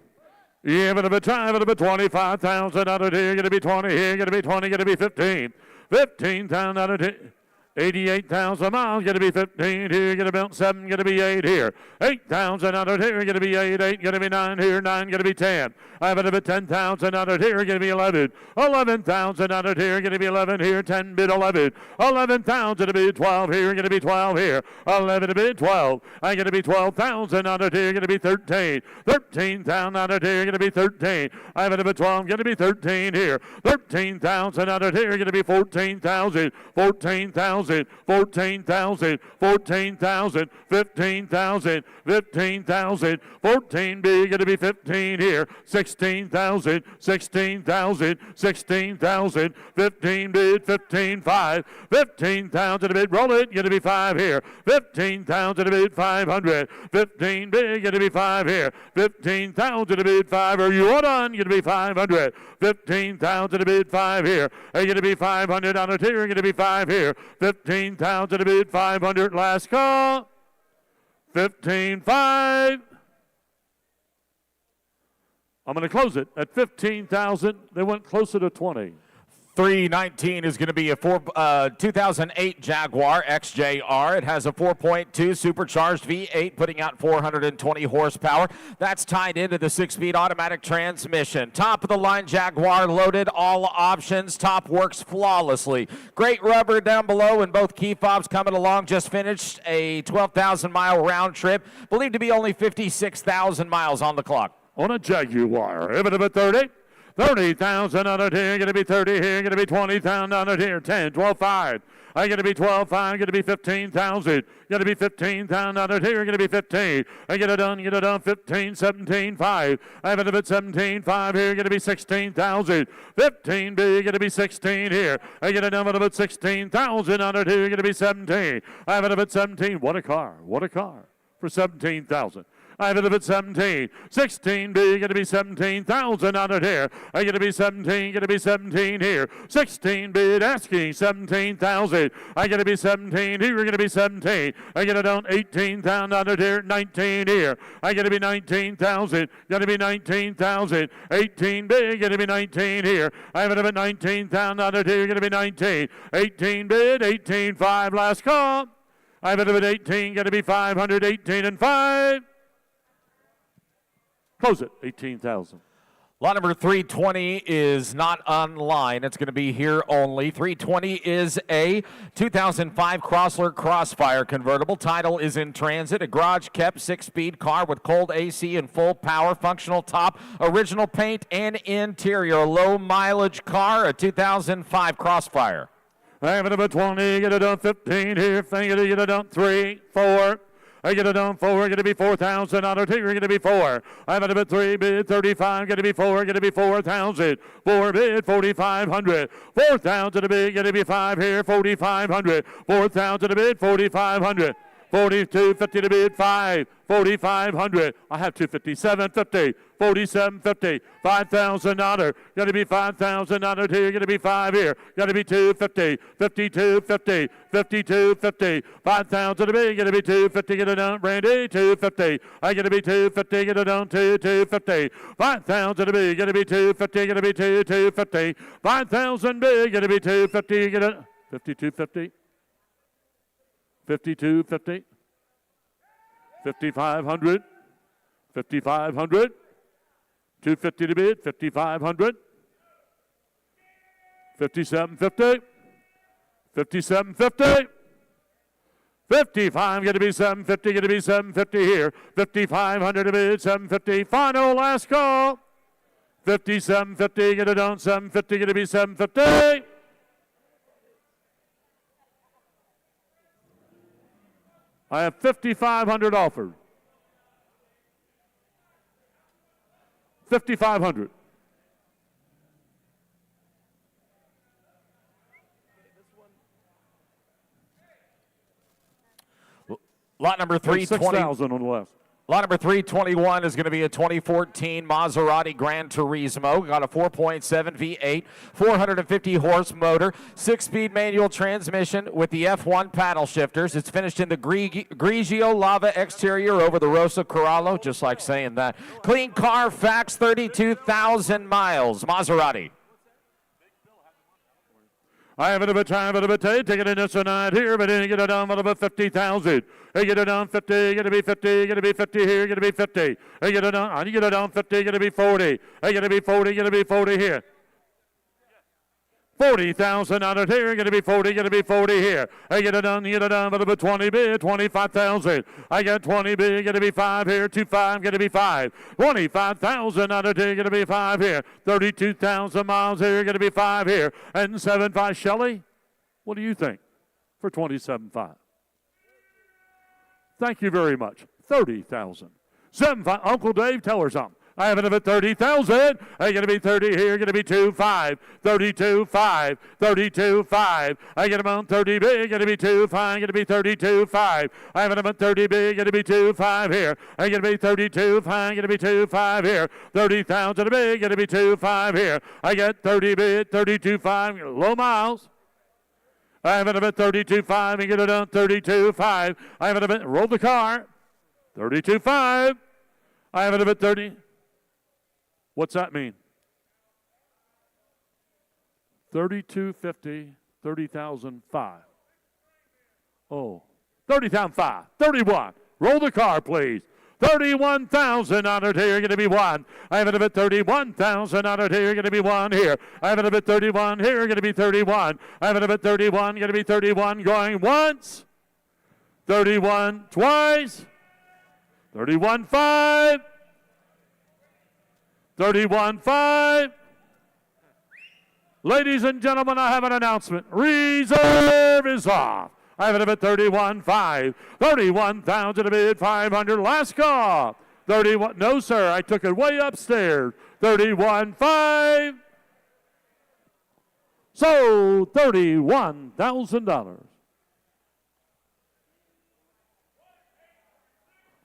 you have it a bit time, it a bit 25,000 out of here, going to be 20 here, going to be 20, going to be 15. 15,000 out of here. 88,000 miles, going to be 15 here, going to be 7, going to be 8 here. 8,000 under here, going to be 8, 8, going to be 9 here, 9, going to be 10. I have it at 10,000 under here, going to be 11. 11,000 under here, going to be 11 here, 10 bid 11. 11,000 to bid 12 here, going to be 12 here. 11 to bid 12. I'm going to be 12,000 under here, going to be 13. 13,000 under here, going to be 13. I have it at 12, going to be 13 here. 13,000 under here, going to be 14,000. 14,000. 14,000, 14,000, 15,000, 15,000, 14 big, going to be 15 here, 16,000, 16,000, 16,000, 15 bid, 15,5, 15,000 a bid, roll it, going to be 5 here, 15,000 a bid, 500, 15 big, going to be 5 here, 15,000 a bid, 5, are you all done, going to be 500, 15,000 a bid, 5 here, are you going to be 500 on a tier, going to be 5 here, 15,000 a bid, 500, last call, 15,5. I'm going to close it at 15,000. They went closer to 20. 319 is going to be a 2008 Jaguar XJR. It has a 4.2 supercharged V8 putting out 420 horsepower. That's tied into the 6-speed automatic transmission. Top of the line Jaguar, loaded all options. Top works flawlessly. Great rubber down below and both key fobs coming along. Just finished a 12,000 mile round trip. Believed to be only 56,000 miles on the clock. On a Jaguar, if it 30. 30,000 under here, going to be 30 here, going to be 20,000 under here, 10, 12, 5. I'm going to be 12, 5, going to be 15,000. Going to be 15,000 under here, going to be 15. I get it done, 15, 17, 5. I have it at 17, 5 here, going to be 16,000. 15 big, going to be 16 here. I get it done at about 16,000 under here, going to be 17. I have it at 17. What a car for 17,000. I have it at 17. 16 big, going to be 17,000 under here. I'm going to be 17, going to be 17 here. 16 bid, asking 17,000. I'm going to be 17 here, going to be 17. I get it down 18,000 under here, 19 here. I'm going to be 19,000, going to be 19,000. 18 big, going to be 19 here. I have it at 19,000 under here, going to be 19. 18 bid, 18.5, last call. I have it at 18, going to be 500, 18 and 5. Close it, 18,000. Lot number 320 is not online. It's going to be here only. 320 is a 2005 Chrysler Crossfire convertible. Title is in transit. A garage-kept 6-speed car with cold AC and full power, functional top, original paint, and interior. Low-mileage car, a 2005 Crossfire. I have it about 20, get it done 15 here, get it done 3, 4. I get it on 4, going to be $4,000 here, going to be 4. I have it at 3 bid, 35, going to be 4, going to be 4,000. 4 bid, 4,500. 4,000 a bid, going to be 5 here, 4,500. 4,000 a bid, 4,500. 42.50 to bid, 5, 4,500. I have 257.50, 47.50, $5,000. Got to be $5,000 here. Got to be 5 here. Got to be 250, 52.50, 52.50, 5,000 to bid. Got to be 250. Get it on, Randy. 250. I got to be 250. Get it on 250. 5,000 to bid. Got to be 250. Got to be 250. 5,000 bid. Got to be 250. Get it 52.50. 52.50, 5,500, 5,500, 250 to bid, 5,500, 57.50, 57.50, 55, going to be 750, going to be 750 here, 5,500 to bid, 750, final last call, 57.50, get it on, 750, going to be 750. I have 5,500 offered. 5,500. Lot number 320. 6,000 on the left. Lot number 321 is going to be a 2014 Maserati Gran Turismo. Got a 4.7 V8, 450 horse motor, 6-speed manual transmission with the F1 paddle shifters. It's finished in the Grigio Lava exterior over the Rosa Corallo, just like saying that. Clean Carfax, 32,000 miles. Maserati. I have it a time, but a take it in this tonight here, but then get it down about 50,000. Hey, get it down 50, get to be 50, get to be 50 here, get to be 50. Hey, get it down, I get it down 50, get to be 40. Hey, get to be 40, get to be 40 here. 40,000 out of here, going to be 40, going to be 40 here. I get it done, but about 20 bid, 25,000. I got 20 bid, going to be 5 here, 25, going to be 5. 25,000 out of here, going to be 5 here. 32,000 miles here, going to be 5 here. And 7.5, Shelley, what do you think for 27.5? Thank you very much. 30,000. 7.5, Uncle Dave, tell her something. I have it at 30,000. I'm going to be 30 here. Going to be 2.5. 32.5. 32.5. I get them on 30 big. Going to be 2.5. Going to be 32.5. I have it at 30 big. Going to be 2.5 here. I'm going to be 32.5. Going to be 2.5 here. 30,000 big. Going to be 2.5 here. I get 30 big. 32.5. Low miles. I have it at 32.5 and get it on 32.5. I have it at roll the car. 32.5. I have it at 30. What's that mean? 32.50, 30,005. Oh, 30,005, 31. Roll the car, please. 31,000 on it here, going to be 1. I have it at 31,000 on it here, going to be 1 here. I have it at 31 here, going to be 31. I have it at 31, going to be 31, going once. 31 twice. 31.5. 31.5. Ladies and gentlemen, I have an announcement. Reserve is off. I have it at 31.5. 31,000 to bid, 500. Last call. 31. No, sir. I took it way upstairs. 31.5. Sold $31,000.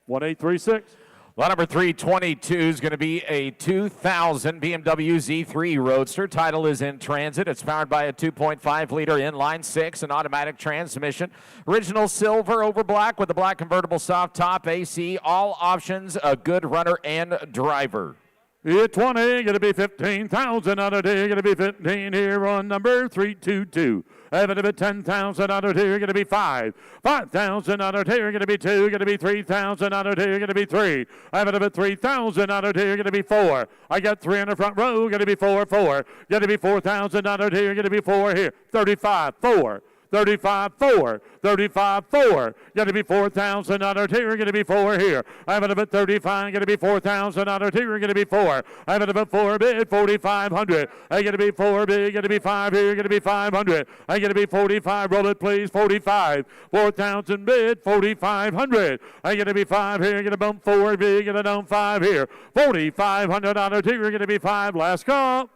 1836. Lot number 322 is going to be a 2000 BMW Z3 Roadster. Title is in transit. It's powered by a 2.5-liter inline 6 and automatic transmission. Original silver over black with a black convertible soft top, AC, all options, a good runner and driver. Here 20, going to be 15,000 out of here, going to be 15 here on number 322. Having a bit 10,000 out of here, going to be 5. 5,000 out of here, going to be 2, going to be 3,000 out of here, going to be 3. Having a bit 3,000 out of here, going to be 4. I got 3 in the front row, going to be 4, 4. Going to be 4,000 out of here, going to be 4 here. 35, 4. 35, 4, 35, 4. Going to be $4,000 here. Going to be 4 here. I have it about 35. Going to be $4,000 here. Going to be 4. I have it about 4 bid. 4,500. I going to be 4 bid. Going to be 5 here. Going to be 500. I going to be 45. Roll it, please. 45. 4,000 bid. 4,500. I going to be 5 here. Going to bump 4 bid. Going to down 5 here. $4,500 here. Going to be 5. Last call.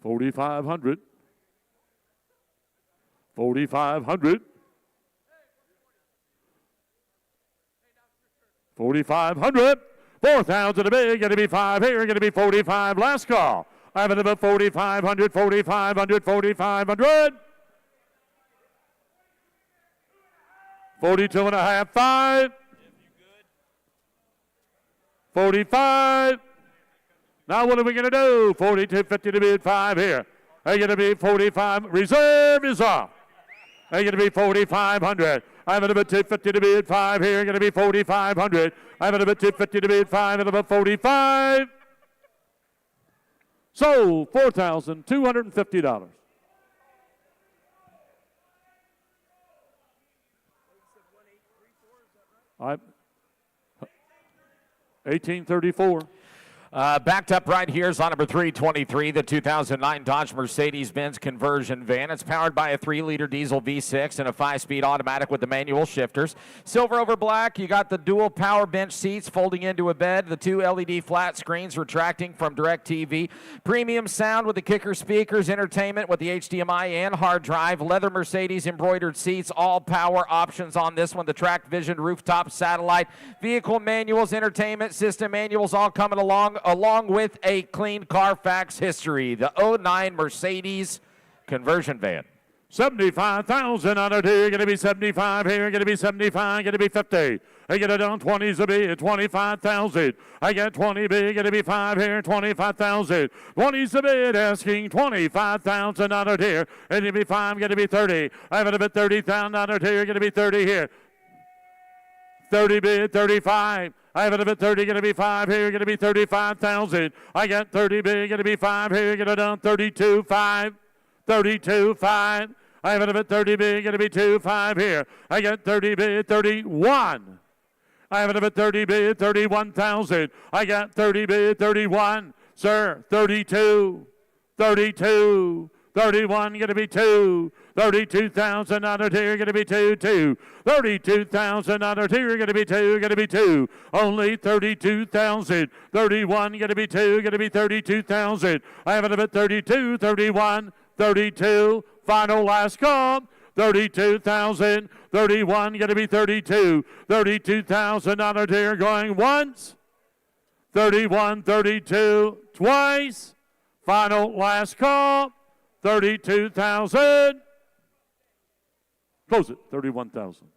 4,500. 4,500. 4,500. 4,000 to bid. Going to be 5 here. Going to be 45. Last call. I have it about 4,500. 4,500. 4,500. 42 and a half. 5. 45. Now what are we going to do? 42.50 to bid, 5 here. They're going to be 45. Reserve is off. They're going to be 4,500. I have it about 250 to bid, 5 here. Going to be 4,500. I have it about 250 to bid, 5 and about 45. Sold $4,250. I 1834. Backed up right here is lot number 323, the 2009 Dodge Mercedes-Benz conversion van. It's powered by a 3-liter diesel V6 and a 5-speed automatic with the manual shifters. Silver over black, you got the dual power bench seats folding into a bed, the 2 LED flat screens retracting from DirecTV, premium sound with the kicker speakers, entertainment with the HDMI and hard drive, leather Mercedes embroidered seats, all power options on this one, the track vision, rooftop, satellite, vehicle manuals, entertainment system manuals all coming along with a clean Carfax history. The 09 Mercedes conversion van. 75,000 on it here. Going to be 75 here. Going to be 75. Going to be 50. I get it on 20s a bid. 25,000. I get 20 bid. Going to be 5 here. 25,000. 20s a bid. Asking 25,000 on it here. And going to be 5. Going to be 30. I have it about 30,000 on it here. Going to be 30 here. 30 bid. 35. I have it about 30, going to be 5 here, going to be 35,000. I got 30 big, going to be 5 here, going to done 32, 5, 32, 5. I have it about 30 big, going to be 2, 5 here. I got 30 big, 31. I have it about 30 big, 31,000. I got 30 big, 31. Sir, 32, 32. 31 going to be 2. 32,000 on it here going to be 2, 2. 32,000 on it here going to be 2, going to be 2. Only 32,000. 31 going to be 2, going to be 32,000. I have it about 32, 31, 32. Final last call. 32,000. 31 going to be 32. 32,000 on it here going once. 31, 32 twice. Final last call. 32,000. Close it. 31,000.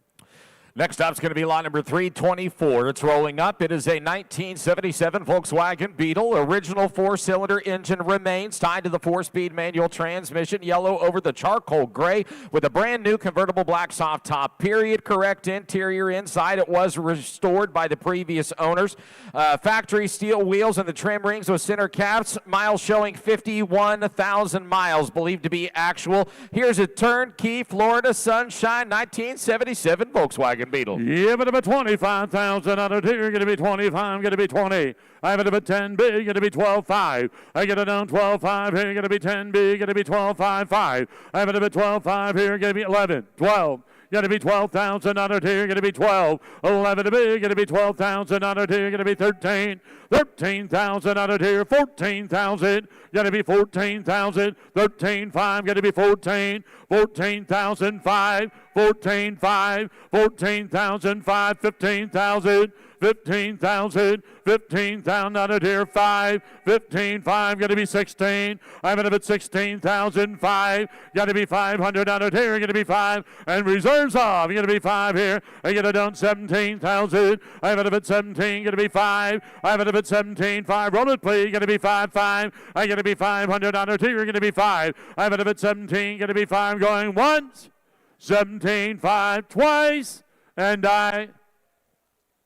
Next up is going to be lot number 324. It's rolling up. It is a 1977 Volkswagen Beetle. Original 4-cylinder engine remains tied to the 4-speed manual transmission. Yellow over the charcoal gray with a brand new convertible black soft top. Period correct interior inside. It was restored by the previous owners. Factory steel wheels and the trim rings with center caps. Miles showing 51,000 miles, believed to be actual. Here's a turnkey Florida Sunshine 1977 Volkswagen Beetle. Yeah, but about 25,000 on it here. Going to be 25, going to be 20. I have it about 10 big, going to be 12.5. I get it down 12.5 here, going to be 10 big, going to be 12.5. I have it about 12.5 here, going to be 11, 12. Going to be 12,000 on it here. Going to be 12. 11 to be. Going to be 12,000 on it here. Going to be 13. 13,000 on it here. 14,000. Going to be 14,000. 13,500. Going to be 14. 14,005. 14,500. 14,005. 15,000. 15,000. 15,000 on it here. 5. 15,500. Going to be 16. I'm at about 16,005. Got to be 500 on it here. Going to be 5. And reserves off. Going to be 5 here. I get it down 17,000. I have it about 17. Going to be 5. I have it about 17. 5. Roll it, please. Going to be 5. 5. I got to be 500 on it here. Going to be 5. I have it about 17. Going to be 5. Going once. 17. 5. Twice. And I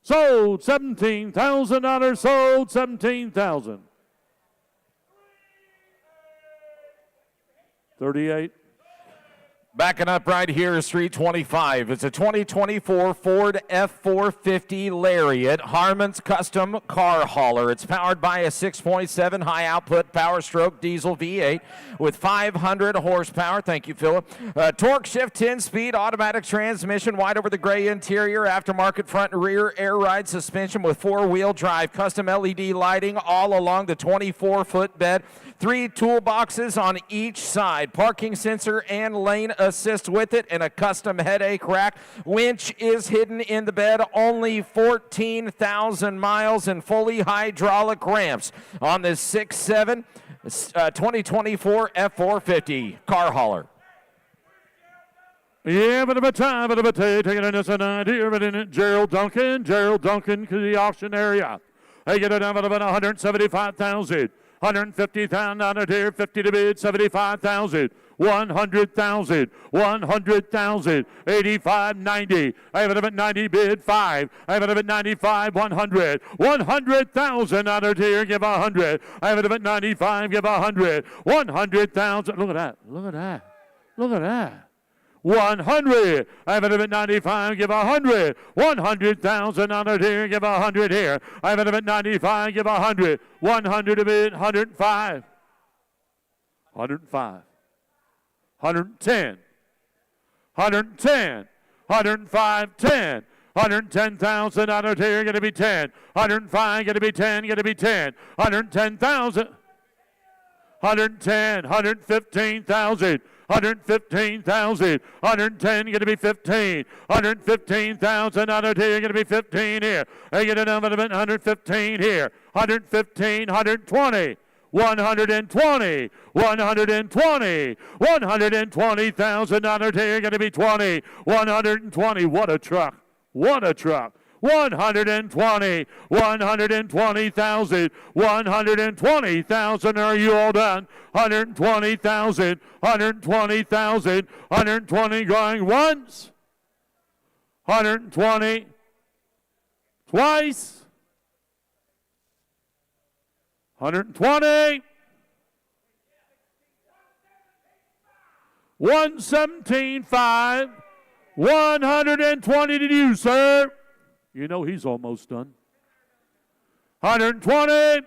sold $17,000. Sold $17,000. 38. Backing up right here is 325. It's a 2024 Ford F450 Lariat, Harmon's custom car hauler. It's powered by a 6.7 high output power stroke diesel V8 with 500 horsepower. Thank you, Philip. Torque shift 10-speed automatic transmission, white over the gray interior, aftermarket front and rear air ride suspension with 4-wheel drive, custom LED lighting all along the 24-foot bed. 3 toolboxes on each side, parking sensor and lane assist with it, and a custom headache rack. Winch is hidden in the bed, only 14,000 miles, and fully hydraulic ramps on this 6.7 2024 F450 car hauler. Yeah, but a time, but a taking us an idea, but in it, Gerald Duncan to the auction area. They get it down about 175,000. 150,000 out here, 50 to bid, 75,000, 100,000, 100,000, 85, 90. I have it up at 90 bid, 5. I have it up at 95, 100. 100,000 out here, give 100. I have it up at 95, give 100. 100,000. Look at that. Look at that. Look at that. 100. I have it up at 95, give 100. 100,000 on it here, give 100 here. I have it up at 95, give 100. 100 a bit, 105. 105. 110. 110. 105, 10. 110,000 on it here, going to be 10. 105, going to be 10, going to be 10. 110,000. 110, 115,000. 115,000, 110, going to be 15, 115,000 out of here, going to be 15 here. I get a number of 115 here, 115, 120, 120, 120, 120,000 out of here, going to be 20, 120. What a truck! What a truck! 120, 120,000, 120,000. Are you all done? 120,000, 120,000, 120 going once, 120 twice, 120, 117.5, 120 to you, sir. You know he's almost done. 120,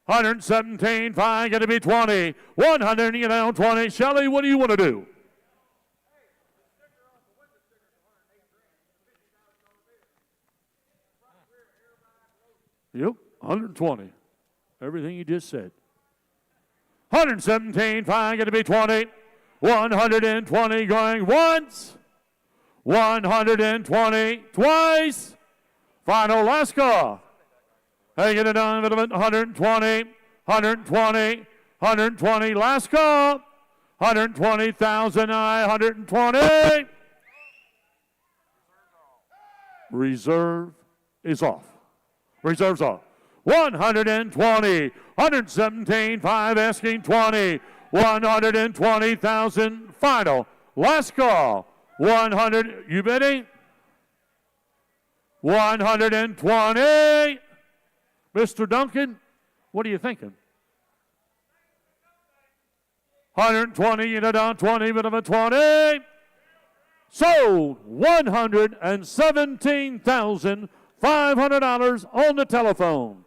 117, fine, going to be 20. 100, you know, 20. Shelley, what do you want to do? Yep, 120. Everything you just said. 117, fine, going to be 20. 120 going once. 120 twice. Final last call. Hey, get it done with 120, 120, 120. Last call. 120,000, 120. Reserve is off. Reserve's off. 120, 117, 5 asking 20. 120,000 final. Last call. 100, you bidding? 120. Mr. Duncan, what are you thinking? 120, you know, down 20, bit of a 20. Sold $117,500 on the telephone.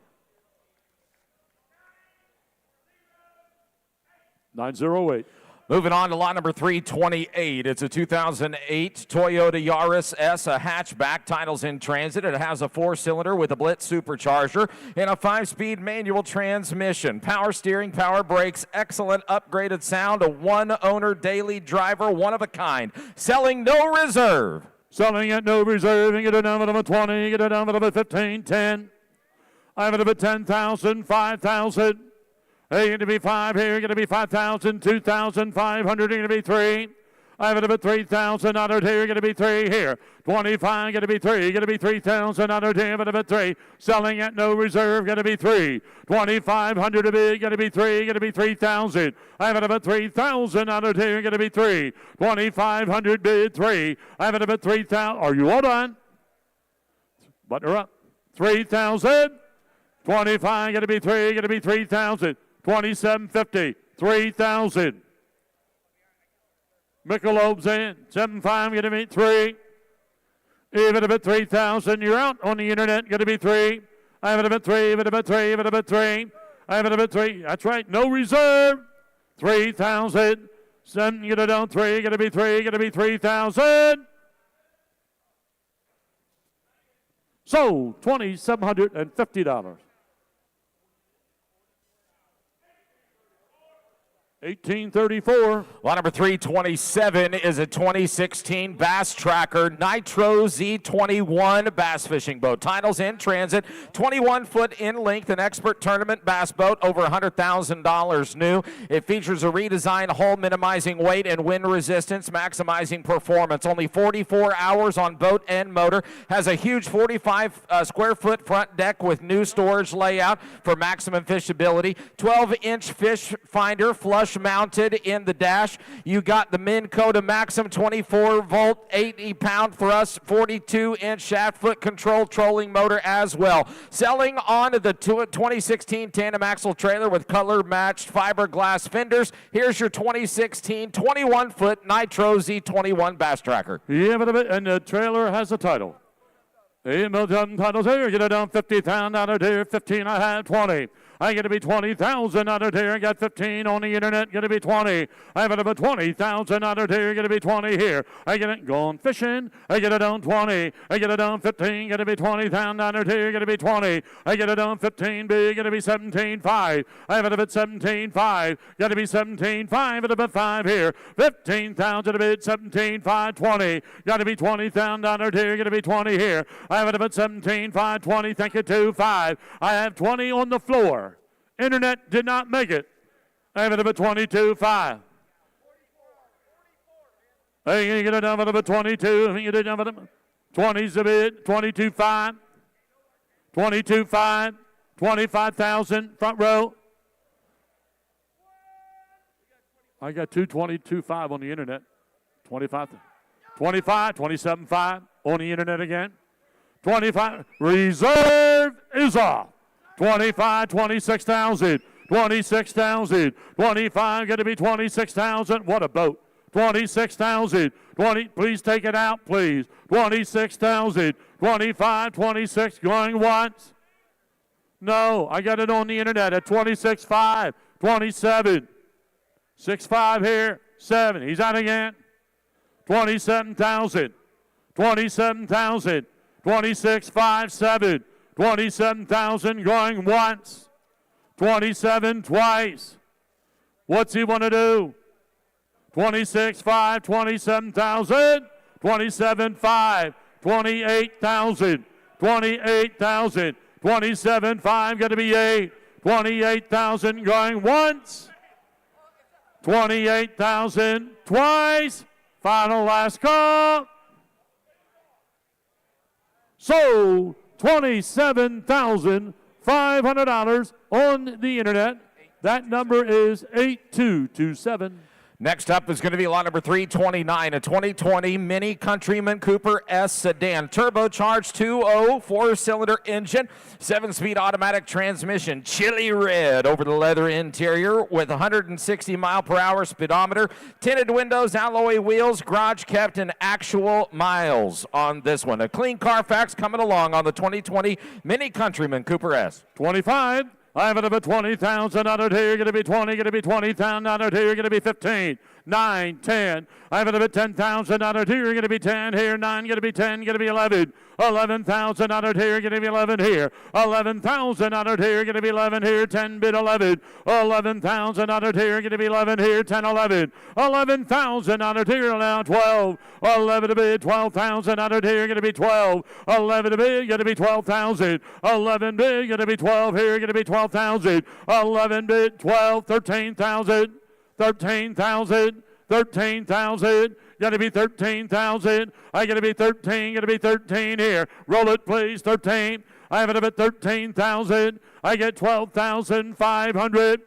908. Moving on to lot number 328. It's a 2008 Toyota Yaris S, a hatchback. Title's in transit. It has a 4-cylinder with a Blitz supercharger and a 5-speed manual transmission. Power steering, power brakes, excellent upgraded sound, a 1-owner daily driver, one of a kind. Selling no reserve. Selling at no reserve. You get a number of a 20. You get a number of a 15, 10. I have it at 10,000, 5,000. Hey, you're going to be 5 here. You're going to be 5,000, 2,500. You're going to be 3. I have it about 3,000 out here. You're going to be 3 here. 25, going to be 3. You're going to be 3,000 out here. But about 3. Selling at no reserve. Going to be 3. 2,500 a bid. Going to be 3. Going to be 3,000. I have it about 3,000 out here. You're going to be 3. 2,500 bid 3. I have it about 3,000. Are you all done? Button her up. 3,000. 25. Going to be 3. Going to be 3,000. 2750, 3,000. Michelob's in. 7-5, going to be 3. Even a bit 3,000. You're out on the internet. Going to be 3. I have it a bit 3. Even a bit 3. Even a bit 3. I have it a bit 3. That's right. No reserve. 3,000. 7. Get it down. 3. Going to be 3. Going to be 3,000. So $2,750. 1834. Lot number 327 is a 2016 Bass Tracker Nitro Z21 bass fishing boat. Titles in transit, 21 foot in length, an expert tournament bass boat, over $100,000 new. It features a redesigned hull minimizing weight and wind resistance, maximizing performance. Only 44 hours on boat and motor. Has a huge 45 square foot front deck with new storage layout for maximum fishability. 12-inch fish finder flush mounted in the dash. You got the Minn Kota Maxim 24-volt, 80-pound thrust, 42-inch shaft foot control trolling motor as well. Selling on the 2016 tandem axle trailer with color-matched fiberglass fenders. Here's your 2016 21-foot Nitro Z21 Bass Tracker. Yeah, and the trailer has a title. Titles here. Get it down 50,000 out of here. 15. I have 20. I get to be 20,000 out of here. I got 15 on the internet. Get to be 20. I have it about 20,000 out of here. Get to be 20 here. I get it going fishing. I get it down 20. I get it down 15. Get to be 20,000 out of here. Get to be 20. I get it down 15 big. Get to be 17.5. I have it about 17.5. Got to be 17.5 at about 5 here. 15,000 a bit. 17.5. 20. Got to be 20,000 out of here. Get to be 20 here. I have it about 17.5. 20. Thank you. 2.5. I have 20 on the floor. Internet did not make it. I have it about 22.5. I can get it down about 22. I can get it down about 20's a bit. 22.5. 22.5. 25,000 front row. I got 222.5 on the internet. 25. 25. 27.5 on the internet again. 25. Reserve is off. 25, 26,000, 26,000, 25, going to be 26,000. What a boat. 26,000, 20, please take it out, please. 26,000, 25, 26, going once. No, I got it on the internet at 26.5, 27, 6.5 here, 7, he's out again. 27,000, 27,000, 26.5, 7. 27,000 going once. 27 twice. What's he want to do? 26.5, 27,000. 27.5, 28,000. 28,000. 27.5, got to be 8. 28,000 going once. 28,000 twice. Final last call. So, $27,500 on the internet. That number is 8227. Next up is going to be lot number 329, a 2020 Mini Countryman Cooper S sedan. Turbocharged 2.0 4-cylinder engine, 7-speed automatic transmission, chili red over the leather interior with 160 mile-per-hour speedometer, tinted windows, alloy wheels, garage kept, and actual miles on this one. A clean Carfax coming along on the 2020 Mini Countryman Cooper S. 25. I have it about 20,000 out of here. Going to be 20. Going to be 20,000 out of here. Going to be 15. 9, 10. I have it about 10,000 out of here. Going to be 10 here. 9. Going to be 10. Going to be 11. 11,000 out of here. Going to be 11 here. 11,000 out of here. Going to be 11 here. 10 bid 11. 11,000 out of here. Going to be 11 here. 10, 11. 11,000 out of here. Now 12. 11 to bid. 12,000 out of here. Going to be 12. 11 to bid. Going to be 12,000. 11 bid. Going to be 12 here. Going to be 12,000. 11 bid. 12. 13,000. 13,000. 13,000. Got to be 13,000. I got to be 13. Got to be 13 here. Roll it, please. 13. I have it about 13,000. I get 12,500.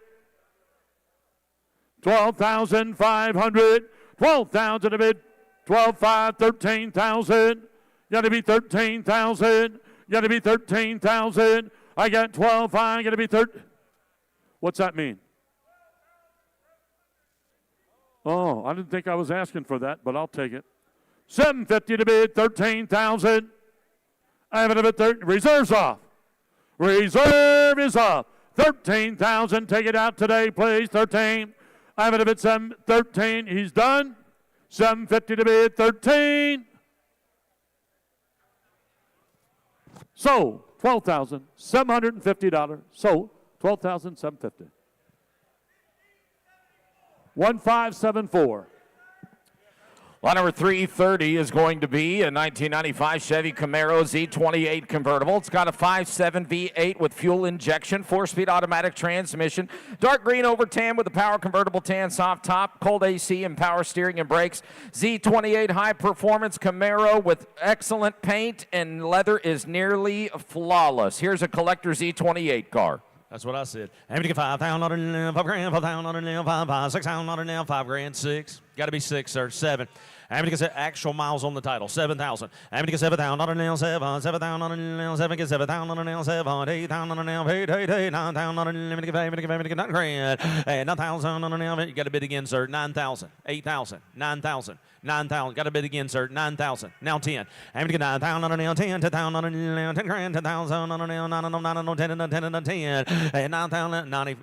12,500. 12,000 a bit. 12,500. 13,000. Got to be 13,000. Got to be 13,000. I got 12,500. Got to be 13. What's that mean? Oh, I didn't think I was asking for that, but I'll take it. $750 to bid, 13,000. I have it at 13. Reserve's off. Reserve is off. 13,000. Take it out today, please. 13. I have it at 13. He's done. $750 to bid, 13. Sold. $12,750. Sold. $12,750. 1574. Lot number 330 is going to be a 1995 Chevy Camaro Z28 convertible. It's got a 5.7 V8 with fuel injection, 4-speed automatic transmission, dark green over tan with a power convertible tan soft top, cold AC and power steering and brakes. Z28 high performance Camaro with excellent paint, and leather is nearly flawless. Here's a collector Z28 car. That's what I said. I'm going to get $5,000, $5,000, $6,000, $5,000, 6. Got to be 6, sir. 7. I'm going to get actual miles on the title. 7,000. I'm going to get $7,000, 7, 7,000, 7, get $7,000, 7, 8,000, 8, 8, 8, 9,000, I'm going to get $9,000, 9,000, you got to bid again, sir. 9,000, 8,000, 9,000. 9,000. Got to bid again, sir. 9,000. Now 10. I'm going to get 9,000 now 10. 10,000 10 grand. 10,000 now 9,000 10 9,000 90.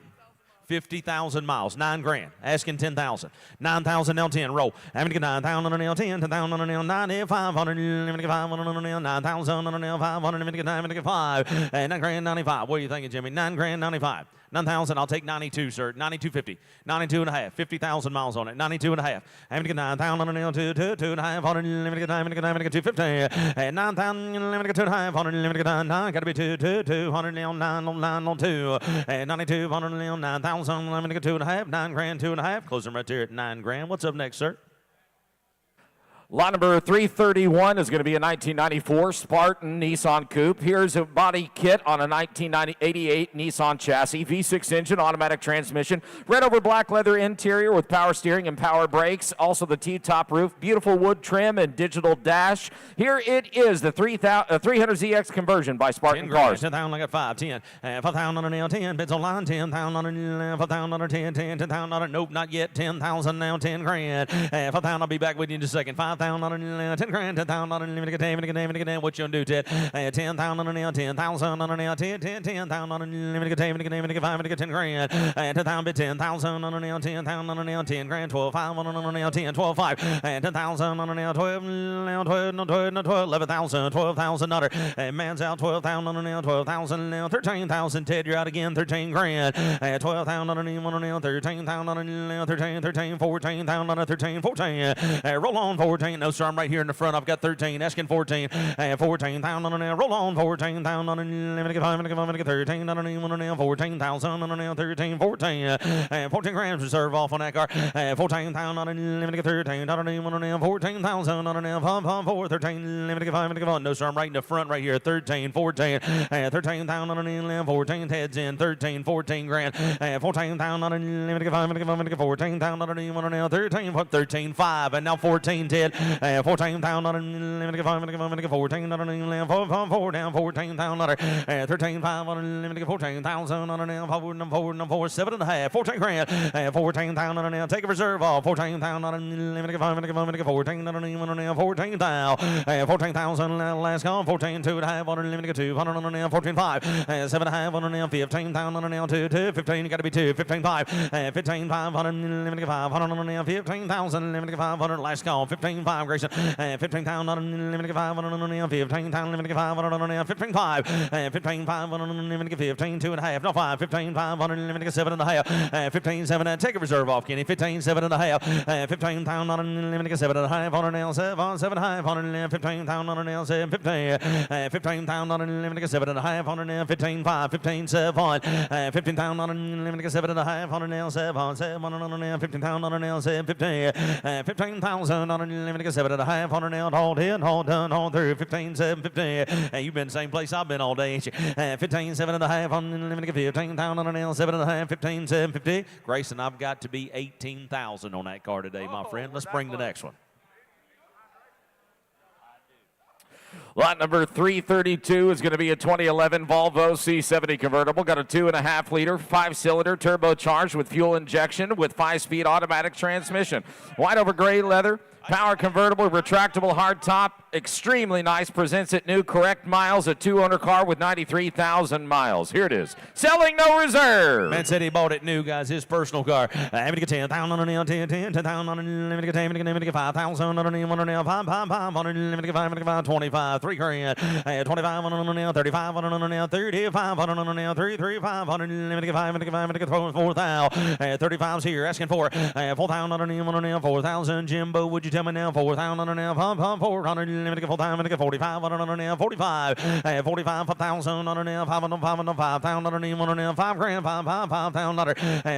50,000 miles, 9 grand. Asking 10,000. 9,000 now 10. Roll. I'm going to get 9,000 now 10. 10,000 now 90. 500. I'm going to get 500 now 9,000 now 500. I'm going to get 5. 9 grand 95. What are you thinking, Jimmy? 9 grand 95. 9,000, I'll take 92, sir. 92.50. 92 and a half. 50,000 miles on it. 92 and a half. I'm going to get 9,000 now 2 and a half. I'm going to get 250. 9,000. I'm going to get 2 and a half. I'm going to get 9. Got to be 200 now 9 on 2. 92 now 9,000. I'm going to get 2 and a half. 9 grand 2 and a half. Close them right there at 9 grand. What's up next, sir? Lot number 331 is going to be a 1994 Spartan Nissan Coupe. Here's a body kit on a 1988 Nissan chassis, V6 engine, automatic transmission, red over black leather interior with power steering and power brakes. Also the T-top roof, beautiful wood trim and digital dash. Here it is, the 300ZX conversion by Spartan Cars. 10,000, I got 5, 10, 5,000 now 10, bids online 10,000, 5,000 10, 10,000, nope, not yet, 10,000 now 10 grand, 5,000, I'll be back with you in just a second, 5,000 10 grand, 10,000 what you gonna do, Ted? 10,000 now 10,000 now 10, 10,000 10 grand, 10,000 bid 10,000 now 10,000 now 10 grand, 12,500 now 10, 12,500, 10,000 now 12 now 12 11,000, 12,000 another, man's out 12,000 now 12,000 now 13,000, Ted, you're out again, 13 grand, 12,000 now 13,000 now 13, 14,000 13, 14, roll on 14. No, sir, I'm right here in the front. I've got 13. Asking 14. 14,000 now. Roll on 14,000. I'm going to get 5. I'm going to get 13. 14,000 now. 13. 14. 14 grand reserve off on that car. 14,000. I'm going to get 13. 14,000 now. 4. 13. I'm going to get 5. I'm going to get 1. No, sir, I'm right in the front right here. 13. 14. 13,000 14. Heads in. 13. 14 grand. 14,000. I'm going to get 5. I'm going to get 14,000 now. 13. 13. 5. And now 14. 10. 14,000 I'm going to get 14,000 4 down 14,000 13,500 14,000 4 7 and a half 14 grand 14,000 now take a reserve off 14,000 14,000 14,000 last call 14 2 and a half 200 14,500 7 and a half 15,000 now 2 15 got to be 2 15,500 15,500 500 15,000 500 last call 15,500 Grayson 15,000 15,000 15,500 15,500 15 2 and a half no 5 15,500 7 and a half 15 7 take a reserve off Kenny 15 7 and a half 15,000 7 and a half 7 7 and a half 15,000 7 15 15,000 7 and a half 15 5 15 7 15,000 7 and a half 7 7 15,000 7 15 15,000 7 and a half 100 all in all done all through 15 7 15 you've been the same place I've been all day ain't you 15 7 and a half 15,000 7 and a half 15 7 50 Grayson I've got to be 18,000 on that car today my friend let's bring the next one. Lot number 332 is going to be a 2011 Volvo C70 convertible. Got a 2.5 liter, 5-cylinder, turbocharged with fuel injection with 5-speed automatic transmission. White over gray leather, power convertible, retractable hardtop, extremely nice. Presents it new, correct miles, a 2-owner car with 93,000 miles. Here it is. Selling no reserve. Man said he bought it new, guys. His personal car. I'm gonna get 10,000 on the 10,000 on the 5,000 on the 5, 25, 3 grand, 25 on the 35 on the 35 on the 335 on the 4,000, 35's here asking for 4,000 on the 4,000. Jimbo, would you tell me now 4,000 on the 400? 45 on the 45, 45 5,000 on the 5,000 on the 5,000 on the 5 grand, 5,000 on the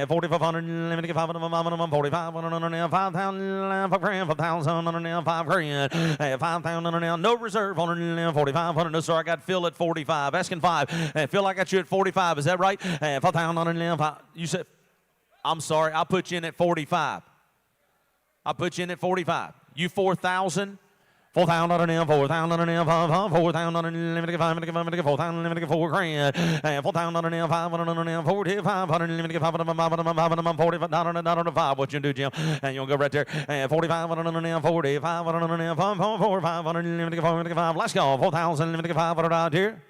4,500, 5 on 45 on the 5,000, 5 grand, 5,000 on the 5 grand, 5,000 on the no reserve on the 4,500. No, sir, I got Phil at 45, asking 5. Phil, I got you at 45. Is that right? 5,000 on the 5. You said, I'm sorry, I'll put you in at 45. I'll put you in at 45. You 4,000. 4,000 on the 4,000 on the 4,000 on the 5, 4,000 4 grand, 4,000 on the 5 on the 45 on the 5. What you do, Jim? And you'll go right there. 45 on the 45 on the 45 on the 5. Let's go. 4,000 5 out here.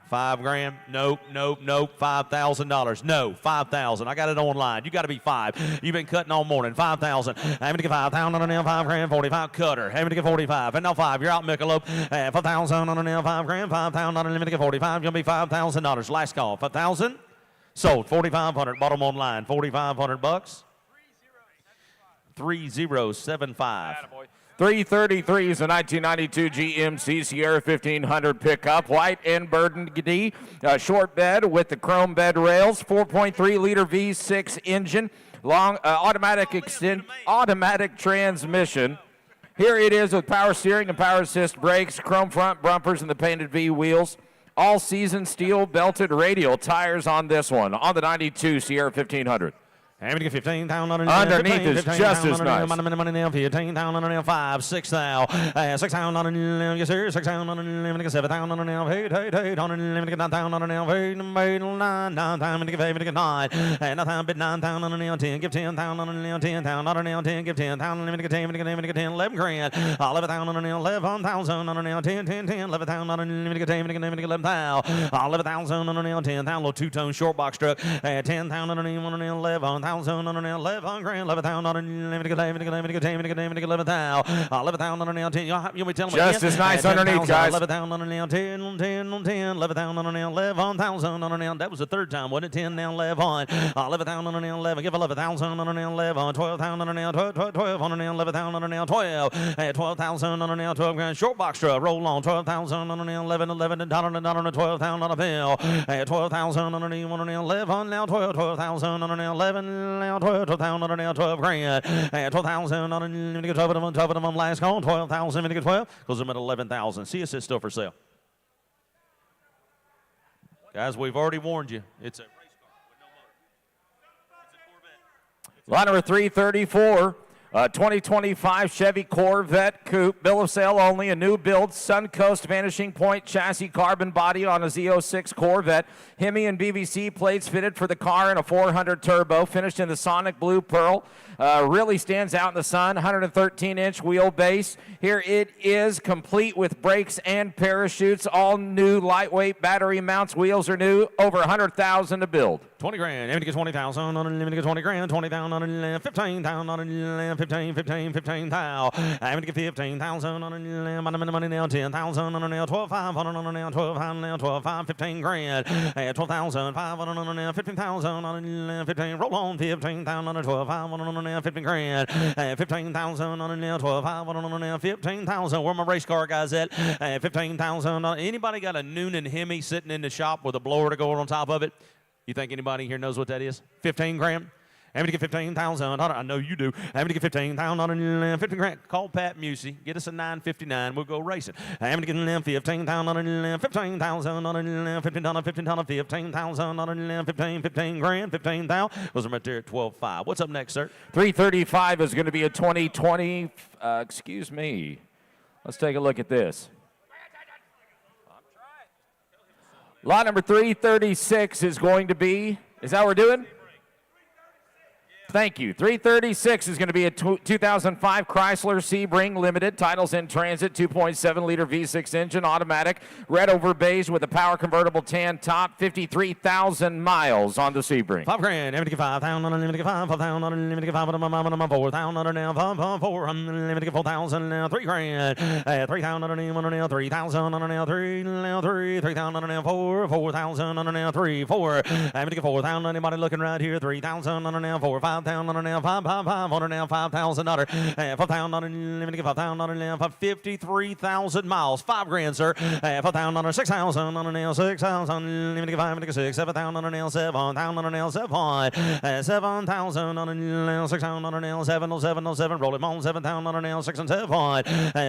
5 grand. Nope. $5,000. No, 5,000. I got it online. You got to be 5. You've been cutting all morning. 5,000. Having to get 5,000 on the 5 grand. 45 cutter. Having to get 45. And now 5. You're out, Michelob. 5,000 on the 5 grand. 5,000 on the 45. You'll be $5,000. Last call. 5,000. Sold. 4,500. Bottom online. 4,500 bucks. 3075. 333 is a 1992 GMC Sierra 1500 pickup, white and burgundy, short bed with the chrome bed rails, 4.3 liter V6 engine, long automatic transmission. Here it is with power steering and power assist brakes, chrome front bumpers, and the painted V wheels. All season steel belted radial tires on this one, on the 92 Sierra 1500. Underneath is just as nice. 15,000 on the 5, 6,000, 6,000 on the yes sir, 6,000 on the 7,000 on the 8 on the 9,000 on the 9, and 9,000 on the 10, give 10,000 on the 10,000 on the 10, give 10,000, 10, 11 grand, 11,000 on the 11,000 on the 10, 11,000 on the 11,000, 11,000 on the 10,000, little two-tone short box truck, 10,000 on the 11,000. 11,000 on the 11 grand, 11,000 on the 11,000 on the 10. You'll be telling me just as nice underneath, guys. 11,000 on the 10, 11,000 on the 11,000 on the. That was the third time, wasn't it? 10 now, 11, 11,000 on the 11. Give 11,000 on the 11, 12,000 on the 12 on the 11,000 on the 12, 12,000 on the 12 grand. Short box truck, roll on 12,000 on the 11, on the 12,000 on the bill, 12,000 on the 11, now 12,000 on the 11. Now 12,000 on the 12 grand, 12,000 on the 12 of them last call, 12,000 to 12, because I'm at 11,000. See us, it's still for sale. Guys, we've already warned you. It's a race car with no motor. It's a Corvette. Lot number 334. 2025 Chevy Corvette Coupe, bill of sale only, a new build, Suncoast Vanishing Point chassis carbon body on a Z06 Corvette, Hemi and BBC plates fitted for the car in a 400 turbo, finished in the Sonic Blue Pearl, really stands out in the sun, 113-inch wheelbase. Here it is, complete with brakes and parachutes, all new lightweight battery mounts, wheels are new, over 100,000 to build. 20 grand, let me get 20,000 on it, let me get 20 grand, 20,000 on it, 15,000 on it, 15,000. I'm gonna get 15,000 on it, money now, 10,000 on it, 12,500 on it, 12,500, 12,500, 15 grand, 12,500 on it, 15,000 on it, 15, roll on, 15,000 on it, 12,500 on it, 15 grand, 15,000 on it, 12,500 on it, 15,000. Where my race car guys at? 15,000. Anybody got a Noonan Hemi sitting in the shop with a blower to go on top of it? You think anybody here knows what that is? 15 grand. I'm going to get 15,000. I know you do. I'm going to get 15,000 on it, 15 grand. Call Pat Musey. Get us a 959. We'll go racing. I'm going to get 15,000 on it, 15,000 on it, 15,000 on it, 15 grand, 15,000. Those are right there at 12.5. What's up next, sir? 335 is going to be a 2020, Let's take a look at this. Lot number 336 is going to be, is that what we're doing? Thank you. 336 is going to be a 2005 Chrysler Sebring Limited. Titles in transit, 2.7-liter V6 engine, automatic, red over beige with a power convertible tan top, 53,000 miles on the Sebring. $5,000, limited 5,000, unlimited 5,000, unlimited 5,000, 4,000, now 4, unlimited 4,000, now $3,000, 3,000, now 3,000, now 3, now 3, 3,000, now 4, 4,000, now 3, 4, limited 4,000. Anybody looking right here? 3,000, now 4, 5,000, now 5,500, now $5,000, 5,000, limited 5,000, now 53,000 miles. $5,000, sir. 5,000, 6,000, now 6,000, limited 5, limited 6, 7,000, now 7,000, now 7, 7,000, now 6,000, now 7,007, roll it on 7,000, now 6 and 7,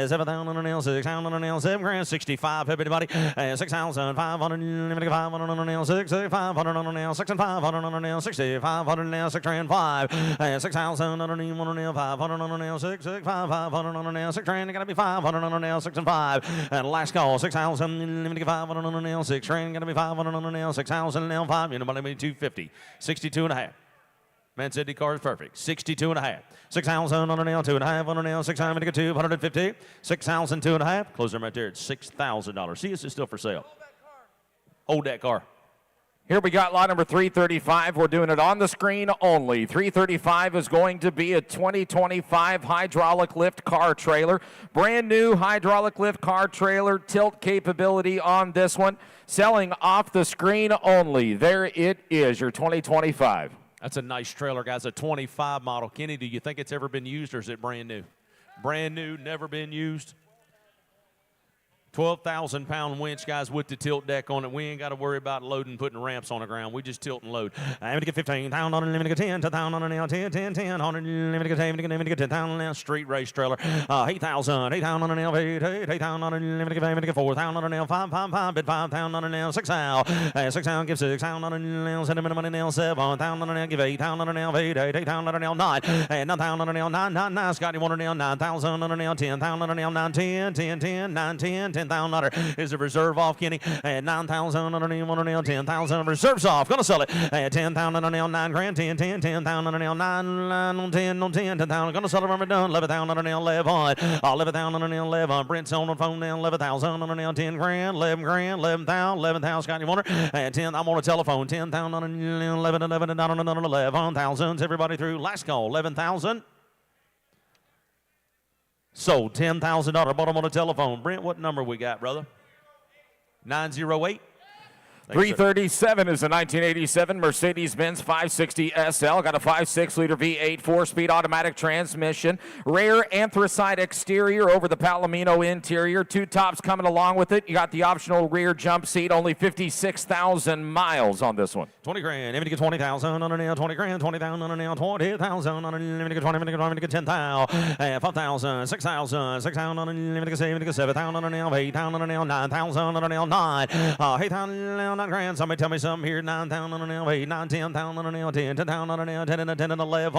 7,000, now 6,000, now 7 grand, 65, everybody, 6,500, limited 500, now 6, 500, now 6 and 500, now 6,500, now 6 grand 5, 6,000, now 500, now 6, 500, now 6 grand, it gotta be 500, now 6 and 5, and last call, 6,000, limited 500, now 6 grand, gotta be 500, now 6,000, now 5, anybody made 250, 62 and a half. Man said the car is perfect. 62 and a half. 6,000 on a nail, 2.5 on a nail, 6,000 to get 250. 6,000, 2.5. Close them right there at $6,000. See, this is still for sale. Hold that car. Here we got lot number 335. We're doing it on the screen only. 335 is going to be a 2025 hydraulic lift car trailer. Brand new hydraulic lift car trailer. Tilt capability on this one. Selling off the screen only. There it is, your 2025. That's a nice trailer, guys. A 25 model. Kenny, do you think it's ever been used or is it brand new? Brand new, never been used. 12,000-pound winch, guys, with the tilt deck on it. We ain't got to worry about loading, putting ramps on the ground. We just tilt and load. I'm going to get 15,000 on it, limited 10, 10,000 on it now, 10, 10, 10, 100, limited 10, limited 10,000 now, street race trailer. 8,000, 8,000 on it now, 8,000 on it, limited 4,000 on it now, 5, 5, 5, bid 5,000 on it now, 6,000, 6,000, give 6,000 on it now, send a minute money now, 7,000 on it now, give 8,000 on it now, 8,000 on it now, 9, 9,000 on it now, 9, 9, 9, Scotty, 1 on it now, 9,000 on it now, 10,000 on it now, 9, 10, 10, 10, 9, 10, 10,000 is a reserve off, Kenny. 9,000 on a nail, 1 on a nail, 10,000 reserves off. Gonna sell it. 10,000 on a nail, 9 grand, 10, 10, 10,000 on a nail, 9, 9 on 10, on 10, 10,000. Gonna sell it when we're done. 11,000 on a nail, 11. 11,000 on a nail, 11. Brent's on the phone now, 11,000 on a nail, 10 grand, 11 grand, 11,000, 11,000. Scott, you want her? 10, I'm on a telephone. 10,000 on a nail, 11, 11, down on another 11,000. Everybody through. Last call, 11,000. Sold $10,000. Bought them on the telephone. Brent, what number we got, brother? 908. 337 is a 1987 Mercedes-Benz 560 SL. Got a 5.6-liter V8 4-speed automatic transmission. Rare anthracite exterior over the Palomino interior. 2 tops coming along with it. You got the optional rear jump seat. Only 56,000 miles on this one. 20 grand. Even to get 20,000 on a nail. 20 grand. 20,000 on a nail. 20,000 on a nail. Even to get 20. Even to get 10,000. 5,000. 6,000. 6,000 on a nail. Even to get 7,000 on a nail. 8,000 on a nail. 9,000 on a nail. 9. 8,000 9 grand. Somebody tell me something here. 9,000 on a nail. 8, 9, 10,000 on a nail. 10, 10,000 on a nail. 10 and a 10 and 11.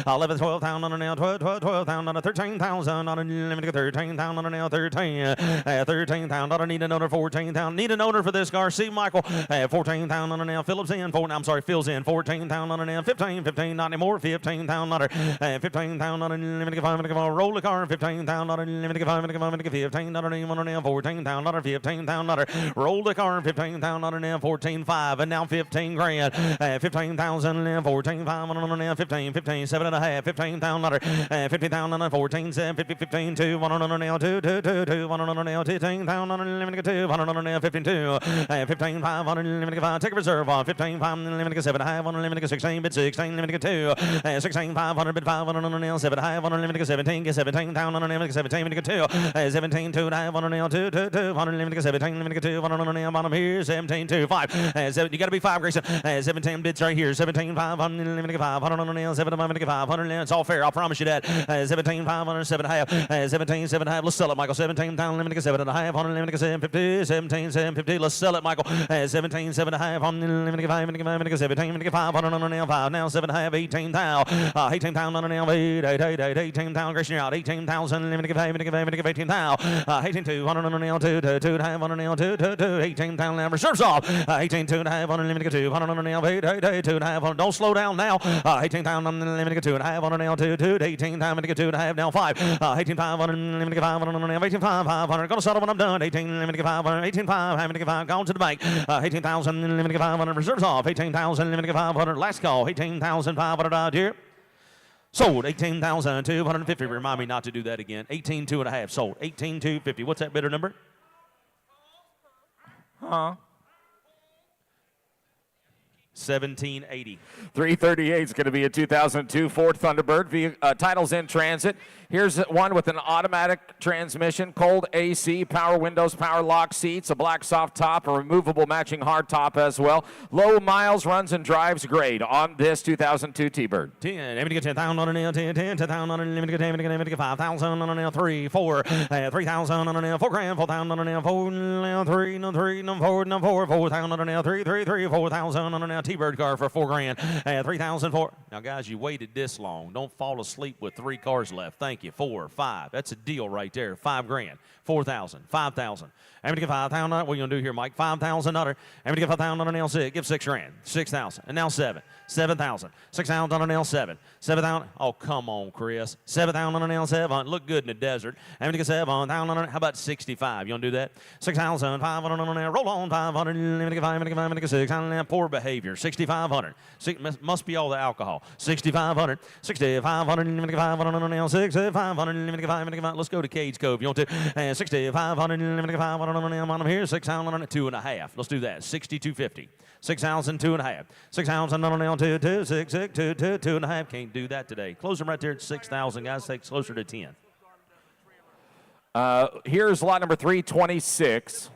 11, 12,000 on a nail. 12, 12, 12,000 on a 13,000 on a nail. 13,000 on a nail. 13. 13,000. I don't need an owner. 14,000. Need an owner for this car. See, Michael. 14,000 on a nail. Phillips in. I'm sorry, Phil's in. 14,000 on a nail. 15, 15, not anymore. 15,000 on a 15,000 on a nail. Roll the car. 15,000 on a nail. 15,000 on a nail. 14,000 on a 15,000 on a roll the car. 15,000 on a nail. 14,500 and now 15 grand. 15,000 and 14,500 on a nail. 15, 15, 7 and a half. 15,000 on a 50,000 on a 14, 7, 50, 15, 2, 1 on a nail. 2, 2, 2, 2, 1 on a nail. 15,000 on a nail. 2, 1 on a nail. 15,2, 15,500 5. Take a reserve on 15,500 7 half on a limit 16 bid 16 limit 2 16,500 bid 500 on a nail 7 half on a limit 17 17,000 on a nail 17 limit 2 17 2 half on a nail 2 2 2 on a limit 17 limit 2 on a nail bottom here 17 2, 5. 7, you got to be 5, Grayson. 17 bids right here. 17, 500, 500 on the nail. 7, 500. It's all fair. I'll promise you that. 17, 500, 7.5. 17, 7.5. Let's sell it, Michael. 17, 7.5. 100, 750. 17, 750. Let's sell it, Michael. 17, 7.5. 100, 17, 500 on the nail. 5 now. 7.5. 18,000. 18,000 on the nail. 18,000. Grayson, you're out. 18,000. 18,000. 18,200 on the nail. 2.5 on the nail. 2. 18,000 now. Reserves off. 18,2.5 on the nail. 200 on the nail. 2.5. Don't slow down now. 18,000 on the nail. 2.5 on the nail. 2. 18,000. 2.5 now. 5. 18,500 on the nail. 18,500. Gonna settle when I'm done. 18,500. 18,500. Gone to the bank. 18,500. Reserves off. 18,500. Last call. 18,500 out here. Sold. 18,250. Remind me not to do that again. 18,2.5. Sold. 18,250. What's that bidder number? Huh? 1780. 338 is going to be a 2002 Ford Thunderbird. Titles in transit. Here's one with an automatic transmission, cold AC, power windows, power lock seats, a black soft top, a removable matching hard top as well. Low miles, runs and drives great on this 2002 T-Bird. 10. Let me get 10,000 on the nail. 10, 10,000 on the nail. Let me get 5,000 on the nail. 3, 4. 3,000 on the nail. 4 grand. 4,000 on the nail. 4, 3, 4, 4,000 on the nail. 3, 4,000 on the nail. T-Bird car for 4 grand. 3,000 for. Now, guys, you waited this long. Don't fall asleep with 3 cars left. Thank you. 4, 5. That's a deal right there. 5 grand. 4,000. 5,000. I'm going to give 5,000. What are you going to do here, Mike? 5,000. I'm going to give 5,000 on the nail. 6. Give 6 grand. 6,000. And now 7. 7,000. 6,000 on the nail. 7. 7,000. Oh, come on, Chris. 7,000 on the nail. 7. Look good in the desert. I'm going to get 7,000 on it. How about 65? You want to do that? 6,500 on the nail. Roll on. 500. I'm going to get 5. I'm going to get 6. Poor behavior. 6,500. Must be all the alcohol. 6,500. 6,500. I'm going to get 500 on the nail. 6,500. I'm going to get 5. Let's go to Cage Cove. You want to? 6,500. I'm going to get 500 on the nail. I'm here. 6,000 on it. 2.5. Let's do that. 6,250. 6,000, 2.5. 6,000 on the nail. 2, 2, 6, 6, 2, 2, 2.5. Can't do that today. Close them right there at 6,000. Guys, take closer to 10. Here's lot number 326.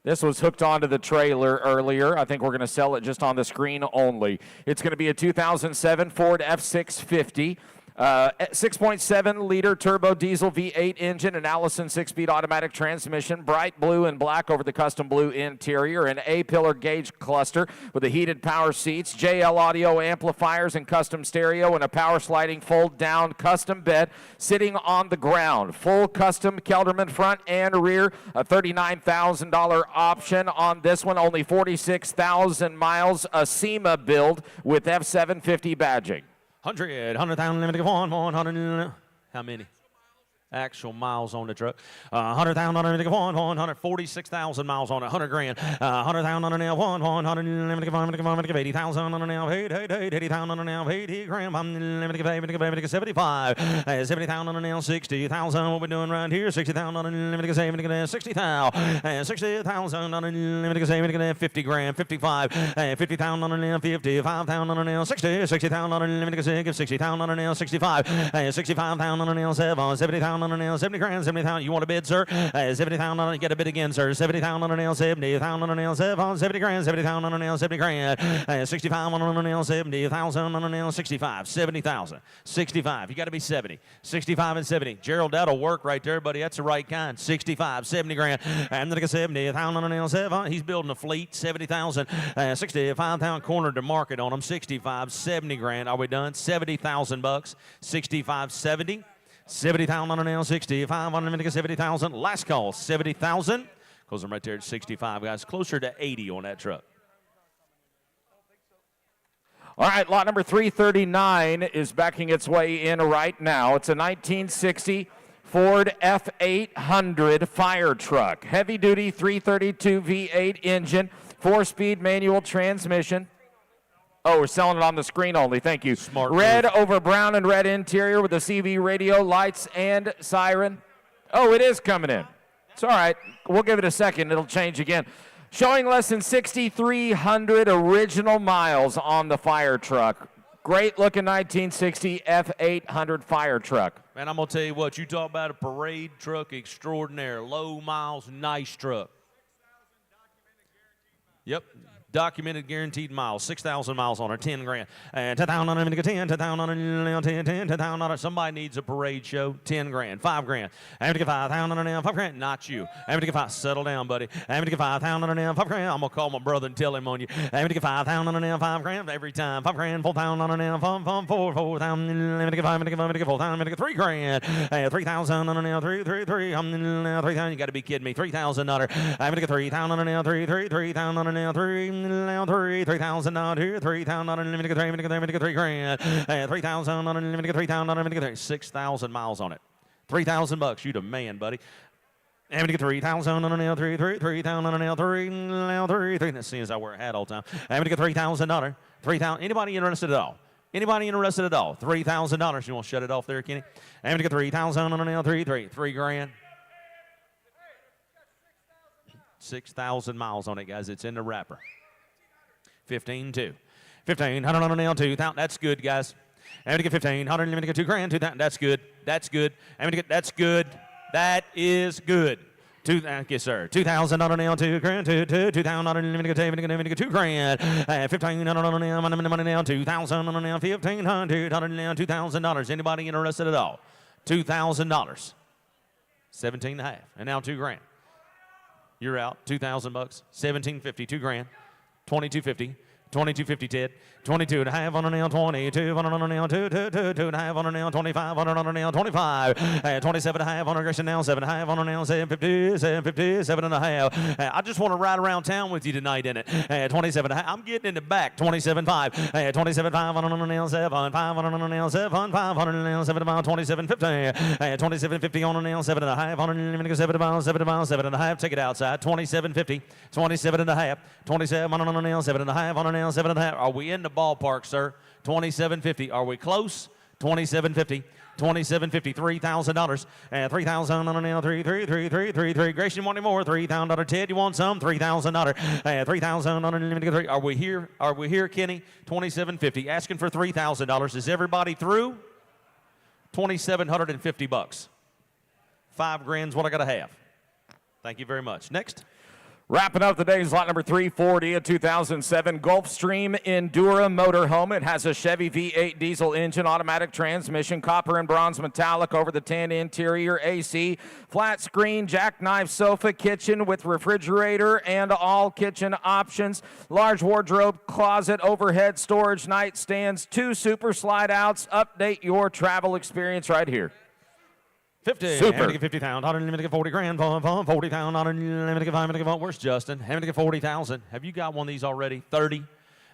This was hooked onto the trailer earlier. I think we're going to sell it just on the screen only. It's going to be a 2007 Ford F650. 6.7 liter turbo diesel V8 engine, an Allison 6-speed automatic transmission, bright blue and black over the custom blue interior, an A-pillar gauge cluster with the heated power seats, JL audio amplifiers and custom stereo, and a power sliding fold down custom bed sitting on the ground. Full custom Kelderman front and rear, a $39,000 option on this one, only 46,000 miles, a SEMA build with F750 badging. 100,000, limited 100. How many? Actual miles on the truck. 100,000 on the 146,000 miles on it. 100 grand. 100,000 on the nail. 100. 80,000 on the nail. 80,000 on the nail. 80 grand. 75. 70,000 on the nail. 60,000. What we doing right here? 60,000 on the 60,000. 60,000 on the 50 grand. 55. 50,000 on the nail. 55,000 on the nail. 60,000 on the nail. Give 60,000 on the nail. 65. 65,000 on the nail. 70,000 on the nail, 70 grand, 70,000. You want a bid, sir? 70,000 on it. Get a bid again, sir. 70,000 on the nail, 70,000 on the nail, 70 grand, 70,000 on the nail, 70 grand. 65 on the nail, 70,000 on the nail, 65, 70,000, 65. You got to be 70, 65 and 70. Gerald, that'll work right there, buddy. That's the right kind. 65, 70 grand. And then I get 70,000 on the nail, 7. He's building a fleet, 70,000, 65,000 corner to market on them, 65, 70 grand. Are we done? 70,000 bucks, 65, 70. 70,000 on the nail, 65 on the 70,000. Last call, 70,000. Goes them right there at 65, guys. Closer to 80 on that truck. All right, lot number 339 is backing its way in right now. It's a 1960 Ford F800 fire truck. Heavy-duty 332 V8 engine, 4-speed manual transmission. Oh, we're selling it on the screen only. Thank you. Smart red move. over brown and red interior with a CV radio, lights, and siren. Oh, it is coming in. It's all right. We'll give it a second. It'll change again. Showing less than 6,300 original miles on the fire truck. Great looking 1960 F800 fire truck. Man, I'm going to tell you what. You talk about a parade truck extraordinaire. Low miles, nice truck. Yep. Documented guaranteed miles, 6,000 miles on her, 10 grand. And 10,000 on it, 10, 10,000 on it, 10, 10,000 on it. Somebody needs a parade show, 10 grand, 5 grand. I'm going to get 5,000 on it, 5 grand. Not you. I'm going to get 5. Settle down, buddy. I'm going to get 5,000 on it, 5 grand. I'm going to call my brother and tell him on you. I'm going to get 5,000 on it, 5 grand every time. 5 grand, 4,000 on it, 4,000. I'm going to get 5, I'm going to get 4,000, I'm going to get 3 grand. 3,000 on it, 3, 3,000. You got to be kidding me. 3,000 on her. I'm going to get 3,000 on it, 3,000 on it, 3, 3,000 on here, 3,000 on unlimited, 3 grand, 3,000 on unlimited, 3,000 on unlimited, 6,000 miles on it, $3,000. You the man, buddy. I'm gonna get 3,000 on an L3, 3,000 on an L3, 3. That seems I wear a hat all the time. I'm gonna get $3,000. 3,000. Anybody interested at all? Anybody interested at all? $3,000. You want to shut it off there, Kenny? I'm gonna get 3,000 on an L3, 3 grand. 6,000 miles on it, guys. It's in the wrapper. 15-2. 1,500 on an L2. That's good, guys. I'm gonna get 1,500. I'm gonna get 2 grand. 2,000. That's good. That's good. I'm gonna get. That's good. That is good. Yes, sir. 2,000 on an L2 grand. 2,000 on an L 2 grand. 1,500 on an L 2,000 on an L 1,500 on an L $2,000. Anybody interested at all? $2,000. 17 and a half. And now 2 grand. You're out. $2,000. 1,750. 2 grand. 2,250. 2,250, Ted. 22 and a half on an L 22 on an L 2 and a half on an L 25 on an L 25. 27 and a half on a Gresham now 7 and a half on an L 750 750 7 and a half. I just want to ride around town with you tonight in it. 27 and a half. I'm getting in the back. 27.5. 27.5 on an L 7 5 on an L 7 5 on an L 7 about 27.50. 27.50 on an L 7 and a half on an 7 about 7 about 7 and a half. Take it outside. 27.50. 27 and a half. 27 on an L 7 and a half on an L 7 and a half. Are we in the ballpark, sir? 27.50. Are we close? 27.50. 27.50. $3,000. 3,000 on an L 3. Grayson, want any more? $3,000. Ted, you want some? $3,000. 3,000 on an unlimited 3. Are we here? Are we here, Kenny? 27.50. Asking for $3,000. Is everybody through? $2,750. 5 grand's what I gotta have. Thank you very much. Next. Wrapping up the day's lot number 340, a 2007 Gulfstream Endura motorhome. It has a Chevy V8 diesel engine, automatic transmission, copper and bronze metallic over the tan interior, AC, flat screen, jackknife sofa, kitchen with refrigerator and all kitchen options, large wardrobe, closet, overhead storage, nightstands, 2 super slide outs. Update your travel experience right here. 50. Super. I'm going to get 50,000. I'm going to get 40 grand. 40,000. I'm going to get 5. I'm going to get where's Justin? I'm going to get 40,000. Have you got one of these already? 30.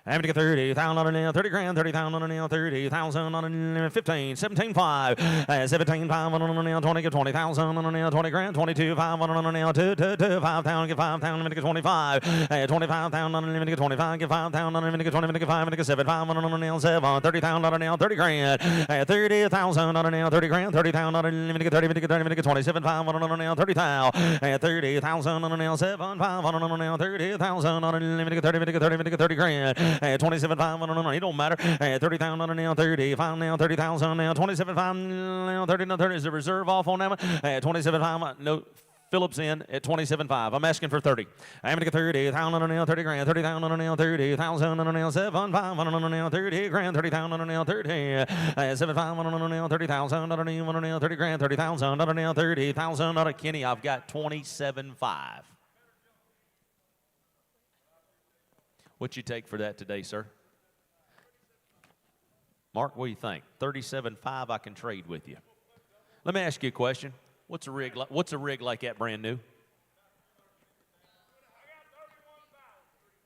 I'm going to get 30,000 on an 30 grand. 30,000 on an 30,000 on an 15. 17.5. 17.5 on an 20. Get 20,000 on an 20 grand. 22.5 on an 2. 5,000. Get 5,000. I'm going to get 25. 25,000 on an get 25. Get 5,000 on an get 20. Get 5. I'm going to get 7,500 on an 7. 30,000 on an 30 grand. 30,000 on an 30 grand. 30,000 on an get 30. Get 30. Get 27,500 on an 30,000. 30,000 on an 7. 5 on an 30,000 on an get 30. Get 30. Get 30 grand. 27.5 on it don't matter. 30,000 on it now. 35 now. 30,000 now. 27.5 now. 30 now. 30 is the reserve off on that one. 27.5 no. Phillips in at 27.5. I'm asking for 30. I'm going to get 30,000 on an L 30 grand. 30,000 on an L 30,000 on an L 7 5 on an L 30 grand. 30,000 on an L 30. 7.5 on an L 30,000 on an L 30 grand. 30,000 on an L 30,000 on a Kenny. I've got 27.5. What'd you take for that today, sir? Mark, what do you think? 37.5 I can trade with you. Let me ask you a question. What's a rig like that brand new?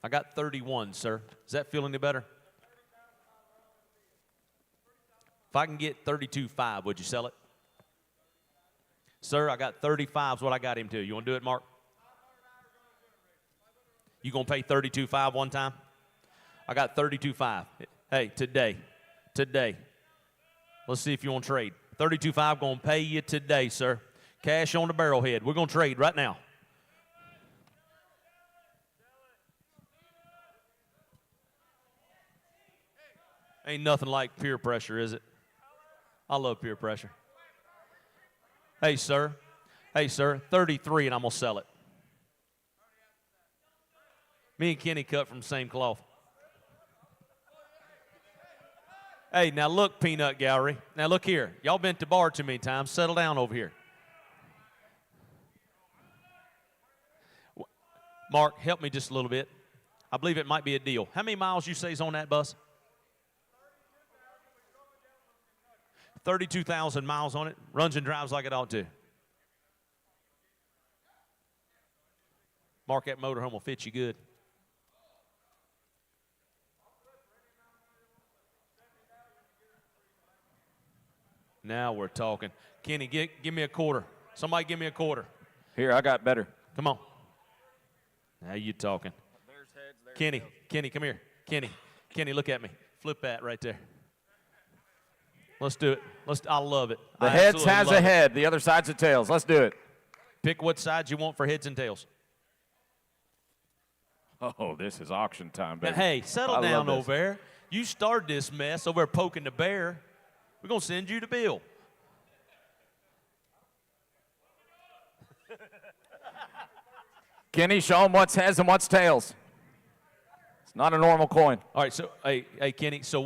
I got 31, sir. Does that feel any better? If I can get 32.5, would you sell it? Sir, I got 35 is what I got him to. You want to do it, Mark? You going to pay 32.5 one time? I got 32.5. Hey, today. Let's see if you want to trade. 32.5 going to pay you today, sir. Cash on the barrelhead. We're going to trade right now. Ain't nothing like peer pressure, is it? I love peer pressure. Hey, sir, 33, and I'm going to sell it. Me and Kenny cut from the same cloth. Hey, now look, Peanut Gallery. Now look here. Y'all been to bar too many times. Settle down over here. Mark, help me just a little bit. I believe it might be a deal. How many miles you say is on that bus? 32,000 miles on it. Runs and drives like it ought to. Mark, that motorhome will fit you good. Now we're talking. Kenny, give me a quarter. Somebody give me a quarter. Here, I got better. Come on. Now you talking. Kenny, come here. Kenny, look at me. Flip that right there. Let's do it. I love it. The heads has a head. The other side's a tails. Let's do it. Pick what sides you want for heads and tails. Oh, this is auction time, baby. Now, hey, settle down over there. You started this mess over there poking the bear. We're going to send you the bill. Kenny, show him what's heads and what's tails. It's not a normal coin. All right, so, hey, Kenny, so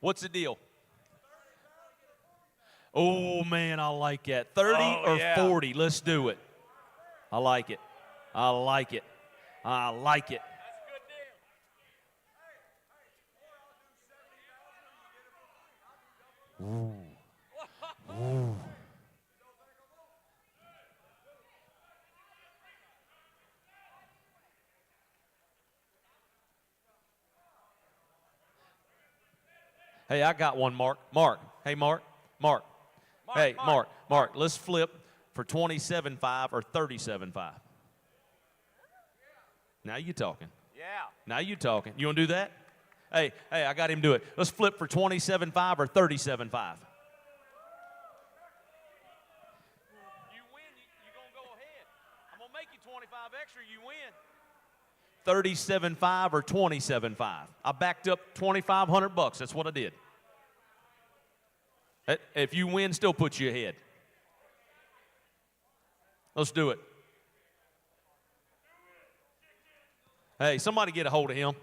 what's the deal? Oh, man, I like that. 30 or 40, let's do it. I like it. I like it. Ooh. Ooh. Hey, I got one, Mark. Hey, Mark. Hey, Mark. Let's flip for 27.5 or 37.5. Now you talking. Yeah. Now you talking. You want to do that? Hey, I got him do it. Let's flip for 27.5 or 37.5. You win, you're going to go ahead. I'm going to make you 25 extra, you win. 37.5 or 27.5. I backed up $2,500. That's what I did. If you win, still puts you ahead. Let's do it. Hey, somebody get a hold of him.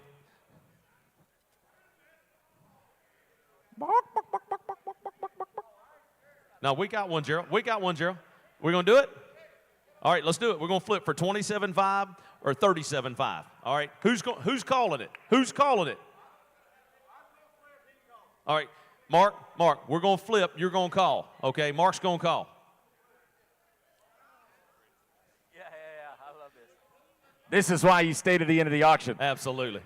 No, we got one, Gerald. We're going to do it? All right, let's do it. We're going to flip for 27.5 or 37.5. All right, who's calling it? All right, Mark, we're going to flip. You're going to call. Okay, Mark's going to call. Yeah, I love this. This is why you stay to the end of the auction. Absolutely.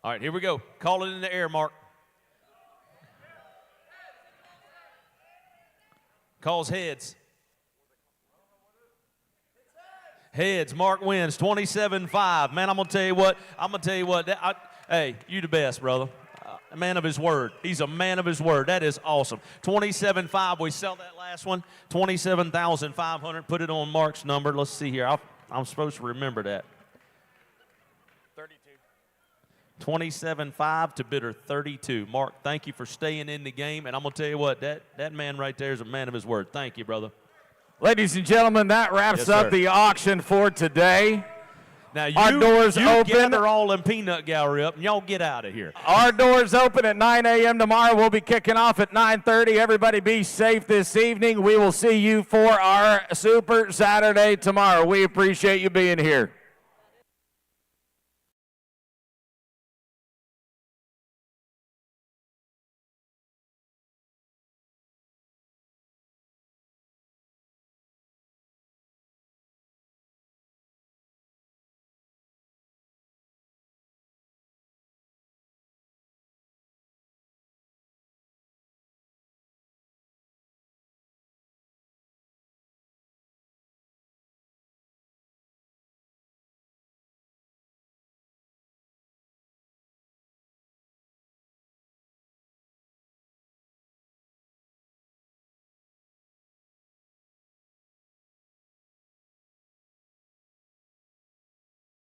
All right, here we go. Call it in the air, Mark. Calls heads. Heads. Mark wins 27.5. Man, I'm gonna tell you what. Hey, you the best, brother. A man of his word. He's a man of his word. That is awesome. 27.5. We sell that last one. 27,500. Put it on Mark's number. Let's see here. I'm supposed to remember that. 27.5 to bidder 32. Mark, thank you for staying in the game. And I'm going to tell you what, that man right there is a man of his word. Thank you, brother. Ladies and gentlemen, that wraps up the auction for today. Now, our doors open. Gather all in Peanut Gallery up, and y'all get out of here. Our doors open at 9 a.m. tomorrow. We'll be kicking off at 9:30. Everybody be safe this evening. We will see you for our Super Saturday tomorrow. We appreciate you being here.